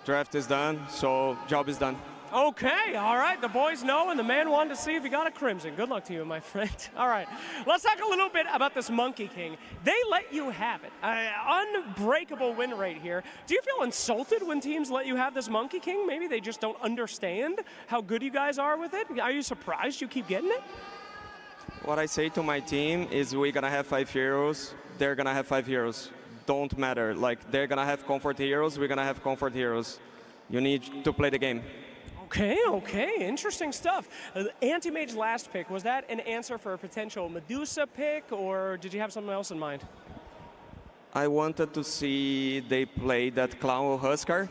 [SPEAKER 10] Draft is done, so job is done.
[SPEAKER 9] Okay, all right, the boys know, and the man wanted to see if he got a crimson. Good luck to you, my friend. All right, let's talk a little bit about this Monkey King. They let you have it. Unbreakable win rate here. Do you feel insulted when teams let you have this Monkey King? Maybe they just don't understand how good you guys are with it? Are you surprised you keep getting it?
[SPEAKER 10] What I say to my team is we're going to have 5 heroes, they're going to have 5 heroes. Don't matter. Like, they're going to have comfort heroes, we're going to have comfort heroes. You need to play the game.
[SPEAKER 9] Okay, interesting stuff. Anti-Mage's last pick, was that an answer for a potential Medusa pick, or did you have something else in mind?
[SPEAKER 10] I wanted to see they play that Clown Huskar,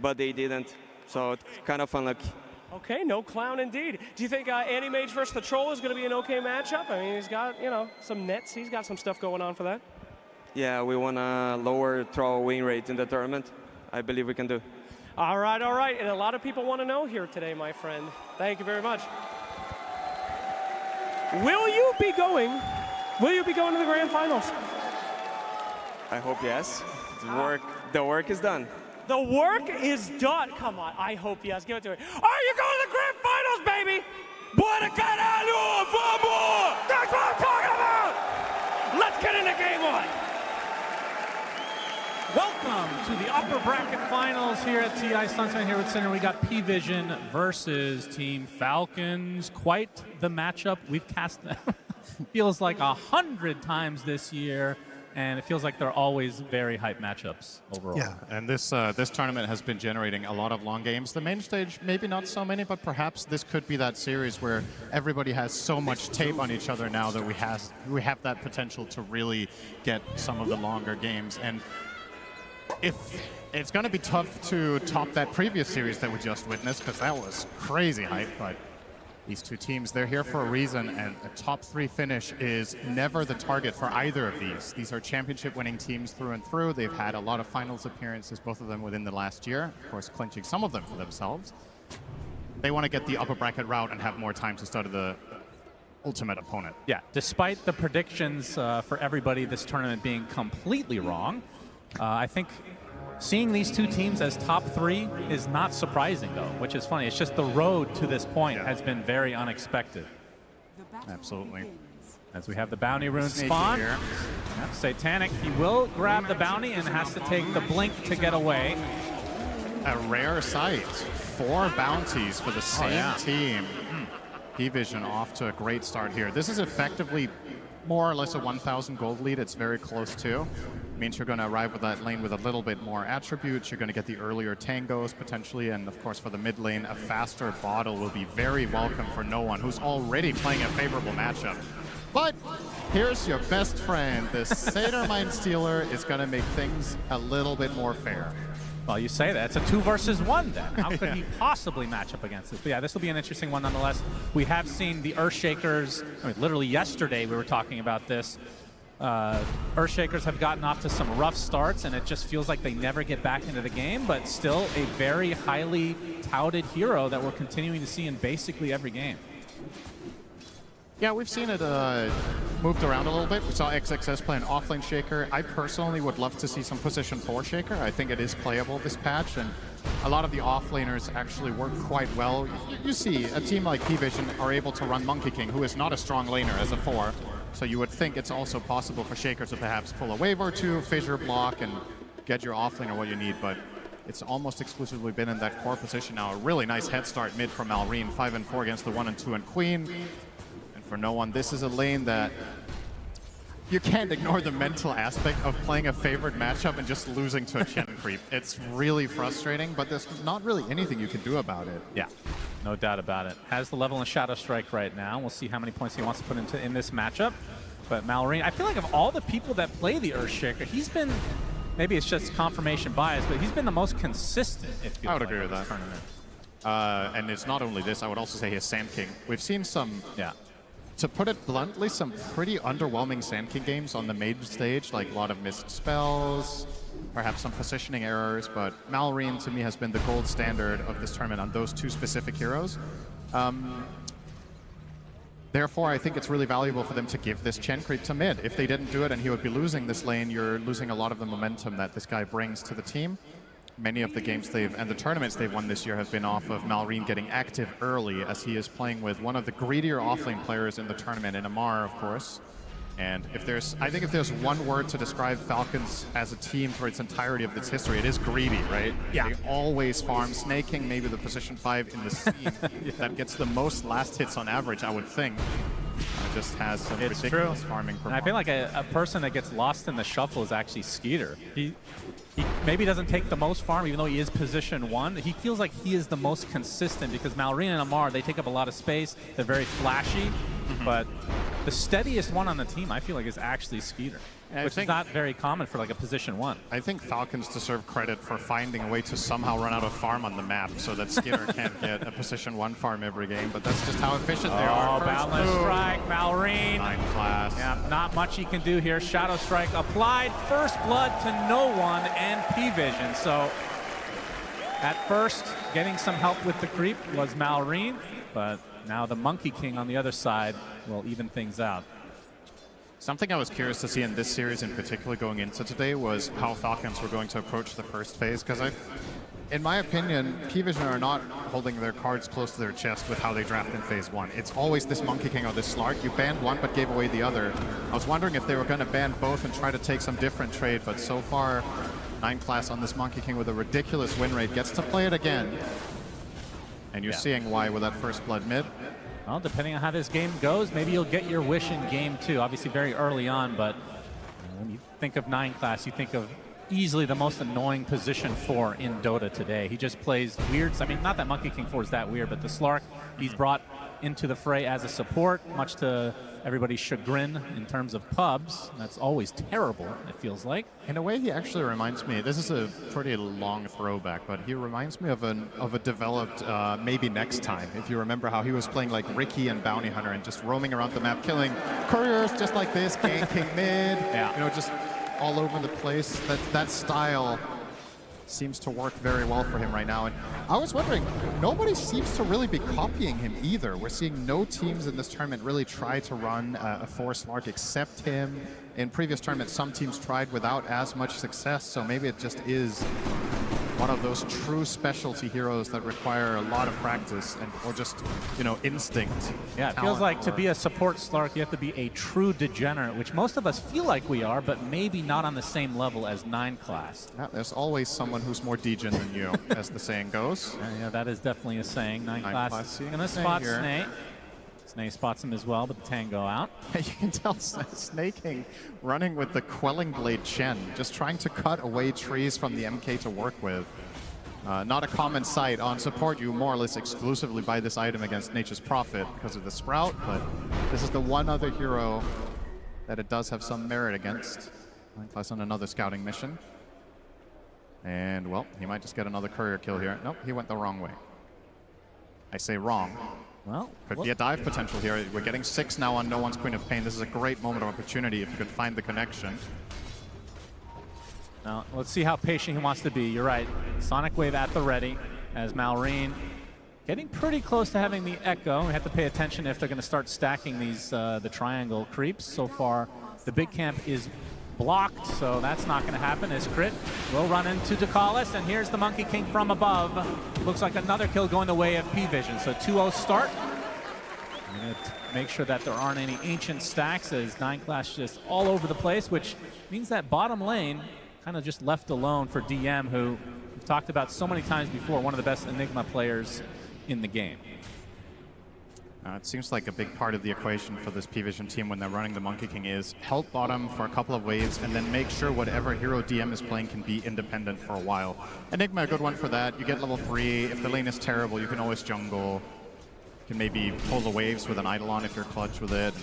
[SPEAKER 10] but they didn't, so it's kind of unlucky.
[SPEAKER 9] Okay, no Clown indeed. Do you think Anti-Mage versus the Troll is going to be an okay matchup? I mean, he's got, some nets. He's got some stuff going on for that.
[SPEAKER 10] Yeah, we want a lower Troll win rate in the tournament. I believe we can do.
[SPEAKER 9] All right. And a lot of people want to know here today, my friend. Thank you very much. Will you be going to the grand finals?
[SPEAKER 10] I hope yes. The work is done.
[SPEAKER 9] The work is done. Come on, I hope yes. Give it to me. Are you going to the grand finals, baby? Buena caralho, vamos! That's what I'm talking about! Let's get into game 1.
[SPEAKER 13] Welcome to the upper bracket finals here at TI Sunshine here with Center. We got PVISION versus Team Falcons. Quite the matchup. We've cast them feels like 100 times this year, and it feels like they're always very hype matchups overall.
[SPEAKER 19] Yeah, and this tournament has been generating a lot of long games. The main stage, maybe not so many, but perhaps this could be that series where everybody has so much tape on each other now that we have that potential to really get some of the longer games. And if it's going to be tough to top that previous series that we just witnessed, because that was crazy hype, but these two teams, they're here for a reason, and a top 3 finish is never the target for either of these. These are championship-winning teams through and through. They've had a lot of finals appearances, both of them within the last year, of course clinching some of them for themselves. They want to get the upper bracket route and have more time to study the ultimate opponent.
[SPEAKER 13] Yeah, despite the predictions for everybody this tournament being completely wrong, I think seeing these two teams as top 3 is not surprising, though, which is funny. It's just the road to this point has been very unexpected.
[SPEAKER 19] Absolutely.
[SPEAKER 13] As we have the bounty rune spawn. Yep, Satanic, he will grab the bounty and has to take the blink to get away.
[SPEAKER 19] A rare sight. 4 bounties for the same team. PVISION off to a great start here. This is effectively more or less a 1,000 gold lead. It's very close to. Means you're going to arrive with that lane with a little bit more attributes. You're going to get the earlier tangos potentially, and of course for the mid lane, a faster bottle will be very welcome for no one who's already playing a favorable matchup. But here's your best friend. The Satyr Mind Stealer is going to make things a little bit more fair.
[SPEAKER 13] Well, you say that. It's a 2 versus 1 then. How could he possibly match up against this? But yeah, this will be an interesting one nonetheless. We have seen the Earthshakers, I mean, literally yesterday we were talking about this. Earthshakers have gotten off to some rough starts, and it just feels like they never get back into the game, but still a very highly touted hero that we're continuing to see in basically every game.
[SPEAKER 19] Yeah, we've seen it moved around a little bit. We saw XXS play an offlane Shaker. I personally would love to see some position 4 Shaker. I think it is playable this patch, and a lot of the offlaners actually work quite well. You see a team like PVISION are able to run Monkey King, who is not a strong laner as a 4. So you would think it's also possible for Shaker to perhaps pull a wave or 2, fissure block, and get your offlaner what you need, but it's almost exclusively been in that core position now. A really nice head start mid from Malrine, 5 and 4 against the 1 and 2 and Queen. And for no one, this is a lane that you can't ignore the mental aspect of playing a favored matchup and just losing to a Chen creep. It's really frustrating, but there's not really anything you can do about it.
[SPEAKER 13] Yeah. No doubt about it. Has the level in Shadow Strike right now. We'll see how many points he wants to put in this matchup. But Mallory, I feel like of all the people that play the Earthshaker, he's been, maybe it's just confirmation bias, but he's been the most consistent, it feels
[SPEAKER 19] I would
[SPEAKER 13] like,
[SPEAKER 19] agree with that.
[SPEAKER 13] Tournament.
[SPEAKER 19] And it's not only this, I would also say his Sand King. We've seen some, to put it bluntly, some pretty underwhelming Sand King games on the main stage, like a lot of missed spells, perhaps some positioning errors, but Malrine to me has been the gold standard of this tournament on those two specific heroes. Therefore, I think it's really valuable for them to give this Chen creep to mid. If they didn't do it and he would be losing this lane, you're losing a lot of the momentum that this guy brings to the team. Many of the games and the tournaments they've won this year have been off of Malrine getting active early, as he is playing with one of the greedier offlane players in the tournament, in Amar, of course. And I think if there's one word to describe Falcons as a team for its entirety of its history, it is greedy, right?
[SPEAKER 13] Yeah.
[SPEAKER 19] They always farm. Snaking, maybe the position 5 in the scene that gets the most last hits on average, I would think. Just has some ridiculous farming
[SPEAKER 13] And I feel like a person that gets lost in the shuffle is actually Skeeter. He maybe doesn't take the most farm, even though he is position 1. He feels like he is the most consistent because Malrine and Amar, they take up a lot of space. They're very flashy, but the steadiest one on the team, I feel like, is actually Skeeter, which is not very common for like a position 1.
[SPEAKER 19] I think Falcons deserve credit for finding a way to somehow run out of farm on the map so that Skeeter can't get a position 1 farm every game, but that's just how efficient they are.
[SPEAKER 13] Oh, Boundless Strike, Malrine.
[SPEAKER 19] 9 class.
[SPEAKER 13] Yeah, not much he can do here. Shadow Strike applied, first blood to no one, and PVISION. So at first, getting some help with the creep was Malrine, but now the Monkey King on the other side will even things out.
[SPEAKER 19] Something I was curious to see in this series in particular going into today was how Falcons were going to approach the first phase, because in my opinion, PVISION are not holding their cards close to their chest with how they draft in phase 1. It's always this Monkey King or this Slark. You banned one but gave away the other. I was wondering if they were going to ban both and try to take some different trade, but so far, 9 class on this Monkey King with a ridiculous win rate gets to play it again. And you're seeing why with that first blood mid.
[SPEAKER 13] Well, depending on how this game goes, maybe you'll get your wish in game 2. Obviously very early on, but when you think of 9 class, you think of easily the most annoying position 4 in Dota today. He just plays weird. I mean, not that Monkey King 4 is that weird, but the Slark he's brought into the fray as a support, much to everybody's chagrin in terms of pubs. That's always terrible, it feels like.
[SPEAKER 19] In a way, he actually reminds me, this is a pretty long throwback, but he reminds me of a developed Maybe Next Time. If you remember how he was playing like Ricky and Bounty Hunter and just roaming around the map, killing couriers just like this, ganking mid, you know, just all over the place. That style seems to work very well for him right now. And I was wondering, nobody seems to really be copying him either. We're seeing no teams in this tournament really try to run a Force Lark except him. In previous tournaments, some teams tried without as much success, so maybe it just is one of those true specialty heroes that require a lot of practice or just, you know, instinct.
[SPEAKER 13] Yeah, it feels like to be a support Slark, you have to be a true degenerate, which most of us feel like we are, but maybe not on the same level as 9 class.
[SPEAKER 19] Yeah, there's always someone who's more degen than you, as the saying goes.
[SPEAKER 13] Yeah, that is definitely a saying. 9 class gonna spot Snake. Snake spots him as well, but the Tango out.
[SPEAKER 19] You can tell Snaking running with the Quelling Blade Chen, just trying to cut away trees from the MK to work with. Not a common sight. On support, you more or less exclusively buy this item against Nature's Prophet because of the Sprout, but this is the one other hero that it does have some merit against. 9 class on another scouting mission. And, well, he might just get another courier kill here. Nope, he went the wrong way. I say wrong.
[SPEAKER 13] Well,
[SPEAKER 19] could be a dive potential here. We're getting 6 now on No One's Queen of Pain. This is a great moment of opportunity if you could find the connection.
[SPEAKER 13] Now, let's see how patient he wants to be. You're right. Sonic Wave at the ready as Malrine getting pretty close to having the Echo. We have to pay attention if they're going to start stacking these the triangle creeps. So far, the big camp is blocked, so that's not going to happen. As Crit will run into Dakalis, and here's the Monkey King from above. Looks like another kill going the way of PVISION. So 2-0 start. I'm going to make sure that there aren't any ancient stacks as 9 class just all over the place, which means that bottom lane kind of just left alone for DM, who we've talked about so many times before, one of the best Enigma players in the game.
[SPEAKER 19] It seems like a big part of the equation for this PVISION team when they're running the Monkey King is help bottom for a couple of waves and then make sure whatever hero DM is playing can be independent for a while. Enigma, a good one for that. You get level 3. If the lane is terrible, you can always jungle. You can maybe pull the waves with an Eidolon if you're clutch with it.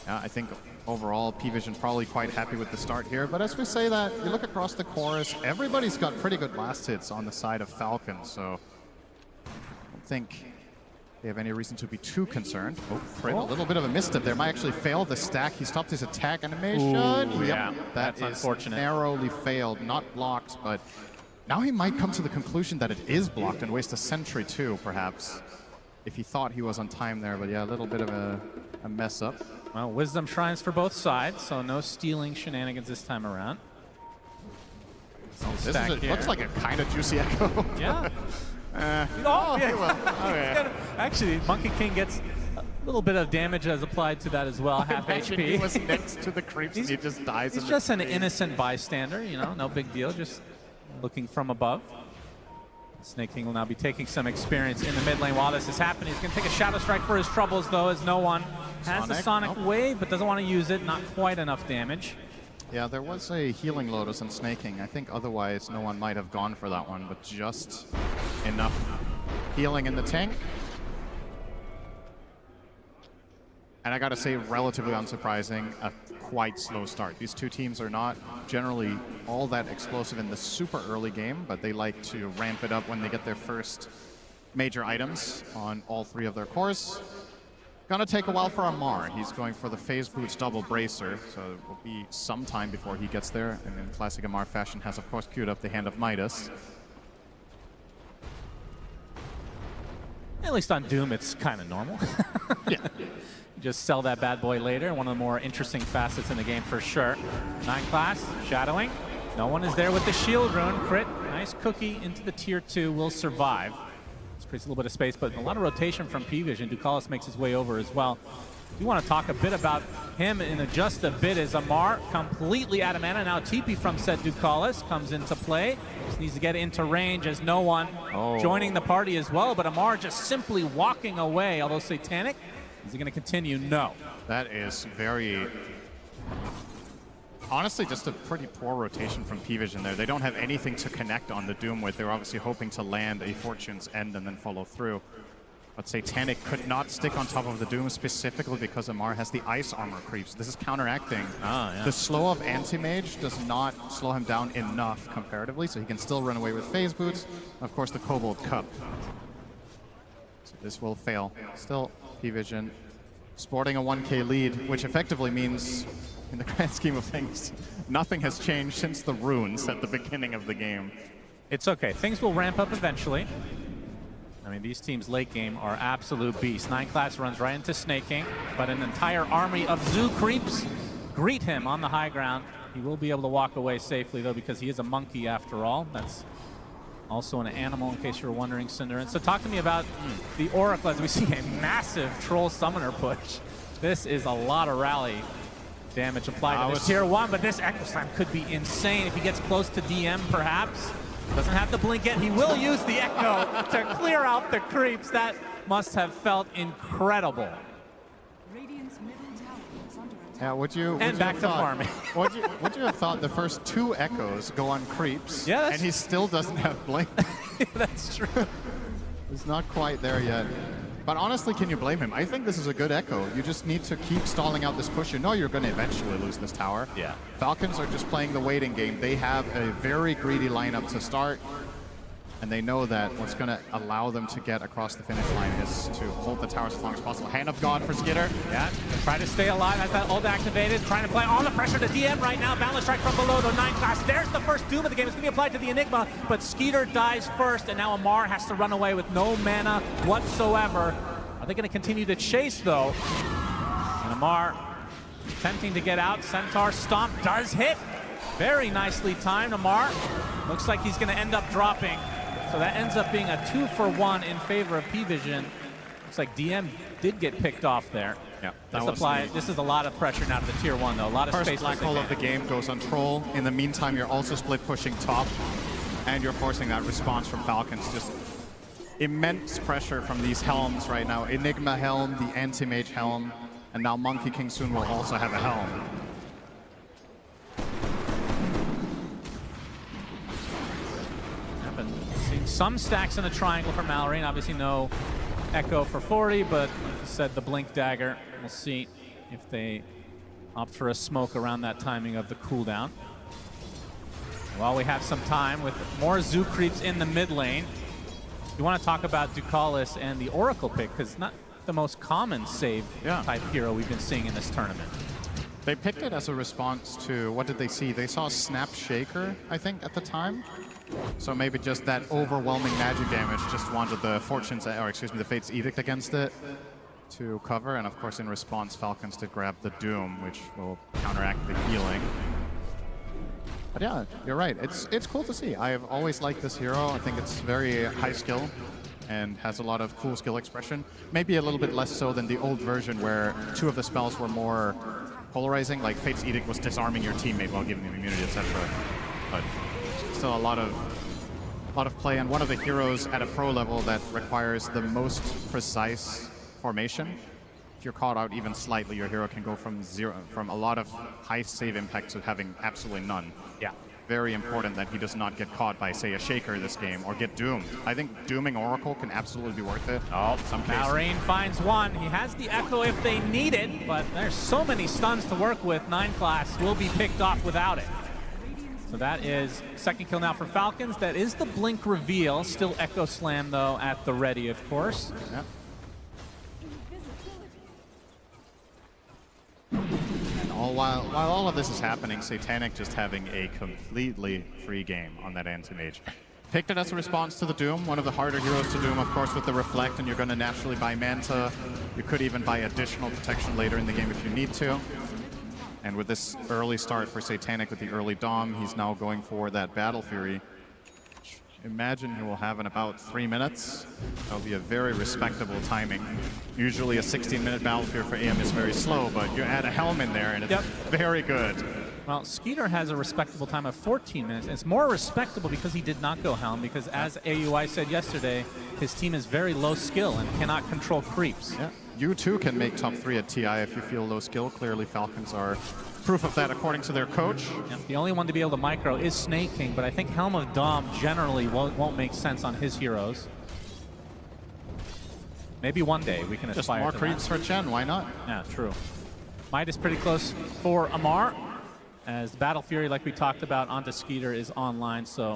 [SPEAKER 19] Yeah, I think overall PVISION probably quite happy with the start here. But as we say that, you look across the chorus, everybody's got pretty good last hits on the side of Falcons. So I don't think they have any reason to be too concerned. Oh, Fred, a little bit of a misstep there. Might actually fail the stack. He stopped his attack animation.
[SPEAKER 13] Ooh, yeah,
[SPEAKER 19] that's
[SPEAKER 13] unfortunate.
[SPEAKER 19] Narrowly failed, not blocked, but now he might come to the conclusion that it is blocked and waste a sentry too, perhaps, if he thought he was on time there. But yeah, a little bit of a mess up.
[SPEAKER 13] Well, Wisdom Shrines for both sides, so no stealing shenanigans this time around.
[SPEAKER 19] Looks like a kind of juicy echo.
[SPEAKER 13] Yeah.
[SPEAKER 19] Oh, yeah. Well, okay.
[SPEAKER 13] Actually, Monkey King gets a little bit of damage as applied to that as well, half HP.
[SPEAKER 19] He was next to the creeps and he just dies.
[SPEAKER 13] He's just an innocent bystander, you know, no big deal, just looking from above. Snake King will now be taking some experience in the mid lane while this is happening. He's going to take a Shadow Strike for his troubles, though, as no one has the Sonic Wave, but doesn't want to use it. Not quite enough damage.
[SPEAKER 19] Yeah, there was a healing Lotus on Snake King. I think otherwise no one might have gone for that one, but just enough healing in the tank. And I gotta say, relatively unsurprising, a quite slow start. These two teams are not generally all that explosive in the super early game, but they like to ramp it up when they get their first major items on all 3 of their cores. Gonna take a while for Amar. He's going for the Phase Boots double bracer, so it will be some time before he gets there. And in classic Amar fashion, has of course queued up the Hand of Midas.
[SPEAKER 13] At least on Doom, it's kind of normal.
[SPEAKER 19] Yeah.
[SPEAKER 13] Just sell that bad boy later. One of the more interesting facets in the game for sure. 9 class, shadowing. No one is there with the shield rune. Crit, nice cookie into the tier 2, will survive. Creates a little bit of space, but a lot of rotation from PVISION. Ducalis makes his way over as well. We want to talk a bit about him in just a bit as Amar completely out of mana. Now TP from said Ducalis comes into play. Just needs to get into range as no one joining the party as well, but Amar just simply walking away. Although Satanic, is he going to continue? No.
[SPEAKER 19] That is very... Honestly, just a pretty poor rotation from PVISION there. They don't have anything to connect on the Doom with. They were obviously hoping to land a Fortune's End and then follow through. But Satanic could not stick on top of the Doom specifically because Amar has the ice armor creeps. This is counteracting. The slow of Anti-Mage does not slow him down enough comparatively, so he can still run away with Phase Boots. Of course, the Kobold Cup. So this will fail. Still, PVISION sporting a 1k lead, which effectively means, in the grand scheme of things, nothing has changed since the runes at the beginning of the game.
[SPEAKER 13] It's okay. Things will ramp up eventually. I mean, these teams late game are absolute beasts. 9 class runs right into Snake King, but an entire army of Zoo creeps greet him on the high ground. He will be able to walk away safely, though, because he is a monkey after all. That's also an animal, in case you're wondering, Cinder. And so talk to me about the Oracle as we see a massive Troll Summoner push. This is a lot of rally damage applied to this tier 1, but this Echo Slam could be insane if he gets close to DM, perhaps. Doesn't have the blink yet. He will use the Echo to clear out the creeps. That must have felt incredible.
[SPEAKER 19] Yeah, would you
[SPEAKER 13] back to farming.
[SPEAKER 19] would you have thought the first 2 echoes go on creeps,
[SPEAKER 13] and
[SPEAKER 19] he still doesn't have blink?
[SPEAKER 13] That's true.
[SPEAKER 19] He's not quite there yet. But honestly, can you blame him? I think this is a good echo. You just need to keep stalling out this push. You know you're going to eventually lose this tower.
[SPEAKER 13] Yeah.
[SPEAKER 19] Falcons are just playing the waiting game. They have a very greedy lineup to start. And they know that what's going to allow them to get across the finish line is to hold the towers as long as possible. Hand of God for Skitter.
[SPEAKER 13] Yeah, try to stay alive. Has that ult activated. Trying to apply all the pressure to DM right now. Balance strike from below to 9 class. There's the first Doom of the game. It's going to be applied to the Enigma, but Skeeter dies first, and now Amar has to run away with no mana whatsoever. Are they going to continue to chase, though? And Amar attempting to get out. Centaur Stomp does hit. Very nicely timed. Amar looks like he's going to end up dropping. So that ends up being a 2-for-1 in favor of PVISION. Looks like DM did get picked off there.
[SPEAKER 19] Yeah,
[SPEAKER 13] this is a lot of pressure now to the tier 1, though. A lot of space.
[SPEAKER 19] First black hole of the game goes on Troll. In the meantime, you're also split pushing top, and you're forcing that response from Falcons. Just immense pressure from these helms right now. Enigma helm, the anti-mage helm, and now Monkey King soon will also have a helm.
[SPEAKER 13] Seeing some stacks in the triangle for Mallory, and obviously no Echo for 40, but like you said, the Blink Dagger. We'll see if they opt for a smoke around that timing of the cooldown. While we have some time with more Zoo creeps in the mid lane, you want to talk about Ducalis and the Oracle pick, because not the most common save type hero we've been seeing in this tournament.
[SPEAKER 19] They picked it as a response to, what did they see? They saw Snap Shaker, I think, at the time. So maybe just that overwhelming magic damage, just wanted the Fortune's, or excuse me, the Fate's Edict against it to cover. And of course, in response, Falcons did grab the Doom, which will counteract the healing. But yeah, you're right. It's cool to see. I've always liked this hero. I think it's very high skill and has a lot of cool skill expression. Maybe a little bit less so than the old version where 2 of the spells were more polarizing, like Fate's Edict was disarming your teammate while giving them immunity, etc. But still a lot of play, and one of the heroes at a pro level that requires the most precise formation. If you're caught out even slightly, your hero can go from a lot of high save impact to having absolutely none.
[SPEAKER 13] Yeah.
[SPEAKER 19] Very important that he does not get caught by, say, a Shaker this game, or get doomed. I think dooming Oracle can absolutely be worth it.
[SPEAKER 13] Oh, Malrine finds one. He has the Echo if they need it, but there's so many stuns to work with. 9 class will be picked off without it. So that is second kill now for Falcons. That is the Blink reveal. Still Echo Slam, though, at the ready, of course.
[SPEAKER 19] Yep. While all of this is happening, Satanic just having a completely free game on that anti-mage. Picked it as a response to the Doom, one of the harder heroes to Doom, of course, with the Reflect, and you're going to naturally buy Manta. You could even buy additional protection later in the game if you need to. And with this early start for Satanic with the early Dom, he's now going for that Battle Fury. Imagine he will have in about 3 minutes. That'll be a very respectable timing. Usually a 16-minute Battle Fury for AM is very slow, but you add a Helm in there and it's very good.
[SPEAKER 13] Well, Skeeter has a respectable time of 14 minutes. And it's more respectable because he did not go Helm, because as AUI said yesterday, his team is very low skill and cannot control creeps.
[SPEAKER 19] Yeah. You too can make top 3 at TI if you feel low skill. Clearly Falcons are proof of that according to their coach.
[SPEAKER 13] Yeah, the only one to be able to micro is Snake King, but I think Helm of Dom generally won't make sense on his heroes. Maybe one day we can aspire
[SPEAKER 19] more
[SPEAKER 13] to
[SPEAKER 19] creeps
[SPEAKER 13] that.
[SPEAKER 19] for Chen, why not?
[SPEAKER 13] Yeah, true. Might is pretty close for Amar, as the Battle Fury, like we talked about, onto Skeeter is online, so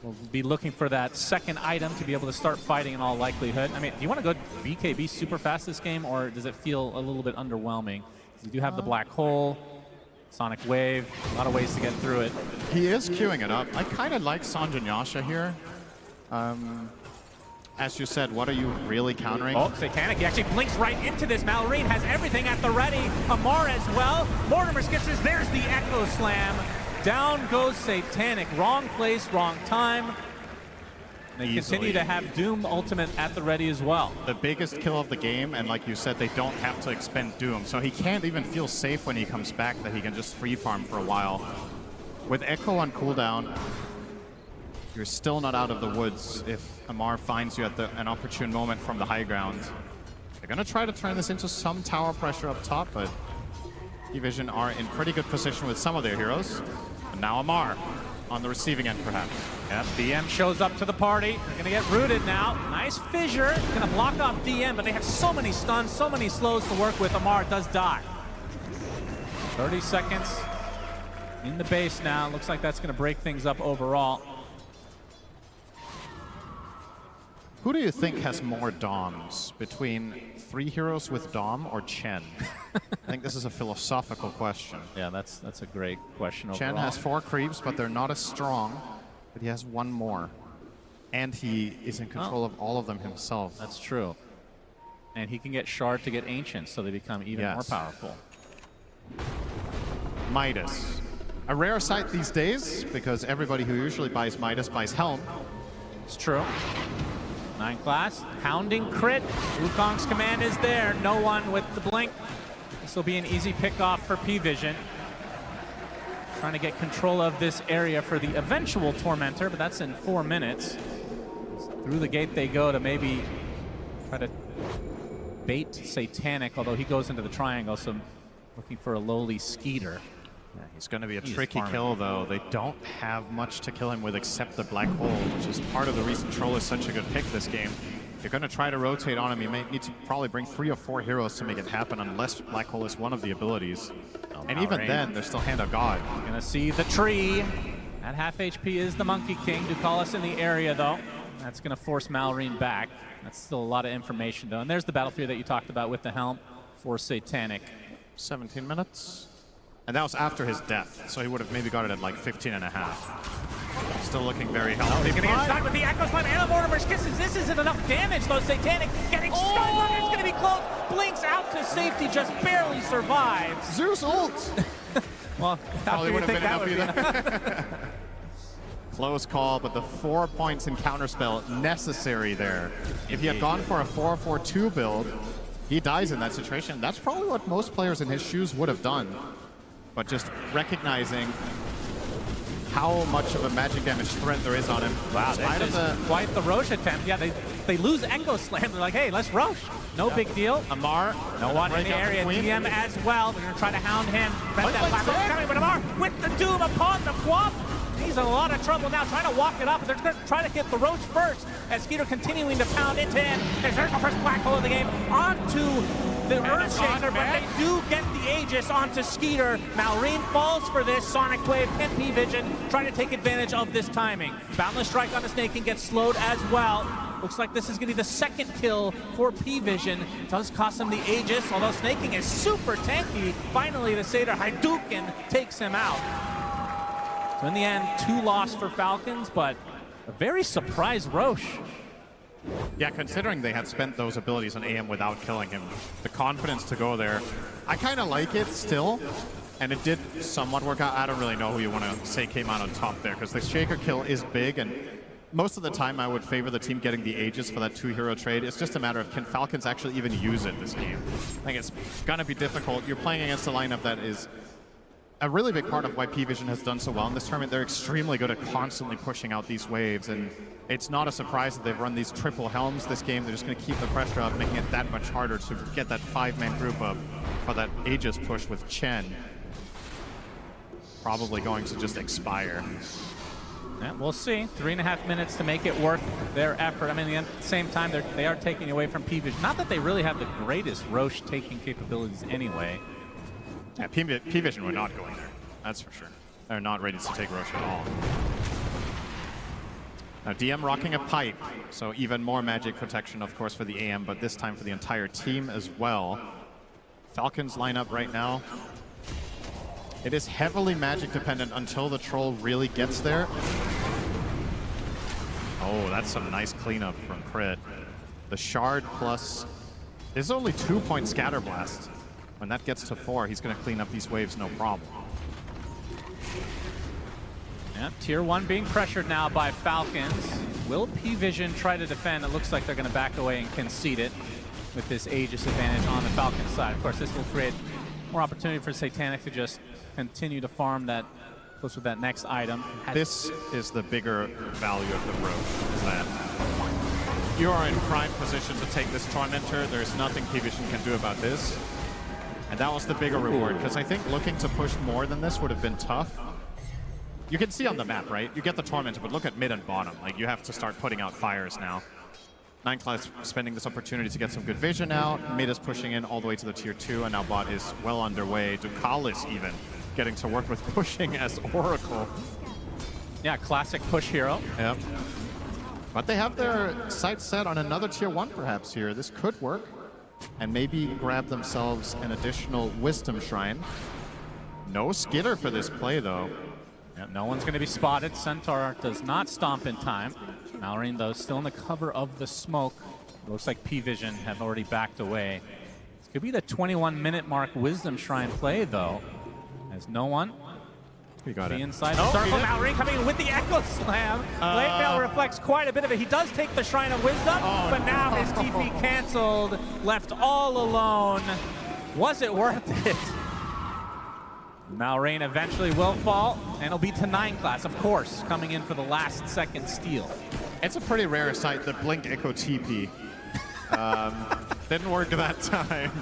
[SPEAKER 13] we'll be looking for that second item to be able to start fighting in all likelihood. I mean, do you want to go BKB super fast this game, or does it feel a little bit underwhelming? You do have the Black Hole, Sonic Wave, a lot of ways to get through it.
[SPEAKER 19] He is queuing it up. I kind of like Sanjay Nyasha here. As you said, what are you really countering?
[SPEAKER 13] Oh, Satanic, he actually blinks right into this. Malrine has everything at the ready. Amar as well. Mortimer skips, there's the Echo Slam. Down goes Satanic. Wrong place, wrong time. They continue to have Doom ultimate at the ready as well.
[SPEAKER 19] The biggest kill of the game, and like you said, they don't have to expend Doom, so he can't even feel safe when he comes back that he can just free farm for a while. With Echo on cooldown, you're still not out of the woods if Amar finds you at an opportune moment from the high ground. They're going to try to turn this into some tower pressure up top, but PVISION are in pretty good position with some of their heroes. And now Amar on the receiving end, perhaps.
[SPEAKER 13] Yep, DM shows up to the party. They're going to get rooted now. Nice fissure. Going to block off DM, but they have so many stuns, so many slows to work with. Amar does die. 30 seconds in the base now. Looks like that's going to break things up overall.
[SPEAKER 19] Who do you think has more Doms, between 3 heroes with Dom or Chen? I think this is a philosophical question.
[SPEAKER 13] Yeah, that's a great question overall.
[SPEAKER 19] Chen has 4 creeps, but they're not as strong, but he has 1 more. And he is in control of all of them himself.
[SPEAKER 13] That's true. And he can get Shard to get Ancient, so they become even more powerful.
[SPEAKER 19] Midas. A rare sight these days, because everybody who usually buys Midas buys Helm.
[SPEAKER 13] It's true. 9 class, hounding crit. Wukong's command is there. No one with the blink. This will be an easy pick off for PVISION. Trying to get control of this area for the eventual Tormentor, but that's in 4 minutes. through the gate they go to maybe try to bait Satanic, although he goes into the triangle, so looking for a lowly Skeeter.
[SPEAKER 19] Yeah, he's going to be a tricky kill, though. They don't have much to kill him with except the Black Hole, which is part of the reason Troll is such a good pick this game. You're going to try to rotate on him. You may need to probably bring 3 or 4 heroes to make it happen, unless Black Hole is one of the abilities. And even then, there's still Hand of God.
[SPEAKER 13] Gonna see the tree. At half HP is the Monkey King. Ducalis in the area, though. That's gonna force Malrine back. That's still a lot of information, though. And there's the Battlefield that you talked about with the helm for Satanic.
[SPEAKER 19] 17 minutes. And that was after his death, so he would have maybe got it at like 15 and a half. Still looking very healthy.
[SPEAKER 13] He's gonna get stuck with the Echo Slam and the Mortimer's Kisses. This isn't enough damage, though. Satanic getting stunned. It's gonna be close. Blinks out to safety, just barely survives.
[SPEAKER 19] Zeus ult!
[SPEAKER 13] Well,
[SPEAKER 19] probably would have been enough
[SPEAKER 13] either.
[SPEAKER 19] Close call, but the 4 points in counterspell necessary there. If he had gone for a 4-4-2 build, he dies in that situation. That's probably what most players in his shoes would have done. But just recognizing how much of a magic damage threat there is on him.
[SPEAKER 13] Wow, this is quite the Roche attempt. Yeah, they lose Echo Slam. They're like, hey, let's Roche. No big deal.
[SPEAKER 19] Amar,
[SPEAKER 13] no one in the area. DM as well. They're going to try to hound him. Prevent that platform coming, but Amar with the Doom upon the Quap. He's in a lot of trouble now, trying to walk it up. They're going to try to get the Roach first as Skeeter continuing to pound into him. There's the first Black Hole of the game onto the Earthshaker, but they do get the Aegis onto Skeeter. Malrine falls for this. Sonic Wave and PVISION trying to take advantage of this timing. Boundless Strike on the Snake King gets slowed as well. Looks like this is going to be the second kill for PVISION. Does cost him the Aegis, although Snake King is super tanky. Finally, the Seder Hadouken takes him out. So in the end, 2 loss for Falcons, but a very surprised Roche.
[SPEAKER 19] Yeah, considering they had spent those abilities on AM without killing him, the confidence to go there, I kind of like it still, and it did somewhat work out. I don't really know who you want to say came out on top there, because the Shaker kill is big, and most of the time I would favor the team getting the Aegis for that 2-hero trade. It's just a matter of, can Falcons actually even use it this game? I think it's going to be difficult. You're playing against a lineup that is a really big part of why PVISION has done so well in this tournament. They're extremely good at constantly pushing out these waves, and it's not a surprise that they've run these triple helms this game. They're just going to keep the pressure up, making it that much harder to get that 5-man group up for that Aegis push with Chen. Probably going to just expire.
[SPEAKER 13] Yeah, we'll see. 3.5 minutes to make it worth their effort. I mean, at the same time, they are taking away from PVISION. Not that they really have the greatest Roche taking capabilities anyway.
[SPEAKER 19] Yeah, PVISION were not going there. That's for sure. They're not ready to take Roche at all. Now DM rocking a pipe, so even more magic protection, of course, for the AM, but this time for the entire team as well. Falcons lineup right now. It is heavily magic dependent until the Troll really gets there. Oh, that's some nice cleanup from Crit. The Shard plus... There's only 2-point Scatter Blast. When that gets to 4, he's going to clean up these waves no problem.
[SPEAKER 13] Yeah, Tier 1 being pressured now by Falcons. Will PVISION try to defend? It looks like they're going to back away and concede it with this Aegis advantage on the Falcons side. Of course, this will create more opportunity for Satanic to just continue to farm that close with that next item.
[SPEAKER 19] This is the bigger value of the Roche, is that you are in prime position to take this Tormentor. There's nothing PVISION can do about this. And that was the bigger reward, because I think looking to push more than this would have been tough. You can see on the map, right? You get the Tormentor, but look at mid and bottom. Like, you have to start putting out fires now. 9class spending this opportunity to get some good vision out. Mid is pushing in all the way to the Tier 2, and now bot is well underway. Ducalis even getting to work with pushing as Oracle.
[SPEAKER 13] Yeah, classic push hero.
[SPEAKER 19] Yep. But they have their sights set on another Tier 1 perhaps here. This could work. And maybe grab themselves an additional Wisdom Shrine. No Skitter for this play, though.
[SPEAKER 13] Yep, no one's going to be spotted. Centaur does not stomp in time. Malrine, though, still in the cover of the smoke. Looks like PVISION have already backed away. This could be the 21-minute mark Wisdom Shrine play, though. As no one.
[SPEAKER 19] We got it.
[SPEAKER 13] Inside the circle. Malrine coming in with the Echo Slam. Late Bell reflects quite a bit of it. He does take the Shrine of Wisdom, but now his TP canceled, left all alone. Was it worth it? Malrine eventually will fall, and it'll be to 9class, of course, coming in for the last second steal.
[SPEAKER 19] It's a pretty rare sight, the Blink Echo TP. Didn't work that time.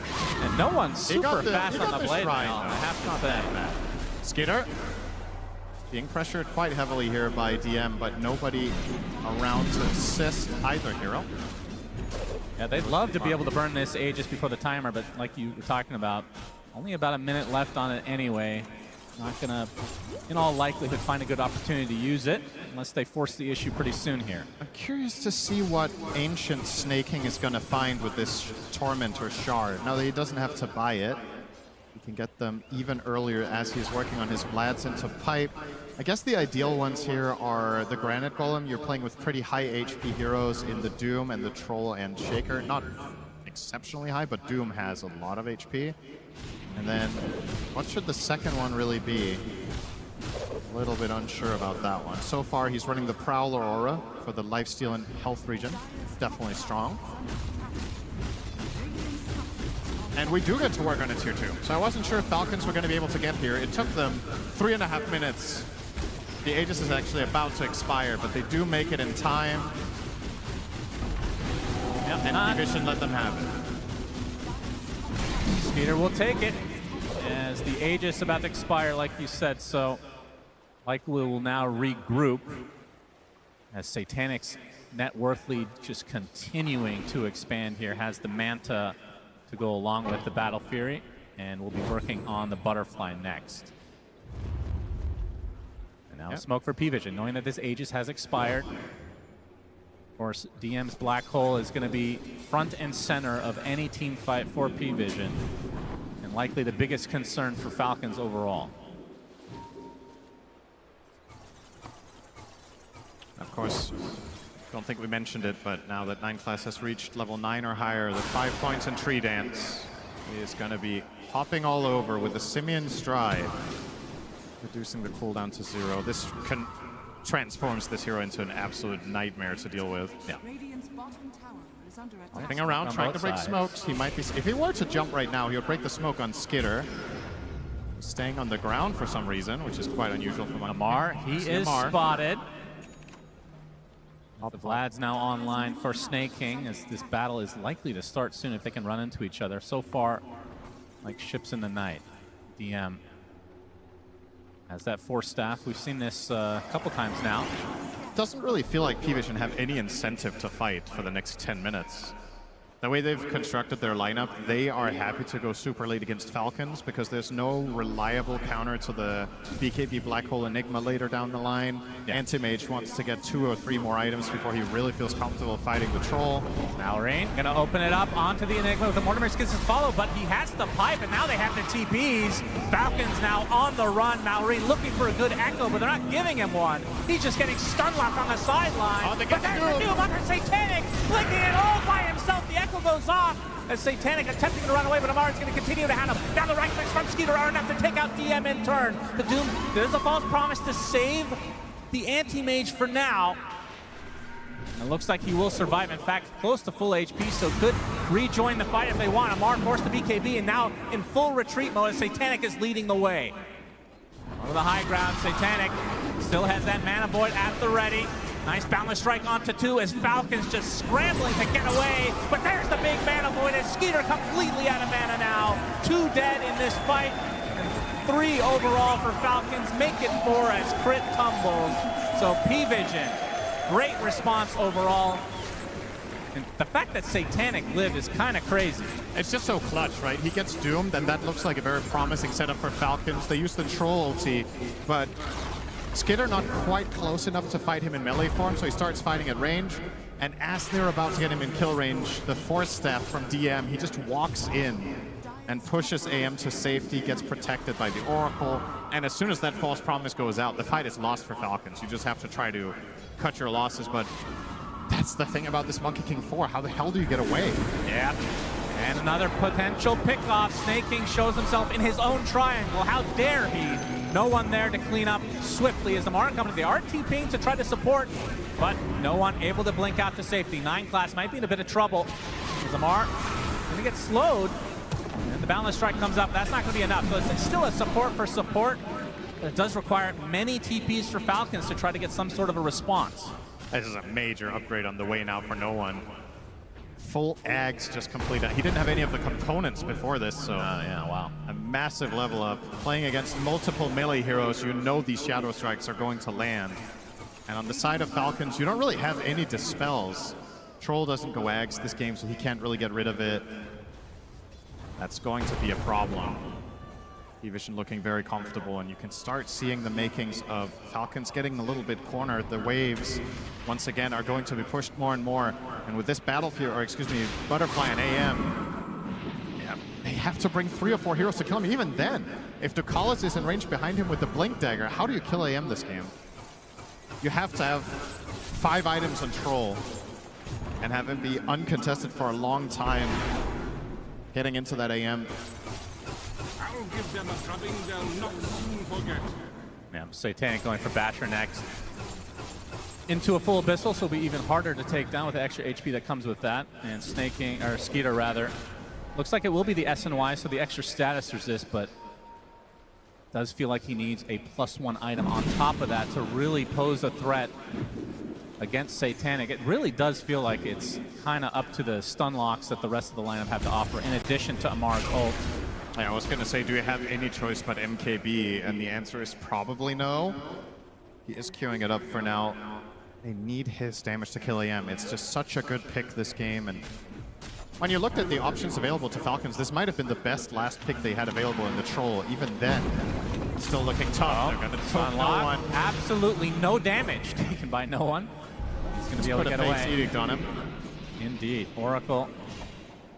[SPEAKER 13] And no one's super fast on the blade
[SPEAKER 19] shrine,
[SPEAKER 13] now.
[SPEAKER 19] though.
[SPEAKER 13] I have to say.
[SPEAKER 19] Skitter being pressured quite heavily here by DM, but nobody around to assist either hero.
[SPEAKER 13] Yeah, they'd love to be able to burn this Aegis before the timer, but like you were talking about, only about a minute left on it anyway. Not gonna, in all likelihood, find a good opportunity to use it unless they force the issue pretty soon here.
[SPEAKER 19] I'm curious to see what Ancient Snaking is gonna find with this Torment or Shard. Now that he doesn't have to buy it, he can get them even earlier as he's working on his Vlads into Pipe. I guess the ideal ones here are the Granite Golem. You're playing with pretty high HP heroes in the Doom and the Troll and Shaker. Not exceptionally high, but Doom has a lot of HP. And then, what should the second one really be? A little bit unsure about that one. So far, he's running the Prowler Aura for the lifesteal and health regen. Definitely strong. And we do get to work on a tier 2. So I wasn't sure if Falcons were going to be able to get here. It took them 3.5 minutes. The Aegis is actually about to expire, but they do make it in time.
[SPEAKER 13] Yep,
[SPEAKER 19] and PVISION let them have it.
[SPEAKER 13] Peter will take it as the Aegis about to expire, like you said. So, likely will now regroup as Satanic's net worth lead just continuing to expand here. Has the Manta to go along with the Battle Fury, and we'll be working on the Butterfly next. And now smoke for PVISION, knowing that this Aegis has expired. Of course, DM's Black Hole is going to be front and center of any team fight for PVISION, and likely the biggest concern for Falcons overall.
[SPEAKER 19] Of course, don't think we mentioned it, but now that 9 class has reached level 9 or higher, the 5 points in Tree Dance is going to be hopping all over with the Simian Stride, reducing the cooldown to 0. This transforms this hero into an absolute nightmare to deal with. Yeah. Hopping around, trying to break smokes. He might be. If he were to jump right now, he would break the smoke on Skitter. Staying on the ground for some reason, which is quite unusual for
[SPEAKER 13] Amar, he is spotted. The Vlad's now online for Snake King, as this battle is likely to start soon if they can run into each other. So far, like ships in the night. DM has that Force Staff. We've seen this a couple times now.
[SPEAKER 19] Doesn't really feel like PVISION have any incentive to fight for the next 10 minutes. The way they've constructed their lineup, they are happy to go super late against Falcons because there's no reliable counter to the BKB Black Hole Enigma later down the line. Yeah. Anti-Mage wants to get 2 or 3 more items before he really feels comfortable fighting the Troll.
[SPEAKER 13] Malrain gonna open it up onto the Enigma with the Mortimer Skins to follow, but he has the pipe, and now they have the TPs. Falcons now on the run. Malrain looking for a good echo, but they're not giving him one. He's just getting stun locked on the sideline. But there's the Doom under Satanic, blinking it all by himself. The echo goes off as Satanic attempting to run away, but Amar is going to continue to handle down the right flanks from Skeeter are enough to take out DM in turn. The Doom, there's a false promise to save the anti-mage for now. It looks like he will survive. In fact, close to full HP, so could rejoin the fight if they want. Amar forced the BKB and now in full retreat mode as Satanic is leading the way. Over the high ground, Satanic still has that Mana Void at the ready. Nice boundless strike onto 2 as Falcons just scrambling to get away. But there's the big Mana Void as Skeeter completely out of mana now. 2 dead in this fight. And 3 overall for Falcons. Make it 4 as crit tumbles. So PVISION, great response overall. And the fact that Satanic lived is kind of crazy.
[SPEAKER 19] It's just so clutch, right? He gets doomed, and that looks like a very promising setup for Falcons. They use the Troll ulti, but Skitter not quite close enough to fight him in melee form, so he starts fighting at range. And as they're about to get him in kill range, the Force Staff from DM, he just walks in and pushes AM to safety, gets protected by the Oracle. And as soon as that false promise goes out, the fight is lost for Falcons. You just have to try to cut your losses, but that's the thing about this Monkey King 4. How the hell do you get away?
[SPEAKER 13] Yeah. And another potential pickoff. Snake King shows himself in his own triangle. How dare he? No one there to clean up swiftly as the Amar coming to the RTP to try to support, but no one able to blink out to safety. 9 class might be in a bit of trouble. As Amar going to get slowed, and the Boundless Strike comes up. That's not going to be enough. So it's still a support for support, but it does require many TPs for Falcons to try to get some sort of a response.
[SPEAKER 19] This is a major upgrade on the way now for no one. Full Ags just completed. He didn't have any of the components before this, so
[SPEAKER 13] yeah, wow.
[SPEAKER 19] A massive level up. Playing against multiple melee heroes, you know these Shadow Strikes are going to land. And on the side of Falcons, you don't really have any dispels. Troll doesn't go Ags this game, so he can't really get rid of it. That's going to be a problem. PVISION looking very comfortable, and you can start seeing the makings of Falcons getting a little bit cornered. The waves, once again, are going to be pushed more and more. And with this Battlefield, or excuse me, Butterfly and AM, yeah, they have to bring 3 or 4 heroes to kill him. Even then, if Ducalis is in range behind him with the Blink Dagger, how do you kill AM this game? You have to have 5 items on Troll and have him be uncontested for a long time, getting into that AM.
[SPEAKER 6] I'll give them a drubbing they'll not soon forget.
[SPEAKER 13] Yeah, Satanic going for Basher next. Into a full Abyssal, so it'll be even harder to take down with the extra HP that comes with that. And Snaking, or Skeeter rather. Looks like it will be the SNY, so the extra status resist, but does feel like he needs a +1 item on top of that to really pose a threat against Satanic. It really does feel like it's kind of up to the stun locks that the rest of the lineup have to offer, in addition to Amar's ult.
[SPEAKER 19] Yeah, I was going to say, do you have any choice but MKB? And the answer is probably no. He is queuing it up for now. They need his damage to kill AM. It's just such a good pick this game. And when you looked at the options available to Falcons, this might have been the best last pick they had available in the Troll. Even then, still looking tough. They're going to stun no one.
[SPEAKER 13] Absolutely no damage taken by no one. He's going to be able to get away.
[SPEAKER 19] Fate's Edict on him.
[SPEAKER 13] Indeed. Oracle.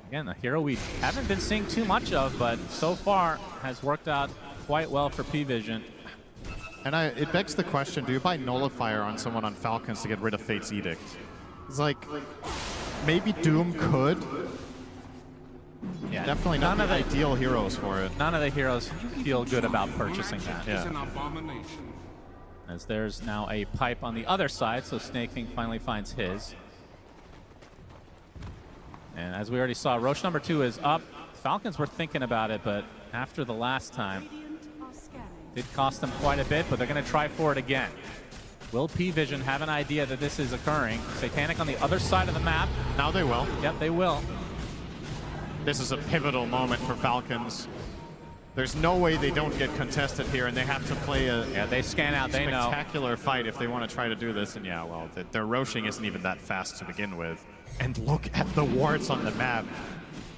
[SPEAKER 13] Again, a hero we haven't been seeing too much of, but so far has worked out quite well for PVISION.
[SPEAKER 19] And it begs the question, do you buy Nullifier on someone on Falcons to get rid of Fate's Edict? It's like, maybe Doom could.
[SPEAKER 13] Yeah,
[SPEAKER 19] definitely not the ideal heroes for it.
[SPEAKER 13] None of the heroes feel good about purchasing that.
[SPEAKER 19] Yeah.
[SPEAKER 13] As there's now a pipe on the other side, so Snaking finally finds his. And as we already saw, Roche number 2 is up. Falcons were thinking about it, but after the last time, did cost them quite a bit, but they're going to try for it again. Will PVISION have an idea that this is occurring? Satanic on the other side of the map.
[SPEAKER 19] Now they will.
[SPEAKER 13] Yep, they will.
[SPEAKER 19] This is a pivotal moment for Falcons. There's no way they don't get contested here, and they have to play a
[SPEAKER 13] they scan out, they know.
[SPEAKER 19] Spectacular fight if they want to try to do this. And yeah, well, their Roshing isn't even that fast to begin with. And look at the wards on the map.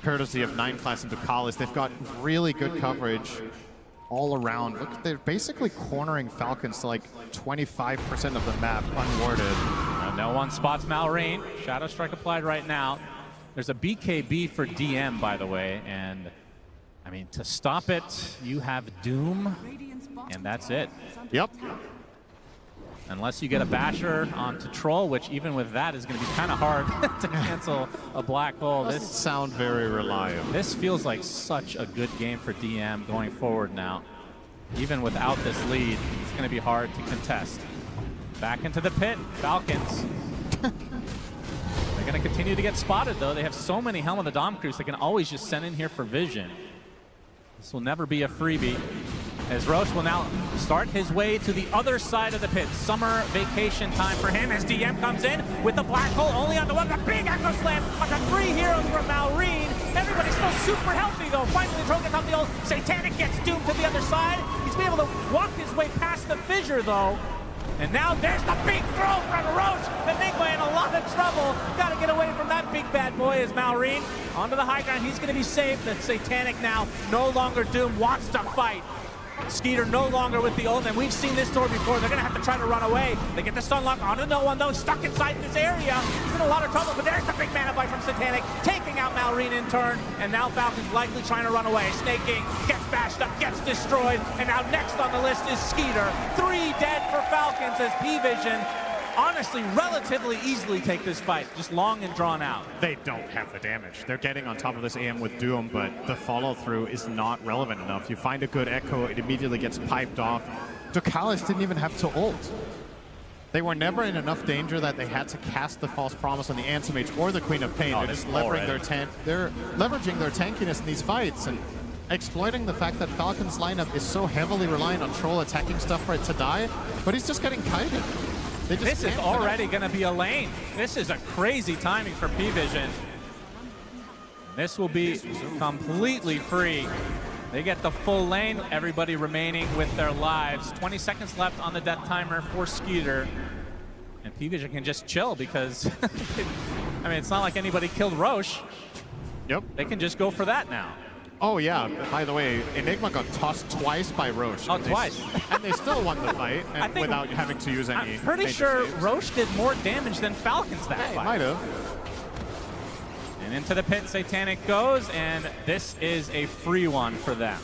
[SPEAKER 19] Courtesy of 9 Class and Ducalis, they've got really good coverage all around. Look, they're basically cornering Falcons to like 25% of the map unwarded.
[SPEAKER 13] No one spots Malrine. Shadow Strike applied right now. There's a BKB for DM, by the way, and I mean, to stop it, you have Doom, and that's it.
[SPEAKER 19] Yep.
[SPEAKER 13] Unless you get a Basher onto Troll, which even with that is going to be kind of hard to cancel a Black Hole.
[SPEAKER 19] Doesn't sound very reliable.
[SPEAKER 13] This feels like such a good game for DM going forward now. Even without this lead, it's going to be hard to contest. Back into the pit, Falcons. They're going to continue to get spotted, though. They have so many Helm of the Dom crews they can always just send in here for Vision. This will never be a freebie, as Roche will now start his way to the other side of the pit. Summer vacation time for him as DM comes in with the Black Hole only on the one. The big Echo Slam onto 3 heroes from Malrine. Everybody's still super healthy, though. Finally, Troll gets off the ult. Satanic gets doomed to the other side. He's been able to walk his way past the fissure, though. And now there's the big throw from Roche. The Nigma in a lot of trouble. Got to get away from that big bad boy as Malrine onto the high ground. He's going to be saved. The Satanic now no longer doomed, wants to fight. Skeeter no longer with the ult, and we've seen this story before. They're going to have to try to run away. They get the stun lock onto no one, though, stuck inside this area. He's in a lot of trouble, but there's the big mana bite from Satanic, taking out Malrine in turn, and now Falcons likely trying to run away. Snaking gets bashed up, gets destroyed, and now next on the list is Skeeter. 3 dead for Falcons as PVISION honestly relatively easily take this fight, just long and drawn out.
[SPEAKER 19] They don't have the damage. They're getting on top of this AM with Doom, but the follow-through is not relevant enough. You find a good Echo, it immediately gets piped off. Ducalis didn't even have to ult. They were never in enough danger that they had to cast the False Promise on the Anti-Mage or the Queen of Pain. They're just they're leveraging their tankiness in these fights and exploiting the fact that Falcon's lineup is so heavily reliant on Troll attacking stuff for it to die, but he's just getting kited.
[SPEAKER 13] This is already going to be a lane. This is a crazy timing for PVISION. This will be completely free. They get the full lane, everybody remaining with their lives. 20 seconds left on the death timer for Skeeter. And PVISION can just chill because, I mean, it's not like anybody killed Roche.
[SPEAKER 19] Yep.
[SPEAKER 13] They can just go for that now.
[SPEAKER 19] Oh, yeah. By the way, Enigma got tossed twice by Roche.
[SPEAKER 13] Oh, twice.
[SPEAKER 19] And they still won the fight and without having to use any.
[SPEAKER 13] I'm pretty sure Roche did more damage than Falcons that fight.
[SPEAKER 19] Might have.
[SPEAKER 13] And into the pit, Satanic goes, and this is a free one for them.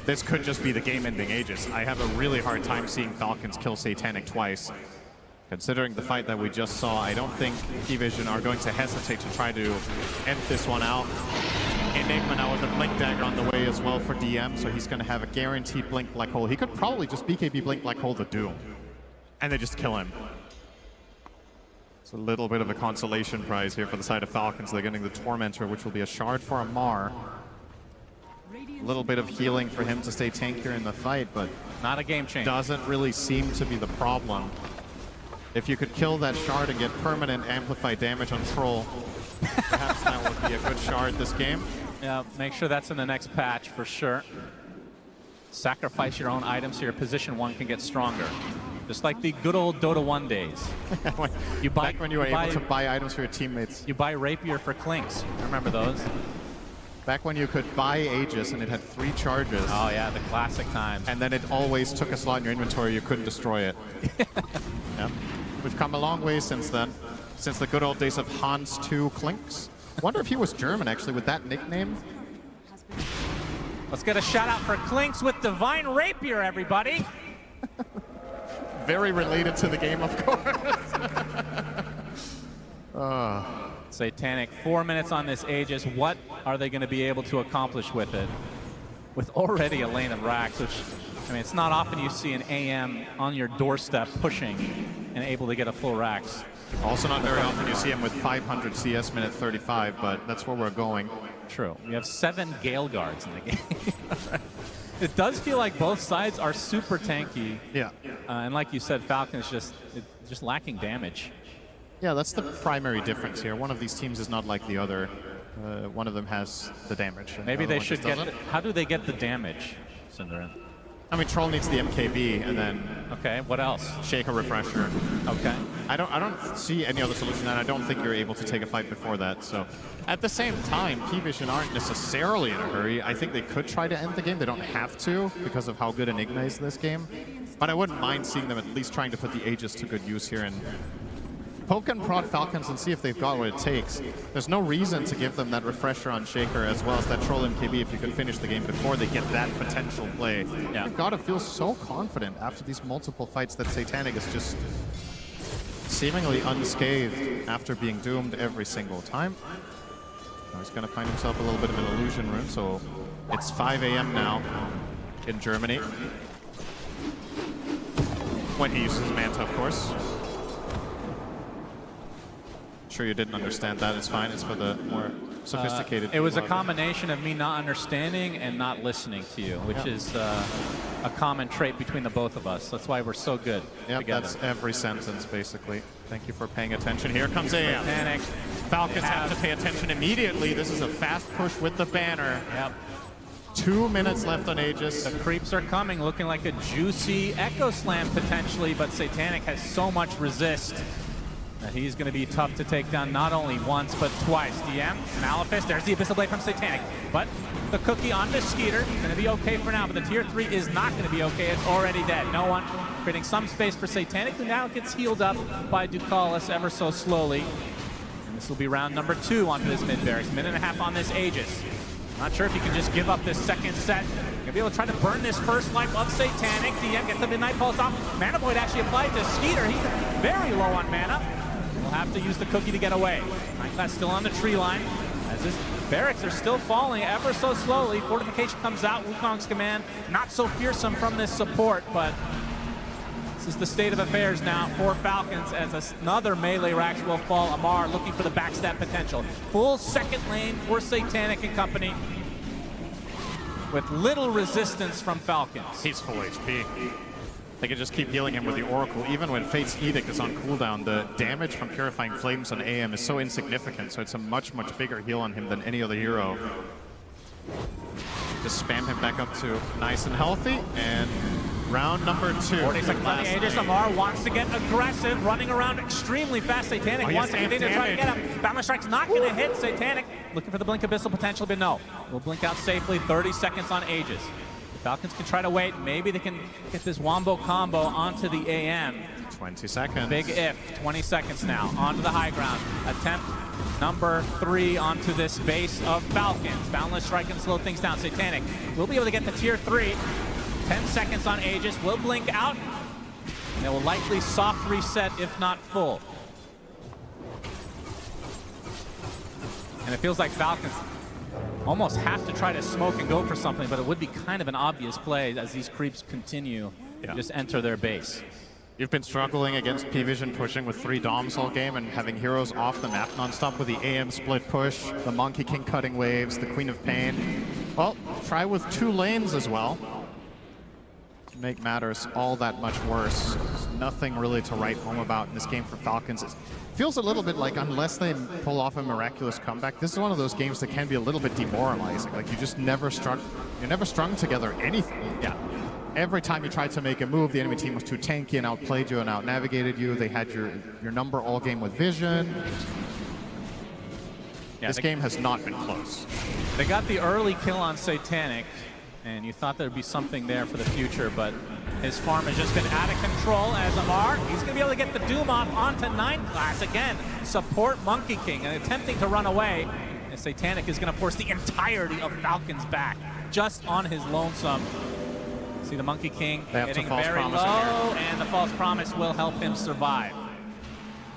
[SPEAKER 19] This could just be the game-ending Aegis. I have a really hard time seeing Falcons kill Satanic twice. Considering the fight that we just saw, I don't think PVISION are going to hesitate to try to end this one out. Enigma now with a Blink Dagger on the way as well for DM, so he's going to have a guaranteed Blink Black Hole. He could probably just BKB Blink Black Hole the Doom, and they just kill him. It's a little bit of a consolation prize here for the side of Falcons. They're getting the Tormentor, which will be a shard for Amar. A little bit of healing for him to stay tankier in the fight, but
[SPEAKER 13] not a game changer.
[SPEAKER 19] Doesn't really seem to be the problem. If you could kill that shard and get permanent amplified damage on Troll, perhaps that would be a good shard this game.
[SPEAKER 13] Yeah, make sure that's in the next patch for sure. Sacrifice your own items so your position 1 can get stronger. Just like the good old Dota 1 days.
[SPEAKER 19] Back when you were able to buy items for your teammates.
[SPEAKER 13] You buy Rapier for Clinks. Remember those?
[SPEAKER 19] Back when you could buy Aegis and it had 3 charges.
[SPEAKER 13] Oh yeah, the classic times.
[SPEAKER 19] And then it always took a slot in your inventory, you couldn't destroy it. Yeah. We've come a long way since then. Since the good old days of Hans 2 Clinks. Wonder if he was German actually with that nickname.
[SPEAKER 13] Let's get a shout out for Clinks with Divine Rapier, everybody.
[SPEAKER 19] Very related to the game, of course.
[SPEAKER 13] Satanic, 4 minutes on this Aegis. What are they going to be able to accomplish with it? With already a lane of racks, which, I mean, it's not often you see an AM on your doorstep pushing and able to get a full racks.
[SPEAKER 19] Also not very often you see him with 500 CS minute 35, but that's where we're going.
[SPEAKER 13] True. We have 7 Gale Guards in the game. It does feel like both sides are super tanky.
[SPEAKER 19] Yeah.
[SPEAKER 13] And like you said, Falcons just lacking damage.
[SPEAKER 19] Yeah, that's the primary difference here. One of these teams is not like the other. One of them has the damage.
[SPEAKER 13] Maybe they should get... How do they get the damage, Cinderin?
[SPEAKER 19] I mean, Troll needs the MKB, and then...
[SPEAKER 13] Okay, what else?
[SPEAKER 19] Shake a Refresher.
[SPEAKER 13] Okay.
[SPEAKER 19] I don't see any other solution, and I don't think you're able to take a fight before that, so... At the same time, PVISION aren't necessarily in a hurry. I think they could try to end the game. They don't have to, because of how good Enigma is this game. But I wouldn't mind seeing them at least trying to put the Aegis to good use here and poke and prod Falcons and see if they've got what it takes. There's no reason to give them that refresher on Shaker as well as that Troll MKB if you could finish the game before they get that potential play. Yeah. You've got to feel so confident after these multiple fights that Satanic is just seemingly unscathed after being doomed every single time. Now he's going to find himself a little bit of an illusion rune, so it's 5 AM now in Germany. When he uses his Manta, of course. Sure you didn't understand that. It's fine. It's for the more sophisticated
[SPEAKER 13] It was a
[SPEAKER 19] people.
[SPEAKER 13] combination of me not understanding and not listening to you, which is a common trait between the both of us. That's why we're so good together.
[SPEAKER 19] That's every sentence, basically. Thank you for paying attention. Here comes AM.
[SPEAKER 13] Panic.
[SPEAKER 19] Falcons have to pay attention immediately. This is a fast push with the banner.
[SPEAKER 13] Yep.
[SPEAKER 19] 2 minutes left on Aegis.
[SPEAKER 13] The creeps are coming, looking like a juicy Echo Slam potentially, but Satanic has so much resist that he's going to be tough to take down not only once, but twice. DM, Malefice, there's the Abyssal Blade from Satanic, but the cookie onto Skeeter, going to be okay for now, but the tier 3 is not going to be okay. It's already dead. No one creating some space for Satanic, who now gets healed up by Ducalis ever so slowly. And this will be round number 2 onto this mid-barracks. Minute and a half on this Aegis. Not sure if you can just give up this second set. Gonna be able to try to burn this first life of Satanic. DM gets the Midnight Pulse off. Mana Void actually applied to Skeeter. He's very low on mana. We'll have to use the cookie to get away. Nightclass still on the tree line. As his barracks are still falling ever so slowly. Fortification comes out. Wukong's command not so fearsome from this support, but this is the state of affairs now for Falcons as another melee Rax will fall. Amar looking for the backstab potential. Full second lane for Satanic and company with little resistance from Falcons.
[SPEAKER 19] He's full HP. They can just keep healing him with the Oracle. Even when Fate's Edict is on cooldown, the damage from Purifying Flames on AM is so insignificant, so it's a much, much bigger heal on him than any other hero. Just spam him back up to nice and healthy, and round number 2.
[SPEAKER 13] 40 seconds on the Aegis. Amar wants to get aggressive, running around extremely fast. Satanic wants to continue to try to get him. Balance Strike's not going to hit Satanic. Looking for the Blink Abyssal potential, but no. We'll blink out safely. 30 seconds on Aegis. The Falcons can try to wait. Maybe they can get this Wombo combo onto the AM.
[SPEAKER 19] 20 seconds.
[SPEAKER 13] Big if. 20 seconds now. Onto the high ground. Attempt number 3 onto this base of Falcons. Boundless Strike can slow things down. Satanic will be able to get to tier 3. 10 seconds on Aegis. Will blink out. And it will likely soft reset, if not full. And it feels like Falcons almost have to try to smoke and go for something, but it would be kind of an obvious play as these creeps continue to just enter their base.
[SPEAKER 19] You've been struggling against PVISION pushing with 3 Doms all game and having heroes off the map non-stop with the AM split push, the Monkey King cutting waves, the Queen of Pain. Well, try with 2 lanes as well. To make matters all that much worse. There's nothing really to write home about in this game for Falcons. It feels a little bit like, unless they pull off a miraculous comeback, this is one of those games that can be a little bit demoralizing. Like, you just never strung together anything.
[SPEAKER 13] Yeah.
[SPEAKER 19] Every time you tried to make a move, the enemy team was too tanky and outplayed you and outnavigated you. They had your number all game with Vision.
[SPEAKER 13] Yeah,
[SPEAKER 19] this game has not been close.
[SPEAKER 13] They got the early kill on Satanic, and you thought there'd be something there for the future, but his farm has just been out of control as Amar. He's going to be able to get the Doom off onto 9 class again. Support Monkey King and attempting to run away. And Satanic is going to force the entirety of Falcons back just on his lonesome. See the Monkey King getting very low, and the False Promise will help him survive.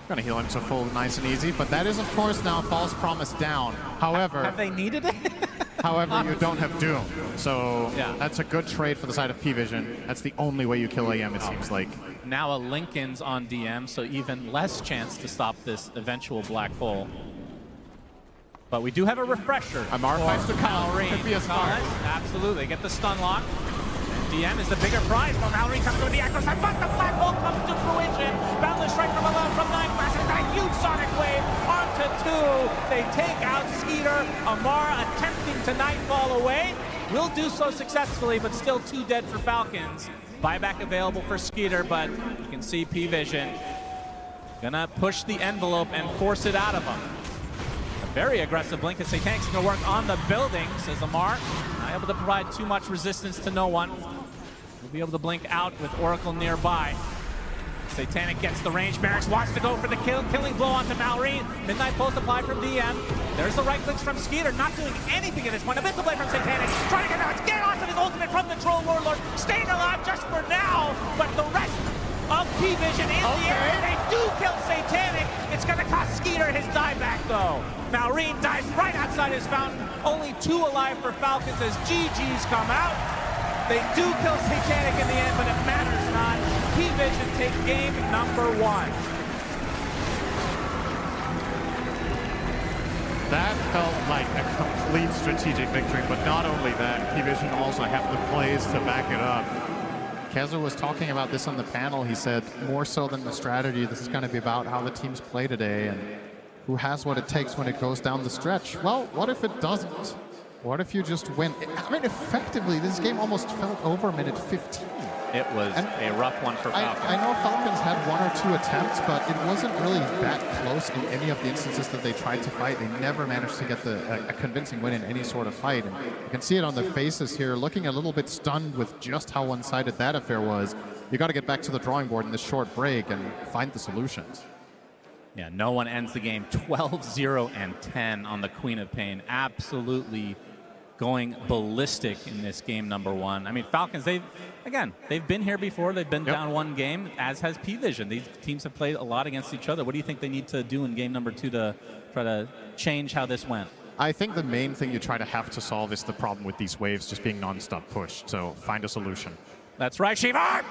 [SPEAKER 19] Gonna heal him to full nice and easy, but that is of course now False Promise down. However,
[SPEAKER 13] have they needed it?
[SPEAKER 19] However, you don't have Doom, so that's a good trade for the side of PVISION. That's the only way you kill AM, it seems like.
[SPEAKER 13] Now a Lincoln's on DM, so even less chance to stop this eventual black hole. But we do have a refresher.
[SPEAKER 19] Amar fights the Malrine. Could be a start.
[SPEAKER 13] Absolutely, get the stun lock. DM is the bigger prize, but Malrine comes through the echo side, but the black hole comes to fruition. Boundless Strike from above from 9 classes, a huge sonic wave onto 2. They take out Skeeter. Amar attempting to nightfall away. Will do so successfully, but still 2 dead for Falcons. Buyback available for Skeeter, but you can see PVISION gonna push the envelope and force it out of him. A very aggressive blink as Satanic's gonna work on the building, says Amar. Not able to provide too much resistance to no one. We'll be able to blink out with Oracle nearby. Satanic gets the range. Barracks wants to go for the killing blow onto Malrine. Midnight Pulse applied from DM. There's the right clicks from Skeeter, not doing anything at this point. Abyssal Blade from Satanic, trying to get out, get onto his ultimate from the Troll Warlord, staying alive just for now, but the rest of PVISION in the air. They do kill Satanic. It's going to cost Skeeter his dieback, though. Malrine dies right outside his fountain. Only 2 alive for Falcons as GG's come out. They do kill Satanic in the end, but it matters not. PVISION take game number 1.
[SPEAKER 19] That felt like a complete strategic victory, but not only that, PVISION also have the plays to back it up. Keza was talking about this on the panel. He said, more so than the strategy, this is going to be about how the teams play today and who has what it takes when it goes down the stretch. Well, what if it doesn't? What if you just win? I mean, effectively, this game almost felt over minute 15.
[SPEAKER 13] It was a rough one for Falcons.
[SPEAKER 19] I know Falcons had 1 or 2 attempts, but it wasn't really that close in any of the instances that they tried to fight. They never managed to get a convincing win in any sort of fight. And you can see it on their faces here, looking a little bit stunned with just how one-sided that affair was. You got to get back to the drawing board in this short break and find the solutions.
[SPEAKER 13] Yeah, no one ends the game 12-0 and 10 on the Queen of Pain. Absolutely going ballistic in this game number 1. I mean, Falcons, they've been here before. They've been down 1 game, as has PVISION. These teams have played a lot against each other. What do you think they need to do in game number 2 to try to change how this went?
[SPEAKER 19] I think the main thing you try to have to solve is the problem with these waves just being non-stop pushed. So find a solution.
[SPEAKER 13] That's right, Shivar!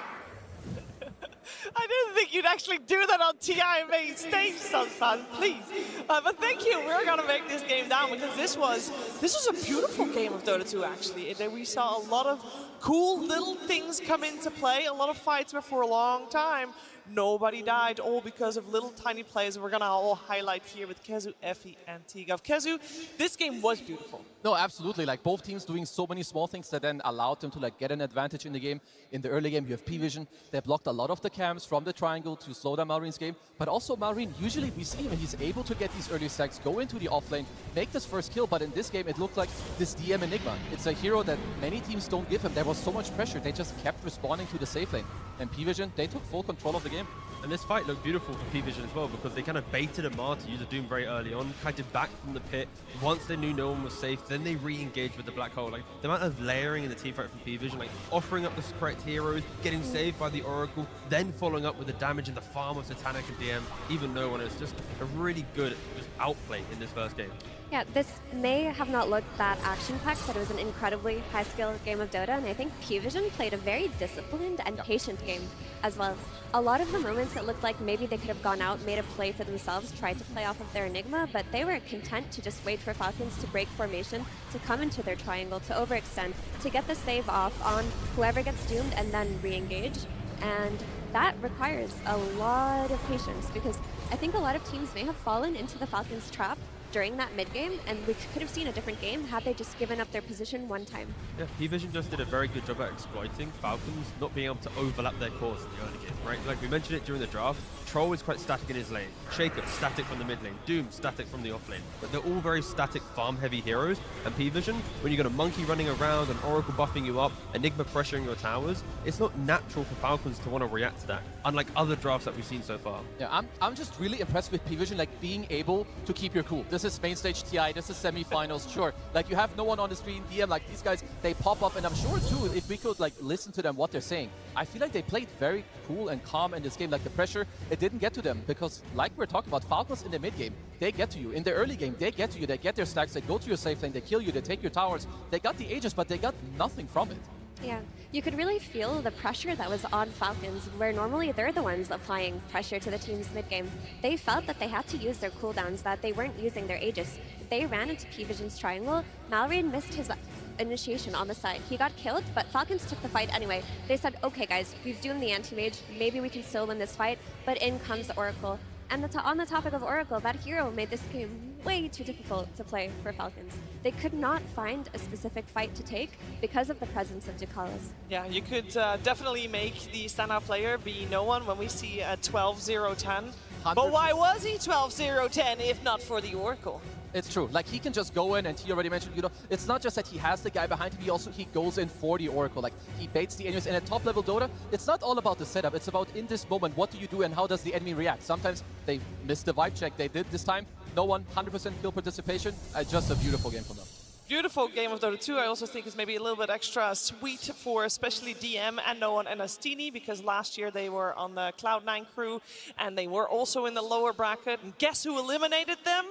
[SPEAKER 18] I didn't think you'd actually do that on TI main stage, Sunfan, please. But thank you. We're going to make this game down because this was a beautiful game of Dota 2, actually. And we saw a lot of cool little things come into play, a lot of fights where for a long time nobody died, all because of little tiny plays we're going to all highlight here with Kezu, Effie, and Tigov. Kezu, this game was beautiful.
[SPEAKER 25] No, absolutely. Like both teams doing so many small things that then allowed them to like get an advantage in the game. In the early game, you have PVISION. They blocked a lot of the camps from the triangle to slow down Malreen's game. But also Malreen, usually we see him, he's able to get these early stacks, go into the offlane, make this first kill. But in this game, it looked like this DM Enigma. It's a hero that many teams don't give him. There was so much pressure. They just kept responding to the safe lane. And PVISION, they took full control of the game.
[SPEAKER 20] And this fight looked beautiful for PVISION as well because they kind of baited Amar to use a Doom very early on, kited back from the pit. Once they knew no one was safe, then they re-engaged with the Black Hole. Like the amount of layering in the team fight from PVISION, like offering up the correct heroes, getting saved by the Oracle, then following up with the damage in the farm of Satanic and DM, even no one. It's just a really good outplay in this first game.
[SPEAKER 22] Yeah, this may have not looked that action-packed, but it was an incredibly high-skill game of Dota, and I think PVISION played a very disciplined and patient game as well. A lot of the moments it looked like maybe they could have gone out, made a play for themselves, tried to play off of their Enigma, but they were content to just wait for Falcons to break formation, to come into their triangle, to overextend, to get the save off on whoever gets doomed and then re-engage. And that requires a lot of patience because I think a lot of teams may have fallen into the Falcons' trap during that mid-game, and we could have seen a different game had they just given up their position one time.
[SPEAKER 20] Yeah, PVISION just did a very good job at exploiting Falcons not being able to overlap their cores in the early game, right? Like we mentioned it during the draft, Troll is quite static in his lane, Shaker static from the mid lane, Doom static from the off lane, but they're all very static farm-heavy heroes, and PVISION, when you got a Monkey running around, an Oracle buffing you up, Enigma pressuring your towers, it's not natural for Falcons to want to react to that, unlike other drafts that we've seen so far.
[SPEAKER 25] Yeah, I'm just really impressed with PVISION, like being able to keep your cool. This is main stage TI, this is semifinals, sure. Like you have no one on the screen, DM, like these guys, they pop up, and I'm sure too, if we could like listen to them, what they're saying, I feel like they played very cool and calm in this game. Like the pressure, it didn't get to them because like we're talking about, Falcons in the mid game, they get to you. In the early game, they get to you, they get their stacks, they go to your safe lane, they kill you, they take your towers, they got the Aegis, but they got nothing from it.
[SPEAKER 22] Yeah, you could really feel the pressure that was on Falcons, where normally they're the ones applying pressure to the team's mid-game. They felt that they had to use their cooldowns, that they weren't using their Aegis. They ran into PVISION's triangle. Malreen missed his initiation on the side. He got killed, but Falcons took the fight anyway. They said, okay guys, we've doomed the anti-mage, maybe we can still win this fight, but in comes the Oracle. And on the topic of Oracle, that hero made this game way too difficult to play for Falcons. They could not find a specific fight to take because of the presence of Ducalis.
[SPEAKER 18] Yeah, you could definitely make the standout player be no one when we see a 12-0-10. But why was he 12-0-10 if not for the Oracle?
[SPEAKER 25] It's true. Like he can just go in, and he already mentioned, you know, it's not just that he has the guy behind him, he goes in for the Oracle. Like he baits the enemies. And at top level Dota, it's not all about the setup. It's about in this moment, what do you do and how does the enemy react? Sometimes they miss the vibe check. They did this time. No one, 100% kill participation. Just a beautiful game from them.
[SPEAKER 18] Beautiful game of Dota 2. I also think it's maybe a little bit extra sweet for especially DM and No One and Astini, because last year they were on the Cloud9 crew and they were also in the lower bracket. And guess who eliminated them?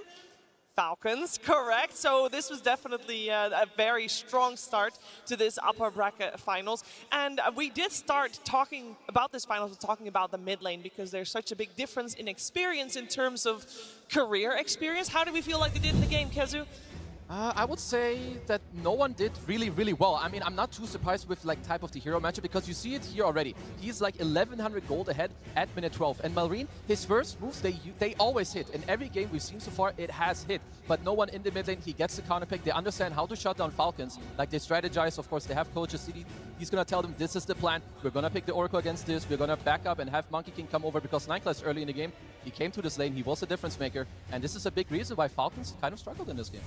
[SPEAKER 18] Falcons, correct. So this was definitely a very strong start to this upper bracket finals. And we did start talking about this finals, talking about the mid lane, because there's such a big difference in experience in terms of career experience. How do we feel like they did in the game, Kezu?
[SPEAKER 25] I would say that no one did really, really well. I mean, I'm not too surprised with like type of the hero matchup because you see it here already. He's like 1100 gold ahead at minute 12. And Malreen, his first moves, they always hit. In every game we've seen so far, it has hit. But no one in the mid lane, he gets the counter pick. They understand how to shut down Falcons. Like they strategize, of course, they have Coach City. He's going to tell them, this is the plan. We're going to pick the Oracle against this. We're going to back up and have Monkey King come over because Nineclass early in the game, he came to this lane. He was a difference maker. And this is a big reason why Falcons kind of struggled in this game.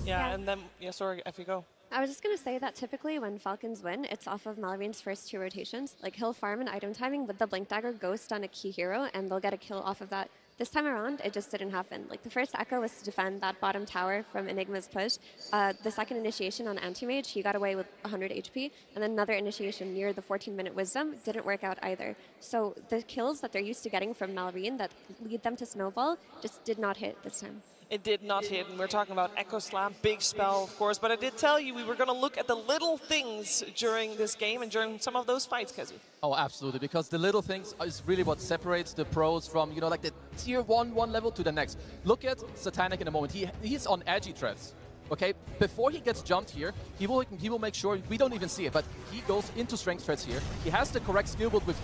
[SPEAKER 18] Yeah, and then, yeah, sorry, if you go.
[SPEAKER 22] I was just going to say that typically when Falcons win, it's off of Malreen's first 2 rotations. Like he'll farm an item timing with the Blink Dagger Ghost on a key hero, and they'll get a kill off of that. This time around, it just didn't happen. Like the first Echo was to defend that bottom tower from Enigma's push. The second initiation on Anti-Mage, he got away with 100 HP, and then another initiation near the 14-minute Wisdom didn't work out either. So the kills that they're used to getting from Malreen that lead them to snowball just did not hit this time.
[SPEAKER 18] It did not hit, and we're talking about Echo Slam, big spell, of course, but I did tell you we were going to look at the little things during this game and during some of those fights, Kazu.
[SPEAKER 25] Oh, absolutely, because the little things is really what separates the pros from, you know, like the tier 1 level to the next. Look at Satanic in a moment. He's on edgy threats. Okay, before he gets jumped here, he will make sure, we don't even see it, but he goes into strength threats here. He has the correct skill build with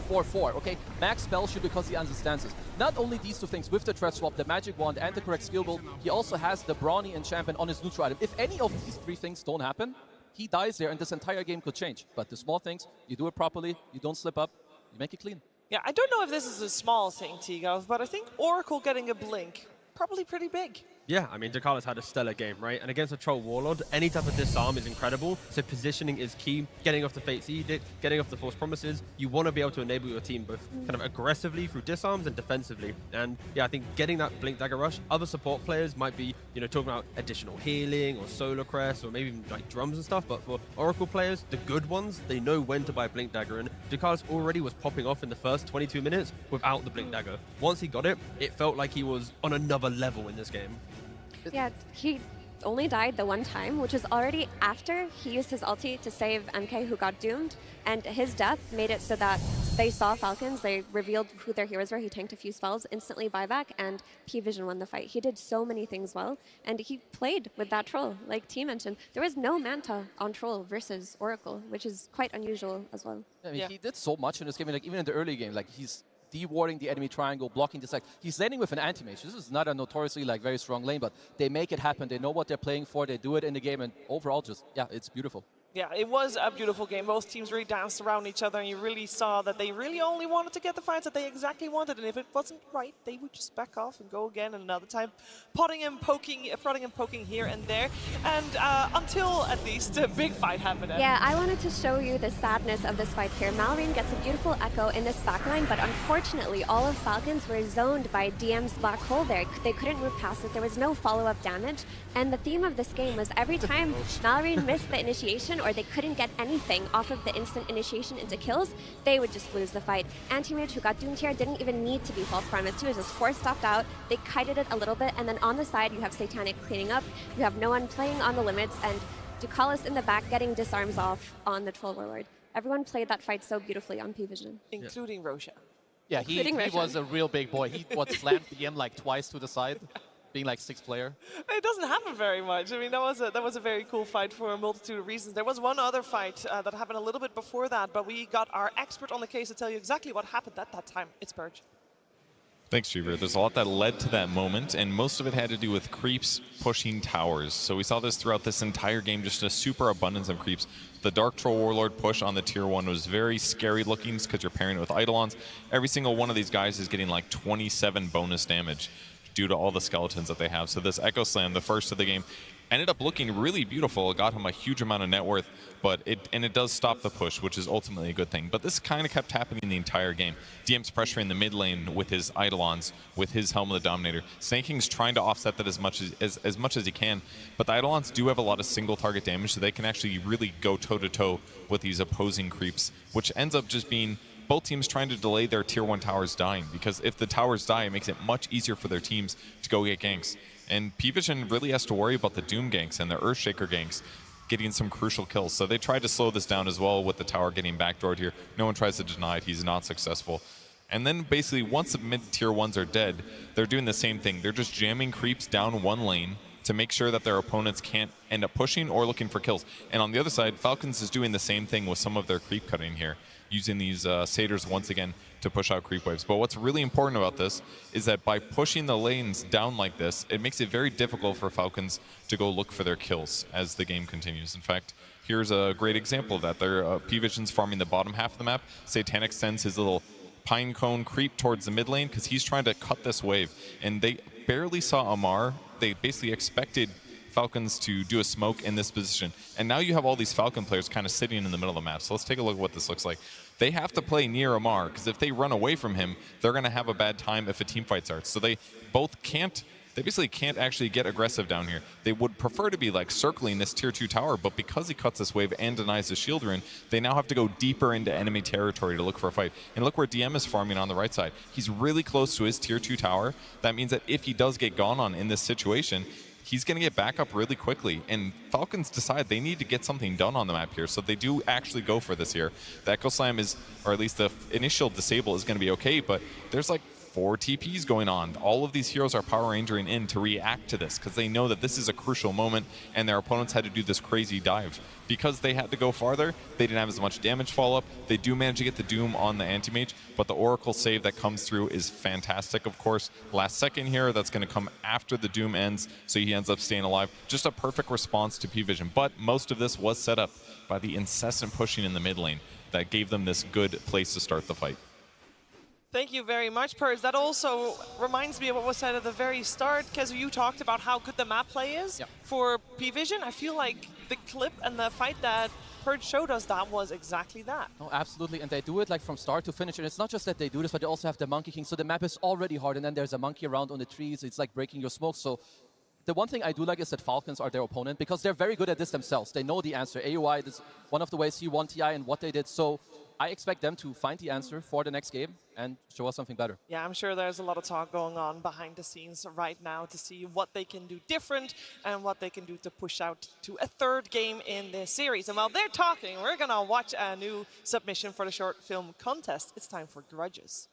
[SPEAKER 25] 2-4-4, okay? Max spell shield because he understands this. Not only these two things, with the threat swap, the magic wand, and the correct skill build, he also has the Brawny enchantment on his neutral item. If any of these 3 things don't happen, he dies there and this entire game could change. But the small things, you do it properly, you don't slip up, you make it clean.
[SPEAKER 18] Yeah, I don't know if this is a small thing, T-Gov, but I think Oracle getting a blink, probably pretty big.
[SPEAKER 20] Yeah, I mean, Dakalis had a stellar game, right? And against a Troll Warlord, any type of disarm is incredible. So positioning is key. Getting off the Fate's Edict, getting off the Force Promises. You want to be able to enable your team both kind of aggressively through disarms and defensively. And yeah, I think getting that Blink Dagger Rush, other support players might be, you know, talking about additional healing or Solar Crest or maybe even like drums and stuff. But for Oracle players, the good ones, they know when to buy Blink Dagger. And Dakalis already was popping off in the first 22 minutes without the Blink Dagger. Once he got it, it felt like he was on another level in this game.
[SPEAKER 22] Yeah, he only died the one time, which was already after he used his ulti to save MK, who got doomed, and his death made it so that they saw Falcons, they revealed who their heroes were, he tanked a few spells, instantly buyback, and PVISION won the fight. He did so many things well, and he played with that Troll, like T mentioned. There was no Manta on Troll versus Oracle, which is quite unusual as well.
[SPEAKER 25] I mean, he did so much in this game, like even in the early game, like he's de-warding the enemy triangle, blocking the side. He's laning with an anti-mage. This is not a notoriously like very strong lane, but they make it happen. They know what they're playing for. They do it in the game, and overall, just yeah, it's beautiful.
[SPEAKER 18] Yeah, it was a beautiful game. Both teams really danced around each other, and you really saw that they really only wanted to get the fights that they exactly wanted. And if it wasn't right, they would just back off and go again another time, prodding and poking here and there. And until at least a big fight happened.
[SPEAKER 22] Yeah, I wanted to show you the sadness of this fight here. Malrine gets a beautiful echo in this backline, but unfortunately, all of Falcons were zoned by DM's black hole there. They couldn't move past it. There was no follow-up damage. And the theme of this game was every time Malrine missed the initiation or they couldn't get anything off of the instant initiation into kills, they would just lose the fight. Anti-Mage, who got doomed here, didn't even need to be false promised. He was just force-stopped out. They kited it a little bit, and then on the side, you have Satanic cleaning up. You have no one playing on the limits, and Dakalis in the back getting disarms off on the Troll Warlord. Everyone played that fight so beautifully on PVISION.
[SPEAKER 18] Including Rosha.
[SPEAKER 25] Yeah, he was a real big boy. He slammed DM like twice to the side, being like 6th player.
[SPEAKER 18] It doesn't happen very much. I mean, that was a very cool fight for a multitude of reasons. There was one other fight that happened a little bit before that, but we got our expert on the case to tell you exactly what happened at that time. It's Purge.
[SPEAKER 7] Thanks, Cheever. There's a lot that led to that moment, and most of it had to do with creeps pushing towers. So we saw this throughout this entire game, just a super abundance of creeps. The Dark Troll Warlord push on the tier 1 was very scary looking because you're pairing it with Eidolons. Every single one of these guys is getting like 27 bonus damage due to all the skeletons that they have. So this Echo Slam, the first of the game, ended up looking really beautiful. It got him a huge amount of net worth, but it does stop the push, which is ultimately a good thing. But this kind of kept happening the entire game. DM's pressuring the mid lane with his Eidolons, with his Helm of the Dominator. Snaking's trying to offset that as much as he can, but the Eidolons do have a lot of single target damage, so they can actually really go toe-to-toe with these opposing creeps, which ends up just being both teams trying to delay their tier 1 towers dying, because if the towers die, it makes it much easier for their teams to go get ganks. And PVISION really has to worry about the Doom ganks and the Earthshaker ganks getting some crucial kills. So they tried to slow this down as well with the tower getting backdoored here. No one tries to deny it. He's not successful. And then basically once the mid-tier 1s are dead, they're doing the same thing. They're just jamming creeps down one lane to make sure that their opponents can't end up pushing or looking for kills. And on the other side, Falcons is doing the same thing with some of their creep cutting here, using these satyrs once again to push out creep waves. But what's really important about this is that by pushing the lanes down like this, it makes it very difficult for Falcons to go look for their kills as the game continues. In fact, here's a great example of that. Their PVISION's farming the bottom half of the map. Satanic sends his little pine cone creep towards the mid lane because he's trying to cut this wave. And they barely saw Amar. They basically expected Falcons to do a smoke in this position. And now you have all these Falcon players kind of sitting in the middle of the map. So let's take a look at what this looks like. They have to play near Amar, because if they run away from him, they're going to have a bad time if a team fight starts. So they both can't they basically can't actually get aggressive down here. They would prefer to be like circling this tier 2 tower, but because he cuts this wave and denies the shield rune, they now have to go deeper into enemy territory to look for a fight. And look where DM is farming on the right side. He's really close to his tier 2 tower. That means that if he does get gone on in this situation, he's going to get back up really quickly. And Falcons decide they need to get something done on the map here, so they do actually go for this here. The Echo Slam is, or at least the initial disable is going to be okay, but there's like 4 TPs going on. All of these heroes are Power Rangering in to react to this because they know that this is a crucial moment and their opponents had to do this crazy dive. Because they had to go farther, they didn't have as much damage follow-up. They do manage to get the Doom on the Anti-Mage, but the Oracle save that comes through is fantastic, of course. Last second here, that's going to come after the Doom ends, so he ends up staying alive. Just a perfect response to PVISION, but most of this was set up by the incessant pushing in the mid lane that gave them this good place to start the fight.
[SPEAKER 18] Thank you very much, Purge. That also reminds me of what was said at the very start, because you talked about how good the map play is for PVISION. I feel like the clip and the fight that Purge showed us, that was exactly that.
[SPEAKER 25] No, absolutely, and they do it like from start to finish. And it's not just that they do this, but they also have the Monkey King. So the map is already hard, and then there's a monkey around on the trees. It's like breaking your smoke. So the one thing I do like is that Falcons are their opponent because they're very good at this themselves. They know the answer. AUI is one of the ways he won TI and what they did. So I expect them to find the answer for the next game and show us something better.
[SPEAKER 18] Yeah, I'm sure there's a lot of talk going on behind the scenes right now to see what they can do different and what they can do to push out to a third game in this series. And while they're talking, we're going to watch a new submission for the short film contest. It's time for Grudges.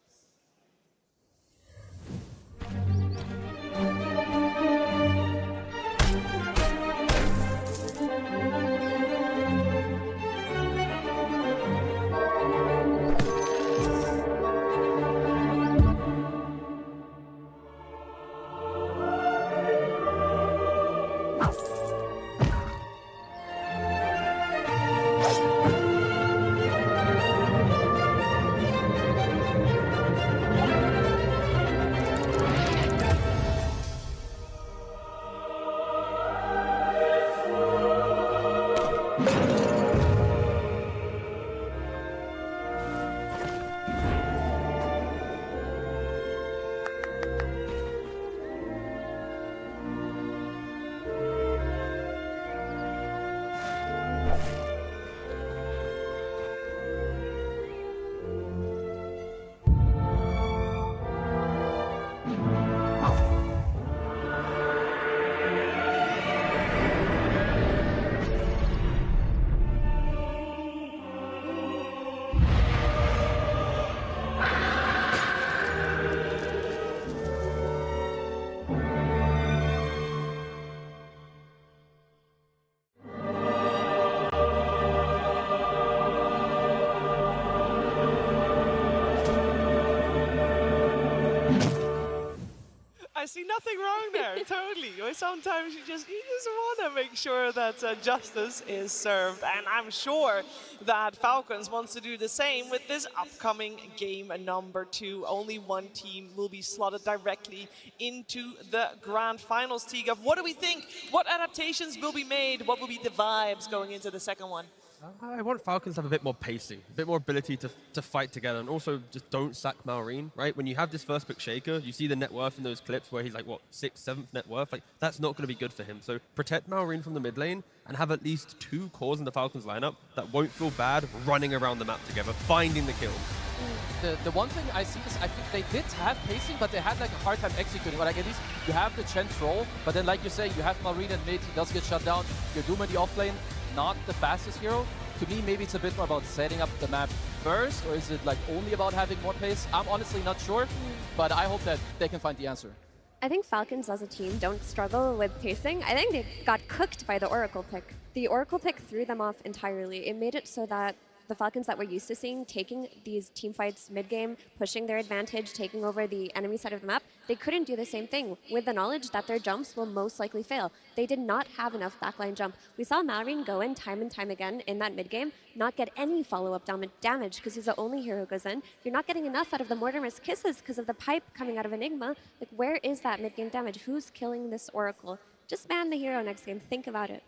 [SPEAKER 18] I see nothing wrong there, totally. Sometimes you just want to make sure that justice is served. And I'm sure that Falcons wants to do the same with this upcoming game number 2. Only one team will be slotted directly into the grand finals. Teaguff, what do we think? What adaptations will be made? What will be the vibes going into the second one?
[SPEAKER 20] I want Falcons to have a bit more pacing, a bit more ability to fight together, and also just don't sack Malrine, right? When you have this first pick Shaker, you see the net worth in those clips where he's like, what, 6th, 7th net worth? Like, that's not going to be good for him. So protect Malrine from the mid lane and have at least 2 cores in the Falcons lineup that won't feel bad running around the map together, finding the kills.
[SPEAKER 25] The one thing I see is I think they did have pacing, but they had like a hard time executing. Or like at least you have the Chen troll, but then like you say, you have Malrine and mid, he does get shut down. Your Doom in the offlane, not the fastest hero. To me, maybe it's a bit more about setting up the map first, or is it like only about having more pace? I'm honestly not sure, but I hope that they can find the answer.
[SPEAKER 22] I think Falcons as a team don't struggle with pacing. I think they got cooked by the Oracle pick. The Oracle pick threw them off entirely. It made it so that the Falcons that we're used to seeing taking these team fights mid-game, pushing their advantage, taking over the enemy side of the map, they couldn't do the same thing with the knowledge that their jumps will most likely fail. They did not have enough backline jump. We saw Malrine go in time and time again in that mid-game, not get any follow-up damage because he's the only hero who goes in. You're not getting enough out of the Mortimer's Kisses because of the pipe coming out of Enigma. Like, where is that mid-game damage? Who's killing this Oracle? Just ban the hero next game. Think about it.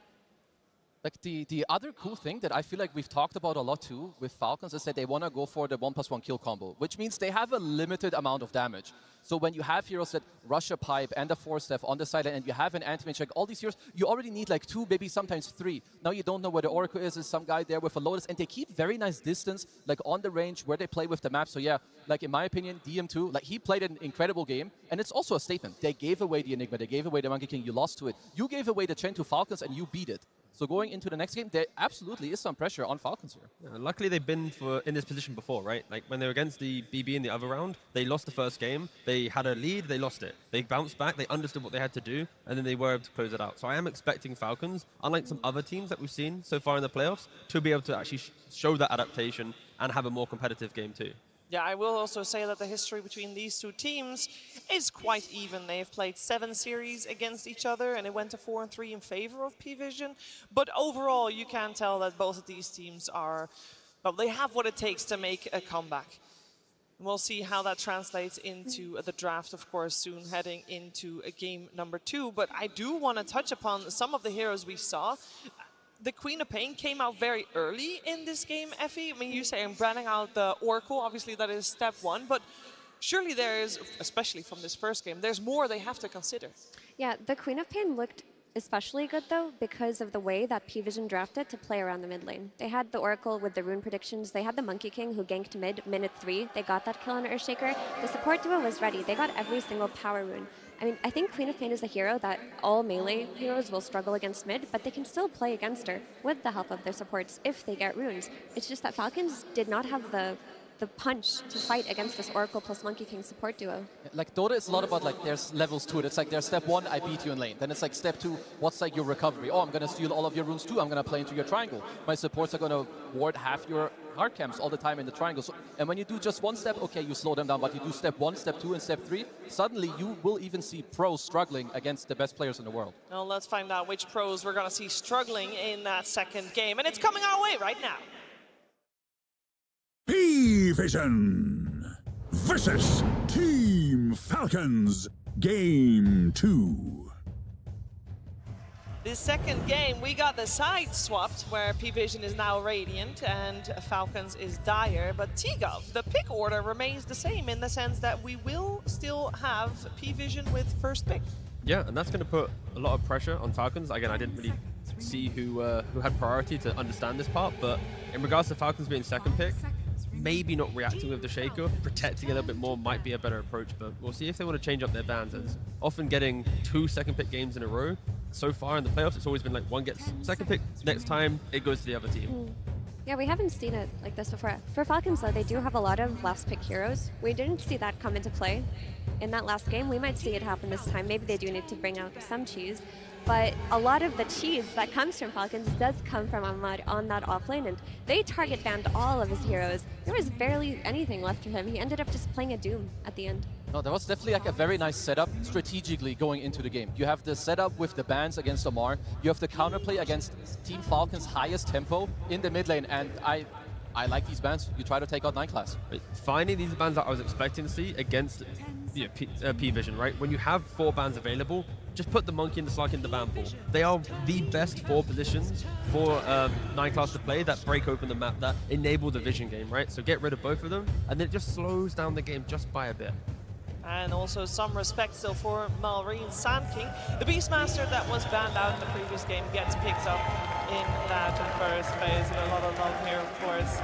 [SPEAKER 25] Like the other cool thing that I feel like we've talked about a lot too with Falcons is that they want to go for the 1+1 kill combo, which means they have a limited amount of damage. So when you have heroes that rush a pipe and a 4-step on the side and you have an anti-mage, like all these heroes, you already need like 2, maybe sometimes 3. Now you don't know where the Oracle is. There's some guy there with a Lotus, and they keep very nice distance, like on the range where they play with the map. So yeah, like in my opinion, DM2, like he played an incredible game, and it's also a statement. They gave away the Enigma, they gave away the Monkey King, you lost to it. You gave away the Chen to Falcons and you beat it. So going into the next game, there absolutely is some pressure on Falcons here.
[SPEAKER 20] Yeah, luckily, they've been in this position before, right? Like when they were against the BB in the other round, they lost the first game. They had a lead, they lost it. They bounced back, they understood what they had to do, and then they were able to close it out. So I am expecting Falcons, unlike some other teams that we've seen so far in the playoffs, to be able to actually show that adaptation and have a more competitive game too.
[SPEAKER 18] Yeah, I will also say that the history between these two teams is quite even. They've played 7 series against each other, and it went to 4-3 in favor of PVISION. But overall, you can tell that both of these teams are, well, they have what it takes to make a comeback. We'll see how that translates into the draft, of course, soon heading into game number 2. But I do want to touch upon some of the heroes we saw. The Queen of Pain came out very early in this game, Effie. I mean, you say I'm branding out the Oracle. Obviously, that is step 1. But surely there is, especially from this first game, there's more they have to consider.
[SPEAKER 22] Yeah, the Queen of Pain looked especially good, though, because of the way that PVISION drafted to play around the mid lane. They had the Oracle with the rune predictions. They had the Monkey King who ganked mid, minute 3. They got that kill on Earthshaker. The support duo was ready. They got every single power rune. I mean, I think Queen of Pain is a hero that all melee heroes will struggle against mid, but they can still play against her with the help of their supports if they get runes. It's just that Falcons did not have the punch to fight against this Oracle plus Monkey King support duo.
[SPEAKER 25] Like Dota is a lot about like there's levels to it. It's like there's step 1, I beat you in lane. Then it's like step 2, what's like your recovery? Oh, I'm gonna steal all of your runes too. I'm gonna play into your triangle. My supports are gonna ward half your hard camps all the time in the triangle. So, and when you do just 1 step, okay, you slow them down. But you do step 1, step 2, and step 3, suddenly you will even see pros struggling against the best players in the world.
[SPEAKER 18] Well, let's find out which pros we're gonna see struggling in that second game. And it's coming our way right now.
[SPEAKER 6] PVISION versus Team Falcons, Game 2.
[SPEAKER 18] This second game, we got the side swapped, where PVISION is now Radiant and Falcons is Dire. But T-Gov, the pick order remains the same in the sense that we will still have PVISION with first pick.
[SPEAKER 20] Yeah, and that's going to put a lot of pressure on Falcons. Again, I didn't really see who had priority to understand this part, but in regards to Falcons being second pick, maybe not reacting with the Shaker, protecting a little bit more might be a better approach, but we'll see if they want to change up their bans. It's often getting 2 second pick games in a row. So far in the playoffs, it's always been like one gets second pick, next time it goes to the other team.
[SPEAKER 22] Yeah, we haven't seen it like this before. For Falcons, though, they do have a lot of last pick heroes. We didn't see that come into play in that last game. We might see it happen this time. Maybe they do need to bring out some cheese. But a lot of the cheese that comes from Falcons does come from Ahmad on that offlane, and they target banned all of his heroes. There was barely anything left for him. He ended up just playing a Doom at the end.
[SPEAKER 25] No, that was definitely like a very nice setup strategically going into the game. You have the setup with the bans against Omar. You have the counterplay against Team Falcon's highest tempo in the mid lane, and I like these bans. You try to take out 9 class.
[SPEAKER 20] Finding these bans that I was expecting to see against PVISION, right? When you have 4 bans available, just put the Monkey and the Slug in the ban pool. They are the best 4 positions for 9 class to play that break open the map, that enable the vision game, right? So get rid of both of them, and then it just slows down the game just by a bit.
[SPEAKER 18] And also some respect still for Malrine Sand King. The Beastmaster that was banned out in the previous game gets picked up in that first phase, and a lot of love here, of course.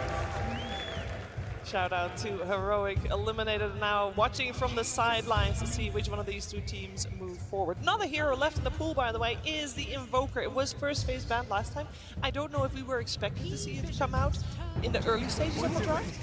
[SPEAKER 18] Shout out to Heroic, eliminated now, watching from the sidelines to see which one of these 2 teams move forward. Another hero left in the pool, by the way, is the Invoker. It was first phase banned last time. I don't know if we were expecting to see it come out in the early stages of the draft.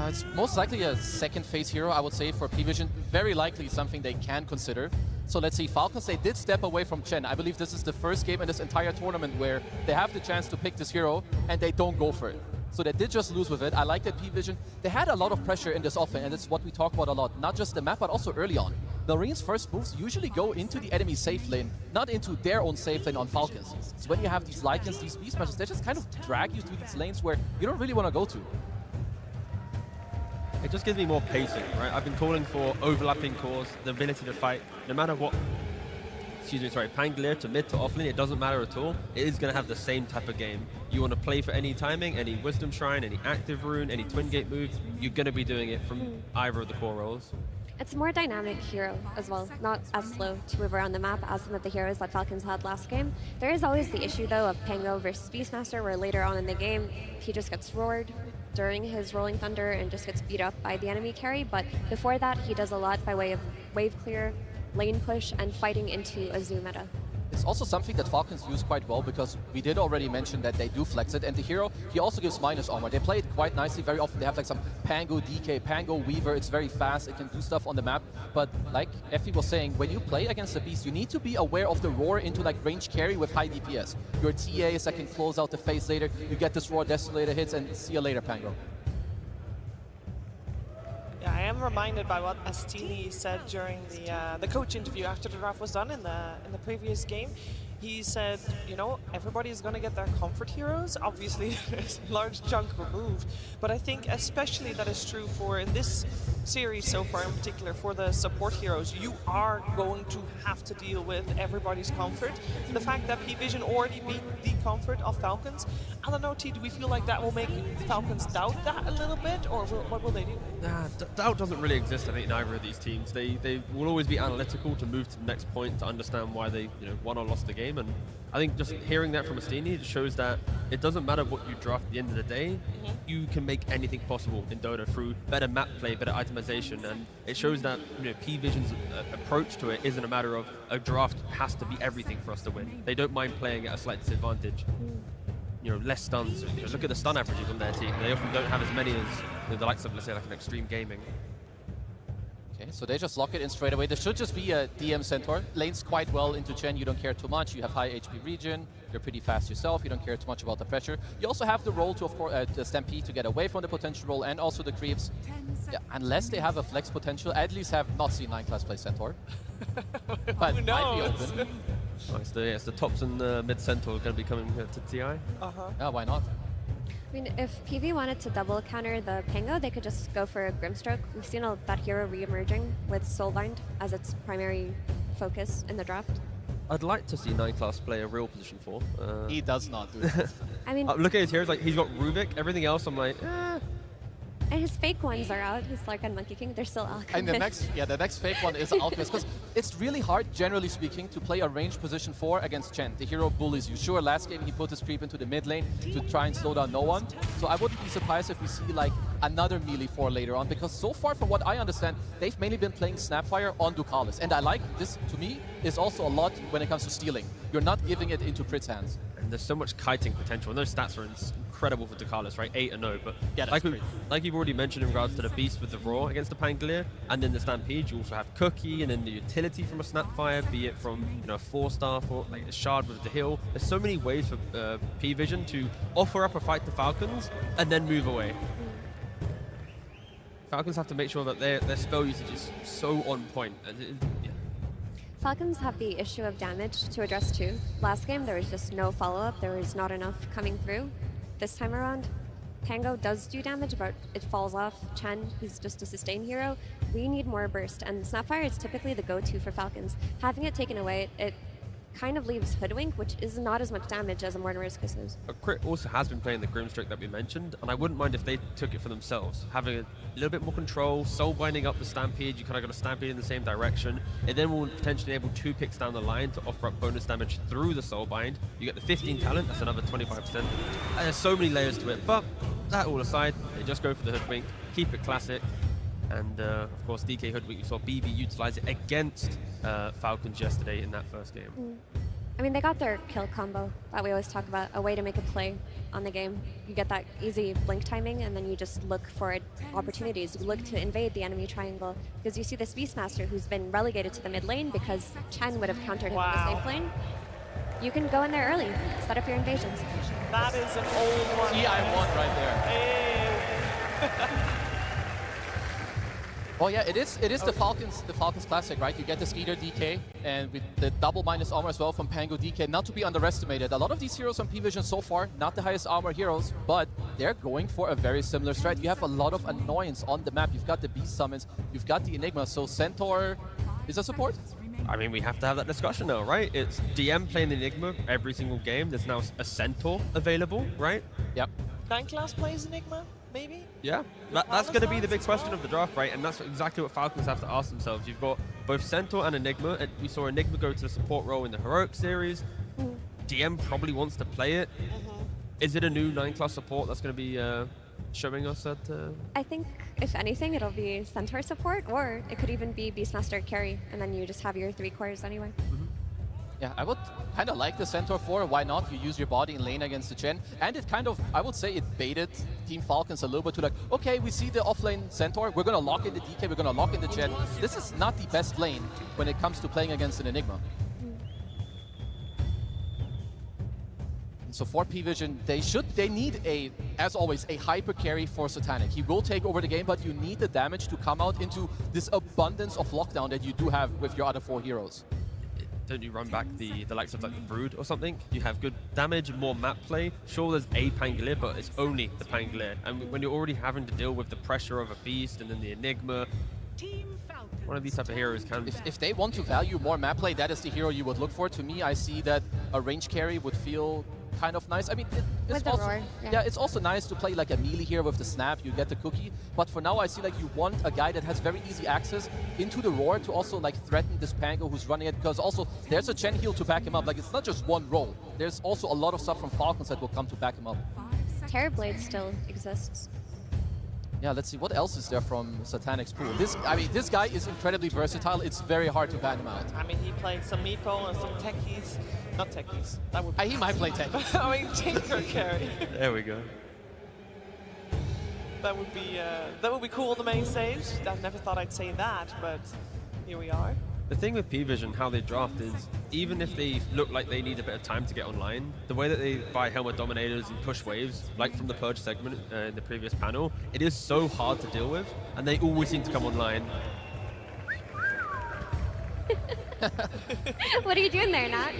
[SPEAKER 25] It's most likely a second phase hero, I would say, for PVISION. Very likely something they can consider. So let's see, Falcons, they did step away from Chen. I believe this is the first game in this entire tournament where they have the chance to pick this hero and they don't go for it. So they did just lose with it. I like that PVISION, they had a lot of pressure in this offlane, and it's what we talk about a lot. Not just the map, but also early on. Marine's first moves usually go into the enemy safe lane, not into their own safe lane on Falcons. So when you have these Lycans, these Beastmasters, they just kind of drag you to these lanes where you don't really want to go to.
[SPEAKER 20] It just gives me more pacing, right? I've been calling for overlapping cores, the ability to fight, no matter what Pangolier to mid to offlane, it doesn't matter at all. It is going to have the same type of game. You want to play for any timing, any Wisdom Shrine, any active rune, any Twin Gate move, you're going to be doing it from either of the core roles.
[SPEAKER 22] It's a more dynamic hero as well, not as slow to move around the map as some of the heroes that Falcons had last game. There is always the issue though of Pango versus Beastmaster, where later on in the game he just gets roared during his Rolling Thunder and just gets beat up by the enemy carry, but before that he does a lot by way of wave clear, lane push, and fighting into a zoo meta.
[SPEAKER 25] It's also something that Falcons use quite well, because we did already mention that they do flex it, and the hero, he also gives minus armor. They play it quite nicely. Very often they have like some Pango DK, Pango Weaver. It's very fast, it can do stuff on the map, but like Effie was saying, when you play against the Beast, you need to be aware of the roar into like range carry with high DPS. Your TAs that can close out the phase later, you get this roar, Desolator hits, and see you later, Pango.
[SPEAKER 18] Yeah, I am reminded by what Astini said during the coach interview after the draft was done in the previous game. He said, you know, everybody's going to get their comfort heroes. Obviously, there's a large chunk removed. But I think especially that is true for, in this series so far in particular, for the support heroes, you are going to have to deal with everybody's comfort. The fact that PVISION already beat the comfort of Falcons, I don't know, T, do we feel like that will make Falcons doubt that a little bit, or what will they do?
[SPEAKER 20] Doubt doesn't really exist, I think, in either of these teams. They will always be analytical to move to the next point, to understand why they won or lost the game. And I think just hearing that from Astini shows that it doesn't matter what you draft at the end of the day, you can make anything possible in Dota through better map play, better itemization, and it shows that PVISION's approach to it isn't a matter of a draft has to be everything for us to win. They don't mind playing at a slight disadvantage. Less stuns. Look at the stun averages on their team. They often don't have as many as the likes of, let's say, like an Xtreme Gaming.
[SPEAKER 25] Okay, so they just lock it in straight away. There should just be a DM Centaur. Lanes quite well into Chen, you don't care too much. You have high HP region, you're pretty fast yourself, you don't care too much about the pressure. You also have the roll to, of course, the Stampede to get away from the potential roll, and also the creeps. Yeah, unless they have a flex potential, at least have not seen 9 class play Centaur. But
[SPEAKER 18] who knows?
[SPEAKER 20] Might be open. It's the tops and mid Centaur going to be coming to TI.
[SPEAKER 25] Yeah, why not?
[SPEAKER 22] I mean, if PV wanted to double counter the Pango, they could just go for a Grimstroke. We've seen that hero re-emerging with Soulbind as its primary focus in the draft.
[SPEAKER 20] I'd like to see 9 class play a real position 4.
[SPEAKER 25] He does not do that.
[SPEAKER 22] I mean,
[SPEAKER 20] look at his heroes, like he's got Rubik, everything else I'm like,
[SPEAKER 22] And his fake ones are out. His Lark and Monkey King, they're still Alchemist.
[SPEAKER 25] And the next fake one is Alchemist, because it's really hard, generally speaking, to play a ranged position 4 against Chen. The hero bullies you. Sure, last game he put his creep into the mid lane to try and slow down no one. So I wouldn't be surprised if we see like another melee 4 later on, because so far, from what I understand, they've mainly been playing Snapfire on Ducalis. And I like this, to me, is also a lot when it comes to stealing. You're not giving it into Crit's hands.
[SPEAKER 20] And there's so much kiting potential, and those stats are incredible for Ducalis, right? 8-0, but
[SPEAKER 25] yeah,
[SPEAKER 20] like you've already mentioned in regards to the Beast with the Roar against the Pangolier, and then the Stampede, you also have Cookie, and then the utility from a Snapfire, be it from a 4-star, like a Shard with the heal. There's so many ways for PVISION to offer up a fight to Falcons and then move away. Falcons have to make sure that their spell usage is so on point.
[SPEAKER 22] Falcons have the issue of damage to address too. Last game, there was just no follow-up. There was not enough coming through. This time around, Pango does do damage, but it falls off. Chen, he's just a sustain hero. We need more burst, and Snapfire is typically the go-to for Falcons. Having it taken away, it kind of leaves Hoodwink, which is not as much damage as a Mortimer's Kisses.
[SPEAKER 20] Crit also has been playing the Grimstroke that we mentioned, and I wouldn't mind if they took it for themselves. Having a little bit more control, soul binding up the Stampede, you kind of got a Stampede in the same direction, and then we'll potentially enable 2 picks down the line to offer up bonus damage through the soul bind. You get the 15 talent, that's another 25%. And there's so many layers to it, but that all aside, they just go for the Hoodwink, keep it classic. And of course, DK Hoodwink, you saw BB utilize it against Falcons yesterday in that first game.
[SPEAKER 22] I mean, they got their kill combo that we always talk about, a way to make a play on the game. You get that easy blink timing, and then you just look for opportunities. You look to invade the enemy triangle, because you see this Beastmaster who's been relegated to the mid lane because Chen would have countered him in the safe lane. You can go in there early, set up your invasions.
[SPEAKER 18] That is an old one.
[SPEAKER 25] TI1 right there.
[SPEAKER 18] Hey.
[SPEAKER 25] Well, yeah, it is the Falcons classic, right? You get the Skeeter DK, and with the double minus armor as well from Pango DK, not to be underestimated. A lot of these heroes on PVISION so far, not the highest armor heroes, but they're going for a very similar strat. You have a lot of annoyance on the map. You've got the Beast Summons, you've got the Enigma, so Centaur is a support?
[SPEAKER 20] I mean, we have to have that discussion now, right? It's DM playing Enigma every single game. There's now a Centaur available, right?
[SPEAKER 13] Yep.
[SPEAKER 18] 9 class plays Enigma, maybe?
[SPEAKER 20] Yeah, that's going to be the big question of the draft, right? And that's exactly what Falcons have to ask themselves. You've got both Centaur and Enigma. And we saw Enigma go to the support role in the Heroic series. DM probably wants to play it. Is it a new 9-class support that's going to be showing us at...
[SPEAKER 22] I think, if anything, it'll be Centaur support, or it could even be Beastmaster carry, and then you just have your 3 cores anyway.
[SPEAKER 25] Yeah, I would kind of like the Centaur 4. Why not? You use your body in lane against the Chen. And it kind of, I would say it baited Team Falcons a little bit to like, okay, we see the offlane Centaur. We're going to lock in the DK. We're going to lock in the Chen. This is not the best lane when it comes to playing against an Enigma. So for PVISION, they need as always, a hyper carry for Satanic. He will take over the game, but you need the damage to come out into this abundance of lockdown that you do have with your other 4 heroes.
[SPEAKER 20] Don't you run back the likes of like the Brood or something? You have good damage, more map play. Sure, there's a Pangolier, but it's only the Pangolier. And when you're already having to deal with the pressure of a Beast and then the Enigma, one of these type of heroes can...
[SPEAKER 25] If they want to value more map play, that is the hero you would look for. To me, I see that a range carry would feel kind of nice. I mean, it's
[SPEAKER 22] the
[SPEAKER 25] also,
[SPEAKER 22] roar,
[SPEAKER 25] yeah, it's also nice to play like a melee here with the snap. You get the cookie, but for now, I see like you want a guy that has very easy access into the roar to also like threaten this Pango who's running it. Because also there's a Chen heal to back him up. Like it's not just one roll. There's also a lot of stuff from Falcons that will come to back him up.
[SPEAKER 22] Terrorblade still exists.
[SPEAKER 25] Yeah, let's see what else is there from Satanic's pool. This guy is incredibly versatile. It's very hard to ban him out.
[SPEAKER 18] I mean, he played some Meepo and some techies. Not techies. That would.
[SPEAKER 25] He might play tech.
[SPEAKER 18] I mean, Tinker carry.
[SPEAKER 20] There we go.
[SPEAKER 18] That would be cool on the main stage. I never thought I'd say that, but here we are.
[SPEAKER 20] The thing with PVISION, how they draft is, even if they look like they need a bit of time to get online, the way that they buy Helmet Dominators and push waves, like from the Purge segment in the previous panel, it is so hard to deal with, and they always seem to come online.
[SPEAKER 22] What are you doing there, Nat?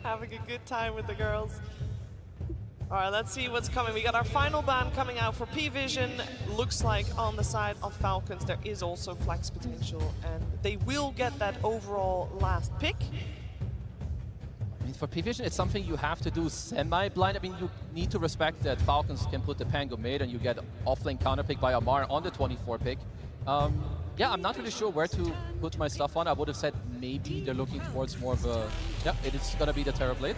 [SPEAKER 18] Having a good time with the girls. All right, let's see what's coming. We got our final ban coming out for PVISION. Looks like on the side of Falcons, there is also flex potential, and they will get that overall last pick.
[SPEAKER 25] I mean, for PVISION, it's something you have to do semi-blind. I mean, you need to respect that Falcons can put the Pango mid, and you get offlane counterpick by Amar on the 24 pick. Yeah, I'm not really sure where to put my stuff on. I would have said maybe they're looking towards more of a... Yeah, it's going to be the Terrorblade.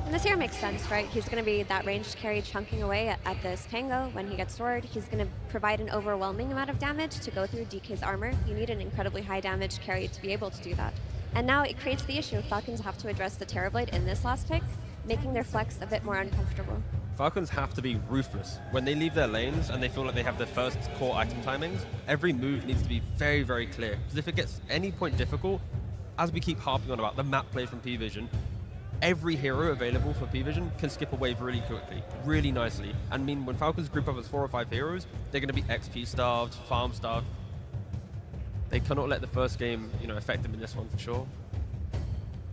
[SPEAKER 22] And this hero makes sense, right? He's going to be that ranged carry chunking away at this Pango. When he gets sword, he's going to provide an overwhelming amount of damage to go through DK's armor. You need an incredibly high damage carry to be able to do that. And now it creates the issue. Falcons have to address the Terrorblade in this last pick, making their flex a bit more uncomfortable.
[SPEAKER 20] Falcons have to be ruthless. When they leave their lanes and they feel like they have their first core item timings, every move needs to be very, very clear. Because if it gets any point difficult, as we keep harping on about the map play from PVISION, every hero available for PVISION can skip a wave really quickly, really nicely. And I mean, when Falcons group up as 4 or 5 heroes, they're going to be XP starved, farm starved. They cannot let the first game, affect them in this one for sure.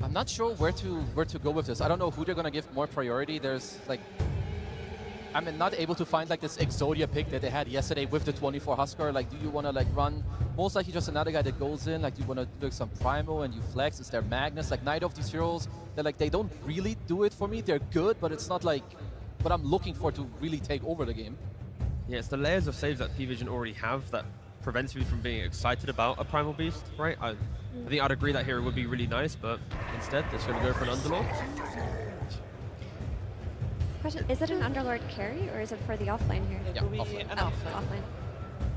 [SPEAKER 25] I'm not sure where to go with this. I don't know who they're going to give more priority. There's like... I'm not able to find like this Exodia pick that they had yesterday with the 24 Husker. Like, do you want to like run most likely just another guy that goes in? Like, do you want to do some Primo and you flex? Is there Magnus? Like, neither of these heroes, they don't really do it for me. They're good, but it's not like what I'm looking for to really take over the game.
[SPEAKER 20] Yeah, it's the layers of saves that PVISION already have that prevents me from being excited about a Primal Beast, right? I think I'd agree that hero would be really nice, but instead, they're just going to go for an Underlord.
[SPEAKER 22] Question, is it an Underlord carry, or is it for the offlane here?
[SPEAKER 25] Yeah, offlane.
[SPEAKER 22] Offlane.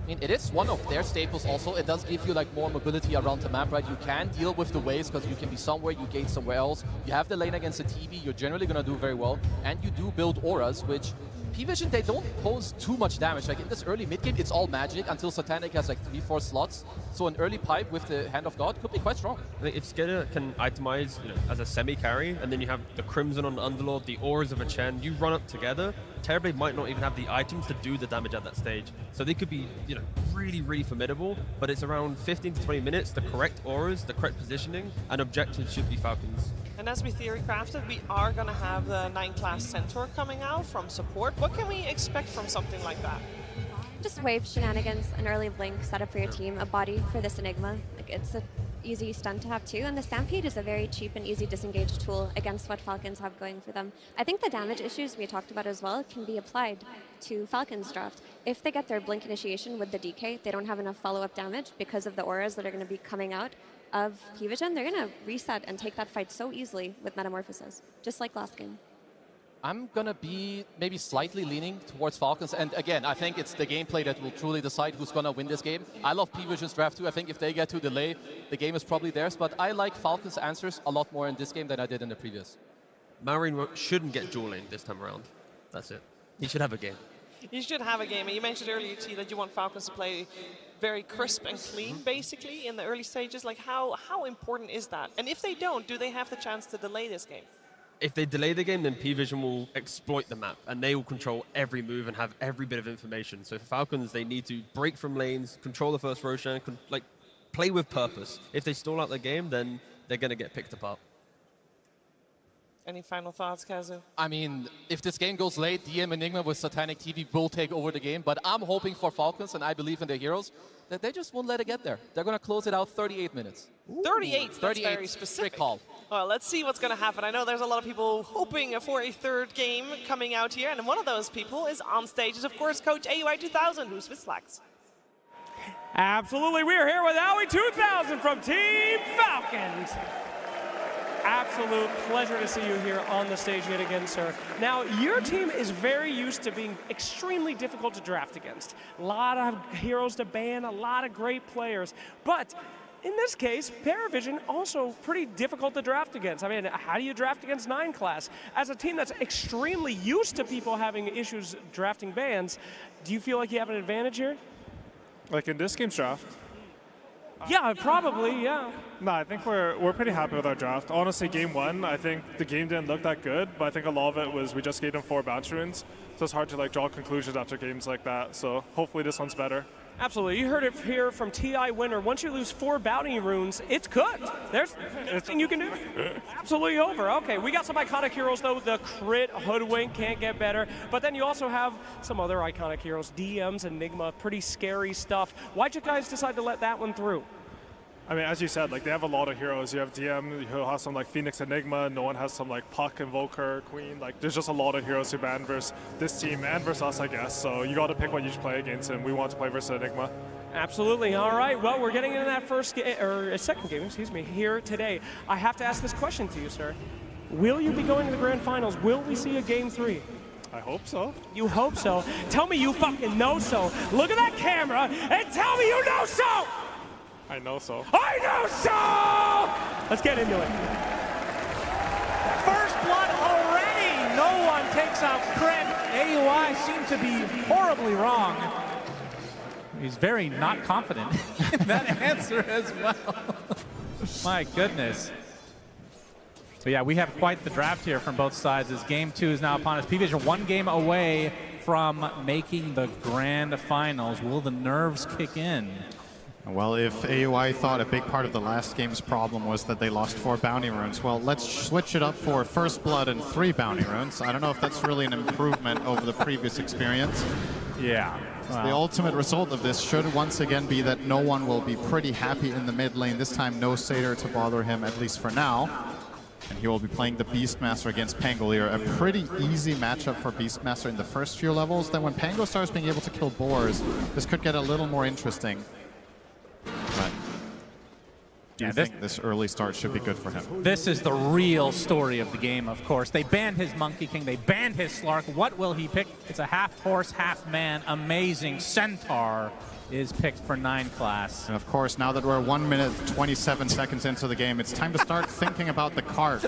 [SPEAKER 25] I mean, it is one of their staples also. It does give you like more mobility around the map, right? You can deal with the waves because you can be somewhere, you gate somewhere else. You have the lane against the TV, you're generally going to do very well. And you do build auras, which PVISION, they don't pose too much damage. Like in this early mid-game, it's all magic until Satanic has like 3-4 slots. So an early pipe with the Hand of God could be quite strong.
[SPEAKER 20] I think if Skidder can itemize as a semi-carry, and then you have the Crimson on Underlord, the auras of a Chen, you run up together, Terrorblade might not even have the items to do the damage at that stage. So they could be, really, really formidable, but it's around 15 to 20 minutes, the correct auras, the correct positioning, and objectives should be Falcons.
[SPEAKER 18] And as we theory crafted, we are going to have the 9-class Centaur coming out from support. What can we expect from something like that?
[SPEAKER 22] Just wave shenanigans, an early blink, set up for your team, a body for this Enigma. Like it's a easy stun to have too, and the Stampede is a very cheap and easy disengage tool against what Falcons have going for them. I think the damage issues we talked about as well can be applied to Falcons draft. If they get their Blink initiation with the DK, they don't have enough follow-up damage because of the auras that are going to be coming out of PVISION. They're going to reset and take that fight so easily with Metamorphosis, just like last game.
[SPEAKER 25] I'm going to be maybe slightly leaning towards Falcons. And again, I think it's the gameplay that will truly decide who's going to win this game. I love PVISION's draft too. I think if they get to delay, the game is probably theirs. But I like Falcons' answers a lot more in this game than I did in the previous.
[SPEAKER 20] Marine shouldn't get dual lane this time around. That's it. He should have a game.
[SPEAKER 18] You should have a game. And you mentioned earlier, T, that you want Falcons to play very crisp and clean, basically, in the early stages. Like, how important is that? And if they don't, do they have the chance to delay this game?
[SPEAKER 20] If they delay the game, then PVISION will exploit the map, and they will control every move and have every bit of information. So for Falcons, they need to break from lanes, control the first Roshan, like play with purpose. If they stall out the game, then they're going to get picked apart.
[SPEAKER 18] Any final thoughts, Kazu?
[SPEAKER 25] I mean, if this game goes late, DM and Nigma with Satanic TV will take over the game. But I'm hoping for Falcons, and I believe in their heroes, that they just won't let it get there. They're going to close it out 38 minutes.
[SPEAKER 18] 38, that's
[SPEAKER 25] 38,
[SPEAKER 18] very specific.
[SPEAKER 25] Strict call.
[SPEAKER 18] Well, let's see what's going to happen. I know there's a lot of people hoping for a third game coming out here, and one of those people is on stage is, of course, Coach AUI 2000, who's with Slacks.
[SPEAKER 9] Absolutely, we are here with AUI 2000 from Team Falcons. Absolute pleasure to see you here on the stage yet again, sir. Now, your team is very used to being extremely difficult to draft against. A lot of heroes to ban, a lot of great players. But in this case, PVISION also pretty difficult to draft against. I mean, how do you draft against 9 class? As a team that's extremely used to people having issues drafting bans, do you feel like you have an advantage here?
[SPEAKER 12] Like in this game's draft?
[SPEAKER 9] Yeah, probably, yeah.
[SPEAKER 12] No, I think we're pretty happy with our draft. Honestly, game 1, I think the game didn't look that good, but I think a lot of it was we just gave them 4 bounce runes, so it's hard to like draw conclusions after games like that. So hopefully this one's better.
[SPEAKER 9] Absolutely. You heard it here from TI Winner. Once you lose 4 bounty runes, it's cooked. There's nothing you can do. Absolutely over. Okay, we got some iconic heroes, though. The crit, Hoodwink, can't get better. But then you also have some other iconic heroes, DMs and Nigma. Pretty scary stuff. Why'd you guys decide to let that one through?
[SPEAKER 12] I mean, as you said, like they have a lot of heroes. You have DM who has some like Phoenix Enigma. No one has some like Puck, Invoker, Queen. Like there's just a lot of heroes who ban versus this team and versus us, I guess. So you got to pick what you should play against, and we want to play versus Enigma.
[SPEAKER 9] Absolutely. All right. Well, we're getting into that second game, excuse me, here today. I have to ask this question to you, sir. Will you be going to the grand finals? Will we see a game 3?
[SPEAKER 12] I hope so.
[SPEAKER 9] You hope so? Tell me you fucking know so. Look at that camera and tell me you know so!
[SPEAKER 12] I know so.
[SPEAKER 9] I know so! Let's get into it.
[SPEAKER 13] First blood already! No one takes out crit. AUI seem to be horribly wrong. He's very not confident in that answer as well. My goodness. But yeah, we have quite the draft here from both sides as game 2 is now upon us. PVISION 1 game away from making the grand finals. Will the nerves kick in?
[SPEAKER 19] Well, if AUI thought a big part of the last game's problem was that they lost 4 bounty runes, well, let's switch it up for First Blood and 3 bounty runes. I don't know if that's really an improvement over the previous experience.
[SPEAKER 13] Yeah.
[SPEAKER 19] Wow. The ultimate result of this should once again be that no one will be pretty happy in the mid lane. This time, no Satyr to bother him, at least for now. And he will be playing the Beastmaster against Pangolier. A pretty easy matchup for Beastmaster in the first few levels. Then when Pango starts being able to kill boars, this could get a little more interesting. But do you think this early start should be good for him?
[SPEAKER 13] This is the real story of the game, of course. They banned his Monkey King. They banned his Slark. What will he pick? It's a half horse, half man. Amazing Centaur is picked for 9 class.
[SPEAKER 19] And of course, now that we're 1 minute 27 seconds into the game, it's time to start thinking about the cart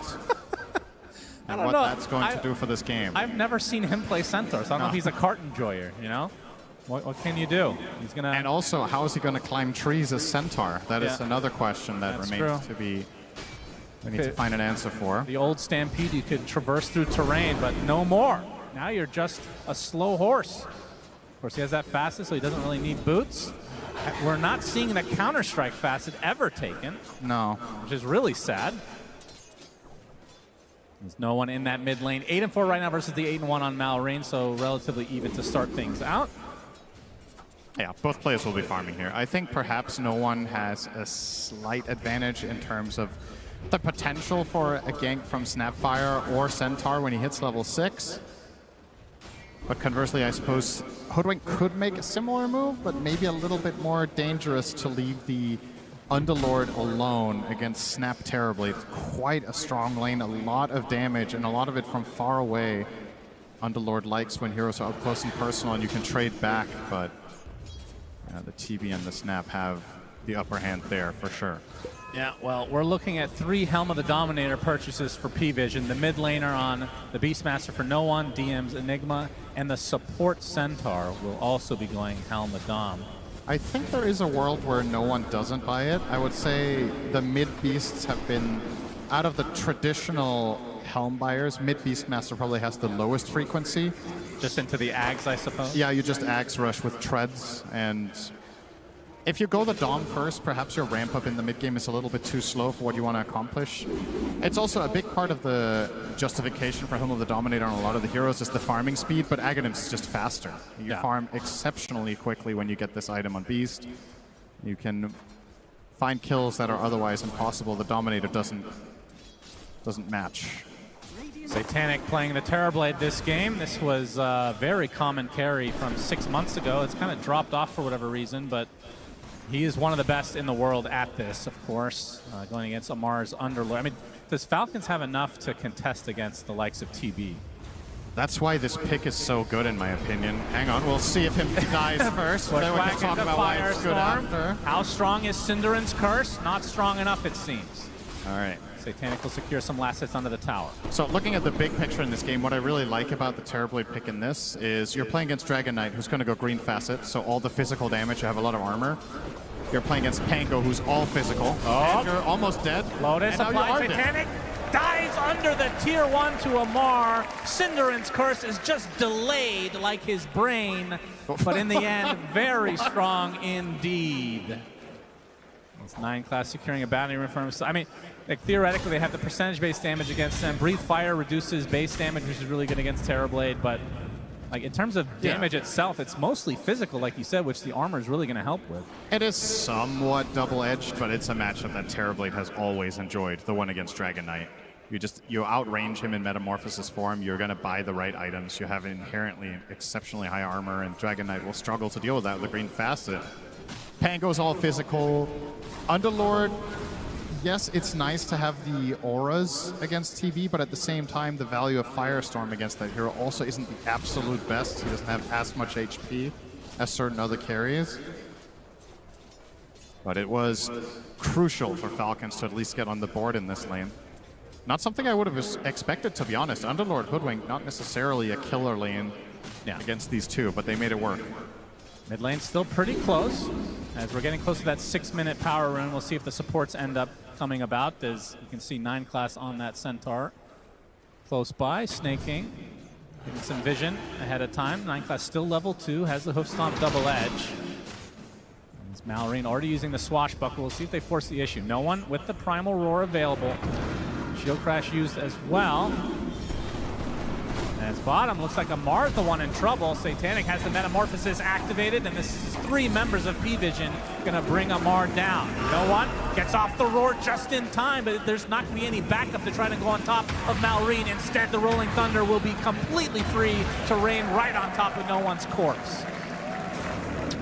[SPEAKER 19] and what that's going to do for this game.
[SPEAKER 13] I've never seen him play Centaur, so I don't know if he's a cart enjoyer, you know? What can you do? He's gonna.
[SPEAKER 19] And also, how is he going to climb trees as Centaur? That is another question that remains to be. We need to find an answer for.
[SPEAKER 13] The old Stampede, you could traverse through terrain, but no more. Now you're just a slow horse. Of course, he has that facet, so he doesn't really need boots. We're not seeing the Counter-Strike facet ever taken.
[SPEAKER 19] No.
[SPEAKER 13] Which is really sad. There's no one in that mid lane. 8-4 right now versus the 8-1 on Malrain, so relatively even to start things out.
[SPEAKER 19] Yeah, both players will be farming here. I think perhaps no one has a slight advantage in terms of the potential for a gank from Snapfire or Centaur when he hits level 6. But conversely, I suppose Hoodwink could make a similar move, but maybe a little bit more dangerous to leave the Underlord alone against Snap Terribly. It's quite a strong lane, a lot of damage, and a lot of it from far away. Underlord likes when heroes are up close and personal and you can trade back, but the TB and the Snap have the upper hand there for sure.
[SPEAKER 13] Yeah, well, we're looking at 3 Helm of the Dominator purchases for PVISION. The mid laner on the Beastmaster for no one, DM's Enigma, and the support Centaur will also be going Helm of Dom.
[SPEAKER 19] I think there is a world where no one doesn't buy it. I would say the mid beasts have been, out of the traditional Helm buyers, mid Beastmaster probably has the lowest frequency.
[SPEAKER 13] Just into the Ags, I suppose?
[SPEAKER 19] Yeah, you just Ags rush with treads, and if you go the Dom first, perhaps your ramp up in the mid game is a little bit too slow for what you want to accomplish. It's also a big part of the justification for Helm of the Dominator on a lot of the heroes is the farming speed, but Aghanim's just faster. You farm exceptionally quickly when you get this item on Beast. You can find kills that are otherwise impossible. The Dominator doesn't match.
[SPEAKER 13] Satanic playing the Terrorblade this game. This was a very common carry from 6 months ago. It's kind of dropped off for whatever reason, but he is one of the best in the world at this, of course, going against Amar's Underlord. I mean, does Falcons have enough to contest against the likes of TB?
[SPEAKER 19] That's why this pick is so good, in my opinion. Hang on, we'll see if him dies first. Then we can talk about why it's good after.
[SPEAKER 13] How strong is Cinderin's Curse? Not strong enough, it seems.
[SPEAKER 19] All right.
[SPEAKER 13] Satanic will secure some last hits under the tower.
[SPEAKER 19] So looking at the big picture in this game, what I really like about the Terrorblade pick in this is you're playing against Dragon Knight, who's going to go green facet, so all the physical damage, you have a lot of armor. You're playing against Pango, who's all physical, and you're almost dead.
[SPEAKER 13] Lotus applies, Satanic dives under the tier 1 to Amar. Cinderin's Curse is just delayed like his brain, but in the end, very strong indeed. It's 9 class securing a bounty room for himself. I mean, like, theoretically, they have the percentage-based damage against them. Breathe Fire reduces base damage, which is really good against Terrorblade, but like in terms of damage itself, it's mostly physical, like you said, which the armor is really going to help with.
[SPEAKER 19] It is somewhat double-edged, but it's a matchup that Terrorblade has always enjoyed, the one against Dragon Knight. You outrange him in Metamorphosis form, you're going to buy the right items, you have inherently exceptionally high armor, and Dragon Knight will struggle to deal with that with the green facet. Pango's all physical. Underlord, yes, it's nice to have the auras against TB, but at the same time, the value of Firestorm against that hero also isn't the absolute best. He doesn't have as much HP as certain other carries. But it was crucial for Falcons to at least get on the board in this lane. Not something I would have expected, to be honest. Underlord Hoodwink, not necessarily a killer lane against these two, but they made it work.
[SPEAKER 13] Mid lane's still pretty close. As we're getting close to that 6-minute power rune, we'll see if the supports end up coming about. As you can see 9 class on that Centaur. Close by, snaking. Getting some vision ahead of time. 9 class still level 2, has the hoof stomp double edge. As Malrine already using the swashbuckle. We'll see if they force the issue. No one with the primal roar available. Shield crash used as well. As bottom, looks like Amar's the one in trouble. Satanic has the Metamorphosis activated, and this is 3 members of PVISION gonna bring Amar down. No one gets off the roar just in time, but there's not gonna be any backup to try to go on top of Malrine. Instead, the Rolling Thunder will be completely free to rain right on top of no one's corpse.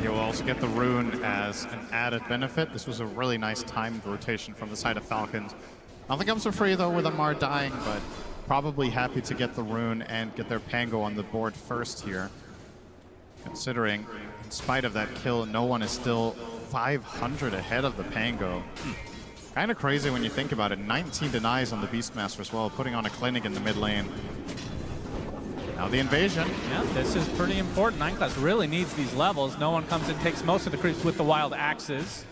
[SPEAKER 19] You will also get the rune as an added benefit. This was a really nice timed rotation from the side of Falcons. Nothing comes for free, though, with Amar dying, but probably happy to get the rune and get their Pango on the board first here. Considering, in spite of that kill, no one is still 500 ahead of the Pango. Kind of crazy when you think about it. 19 denies on the Beastmaster as well, putting on a clinic in the mid lane. Now the invasion.
[SPEAKER 13] Yeah, this is pretty important. 9 class really needs these levels. No one comes in, takes most of the creeps with the wild axes.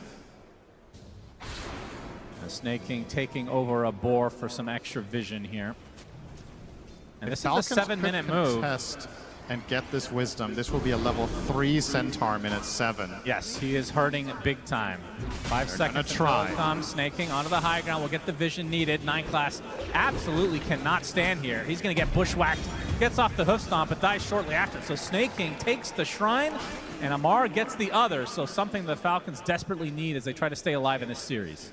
[SPEAKER 13] The Snake King taking over a boar for some extra vision here. And this is a 7-minute move.
[SPEAKER 19] Contest and get this wisdom. This will be a level 3 Centaur minute 7.
[SPEAKER 13] Yes, he is hurting big time. 5 seconds to come. Snake King onto the high ground. Will get the vision needed. 9 class absolutely cannot stand here. He's going to get bushwhacked. Gets off the hoof stomp, but dies shortly after. So Snake King takes the shrine. and Amar gets the other, so something the Falcons desperately need as they try to stay alive in this series.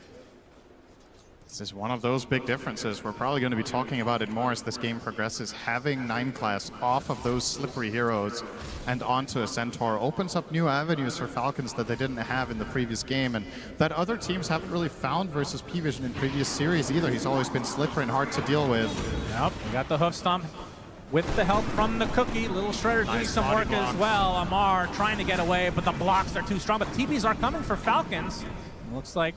[SPEAKER 19] This is one of those big differences. We're probably going to be talking about it more as this game progresses. Having 9 class off of those slippery heroes and onto a Centaur opens up new avenues for Falcons that they didn't have in the previous game, and that other teams haven't really found versus PVISION in previous series either. He's always been slippery and hard to deal with.
[SPEAKER 13] Yep, we got the hoof stomp with the help from the Cookie. Little Shredder doing some work as well. Amar trying to get away, but the blocks are too strong. But the TPs are coming for Falcons. It looks like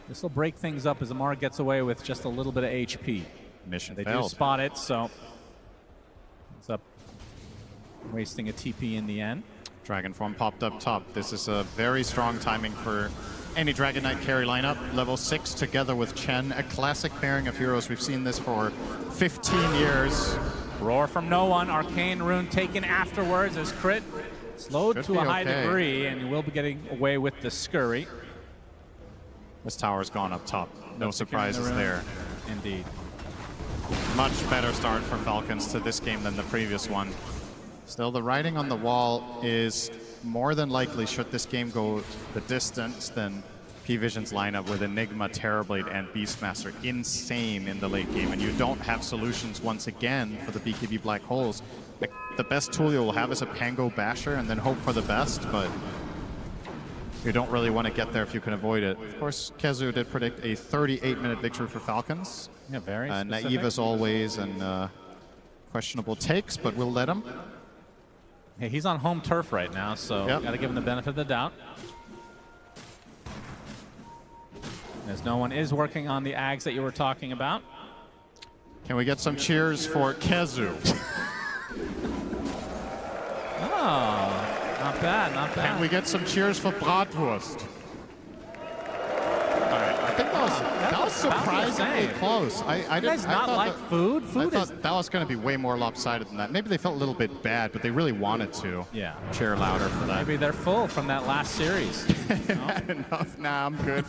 [SPEAKER 13] this will break things up as Amar gets away with just a little bit of HP.
[SPEAKER 19] Mission
[SPEAKER 13] They
[SPEAKER 19] failed.
[SPEAKER 13] do spot it, so it's up, wasting a TP in the end.
[SPEAKER 19] Dragon form popped up top. This is a very strong timing for any Dragon Knight carry lineup. Level 6 together with Chen, a classic pairing of heroes. We've seen this for 15 years.
[SPEAKER 13] Roar from no one. Arcane Rune taken afterwards as Crit slowed
[SPEAKER 19] Should
[SPEAKER 13] to
[SPEAKER 19] be
[SPEAKER 13] a high
[SPEAKER 19] okay.
[SPEAKER 13] degree, and you will be getting away with the Scurry.
[SPEAKER 19] This tower's gone up top. No surprises there.
[SPEAKER 13] Indeed.
[SPEAKER 19] Much better start for Falcons to this game than the previous one. Still, the writing on the wall is more than likely, should this game go the distance, than PVISION's lineup with Enigma, Terrorblade, and Beastmaster insane in the late game, and you don't have solutions once again for the BKB Black Holes. Like, the best tool you'll have is a Pango Basher and then hope for the best, but you don't really want to get there if you can avoid it. Of course, Kezu did predict a 38-minute victory for Falcons.
[SPEAKER 13] Yeah, very
[SPEAKER 19] naive as always, and questionable takes, but we'll let him.
[SPEAKER 13] Hey, he's on home turf right now, so got to give him the benefit of the doubt. As no one is working on the Ags that you were talking about.
[SPEAKER 19] Can we get some cheers for Kezu?
[SPEAKER 13] Oh. Not bad, not bad.
[SPEAKER 19] Can we get some cheers for Bratwurst? All right, I think that was surprisingly close. I
[SPEAKER 13] You guys not like food? Food
[SPEAKER 19] I
[SPEAKER 13] is...
[SPEAKER 19] thought that was going to be way more lopsided than that. Maybe they felt a little bit bad, but they really wanted to.
[SPEAKER 13] Yeah.
[SPEAKER 19] Cheer louder for that.
[SPEAKER 13] Maybe they're full from that last series.
[SPEAKER 19] Enough. Nah, I'm good.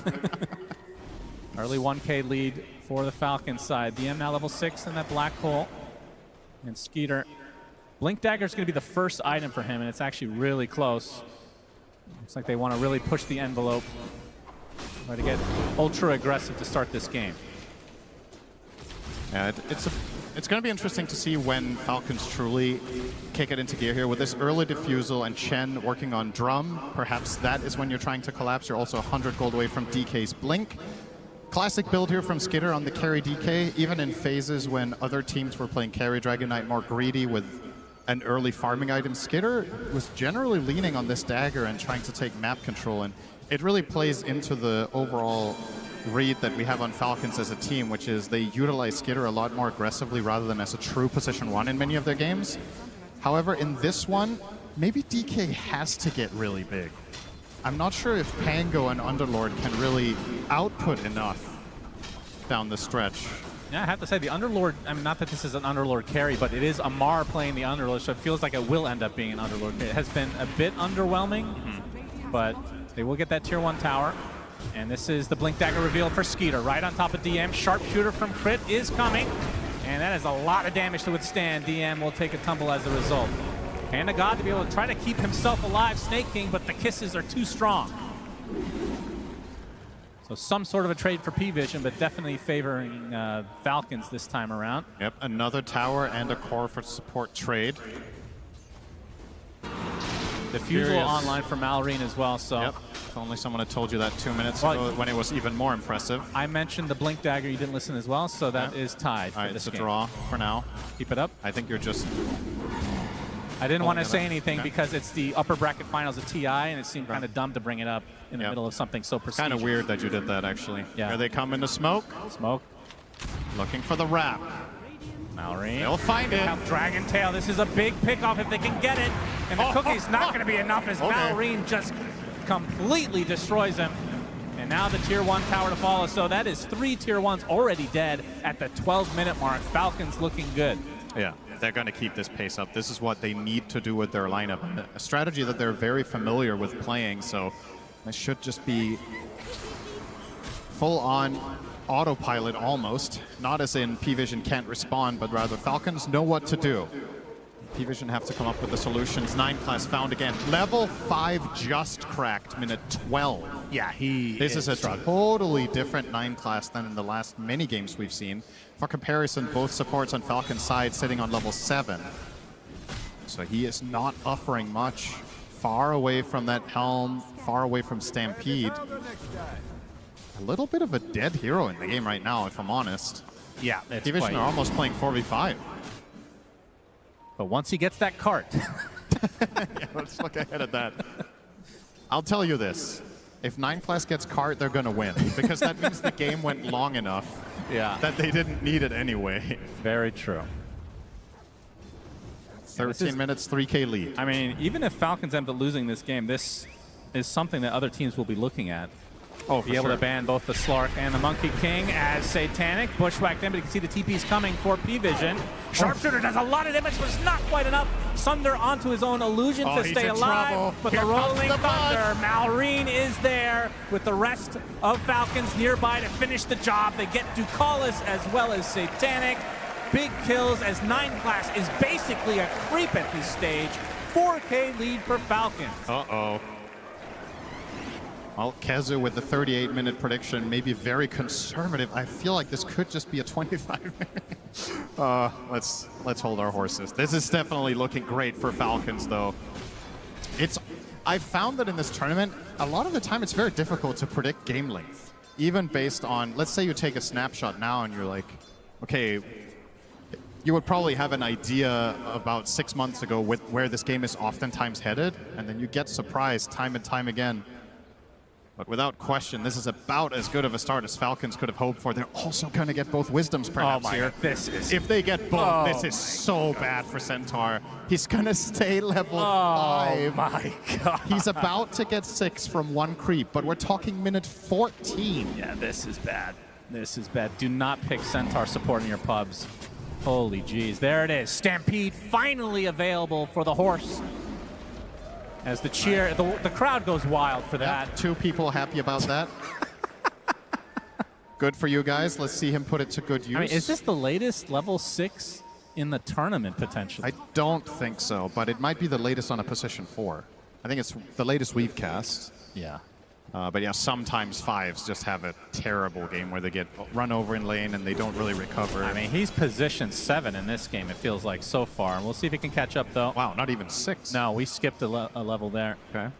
[SPEAKER 13] Early 1K lead for the Falcons side. DM now level 6 in that black hole. And Skeeter. Blink Dagger is going to be the first item for him, and it's actually really close. Looks like they want to really push the envelope. Try to get ultra aggressive to start this game.
[SPEAKER 19] Yeah, it's going to be interesting to see when Falcons truly kick it into gear here. With this early defusal and Chen working on drum, perhaps that is when you're trying to collapse. You're also 100 gold away from DK's Blink. Classic build here from Skitter on the carry DK, even in phases when other teams were playing carry Dragon Knight more greedy with an early farming item. Skitter was generally leaning on this dagger and trying to take map control, and it really plays into the overall read that we have on Falcons as a team, which is they utilize Skitter a lot more aggressively rather than as a true position 1 in many of their games. However, in this one, maybe DK has to get really big. I'm not sure if Pango and Underlord can really output enough down the stretch.
[SPEAKER 13] Yeah, I have to say, the Underlord, I mean, not that this is an Underlord carry, but it is Amar playing the Underlord, so it feels like it will end up being an Underlord. It has been a bit underwhelming, but they will get that tier 1 tower. And this is the Blink Dagger reveal for Skeeter, right on top of DM. Sharpshooter from Crit is coming, and that is a lot of damage to withstand. DM will take a tumble as a result. Hand of God to be able to try to keep himself alive, Snake King, but the kisses are too strong. So some sort of a trade for PVISION, but definitely favoring Falcons this time around.
[SPEAKER 19] Yep, another tower and a core for support trade.
[SPEAKER 13] Defusal online for Malrine as well, so.
[SPEAKER 19] Yep. If only someone had told you that 2 minutes ago when it was even more impressive.
[SPEAKER 13] I mentioned the Blink Dagger, you didn't listen as well, so that is tied for
[SPEAKER 19] It's
[SPEAKER 13] this
[SPEAKER 19] a
[SPEAKER 13] game.
[SPEAKER 19] draw for now.
[SPEAKER 13] Keep it up.
[SPEAKER 19] I think you're just...
[SPEAKER 13] I didn't want to say anything because it's the upper bracket finals of TI, and it seemed kind of dumb to bring it up in the middle of something so prestigious.
[SPEAKER 19] Kind of weird that you did that, actually.
[SPEAKER 13] Yeah.
[SPEAKER 19] Here they come into smoke.
[SPEAKER 13] Smoke.
[SPEAKER 19] Looking for the wrap.
[SPEAKER 13] Malrine.
[SPEAKER 19] They'll find it.
[SPEAKER 13] Dragon Tail. This is a big pickoff if they can get it. And the cookie's not going to be enough as Malrine just completely destroys him. And now the tier 1 tower to follow. So that is 3 tier 1s already dead at the 12-minute mark. Falcons looking good.
[SPEAKER 19] Yeah, they're going to keep this pace up. This is what they need to do with their lineup. A strategy that they're very familiar with playing, so this should just be full-on autopilot almost. Not as in PVISION can't respond, but rather Falcons know what to do. PVISION have to come up with the solutions. 9 class found again. Level 5 just cracked, minute 12.
[SPEAKER 13] Yeah,
[SPEAKER 19] This is a totally different 9 class than in the last many games we've seen. For comparison, both supports on Falcon's side sitting on level 7. So he is not offering much. Far away from that helm, far away from Stampede. A little bit of a dead hero in the game right now, if I'm honest.
[SPEAKER 13] Yeah, it's
[SPEAKER 19] PVISION are almost playing 4v5.
[SPEAKER 13] But once he gets that cart.
[SPEAKER 19] Yeah, let's look ahead at that. I'll tell you this. If 9 class gets cart, they're going to win. Because that means the game went long enough that they didn't need it anyway.
[SPEAKER 13] Very true.
[SPEAKER 19] 13 minutes, 3K lead.
[SPEAKER 13] I mean, even if Falcons end up losing this game, this is something that other teams will be looking at.
[SPEAKER 19] Oh, for
[SPEAKER 13] be able
[SPEAKER 19] sure.
[SPEAKER 13] to ban both the Slark and the Monkey King as Satanic bushwhacked in, but you can see the TP's coming for PVISION. Sharpshooter does a lot of damage, but it's not quite enough. Sunder onto his own illusion to stay alive,
[SPEAKER 19] trouble.
[SPEAKER 13] but
[SPEAKER 19] Here
[SPEAKER 13] the
[SPEAKER 19] comes
[SPEAKER 13] Rolling
[SPEAKER 19] the
[SPEAKER 13] Thunder, Malrine is there with the rest of Falcons nearby to finish the job. They get Ducalis as well as Satanic. Big kills as 9 class is basically a creep at this stage. 4K lead for Falcons.
[SPEAKER 19] Uh-oh. Well, Kezu with the 38-minute prediction, maybe very conservative. I feel like this could just be a 25-minute. Let's hold our horses. This is definitely looking great for Falcons, though. I found that in this tournament, a lot of the time it's very difficult to predict game length. Even based on, let's say you take a snapshot now and you're like, okay, you would probably have an idea about 6 months ago with where this game is oftentimes headed, and then you get surprised time and time again. But without question, this is about as good of a start as Falcons could have hoped for. They're also going to get both Wisdoms perhaps here. If they get both, this is so bad for Centaur. He's going to stay level 5.
[SPEAKER 13] Oh my god.
[SPEAKER 19] He's about to get 6 from 1 creep, but we're talking minute 14.
[SPEAKER 13] Yeah, this is bad. This is bad. Do not pick Centaur support in your pubs. Holy jeez. There it is. Stampede finally available for the horse. As the cheer, the crowd goes wild for that.
[SPEAKER 19] Yeah, 2 people happy about that. Good for you guys. Let's see him put it to good use.
[SPEAKER 13] I mean, is this the latest level 6 in the tournament, potentially?
[SPEAKER 19] I don't think so, but it might be the latest on a position 4. I think it's the latest we've cast.
[SPEAKER 13] Yeah.
[SPEAKER 19] But yeah, sometimes 5s just have a terrible game where they get run over in lane and they don't really recover.
[SPEAKER 13] I mean, he's position 7 in this game, it feels like, so far. And we'll see if he can catch up, though.
[SPEAKER 19] Wow, not even 6.
[SPEAKER 13] No, we skipped a level there.
[SPEAKER 19] Okay.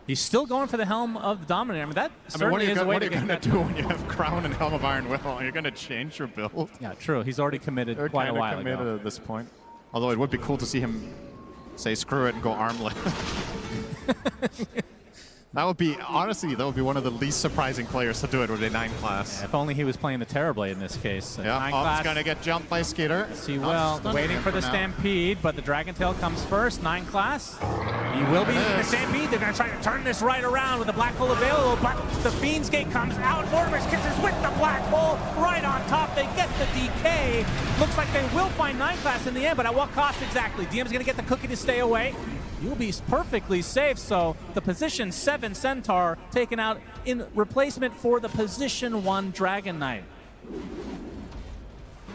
[SPEAKER 13] He's still going for the Helm of the Dominator. I mean, that certainly
[SPEAKER 19] what are you
[SPEAKER 13] is a way to
[SPEAKER 19] going to do when you have Crown and Helm of Iron Will? Are you going to change your build?
[SPEAKER 13] Yeah, true. He's already committed quite a while ago.
[SPEAKER 19] At this point. Although it would be cool to see him say screw it and go armlet. That would be, honestly, that would be one of the least surprising players to do it with a 9 class.
[SPEAKER 13] Yeah, if only he was playing the Terrorblade in this case.
[SPEAKER 19] Yeah,
[SPEAKER 13] 9
[SPEAKER 19] Ops
[SPEAKER 13] class.
[SPEAKER 19] going to get jumped by Skitter.
[SPEAKER 13] See, well, waiting for the Stampede, but the Dragon Tail comes first. 9 class. He will be using the Stampede. They're going to try to turn this right around with the Black Hole available, but the Fiend's Gate comes out. Mortimer's Kisses with the Black Hole right on top. They get the DK. Looks like they will find 9 class in the end, but at what cost exactly? DM's going to get the cookie to stay away. You'll be perfectly safe, so the position 7 Centaur taken out in replacement for the position 1 Dragon Knight.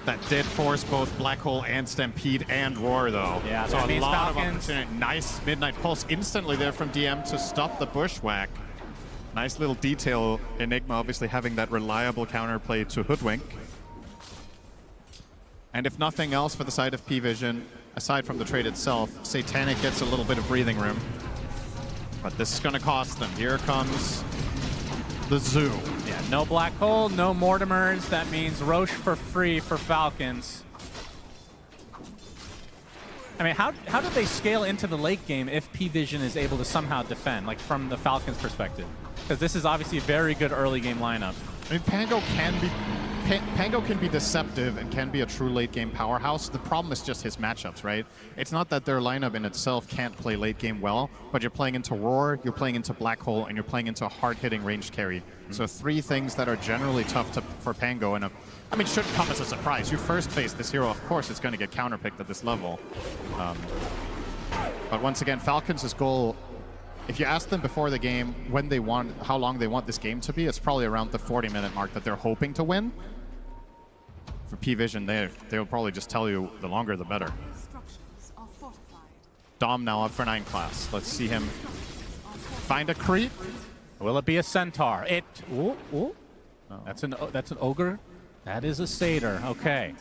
[SPEAKER 19] That did force both Black Hole and Stampede and Roar, though.
[SPEAKER 13] Yeah,
[SPEAKER 19] so
[SPEAKER 13] that
[SPEAKER 19] a
[SPEAKER 13] means
[SPEAKER 19] lot of
[SPEAKER 13] Falcons.
[SPEAKER 19] opportunity. Nice Midnight Pulse instantly there from DM to stop the bushwhack. Nice little detail. Enigma obviously having that reliable counterplay to Hoodwink. And if nothing else for the side of PVISION, aside from the trade itself, Satanic gets a little bit of breathing room. But this is going to cost them. Here comes the Zoo.
[SPEAKER 13] Yeah, no Black Hole, no Mortimers. That means Roche for free for Falcons. I mean, how do they scale into the late game if PVISION is able to somehow defend, like from the Falcons' perspective? Because this is obviously a very good early game lineup.
[SPEAKER 19] I mean, Pango can be deceptive and can be a true late game powerhouse. The problem is just his matchups, right? It's not that their lineup in itself can't play late game well, but you're playing into Roar, you're playing into Black Hole, and you're playing into a hard-hitting ranged carry. So 3 things that are generally tough for Pango, and I mean, shouldn't come as a surprise. You first face this hero, of course it's going to get counterpicked at this level. But once again, Falcons' goal, if you ask them before the game when they want, how long they want this game to be, it's probably around the 40-minute mark that they're hoping to win. For PVISION, they'll probably just tell you the longer the better. Dom now up for 9 class. Let's see him find a creep.
[SPEAKER 13] Will it be a centaur? Ooh. Oh. That's an ogre. That is a satyr. Okay.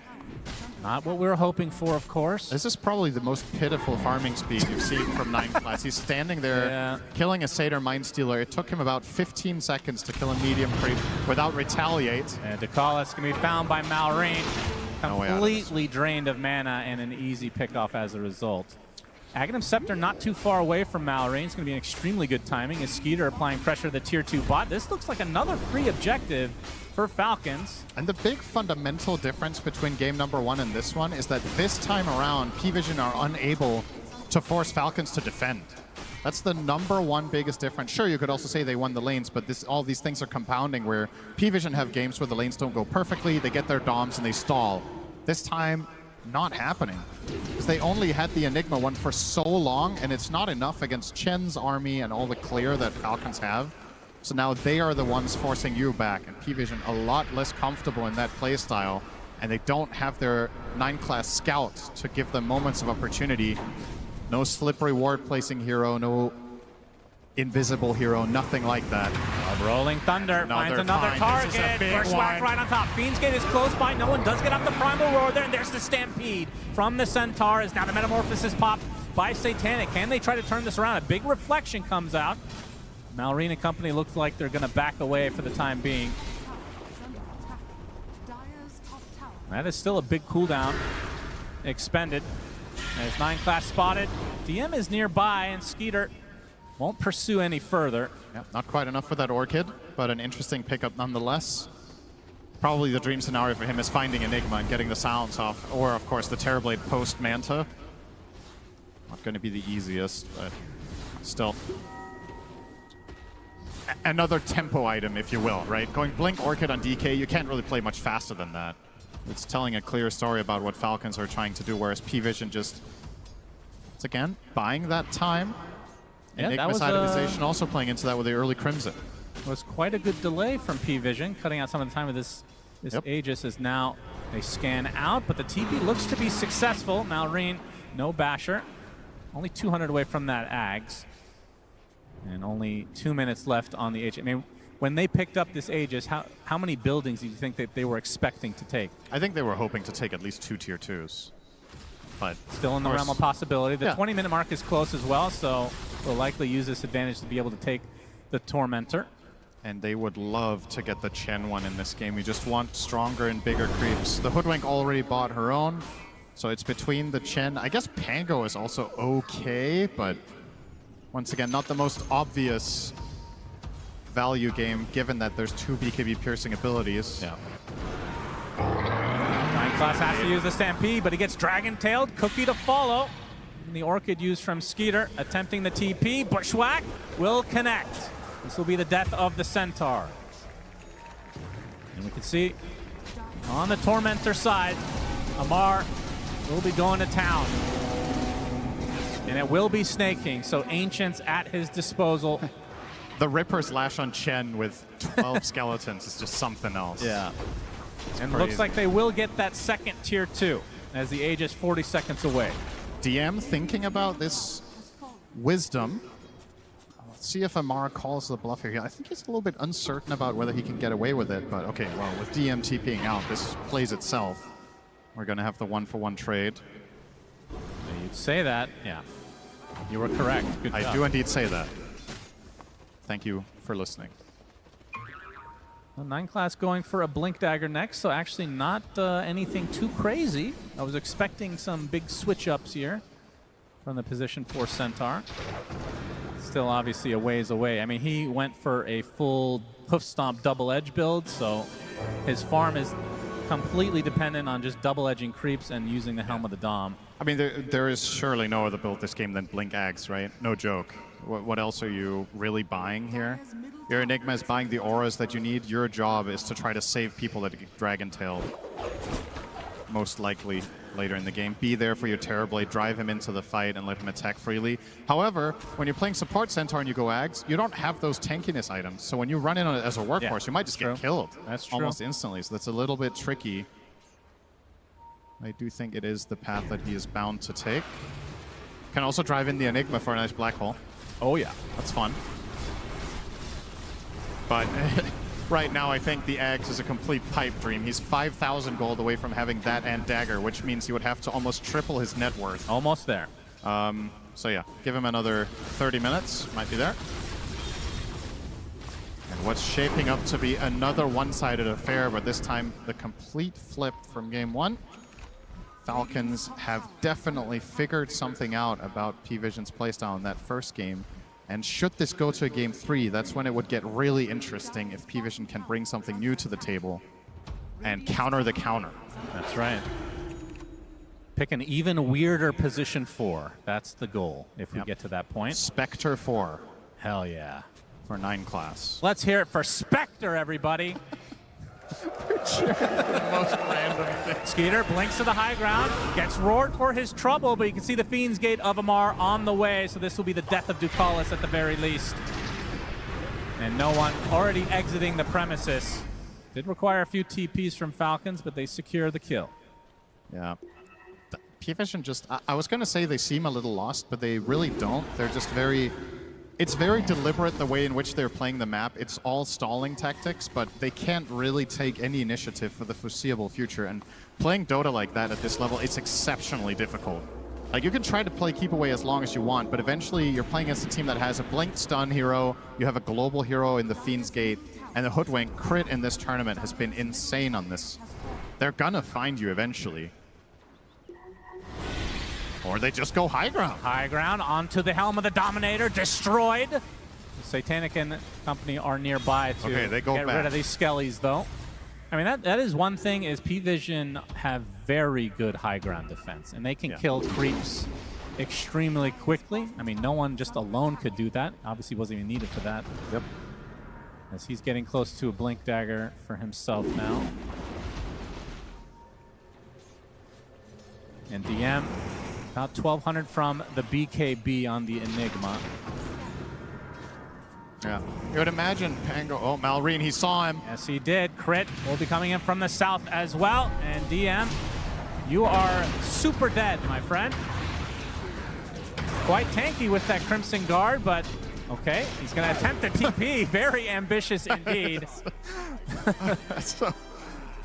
[SPEAKER 13] Not what we were hoping for, of course.
[SPEAKER 19] This is probably the most pitiful farming speed you've seen from 9 class. He's standing there killing a Satyr Mind Stealer. It took him about 15 seconds to kill a medium creep without retaliate.
[SPEAKER 13] And Dakalis can be found by Malrine. Completely drained of mana and an easy pickoff as a result. Aghanim Scepter not too far away from Malrine. It's going to be an extremely good timing as Skeeter applying pressure to the tier 2 bot. This looks like another free objective for Falcons.
[SPEAKER 19] And the big fundamental difference between game number 1 and this one is that this time around, PVISION are unable to force Falcons to defend. That's the #1 biggest difference. Sure, you could also say they won the lanes, but all these things are compounding where PVISION have games where the lanes don't go perfectly, they get their DOMs and they stall. This time, not happening. Because they only had the Enigma one for so long, and it's not enough against Chen's army and all the clear that Falcons have. So now they are the ones forcing you back, and PVISION a lot less comfortable in that playstyle, and they don't have their 9 class scout to give them moments of opportunity. No slippery ward placing hero, no invisible hero, nothing like that.
[SPEAKER 13] Rolling Thunder finds another target. Bushwhack right on top. Fiend's Gate is close by. No one does get off the Primal Roar there, and there's the Stampede from the Centaurs. Now the Metamorphosis popped by Satanic. Can they try to turn this around? A big reflection comes out. Malrine and company looks like they're going to back away for the time being. That is still a big cooldown expended. There's 9 class spotted. DM is nearby, and Skeeter won't pursue any further.
[SPEAKER 19] Yep, not quite enough for that Orchid, but an interesting pickup nonetheless. Probably the dream scenario for him is finding Enigma and getting the silence off, or of course the Terrorblade post Manta. Not going to be the easiest, but still. Another tempo item, if you will, right? Going Blink Orchid on DK, you can't really play much faster than that. It's telling a clear story about what Falcons are trying to do, whereas PVISION just, once again, buying that time.
[SPEAKER 13] Yeah,
[SPEAKER 19] Enigma's itemization also playing into that with the early Crimson.
[SPEAKER 13] It was quite a good delay from PVISION, cutting out some of the time of this Aegis as now they scan out, but the TP looks to be successful. Malrine, no Basher. Only 200 away from that Ags. And only 2 minutes left on the Aegis. I mean, when they picked up this Aegis, how many buildings do you think that they were expecting to take?
[SPEAKER 19] I think they were hoping to take at least 2 tier 2s. But
[SPEAKER 13] still in the realm of possibility. The 20-minute mark is close as well, so we'll likely use this advantage to be able to take the Tormentor.
[SPEAKER 19] And they would love to get the Chen one in this game. We just want stronger and bigger creeps. The Hoodwink already bought her own, so it's between the Chen. I guess Pango is also okay, but once again, not the most obvious value game, given that there's 2 BKB piercing abilities.
[SPEAKER 13] Yeah. 9 class has to use the Stampede, but he gets Dragon-tailed. Cookie to follow. And the Orchid used from Skeeter, attempting the TP. Bushwhack will connect. This will be the death of the Centaur. And we can see on the Tormentor side, Amar will be going to town. And it will be snaking, so Ancients at his disposal.
[SPEAKER 19] The Ripper's Lash on Chen with 12 skeletons is just something else.
[SPEAKER 13] Yeah.
[SPEAKER 19] It's
[SPEAKER 13] and
[SPEAKER 19] crazy.
[SPEAKER 13] looks like they will get that second tier 2 as the Aegis 40 seconds away.
[SPEAKER 19] DM thinking about this Wisdom. Let's see if Amara calls the bluff here. I think he's a little bit uncertain about whether he can get away with it, but okay, well, with DM TPing out, this plays itself. We're going to have the 1-for-1 trade.
[SPEAKER 13] You'd say that, yeah. You were correct. Good job.
[SPEAKER 19] I do indeed say that. Thank you for listening.
[SPEAKER 13] Well, 9 class going for a Blink Dagger next, so actually not anything too crazy. I was expecting some big switch-ups here from the position for Centaur. Still obviously a ways away. I mean, he went for a full Hoof Stomp double edge build, so his farm is completely dependent on just double edging creeps and using the Helm of the Dom.
[SPEAKER 19] I mean, there is surely no other build this game than Blink Ags, right? No joke. What else are you really buying here? Your Enigma is buying the auras that you need. Your job is to try to save people that get Dragon-tailed. Most likely later in the game. Be there for your Terrorblade, drive him into the fight, and let him attack freely. However, when you're playing support Centaur and you go Ags, you don't have those tankiness items. So when you run in on it as a workhorse, you might just get killed almost instantly. So that's a little bit tricky. I do think it is the path that he is bound to take. Can also drive in the Enigma for a nice black hole.
[SPEAKER 13] Oh yeah,
[SPEAKER 19] that's fun. But right now, I think the Axe is a complete pipe dream. He's 5,000 gold away from having that and dagger, which means he would have to almost triple his net worth.
[SPEAKER 13] Almost there.
[SPEAKER 19] So yeah, give him another 30 minutes. Might be there. And what's shaping up to be another one-sided affair, but this time the complete flip from game 1. Falcons have definitely figured something out about PVISION's playstyle in that first game. And should this go to a game 3, that's when it would get really interesting if PVISION can bring something new to the table and counter the counter.
[SPEAKER 13] That's right. Pick an even weirder position 4. That's the goal if we get to that point.
[SPEAKER 19] Spectre 4.
[SPEAKER 13] Hell yeah.
[SPEAKER 19] For 9 class.
[SPEAKER 13] Let's hear it for Spectre, everybody.
[SPEAKER 19] The most random thing.
[SPEAKER 13] Skeeter blinks to the high ground, gets roared for his trouble, but you can see the Fiend's Gate of Amar on the way, so this will be the death of Ducalis at the very least. And no one already exiting the premises. Did require a few TPs from Falcons, but they secure the kill.
[SPEAKER 19] Yeah. PVISION just, I was going to say they seem a little lost, but they really don't. They're just very... It's very deliberate the way in which they're playing the map. It's all stalling tactics, but they can't really take any initiative for the foreseeable future. And playing Dota like that at this level, it's exceptionally difficult. Like, you can try to play keep away as long as you want, but eventually you're playing against a team that has a blinked stun hero, you have a global hero in the Fiend's Gate, and the Hoodwink crit in this tournament has been insane on this. They're gonna find you eventually. Or they just go high ground.
[SPEAKER 13] High ground onto the helm of the Dominator, destroyed. Satanic and company are nearby to
[SPEAKER 19] they go
[SPEAKER 13] get rid of these skellies, though. I mean, that is one thing, is PVISION have very good high ground defense, and they can kill creeps extremely quickly. I mean, no one just alone could do that. Obviously wasn't even needed for that.
[SPEAKER 19] Yep.
[SPEAKER 13] As he's getting close to a blink dagger for himself now. And DM, about 1,200 from the BKB on the Enigma.
[SPEAKER 19] Yeah. You would imagine Pango... Oh, Malrine, he saw him.
[SPEAKER 13] Yes, he did. Crit will be coming in from the south as well. And DM, you are super dead, my friend. Quite tanky with that Crimson Guard, but okay. He's going to attempt the TP. Very ambitious indeed.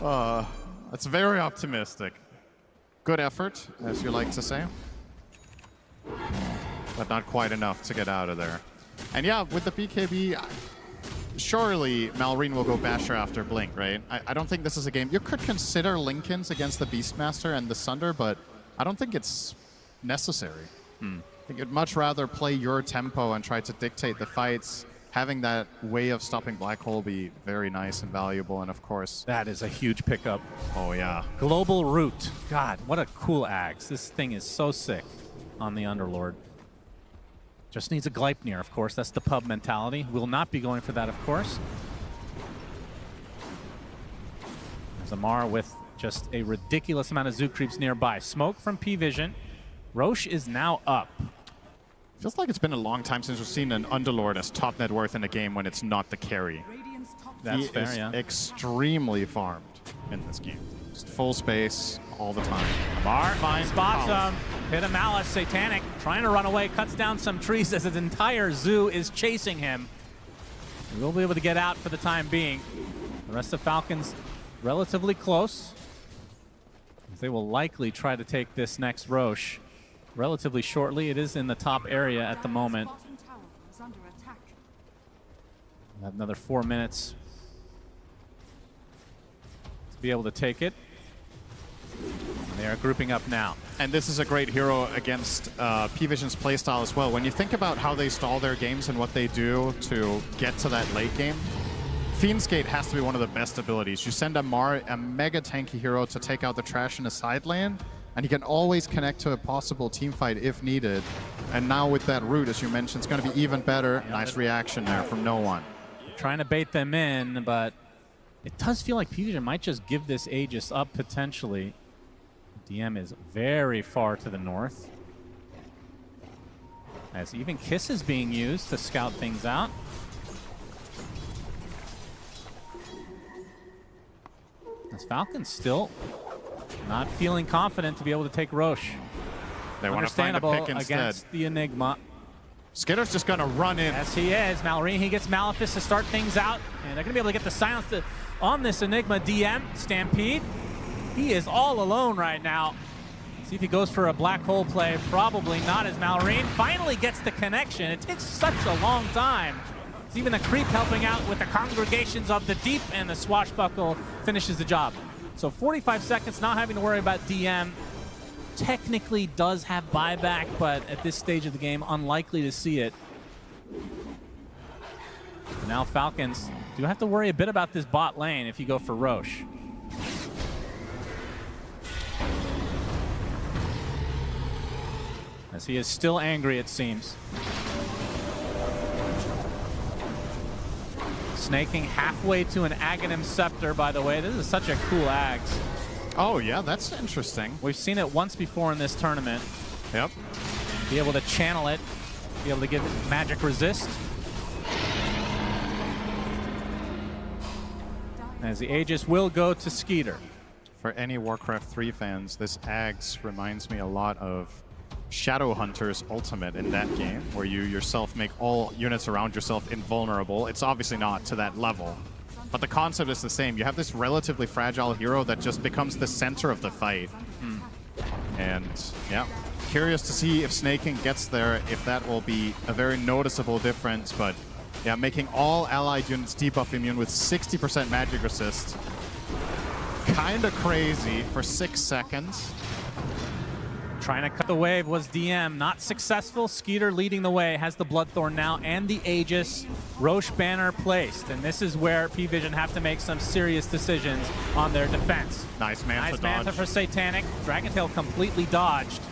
[SPEAKER 19] That's very optimistic. Good effort, as you like to say. But not quite enough to get out of there. And yeah, with the BKB, surely Malrine will go Basher after Blink, right? I don't think this is a game. You could consider Linkins against the Beastmaster and the Sunder, but I don't think it's necessary. I think you'd much rather play your tempo and try to dictate the fights. Having that way of stopping Black Hole be very nice and valuable, and of course...
[SPEAKER 13] That is a huge pickup.
[SPEAKER 19] Oh, yeah.
[SPEAKER 13] Global Root. God, what a cool axe. This thing is so sick on the Underlord. Just needs a Gleipnir, of course. That's the pub mentality. Will not be going for that, of course. There's Amar with just a ridiculous amount of Zoo Creeps nearby. Smoke from PVISION. Roche is now up.
[SPEAKER 19] Feels like it's been a long time since we've seen an Underlord as top net worth in a game when it's not the carry.
[SPEAKER 13] That's fair,
[SPEAKER 19] He is extremely farmed in this game. Just full space all the time.
[SPEAKER 13] Amar spots him. Hit a Malice. Satanic trying to run away. Cuts down some trees as his entire zoo is chasing him. He will be able to get out for the time being. The rest of Falcons relatively close. They will likely try to take this next Roche relatively shortly. It is in the top area at the moment. We'll have another 4 minutes to be able to take it. They are grouping up now.
[SPEAKER 19] And this is a great hero against PVISION's playstyle as well. When you think about how they stall their games and what they do to get to that late game, Fiend's Gate has to be one of the best abilities. You send Amar, a mega tanky hero, to take out the trash in a side lane, and he can always connect to a possible team fight if needed. And now with that root, as you mentioned, it's going to be even better. Nice reaction there from no one.
[SPEAKER 13] Trying to bait them in, but it does feel like PVISION might just give this Aegis up potentially. DM is very far to the north. As even Kiss is being used to scout things out. As Falcons still not feeling confident to be able to take Roche.
[SPEAKER 19] They want to find a
[SPEAKER 13] Understandable
[SPEAKER 19] pick instead.
[SPEAKER 13] against the Enigma.
[SPEAKER 19] Skitter's just going to run in.
[SPEAKER 13] Yes, he is. Malrine, he gets Malefice to start things out, and they're going to be able to get the silence on this Enigma DM. Stampede, he is all alone right now. See if he goes for a black hole play. Probably not, as Malrine finally gets the connection. It takes such a long time. It's even the creep helping out with the congregations of the deep, and the swashbuckle finishes the job. So 45 seconds, not having to worry about DM. Technically does have buyback, but at this stage of the game, unlikely to see it. Now Falcons do have to worry a bit about this bot lane if you go for Roche. As he is still angry, it seems. Snaking halfway to an Aghanim Scepter, by the way. This is such a cool Ags.
[SPEAKER 19] Oh, yeah, that's interesting.
[SPEAKER 13] We've seen it once before in this tournament.
[SPEAKER 19] Yep.
[SPEAKER 13] Be able to channel it, be able to give it magic resist. As the Aegis will go to Skeeter.
[SPEAKER 19] For any Warcraft 3 fans, this Ags reminds me a lot of Shadowhunter's Ultimate in that game, where you yourself make all units around yourself invulnerable. It's obviously not to that level, but the concept is the same. You have this relatively fragile hero that just becomes the center of the fight. And yeah, curious to see if Snaking gets there, if that will be a very noticeable difference. But yeah, making all allied units debuff immune with 60% magic resist. Kinda crazy for 6 seconds.
[SPEAKER 13] Trying to cut the wave was DM, not successful. Skeeter leading the way, has the Bloodthorn now and the Aegis. Roche banner placed, and this is where PVISION have to make some serious decisions on their defense.
[SPEAKER 19] Nice Manta
[SPEAKER 13] Nice
[SPEAKER 19] dodge.
[SPEAKER 13] Manta for Satanic. Dragontail completely dodged.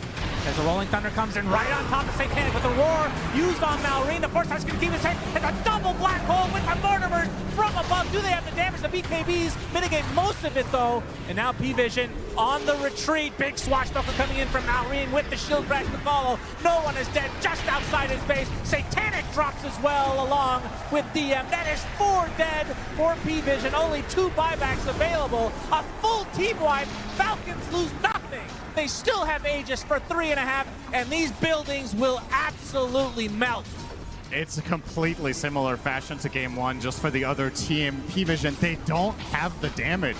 [SPEAKER 13] As the Rolling Thunder comes in right on top of Satanic with the roar used on Malrine. The Force Touch can keep his head. It's a double black hole with the Murderers from above. Do they have the damage? The BKBs mitigate most of it though. And now PVISION on the retreat. Big swashbuckle coming in from Malrine with the shield crash to follow. No one is dead just outside his base. Satanic drops as well along with DM. That is 4 dead for PVISION. Only 2 buybacks available. A full team wipe. Falcons lose nothing. They still have Aegis for 3.5, and these buildings will absolutely melt.
[SPEAKER 19] It's a completely similar fashion to game 1, just for the other team. PVISION, they don't have the damage.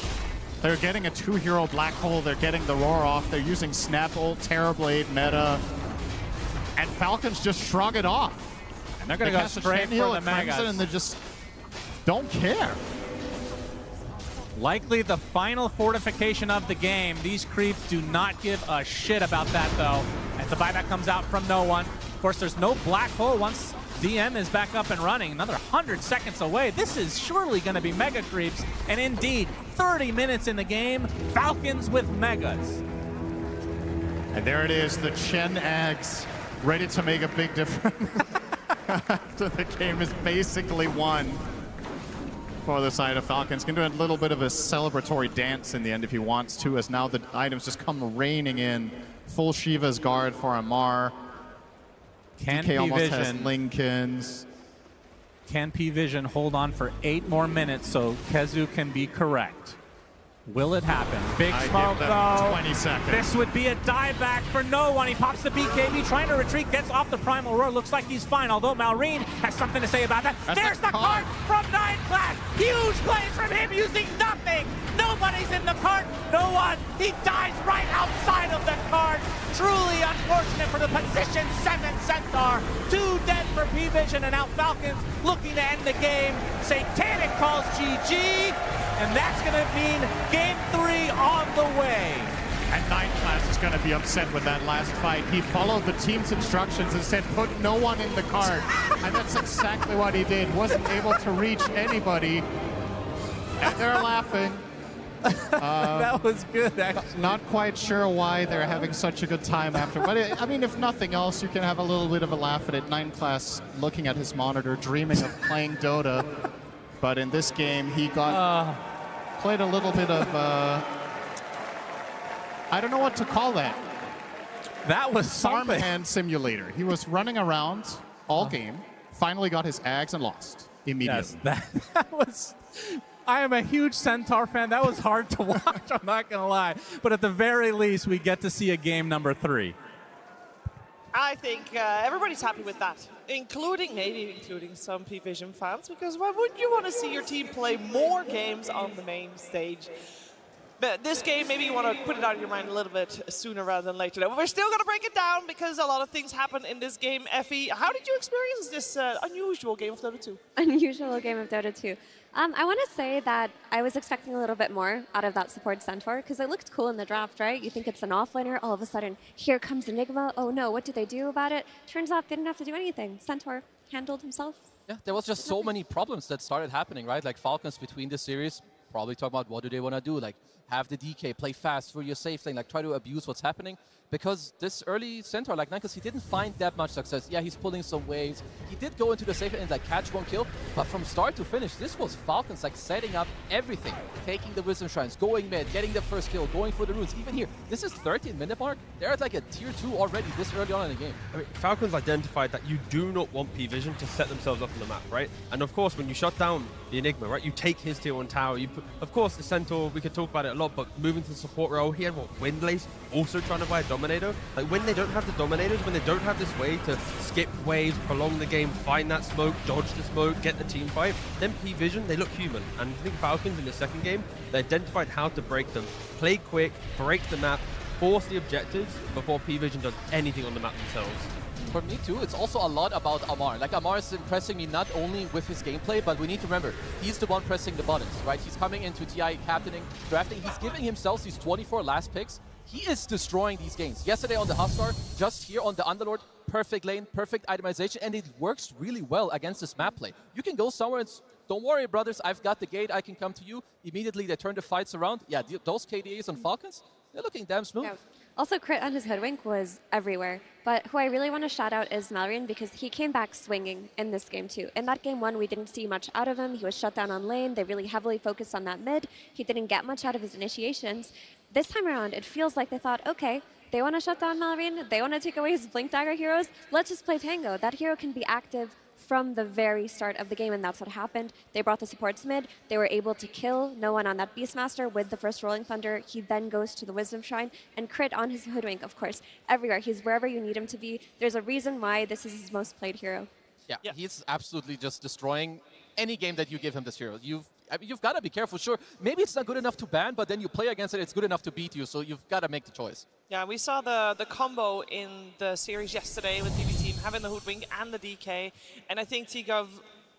[SPEAKER 19] They're getting a 2-hero black hole, they're getting the roar off, they're using Snap Ult, Terrorblade meta, and Falcons just shrug it off.
[SPEAKER 13] And they're going to go straight for the Megas.
[SPEAKER 19] And they just don't care.
[SPEAKER 13] Likely the final fortification of the game. These creeps do not give a shit about that, though. As the buyback comes out from no one. Of course, there's no black hole once DM is back up and running. Another 100 seconds away. This is surely going to be mega creeps. And indeed, 30 minutes in the game, Falcons with megas.
[SPEAKER 19] And there it is, the Chen Ags ready to make a big difference after the game is basically won. For the side of Falcons, can do a little bit of a celebratory dance in the end if he wants to, as now the items just come raining in. Full Shiva's Guard for Amar.
[SPEAKER 13] Can
[SPEAKER 19] DK almost has
[SPEAKER 13] PVISION
[SPEAKER 19] Lincolns.
[SPEAKER 13] Can PVISION hold on for 8 more minutes so Kezu can be correct? Will it happen? Big
[SPEAKER 19] I
[SPEAKER 13] smoke
[SPEAKER 19] give them
[SPEAKER 13] though.
[SPEAKER 19] 20 seconds.
[SPEAKER 13] This would be a dive back for no one. He pops the BKB, trying to retreat, gets off the Primal Roar. Looks like he's fine, although Malrine has something to say about that. There's the cart from 9 Class. Huge plays from him using nothing. Nobody's in the cart. No one. He dies right outside of the cart. Truly unfortunate for the position 7 Centaur. 2 dead for PVISION, and now Falcons looking to end the game. Satanic calls GG, and that's going to mean game 3 on the way.
[SPEAKER 19] And 9 Class is going to be upset with that last fight. He followed the team's instructions and said, put no one in the cart. And that's exactly what he did. Wasn't able to reach anybody. And they're laughing.
[SPEAKER 13] That was good, actually.
[SPEAKER 19] Not quite sure why they're having such a good time after. But I mean, if nothing else, you can have a little bit of a laugh at it. 9 Class looking at his monitor, dreaming of playing Dota. But in this game, he got played a little bit of, I don't know what to call that.
[SPEAKER 13] That was something.
[SPEAKER 19] Farmhand simulator. He was running around all game, finally got his Ags and lost immediately.
[SPEAKER 13] Yes, that was... I am a huge Centaur fan. That was hard to watch, I'm not going to lie. But at the very least, we get to see a game number 3.
[SPEAKER 18] I think everybody's happy with that, maybe including some PVISION fans, because why wouldn't you want to see your team play more games on the main stage? But this game, maybe you want to put it out of your mind a little bit sooner rather than later. But we're still going to break it down because a lot of things happen in this game. Effie, how did you experience this unusual game of Dota 2?
[SPEAKER 22] Unusual game of Dota 2. I want to say that I was expecting a little bit more out of that support Centaur because it looked cool in the draft, right? You think it's an offlaner, all of a sudden, here comes Nigma. Oh no, what do they do about it? Turns out they didn't have to do anything. Centaur handled himself.
[SPEAKER 25] Yeah, there was just so many problems that started happening, right? Like Falcons between the series, probably talk about what do they want to do, like have the DK, play fast for your safe lane, like try to abuse what's happening. Because this early Centaur, like Nikas, he didn't find that much success. Yeah, he's pulling some waves. He did go into the safe lane and like catch one kill, but from start to finish, this was Falcons like setting up everything. Taking the Wisdom Shrines, going mid, getting the first kill, going for the roots. Even here, this is 13-minute mark. They're at like a tier 2 already this early on in the game.
[SPEAKER 20] I mean, Falcons identified that you do not want PVISION to set themselves up on the map, right? And of course, when you shut down the Enigma, right, you take his tier 1 tower. You put, of course, the Centaur, we could talk about it a lot, but moving to the support role, he had what, Windlace, also trying to buy a Dominator. Like when they don't have the Dominators, when they don't have this way to skip waves, prolong the game, find that smoke, dodge the smoke, get the team fight, then PVISION, they look human. And I think Falcons in the second game, they identified how to break them. Play quick, break the map, force the objectives before PVISION does anything on the map themselves.
[SPEAKER 25] For me too, it's also a lot about Amar. Like Amar is impressing me not only with his gameplay, but we need to remember, he's the one pressing the buttons, right? He's coming into TI, captaining, drafting, he's giving himself these 24 last picks. He is destroying these games. Yesterday on the Huskar, just here on the Underlord, perfect lane, perfect itemization, and it works really well against this map play. You can go somewhere and don't worry, brothers, I've got the gate, I can come to you. Immediately they turn the fights around. Yeah, those KDAs on Falcons, they're looking damn smooth.
[SPEAKER 22] Yeah. Also, crit on his Hoodwink was everywhere. But who I really want to shout out is Malrine because he came back swinging in this game too. In that game 1, we didn't see much out of him. He was shut down on lane. They really heavily focused on that mid. He didn't get much out of his initiations. This time around, it feels like they thought, okay, they want to shut down Malrine. They want to take away his Blink Dagger heroes. Let's just play Tango. That hero can be active from the very start of the game, and that's what happened. They brought the supports mid. They were able to kill no one on that Beastmaster with the first Rolling Thunder. He then goes to the Wisdom Shrine and crit on his Hoodwink, of course, everywhere. He's wherever you need him to be. There's a reason why this is his most played hero.
[SPEAKER 25] Yeah, he's absolutely just destroying any game that you give him this hero. You've got to be careful. Sure, maybe it's not good enough to ban, but then you play against it, it's good enough to beat you, so you've got to make the choice.
[SPEAKER 18] Yeah, we saw the combo in the series yesterday with DB Team having the Hoodwink and the DK, and I think Tigov,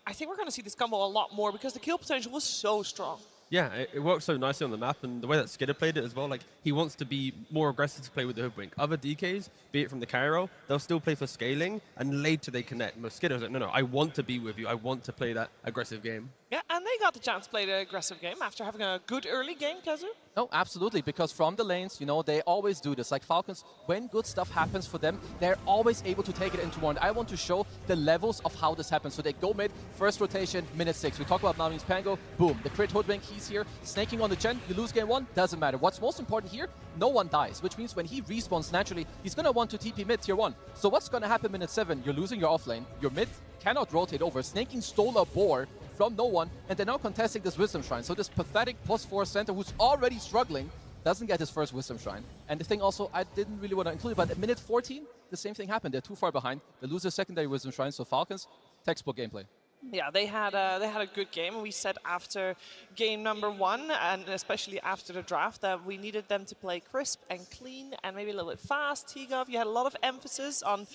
[SPEAKER 18] I think we're going to see this combo a lot more because the kill potential was so strong.
[SPEAKER 20] Yeah, it works so nicely on the map, and the way that Skidder played it as well, like, he wants to be more aggressive to play with the Hoodwink. Other DKs, be it from the carry role, they'll still play for scaling, and later they connect. But Skidder's like, no, I want to be with you. I want to play that aggressive game.
[SPEAKER 18] Yeah, and they got the chance to play the aggressive game after having a good early game, Kazu.
[SPEAKER 25] No, absolutely, because from the lanes, you know, they always do this. Like Falcons, when good stuff happens for them, they're always able to take it into one. I want to show the levels of how this happens. So they go mid, first rotation, minute 6. We talk about Malrine's Pango, boom, the crit Hoodwink, he's here, snaking on the Chen, you lose game 1, doesn't matter. What's most important here, no one dies, which means when he respawns naturally, he's going to want to TP mid tier 1. So what's going to happen minute 7? You're losing your offlane, your mid cannot rotate over, snaking stole a boar from no one, and they're now contesting this Wisdom Shrine. So this pathetic +4 center who's already struggling doesn't get his first Wisdom Shrine. And the thing also, I didn't really want to include, but at minute 14, the same thing happened. They're too far behind. They lose their secondary Wisdom Shrine, so Falcons, textbook gameplay.
[SPEAKER 18] Yeah, they had a good game. We said after game number 1, and especially after the draft, that we needed them to play crisp and clean and maybe a little bit fast. Tigov, you had a lot of emphasis on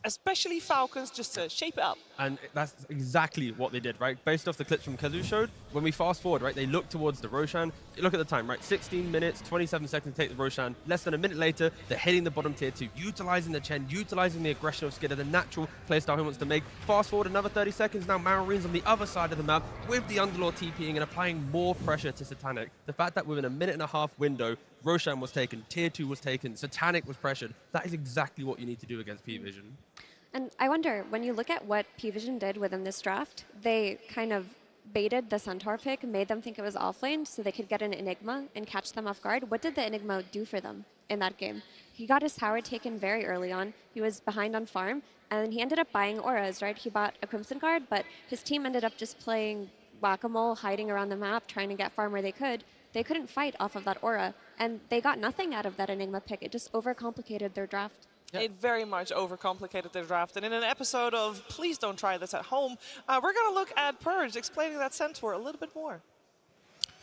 [SPEAKER 18] especially Falcons just to shape it up.
[SPEAKER 20] And that's exactly what they did, right? Based off the clips from Kazu showed, when we fast forward, right, they look towards the Roshan. Look at the time, right? 16 minutes, 27 seconds to take the Roshan. Less than a minute later, they're hitting the bottom tier 2, utilizing the Chen, utilizing the aggression of Skidder, the natural playstyle he wants to make. Fast forward another 30 seconds, now Malrine's on the other side of the map with the Underlord TPing and applying more pressure to Satanic. The fact that within a minute and a half window, Roshan was taken, tier 2 was taken, Satanic was pressured. That is exactly what you need to do against PVISION.
[SPEAKER 22] And I wonder, when you look at what PVISION did within this draft, they kind of baited the Centaur pick, made them think it was offlane so they could get an Enigma and catch them off guard. What did the Enigma do for them in that game? He got his tower taken very early on. He was behind on farm, and he ended up buying auras, right? He bought a Crimson Guard, but his team ended up just playing whack-a-mole, hiding around the map, trying to get farm where they could. They couldn't fight off of that aura, and they got nothing out of that Enigma pick. It just overcomplicated their draft.
[SPEAKER 18] It very much overcomplicated the draft. And in an episode of Please Don't Try This at Home, we're going to look at Purge explaining that Centaur a little bit more.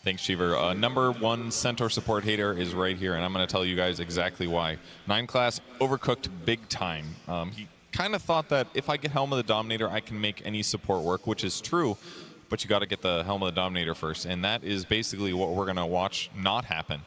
[SPEAKER 7] Thanks, Cheever. #1 Centaur support hater is right here, and I'm going to tell you guys exactly why. 9 class overcooked big time. He kind of thought that if I get Helm of the Dominator, I can make any support work, which is true, but you got to get the Helm of the Dominator first, and that is basically what we're going to watch not happen.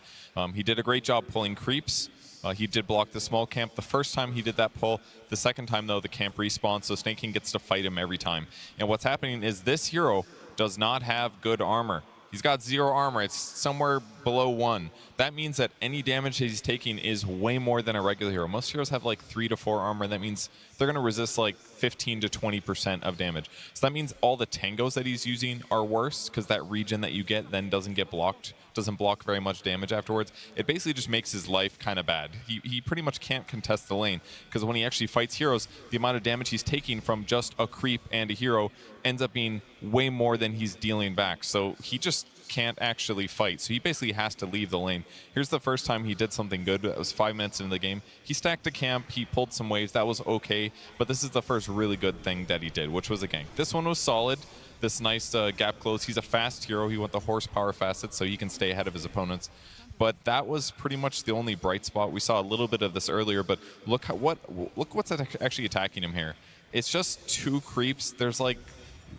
[SPEAKER 7] He did a great job pulling creeps. He did block the small camp the first time he did that pull. The second time, though, the camp respawns, so Snake King gets to fight him every time. And what's happening is this hero does not have good armor. He's got 0 armor. It's somewhere below 1. That means that any damage that he's taking is way more than a regular hero. Most heroes have like 3 to 4 armor. That means they're going to resist like 15 to 20% of damage. So that means all the tangos that he's using are worse because that regen that you get then doesn't get blocked, doesn't block very much damage afterwards. It basically just makes his life kind of bad. He pretty much can't contest the lane because when he actually fights heroes, the amount of damage he's taking from just a creep and a hero ends up being way more than he's dealing back. So he just can't actually fight. So he basically has to leave the lane. Here's the first time he did something good. It was 5 minutes into the game. He stacked a camp. He pulled some waves. That was okay. But this is the first really good thing that he did, which was a gank. This one was solid. This nice gap close. He's a fast hero. He went the horsepower facet so he can stay ahead of his opponents. But that was pretty much the only bright spot. We saw a little bit of this earlier, but look what's actually attacking him here. It's just 2 creeps. There's like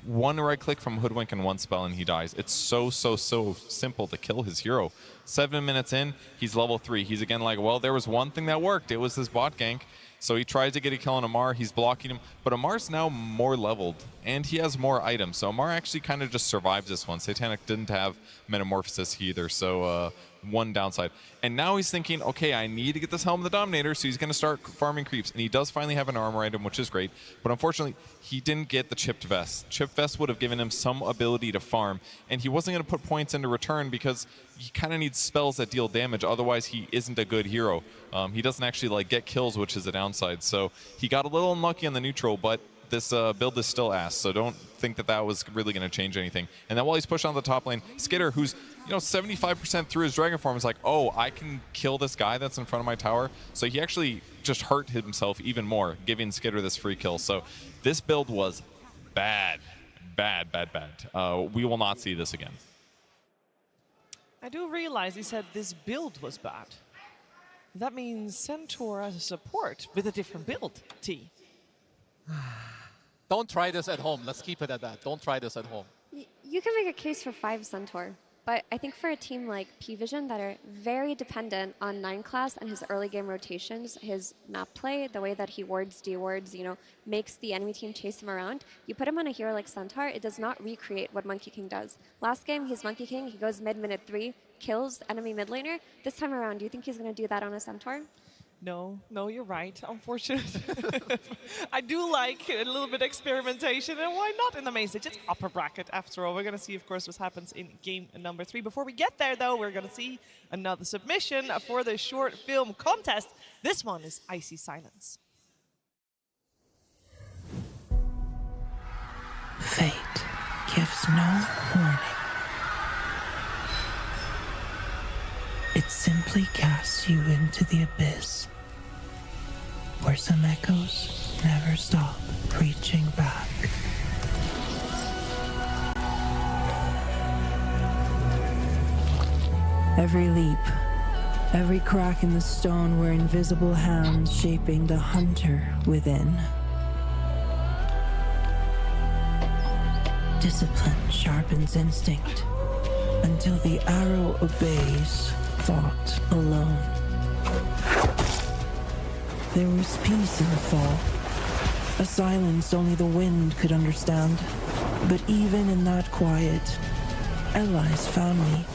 [SPEAKER 7] 1 right click from Hoodwink and 1 spell and he dies. It's so simple to kill his hero. 7 minutes in, he's level 3. He's again like, well, there was one thing that worked. It was this bot gank. So he tries to get a kill on Amar. He's blocking him. But Amar's now more leveled, and he has more items. So Amar actually kind of just survives this one. Satanic didn't have Metamorphosis either, so one downside. And now he's thinking, okay, I need to get this Helm of the Dominator, so he's going to start farming creeps. And he does finally have an armor item, which is great. But unfortunately, he didn't get the Chipped Vest. Chipped Vest would have given him some ability to farm, and he wasn't going to put points into return because he kind of needs spells that deal damage. Otherwise, he isn't a good hero. He doesn't actually like get kills, which is a downside. So he got a little unlucky on the neutral, but this build is still ass, so don't think that that was really going to change anything. And then while he's pushed on the top lane, Skitter, who's 75% through his Dragon form, is like, oh, I can kill this guy that's in front of my tower. So he actually just hurt himself even more, giving Skitter this free kill. So this build was bad. We will not see this again.
[SPEAKER 18] I do realize he said this build was bad. That means Centaur as a support with a different build, T.
[SPEAKER 25] Don't try this at home. Let's keep it at that. Don't try this at home.
[SPEAKER 22] You can make a case for 5 Centaur, but I think for a team like PVISION that are very dependent on 9 class and his early game rotations, his map play, the way that he wards, de-wards, makes the enemy team chase him around, you put him on a hero like Centaur, it does not recreate what Monkey King does. Last game, he's Monkey King, he goes mid-minute 3, kills enemy mid laner. This time around, do you think he's going to do that on a Centaur?
[SPEAKER 18] No, you're right. Unfortunate. I do like a little bit of experimentation, and why not in the main stage? It's upper bracket after all. We're going to see, of course, what happens in game number 3. Before we get there, though, we're going to see another submission for the short film contest. This one is Icy Silence.
[SPEAKER 14] Fate gives no warning. It simply casts you into the abyss, where some echoes never stop reaching back. Every leap, every crack in the stone were invisible hands shaping the hunter within. Discipline sharpens instinct until the arrow obeys thought alone. There was peace in the fall, a silence only the wind could understand. But even in that quiet, allies found me.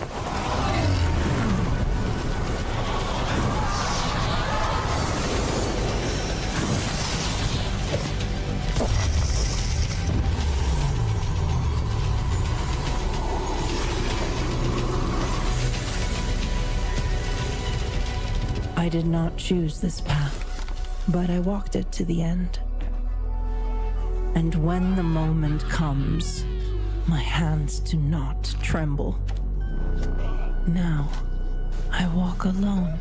[SPEAKER 14] I did not choose this path, but I walked it to the end. And when the moment comes, my hands do not tremble. Now, I walk alone,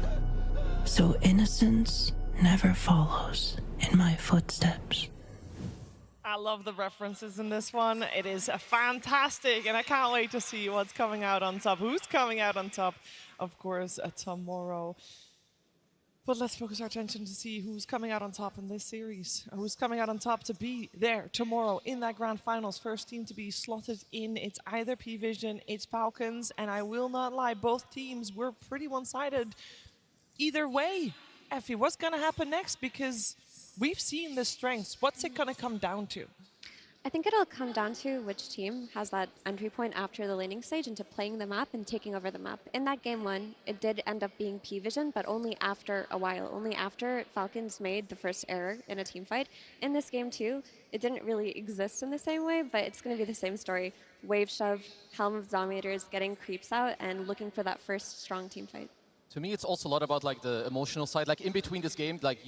[SPEAKER 14] so innocence never follows in my footsteps.
[SPEAKER 18] I love the references in this one. It is fantastic, and I can't wait to see what's coming out on top. Who's coming out on top, of course, tomorrow. But let's focus our attention to see who's coming out on top in this series. Who's coming out on top to be there tomorrow in that grand finals. First team to be slotted in. It's either PVISION, it's Falcons, and I will not lie, both teams were pretty one-sided. Either way, Effie, what's going to happen next? Because we've seen the strengths. What's it going to come down to?
[SPEAKER 22] I think it'll come down to which team has that entry point after the laning stage into playing the map and taking over the map. In that game one, it did end up being PVISION, but only after a while, only after Falcons made the first error in a team fight. In this game too, it didn't really exist in the same way, but it's going to be the same story. Wave shove, Helm of Dominators, getting creeps out, and looking for that first strong team fight.
[SPEAKER 25] To me, it's also a lot about like the emotional side. Like in between this game, like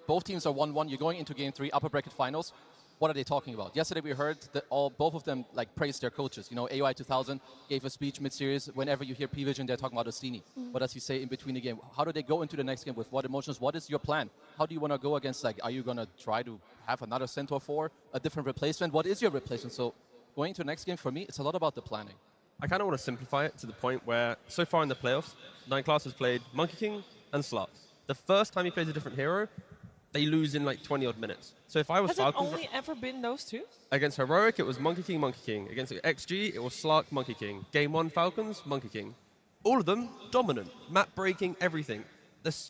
[SPEAKER 25] both teams are 1-1. You're going into game 3, upper bracket finals. What are they talking about? Yesterday we heard that both of them like praised their coaches. You know, AOI 2000 gave a speech mid-series. Whenever you hear PVISION, they're talking about Ostini. What does he say in between the game? How do they go into the next game? With what emotions? What is your plan? How do you want to go against, like, are you going to try to have another Centaur 4, a different replacement? What is your replacement? So going to the next game, for me, it's a lot about the planning.
[SPEAKER 20] I kind of want to simplify it to the point where, so far in the playoffs, 9class has played Monkey King and Slut. The first time he plays a different hero, they lose in like 20-odd minutes. So if I was
[SPEAKER 18] Has
[SPEAKER 20] Falcons...
[SPEAKER 18] it only ever been those two?
[SPEAKER 20] Against Heroic, it was Monkey King, Monkey King. Against XG, it was Slark, Monkey King. Game 1, Falcons, Monkey King. All of them dominant, map breaking, everything.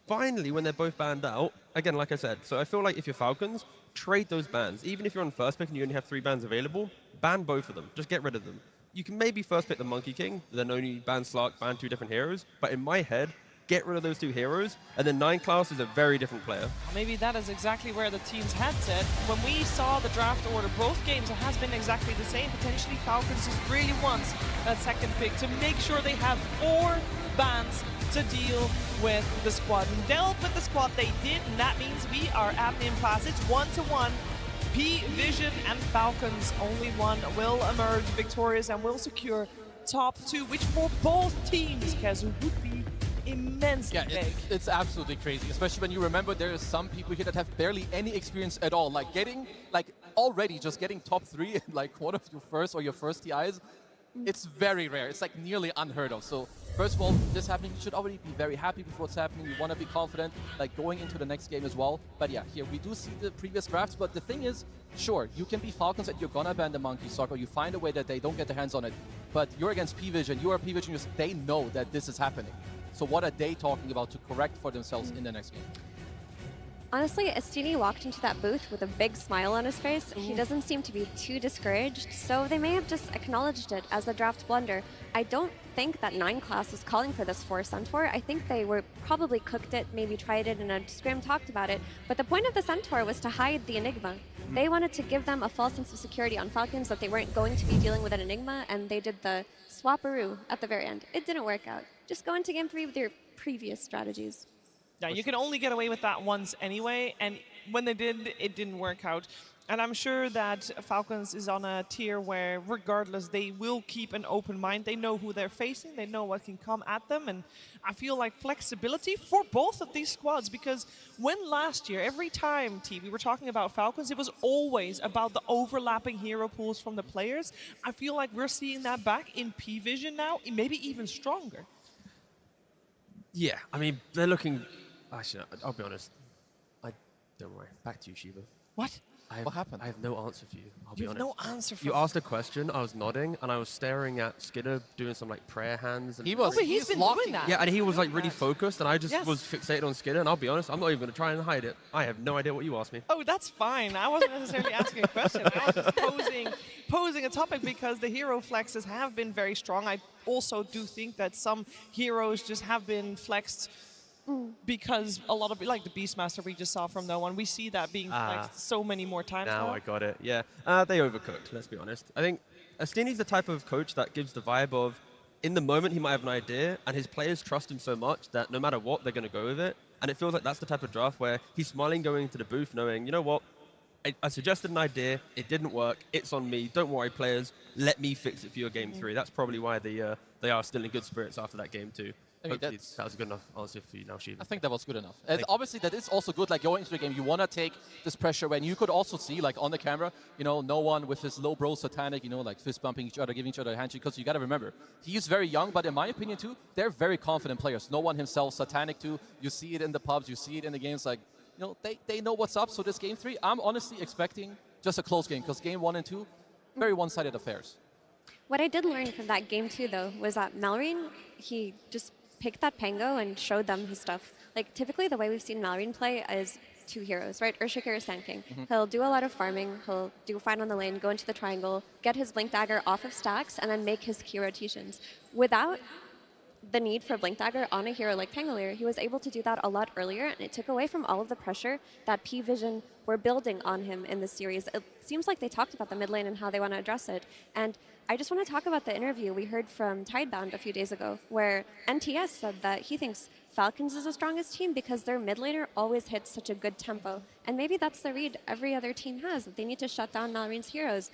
[SPEAKER 20] Finally, when they're both banned out, again, like I said, so I feel like if you're Falcons, trade those bans. Even if you're on first pick and you only have 3 bans available, ban both of them. Just get rid of them. You can maybe first pick the Monkey King, then only ban Slark, ban 2 different heroes. But in my head, get rid of those 2 heroes, and then 9class is a very different player.
[SPEAKER 18] Maybe that is exactly where the team's head set. When we saw the draft order, both games, it has been exactly the same. Potentially Falcons just really wants that second pick to make sure they have 4 bans to deal with the squad. And dealt with the squad they did, and that means we are at the impasse. It's 1-1. PVISION and Falcons, only one will emerge victorious and will secure top 2, which for both teams, Kazu, would be immensely big.
[SPEAKER 25] It's absolutely crazy, especially when you remember there are some people here that have barely any experience at all. Like already just getting top 3 in like one of your first or your first TIs, it's very rare. It's like nearly unheard of. So first of all, this happening, you should already be very happy with what's happening. You want to be confident, like going into the next game as well. But yeah, here we do see the previous drafts. But the thing is, sure, you can be Falcons and you're gonna ban the Monkey Sock, or you find a way that they don't get their hands on it. But you're against PVISION, you are PVISION, they know that this is happening. So what are they talking about to correct for themselves in the next game?
[SPEAKER 22] Honestly, Ostini walked into that booth with a big smile on his face. He doesn't seem to be too discouraged, so they may have just acknowledged it as a draft blunder. I don't think that 9class was calling for this 4 Centaur. I think they were probably cooked it, maybe tried it, and Xtreme talked about it. But the point of the Centaur was to hide the Enigma. They wanted to give them a false sense of security on Falcons that they weren't going to be dealing with an Enigma, and they did the swapperoo at the very end. It didn't work out. Just go into game 3 with your previous strategies.
[SPEAKER 18] Yeah, you can only get away with that once anyway, and when they did, it didn't work out. And I'm sure that Falcons is on a tier where, regardless, they will keep an open mind. They know who they're facing, they know what can come at them, and I feel like flexibility for both of these squads, because when last year, every time, we were talking about Falcons, it was always about the overlapping hero pools from the players. I feel like we're seeing that back in PVISION now, maybe even stronger.
[SPEAKER 20] Yeah, I mean, they're looking... Actually, I'll be honest. Don't worry. Back to you, Shiva.
[SPEAKER 18] What?
[SPEAKER 25] What happened?
[SPEAKER 20] I have no answer for you. I'll be honest.
[SPEAKER 18] You have no answer for
[SPEAKER 20] you asked a question, I was nodding, and I was staring at Skidder doing some like prayer hands. And
[SPEAKER 18] he's been doing that.
[SPEAKER 20] Yeah, and he was like really focused, and I just was fixated on Skidder, and I'll be honest, I'm not even going to try and hide it. I have no idea what you asked me.
[SPEAKER 18] Oh, that's fine. I wasn't necessarily asking a question. I was just posing a topic because the hero flexes have been very strong. I also do think that some heroes just have been flexed because a lot of, like the Beastmaster we just saw from No One, we see that being flexed so many more times now.
[SPEAKER 20] I got it, yeah. They overcooked, let's be honest. I think Ostini's the type of coach that gives the vibe of, in the moment he might have an idea, and his players trust him so much that no matter what, they're going to go with it. And it feels like that's the type of draft where he's smiling going into the booth knowing, you know what, I suggested an idea, it didn't work, it's on me, don't worry players, let me fix it for your game 3. That's probably why they are still in good spirits after that game 2.
[SPEAKER 25] I mean,
[SPEAKER 20] Hopefully that was a good enough answer for you now, Shiva.
[SPEAKER 25] I think that was good enough. And obviously, that is also good. Like going into the game, you want to take this pressure when you could also see, like on the camera, you know, no one with his low bro satanic, you know, like fist bumping each other, giving each other a handshake. Because you got to remember, he's very young, but in my opinion too, they're very confident players. No one himself satanic too. You see it in the pubs, you see it in the games. Like, you know, they know what's up. So this game 3, I'm honestly expecting just a close game because game 1 and 2, very one-sided affairs.
[SPEAKER 22] What I did learn from that game 2 though was that Malrine, he just picked that Pango and showed them his stuff. Like typically the way we've seen Malrine play is 2 heroes, right? Earthshaker or Sand King. He'll do a lot of farming, he'll do fine on the lane, go into the triangle, get his Blink Dagger off of stacks, and then make his key rotations. Without the need for Blink Dagger on a hero like Pangolier, he was able to do that a lot earlier, and it took away from all of the pressure that PVISION were building on him in this series. It seems like they talked about the mid lane and how they want to address it. And I just want to talk about the interview we heard from Tidebound a few days ago, where NTS said that he thinks Falcons is the strongest team because their mid laner always hits such a good tempo. And maybe that's the read every other team has, that they need to shut down Malrine's heroes.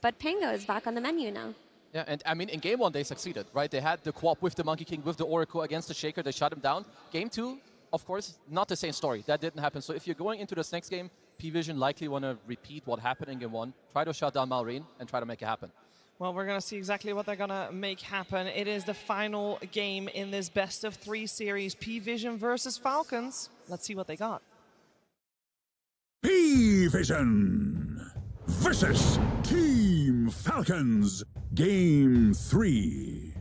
[SPEAKER 22] But Pango is back on the menu now.
[SPEAKER 25] Yeah, and I mean, in game 1, they succeeded, right? They had the co-op with the Monkey King, with the Oracle against the Shaker. They shut him down. Game 2, of course, not the same story. That didn't happen. So if you're going into this next game, PVISION likely want to repeat what happened in game 1, try to shut down Malrine, and try to make it happen.
[SPEAKER 18] Well, we're going to see exactly what they're going to make happen. It is the final game in this best-of-3 series, PVISION versus Falcons. Let's see what they got.
[SPEAKER 6] PVISION versus Team Falcons, Game 3.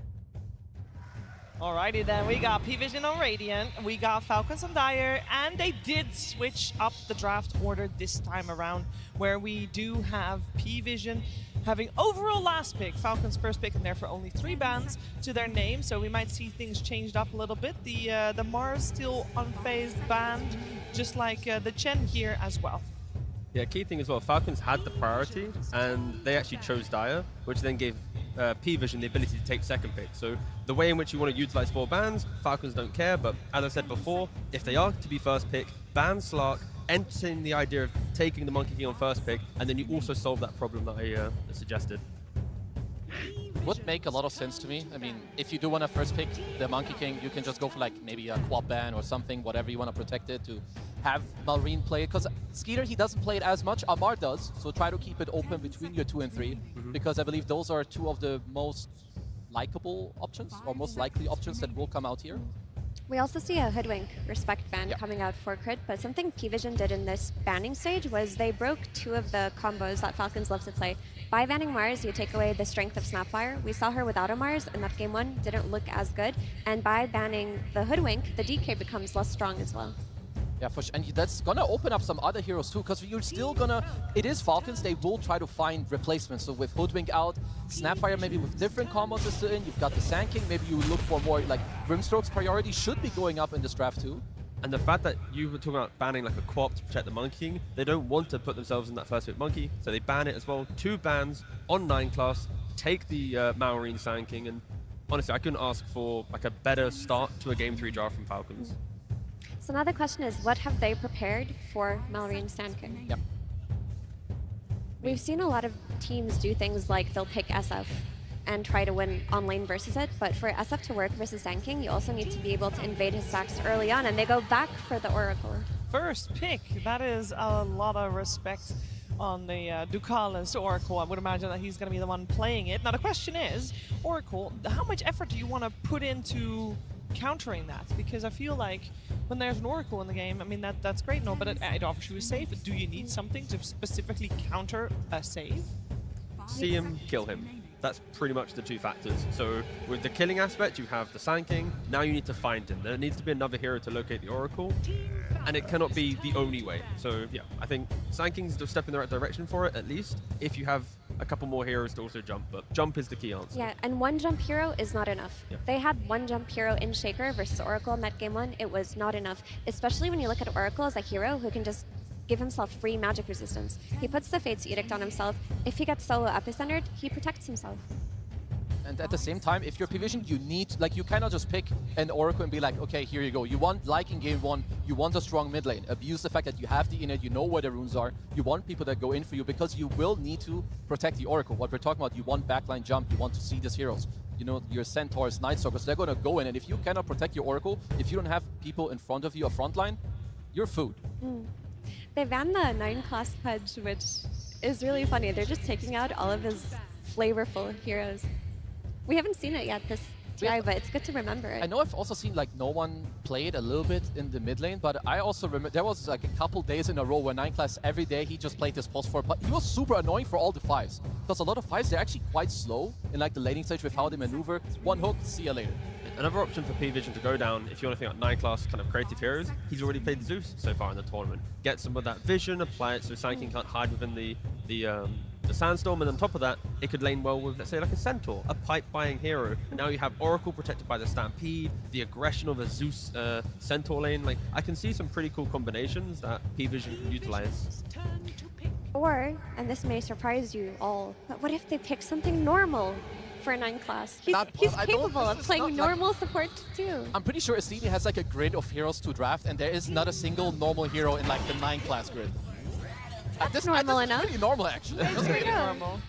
[SPEAKER 18] Alrighty then, we got PVISION on Radiant, we got Falcons on Dire, and they did switch up the draft order this time around, where we do have PVISION having overall last pick, Falcons first pick, and therefore only 3 bans to their name, so we might see things changed up a little bit. The Mars still unfazed banned, just like the Chen here as well.
[SPEAKER 20] Yeah, key thing as well, Falcons had the priority, and they actually chose Dire, which then gave PVISION the ability to take second pick. So the way in which you want to utilize 4 bans, Falcons don't care, but as I said before, if they are to be first pick, ban Slark, entertain the idea of taking the Monkey King on first pick, and then you also solve that problem that I suggested.
[SPEAKER 25] Would make a lot of sense to me. I mean, if you do want to first pick the Monkey King, you can just go for like maybe a quad ban or something, whatever you want to protect it, to have Malrine play it. Because Skeeter, he doesn't play it as much. Amar does, so try to keep it open between your 2 and 3, because I believe those are 2 of the most likable options, or most likely options that will come out here.
[SPEAKER 22] We also see a Hoodwink Respect ban coming out for Crit, but something PVISION did in this banning stage was they broke 2 of the combos that Falcons love to play. By banning Mars, you take away the strength of Snapfire. We saw her without a Mars, and that game 1 didn't look as good. And by banning the Hoodwink, the DK becomes less strong as well.
[SPEAKER 25] Yeah, for sure. And that's gonna open up some other heroes too, because you're still gonna, it is Falcons, they will try to find replacements. So with Hoodwink out, Snapfire maybe with different combos is still in, you've got the Sand King, maybe you look for more, like Grimstroke's priority should be going up in this draft too.
[SPEAKER 20] And the fact that you were talking about banning like a co-op to protect the Monkey King, they don't want to put themselves in that first pick Monkey, so they ban it as well. 2 bans on 9 class, take the Malrine Sand King, and honestly, I couldn't ask for like a better start to a Game 3 draft from Falcons.
[SPEAKER 22] So now the question is, what have they prepared for Malrine Sand King?
[SPEAKER 25] Yep.
[SPEAKER 22] We've seen a lot of teams do things like they'll pick SF and try to win on lane versus it, but for SF to work versus Sand King, you also need to be able to invade his stacks early on, and they go back for the Oracle.
[SPEAKER 18] First pick, that is a lot of respect on the Ducalis Oracle. I would imagine that he's going to be the one playing it. Now the question is, Oracle, how much effort do you want to put into countering that? Because I feel like when there's an Oracle in the game, I mean, that's great, no, but it offers you a save. Do you need something to specifically counter a save?
[SPEAKER 20] See him, kill him. That's pretty much the 2 factors. So with the killing aspect, you have the Sand King. Now you need to find him. There needs to be another hero to locate the Oracle, and it cannot be the only way. So yeah, I think Sand King's a step in the right direction for it, at least, if you have a couple more heroes to also jump, but jump is the key answer.
[SPEAKER 22] Yeah, and 1 jump hero is not enough.
[SPEAKER 20] Yeah.
[SPEAKER 22] They had 1 jump hero in Shaker versus Oracle in that game 1. It was not enough, especially when you look at Oracle as a hero who can just give himself free magic resistance. He puts the Fate's Edict on himself. If he gets solo epicentered, he protects himself.
[SPEAKER 25] And at the same time, if you're PVISION, you need, like, you cannot just pick an Oracle and be like, okay, here you go. You want, like in game 1, you want a strong mid lane. Abuse the fact that you have the innate, you know where the runes are. You want people that go in for you because you will need to protect the Oracle. What we're talking about, you want backline jump, you want to see these heroes. you know, your Centaurs, Night Stalkers, they're going to go in. And if you cannot protect your Oracle, if you don't have people in front of you, a front line, you're food.
[SPEAKER 22] They banned the 9-class Pudge, which is really funny. They're just taking out all of his flavorful heroes. We haven't seen it yet this TI, but it's good to remember it.
[SPEAKER 25] I know I've also seen like no one played a little bit in the mid lane, but I also remember there was like a couple days in a row where 9-class every day he just played this post-4, but he was super annoying for all the 5s. Because a lot of 5s, they're actually quite slow in like the laning stage with how they maneuver. One hook, see you later.
[SPEAKER 20] Another option for PVISION to go down, if you want to think about 9-class kind of creative heroes, he's already played Zeus so far in the tournament. Get some of that vision, apply it so Sanking can't hide within the Sandstorm, and on top of that, it could lane well with, let's say, like a Centaur, a pipe-buying hero. And now you have Oracle protected by the Stampede, the aggression of a Zeus Centaur lane. Like, I can see some pretty cool combinations that PVISION can utilize.
[SPEAKER 22] Or, and this may surprise you all, but what if they pick something normal for a 9-class? He's capable of playing normal supports too.
[SPEAKER 25] I'm pretty sure Xtreme has like a grid of heroes to draft, and there is not a single normal hero in like the 9-class grid.
[SPEAKER 22] That's normal enough.
[SPEAKER 25] Pretty normal, actually.
[SPEAKER 22] That's pretty normal.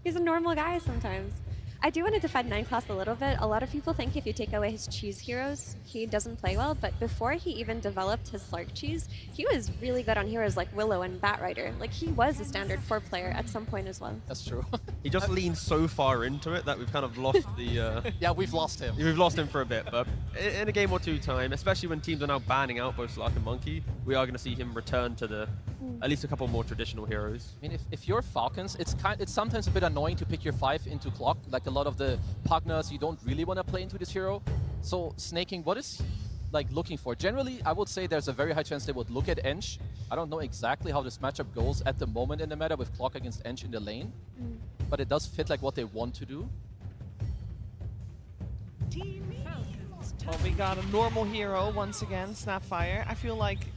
[SPEAKER 22] He's a normal guy sometimes. I do want to defend 9-class a little bit. A lot of people think if you take away his cheese heroes, he doesn't play well, but before he even developed his Slark cheese, he was really good on heroes like Willow and Batrider. Like, he was a standard 4 player at some point as well.
[SPEAKER 25] That's true.
[SPEAKER 20] He just leaned so far into it that we've kind of lost the...
[SPEAKER 25] Yeah, we've lost him.
[SPEAKER 20] We've lost him for a bit, but in a game or two time, especially when teams are now banning out both Slark and Monkey, we are going to see him return to the at least a couple more traditional heroes.
[SPEAKER 25] I mean, if you're Falcons, it's sometimes a bit annoying to pick your 5 into clock. Like a lot of the Pugners, you don't really want to play into this hero. So Snaking, what is like looking for? Generally, I would say there's a very high chance they would look at Ench. I don't know exactly how this matchup goes at the moment in the meta with Clock against Ench in the lane, but it does fit like what they want to do.
[SPEAKER 18] Well, we got a normal hero once again, Snapfire. I feel like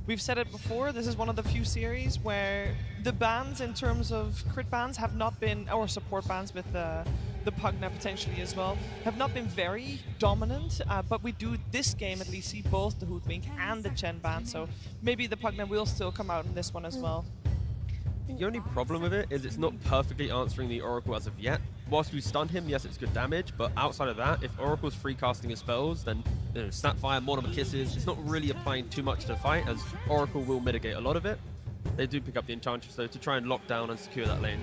[SPEAKER 18] we've said it before, this is one of the few series where the bans in terms of crit bans have not been, or support bans with the Pugna potentially as well, have not been very dominant, but we do this game at least see both the Hoodwink and the Chen ban, so maybe the Pugna will still come out in this one as well.
[SPEAKER 20] The only problem with it is it's not perfectly answering the Oracle as of yet. Whilst we stun him, yes, it's good damage, but outside of that, if Oracle's free casting his spells, then Snapfire, Mortimer Kisses, it's not really applying too much to the fight, as Oracle will mitigate a lot of it. They do pick up the Enchantress, though, to try and lock down and secure that lane.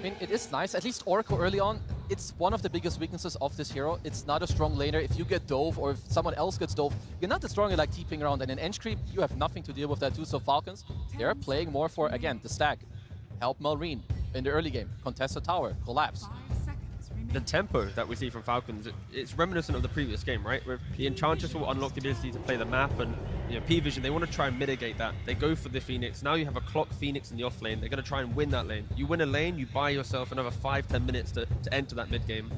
[SPEAKER 25] I mean, it is nice. At least Oracle early on, it's one of the biggest weaknesses of this hero. It's not a strong laner. If you get dove or if someone else gets dove, you're not that strong at like TPing around. And in Ench creep, you have nothing to deal with that too. So Falcons, they're playing more for, again, the stack. Help Malrine in the early game. Contest the tower. Collapse.
[SPEAKER 20] The tempo that we see from Falcons, it's reminiscent of the previous game, right? Where the Enchantress will unlock the ability to play the map, and PVISION, they want to try and mitigate that. They go for the Phoenix. Now you have a clock Phoenix in the off lane. They're going to try and win that lane. You win a lane, you buy yourself another 5-10 minutes to enter that mid game.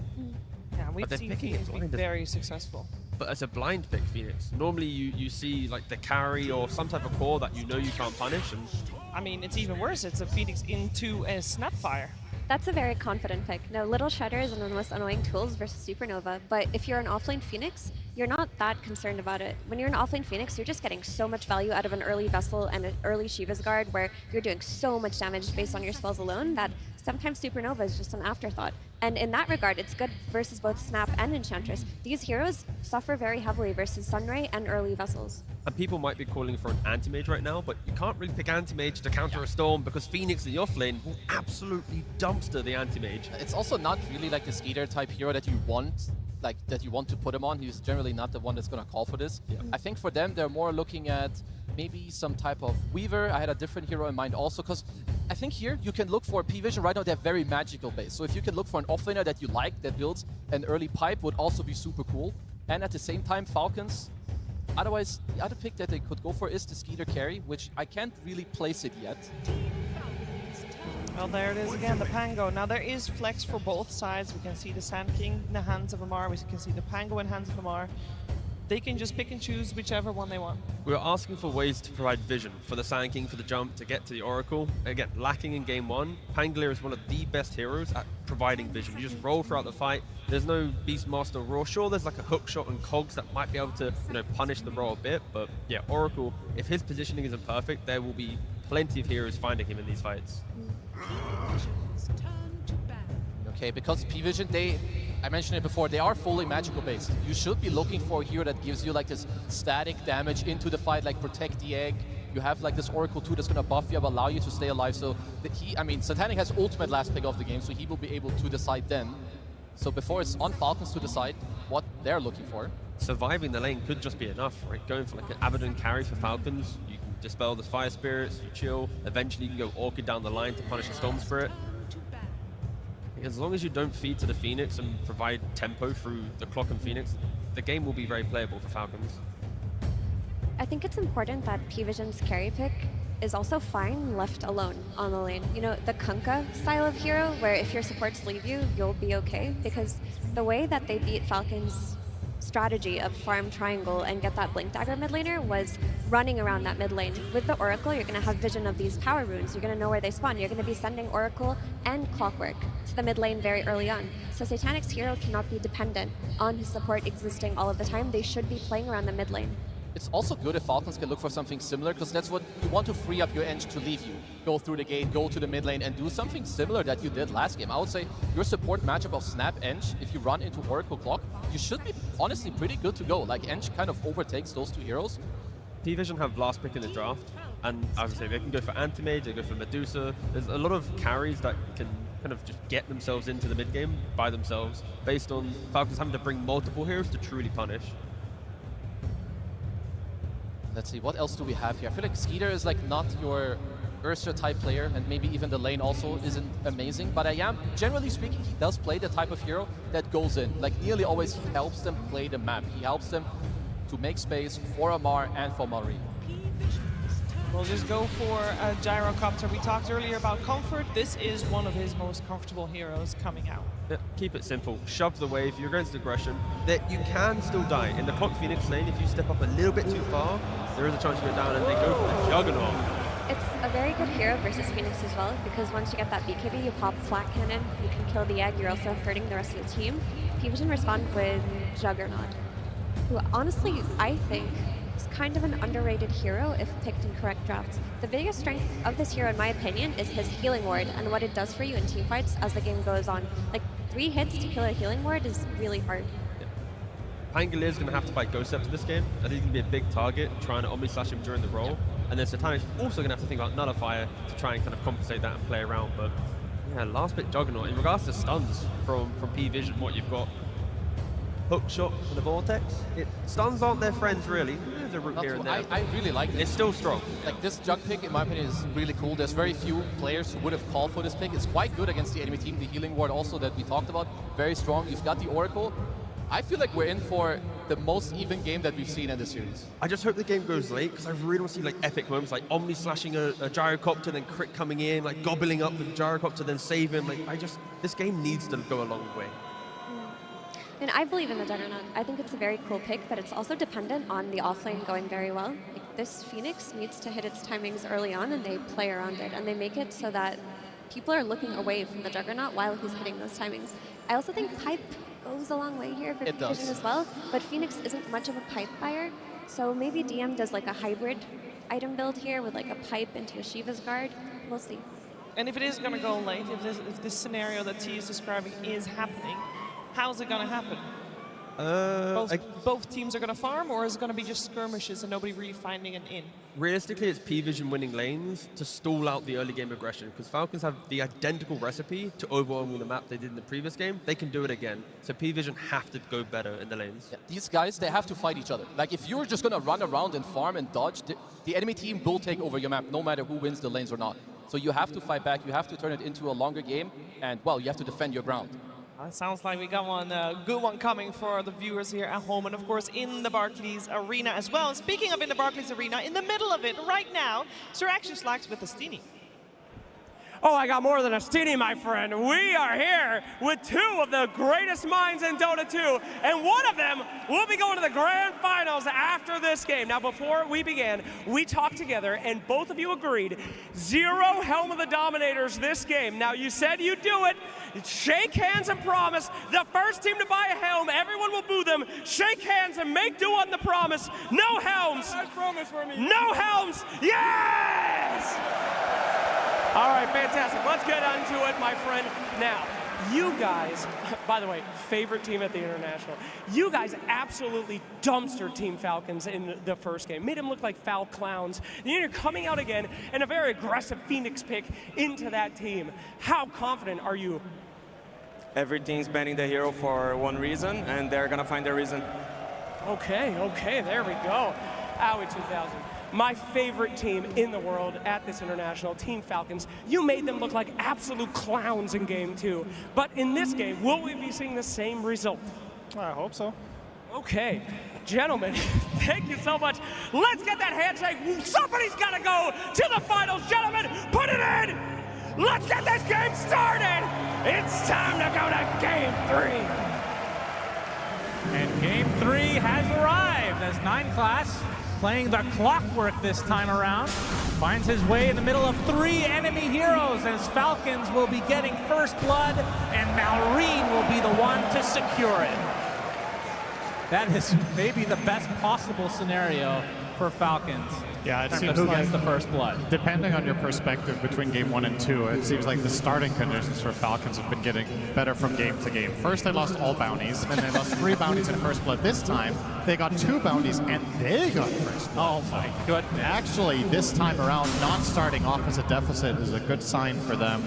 [SPEAKER 18] Yeah, we've seen Phoenix be very successful.
[SPEAKER 20] But as a blind pick Phoenix, normally you see like the carry or some type of core that you know you can't punish. And
[SPEAKER 18] I mean, it's even worse. It's a Phoenix into a Snapfire.
[SPEAKER 22] That's a very confident pick. No, Little Shredder is one of the most annoying tools versus Supernova, but if you're an offlane Phoenix, you're not that concerned about it. When you're an offlane Phoenix, you're just getting so much value out of an early Vessel and an early Shiva's Guard where you're doing so much damage based on your spells alone that sometimes Supernova is just an afterthought. And in that regard, it's good versus both Snap and Enchantress. These heroes suffer very heavily versus Sunray and early Vessels.
[SPEAKER 20] And people might be calling for an anti-mage right now, but you can't really pick anti-mage to counter a storm because Phoenix in the offlane will absolutely dumpster the anti-mage.
[SPEAKER 25] It's also not really like the Skeeter type hero that you want, like that you want to put him on. He's generally not the one that's going to call for this. Yeah. I think for them, they're more looking at maybe some type of Weaver. I had a different hero in mind also, because I think here you can look for PVISION right now. They're very magical base. So if you can look for an offlaner that you like that builds an early pipe would also be super cool. And at the same time, Falcons. Otherwise, the other pick that they could go for is the Skeeter carry, which I can't really place it yet.
[SPEAKER 18] Well, there it is again, the Pango. Now there is flex for both sides. We can see the Sand King in the hands of Amar. We can see the Pango in hands of Amar. They can just pick and choose whichever one they want.
[SPEAKER 20] We're asking for ways to provide vision for the Sand King for the jump to get to the Oracle. Again, lacking in game one, Pangolier is one of the best heroes at providing vision. You just roll throughout the fight. There's no Beastmaster Roar. Sure, there's like a hook shot and cogs that might be able to, punish the Roar a bit. But yeah, Oracle, if his positioning isn't perfect, there will be plenty of heroes finding him in these fights.
[SPEAKER 25] Okay, because PVISION, I mentioned it before, they are fully magical based. You should be looking for a hero that gives you like this static damage into the fight, like protect the egg. You have like this Oracle 2 that's gonna buff you up, allow you to stay alive. So Satanic has ultimate last pick of the game, so he will be able to decide then. So before it's on Falcons to decide what they're looking for.
[SPEAKER 20] Surviving the lane could just be enough, right? Going for like an Abaddon carry for Falcons, you can dispel the Fire Spirits, you chill, eventually you can go Orchid down the line to punish a Storm Spirit. As long as you don't feed to the Phoenix and provide tempo through the Clock and Phoenix, the game will be very playable for Falcons.
[SPEAKER 22] I think it's important that PVISION's carry pick is also fine left alone on the lane. You know, the Kunkka style of hero, where if your supports leave you, you'll be okay, because the way that they beat Falcons' strategy of farm triangle and get that Blink Dagger mid laner was running around that mid lane. With the Oracle, you're going to have vision of these power runes. You're going to know where they spawn. You're going to be sending Oracle and Clockwork to the mid lane very early on. So Satanic's hero cannot be dependent on his support existing all of the time. They should be playing around the mid lane.
[SPEAKER 25] It's also good if Falcons can look for something similar, because that's what you want to free up your Eng to leave you. Go through the gate, go to the mid lane, and do something similar that you did last game. I would say your support matchup of Snap Eng, if you run into Oracle Clock, you should be honestly pretty good to go. Like, Eng kind of overtakes those two heroes.
[SPEAKER 20] PVISION have last pick in the draft, and as I say, they can go for Anti-Mage, they go for Medusa. There's a lot of carries that can kind of just get themselves into the mid game by themselves, based on Falcons having to bring multiple heroes to truly punish.
[SPEAKER 25] Let's see, what else do we have here? I feel like Skeeter is like not your Ursula type player, and maybe even the lane also isn't amazing, but I am, generally speaking, he does play the type of hero that goes in. Like, nearly always he helps them play the map. He helps them to make space for Amar and for Marie.
[SPEAKER 18] We'll just go for a Gyrocopter. We talked earlier about comfort. This is one of his most comfortable heroes coming out.
[SPEAKER 20] Yeah, keep it simple. Shove the wave. You're against aggression. That you can still die. In the Clock Phoenix lane, if you step up a little bit too far, there is a chance you go down, and they go for the Juggernaut.
[SPEAKER 22] It's a very good hero versus Phoenix as well, because once you get that BKB, you pop Flat Cannon, you can kill the egg, you're also hurting the rest of the team. PVISION respond with Juggernaut, who honestly, I think, is kind of an underrated hero if picked in correct drafts. The biggest strength of this hero, in my opinion, is his healing ward and what it does for you in teamfights as the game goes on. Like, 3 hits to kill a healing ward is really hard.
[SPEAKER 20] Pangolier is going to have to buy Ghost Scepter this game. I think he's going to be a big target, trying to Omni Slash him during the roll. And then Satanic's also going to have to think about Nullifier to try and kind of compensate that and play around. But yeah, last bit Juggernaut. In regards to stuns from PVISION, what you've got, Hook Shot for the Vortex. Stuns aren't their friends, really. There's a root here and there.
[SPEAKER 25] I really like it.
[SPEAKER 20] It's still strong.
[SPEAKER 25] Like, this Jug pick, in my opinion, is really cool. There's very few players who would have called for this pick. It's quite good against the enemy team. The healing ward also that we talked about, very strong. You've got the Oracle. I feel like we're in for the most even game that we've seen in this series.
[SPEAKER 20] I just hope the game goes late, because I really want to see like epic moments, like Omni slashing a Gyrocopter, then Crit coming in, like gobbling up the Gyrocopter, then save him. Like, this game needs to go a long way.
[SPEAKER 22] And I believe in the Juggernaut. I think it's a very cool pick, but it's also dependent on the offlane going very well. Like, this Phoenix needs to hit its timings early on, and they play around it, and they make it so that people are looking away from the Juggernaut while he's hitting those timings. I also think Pipe goes a long way here for PVISION as well, but Phoenix isn't much of a Pipe buyer, so maybe DM does like a hybrid item build here with like a Pipe into a Shiva's Guard. We'll see.
[SPEAKER 18] And if it is going to go late, if this scenario that T is describing is happening, how's it going to happen? Both teams are going to farm, or is it going to be just skirmishes and nobody really finding an in?
[SPEAKER 20] Realistically, it's PVISION winning lanes to stall out the early game aggression, because Falcons have the identical recipe to overwhelming the map they did in the previous game. They can do it again. So PVISION have to go better in the lanes.
[SPEAKER 25] Yeah, these guys, they have to fight each other. Like, if you're just going to run around and farm and dodge, the enemy team will take over your map, no matter who wins the lanes or not. So you have to fight back, you have to turn it into a longer game, and, well, you have to defend your ground.
[SPEAKER 18] It sounds like we got one good one coming for the viewers here at home, and of course in the Barclays Arena as well. And speaking of in the Barclays Arena, in the middle of it right now, Sir Action Slacks with the Steenie.
[SPEAKER 9] Oh, I got more than a Steenie, my friend. We are here with 2 of the greatest minds in Dota 2, and one of them will be going to the grand finals after this game. Now, before we began, we talked together, and both of you agreed, 0 Helm of the Dominators this game. Now, you said you'd do it. Shake hands and promise. The first team to buy a helm, everyone will boo them. Shake hands and make do on the promise. No helms.
[SPEAKER 12] Nice promise for me.
[SPEAKER 9] No helms. Yes! All right, fantastic. Let's get into it, my friend. Now, You guys, by the way, favorite team at the International. You guys absolutely dumpstered Team Falcons in the first game. Made them look like foul clowns. And you're coming out again in a very aggressive Phoenix pick into that team. How confident are you?
[SPEAKER 10] Every team's banning the hero for one reason, and they're gonna find their reason.
[SPEAKER 9] Okay, there we go. Owie 2000. My favorite team in the world at this International, Team Falcons. You made them look like absolute clowns in game 2. But in this game, will we be seeing the same result?
[SPEAKER 12] I hope so.
[SPEAKER 9] Okay, gentlemen, thank you so much. Let's get that handshake. Somebody's got to go to the finals, gentlemen. Put it in. Let's get this game started. It's time to go to game 3.
[SPEAKER 13] And game 3 has arrived as 9 Class, playing the clockwork this time around, finds his way in the middle of 3 enemy heroes as Falcons will be getting first blood and Malrine will be the one to secure it. That is maybe the best possible scenario for Falcons.
[SPEAKER 19] Yeah, it seems
[SPEAKER 13] who
[SPEAKER 19] like
[SPEAKER 13] gets the first blood.
[SPEAKER 19] Depending on your perspective between game 1 and 2, it seems like the starting conditions for Falcons have been getting better from game to game. First, they lost all bounties, then they lost 3 bounties in first blood. This time, they got 2 bounties and they got first blood.
[SPEAKER 13] Oh my goodness.
[SPEAKER 19] Actually, this time around, not starting off as a deficit is a good sign for them.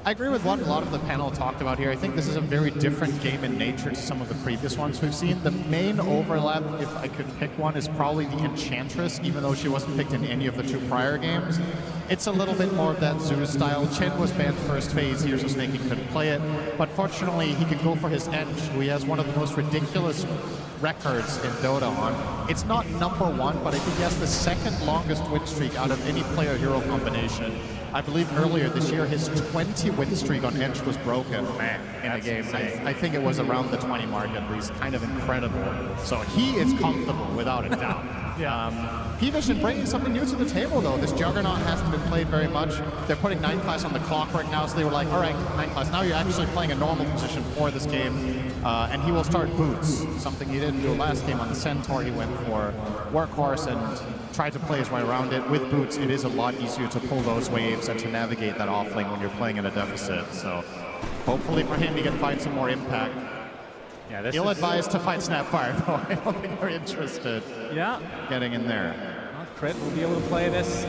[SPEAKER 19] I agree with what a lot of the panel talked about here. I think this is a very different game in nature to some of the previous ones we've seen. The main overlap, if I could pick one, is probably the Enchantress, even though she wasn't picked in any of the 2 prior games. It's a little bit more of that Zeus style. Chen was banned first phase here, so Snakey couldn't play it. But fortunately, he could go for his Ench, who he has one of the most ridiculous records in Dota on. It's not #1, but I think he has the 2nd longest win streak out of any player-hero combination. I believe earlier this year, his 20 win streak on Ench was broken in a game. I think it was around the 20 mark at least. Kind of incredible. So he is comfortable without a doubt. PVISION bringing something new to the table, though. This Juggernaut hasn't been played very much. They're putting 9 Class on the clockwork now, so they were like, all right, 9 Class, now you're actually playing a normal position for this game. And he will start Boots, something he didn't do last game on the Centaur. He went for Workhorse and tried to play his way around it. With Boots, it is a lot easier to pull those waves and to navigate that offlane when you're playing in a deficit. So hopefully for him, he can find some more impact.
[SPEAKER 13] Yeah,
[SPEAKER 19] He'll advise to fight Snapfire, though. I don't think they're interested getting in there.
[SPEAKER 13] Well, Crit will be able to play this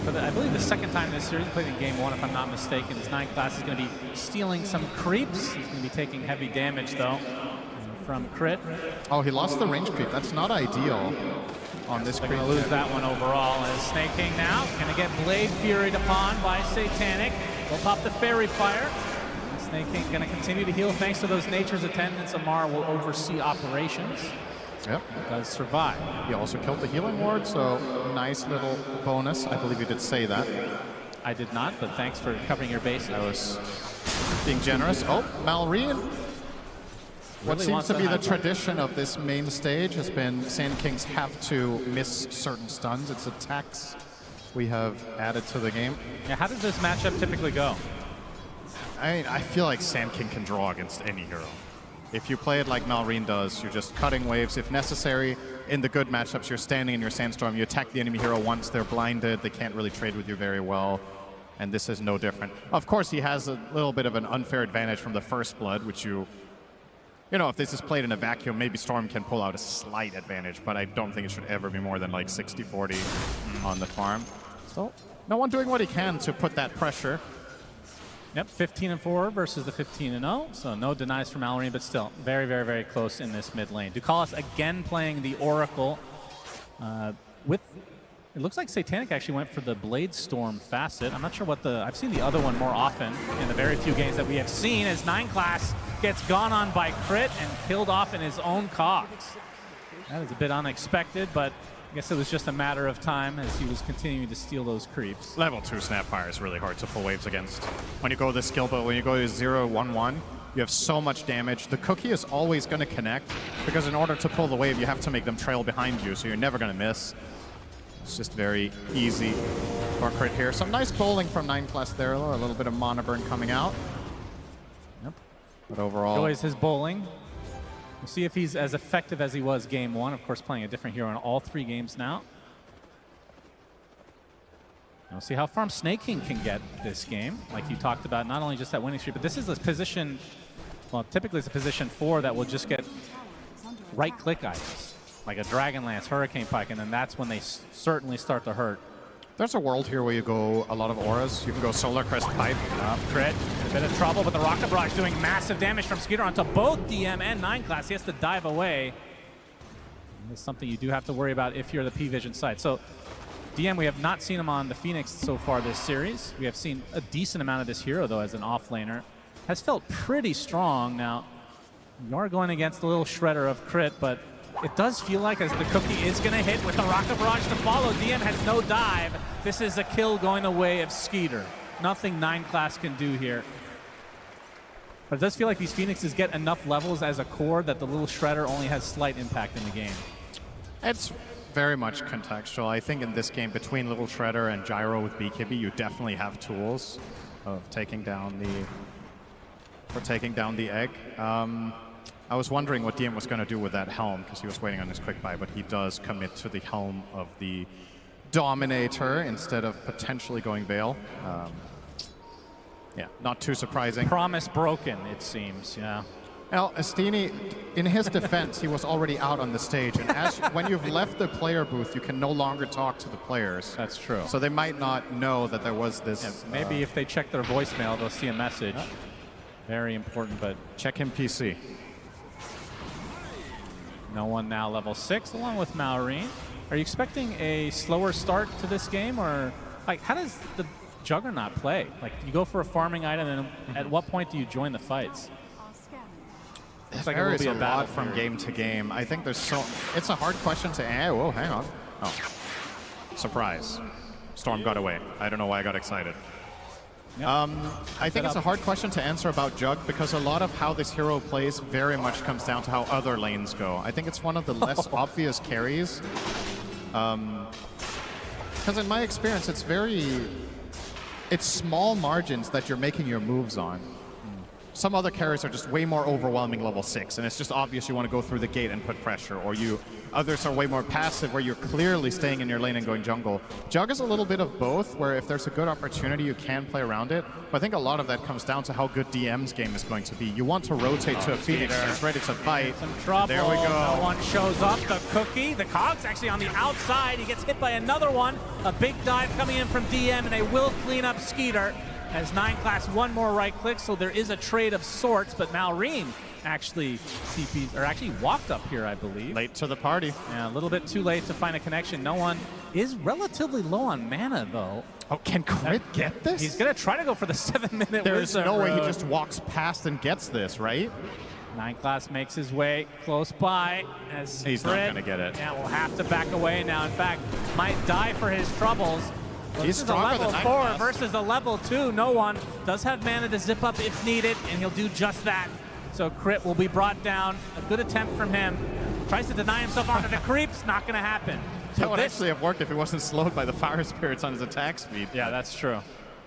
[SPEAKER 13] for, I believe, the 2nd time this series. He played in game 1, if I'm not mistaken. His 9 Class is going to be stealing some creeps. He's going to be taking heavy damage, though, from Crit.
[SPEAKER 19] Oh, he lost the range creep. That's not ideal on this creep.
[SPEAKER 13] They're going to lose that one overall. As Snake King now going to get Blade Furied upon by Satanic. Will pop the Fairy Fire. Snake King going to continue to heal thanks to those Nature's Attendants. Amar will oversee operations.
[SPEAKER 19] Yep.
[SPEAKER 13] Does survive.
[SPEAKER 19] He also killed the healing ward, so nice little bonus. I believe you did say that.
[SPEAKER 13] I did not, but thanks for covering your bases.
[SPEAKER 19] I was being generous. Oh, Malrine. What seems to be the tradition of this main stage has been Sand Kings have to miss certain stuns. It's a tax we have added to the game.
[SPEAKER 13] Yeah, how does this matchup typically go?
[SPEAKER 19] I feel like Sand King can draw against any hero. If you play it like Malrine does, you're just cutting waves. If necessary, in the good matchups, you're standing in your Sandstorm, you attack the enemy hero once, they're blinded, they can't really trade with you very well, and this is no different. Of course, he has a little bit of an unfair advantage from the first blood, which you know, if this is played in a vacuum, maybe Storm can pull out a slight advantage, but I don't think it should ever be more than like 60-40 on the farm. So, no one doing what he can to put that pressure.
[SPEAKER 13] Yep, 15-4 versus the 15-0, so no denies from Malrine, but still very, very, very close in this mid lane. Ducalis again playing the Oracle with, it looks like Satanic actually went for the Blade Storm facet. I'm not sure what I've seen the other one more often in the very few games that we have seen as 9 Class gets gone on by Crit and killed off in his own cogs. That is a bit unexpected, but I guess it was just a matter of time as he was continuing to steal those creeps.
[SPEAKER 19] Level 2 Snapfire is really hard to pull waves against. When you go this skill, but when you go to 0-1-1, you have so much damage. The cookie is always going to connect, because in order to pull the wave, you have to make them trail behind you, so you're never going to miss. It's just very easy for Crit here. Some nice bowling from 9 Class there, a little bit of mana burn coming out.
[SPEAKER 13] Yep.
[SPEAKER 19] But overall...
[SPEAKER 13] Enjoys his bowling. We'll see if he's as effective as he was game 1. Of course, playing a different hero in all 3 games now. We'll see how far Snake King can get this game. Like you talked about, not only just that winning streak, but this is a position, well, typically it's a position 4 that will just get right-click items, like a Dragon Lance, Hurricane Pike, and then that's when they certainly start to hurt.
[SPEAKER 19] There's a world here where you go a lot of auras. You can go Solar Crest Pipe.
[SPEAKER 13] Crit, a bit of trouble, but the Rocket Barrage doing massive damage from Skeeter onto both DM and 9 class. He has to dive away. It's something you do have to worry about if you're the PVISION side. So DM, we have not seen him on the Phoenix so far this series. We have seen a decent amount of this hero, though, as an offlaner. Has felt pretty strong. Now, you are going against the little shredder of Crit, but it does feel like as the cookie is going to hit with the Rocket Barrage to follow, DM has no dive. This is a kill going the way of Skeeter. Nothing 9 class can do here. But it does feel like these Phoenixes get enough levels as a core that the little shredder only has slight impact in the game.
[SPEAKER 19] It's very much contextual. I think in this game, between Little Shredder and Gyro with BKB, you definitely have tools of taking down the egg. I was wondering what DM was going to do with that helm, because he was waiting on his quick buy, but he does commit to the helm of the Dominator instead of potentially going Veil. Yeah, not too surprising.
[SPEAKER 13] Promise broken, it seems, yeah.
[SPEAKER 19] Well, Astini, in his defense, he was already out on the stage, and when you've left the player booth, you can no longer talk to the players.
[SPEAKER 13] That's true.
[SPEAKER 19] So they might not know that there was this...
[SPEAKER 13] Yeah, maybe if they check their voicemail, they'll see a message. Very important, but...
[SPEAKER 19] Check him PC.
[SPEAKER 13] No one now level 6, along with Maureen. Are you expecting a slower start to this game, or like how does the Juggernaut play? Like, you go for a farming item, and at what point do you join the fights?
[SPEAKER 19] It varies a lot from game to game. I think there's so... It's a hard question to... whoa, hang on. Oh. Surprise. Storm got away. I don't know why I got excited.
[SPEAKER 13] Yep.
[SPEAKER 19] I think it's a hard question to answer about Jug, because a lot of how this hero plays very much comes down to how other lanes go. I think it's one of the less obvious carries. Because in my experience, it's small margins that you're making your moves on. Some other carries are just way more overwhelming level 6, and it's just obvious you want to go through the gate and put pressure, or others are way more passive where you're clearly staying in your lane and going jungle. Jug is a little bit of both, where if there's a good opportunity, you can play around it, but I think a lot of that comes down to how good DM's game is going to be. You want to rotate to a Phoenix that's ready to fight.
[SPEAKER 13] Some trouble.
[SPEAKER 19] There we go.
[SPEAKER 13] No one shows up. The cookie, the Cog's actually on the outside. He gets hit by another one. A big dive coming in from DM, and they will clean up Skeeter. As 9 class, one more right click, so there is a trade of sorts, but Maureen actually walked up here, I believe.
[SPEAKER 19] Late to the party.
[SPEAKER 13] Yeah, a little bit too late to find a connection. No one is relatively low on mana, though.
[SPEAKER 19] Oh, can Crit get this?
[SPEAKER 13] He's going to try to go for the 7-minute
[SPEAKER 19] There's no way he just walks past and gets this, right?
[SPEAKER 13] 9 class makes his way close by. As
[SPEAKER 19] he's not going to get it.
[SPEAKER 13] Yeah, will have to back away now. In fact, might die for his troubles. Well,
[SPEAKER 19] he's stronger
[SPEAKER 13] than a level 4 versus a level 2. No one does have mana to zip up if needed, and he'll do just that. So Crit will be brought down. A good attempt from him. Tries to deny himself onto the creeps. Not going to happen. So
[SPEAKER 19] that would actually have worked if he wasn't slowed by the fire spirits on his attack speed.
[SPEAKER 13] Yeah, that's true.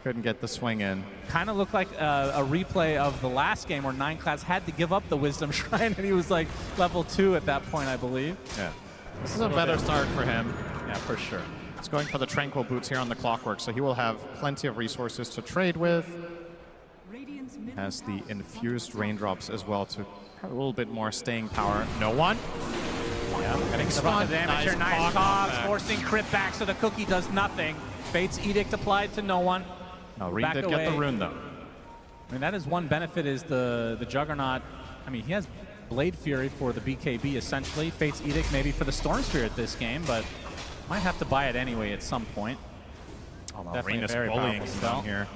[SPEAKER 19] Couldn't get the swing in.
[SPEAKER 13] Kind of looked like a replay of the last game where 9 class had to give up the Wisdom Shrine, and he was like level 2 at that point, I believe.
[SPEAKER 19] Yeah. This is a better start for him.
[SPEAKER 13] Yeah, for sure.
[SPEAKER 19] He's going for the Tranquil Boots here on the Clockwork, so he will have plenty of resources to trade with. Has the Infused Raindrops as well to have a little bit more staying power. No one.
[SPEAKER 13] Yeah, getting the damage here. Nice Cogs, forcing Crit back so the cookie does nothing. Fate's Edict applied to no one.
[SPEAKER 19] No, Reed did get the rune, though.
[SPEAKER 13] I mean, that is one benefit, is the Juggernaut. I mean, he has Blade Fury for the BKB, essentially. Fate's Edict maybe for the Storm Spirit this game, but might have to buy it anyway at some point.
[SPEAKER 19] Oh, Malrina's bullying down here.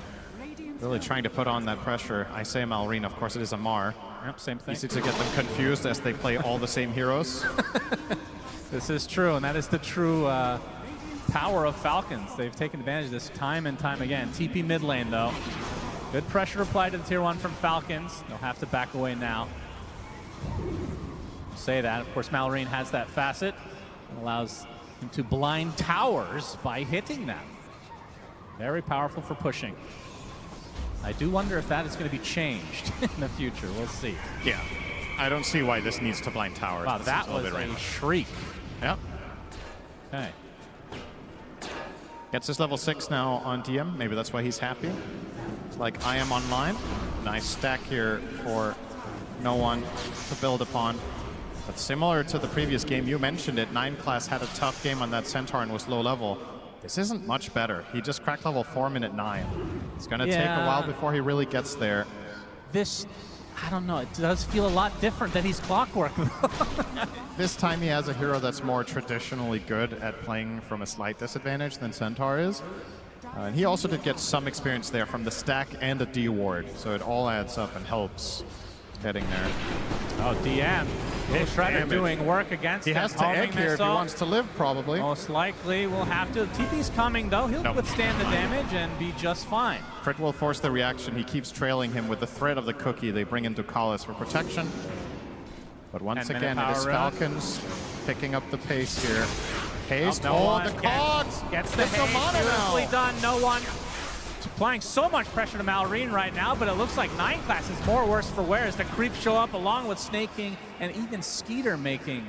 [SPEAKER 19] Really trying to put on that pressure. I say Malrina, of course it is Amar.
[SPEAKER 13] Yep, same thing.
[SPEAKER 19] Easy to get them confused as they play all the same heroes.
[SPEAKER 13] This is true, and that is the true power of Falcons. They've taken advantage of this time and time again. TP mid lane, though. Good pressure applied to the tier 1 from Falcons. They'll have to back away now. Say that. Of course, Malrine has that facet. It allows him to blind towers by hitting them. Very powerful for pushing. I do wonder if that is going to be changed in the future. We'll see.
[SPEAKER 19] Yeah. I don't see why this needs to blind towers.
[SPEAKER 13] Wow, that was a shriek.
[SPEAKER 19] Yep.
[SPEAKER 13] Okay.
[SPEAKER 19] Gets his level 6 now on DM. Maybe that's why he's happy. It's like, I am online. Nice stack here for no one to build upon. But similar to the previous game, you mentioned it, 9 class had a tough game on that Centaur and was low level. This isn't much better. He just cracked level 4 minute 9. It's going to take a while before he really gets there.
[SPEAKER 13] This, I don't know, it does feel a lot different than he's Clockwork.
[SPEAKER 19] This time he has a hero that's more traditionally good at playing from a slight disadvantage than Centaur is. And he also did get some experience there from the stack and the D ward, so it all adds up and helps getting there.
[SPEAKER 13] Oh, DM. Shredder doing work against
[SPEAKER 19] him. He has to egg here if he wants to live, probably.
[SPEAKER 13] Most likely will have to. TP's coming, though. He'll withstand the damage and be just fine.
[SPEAKER 19] Crit will force the reaction. He keeps trailing him with the threat of the cookie. They bring into Kalis for protection. But once again, it is Falcons picking up the pace here. Haste, the cogs!
[SPEAKER 13] Gets the haste, beautifully done. No one applying so much pressure to Malrine right now, but it looks like 9 class is more worse for wear as the creeps show up along with Snaking and even Skeeter making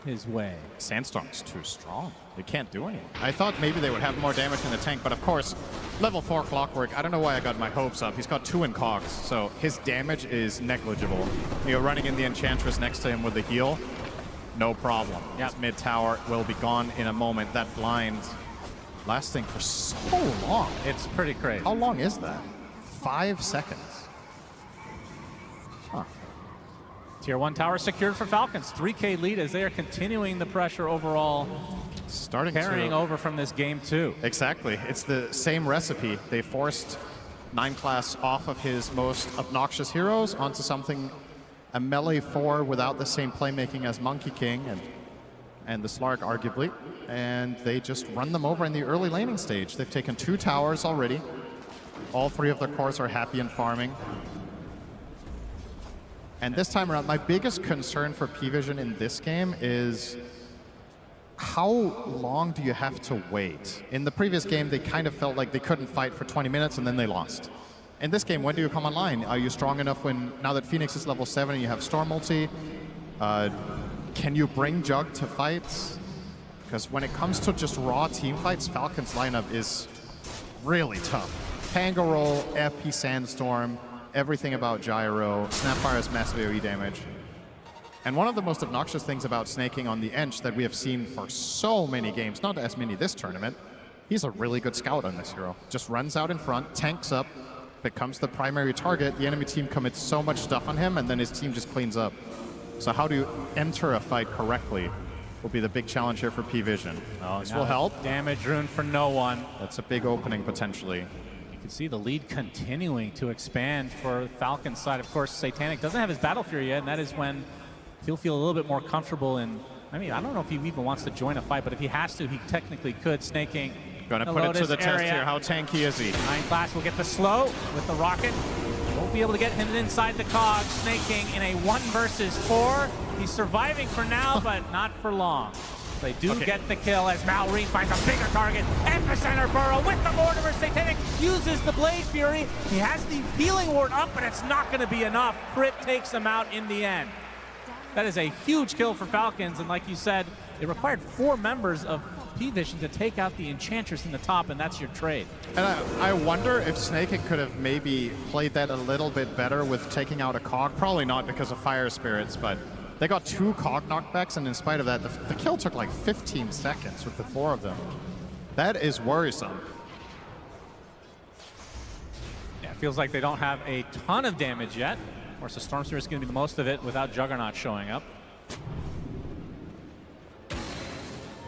[SPEAKER 13] his way.
[SPEAKER 19] Sandstorm's too strong. They can't do anything. I thought maybe they would have more damage in the tank, but of course, level 4 Clockwork, I don't know why I got my hopes up. He's got 2 in cogs, so his damage is negligible. You know, running in the Enchantress next to him with the heal, no problem. His mid tower will be gone in a moment. That blind lasting for so long.
[SPEAKER 13] It's pretty crazy.
[SPEAKER 19] How long is that? 5 seconds. Huh.
[SPEAKER 13] Tier 1 tower secured for Falcons. 3K lead as they are continuing the pressure overall. Carrying over from this game too.
[SPEAKER 19] Exactly. It's the same recipe. They forced 9 class off of his most obnoxious heroes onto something, a melee 4 without the same playmaking as Monkey King and the Slark, arguably. And they just run them over in the early laning stage. They've taken 2 towers already. All 3 of their cores are happy and farming. And this time around, my biggest concern for PVISION in this game is how long do you have to wait? In the previous game, they kind of felt like they couldn't fight for 20 minutes and then they lost. In this game, when do you come online? Are you strong enough now that Phoenix is level 7 and you have Storm ulti? Can you bring Jug to fights? Because when it comes to just raw team fights, Falcons lineup is really tough. Pango roll, Epi, Sandstorm, everything about Gyro. Snapfire has massive AoE damage. And one of the most obnoxious things about snaking on the Ench that we have seen for so many games, not as many this tournament, he's a really good scout on this hero. Just runs out in front, tanks up, becomes the primary target. The enemy team commits so much stuff on him, and then his team just cleans up. So how do you enter a fight correctly will be the big challenge here for PVISION.
[SPEAKER 13] Oh,
[SPEAKER 19] this will help.
[SPEAKER 13] Damage rune for no one.
[SPEAKER 19] That's a big opening potentially.
[SPEAKER 13] You can see the lead continuing to expand for Falcon's side. Of course, Satanic doesn't have his Battle Fury yet, and that is when he'll feel a little bit more comfortable in, I mean, I don't know if he even wants to join a fight, but if he has to, he technically could. Snaking.
[SPEAKER 19] Gonna put it to the test here. How tanky is he?
[SPEAKER 13] 9 class will get the slow with the rocket. Won't be able to get him inside the cog. Snaking in a 1 versus 4. He's surviving for now, but not for long. They do get the kill as Malrine finds a bigger target. Epicenter Burrow with the Mortimer. Satanic uses the Blade Fury. He has the healing ward up, but it's not going to be enough. Crit takes him out in the end. That is a huge kill for Falcons, and like you said, it required 4 members of PVISION to take out the Enchantress in the top, and that's your trade.
[SPEAKER 19] And I wonder if Snaking could have maybe played that a little bit better with taking out a cog. Probably not because of Fire Spirits, but they got 2 cog knockbacks, and in spite of that, the kill took like 15 seconds with the 4 of them. That is worrisome.
[SPEAKER 13] Yeah, it feels like they don't have a ton of damage yet. Of course, the Storm Spirit is going to be the most of it without Juggernaut showing up.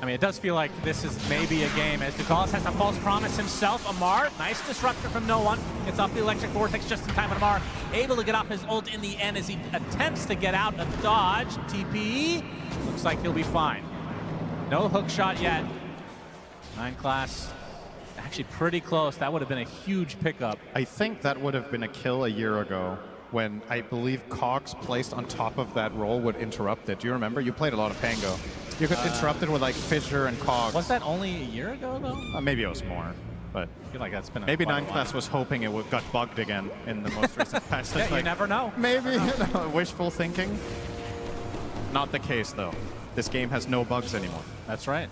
[SPEAKER 13] I mean, it does feel like this is maybe a game as Ducalis has a false promise himself. Amar, nice disruptor from no one. Gets off the electric vortex just in time, but Amar able to get off his ult in the end as he attempts to get out of dodge. TP, looks like he'll be fine. No hook shot yet. 9 class, actually pretty close. That would have been a huge pickup.
[SPEAKER 19] I think that would have been a kill a year ago when I believe cogs placed on top of that roll would interrupt it. Do you remember? You played a lot of Pango. You could interrupt it with like Fissure and cogs.
[SPEAKER 13] Was that only a year ago though?
[SPEAKER 19] Maybe it was more, but
[SPEAKER 13] I feel like that's been
[SPEAKER 19] maybe 9 class was hoping it got bugged again in the most recent patch.
[SPEAKER 13] Yeah,
[SPEAKER 19] like,
[SPEAKER 13] you never know.
[SPEAKER 19] Maybe you know, wishful thinking. Not the case though. This game has no bugs anymore.
[SPEAKER 13] That's right.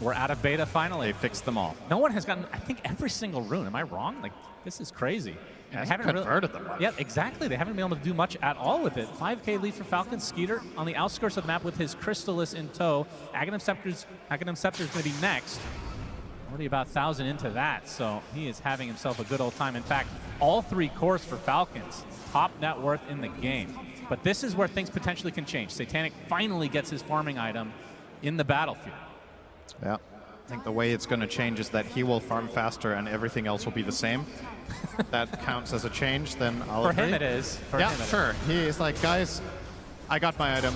[SPEAKER 13] We're out of beta finally.
[SPEAKER 19] They fixed them all.
[SPEAKER 13] No one has gotten, I think, every single rune. Am I wrong? Like, this is crazy. And
[SPEAKER 19] Hasn't converted them.
[SPEAKER 13] Yeah, exactly. They haven't been able to do much at all with it. 5K lead for Falcons. Skeeter on the outskirts of the map with his Crystallis in tow. Aghanim Scepter's going to be next. Already about 1,000 into that, so he is having himself a good old time. In fact, all 3 cores for Falcons. Top net worth in the game. But this is where things potentially can change. Satanic finally gets his farming item in the battlefield.
[SPEAKER 19] Yeah. I think the way it's going to change is that he will farm faster and everything else will be the same. That counts as a change, then I'll agree.
[SPEAKER 13] For him it is.
[SPEAKER 19] Yeah, sure. He is like, guys, I got my item.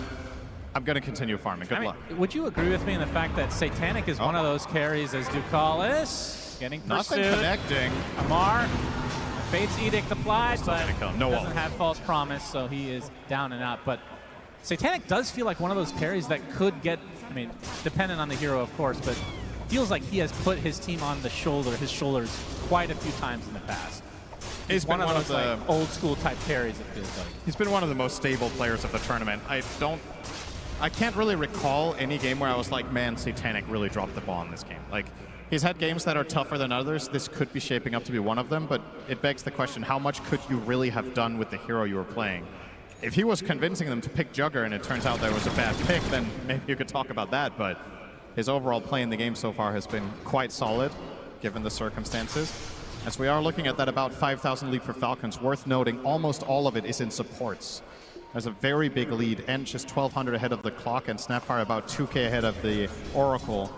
[SPEAKER 19] I'm going to continue farming. Good luck.
[SPEAKER 13] Would you agree with me in the fact that Satanic is one of those carries as Ducalis getting pursued?
[SPEAKER 19] Nothing connecting.
[SPEAKER 13] Amar, Fate's Edict applied, but
[SPEAKER 19] no
[SPEAKER 13] doesn't have False Promise, so he is down and out. But Satanic does feel like one of those carries that could get, I mean, dependent on the hero, of course, but feels like he has put his team on his shoulders quite a few times in the past. He's one of those like, old school type carries, it feels like.
[SPEAKER 19] He's been one of the most stable players of the tournament. I can't really recall any game where I was like, man, Satanic really dropped the ball in this game. Like, he's had games that are tougher than others. This could be shaping up to be one of them, but it begs the question, how much could you really have done with the hero you were playing? If he was convincing them to pick Jugger and it turns out there was a bad pick, then maybe you could talk about that, but his overall play in the game so far has been quite solid, given the circumstances. As we are looking at that about 5,000 lead for Falcons, worth noting, almost all of it is in supports. There's a very big lead, and just 1,200 ahead of the clock, and Snapfire about 2K ahead of the Oracle.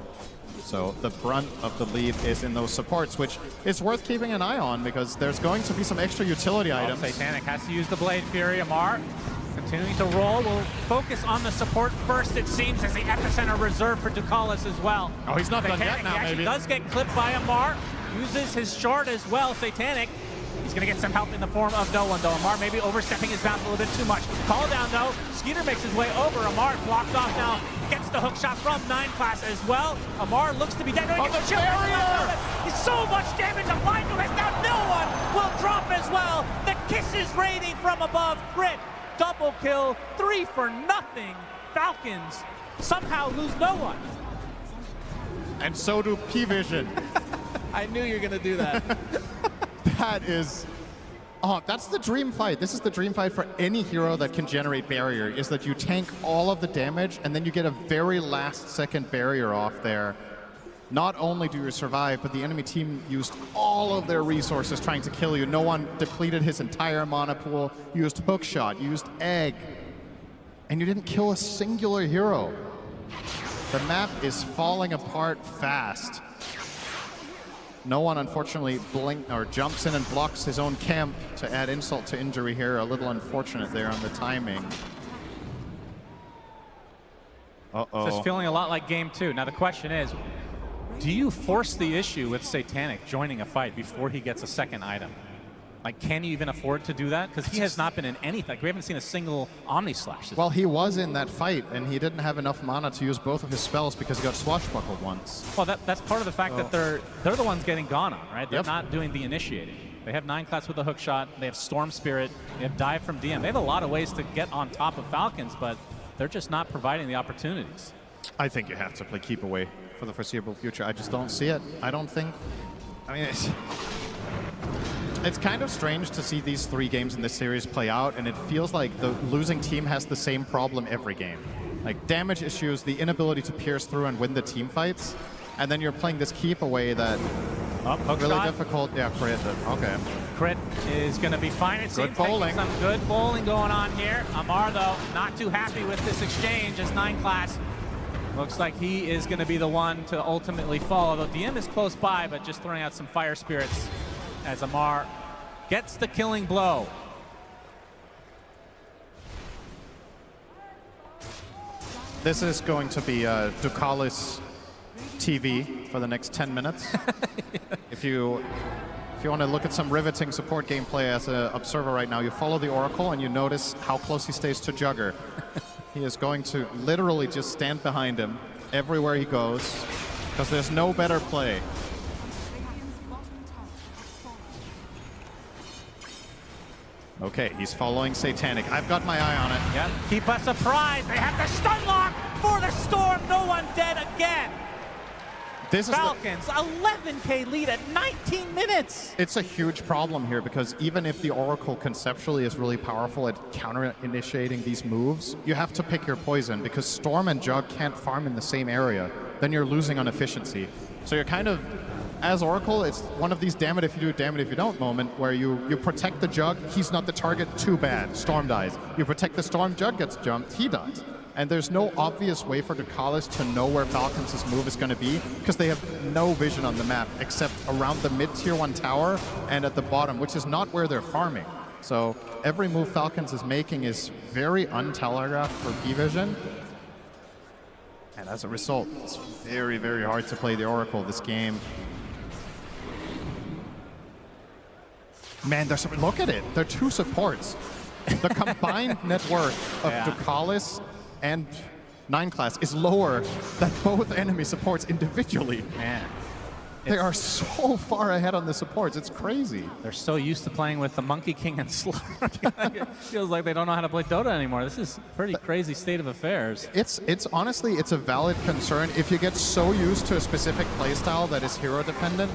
[SPEAKER 19] So the brunt of the lead is in those supports, which is worth keeping an eye on, because there's going to be some extra utility items.
[SPEAKER 13] Satanic has to use the Blade Fury. Amar continuing to roll. We'll focus on the support first, it seems, as the epicenter reserved for Ducalis as well.
[SPEAKER 19] Oh, he's not done yet now,
[SPEAKER 13] he actually
[SPEAKER 19] maybe.
[SPEAKER 13] does get clipped by Amar. Uses his shard as well. Satanic, he's going to get some help in the form of no one, though. Amar maybe overstepping his bounds a little bit too much. Call down, though. Skeeter makes his way over. Amar blocked off now. Gets the hook shot from 9 class as well. Amar looks to be dead. No, he gets the barrier! He's so much damage applied to him. Now no one will drop as well. The kisses raining from above. Crit. Double kill. 3 for nothing. Falcons somehow lose no one.
[SPEAKER 19] And so do PVISION.
[SPEAKER 13] I knew you were going to do that.
[SPEAKER 19] That is... Oh, that's the dream fight. This is the dream fight for any hero that can generate barrier, is that you tank all of the damage and then you get a very last second barrier off there. Not only do you survive, but the enemy team used all of their resources trying to kill you. No one depleted his entire mana pool, used hookshot, used egg, and you didn't kill a singular hero. The map is falling apart fast. No one, unfortunately, jumps in and blocks his own camp to add insult to injury here. A little unfortunate there on the timing. Uh-oh.
[SPEAKER 13] This is feeling a lot like game 2. Now the question is, do you force the issue with Satanic joining a fight before he gets a second item? Like, can you even afford to do that? Because he has not been in anything. Like, we haven't seen a single Omni Slash.
[SPEAKER 19] Well, he was in that fight, and he didn't have enough mana to use both of his spells because he got swashbuckled once.
[SPEAKER 13] Well, that's part of the fact that they're the ones getting gone on, right? They're not doing the initiating. They have 9 class with a hookshot. They have Storm Spirit. They have Dive from DM. They have a lot of ways to get on top of Falcons, but they're just not providing the opportunities.
[SPEAKER 19] I think you have to play keep away for the foreseeable future. I just don't see it. I don't think... I mean, it's kind of strange to see these 3 games in this series play out, and it feels like the losing team has the same problem every game. Like, damage issues, the inability to pierce through and win the team fights, and then you're playing this keep away that really difficult. Yeah, crit. Okay.
[SPEAKER 13] Crit is going to be fine. It seems like some good bowling going on here. Amar, though, not too happy with this exchange as 9 class. Looks like he is going to be the one to ultimately fall, although DM is close by, but just throwing out some fire spirits as Amar gets the killing blow.
[SPEAKER 19] This is going to be Ducalis TV for the next 10 minutes. If you want to look at some riveting support gameplay as an observer right now, you follow the Oracle and you notice how close he stays to Jugger. He is going to literally just stand behind him everywhere he goes, because there's no better play. Okay, he's following Satanic. I've got my eye on it.
[SPEAKER 13] Yep. Keep us surprised. They have the stun lock for the Storm. No one dead again.
[SPEAKER 19] This is
[SPEAKER 13] Falcons, 11K lead at 19 minutes.
[SPEAKER 19] It's a huge problem here because even if the Oracle conceptually is really powerful at counter-initiating these moves, you have to pick your poison because Storm and Jug can't farm in the same area. Then you're losing on efficiency. So you're kind of, as Oracle, it's one of these damn it if you do, damn it if you don't moment where you protect the Jug, he's not the target, too bad, Storm dies. You protect the Storm, Jug gets jumped, he dies. And there's no obvious way for Ducalis to know where Falcons' move is going to be because they have no vision on the map except around the mid-tier 1 tower and at the bottom, which is not where they're farming. So every move Falcons is making is very untelegraphed for PVISION. And as a result, it's very, very hard to play the Oracle this game. Man, look at it. They're 2 supports. The combined net worth of Ducalis and 9 class is lower than both enemy supports individually.
[SPEAKER 13] Man.
[SPEAKER 19] They are so far ahead on the supports. It's crazy.
[SPEAKER 13] They're so used to playing with the Monkey King and Slurk. It feels like they don't know how to play Dota anymore. This is a pretty crazy state of affairs.
[SPEAKER 19] It's honestly, it's a valid concern. If you get so used to a specific playstyle that is hero dependent,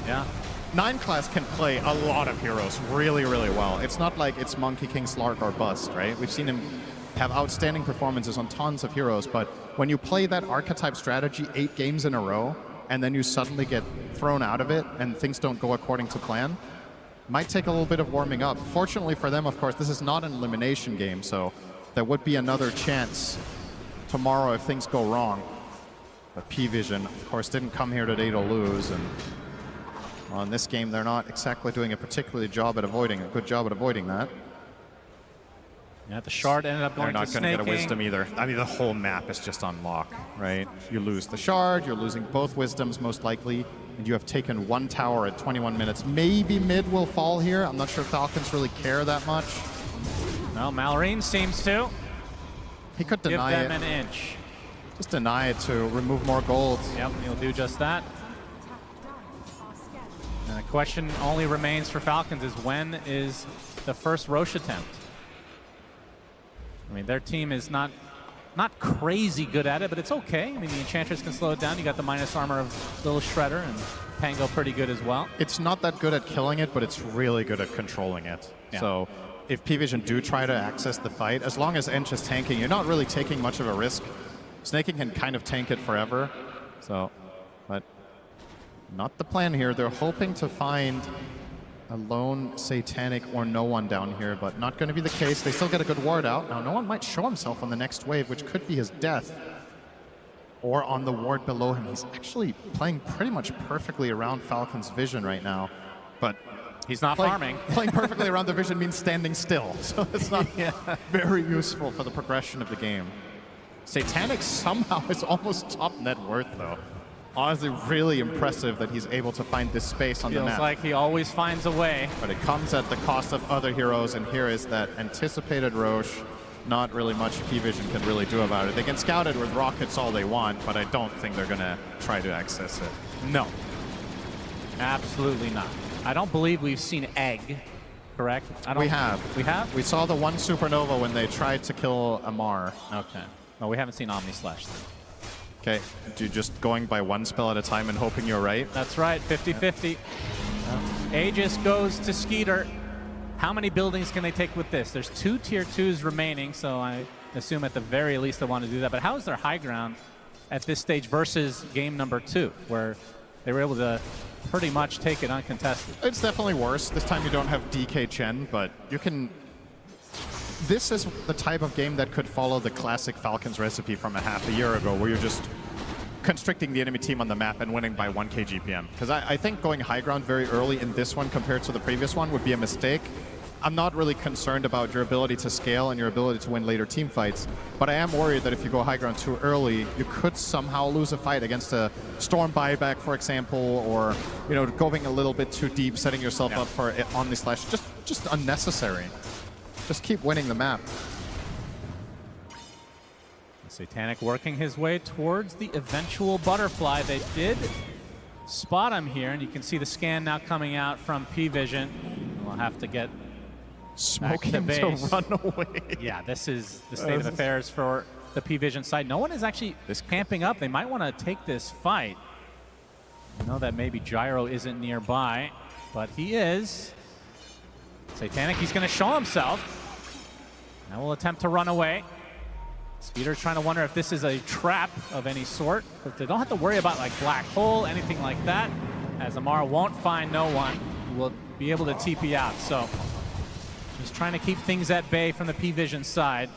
[SPEAKER 19] 9 class can play a lot of heroes really, really well. It's not like it's Monkey King, Slark, or Bust, right? We've seen him have outstanding performances on tons of heroes, but when you play that archetype strategy 8 games in a row, and then you suddenly get thrown out of it and things don't go according to plan, might take a little bit of warming up. Fortunately for them, of course, this is not an elimination game, so there would be another chance tomorrow if things go wrong. But PVISION, of course, didn't come here today to lose, and well, in this game, they're not exactly doing a particularly good job at avoiding that.
[SPEAKER 13] Yeah, the shard ended up going to
[SPEAKER 19] They're not going to get a wisdom either. I mean, the whole map is just on lock, right? You lose the shard, you're losing both wisdoms most likely, and you have taken 1 tower at 21 minutes. Maybe mid will fall here. I'm not sure Falcons really care that much.
[SPEAKER 13] Well, Malrine seems to.
[SPEAKER 19] He could deny it.
[SPEAKER 13] Give them an inch.
[SPEAKER 19] Just deny it to remove more gold.
[SPEAKER 13] Yep, he'll do just that. And the question only remains for Falcons is when is the first Roche attempt? I mean, their team is not crazy good at it, but it's okay. I mean, the Enchantress can slow it down. You got the minus armor of Little Shredder, and Pango pretty good as well.
[SPEAKER 19] It's not that good at killing it, but it's really good at controlling it.
[SPEAKER 13] Yeah.
[SPEAKER 19] So if PVISION do try to access the fight, as long as Ench is tanking, you're not really taking much of a risk. Snaking can kind of tank it forever. So, but not the plan here. They're hoping to find a lone Satanic or no one down here, but not going to be the case. They still get a good ward out. Now, no one might show himself on the next wave, which could be his death. Or on the ward below him. He's actually playing pretty much perfectly around Falcon's vision right now. But
[SPEAKER 13] he's not farming.
[SPEAKER 19] Playing perfectly around the vision means standing still. So it's not very useful for the progression of the game. Satanic somehow is almost top net worth, though. Honestly, really impressive that he's able to find this space on the map.
[SPEAKER 13] Feels like he always finds a way.
[SPEAKER 19] But it comes at the cost of other heroes, and here is that anticipated Roche. Not really much PVISION can really do about it. They can scout it with rockets all they want, but I don't think they're going to try to access it.
[SPEAKER 13] No. Absolutely not. I don't believe we've seen Egg, correct?
[SPEAKER 19] We have.
[SPEAKER 13] We have?
[SPEAKER 19] We saw the one supernova when they tried to kill Amar.
[SPEAKER 13] Okay. No, we haven't seen Omni Slash then.
[SPEAKER 19] Okay, you're just going by one spell at a time and hoping you're right?
[SPEAKER 13] That's right, 50-50. Aegis goes to Skeeter. How many buildings can they take with this? There's 2 tier 2s remaining, so I assume at the very least they want to do that. But how is their high ground at this stage versus game number 2, where they were able to pretty much take it uncontested?
[SPEAKER 19] It's definitely worse. This time you don't have DK Chen, but you can... This is the type of game that could follow the classic Falcons recipe from a half a year ago, where you're just constricting the enemy team on the map and winning by 1k GPM. Because I think going high ground very early in this one compared to the previous one would be a mistake. I'm not really concerned about your ability to scale and your ability to win later team fights, but I am worried that if you go high ground too early, you could somehow lose a fight against a Storm buyback, for example, or going a little bit too deep, setting yourself up for Omni Slash. Just unnecessary. Just keep winning the map.
[SPEAKER 13] Satanic working his way towards the eventual butterfly. They did spot him here, and you can see the scan now coming out from PVISION. We'll have to get
[SPEAKER 19] smoke him to run away.
[SPEAKER 13] Yeah, this is the state of affairs for the PVISION side. No one is actually camping up. They might want to take this fight. I know that maybe Gyro isn't nearby, but he is. Satanic, he's going to show himself. Now we'll attempt to run away. Skeeter's trying to wonder if this is a trap of any sort, but they don't have to worry about like black hole, anything like that, as Amar won't find no one who will be able to TP out. So he's trying to keep things at bay from the PVISION side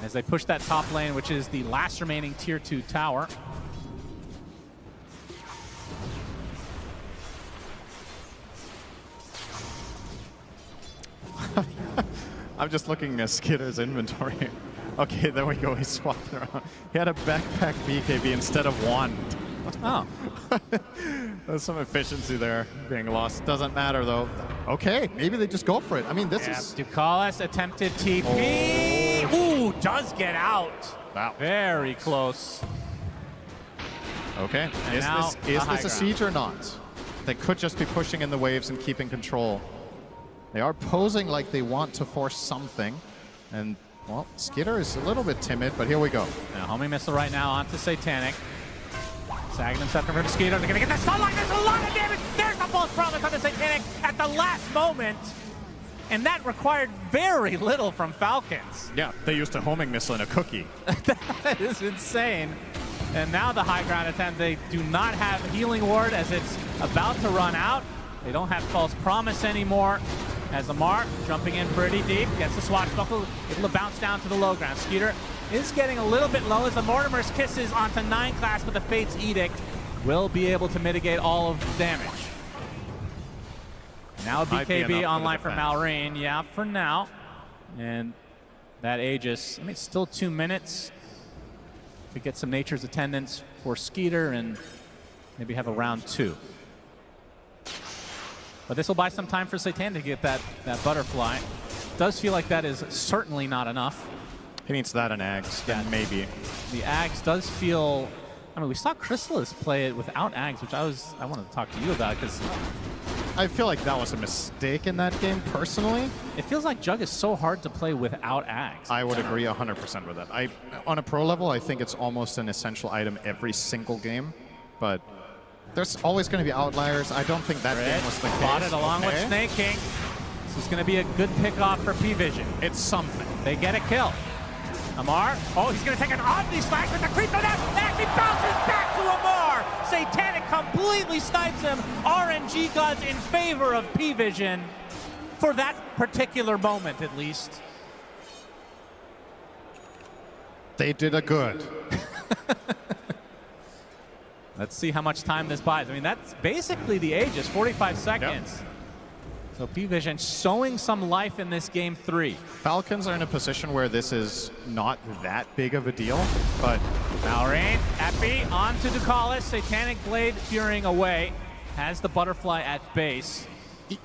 [SPEAKER 13] as they push that top lane, which is the last remaining tier 2 tower.
[SPEAKER 19] I'm just looking at Skitter's inventory. Okay, there we go. He swapped it around. He had a backpack BKB instead of one.
[SPEAKER 13] Oh.
[SPEAKER 19] There's some efficiency there being lost. Doesn't matter, though. Okay, maybe they just go for it. I mean, this is...
[SPEAKER 13] Ducalis attempted TP. Ooh, does get out.
[SPEAKER 19] Wow.
[SPEAKER 13] Very close.
[SPEAKER 19] Okay,
[SPEAKER 13] And
[SPEAKER 19] is
[SPEAKER 13] now
[SPEAKER 19] this a siege or not? They could just be pushing in the waves and keeping control. They are posing like they want to force something. And, well, Skitter is a little bit timid, but here we go.
[SPEAKER 13] Now, homing missile right now onto Satanic. Sagging himself over to Skeeter. They're going to get the stun line. There's a lot of damage. There's the false promise on the Satanic at the last moment. And that required very little from Falcons.
[SPEAKER 19] Yeah, they used a homing missile and a cookie.
[SPEAKER 13] That is insane. And now the high ground attempt. They do not have Healing Ward as it's about to run out. They don't have false promise anymore. As Amar jumping in pretty deep, gets the swashbuckle, able to bounce down to the low ground. Skeeter is getting a little bit low as the Mortimer's Kisses onto 9 class, but the Fate's Edict will be able to mitigate all of the damage. Now BKB online for Malrine, yeah, for now. And that Aegis, I mean, it's still 2 minutes to get some Nature's Attendance for Skeeter and maybe have a round 2. But this will buy some time for Satan to get that butterfly. Does feel like that is certainly not enough.
[SPEAKER 19] He needs that and Ags, then maybe.
[SPEAKER 13] The Ags does feel... I mean, we saw Chrysalis play it without Ags, which I wanted to talk to you about, because...
[SPEAKER 19] I feel like that was a mistake in that game, personally.
[SPEAKER 13] It feels like Jug is so hard to play without Ags.
[SPEAKER 19] I would agree 100% with that. On a pro level, I think it's almost an essential item every single game, but... There's always going to be outliers. I don't think that game was the case.
[SPEAKER 13] Spotted along with Snake King. This is going to be a good pickoff for PVISION.
[SPEAKER 19] It's something.
[SPEAKER 13] They get a kill. Amar. Oh, he's going to take an Omni Slash with the creep on that. And he bounces back to Amar. Satanic completely snipes him. RNG gods in favor of PVISION for that particular moment, at least.
[SPEAKER 19] They did a good.
[SPEAKER 13] Let's see how much time this buys. I mean, that's basically the Aegis, 45 seconds. Yep. So PVISION showing some life in this game 3.
[SPEAKER 19] Falcons are in a position where this is not that big of a deal, but...
[SPEAKER 13] Malrine, Epi, on to Ducalis. Satanic Blade fearing away. Has the butterfly at base.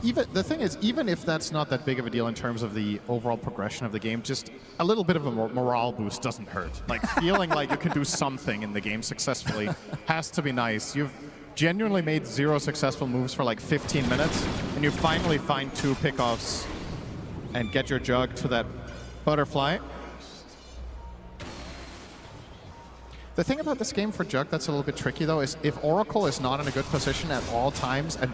[SPEAKER 19] The thing is, even if that's not that big of a deal in terms of the overall progression of the game, just a little bit of a morale boost doesn't hurt. Like, feeling like you can do something in the game successfully has to be nice. You've genuinely made 0 successful moves for like 15 minutes, and you finally find 2 pickoffs and get your Jug to that butterfly. The thing about this game for Jug that's a little bit tricky, though, is if Oracle is not in a good position at all times, and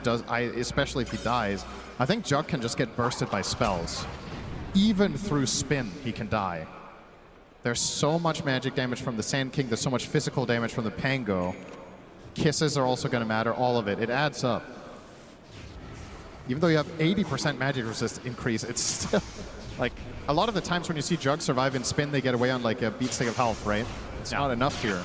[SPEAKER 19] especially if he dies, I think Jug can just get bursted by spells. Even through spin, he can die. There's so much magic damage from the Sand King, there's so much physical damage from the Pango. Kisses are also going to matter, all of it. It adds up. Even though you have 80% magic resist increase, it's still... Like, a lot of the times when you see Jug survive in spin, they get away on like a beat stick of health, right? It's not enough here.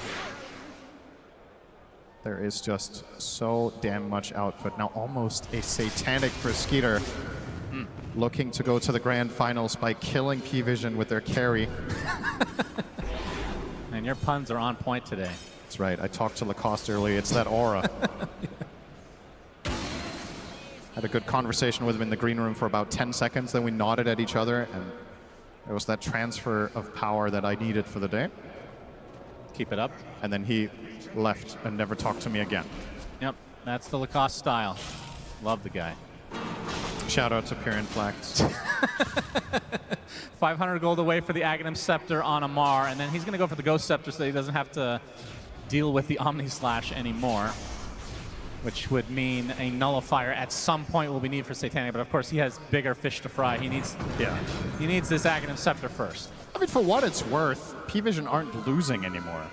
[SPEAKER 19] There is just so damn much output. Now almost a Satanic for Skeeter. Looking to go to the grand finals by killing PVISION with their carry.
[SPEAKER 13] And your puns are on point today.
[SPEAKER 19] That's right. I talked to Lacoste earlier. It's that aura. Had a good conversation with him in the green room for about 10 seconds. Then we nodded at each other, and it was that transfer of power that I needed for the day.
[SPEAKER 13] Keep it up.
[SPEAKER 19] And then he left and never talked to me again.
[SPEAKER 13] Yep, that's the Lacoste style. Love the guy.
[SPEAKER 19] Shout out to Pyrian Flax.
[SPEAKER 13] 500 gold away for the Aghanim Scepter on Amar, and then he's going to go for the Ghost Scepter so that he doesn't have to deal with the Omni Slash anymore, which would mean a nullifier at some point will be needed for Satanic, but of course he has bigger fish to fry. He needs this Aghanim Scepter first.
[SPEAKER 19] I mean, for what it's worth, PVISION aren't losing anymore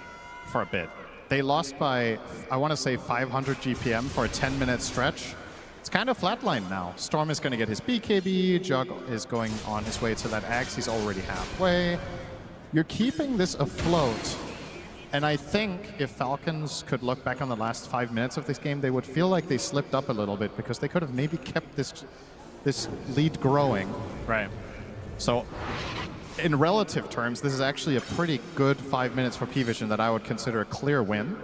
[SPEAKER 19] for a bit. They lost by, I want to say, 500 GPM for a 10-minute stretch. It's kind of flatlined now. Storm is going to get his BKB, Jug is going on his way to that Axe, he's already halfway. You're keeping this afloat, and I think if Falcons could look back on the last 5 minutes of this game, they would feel like they slipped up a little bit because they could have maybe kept this lead growing.
[SPEAKER 13] Right.
[SPEAKER 19] So, in relative terms, this is actually a pretty good 5 minutes for PVISION that I would consider a clear win.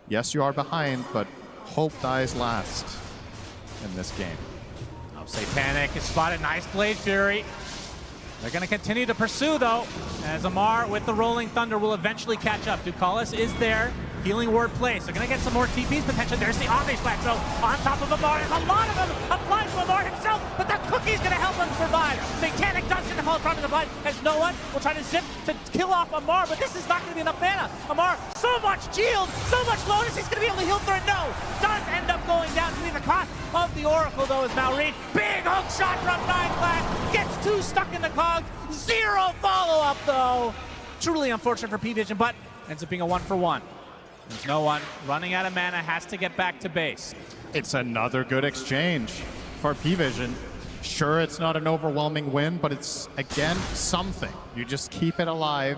[SPEAKER 19] Yes, you are behind, but hope dies last in this game.
[SPEAKER 13] Oh, Satanic is spotted. Nice Blade Fury. They're going to continue to pursue, though, as Amar with the Rolling Thunder will eventually catch up. Ducalis is there. Healing Ward place. They're going to get some more TPs potentially. There's the Omni Slash, so on top of Amar. There's a lot of them applied to Amar himself, but the cookie's going to help him survive. Satanic does get the fall front of the button as no one will try to zip to kill off Amar, but this is not going to be enough mana. Amar, so much shield, so much lotus, he's going to be able to heal through it. No, does end up going down to be the cost of the Oracle, though, as Malrine. Big hook shot from 9 gets 2 stuck in the cogs. 0 follow-up, though. Truly unfortunate for PVISION, but ends up being a 1-for-1. There's no one running out of mana, has to get back to base.
[SPEAKER 19] It's another good exchange for PVISION. Sure, it's not an overwhelming win, but it's, again, something. You just keep it alive.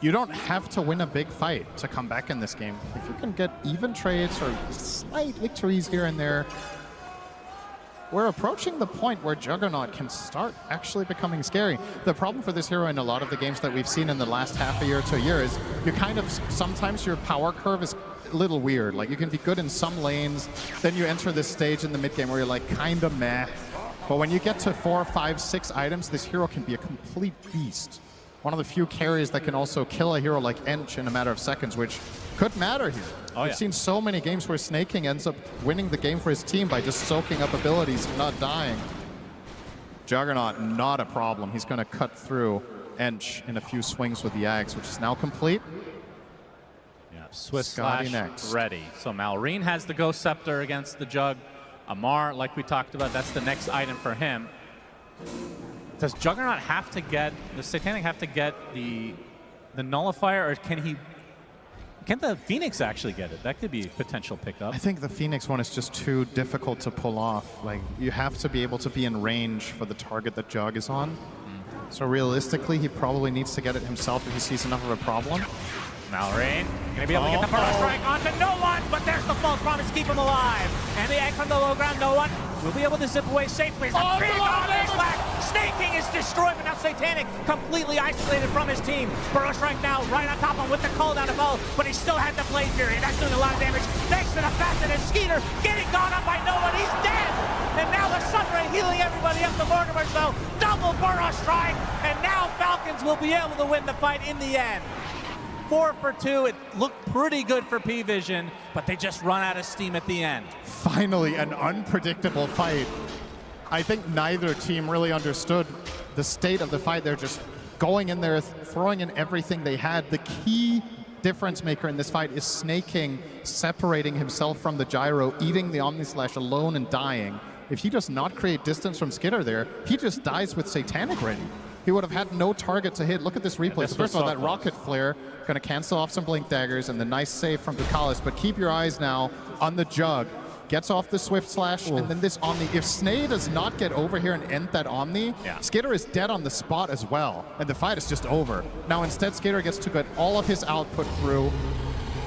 [SPEAKER 19] You don't have to win a big fight to come back in this game. If you can get even trades or slight victories here and there, we're approaching the point where Juggernaut can start actually becoming scary. The problem for this hero in a lot of the games that we've seen in the last half a year to a year is you kind of, sometimes your power curve is a little weird. Like, you can be good in some lanes, then you enter this stage in the mid game where you're like kind of meh. But when you get to 4, 5, 6 items, this hero can be a complete beast. One of the few carries that can also kill a hero like Ench in a matter of seconds, which could matter here. We've seen so many games where Snaking ends up winning the game for his team by just soaking up abilities and not dying. Juggernaut, not a problem. He's going to cut through Ench in a few swings with the Axe, which is now complete.
[SPEAKER 13] Yeah, Swift
[SPEAKER 19] Scotty
[SPEAKER 13] Slash
[SPEAKER 19] next.
[SPEAKER 13] ready. So Malrine has the Ghost Scepter against the Jug. Amar, like we talked about, that's the next item for him. Does Juggernaut have to get, does Satanic have to get the Nullifier, or can the Phoenix actually get it? That could be a potential pickup.
[SPEAKER 19] I think the Phoenix one is just too difficult to pull off. Like, you have to be able to be in range for the target that Jug is on. So realistically, he probably needs to get it himself if he sees enough of a problem.
[SPEAKER 13] Malrine gonna be able to get the Burrow Strike onto no one, but there's the false promise, keep him alive. And the egg from the low ground, no one will be able to zip away safely. It's a big Omni Slash. Snaking is destroyed, but now Satanic completely isolated from his team. Burrow Strike now right on top of him with the call down to follow, but he still had the Blade Fury. That's doing a lot of damage. Thanks to the fact that his Skeeter getting gone up by no one. He's dead. And now the Sunray healing everybody up to Mortimer, so double Burrow Strike. And now Falcons will be able to win the fight in the end. 4 for 2. It looked pretty good for PVISION, but they just run out of steam at the end.
[SPEAKER 19] Finally, an unpredictable fight. I think neither team really understood the state of the fight. They're just going in there, throwing in everything they had. The key difference maker in this fight is Snaking separating himself from the gyro, eating the Omni Slash alone and dying. If he does not create distance from Skitter there, he just dies with Satanic ready. He would have had no target to hit. Look at this replay. So first of all, that Rocket Flare going to cancel off some Blink Daggers and the nice save from Ducalis. But keep your eyes now on the Jug. Gets off the Swift Slash, and then this Omni. If Snay does not get over here and end that Omni, Skitter is dead on the spot as well. And the fight is just over. Now instead, Skitter gets to get all of his output through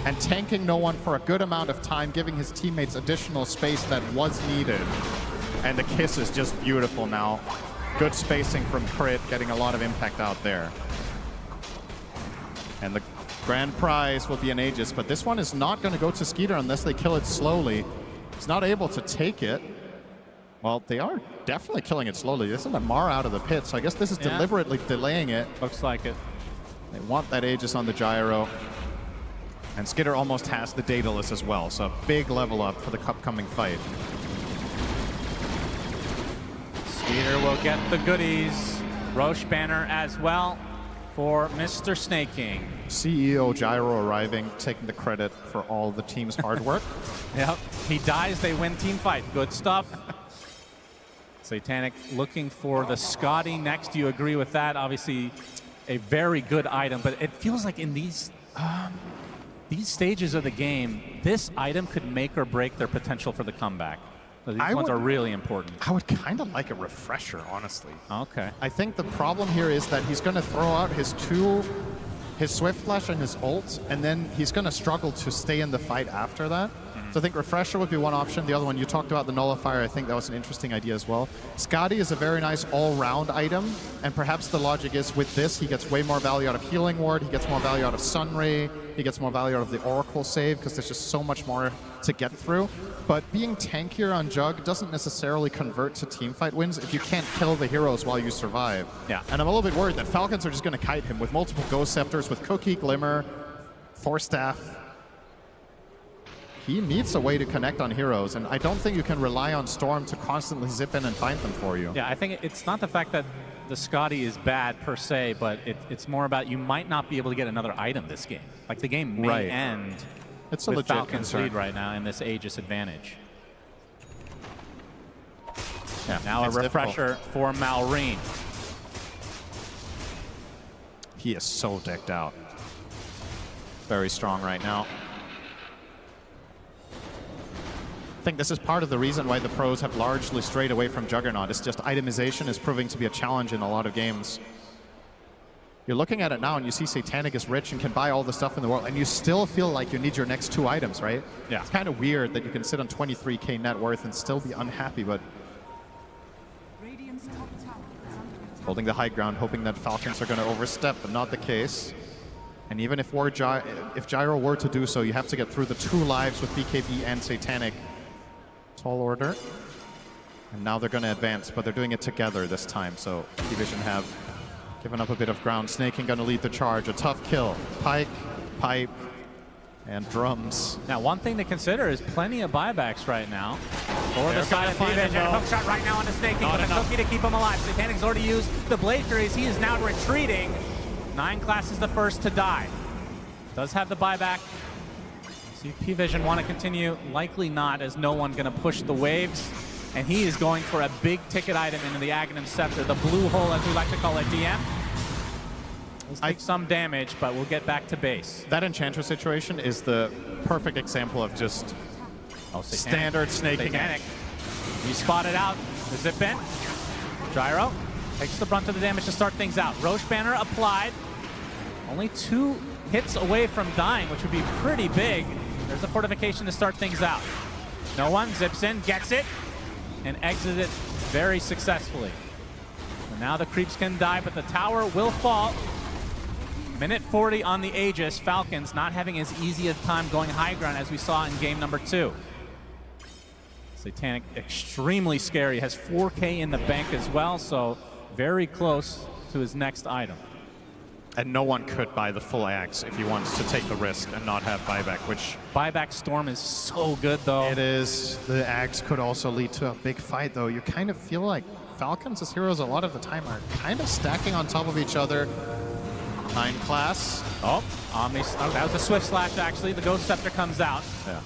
[SPEAKER 19] and tanking no one for a good amount of time, giving his teammates additional space that was needed. And the kiss is just beautiful now. Good spacing from Crit, getting a lot of impact out there. And the grand prize will be an Aegis, but this one is not going to go to Skeeter unless they kill it slowly. He's not able to take it. Well, they are definitely killing it slowly. This is a Mar out of the pit, so I guess this is deliberately delaying it.
[SPEAKER 13] Looks like it.
[SPEAKER 19] They want that Aegis on the gyro. And Skitter almost has the Daedalus as well, so big level up for the upcoming fight.
[SPEAKER 13] Skeeter will get the goodies. Roche banner as well for Mr. Snaking.
[SPEAKER 19] CEO Gyro arriving, taking the credit for all the team's hard work.
[SPEAKER 13] Yep. He dies, they win team fight. Good stuff. Satanic looking for the Scotty next. Do you agree with that? Obviously, a very good item, but it feels like in these stages of the game, this item could make or break their potential for the comeback. So these ones are really important.
[SPEAKER 19] I would kind of like a refresher, honestly.
[SPEAKER 13] Okay.
[SPEAKER 19] I think the problem here is that he's going to throw out his Swift Flash and his ult, and then he's going to struggle to stay in the fight after that. So I think Refresher would be one option. The other one, you talked about the Nullifier. I think that was an interesting idea as well. Scotty is a very nice all-round item, and perhaps the logic is with this, he gets way more value out of Healing Ward, he gets more value out of Sunray, he gets more value out of the Oracle save, because there's just so much more to get through. But being tankier on Jug doesn't necessarily convert to teamfight wins if you can't kill the heroes while you survive.
[SPEAKER 13] Yeah.
[SPEAKER 19] And I'm a little bit worried that Falcons are just going to kite him with multiple Ghost Scepters, with Cookie, Glimmer, Force Staff. He needs a way to connect on heroes, and I don't think you can rely on Storm to constantly zip in and find them for you.
[SPEAKER 13] Yeah, I think it's not the fact that the Scotty is bad per se, but it's more about you might not be able to get another item this game. Like the game may end
[SPEAKER 19] it's a
[SPEAKER 13] with
[SPEAKER 19] legit
[SPEAKER 13] Falcons
[SPEAKER 19] concern.
[SPEAKER 13] lead right now in this Aegis advantage. Yeah, now a
[SPEAKER 19] it's
[SPEAKER 13] refresher for Malrine.
[SPEAKER 19] He is so decked out. Very strong right now. I think this is part of the reason why the pros have largely strayed away from Juggernaut. It's just itemization is proving to be a challenge in a lot of games. You're looking at it now and you see Satanic is rich and can buy all the stuff in the world, and you still feel like you need your next 2 items, right?
[SPEAKER 13] Yeah.
[SPEAKER 19] It's kind of weird that you can sit on 23k net worth and still be unhappy, but holding the high ground, hoping that Falcons are going to overstep, but not the case. And even if Gyro were to do so, you have to get through the 2 lives with BKB and Satanic. Tall order. And now they're going to advance, but they're doing it together this time, so PVISION have given up a bit of ground. Snaking going to lead the charge. A tough kill. Pike, Pipe, and Drums.
[SPEAKER 13] Now, one thing to consider is plenty of buybacks right now. For the side of PVISION. Hook shot right now onto Snaking, but a Cookie to keep him alive. Satanic's already used the Blade Furies. He is now retreating. 9 Class is the first to die. Does have the buyback. See PVISION want to continue. Likely not, as no one going to push the waves. And he is going for a big ticket item into the Aghanim Scepter. The blue hole, as we like to call it, DM. Let's take some damage, but we'll get back to base.
[SPEAKER 19] That Enchantress situation is the perfect example of just standard snaking.
[SPEAKER 13] Satanic. He spotted out the zip in. Gyro takes the brunt of the damage to start things out. Roche Banner applied. Only 2 hits away from dying, which would be pretty big. There's a fortification to start things out. No one zips in, gets it, and exits it very successfully. So now the creeps can die, but the tower will fall. Minute 40 on the Aegis. Falcons not having as easy a time going high ground as we saw in game number 2. Satanic extremely scary, has 4K in the bank as well, so very close to his next item.
[SPEAKER 19] And no one could buy the full axe if he wants to take the risk and not have buyback, which...
[SPEAKER 13] Buyback Storm is so good, though.
[SPEAKER 19] It is. The axe could also lead to a big fight, though. You kind of feel like Falcons as heroes a lot of the time are kind of stacking on top of each other. 9 Class.
[SPEAKER 13] Oh, that was a Swift Slash, actually. The Ghost Scepter comes out.
[SPEAKER 19] Yeah.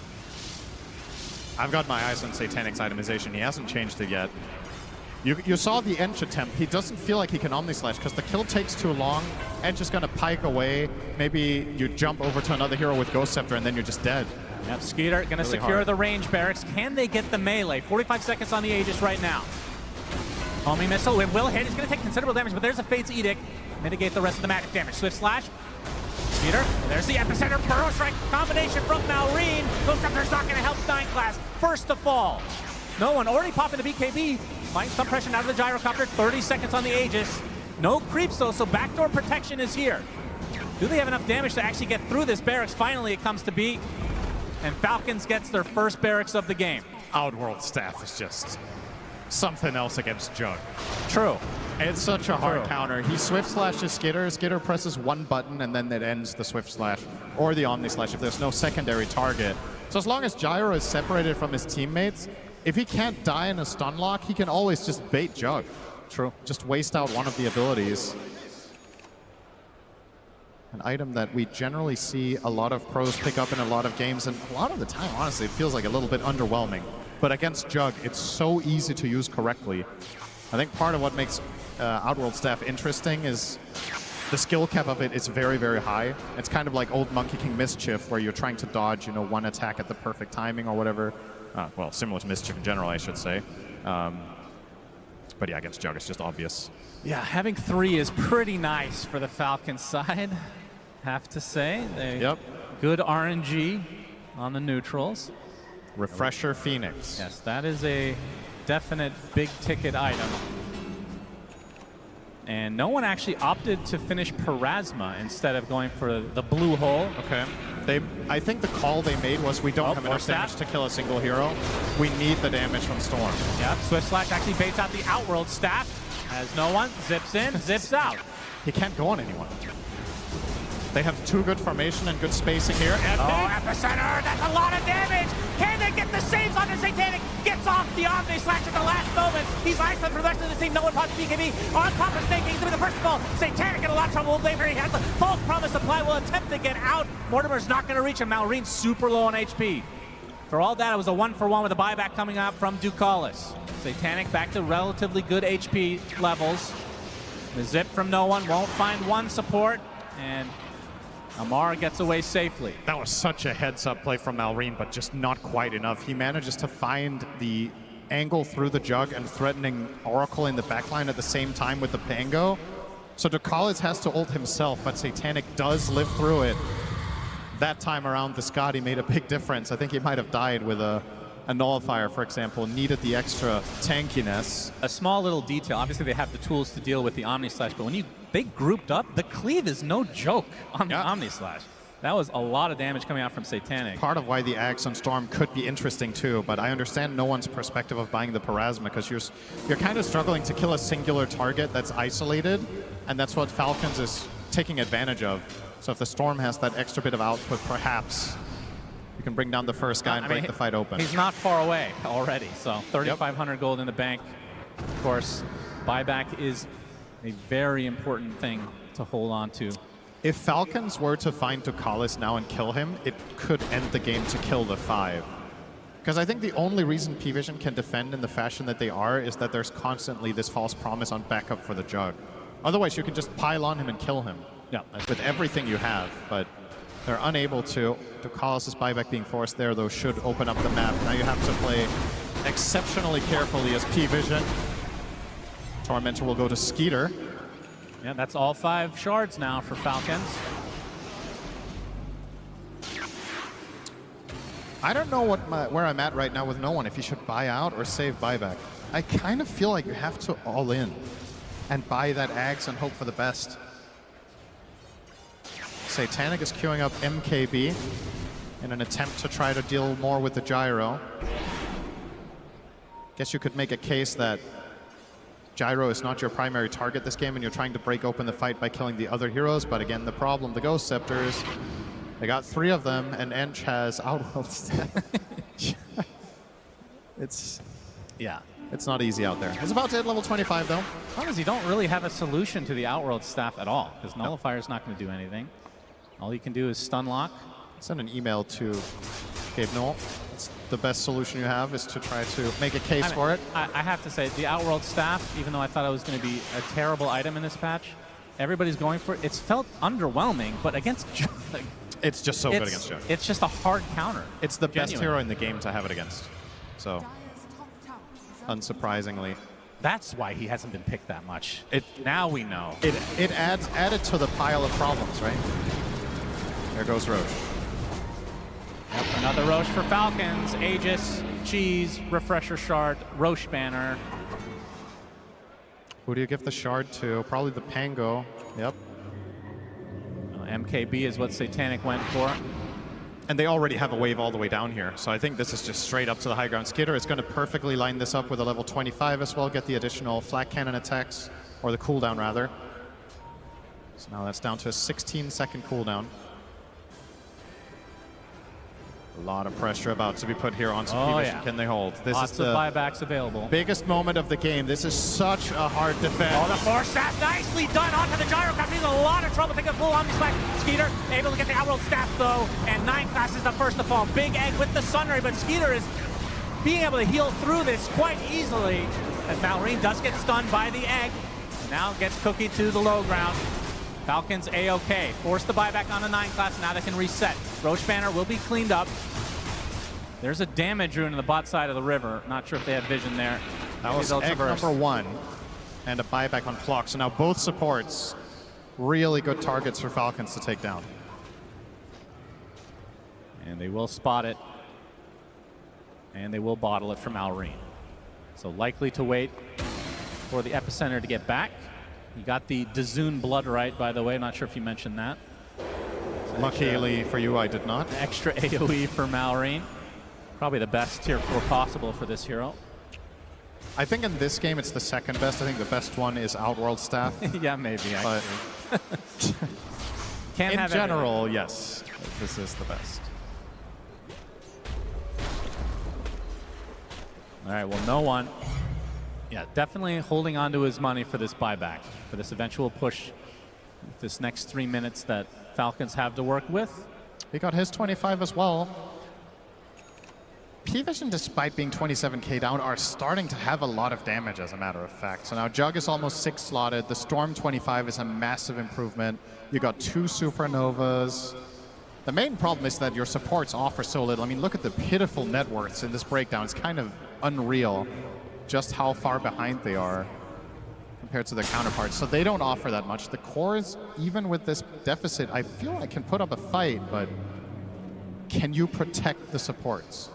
[SPEAKER 19] I've got my eyes on Satanic's itemization. He hasn't changed it yet. You saw the Ench attempt. He doesn't feel like he can Omni-Slash because the kill takes too long. Ench is going to pike away. Maybe you jump over to another hero with Ghost Scepter and then you're just dead.
[SPEAKER 13] Yep, Skeeter going to secure the range barracks. Can they get the melee? 45 seconds on the Aegis right now. Homing missile, it will hit. He's going to take considerable damage, but there's a Fate's Edict. Mitigate the rest of the magic damage. Swift Slash. Skeeter, there's the epicenter. Burrow Strike combination from Malrine. Ghost Scepter's not going to help 9 Class. First to fall. No one already popping the BKB. Find some pressure out of the Gyrocopter. 30 seconds on the Aegis. No creeps though, so backdoor protection is here. Do they have enough damage to actually get through this barracks? Finally, it comes to be. And Falcons gets their first barracks of the game.
[SPEAKER 19] Outworld Staff is just something else against Jug.
[SPEAKER 13] True.
[SPEAKER 19] It's such a hard counter. He Swift Slashes Skitter. Skitter presses 1 button and then it ends the Swift Slash or the Omni Slash if there's no secondary target. So as long as Gyro is separated from his teammates, if he can't die in a stun lock, he can always just bait Jug.
[SPEAKER 13] True.
[SPEAKER 19] Just waste out one of the abilities. An item that we generally see a lot of pros pick up in a lot of games, and a lot of the time, honestly, it feels like a little bit underwhelming. But against Jug, it's so easy to use correctly. I think part of what makes Outworld Staff interesting is the skill cap of it is very, very high. It's kind of like old Monkey King Mischief, where you're trying to dodge, you know, one attack at the perfect timing or whatever. Well, similar to Mischief in general, I should say. But yeah, against Jug, it's just obvious.
[SPEAKER 13] Yeah, having 3 is pretty nice for the Falcons side, have to say. Yep. Good RNG on the neutrals.
[SPEAKER 19] Refresher Phoenix.
[SPEAKER 13] Yes, that is a definite big-ticket item. And no one actually opted to finish Parasma instead of going for the blue hole.
[SPEAKER 19] Okay. I think the call they made was we don't have enough damage to kill a single hero. We need the damage from Storm.
[SPEAKER 13] Yeah, Swift Slash actually baits out the Outworld staff. Has no one, zips in, zips out.
[SPEAKER 19] He can't go on anyone. They have 2 good formation and good spacing here.
[SPEAKER 13] Oh, Epicenter, that's a lot of damage. Can they get the saves onto Satanic? Gets off the Omni Slash at the last moment. He's iceland for the rest of the team. No one pops BKB. On top of Snake, he's going to be the first ball. Satanic in a lot of trouble. Later, he has the false promise supply. Will attempt to get out. Mortimer's not going to reach him. Malreen's super low on HP. For all that, it was a 1-for-1 with a buyback coming up from Ducalis. Satanic back to relatively good HP levels. The zip from no one won't find one support, and Amar gets away safely.
[SPEAKER 19] That was such a heads-up play from Malreen, but just not quite enough. He manages to find the angle through the Jug and threatening Oracle in the backline at the same time with the Pango. So Ducalis has to ult himself, but Satanic does live through it. That time around, the Scotty made a big difference. I think he might have died with a Nullifier, for example, needed the extra tankiness.
[SPEAKER 13] A small little detail, obviously they have the tools to deal with the Omni Slash, but when they grouped up, the cleave is no joke on the Omni Slash. That was a lot of damage coming out from Satanic.
[SPEAKER 19] Part of why the Axe on Storm could be interesting too, but I understand no one's perspective of buying the Parasma, because you're kind of struggling to kill a singular target that's isolated, and that's what Falcons is taking advantage of. So if the Storm has that extra bit of output, perhaps you can bring down the first guy and break the fight open.
[SPEAKER 13] He's not far away already, so 3,500 gold in the bank. Of course, buyback is a very important thing to hold on to.
[SPEAKER 19] If Falcons were to find Ducalis now and kill him, it could end the game to kill the 5. Because I think the only reason PVISION can defend in the fashion that they are is that there's constantly this false promise on backup for the Jug. Otherwise, you can just pile on him and kill him with everything you have, but they're unable to. Ducalis' buyback being forced there, though, should open up the map. Now you have to play exceptionally carefully as PVISION. Tormentor will go to Skeeter.
[SPEAKER 13] Yeah, that's all 5 shards now for Falcons.
[SPEAKER 19] I don't know where I'm at right now with no one, if you should buy out or save buyback. I kind of feel like you have to all in and buy that Axe and hope for the best. Satanic is queuing up MKB in an attempt to try to deal more with the Gyro. Guess you could make a case that Gyro is not your primary target this game and you're trying to break open the fight by killing the other heroes, but again, the problem, the Ghost Scepters, they got 3 of them, and Ench has Outworld Staff. It's not easy out there. It's about to hit level 25, though.
[SPEAKER 13] As you don't really have a solution to the Outworld Staff at all, because Nullifier's not going to do anything. All you can do is stun lock.
[SPEAKER 19] Send an email to Gabe Noel. It's the best solution you have is to try to make a case for it.
[SPEAKER 13] I have to say, the Outworld Staff, even though I thought it was going to be a terrible item in this patch, everybody's going for it. It's felt underwhelming, but against Jug,
[SPEAKER 19] it's just so good against Jug.
[SPEAKER 13] It's just a hard counter.
[SPEAKER 19] It's the best hero in the game to have it against. So, unsurprisingly.
[SPEAKER 13] That's why he hasn't been picked that much. Now we know.
[SPEAKER 19] It adds added to the pile of problems, right? There goes Roche.
[SPEAKER 13] Yep, another Roche for Falcons. Aegis, Cheese, Refresher Shard, Roche banner.
[SPEAKER 19] Who do you give the shard to? Probably the Pango. Yep.
[SPEAKER 13] MKB is what Satanic went for.
[SPEAKER 19] And they already have a wave all the way down here, so I think this is just straight up to the high ground. Skitter is going to perfectly line this up with a level 25 as well, get the additional flak cannon attacks, or the cooldown rather. So now that's down to a 16-second cooldown. A lot of pressure about to be put here on
[SPEAKER 13] Oh,
[SPEAKER 19] PVISION.
[SPEAKER 13] yeah.
[SPEAKER 19] Can they hold? This
[SPEAKER 13] Lots
[SPEAKER 19] is
[SPEAKER 13] of
[SPEAKER 19] the
[SPEAKER 13] buybacks available.
[SPEAKER 19] biggest moment of the game. This is such a hard defense.
[SPEAKER 13] Oh, the force staff nicely done onto the gyro cup. He's in a lot of trouble taking a full Omni Slash. Skeeter able to get the outworld staff though, and 9 class is the first to fall. Big Egg with the Sunray, but Skeeter is being able to heal through this quite easily as Malrine does get stunned by the Egg. Now gets Cookie to the low ground. Falcons A-OK. Force the buyback on the 9 class. Now they can reset. Roach Banner will be cleaned up. There's a damage rune in the bot side of the river. Not sure if they had vision there.
[SPEAKER 19] That was egg number 1 and a buyback on Flock. So now both supports really good targets for Falcons to take down.
[SPEAKER 13] And they will spot it. And they will bottle it from Malrine. So likely to wait for the epicenter to get back. You got the Dazoon blood right, by the way. Not sure if you mentioned that.
[SPEAKER 19] Luckily for you, I did not.
[SPEAKER 13] Extra AoE for Malrine. Probably the best tier 4 possible for this hero.
[SPEAKER 19] I think in this game it's the second best. I think the best one is Outworld Staff.
[SPEAKER 13] Yeah, maybe, actually.
[SPEAKER 19] In general, yes. This is the best.
[SPEAKER 13] All right, well, no one. Yeah, definitely holding on to his money for this buyback, for this eventual push, this next 3 minutes that Falcons have to work with.
[SPEAKER 19] He got his 25 as well. PVISION, despite being 27k down, are starting to have a lot of damage, as a matter of fact. So now Jug is almost 6 slotted. The Storm 25 is a massive improvement. You got 2 Supernovas. The main problem is that your supports offer so little. I mean, look at the pitiful net worths in this breakdown. It's kind of unreal just how far behind they are compared to their counterparts. So they don't offer that much. The cores, even with this deficit, I feel like can put up a fight, but can you protect the supports?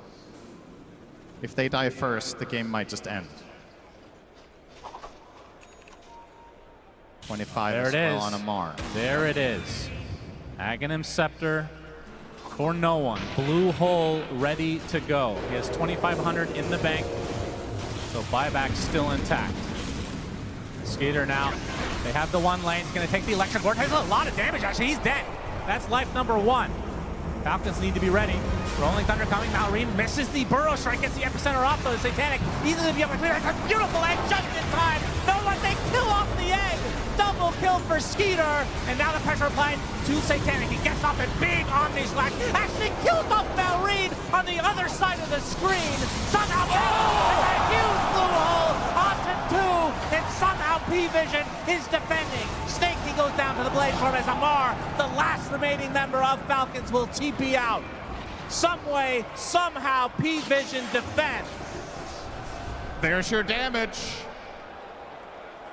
[SPEAKER 19] If they die first, the game might just end. 25
[SPEAKER 13] there
[SPEAKER 19] as
[SPEAKER 13] it
[SPEAKER 19] well
[SPEAKER 13] is.
[SPEAKER 19] on Amar.
[SPEAKER 13] There it is. Aghanim Scepter for no one. Blue hole ready to go. He has 2,500 in the bank, so buyback still intact. Skeeter now. They have the 1 lane. He's going to take the electric ward. Takes a lot of damage, actually. He's dead. That's life number 1. Falcons need to be ready. Rolling Thunder coming. Malrine misses the Burrow Strike. Gets the epicenter off, though. The Satanic easily be able to clear. It's a beautiful egg just in time. No one, they kill off the egg. Double kill for Skeeter. And now the pressure applied to Satanic. He gets off it big Omni Slash. Actually kills off Malrine on the other side of the screen. Somehow, a huge blue hole onto 2. And somehow PVISION is defending. Snake, he goes down to the blade form as Amar, the last remaining member of Falcons, will TP out. Some way, somehow, PVISION defends.
[SPEAKER 19] There's your damage.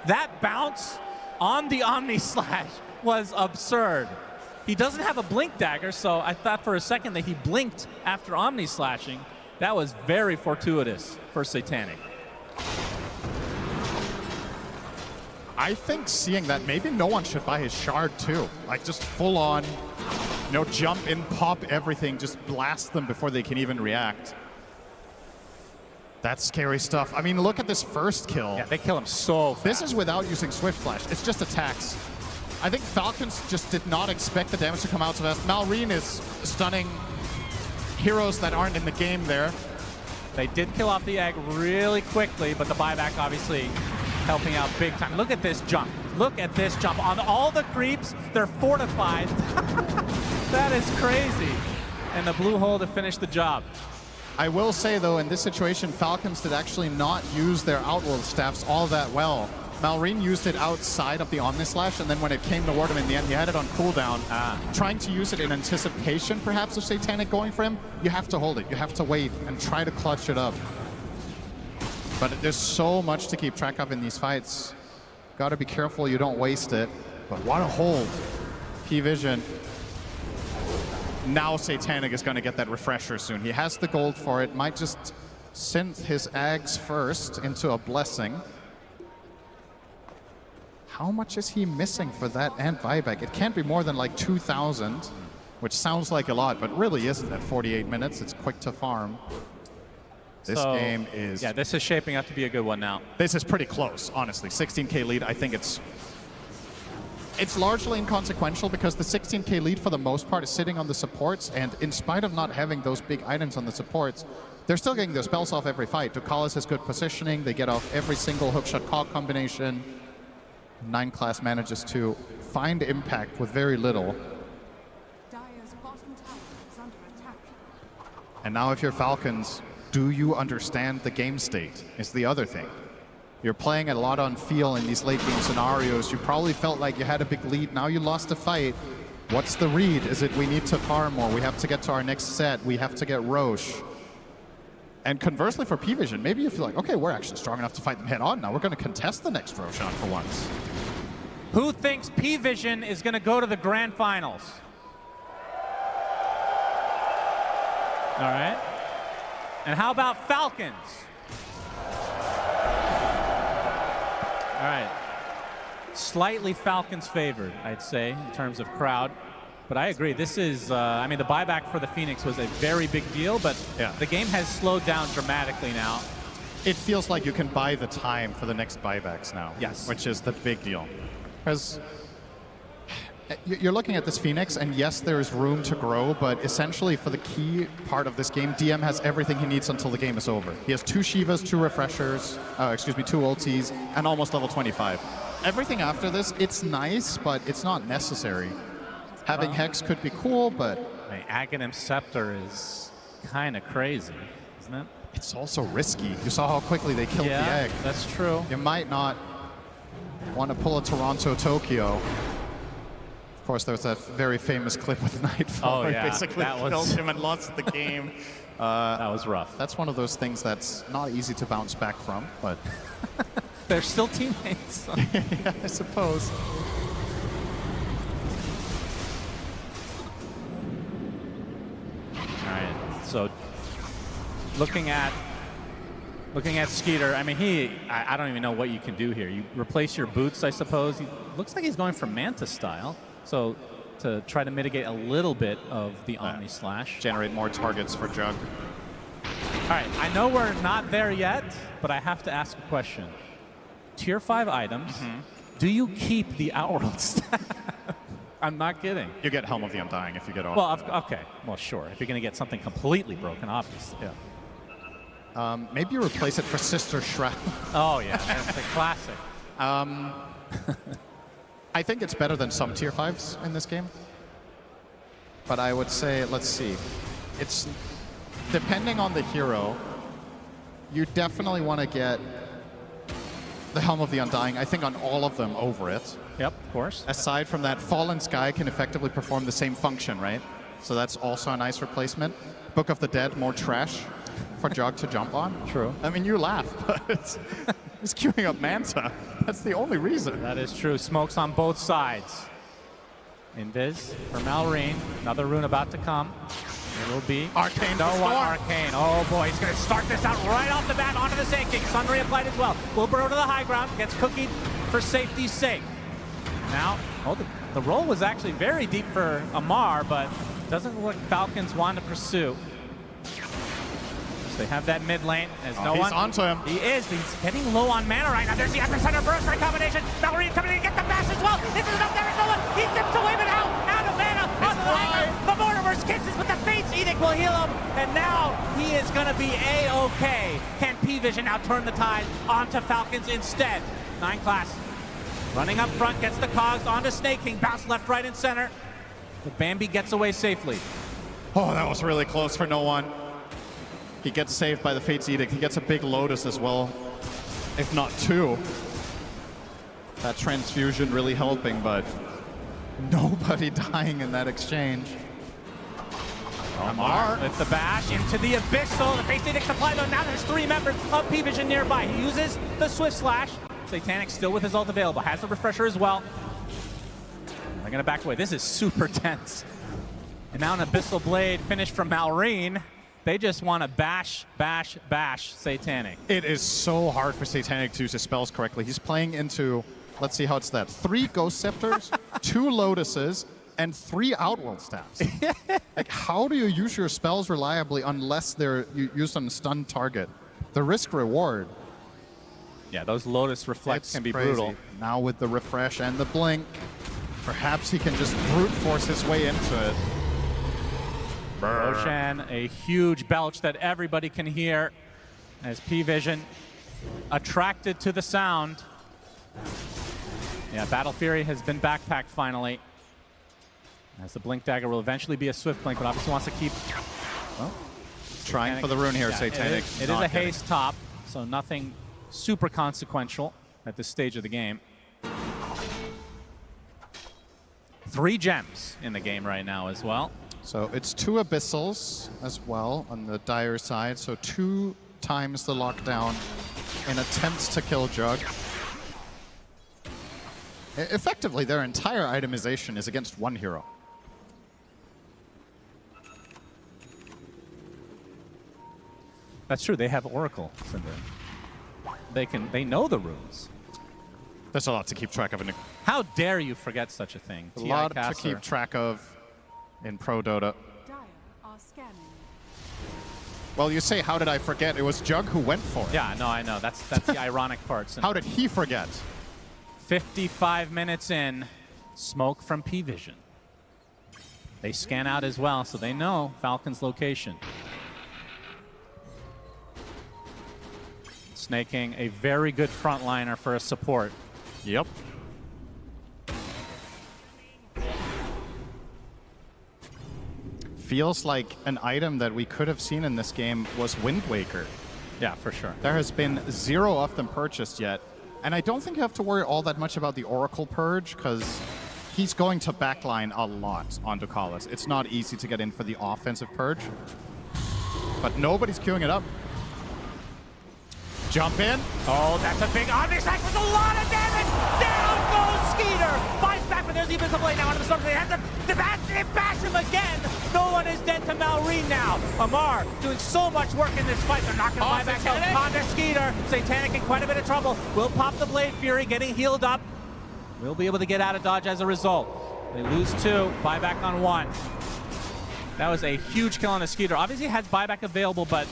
[SPEAKER 13] That bounce on the Omni Slash was absurd. He doesn't have a blink dagger, so I thought for a second that he blinked after Omni Slashing. That was very fortuitous for Satanic.
[SPEAKER 19] I think seeing that, maybe no one should buy his shard too. Like just full on, you know, jump in, pop everything, just blast them before they can even react. That's scary stuff. I mean, look at this first kill.
[SPEAKER 13] Yeah, they kill him so fast.
[SPEAKER 19] This is without using Swift Flash. It's just attacks. I think Falcons just did not expect the damage to come out so fast. Malrine is stunning heroes that aren't in the game there.
[SPEAKER 13] They did kill off the egg really quickly, but the buyback obviously helping out big time. Look at this jump. Look at this jump. On all the creeps, they're fortified. That is crazy. And the blue hole to finish the job.
[SPEAKER 19] I will say, though, in this situation, Falcons did actually not use their Outworld staffs all that well. Malrine used it outside of the Omnislash, and then when it came toward him in the end, he had it on cooldown. Trying to use it in anticipation, perhaps, of Satanic going for him, you have to hold it. You have to wait and try to clutch it up. But there's so much to keep track of in these fights. Got to be careful you don't waste it. But what a hold. PVISION. Now Satanic is going to get that refresher soon. He has the gold for it. Might just synth his Ags first into a blessing. How much is he missing for that and buyback? It can't be more than like 2,000, which sounds like a lot, but really isn't at 48 minutes. It's quick to farm. This game is...
[SPEAKER 13] Yeah, this is shaping up to be a good one now.
[SPEAKER 19] This is pretty close, honestly. 16k lead, I think it's It's largely inconsequential because the 16k lead for the most part is sitting on the supports, and in spite of not having those big items on the supports, they're still getting their spells off every fight. Ducalis has good positioning, they get off every single hookshot cog combination. 9 class manages to find impact with very little. And now if you're Falcons, do you understand the game state is the other thing. You're playing a lot on feel in these late game scenarios. You probably felt like you had a big lead. Now you lost a fight. What's the read? Is it we need to farm more? We have to get to our next set. We have to get Roche. And conversely for PVISION, maybe you feel like, okay, we're actually strong enough to fight them head on now. We're going to contest the next Roshan for once.
[SPEAKER 13] Who thinks PVISION is going to go to the grand finals? All right. And how about Falcons? All right. Slightly Falcons favored, I'd say, in terms of crowd. But I agree. This is, I mean, the buyback for the Phoenix was a very big deal, but the game has slowed down dramatically now.
[SPEAKER 19] It feels like you can buy the time for the next buybacks now.
[SPEAKER 13] Yes.
[SPEAKER 19] Which is the big deal. Because you're looking at this Phoenix, and yes, there is room to grow, but essentially for the key part of this game, DM has everything he needs until the game is over. He has 2 Shivas, 2 refreshers, 2 ultis, and almost level 25. Everything after this, it's nice, but it's not necessary. Having Hex could be cool, but...
[SPEAKER 13] Aghanim Scepter is kind of crazy, isn't it?
[SPEAKER 19] It's also risky. You saw how quickly they killed the egg.
[SPEAKER 13] That's true.
[SPEAKER 19] You might not want to pull a Toronto-Tokyo. Of course, there was that very famous clip with Nightfall where he basically killed him and lost the game.
[SPEAKER 13] That was rough.
[SPEAKER 19] That's one of those things that's not easy to bounce back from, but...
[SPEAKER 13] They're still teammates.
[SPEAKER 19] Yeah, I suppose.
[SPEAKER 13] All right, so looking at Skeeter, I mean, I don't even know what you can do here. You replace your boots, I suppose. He looks like he's going for Manta style, so to try to mitigate a little bit of the Omni Slash.
[SPEAKER 19] Generate more targets for Jug.
[SPEAKER 13] All right, I know we're not there yet, but I have to ask a question. Tier 5 items, do you keep the Outworld staff? I'm not kidding.
[SPEAKER 19] You get Helm of the Undying if you get off.
[SPEAKER 13] Well, okay. Well, sure. If you're going to get something completely broken, obviously.
[SPEAKER 19] Yeah. Maybe you replace it for Sister Shroud.
[SPEAKER 13] Oh, yeah. That's a classic.
[SPEAKER 19] I think it's better than some Tier 5s in this game. But I would say, let's see. It's depending on the hero, you definitely want to get the Helm of the Undying, I think, on all of them over it.
[SPEAKER 13] Yep, of course.
[SPEAKER 19] Aside from that, Fallen Sky can effectively perform the same function, right? So that's also a nice replacement. Book of the Dead, more trash for Jog to jump on.
[SPEAKER 13] True.
[SPEAKER 19] I mean, you laugh, but it's queuing up Manta. That's the only reason.
[SPEAKER 13] That is true. Smokes on both sides. Invis for Malrine. Another rune about to come. It will be
[SPEAKER 19] Arcane.
[SPEAKER 13] No one Arcane. Oh boy, he's going to start this out right off the bat onto the Sand King. Sun Ray applied as well. Will burrow to the high ground. Gets cookied for safety's sake. Now, the roll was actually very deep for Amar, but doesn't look like Falcons want to pursue. So they have that mid lane. As no
[SPEAKER 19] he's
[SPEAKER 13] one.
[SPEAKER 19] onto him.
[SPEAKER 13] He is. He's getting low on mana right now. There's the upper center burst right combination. Malrine coming in to get the bash as well. This is enough. There is no one. He zips away, but out of mana. Onto the high ground. The Mortimer's kisses, but the Fate's Edict will heal him. And now he is going to be A-OK. Can PVISION now turn the tide onto Falcons instead? 9 class. Running up front, gets the cogs onto Snake King. Bounce left, right, and center. But Bambi gets away safely.
[SPEAKER 19] Oh, that was really close for no one. He gets saved by the Fate's Edict. He gets a big Lotus as well, if not 2. That transfusion really helping, but nobody dying in that exchange.
[SPEAKER 13] Amar with the bash into the Abyssal. The Fate's Edict applied, though now there's 3 members of PVISION nearby. He uses the Swift Slash. Satanic still with his ult available. Has the refresher as well. They're going to back away. This is super tense. And now an Abyssal Blade finish from Malrine. They just want to bash Satanic.
[SPEAKER 19] It is so hard for Satanic to use his spells correctly. He's playing into, let's see how it's that, 3 Ghost Scepters, 2 Lotuses, and 3 Outworld Staffs. Like, how do you use your spells reliably unless they're used on a stunned target? The risk-reward.
[SPEAKER 13] Yeah, those Lotus reflects can be
[SPEAKER 19] crazy.
[SPEAKER 13] brutal.
[SPEAKER 19] Now with the refresh and the blink, Perhaps he can just brute force his way into it.
[SPEAKER 13] Roshan, a huge belch that everybody can hear as PVISION attracted to the sound. Yeah, Battle Fury has been backpacked finally. As the Blink Dagger will eventually be a Swift Blink, but obviously wants to keep... Well,
[SPEAKER 19] trying for the rune here, Satanic.
[SPEAKER 13] It is a haste top, so nothing super consequential at this stage of the game. 3 gems in the game right now as well.
[SPEAKER 19] So it's 2 Abyssals as well on the Dire side, so 2 times the lockdown in attempts to kill Jug. Effectively, their entire itemization is against 1 hero.
[SPEAKER 13] That's true. They have Oracle. So they know the runes.
[SPEAKER 19] There's a lot to keep track of.
[SPEAKER 13] How dare you forget such a thing?
[SPEAKER 19] A lot to keep track of in Pro Dota. Well, you say, how did I forget? It was Jug who went for it.
[SPEAKER 13] Yeah, no, I know. That's the ironic part.
[SPEAKER 19] How did he forget?
[SPEAKER 13] 55 minutes in, smoke from PVISION. They scan out as well, so they know Falcons' location. Snaking, a very good frontliner for a support.
[SPEAKER 19] Yep. Feels like an item that we could have seen in this game was Wind Waker.
[SPEAKER 13] Yeah, for sure.
[SPEAKER 19] There has been 0 of them purchased yet. And I don't think you have to worry all that much about the Oracle Purge, because he's going to backline a lot onto Ducalis. It's not easy to get in for the offensive Purge. But nobody's queuing it up. Jump in.
[SPEAKER 13] Oh, that's a big Omnisac with a lot of damage. Down goes Skeeter. Finds back, but there's the Invisible Blade now onto the storm. They have to bash him again. No one is dead to Malrine now. Amar doing so much work in this fight. They're not going to buy back out. Honda Skeeter. Satanic in quite a bit of trouble. Will pop the Blade Fury, getting healed up. Will be able to get out of dodge as a result. They lose 2, buyback on 1. That was a huge kill on the Skeeter. Obviously has buyback available, but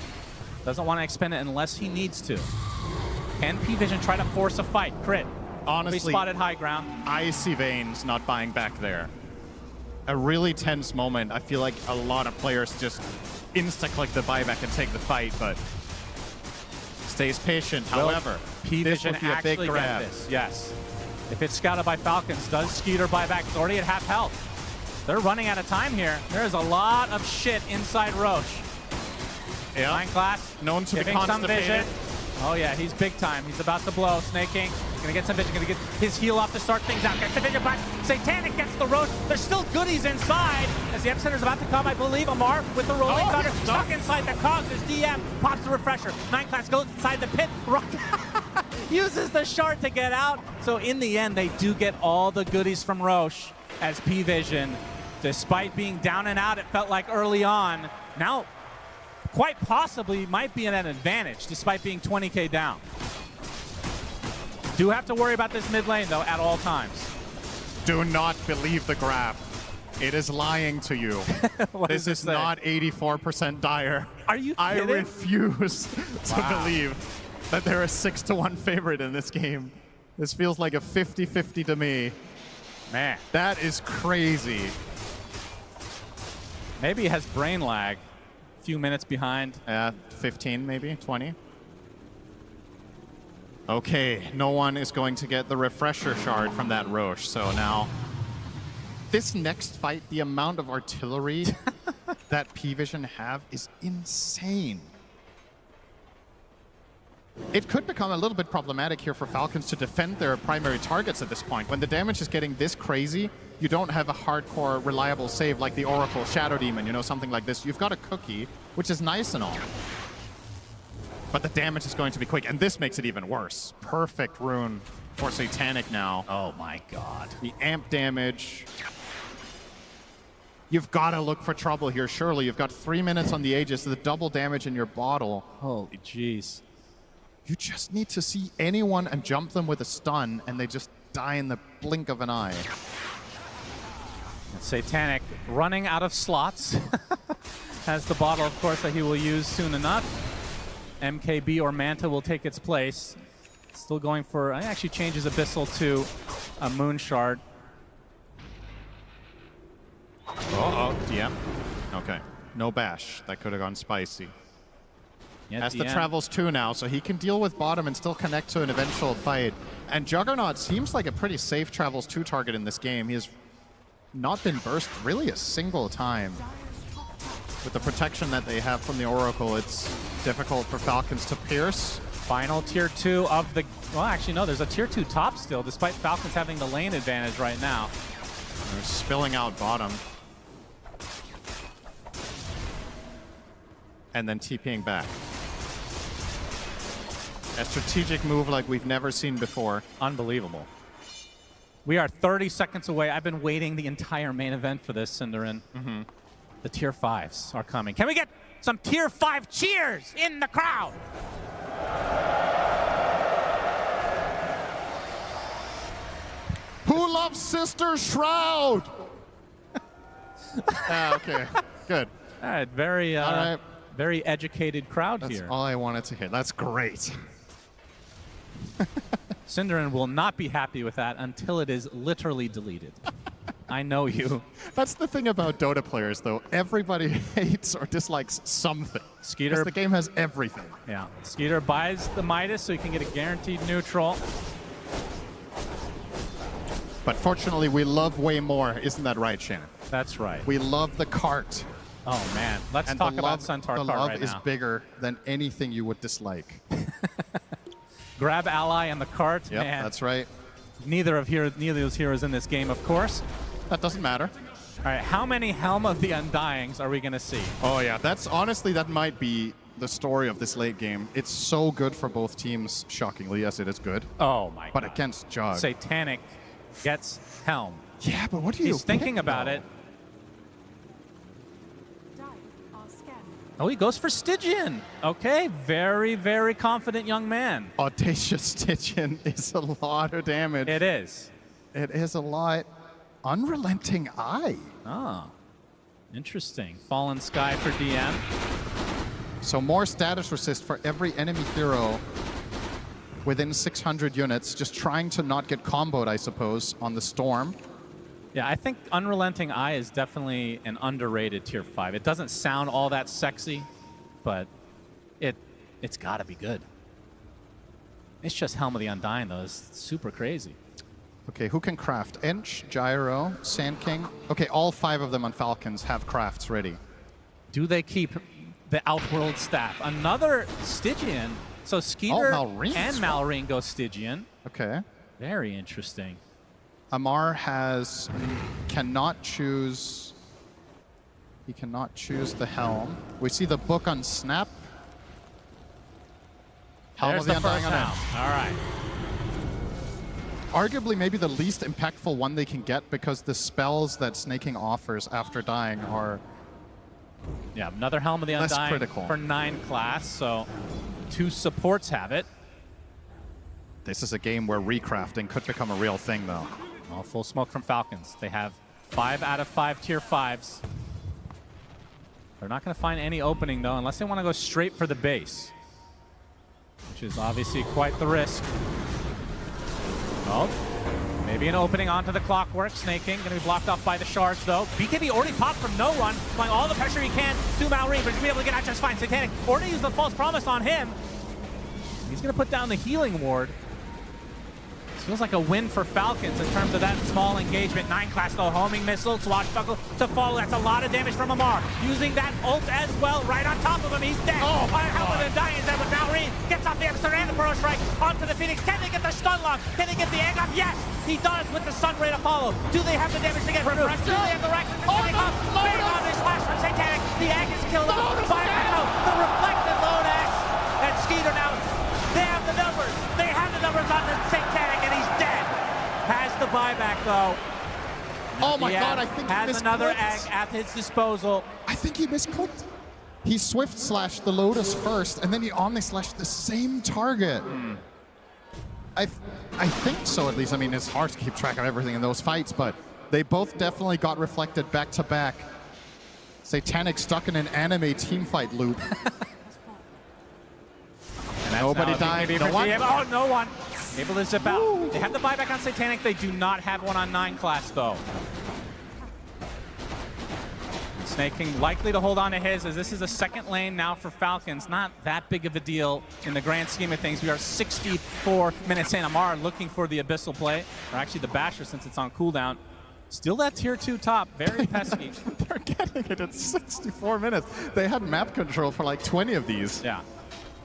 [SPEAKER 13] doesn't want to expend it unless he needs to. Can PVISION try to force a fight? Crit.
[SPEAKER 19] Honestly,
[SPEAKER 13] we spotted high ground.
[SPEAKER 19] Icy Veins not buying back there. A really tense moment. I feel like a lot of players just insta-click the buyback and take the fight, but stays patient.
[SPEAKER 13] Well,
[SPEAKER 19] however,
[SPEAKER 13] PVISION
[SPEAKER 19] this would be a big
[SPEAKER 13] actually
[SPEAKER 19] grab.
[SPEAKER 13] get this. Yes. If it's scouted by Falcons, does Skeeter buy back? It's already at half health. They're running out of time here. There is a lot of shit inside Roche.
[SPEAKER 19] Yeah.
[SPEAKER 13] Nine class.
[SPEAKER 19] Known to be
[SPEAKER 13] giving some
[SPEAKER 19] constipated.
[SPEAKER 13] vision. Oh yeah, he's big time. He's about to blow. Snaking. Gonna get some vision. Gonna get his heal off to start things out. Gets the vision, but Satanic gets the Roche. There's still goodies inside. As the Epicenter's about to come, I believe. Amar with the rolling thunder. Stuck inside the cogs. His DM pops the refresher. 9 class goes inside the pit. Uses the shard to get out. So in the end, they do get all the goodies from Roche as PVISION. Despite being down and out, it felt like early on. Now, quite possibly might be at an advantage despite being 20k down. Do have to worry about this mid lane though at all times.
[SPEAKER 19] Do not believe the graph. It is lying to you. This is not 84% Dire.
[SPEAKER 13] Are you kidding?
[SPEAKER 19] I refuse to believe that they're a 6-1 favorite in this game. This feels like a 50-50 to me.
[SPEAKER 13] Man.
[SPEAKER 19] That is crazy.
[SPEAKER 13] Maybe he has brain lag. A few minutes behind.
[SPEAKER 19] 15 maybe, 20. Okay, no one is going to get the refresher shard from that Roche. So now, this next fight, the amount of artillery that PVISION have is insane. It could become a little bit problematic here for Falcons to defend their primary targets at this point. When the damage is getting this crazy, you don't have a hardcore, reliable save like the Oracle, Shadow Demon, you know, something like this. You've got a cookie, which is nice and all. But the damage is going to be quick, and this makes it even worse. Perfect rune for Satanic now.
[SPEAKER 13] Oh my god.
[SPEAKER 19] The amp damage. You've got to look for trouble here, surely. You've got 3 minutes on the Aegis, the double damage in your bottle.
[SPEAKER 13] Holy jeez.
[SPEAKER 19] You just need to see anyone and jump them with a stun, and they just die in the blink of an eye.
[SPEAKER 13] And Satanic running out of slots. Has the bottle, of course, that he will use soon enough. MKB or Manta will take its place. Still going for, actually changes Abyssal to a Moon Shard.
[SPEAKER 19] Uh-oh, DM. Okay. No bash. That could have gone spicy.
[SPEAKER 13] Yeah,
[SPEAKER 19] Has the
[SPEAKER 13] DM.
[SPEAKER 19] travels 2 now, so he can deal with bottom and still connect to an eventual fight. And Juggernaut seems like a pretty safe travels 2 target in this game. He has not been burst really a single time. With the protection that they have from the Oracle, it's difficult for Falcons to pierce.
[SPEAKER 13] Final tier 2 of the... Well, actually, no, there's a tier 2 top still, despite Falcons having the lane advantage right now.
[SPEAKER 19] They're spilling out bottom. And then TPing back. A strategic move like we've never seen before.
[SPEAKER 13] Unbelievable. We are 30 seconds away. I've been waiting the entire main event for this, Cinderin. The tier 5s are coming. Can we get some tier 5 cheers in the crowd?
[SPEAKER 19] Who loves Sister Shroud? Okay, good.
[SPEAKER 13] All right, very,
[SPEAKER 19] All right.
[SPEAKER 13] very educated crowd
[SPEAKER 19] That's
[SPEAKER 13] here.
[SPEAKER 19] all I wanted to hear. That's great.
[SPEAKER 13] Cinderin will not be happy with that until it is literally deleted. I know you.
[SPEAKER 19] That's the thing about Dota players, though. Everybody hates or dislikes something.
[SPEAKER 13] Skeeter,
[SPEAKER 19] 'cause the game has everything.
[SPEAKER 13] Yeah. Skeeter buys the Midas so he can get a guaranteed neutral.
[SPEAKER 19] But fortunately, we love way more. Isn't that right, Shannon?
[SPEAKER 13] That's right.
[SPEAKER 19] We love the cart.
[SPEAKER 13] Oh, man. Let's
[SPEAKER 19] And
[SPEAKER 13] talk
[SPEAKER 19] the
[SPEAKER 13] about
[SPEAKER 19] love,
[SPEAKER 13] Centaur
[SPEAKER 19] the
[SPEAKER 13] cart
[SPEAKER 19] love
[SPEAKER 13] right
[SPEAKER 19] is
[SPEAKER 13] now.
[SPEAKER 19] bigger than anything you would dislike.
[SPEAKER 13] Grab ally and the cart.
[SPEAKER 19] Yep,
[SPEAKER 13] Man.
[SPEAKER 19] that's right.
[SPEAKER 13] Neither of those heroes in this game, of course.
[SPEAKER 19] That doesn't matter.
[SPEAKER 13] All right, how many Helm of the Undyings are we going to see?
[SPEAKER 19] Oh, yeah. That's honestly, that might be the story of this late game. It's so good for both teams, shockingly. Yes, it is good.
[SPEAKER 13] Oh, my God.
[SPEAKER 19] But against Jug.
[SPEAKER 13] Satanic gets Helm.
[SPEAKER 19] Yeah, but what do you
[SPEAKER 13] He's thinking
[SPEAKER 19] pick,
[SPEAKER 13] about
[SPEAKER 19] though?
[SPEAKER 13] it. Oh, he goes for Stygian. Okay, very, very confident young man.
[SPEAKER 19] Audacious Stygian is a lot of damage.
[SPEAKER 13] It is.
[SPEAKER 19] It is a lot. Unrelenting Eye.
[SPEAKER 13] Ah, interesting. Fallen Sky for DM.
[SPEAKER 19] So more status resist for every enemy hero within 600 units, just trying to not get comboed, I suppose, on the Storm.
[SPEAKER 13] Yeah, I think Unrelenting Eye is definitely an underrated tier 5. It doesn't sound all that sexy, but it's got to be good. It's just Helm of the Undying, though. It's super crazy.
[SPEAKER 19] Okay, who can craft? Ench, Gyro, Sand King. Okay, all 5 of them on Falcons have crafts ready.
[SPEAKER 13] Do they keep the Outworld staff? Another Stygian. So Skeeter
[SPEAKER 19] Malrine
[SPEAKER 13] and
[SPEAKER 19] as well.
[SPEAKER 13] Malrine go Stygian.
[SPEAKER 19] Okay.
[SPEAKER 13] Very interesting.
[SPEAKER 19] Amar cannot choose. He cannot choose the Helm. We see the book on Snap. Helm
[SPEAKER 13] There's
[SPEAKER 19] of the
[SPEAKER 13] the first
[SPEAKER 19] Undying on
[SPEAKER 13] Helm. All right.
[SPEAKER 19] Arguably maybe the least impactful one they can get because the spells that Snaking offers after dying are
[SPEAKER 13] Yeah, another Helm of the
[SPEAKER 19] less
[SPEAKER 13] Undying
[SPEAKER 19] critical.
[SPEAKER 13] for 9 class, so 2 supports have it.
[SPEAKER 19] This is a game where recrafting could become a real thing, though.
[SPEAKER 13] All full smoke from Falcons. They have 5 out of 5 tier 5s. They're not going to find any opening, though, unless they want to go straight for the base, which is obviously quite the risk. Oh, maybe an opening onto the Clockwork. Snaking going to be blocked off by the shards, though. BKB already popped from no one, applying all the pressure he can to Malrine, but he's going to be able to get out just fine. Satanic already used the false promise on him. He's going to put down the healing ward. Feels like a win for Falcons in terms of that small engagement. 9 class though, homing missile, swashbuckle to follow. That's a lot of damage from Amar. Using that ult as well, right on top of him. He's dead.
[SPEAKER 19] Oh, my
[SPEAKER 13] Helm of the Undying is there with Malrine. Gets off the Episode and the Burrow Strike onto the Phoenix. Can they get the stun lock? Can they get the egg up? Yes, he does with the Sun Ray to follow. Do they have the damage to get through? Do they have the rack? Big on this slash from Satanic. The egg is killed off. Fire out. The reflected load X. And Skeeter now. They have the numbers. They have the numbers on the Satanic, and he's dead. Has the buyback, though.
[SPEAKER 19] Oh my God, I think he
[SPEAKER 13] has
[SPEAKER 19] misclicked.
[SPEAKER 13] another egg at his disposal.
[SPEAKER 19] I think he misclicked. He Swift slashed the Lotus first, and then he Omni slashed the same target. I think so, at least. I mean, it's hard to keep track of everything in those fights, but they both definitely got reflected back to back. Satanic stuck in an anime teamfight loop. Nobody died.
[SPEAKER 13] No one. Oh, no one. Able to zip out. They have the buyback on Satanic. They do not have one on 9 class, though. Snake King likely to hold on to his, as this is a second lane now for Falcons. Not that big of a deal in the grand scheme of things. We are 64 minutes in. Amar looking for the Abyssal play, or actually the Basher since it's on cooldown. Still that tier 2 top, very pesky.
[SPEAKER 19] They're getting it at 64 minutes. They had map control for like 20 of these.
[SPEAKER 13] Yeah.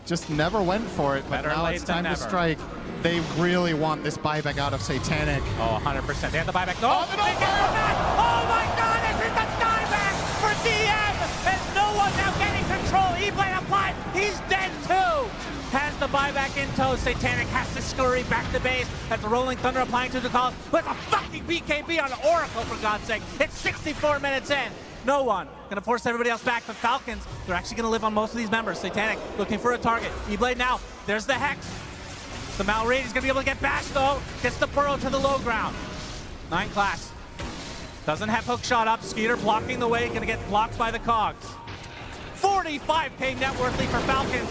[SPEAKER 19] Just never went for it, but
[SPEAKER 13] Better
[SPEAKER 19] now
[SPEAKER 13] late
[SPEAKER 19] it's
[SPEAKER 13] than
[SPEAKER 19] time to
[SPEAKER 13] never.
[SPEAKER 19] strike. They really want this buyback out of Satanic.
[SPEAKER 13] Oh, 100%. They have the buyback. Oh,
[SPEAKER 16] Oh my God, this is the dieback for DM! And no one now getting control. E-Blade applied, he's dead too!
[SPEAKER 13] has the buyback in tow. Satanic has to scurry back to base as the Rolling Thunder applying to the calls. With a fucking BKB on Oracle, for God's sake. It's 64 minutes in. No one gonna force everybody else back. The Falcons, they're actually gonna live on most of these members. Satanic looking for a target. E-Blade now, there's the Hex. The Malrade is gonna be able to get bashed though. Gets the Burrow to the low ground. 9 class. Doesn't have hook shot up. Skeeter blocking the way, gonna get blocked by the Cogs. 45k net worth lead for Falcons.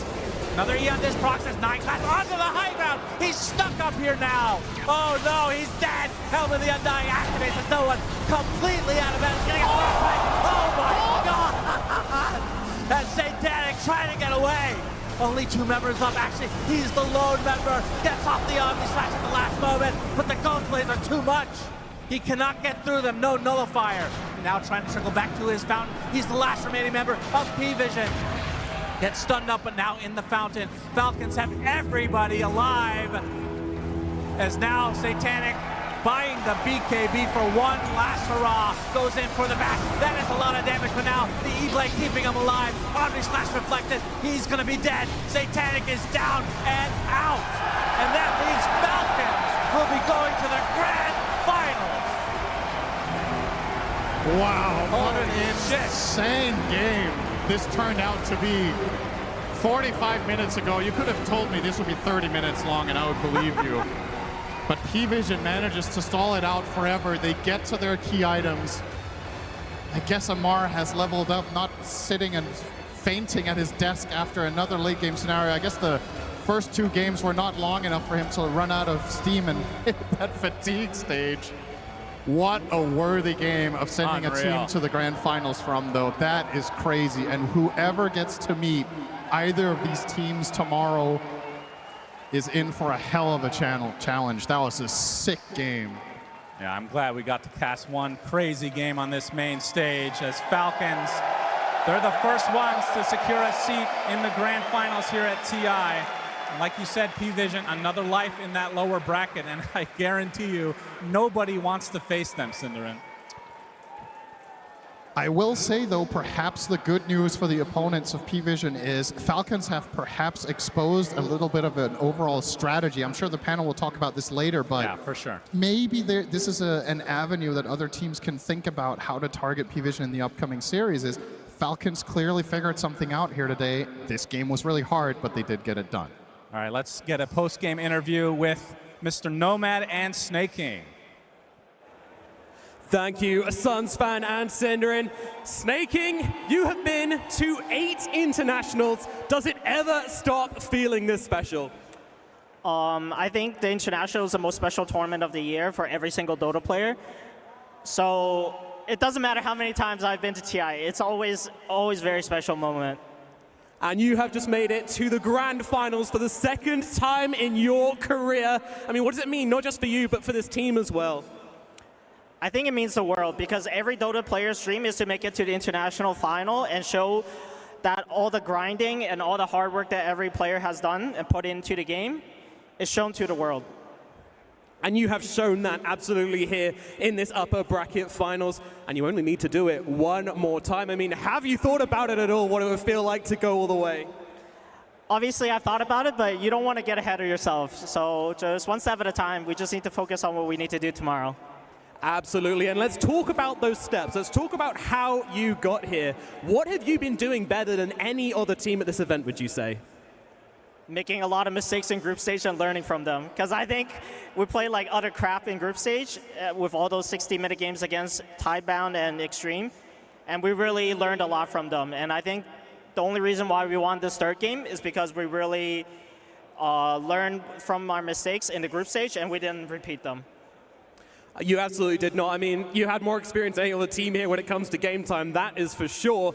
[SPEAKER 13] Another E on this process. 9 class onto the high ground. He's stuck up here now. Oh no, he's dead. Helm of the Undying activates as no one completely out of bounds. Getting a flashback. Oh my God! That's Satanic trying to get away. Only 2 members up. Actually, he's the lone member. Gets off the Omni Slash at the last moment, but the Ghost Blades are too much. He cannot get through them. No nullifier. Now trying to circle back to his fountain. He's the last remaining member of PVISION. Gets stunned up, but now in the fountain. Falcons have everybody alive. As now Satanic buying the BKB for one last hurrah. Goes in for the back. That is a lot of damage, but now the E-Blade keeping him alive. Omni Slash reflected. He's going to be dead. Satanic is down and out. And that means Falcons will be going to the grand finals.
[SPEAKER 19] Wow, what an insane game this turned out to be. 45 minutes ago, you could have told me this would be 30 minutes long and I would believe you. But PVISION manages to stall it out forever. They get to their key items. I guess Amar has leveled up, not sitting and fainting at his desk after another late game scenario. I guess the first 2 games were not long enough for him to run out of steam and hit that fatigue stage. What a worthy game of sending a team to the grand finals from, though. That is crazy. And whoever gets to meet either of these teams tomorrow is in for a hell of a challenge. That was a sick game.
[SPEAKER 13] Yeah, I'm glad we got to cast one crazy game on this main stage as Falcons, they're the first ones to secure a seat in the grand finals here at TI. And like you said, PVISION, another life in that lower bracket, and I guarantee you, nobody wants to face them, Cinderin.
[SPEAKER 19] I will say, though, perhaps the good news for the opponents of PVISION is Falcons have perhaps exposed a little bit of an overall strategy. I'm sure the panel will talk about this later, but
[SPEAKER 13] yeah, for sure.
[SPEAKER 19] Maybe this is an avenue that other teams can think about how to target PVISION in the upcoming series. Is Falcons clearly figured something out here today. This game was really hard, but they did get it done.
[SPEAKER 13] All right, let's get a post-game interview with Mr. Nomad and Snake King.
[SPEAKER 9] Thank you, Sunspan and Cinderin. Snake King, you have been to 8 internationals. Does it ever stop feeling this special?
[SPEAKER 17] I think the International is the most special tournament of the year for every single Dota player. So it doesn't matter how many times I've been to TI. It's always a very special moment.
[SPEAKER 9] And you have just made it to the grand finals for the 2nd time in your career. I mean, what does it mean, not just for you, but for this team as well?
[SPEAKER 17] I think it means the world, because every Dota player's dream is to make it to the international final and show that all the grinding and all the hard work that every player has done and put into the game is shown to the world.
[SPEAKER 9] And you have shown that absolutely here in this upper bracket finals, and you only need to do it one more time. I mean, have you thought about it at all, what it would feel like to go all the way?
[SPEAKER 17] Obviously, I've thought about it, but you don't want to get ahead of yourself. So just one step at a time. We just need to focus on what we need to do tomorrow.
[SPEAKER 9] Absolutely, and let's talk about those steps. Let's talk about how you got here. What have you been doing better than any other team at this event, would you say?
[SPEAKER 17] Making a lot of mistakes in group stage and learning from them. Because I think we played like utter crap in group stage with all those 60-minute games against Tidebound and Xtreme. And we really learned a lot from them. And I think the only reason why we won this 3rd game is because we really learned from our mistakes in the group stage and we didn't repeat them.
[SPEAKER 1] You absolutely did not. I mean, you had more experience than any other team here when it comes to game time, that is for sure.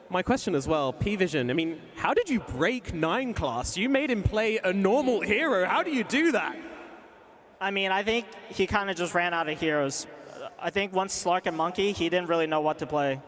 [SPEAKER 1] My question as well, PVISION, I mean, how did you break 9 class? You made him play a normal hero. How do you do that?
[SPEAKER 17] I mean, I think he kind of just ran out of heroes. I think once Slark and Monkey, he didn't really know what to play.